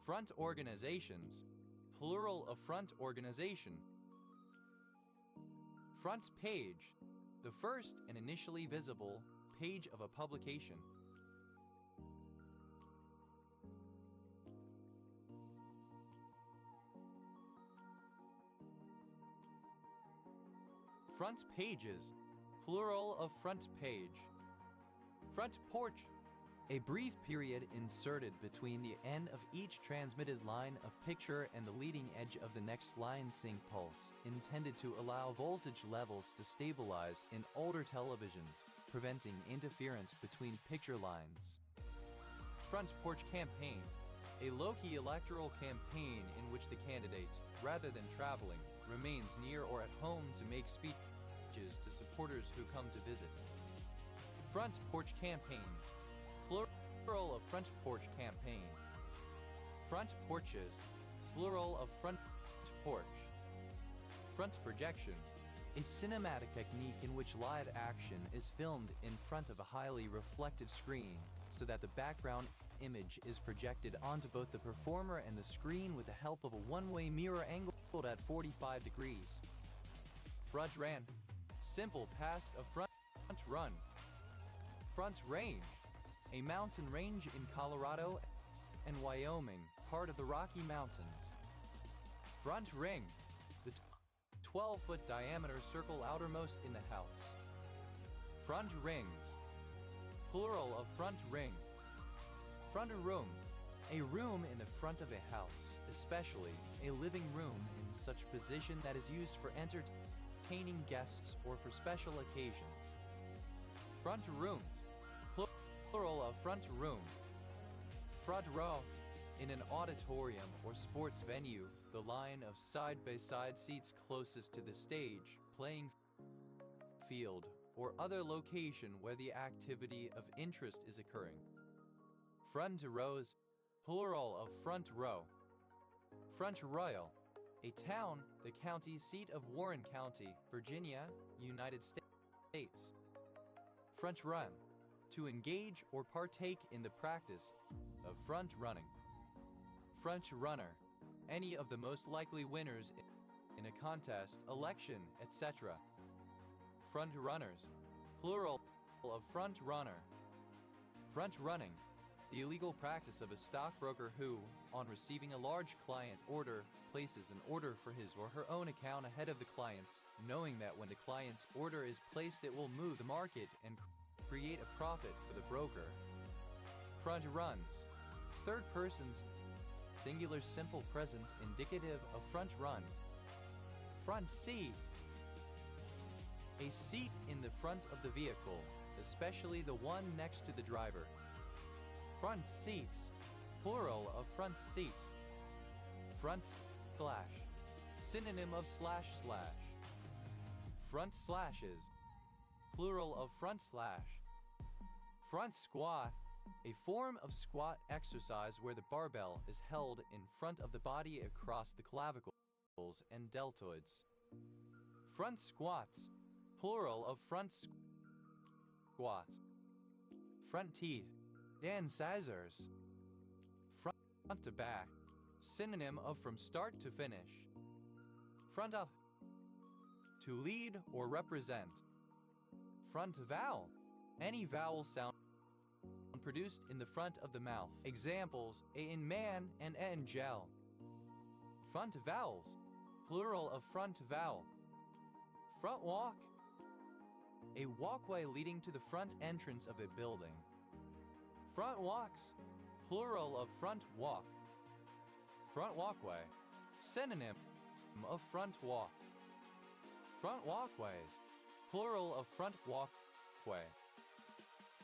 Front organizations. Plural of front organization. Front page. The first and initially visible page of a publication. Front pages. Plural of front page. Front porch. A brief period inserted between the end of each transmitted line of picture and the leading edge of the next line sync pulse, intended to allow voltage levels to stabilize in older televisions, preventing interference between picture lines. Front porch campaign. A low-key electoral campaign in which the candidate, rather than traveling, remains near or at home to make speeches to supporters who come to visit. Front porch campaigns. Plural of front porch campaign. Front porches. Plural of front porch. Front projection. A cinematic technique in which live action is filmed in front of a highly reflective screen so that the background image is projected onto both the performer and the screen with the help of a one-way mirror angled at 45 degrees. Front ran. Simple past of front run. Front range. A mountain range in Colorado and Wyoming, part of the Rocky Mountains. Front ring. The 12-foot diameter circle outermost in the house. Front rings. Plural of front ring. Front room. A room in the front of a house, especially a living room in such position that is used for entertaining guests or for special occasions. Front rooms. Plural of front room. Front row. In an auditorium or sports venue, the line of side-by-side seats closest to the stage, playing field, or other location where the activity of interest is occurring. Front rows. Plural of front row. Front Royal. A town, the county seat of Warren County, Virginia, United States. Front run. To engage or partake in the practice of front running. Front runner. Any of the most likely winners in a contest, election, etc. Front runners. Plural of front runner. Front running. The illegal practice of a stockbroker who, on receiving a large client order, places an order for his or her own account ahead of the client's, knowing that when the client's order is placed it will move the market and create a profit for the broker. Front runs. Third person singular simple present indicative of front run. Front seat. A seat in the front of the vehicle, especially the one next to the driver. Front seats. Plural of front seat. Front slash. Synonym of slash slash. Front slashes. Plural of front slash. Front squat. A form of squat exercise where the barbell is held in front of the body across the clavicles and deltoids. Front squats. Plural of front squat. Front teeth. Incisors. Front to back. Synonym of from start to finish. Front up. To lead or represent. Front vowel. Any vowel sound produced in the front of the mouth. Examples: a in man and a in gel. Front vowels. Plural of front vowel. Front walk. A walkway leading to the front entrance of a building. Front walks. Plural of front walk. Front walkway. Synonym of front walk. Front walkways. Plural of front walkway.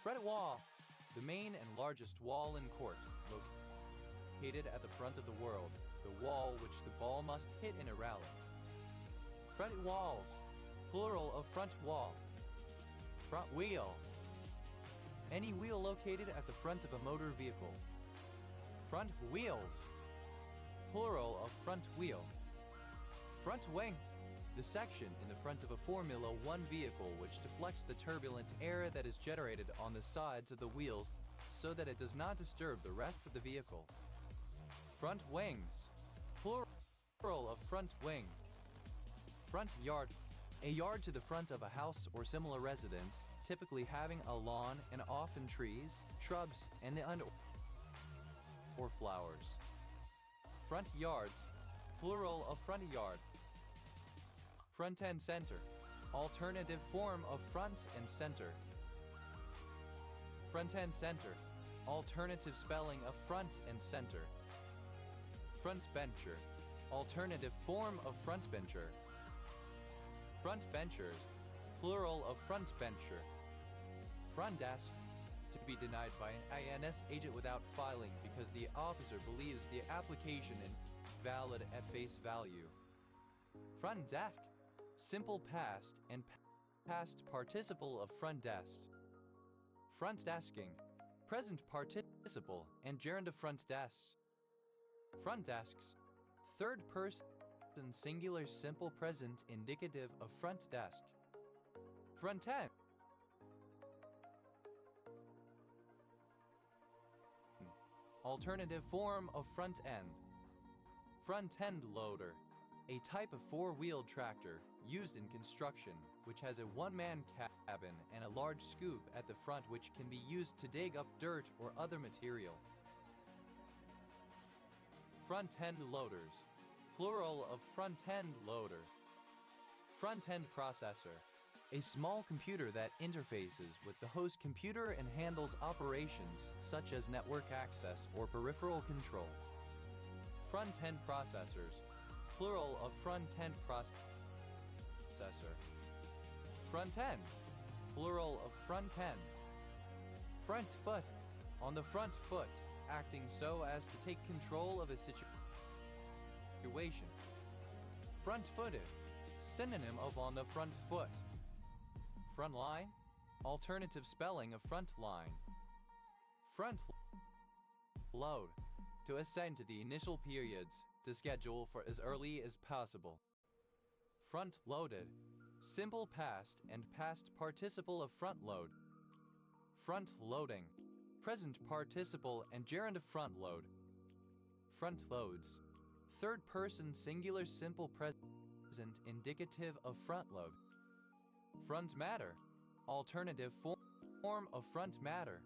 Front wall. The main and largest wall in court, located at the front of the world. The wall which the ball must hit in a rally. Front walls. Plural of front wall. Front wheel. Any wheel located at the front of a motor vehicle. Front wheels. Plural of front wheel. Front wing. The section in the front of a Formula One vehicle which deflects the turbulent air that is generated on the sides of the wheels so that it does not disturb the rest of the vehicle. Front wings. Plural of front wing. Front yard. A yard to the front of a house or similar residence, typically having a lawn and often trees, shrubs, and or flowers. Front yards. Plural of front yard. Front and center. Alternative form of front and center. Front and center. alternative spelling of front and center. Frontbencher, alternative form of frontbencher. Frontbenchers, plural of frontbencher. Front desk, to be denied by an INS agent without filing because the officer believes the application invalid at face value. Front desk, simple past and past participle of front desk. Front desking, present participle and gerund of front desk. Front desks, third person singular simple present indicative of front desk. Front end, alternative form of front end. Front end loader, a type of four-wheeled tractor used in construction which has a one-man cabin and a large scoop at the front which can be used to dig up dirt or other material. Front-end loaders, plural of front-end loader. Front-end processor, a small computer that interfaces with the host computer and handles operations such as network access or peripheral control. Front-end processors, plural of front-end processor. Front-end, plural of front-end. Front foot, on the front foot, acting so as to take control of a situation. Front-footed, synonym of on the front foot. Front line, alternative spelling of front line. Front load, to ascend to the initial periods, to schedule for as early as possible. Front loaded, simple past and past participle of front load. Front loading, present participle and gerund of front load. Front loads, third person singular simple present indicative of front load. Front matter, alternative form of front matter.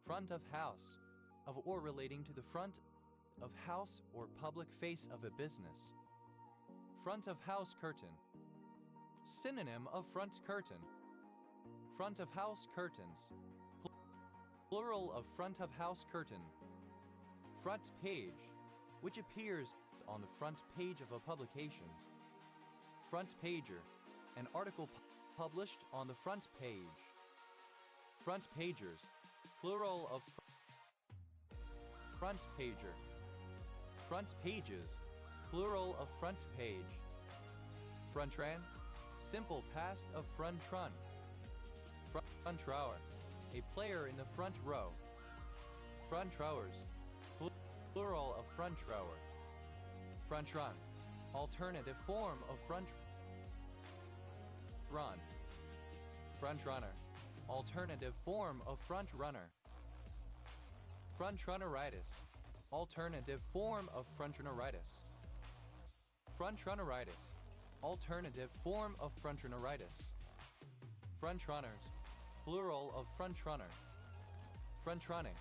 Front of house, of or relating to the front of house or public face of a business. Front of house curtain, synonym of front curtain. Front of house curtains, plural of front of house curtain. Front page, which appears on the front page of a publication. Front pager, an article published on the front page. Front pagers, plural of front pager. Front pages, plural of front page. Frontran, simple past of frontron. Front rower, a player in the front row. Front rowers, plural of front rower. Front run, alternative form of front run. Front runner, alternative form of front runner. Front runneritis, alternative form of front runneritis. Front runneritis, alternative form of front runneritis. Front runners, plural of front runner. Front running,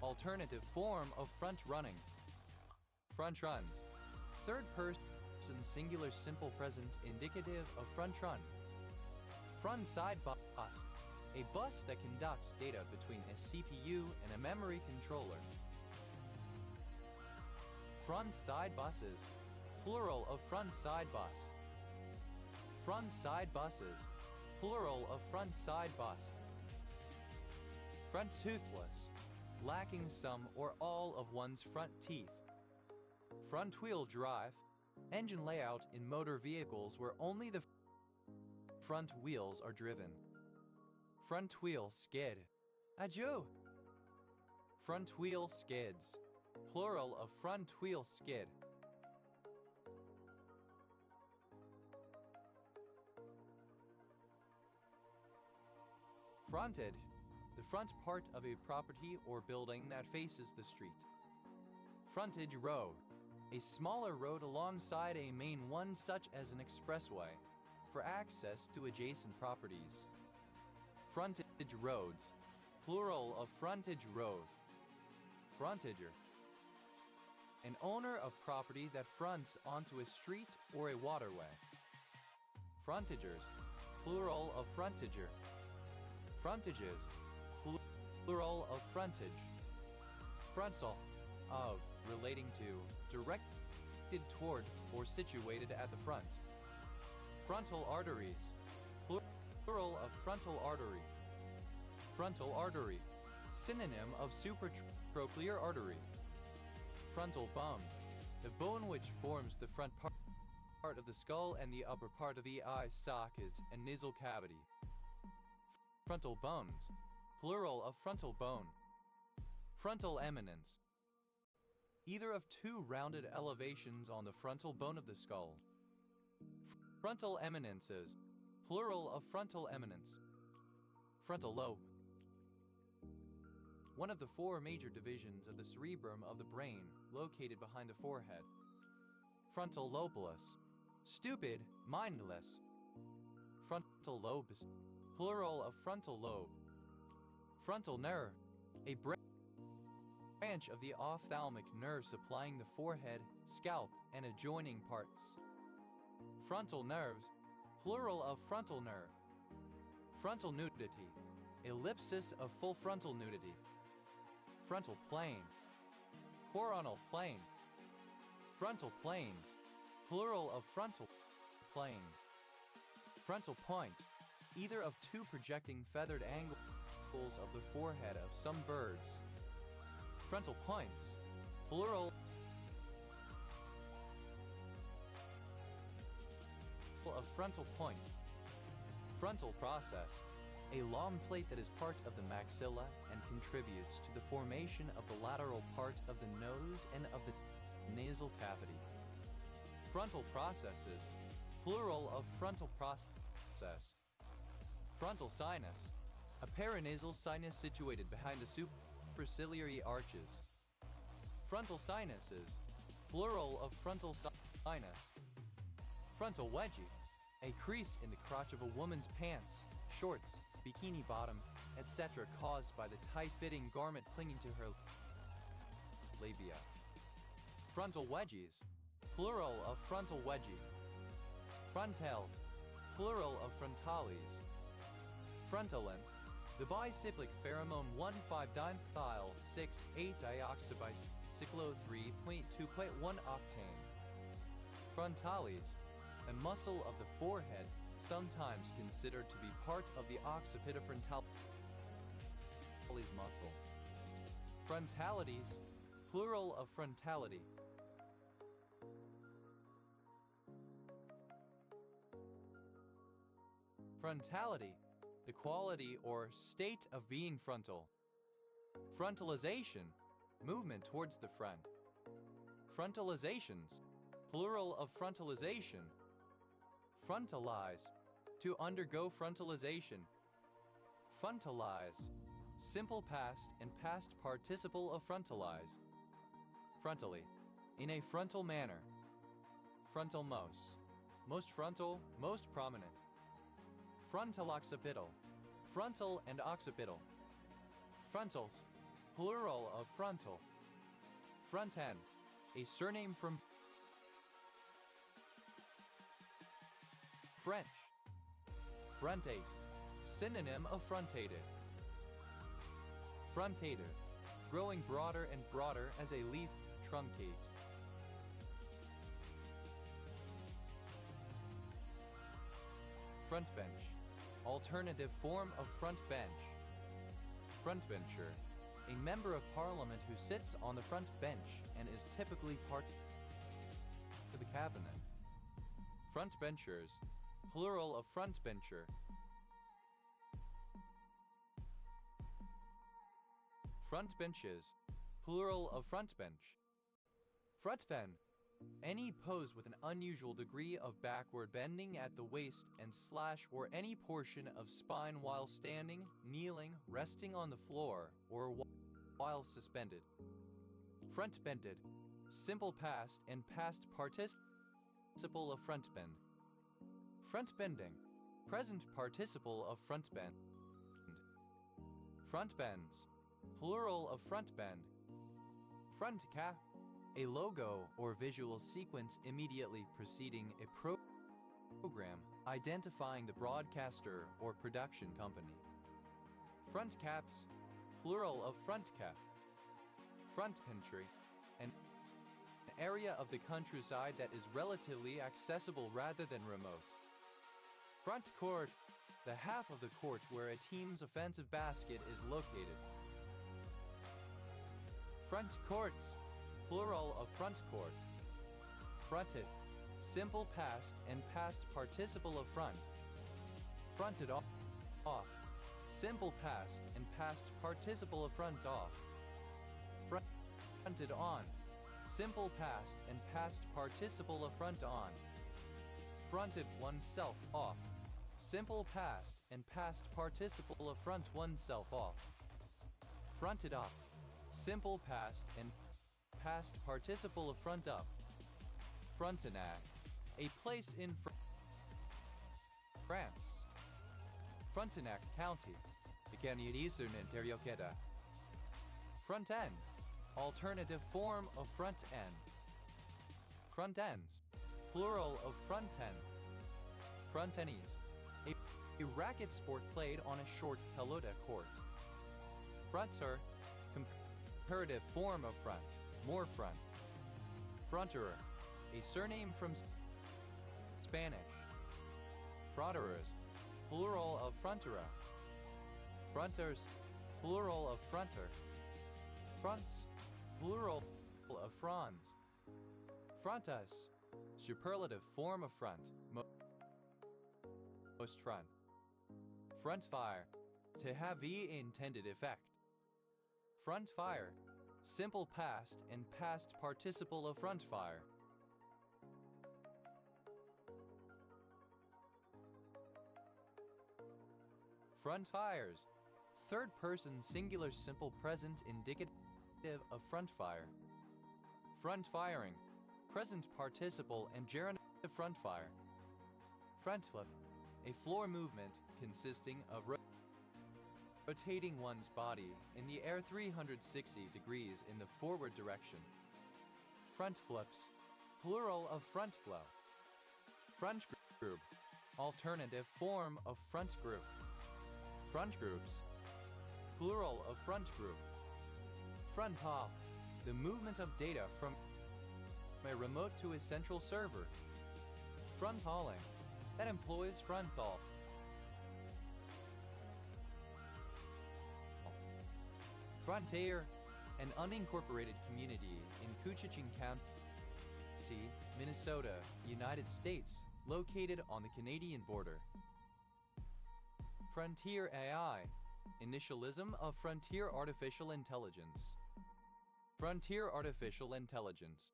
alternative form of front running. Front runs, third person singular simple present indicative of front run. Front side bus, a bus that conducts data between a CPU and a memory controller. Front side buses, plural of front side bus. Front side buses, plural of front side bus. Front toothless, lacking some or all of one's front teeth. Front wheel drive, engine layout in motor vehicles where only the front wheels are driven. Front wheel skid, adieu. Front wheel skids, plural of front wheel skid. Fronted, the front part of a property or building that faces the street. Frontage road, a smaller road alongside a main one such as an expressway, for access to adjacent properties. Frontage roads, plural of frontage road. Frontager, an owner of property that fronts onto a street or a waterway. Frontagers, plural of frontager. Frontages, plural of frontage. Frontal, of, relating to, directed toward, or situated at the front. Frontal arteries, plural of frontal artery. Frontal artery, synonym of supratrochlear artery. Frontal bone, the bone which forms the front part of the skull and the upper part of the eye sockets and nasal cavity. Frontal bones, plural of frontal bone. Frontal eminence, either of two rounded elevations on the frontal bone of the skull. Frontal eminences, plural of frontal eminence. Frontal lobe, one of the four major divisions of the cerebrum of the brain, located behind the forehead. Frontal lobulus, stupid, mindless. Frontal lobes, plural of frontal lobe. Frontal nerve, a branch of the ophthalmic nerve supplying the forehead, scalp, and adjoining parts. Frontal nerves, plural of frontal nerve. Frontal nudity, ellipsis of full frontal nudity. Frontal plane, coronal plane. Frontal planes, plural of frontal plane. Frontal point, either of two projecting feathered angles of the forehead of some birds. Frontal points, plural of frontal point. Frontal process, a long plate that is part of the maxilla and contributes to the formation of the lateral part of the nose and of the nasal cavity. Frontal processes, plural of frontal process. Frontal sinus, a paranasal sinus situated behind the superciliary arches. Frontal sinuses, plural of frontal sinus. Frontal wedgie, a crease in the crotch of a woman's pants, shorts, bikini bottom, etc. caused by the tight-fitting garment clinging to her labia. Frontal wedgies, plural of frontal wedgie. Frontales, plural of frontales. Frontalin, the bicyclic pheromone 1,5-dimethyl 6,8-dioxybicyclo-3.2.1 octane. Frontales, a muscle of the forehead, sometimes considered to be part of the occipitofrontalis muscle. Frontalities, plural of frontality. Frontality, the quality or state of being frontal. Frontalization, movement towards the front. Frontalizations, plural of frontalization. Frontalize, to undergo frontalization. Frontalize, simple past and past participle of frontalize. Frontally, in a frontal manner. Frontalmost, most frontal, most prominent. Frontal occipital, frontal and occipital. Frontals, plural of frontal. Front end, a surname from French. Frontate, synonym of frontated. Frontator, growing broader and broader as a leaf truncate. Front bench, alternative form of front bench. Frontbencher, a member of parliament who sits on the front bench and is typically part of the cabinet. Frontbenchers, plural of frontbencher. Frontbenches, plural of frontbench. Frontben, any pose with an unusual degree of backward bending at the waist and / or any portion of spine while standing, kneeling, resting on the floor, or while suspended. Front-bended, simple past and past participle of front-bend. Front-bending, present participle of front-bend. Front-bends, plural of front-bend. Front-cap, a logo or visual sequence immediately preceding a program identifying the broadcaster or production company. Front caps, plural of front cap. Front country, an area of the countryside that is relatively accessible rather than remote. Front court, the half of the court where a team's offensive basket is located. Front courts, plural of front court. Fronted, simple past and past participle of front. Fronted off, simple past and past participle of front off. Fronted on, simple past and past participle of front on. Fronted oneself off, simple past and past participle of front oneself off. Fronted up, simple past and past participle of front up. Frontenac, a place in France. Frontenac County, Eastern Ontario, Canada. Front end, alternative form of front end. Front ends, plural of front end. Front tennis, a racket sport played on a short pelota court. Fronter, comparative form of front, more front. Fronterer, a surname from Spanish. Fronterers, plural of frontera. Fronters, plural of fronter. Fronts, plural of fronds. Frontas, superlative form of front, most front. Front fire, to have the intended effect. Front fire, simple past and past participle of front fire. Front fires, third person singular simple present indicative of front fire. Front firing, present participle and gerund of front fire. Front flip, a floor movement consisting of rotating one's body in the air 360 degrees in the forward direction. Front flips, plural of front flow. Front group, alternative form of front group. Front groups, plural of front group. Front haul, the movement of data from a remote to a central server. Front hauling, that employs front haul. Frontier, an unincorporated community in Coochin County, Minnesota, United States, located on the Canadian border. Frontier AI, initialism of Frontier Artificial Intelligence. Frontier Artificial Intelligence,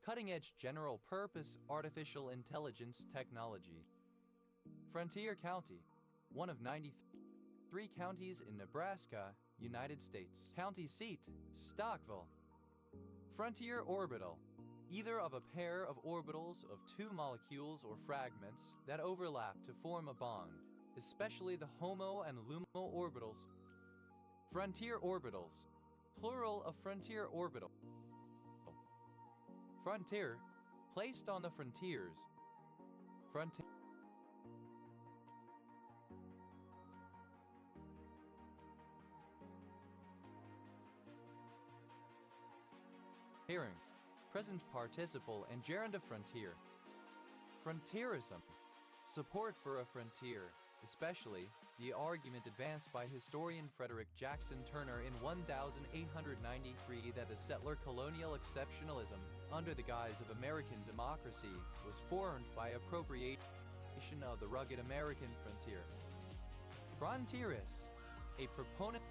cutting-edge general-purpose artificial intelligence technology. Frontier County, one of 93 counties in Nebraska, United States. County seat, Stockville. Frontier Orbital, either of a pair of orbitals of two molecules or fragments that overlap to form a bond, especially the HOMO and LUMO orbitals. Frontier orbitals, plural of frontier orbital. Frontier, placed on the frontiers. Frontier. Hearing, present participle and gerund of frontier. Frontierism, support for a frontier, especially the argument advanced by historian Frederick Jackson Turner in 1893 that the settler colonial exceptionalism, under the guise of American democracy, was formed by appropriation of the rugged American frontier. Frontierist, a proponent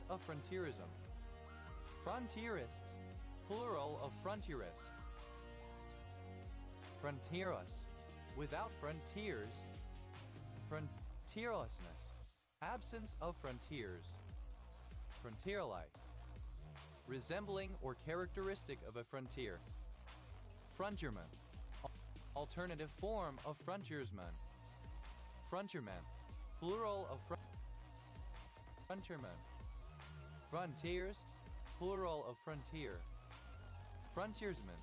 of frontierism. Frontierists, plural of frontierist. Frontieros, without frontiers. Frontierlessness, absence of frontiers. Frontierlike, resembling or characteristic of a frontier. Frontierman, alternative form of frontiersman. Frontierman, plural of frontierman. Frontiers, plural of frontier. Frontiersman,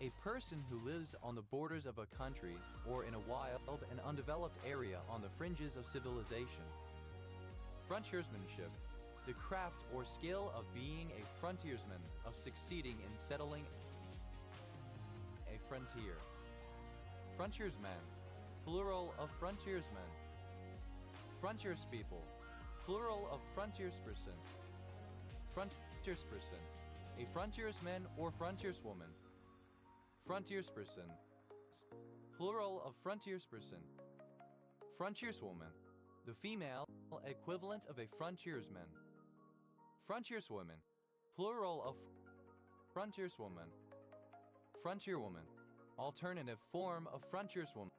a person who lives on the borders of a country or in a wild and undeveloped area on the fringes of civilization. Frontiersmanship, the craft or skill of being a frontiersman, of succeeding in settling a frontier. Frontiersman, plural of frontiersmen. Frontierspeople, plural of frontiersperson. Frontiersperson, a frontiersman or frontierswoman. Frontiersperson, plural of frontiersperson. Frontierswoman, the female equivalent of a frontiersman. Frontierswoman, plural of frontierswoman. Frontierwoman, alternative form of frontierswoman.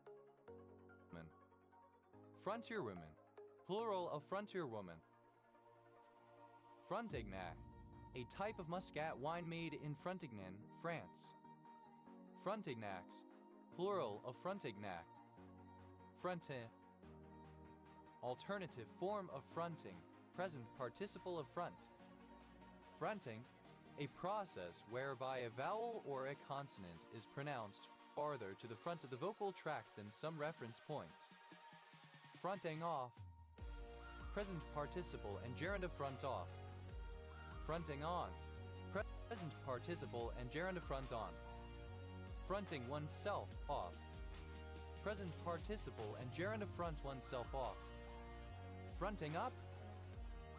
Frontierwomen, plural of frontierwoman. Frontignac, a type of muscat wine made in Frontignan, France. Frontignacs, plural of Frontignac. Frontin, alternative form of fronting, present participle of front. Fronting, a process whereby a vowel or a consonant is pronounced farther to the front of the vocal tract than some reference point. Fronting off, present participle and gerund of front off. Fronting on, present participle and gerund of front on. Fronting oneself off, present participle and gerund of front oneself off. Fronting up,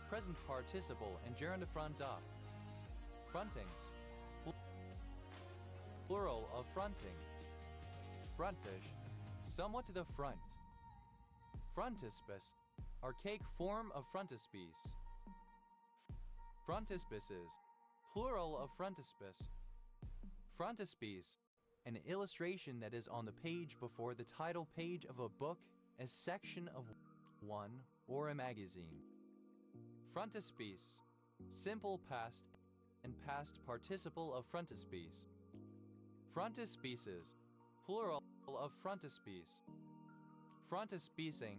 present participle and gerund of front up. Frontings, plural of fronting. Frontish, somewhat to the front. Frontispice, archaic form of frontispiece. Frontispices, plural of frontispice. Frontispiece, an illustration that is on the page before the title page of a book, a section of one, or a magazine. Frontispiece, simple past and past participle of frontispiece. Frontispices, plural of frontispiece. Frontispicing,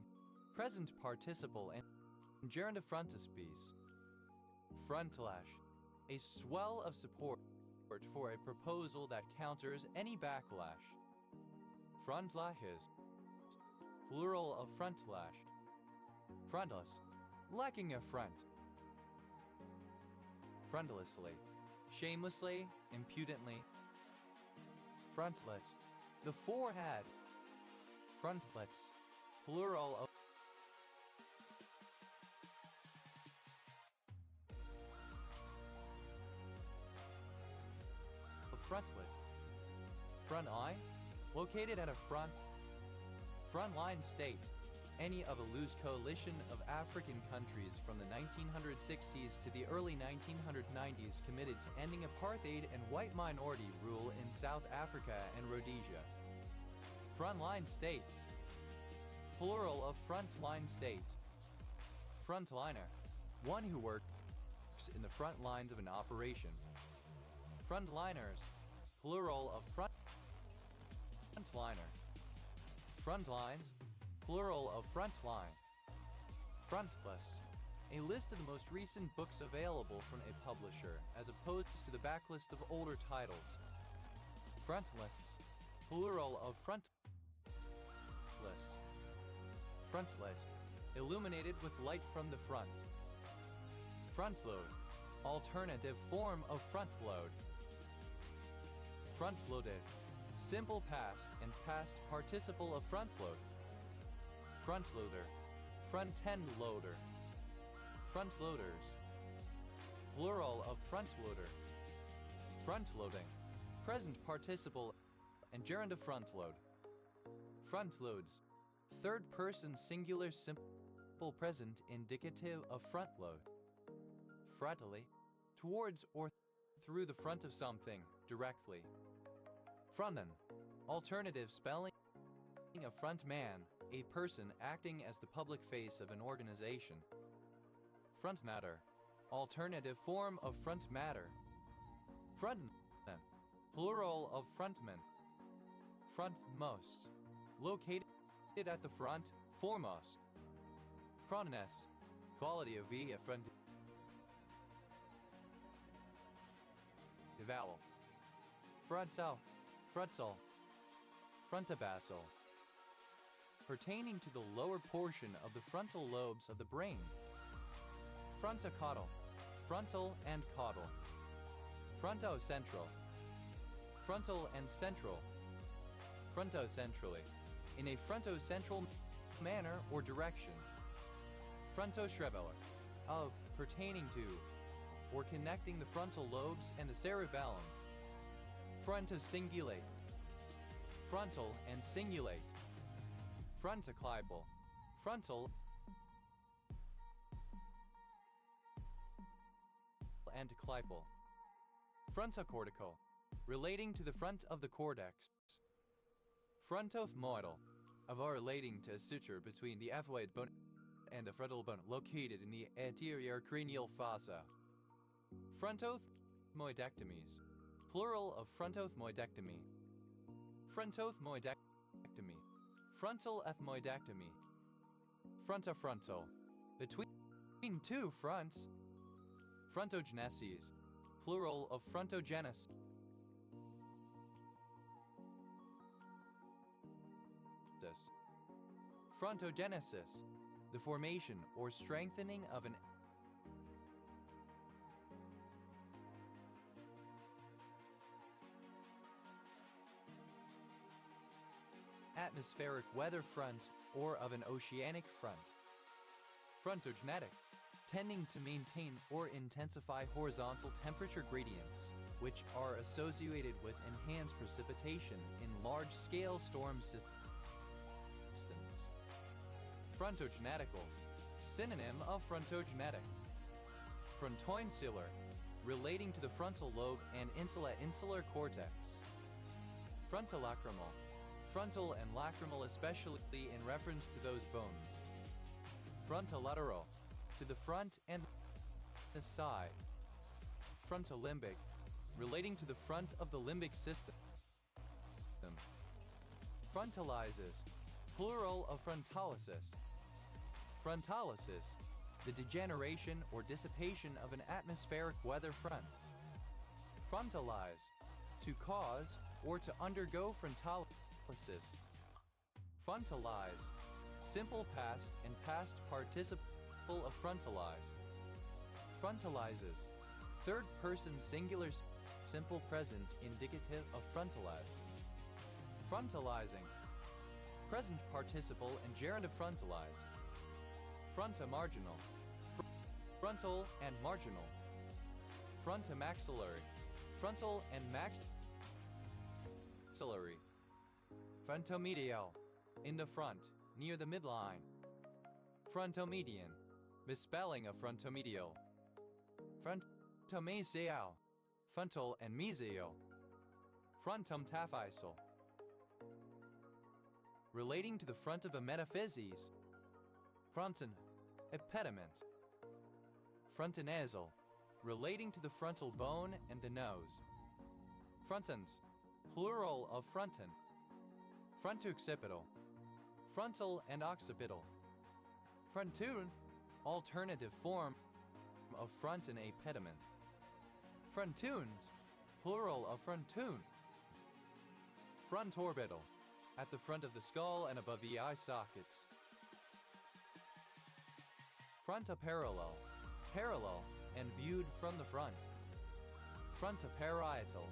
present participle and gerund of frontispiece. Frontlash, a swell of support for a proposal that counters any backlash. Frontlashes, plural of frontlash. Frontless, lacking a front. Frontlessly, shamelessly, impudently. Frontlet, the forehead. Frontlets, plural of frontlet. Front eye, located at a front. Frontline state, any of a loose coalition of African countries from the 1960s to the early 1990s committed to ending apartheid and white minority rule in South Africa and Rhodesia. Frontline states, plural of frontline state. Frontliner, one who works in the front lines of an operation. Frontliners, plural of frontliner. Frontlines, plural of frontline. Frontless, a list of the most recent books available from a publisher, as opposed to the backlist of older titles. Frontlists, plural of frontlist. Frontlit, illuminated with light from the front. Frontload, alternative form of frontload. Frontloaded, simple past and past participle of frontload. Frontloader, front-end loader. Frontloaders, plural of frontloader. Frontloading, present participle and gerund of frontload. Frontloads, third person singular simple present indicative of frontload. Frontally, towards or through the front of something, directly. Fronten, alternative spelling of front man, a person acting as the public face of an organization. Front matter, alternative form of front matter. Frontman, plural of frontman. Frontmost, located at the front, foremost. Frontness, quality of be a front vowel. Frontal, frontal, frontabasal, pertaining to the lower portion of the frontal lobes of the brain. Frontocaudal, frontal and caudal. Frontocentral, frontal and central. Frontocentrally, in a frontocentral manner or direction. Frontocerebellar, of, pertaining to, or connecting the frontal lobes and the cerebellum. Frontocingulate, frontal and cingulate. Frontoclipal, frontal and clipal. Frontocortical, relating to the front of the cortex. Frontomoidal, of or relating to a suture between the epiphyseal bone and the frontal bone located in the anterior cranial fossa. Frontothmoidectomies, plural of frontothmoidectomy. Frontothmoidectomy, frontal ethmoidectomy. Frontofrontal, between two fronts. Frontogenesis, plural of frontogenesis. Frontogenesis, the formation or strengthening of an atmospheric weather front or of an oceanic front. Frontogenetic, tending to maintain or intensify horizontal temperature gradients, which are associated with enhanced precipitation in large-scale storm systems. Frontogenetical, synonym of frontogenetic. Frontoinsular, relating to the frontal lobe and insular cortex. Frontolacrimal, frontal and lacrimal especially in reference to those bones. Frontolateral, to the front and the side. Frontolimbic, relating to the front of the limbic system. Frontalizes, plural of frontalysis. Frontalysis, the degeneration or dissipation of an atmospheric weather front. Frontalize, to cause or to undergo frontalysis. Frontalize, simple past and past participle of frontalize. Frontalizes, third person singular simple present indicative of frontalize. Frontalizing, present participle and gerund of frontalize. Frontomarginal, frontal and marginal. Frontomaxillary, frontal and maxillary. Frontomedial, in the front, near the midline. Frontomedian, misspelling of frontomedial. Frontomesial, frontal and mesial. Frontomtaphyseal, relating to the front of a metaphyses. Fronton, impediment. Frontonasal, relating to the frontal bone and the nose. Frontons, plural of fronton. Frontooccipital, frontal and occipital. Frontoon, alternative form of fronton impediment. Frontoons, plural of frontoon. Frontorbital, at the front of the skull and above the eye sockets. Frontoparallel, parallel and viewed from the front. Frontoparietal,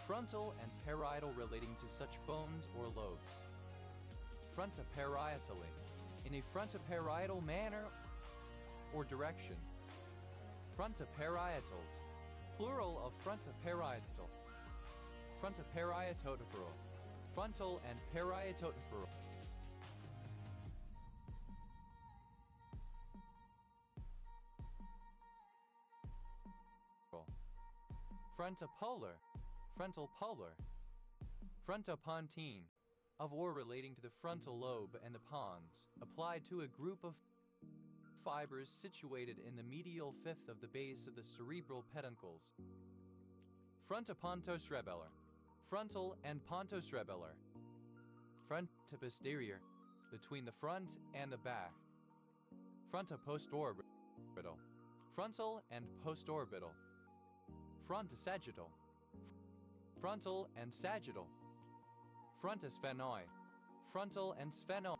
frontal and parietal relating to such bones or lobes. Frontoparietally, in a frontoparietal manner or direction. Frontoparietals, plural of frontoparietal. Frontoparietotemporal, frontal and parietotemporal. Frontopolar, frontal polar. Frontopontine, of or relating to the frontal lobe and the pons, applied to a group of fibers situated in the medial fifth of the base of the cerebral peduncles. Frontopontocerebellar, frontal and pontocerebellar. Frontoposterior, between the front and the back. Frontopostorbital, frontal and postorbital. Frontosagittal, frontal and sagittal. Frontosphenoi, frontal and sphenoi.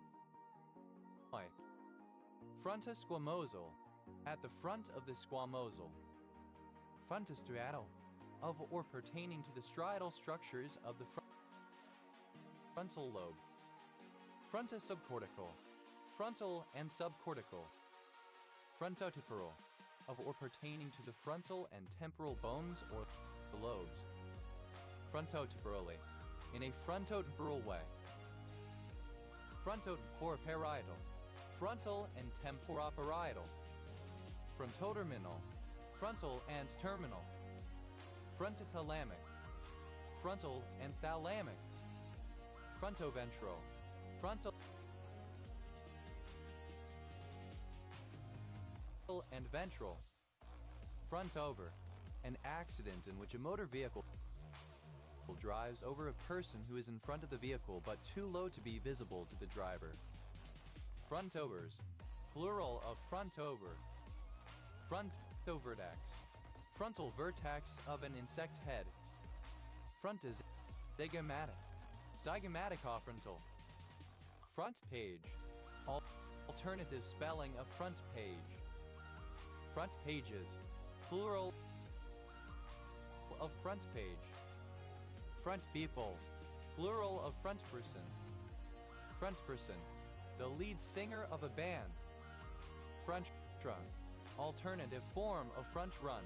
Frontosquamosal, at the front of the squamosal. Frontostriatal, of or pertaining to the striatal structures of the frontal lobe. Frontosubcortical, frontal and subcortical. Frontotemporal, of or pertaining to the frontal and temporal bones or the lobes. Frontotemporally, in a frontotemporal way. Frontotemporoparietal, frontal and temporoparietal. Frontoterminal, frontal and terminal. Frontothalamic, frontal and thalamic. Frontoventral, frontal and ventral. Frontover, an accident in which a motor vehicle drives over a person who is in front of the vehicle but too low to be visible to the driver. Frontovers, plural of frontover. Frontovertex, frontal vertex of an insect head. Frontozygomatic, zygomaticofrontal. Front page, alternative spelling of front page. Front pages, plural of front page. Front people, plural of front person. Front person, the lead singer of a band. Front run, alternative form of front run.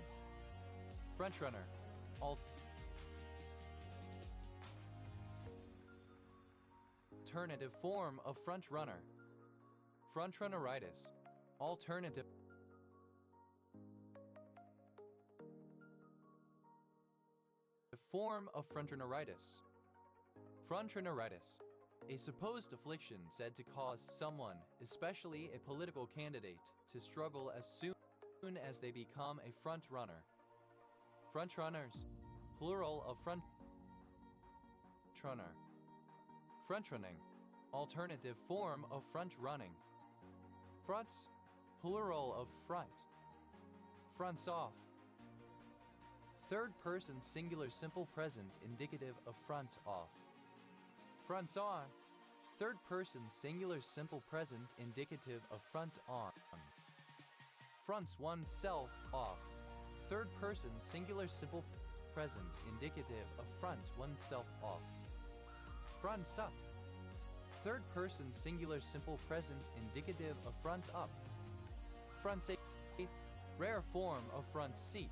Front runner, alternative form of front runner. Front runneritis, alternative form of frontrunneritis. Frontrunneritis, a supposed affliction said to cause someone, especially a political candidate, to struggle as soon as they become a front runner. Front runners, plural of front runner. Front running, alternative form of front running. Fronts, plural of front. Fronts off, third person singular simple present indicative of front off. Fronts on, third person singular simple present indicative of front on. Fronts oneself off, third person singular simple present indicative of front oneself off. Fronts up, third person singular simple present indicative of front up. Front seat, rare form of front seat.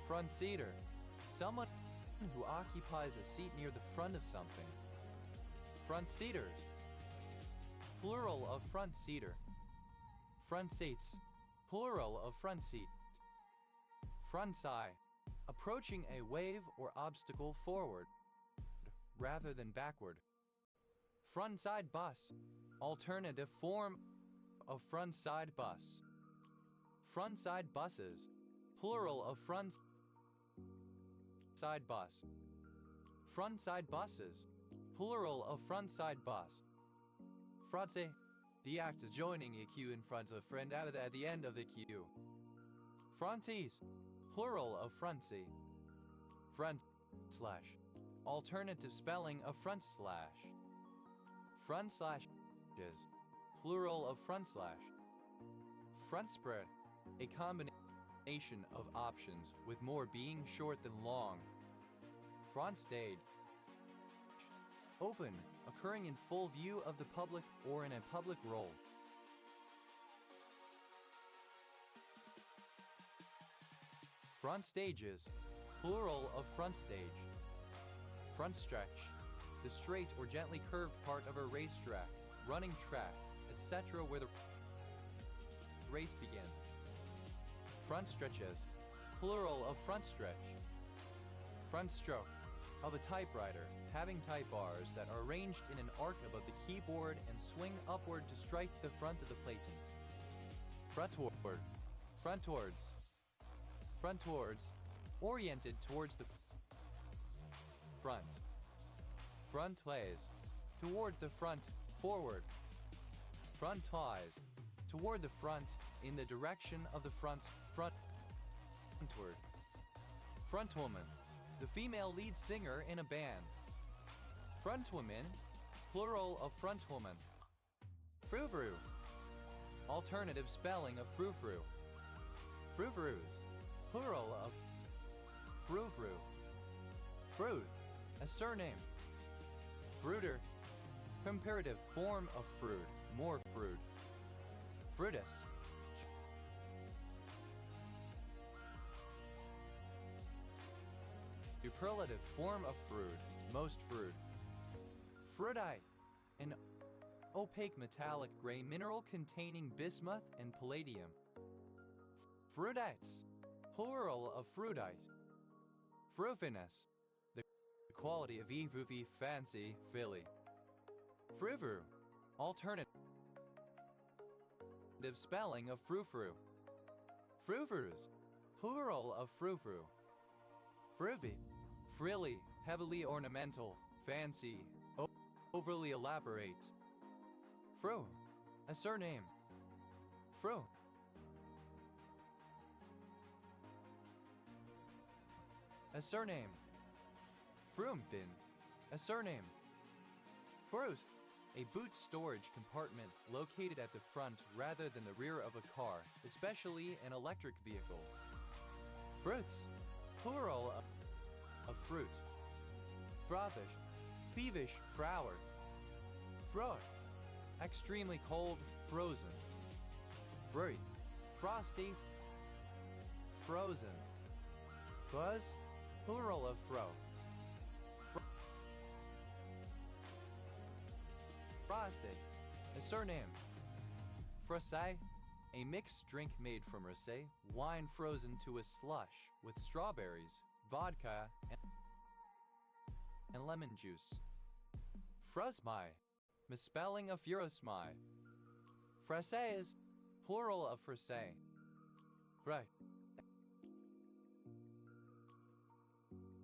Front seater, someone who occupies a seat near the front of something. Front seaters, plural of front seater. Front seats, plural of front seat. Front side, approaching a wave or obstacle forward rather than backward. Front side bus, alternative form of front side bus. Front side buses, plural of front side bus. Front side buses, plural of front side bus. Fronte, the act of joining a queue in front of a friend at the end of the queue. Fronties, plural of fronty. Front slash, alternative spelling of front slash. Front slashes, plural of front slash. Front spread, a combination of options with more being short than long. Front stage, open, occurring in full view of the public or in a public role. Front stages, plural of front stage. Front stretch, the straight or gently curved part of a racetrack, running track, etc. where the race begins. Front stretches, plural of front stretch. Front stroke, of a typewriter, having type bars that are arranged in an arc above the keyboard and swing upward to strike the front of the platen. Frontward, frontwards. Frontwards, oriented towards the front. Frontways, toward the front, forward. Frontwise, toward the front, in the direction of the front, frontward. Frontwoman, the female lead singer in a band. Frontwomen, plural of frontwoman. Frou-frou, alternative spelling of frou-frou. Frou-frous, plural of frou-frou. Fruit, a surname. Fruiter, comparative form of fruit, more fruit. Fruitus, superlative form of fruit, most fruit. Fruitite, an opaque metallic gray mineral containing bismuth and palladium. Fruitites, plural of fruitite. Fruitinous, the quality of evuvi, fancy, filly. Frou-frou, alternative spelling of frou-frou. Frou-frous, plural of frou-frou. Frivy, frilly, heavily ornamental, fancy, overly elaborate. Fro, a surname. Fro, a surname. Frumpin, a surname. Frus, a boot storage compartment located at the front rather than the rear of a car, especially an electric vehicle. Fruits, plural of fruit. Frothish, thievish flower. Froid, extremely cold, frozen. Fruit, frosty, frozen. Fuzz, plural of fro. Frosty, a surname. Frosé, a mixed drink made from rosé, wine frozen to a slush with strawberries, vodka, and lemon juice. Frosmy, misspelling of Eurosmy. Fraises, plural of fraise. Right.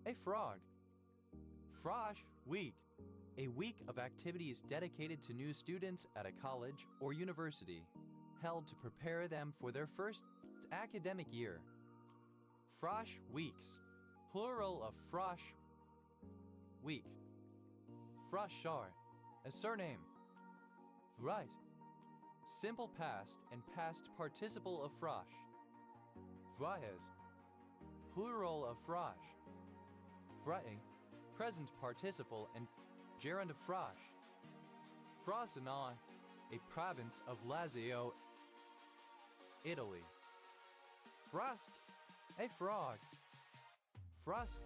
A frog. Frosh, week. A week of activities dedicated to new students at a college or university, held to prepare them for their first academic year. Frosh weeks, plural of frosh week. Froshar, a surname. Right. Simple past and past participle of frosh. Frohes, plural of frosh. Froting, present participle and gerund of frosh. Frosinone, a province of Lazio, Italy. Frosk, a frog. Frosk,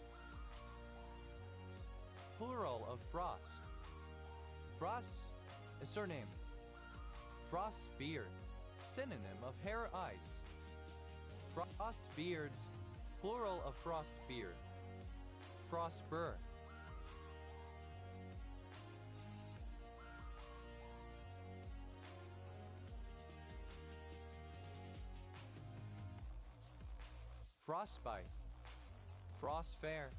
plural of frost. Frost, a surname. Frost beard, synonym of hair ice. Frost beards, plural of frost beard. Frost burr. Frostbite. Frost Fair,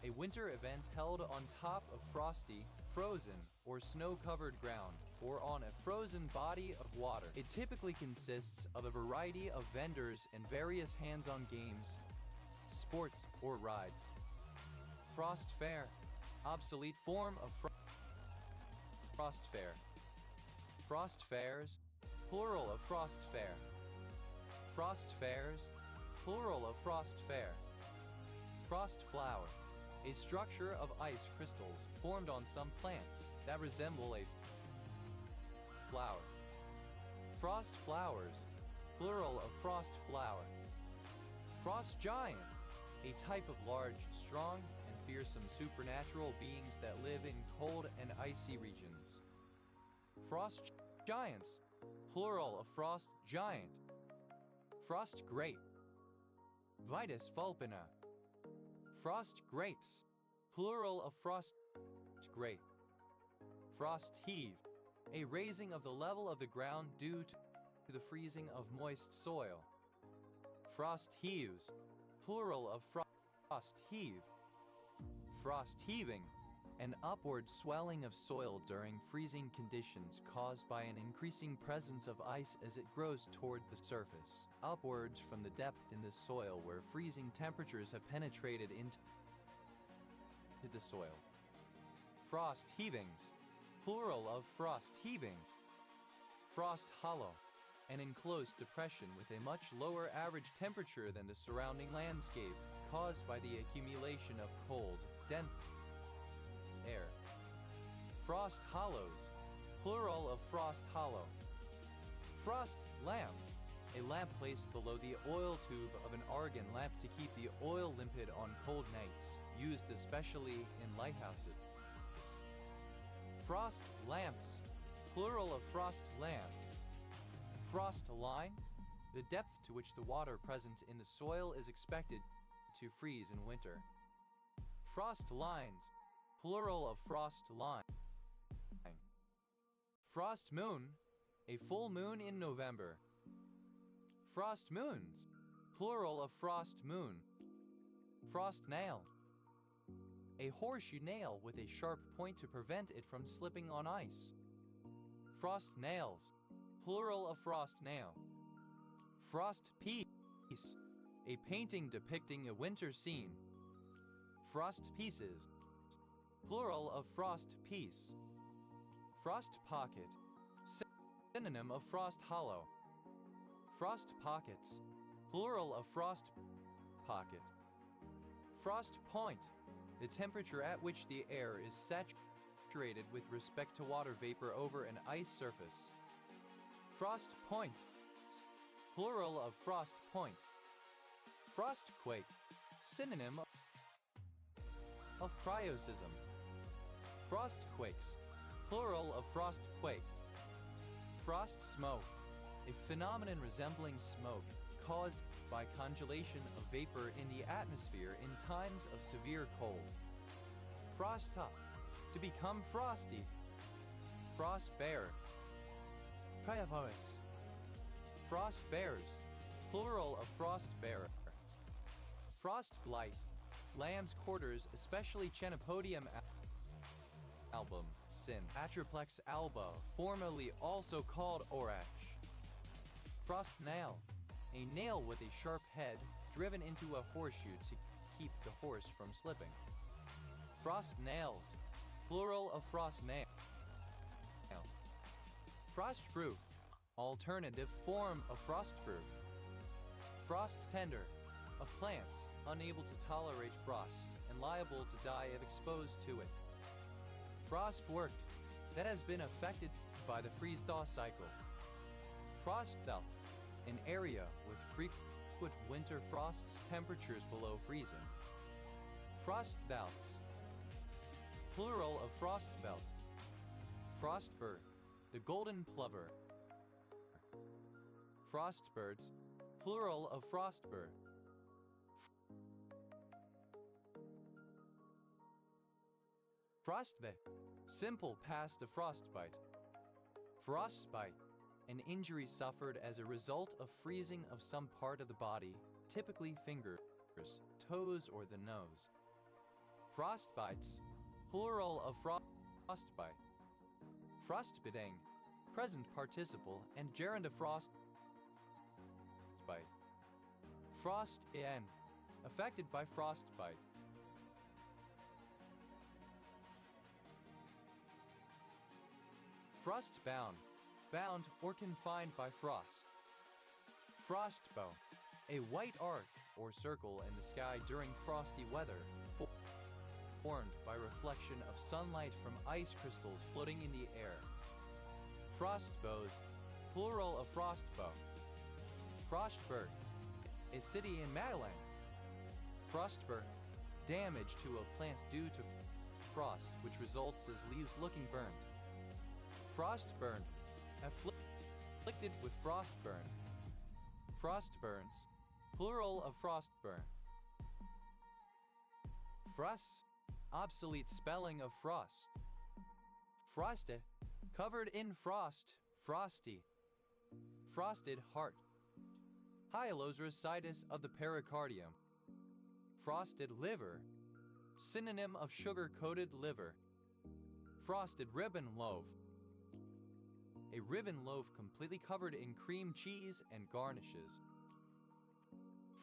a winter event held on top of frosty, frozen, or snow-covered ground, or on a frozen body of water. It typically consists of a variety of vendors and various hands-on games, sports, or rides. Frost Fair, obsolete form of Frost Fair. Frost Fairs, plural of Frost Fair. Frost Fairs, plural of Frost Fair. Frost flower, a structure of ice crystals formed on some plants that resemble a flower. Frost flowers, plural of frost flower. Frost giant, a type of large, strong, and fearsome supernatural beings that live in cold and icy regions. Frost giants, plural of frost giant. Frost grape. Vitis vulpina. Frost grapes, plural of frost grape. Frost heave, a raising of the level of the ground due to the freezing of moist soil. Frost heaves, plural of frost heave. Frost heaving, an upward swelling of soil during freezing conditions caused by an increasing presence of ice as it grows toward the surface, upwards from the depth in the soil where freezing temperatures have penetrated into the soil. frost heavings, plural of frost heaving. Frost hollow, an enclosed depression with a much lower average temperature than the surrounding landscape, caused by the accumulation of cold, dense air. Frost hollows, plural of frost hollow. Frost lamp, a lamp placed below the oil tube of an argon lamp to keep the oil limpid on cold nights, used especially in lighthouses. Frost lamps, plural of frost lamp. Frost line, the depth to which the water present in the soil is expected to freeze in winter. Frost lines, plural of frost line. Frost moon, a full moon in November. Frost moons, plural of frost moon. Frost nail, a horseshoe nail with a sharp point to prevent it from slipping on ice. Frost nails, plural of frost nail. Frost piece, a painting depicting a winter scene. Frost pieces, plural of frost piece. Frost pocket, synonym of frost hollow. Frost pockets, plural of frost pocket. Frost point, the temperature at which the air is saturated with respect to water vapor over an ice surface. Frost points, plural of frost point. Frostquake, synonym of cryosism. Frostquakes, plural of frostquake. Frost smoke, a phenomenon resembling smoke caused by congelation of vapor in the atmosphere in times of severe cold. Frost up, to become frosty. Frost bear. Priavoris. Frost bears, plural of frost bearer. Frost blight, lamb's quarters, especially Chenopodium album, sin, Atriplex alba, formerly also called orach. Frost nail, a nail with a sharp head driven into a horseshoe to keep the horse from slipping. Frost nails, plural of frost nail. Frostproof, alternative form of frostproof. Frost tender, of plants unable to tolerate frost and liable to die if exposed to it. Frost worked, that has been affected by the freeze-thaw cycle. Frost belt, an area with frequent winter frosts, temperatures below freezing. Frost belts, plural of frost belt. Frostbird, the golden plover. Frostbirds, plural of frostbird. Frostbite, simple past of frostbite. Frostbite, an injury suffered as a result of freezing of some part of the body, typically fingers, toes, or the nose. Frostbites, plural of frostbite. Frostbiting, present participle and gerund of frostbite. Frost in, affected by frostbite. Frostbound, bound or confined by frost. Frostbow, a white arc or circle in the sky during frosty weather, formed by reflection of sunlight from ice crystals floating in the air. Frostbows, plural of frostbow. Frostburg, a city in Maryland. Frostburn, damage to a plant due to frost, which results as leaves looking burnt. Frostburn, afflicted with frostburn. Frostburns, plural of frostburn. Fruss, obsolete spelling of frost. Frosted, covered in frost, frosty. Frosted heart, hyalosrocytis of the pericardium. Frosted liver, synonym of sugar-coated liver. Frosted ribbon loaf, a ribbon loaf completely covered in cream cheese and garnishes.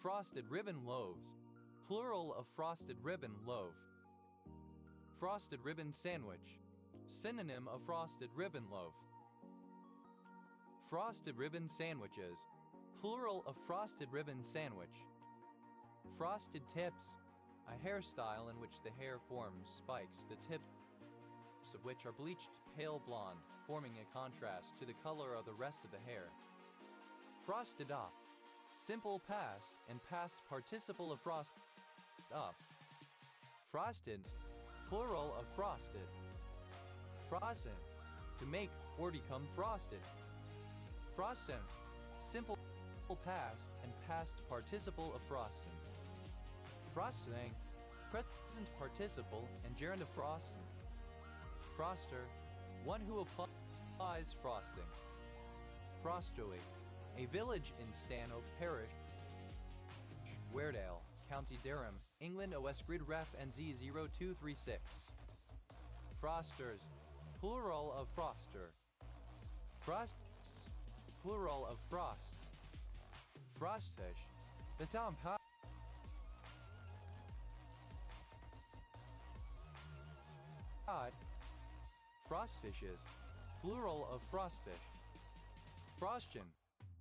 Frosted ribbon loaves, plural of frosted ribbon loaf. Frosted ribbon sandwich. Synonym of frosted ribbon loaf. Frosted ribbon sandwiches. Plural of frosted ribbon sandwich. Frosted tips. A hairstyle in which the hair forms spikes, the tips of which are bleached pale blonde, forming a contrast to the color of the rest of the hair. Frosted up. Simple past and past participle of frost up. Frosted. Plural of frosted. Frosten. To make or become frosted. Frosten. Simple past and past participle of frosten. Frosting. Present participle and gerund of frosten. Froster. One who applies frosting. Frostoy. A village in Stanhope Parish, Weardale, County Durham, England. OS grid ref NZ0236. Frosters. Plural of froster. Frosts. Plural of frost. Frostish. The town pod. Frostfishes. Plural of frostfish. Frostgen.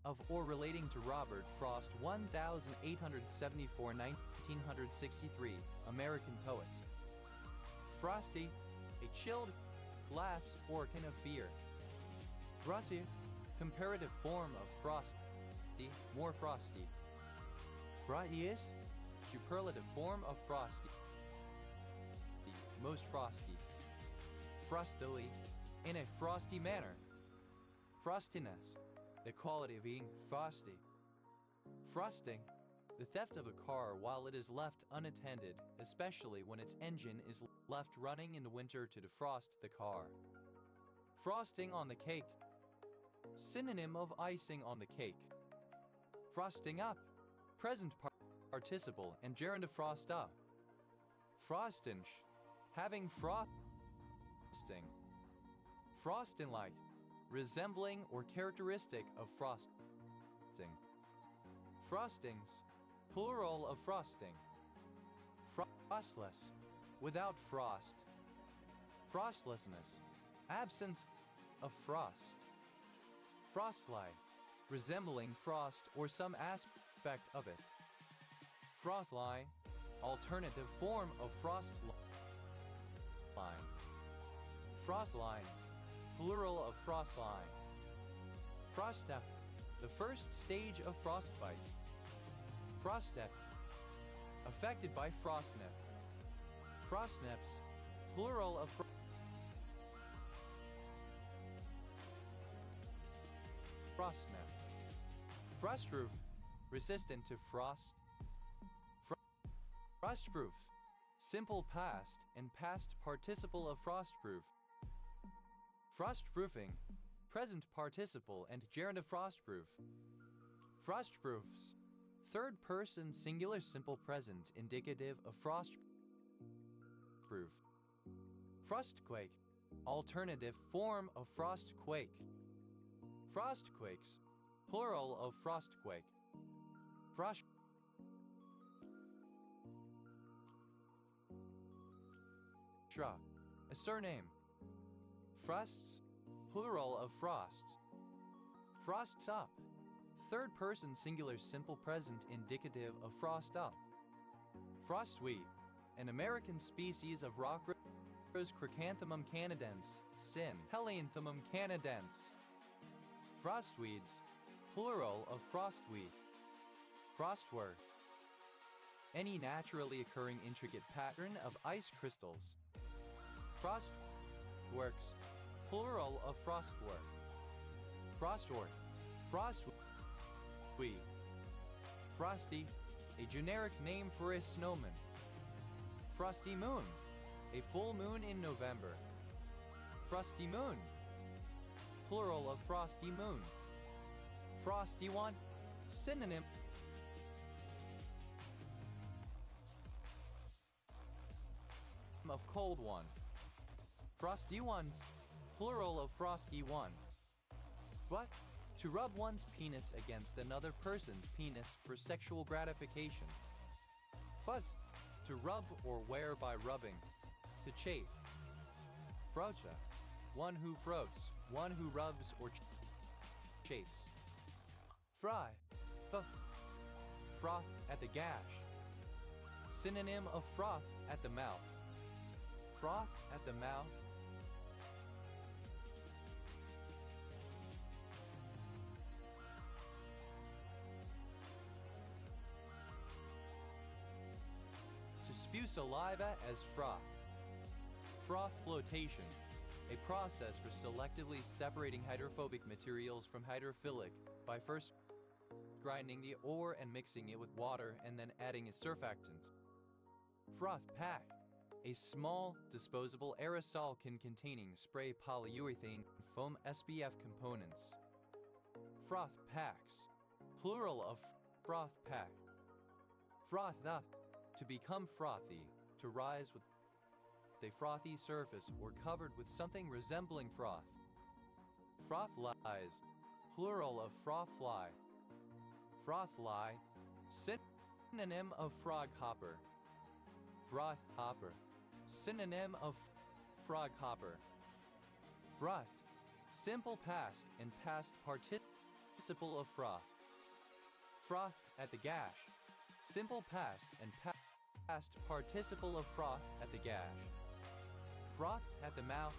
Of or relating to Robert Frost 1874 1963, American poet. Frosty. A chilled glass or can of beer. Frosty. Comparative form of frosty, more frosty. Frosty-ish. Superlative form of frosty. Most frosty. Frostily. In a frosty manner. Frostiness. The quality of being frosty. Frosting. The theft of a car while it is left unattended, especially when its engine is left running in the winter to defrost the car. Frosting on the cake. Synonym of icing on the cake. Frosting up. Present participle and gerund of frost up. Frostinch. Having frosting. Frostin-like. Resembling or characteristic of frosting. Frostings. Plural of frosting. Frostless. Without frost. Frostlessness. Absence of frost. Frostlight. Resembling frost or some aspect of it. Frostline. Alternative form of frostline. Frostlines. Plural of frostline. Froststep. The first stage of frostbite. Froststep. Affected by frostnip. Frostnips. Plural of frostnip. Frostroof. Resistant to frost. Frostproof. Simple past and past participle of frostproof. Frostproofing. Present participle and gerund of frostproof. Frostproofs. Third person singular simple present indicative of frostproof. Frostquake. Alternative form of frostquake. Frostquakes. Plural of frostquake. Frost. A surname. Frosts. Plural of frosts. Frosts up. Third person singular simple present indicative of frost up. Frostweed. An American species of rock rose Chrysanthemum canadense, sin. Helianthemum canadense. Frostweeds. Plural of frostweed. Frostwork. Any naturally occurring intricate pattern of ice crystals. Frostworks. Plural of frostwork. Frostwork. Frostweed. Frosty. A generic name for a snowman. Frosty moon. A full moon in November. Frosty moon. Plural of frosty moon. Frosty one. Synonym of cold one. Frosty ones. Plural of frosty one. What? To rub one's penis against another person's penis for sexual gratification. Fut. To rub or wear by rubbing. to chafe. Frocha, one who froats, one who rubs or chafes. Fry, froth at the gash. Synonym of froth at the mouth. Froth at the mouth. To spew saliva as froth. Froth flotation, a process for selectively separating hydrophobic materials from hydrophilic by first grinding the ore and mixing it with water and then adding a surfactant. Froth pack, a small disposable aerosol can containing spray polyurethane foam SPF components. Froth packs, plural of froth pack. Froth up, to become frothy, to rise with a frothy surface or covered with something resembling froth. Froth lies, plural of froth fly. Froth fly, synonym of frog hopper. Froth hopper, synonym of frog hopper. Frothed, simple past and past participle of froth. Frothed at the gash, simple past and past participle of froth at the gash. Frothed at the mouth,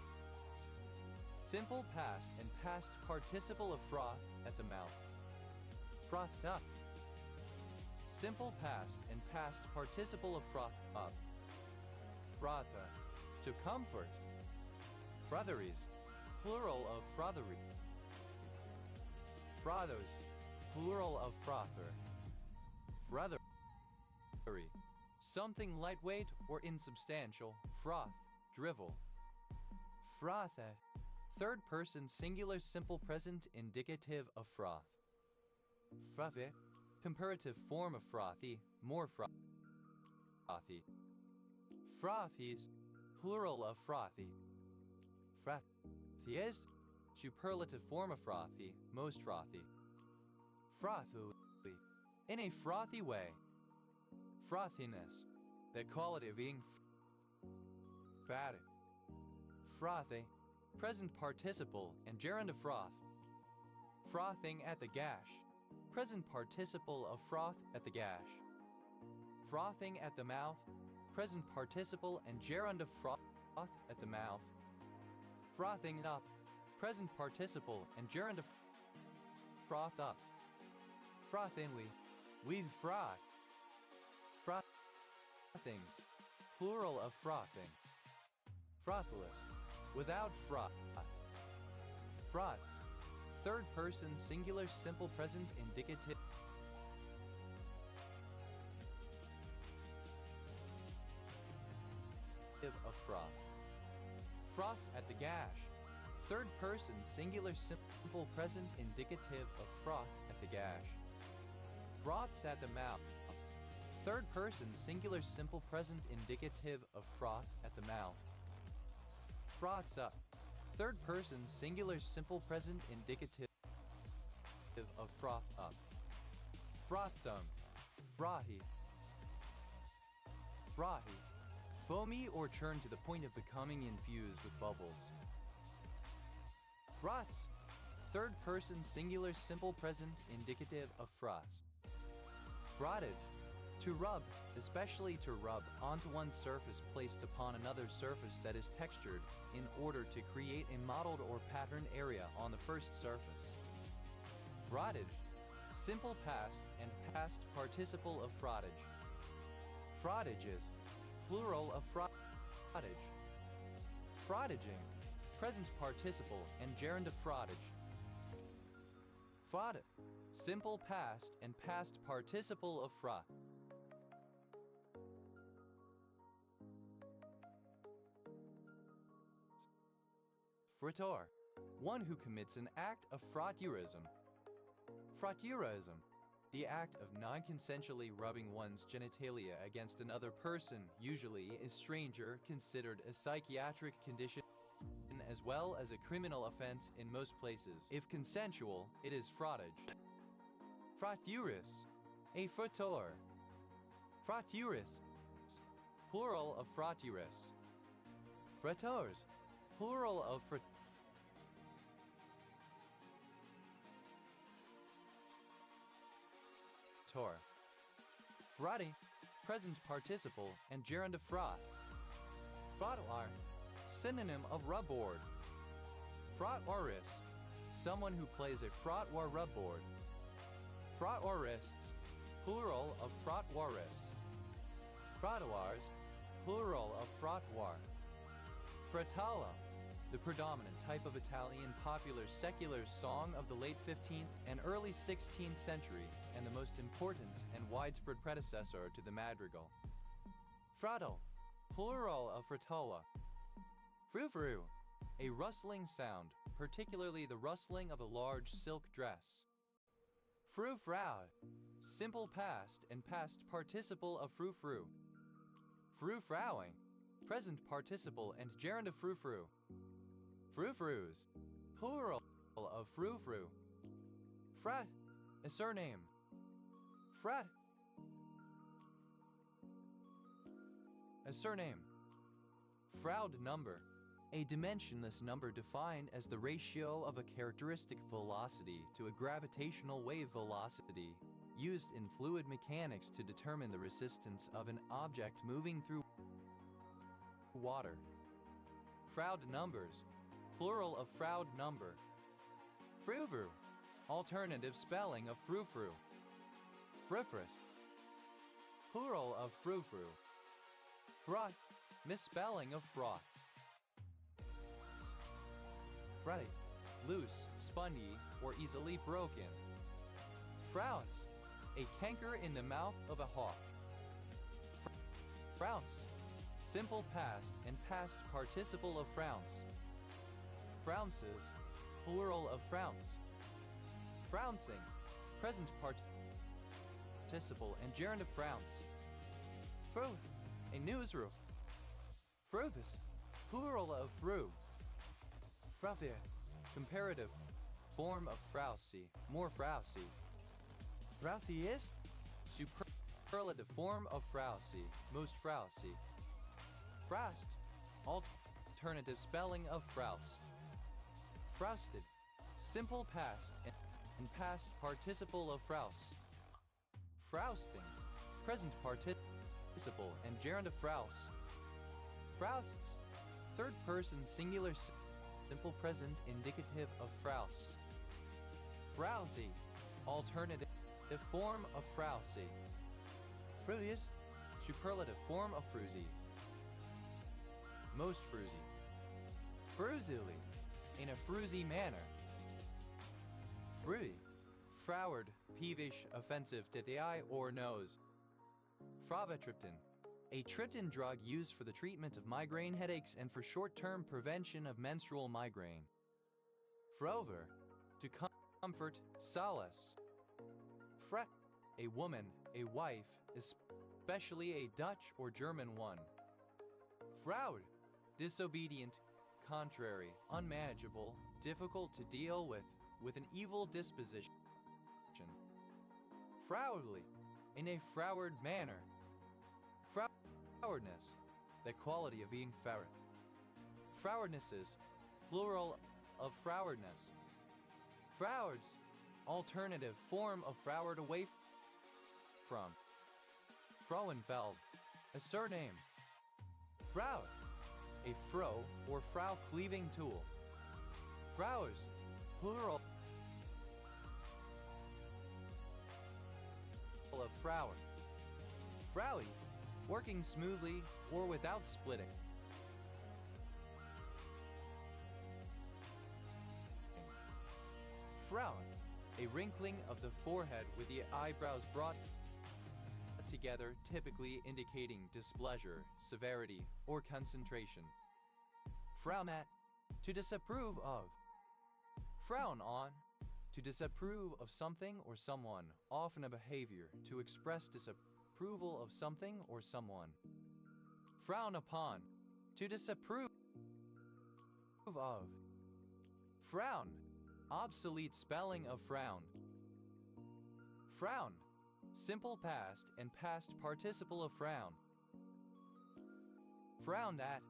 simple past and past participle of froth at the mouth. Frothed up, simple past and past participle of froth up. Frotha, to comfort. Frotheries, plural of frothery. Frothos, plural of frother. Frothery, something lightweight or insubstantial. Froth, drivel. Frotha, third person singular simple present indicative of froth. Frothy, comparative form of frothy, more frothy. Frothies, plural of frothy. Frothiest, superlative form of frothy, most frothy. Frothily, in a frothy way. Frothiness, the quality of being fatty. Frothy, present participle and gerund of froth. Frothing at the gash, present participle of froth at the gash. Frothing at the mouth, present participle and gerund of froth at the mouth. Frothing up, present participle and gerund of froth up. Frothingly, we've froth. Frothings, plural of frothing. Frothless, without froth. Froths, third person singular simple present indicative of froth. Froths at the gash, third person singular simple present indicative of froth at the gash. Froths at the mouth, third person singular simple present indicative of froth at the mouth. Froths up, third person singular simple present indicative of froth up. Frothsome, frothy. Frothy, foamy or churned to the point of becoming infused with bubbles. Froths, third person singular simple present indicative of froths. Frottage, to rub, especially to rub onto one surface placed upon another surface that is textured in order to create a modeled or patterned area on the first surface. Frottage, simple past and past participle of frottage. Frottages, plural of frottage. Frottaging, present participle and gerund of frottage. Frotta, simple past and past participle of froth. Fritteur, one who commits an act of fraudeurism. Fraudeurism, the act of non-consensually rubbing one's genitalia against another person, usually a stranger, considered a psychiatric condition as well as a criminal offense in most places. If consensual, it is frottage. Fraudeuris, a frotteur. Fraudeuris, plural of fraudeuris. Frators, plural of frator. Frati, present participle and gerund of frat. Fratoir, synonym of rubboard. Fratoris, someone who plays a fratoir rubboard. Fratoirists, plural of fratoirists. Fratoirs, plural of fratoir. Fratella, the predominant type of Italian popular secular song of the late 15th and early 16th century, and the most important and widespread predecessor to the madrigal. Fratto, plural of fratola. Frou-frou, a rustling sound, particularly the rustling of a large silk dress. Frou-frou, simple past and past participle of frou-frou. Frou-frouing, present participle and gerund of frou-frou. Frou-frous, plural of frou-frou. Frat, a surname. Frat, a surname. Froud number, a dimensionless number defined as the ratio of a characteristic velocity to a gravitational wave velocity, used in fluid mechanics to determine the resistance of an object moving through water. Froud numbers, plural of Froud number. Frou-frou, alternative spelling of frou-frou. Frifris, plural of frou-frou. Fraught, misspelling of fraught. Fretty, loose, spongy, or easily broken. Frounce, a canker in the mouth of a hawk. Frounce, simple past and past participle of frounce. Flounces, plural of frounce. Frouncing, present participle and gerund of frounce. Fruit, a newsroom. Fruthus, plural of fru. Fruffier, comparative form of frowsy, more frowsy. Frothiest, superlative form of frowsy, most frowsy. Frost, alternative spelling of froust. Frosted, simple past and past participle of frouse. Frousting, present participle and gerund of frouse. Frousts, third person singular simple present indicative of frouse. Frowsy, alternative form of frowsy. Fruious, superlative form of fruzy. Most fruzy. Fruzily, in a fruzy manner. Fruity, froward, peevish, offensive to the eye or nose. Fravatriptan, a triptan drug used for the treatment of migraine headaches and for short-term prevention of menstrual migraine. Frover, to comfort, solace. Fret, a woman, a wife, especially a Dutch or German one. Fraud, disobedient, contrary, unmanageable, difficult to deal with an evil disposition. Frowardly, in a froward manner. Frowardness, the quality of being froward. Frowardnesses, plural of frowardness. Frowards, alternative form of froward away from. Frauenfeld, a surname. Frau, a fro or frau cleaving tool. Frowers, plural of frower. Frowy, working smoothly or without splitting. Frown, a wrinkling of the forehead with the eyebrows brought together, typically indicating displeasure, severity, or concentration. Frown at, to disapprove of. Frown on, to disapprove of something or someone, often a behavior, to express disapproval of something or someone. Frown upon, to disapprove of. Frown, obsolete spelling of frown. Frown, simple past and past participle of frown. Frowned at,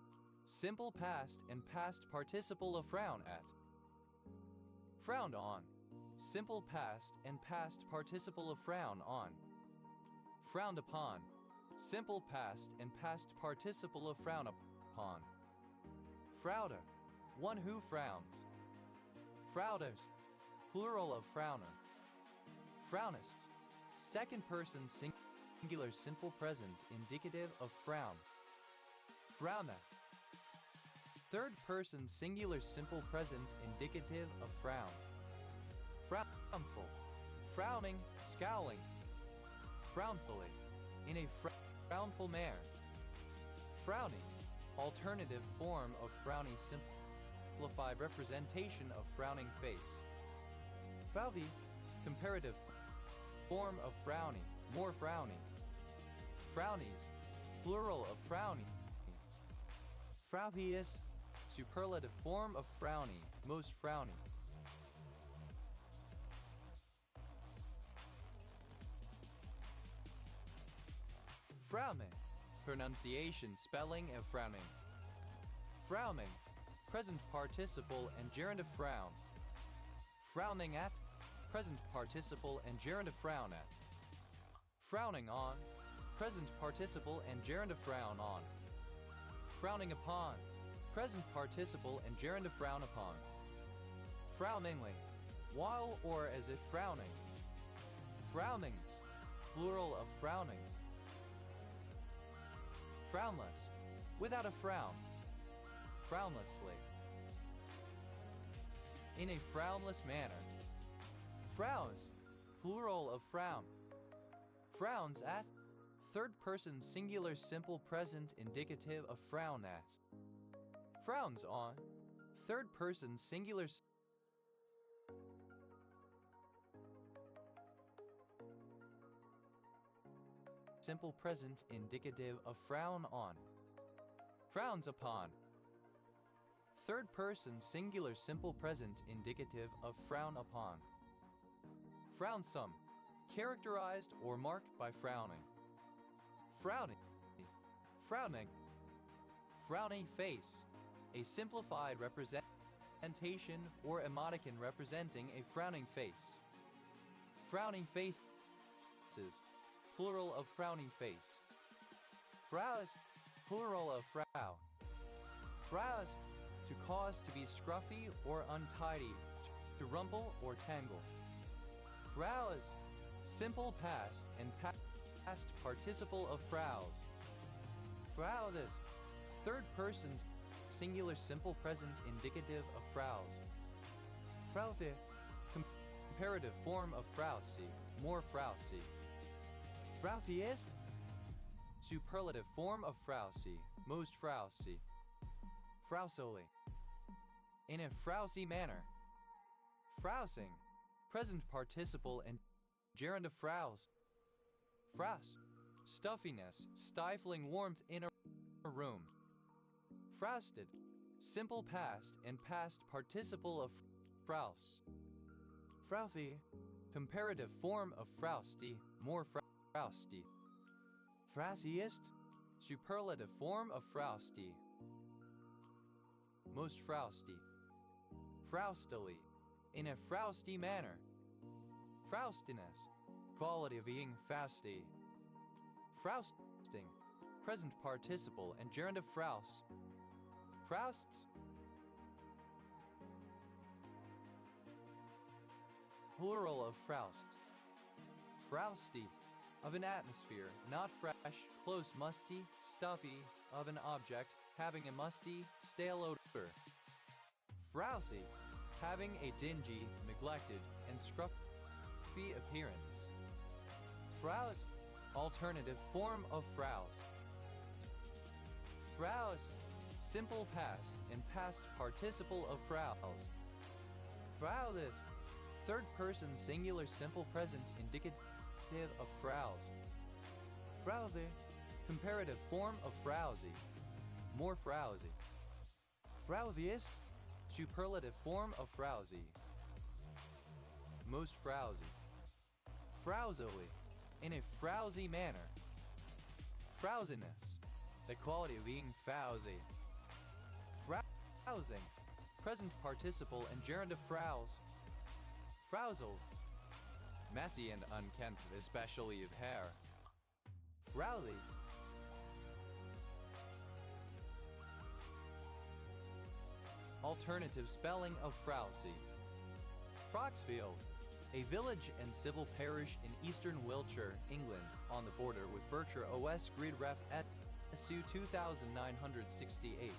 simple past and past participle of frown at. Frowned on, simple past and past participle of frown on. Frowned upon, simple past and past participle of frown upon. Frowder, one who frowns. Frowders, plural of frowner. Frownist, second person singular simple present indicative of frown. Frowner, third person singular simple present indicative of frown. Frownful, frowning, scowling. Frownfully, in a frownful manner. Frowny, alternative form of frowny simplified representation of frowning face. Frowvy, comparative form of frowny, more frowny. Frownies, plural of frowny. Frowpious, superlative form of frowny, most frowny. Frowning, pronunciation, spelling of frowning. Frowning, present participle and gerund of frown. Frowning at, present participle and gerund of frown at. Frowning on, present participle and gerund of frown on. Frowning upon, present participle and gerund of frown upon. Frowningly, while or as if frowning. Frownings, plural of frowning. Frownless, without a frown. Frownlessly. In a frownless manner. Frowns, plural of frown. Frowns at, third person singular simple present indicative of frown at. Frowns on, third person singular simple present indicative of frown on. Frowns upon, third person singular simple present indicative of frown upon. Frownsome, characterized or marked by frowning. Frowning, frowning. Frowny face, a simplified representation or emoticon representing a frowning face. Frowning faces, plural of frowning face. Frows, plural of frow. Frows, to cause to be scruffy or untidy, to rumple or tangle. Frows, simple past and past participle of frows. Frowdes, third person singular simple present indicative of frows. Frauthe, comparative form of frowsy, more frowsy. Frowfiest, superlative form of frowsy, most frowsy. Frowsily, in a frowsy manner. Frowsing, present participle and gerund of frows. Frouse, stuffiness, stifling warmth in a room. Frosted, simple past and past participle of frouse. Frouthy, comparative form of frousty, more frousty. Frowsiest, superlative form of frowsty, most frowsty. Frowstily, in a frowsty manner. Frowstiness, quality of being frowsty. Frowsting, present participle and gerund of frouse. Frowsts, plural of froust. Frowsty, of an atmosphere, not fresh, close, musty, stuffy, of an object, having a musty, stale odor. Frowsy, having a dingy, neglected, and scruffy appearance. Frowse, alternative form of frouse. Frowse, simple past and past participle of frouse. Frowless, third person singular simple present indicative of frowse. Frowsy, comparative form of frowsy, more frowsy. Frowsiest, superlative form of frowsy, most frowsy. Frowsily, in a frowsy manner. Frowsiness, the quality of being frowsy. Frousing. Present participle and gerund of frouse. Frousel. Messy and unkempt, especially of hair. Frowly. Alternative spelling of Frowsy. Froxfield. A village and civil parish in eastern Wiltshire, England, on the border with Berkshire OS Grid Ref at SU 2968.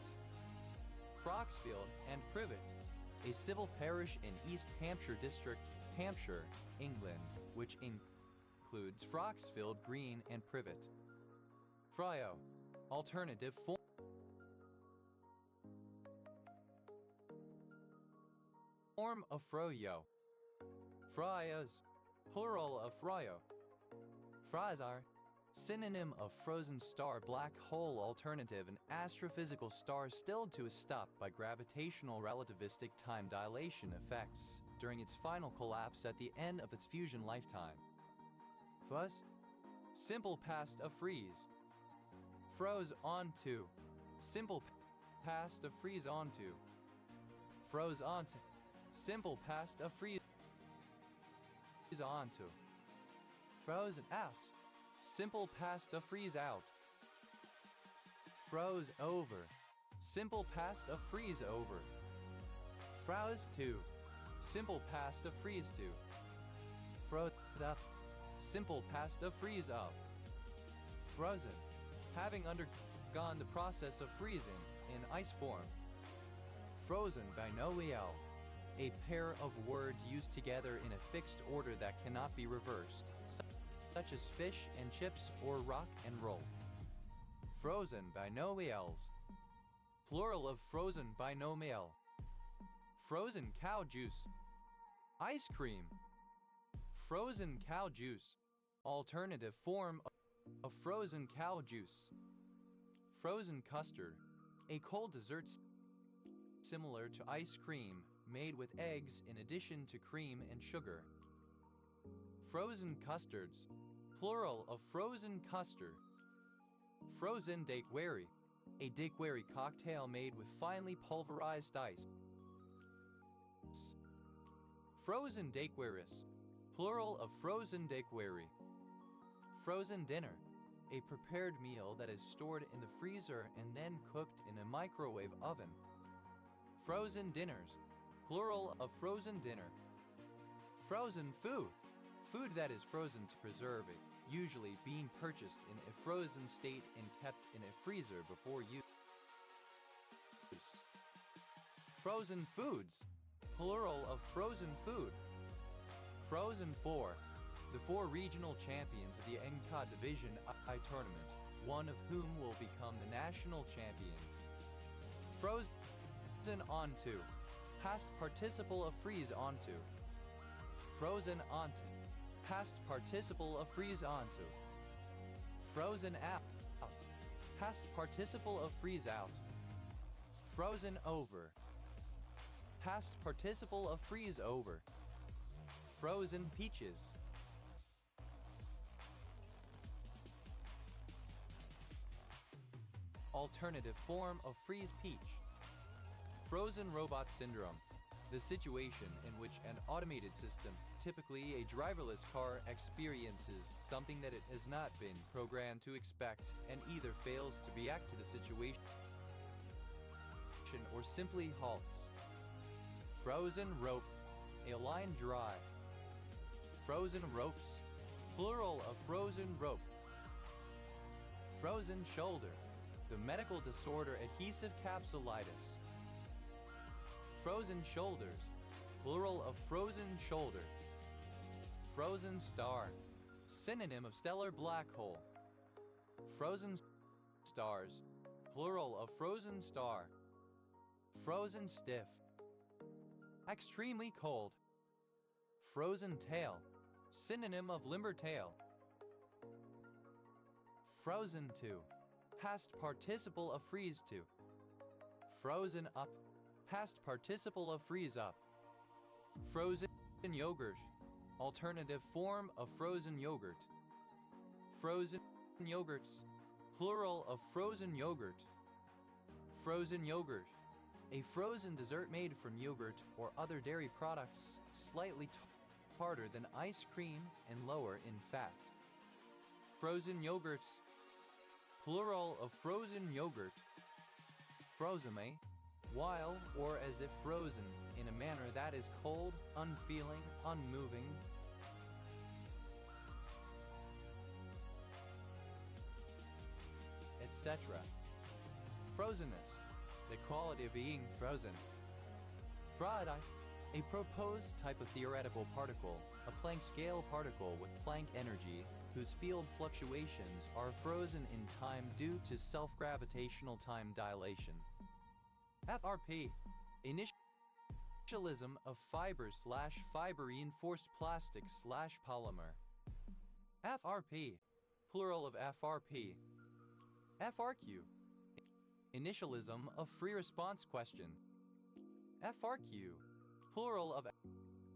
Froxfield and Privet. A civil parish in East Hampshire District, Hampshire, England, which includes Froxfield Green and Privet. Fryo. Alternative form of froyo. Fryas. Plural of fryo. Fryzar. Synonym of frozen star black hole alternative an astrophysical star stilled to a stop by gravitational relativistic time dilation effects during its final collapse at the end of its fusion lifetime. Fuzz. Simple past of freeze. Froze onto. Simple past of freeze onto. Froze onto. Simple past of freeze onto. Frozen out. Simple past of freeze out. Froze over. Simple past of freeze over. Froze to. Simple past of freeze to. Froze up. Simple past of freeze up. Frozen. Having undergone the process of freezing in ice form. Frozen by Noel. A pair of words used together in a fixed order that cannot be reversed, such as fish and chips or rock and roll. Frozen by Noels. Plural of frozen by Noel. Frozen cow juice. Ice cream. Frozen cow juice. Alternative form of frozen cow juice. Frozen custard. A cold dessert similar to ice cream, made with eggs in addition to cream and sugar. Frozen custards. Plural of frozen custard. Frozen daiquiri. A daiquiri cocktail made with finely pulverized ice. Frozen daiquiris. Plural of frozen daiquiri. Frozen dinner. A prepared meal that is stored in the freezer and then cooked in a microwave oven. Frozen dinners. Plural of frozen dinner. Frozen food. Food that is frozen to preserve it, usually being purchased in a frozen state and kept in a freezer before use. Frozen foods. Plural of frozen food. Frozen Four. The four regional champions of the NCAA Division I tournament, one of whom will become the national champion. Frozen onto. Past participle of freeze onto. Frozen onto. Past participle of freeze onto. Frozen out. Past participle of freeze out. Frozen over. Past participle of freeze over. Frozen peaches. Alternative form of freeze peach. Frozen robot syndrome. The situation in which an automated system, typically a driverless car, experiences something that it has not been programmed to expect and either fails to react to the situation or simply halts. Frozen rope. A line dry. Frozen ropes. Plural of frozen rope. Frozen shoulder. The medical disorder adhesive capsulitis. Frozen shoulders. Plural of frozen shoulder. Frozen star. Synonym of stellar black hole. Frozen stars. Plural of frozen star. Frozen stiff. Extremely cold. Frozen tail. Synonym of limber tail. Frozen to. Past participle of freeze to. Frozen up. Past participle of freeze up. Frozen yogurt. Alternative form of frozen yogurt. Frozen yogurts. Plural of frozen yogurt. Frozen yogurt. a frozen dessert made from yogurt or other dairy products, slightly harder than ice cream and lower in fat. Frozen yogurts. Plural of frozen yogurt. Frozame, while or as if frozen in a manner that is cold, unfeeling, unmoving, etc. Frozenness, the quality of being frozen. Friday, a proposed type of theoretical particle, a Planck scale particle with Planck energy, whose field fluctuations are frozen in time due to self-gravitational time dilation. FRP, initialism of fiber/fiber reinforced plastic/polymer. FRP, plural of FRP. FRQ, initialism of free response question. FRQ, plural of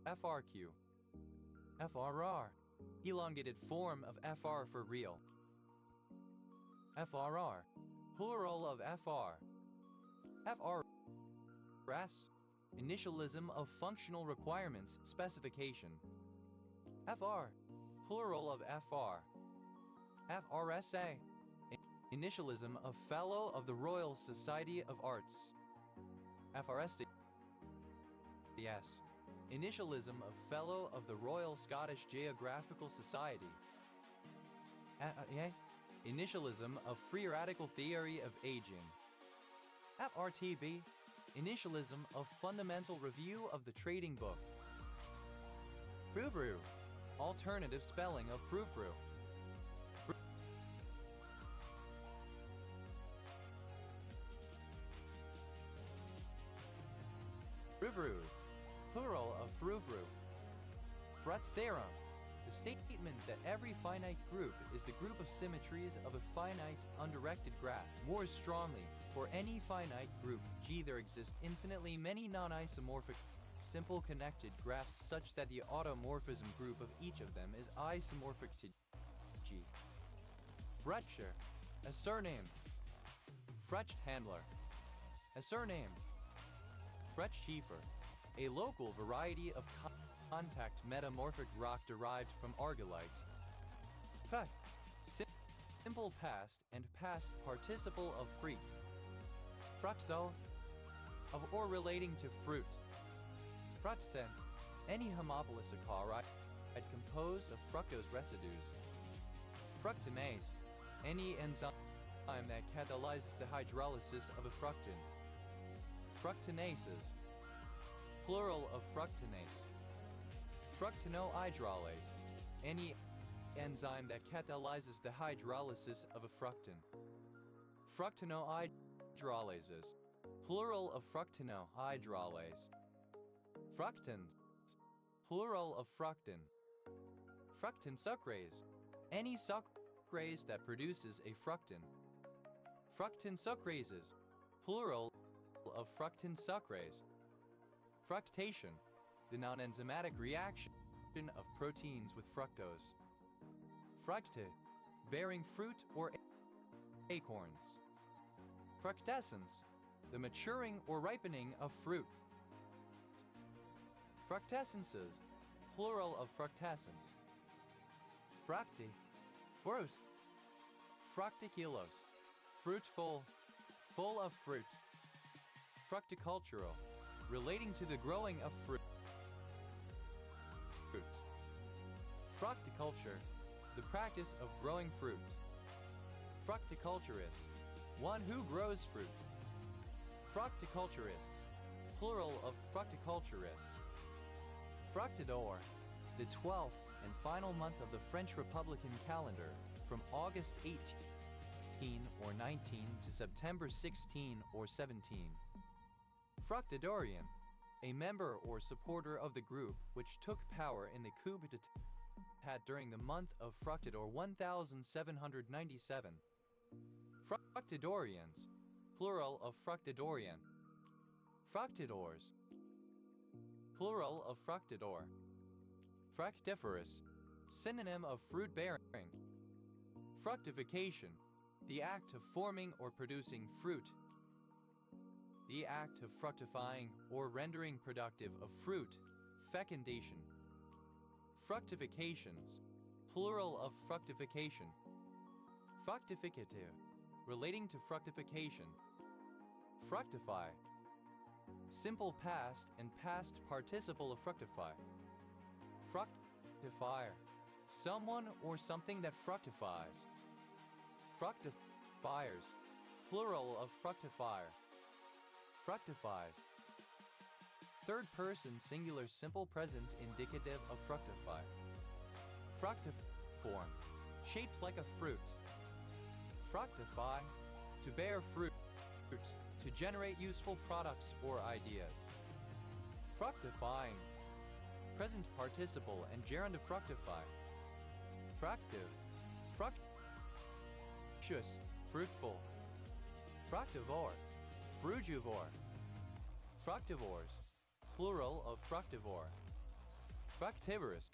FRQ. FRR, elongated form of FR for real. FRR, plural of FR. FRS, initialism of functional requirements specification. FR, plural of FR. FRSA, initialism of Fellow of the Royal Society of Arts. FRSD, yes, initialism of Fellow of the Royal Scottish Geographical Society. Initialism of Free Radical Theory of Aging. FRTB, initialism of Fundamental Review of the Trading Book. Frou-frou, alternative spelling of frou-frou. Frou-frous, plural of frou-frou. Freud's theorem, the statement that every finite group is the group of symmetries of a finite undirected graph. More strongly, for any finite group G there exist infinitely many non-isomorphic simple connected graphs such that the automorphism group of each of them is isomorphic to G. Fretscher, a surname. Frechthandler, a surname. Fretschiefer, a local variety of contact metamorphic rock derived from argillite. Simple past and past participle of freak. Fructo, of or relating to fruit. Fructen, any homopolysaccharide composed of fructose residues. Fructinase, any enzyme that catalyzes the hydrolysis of a fructin. Fructinases, plural of fructinase. Fructinohydrolase, any enzyme that catalyzes the hydrolysis of a fructin. Fructinohydrolases, plural of fructinohydrolase. Fructans, plural of fructin. Fructin sucrase, any sucrase that produces a fructin. Fructin sucrases, plural of fructin sucrase. Fructation, the non-enzymatic reaction of proteins with fructose. Fructe, bearing fruit or acorns. Fructescence, the maturing or ripening of fruit. Fructescences, plural of fructescence. Fructi, fruit. Fructiculos, fruitful, full of fruit. Fructicultural, relating to the growing of fruit. Fructiculture, the practice of growing fruit. Fructiculturist, one who grows fruit. Fructiculturists, plural of fructiculturists. Fructidor, the 12th and final month of the French Republican calendar, from August 18 or 19 to September 16 or 17. Fructidorian, a member or supporter of the group which took power in the coup d'etat during the month of Fructidor 1797. Fructidorians, plural of fructidorian. Fructidors, plural of fructidor. Fructiferous, synonym of fruit-bearing. Fructification, the act of forming or producing fruit. the act of fructifying or rendering productive of fruit, fecundation. Fructifications, plural of fructification. Fructificative, relating to fructification. Fructify, simple past and past participle of fructify. Fructifier, someone or something that fructifies. Fructifiers, plural of fructifier. Fructifies. Third person singular simple present indicative of fructify. Fructiform, shaped like a fruit. Fructify, to bear fruit, to generate useful products or ideas. Fructifying, present participle and gerund of fructify. Fructive, fructuous, fruitful. Fructivore, frugivore. Fructivores, plural of fructivore. Fructivorous,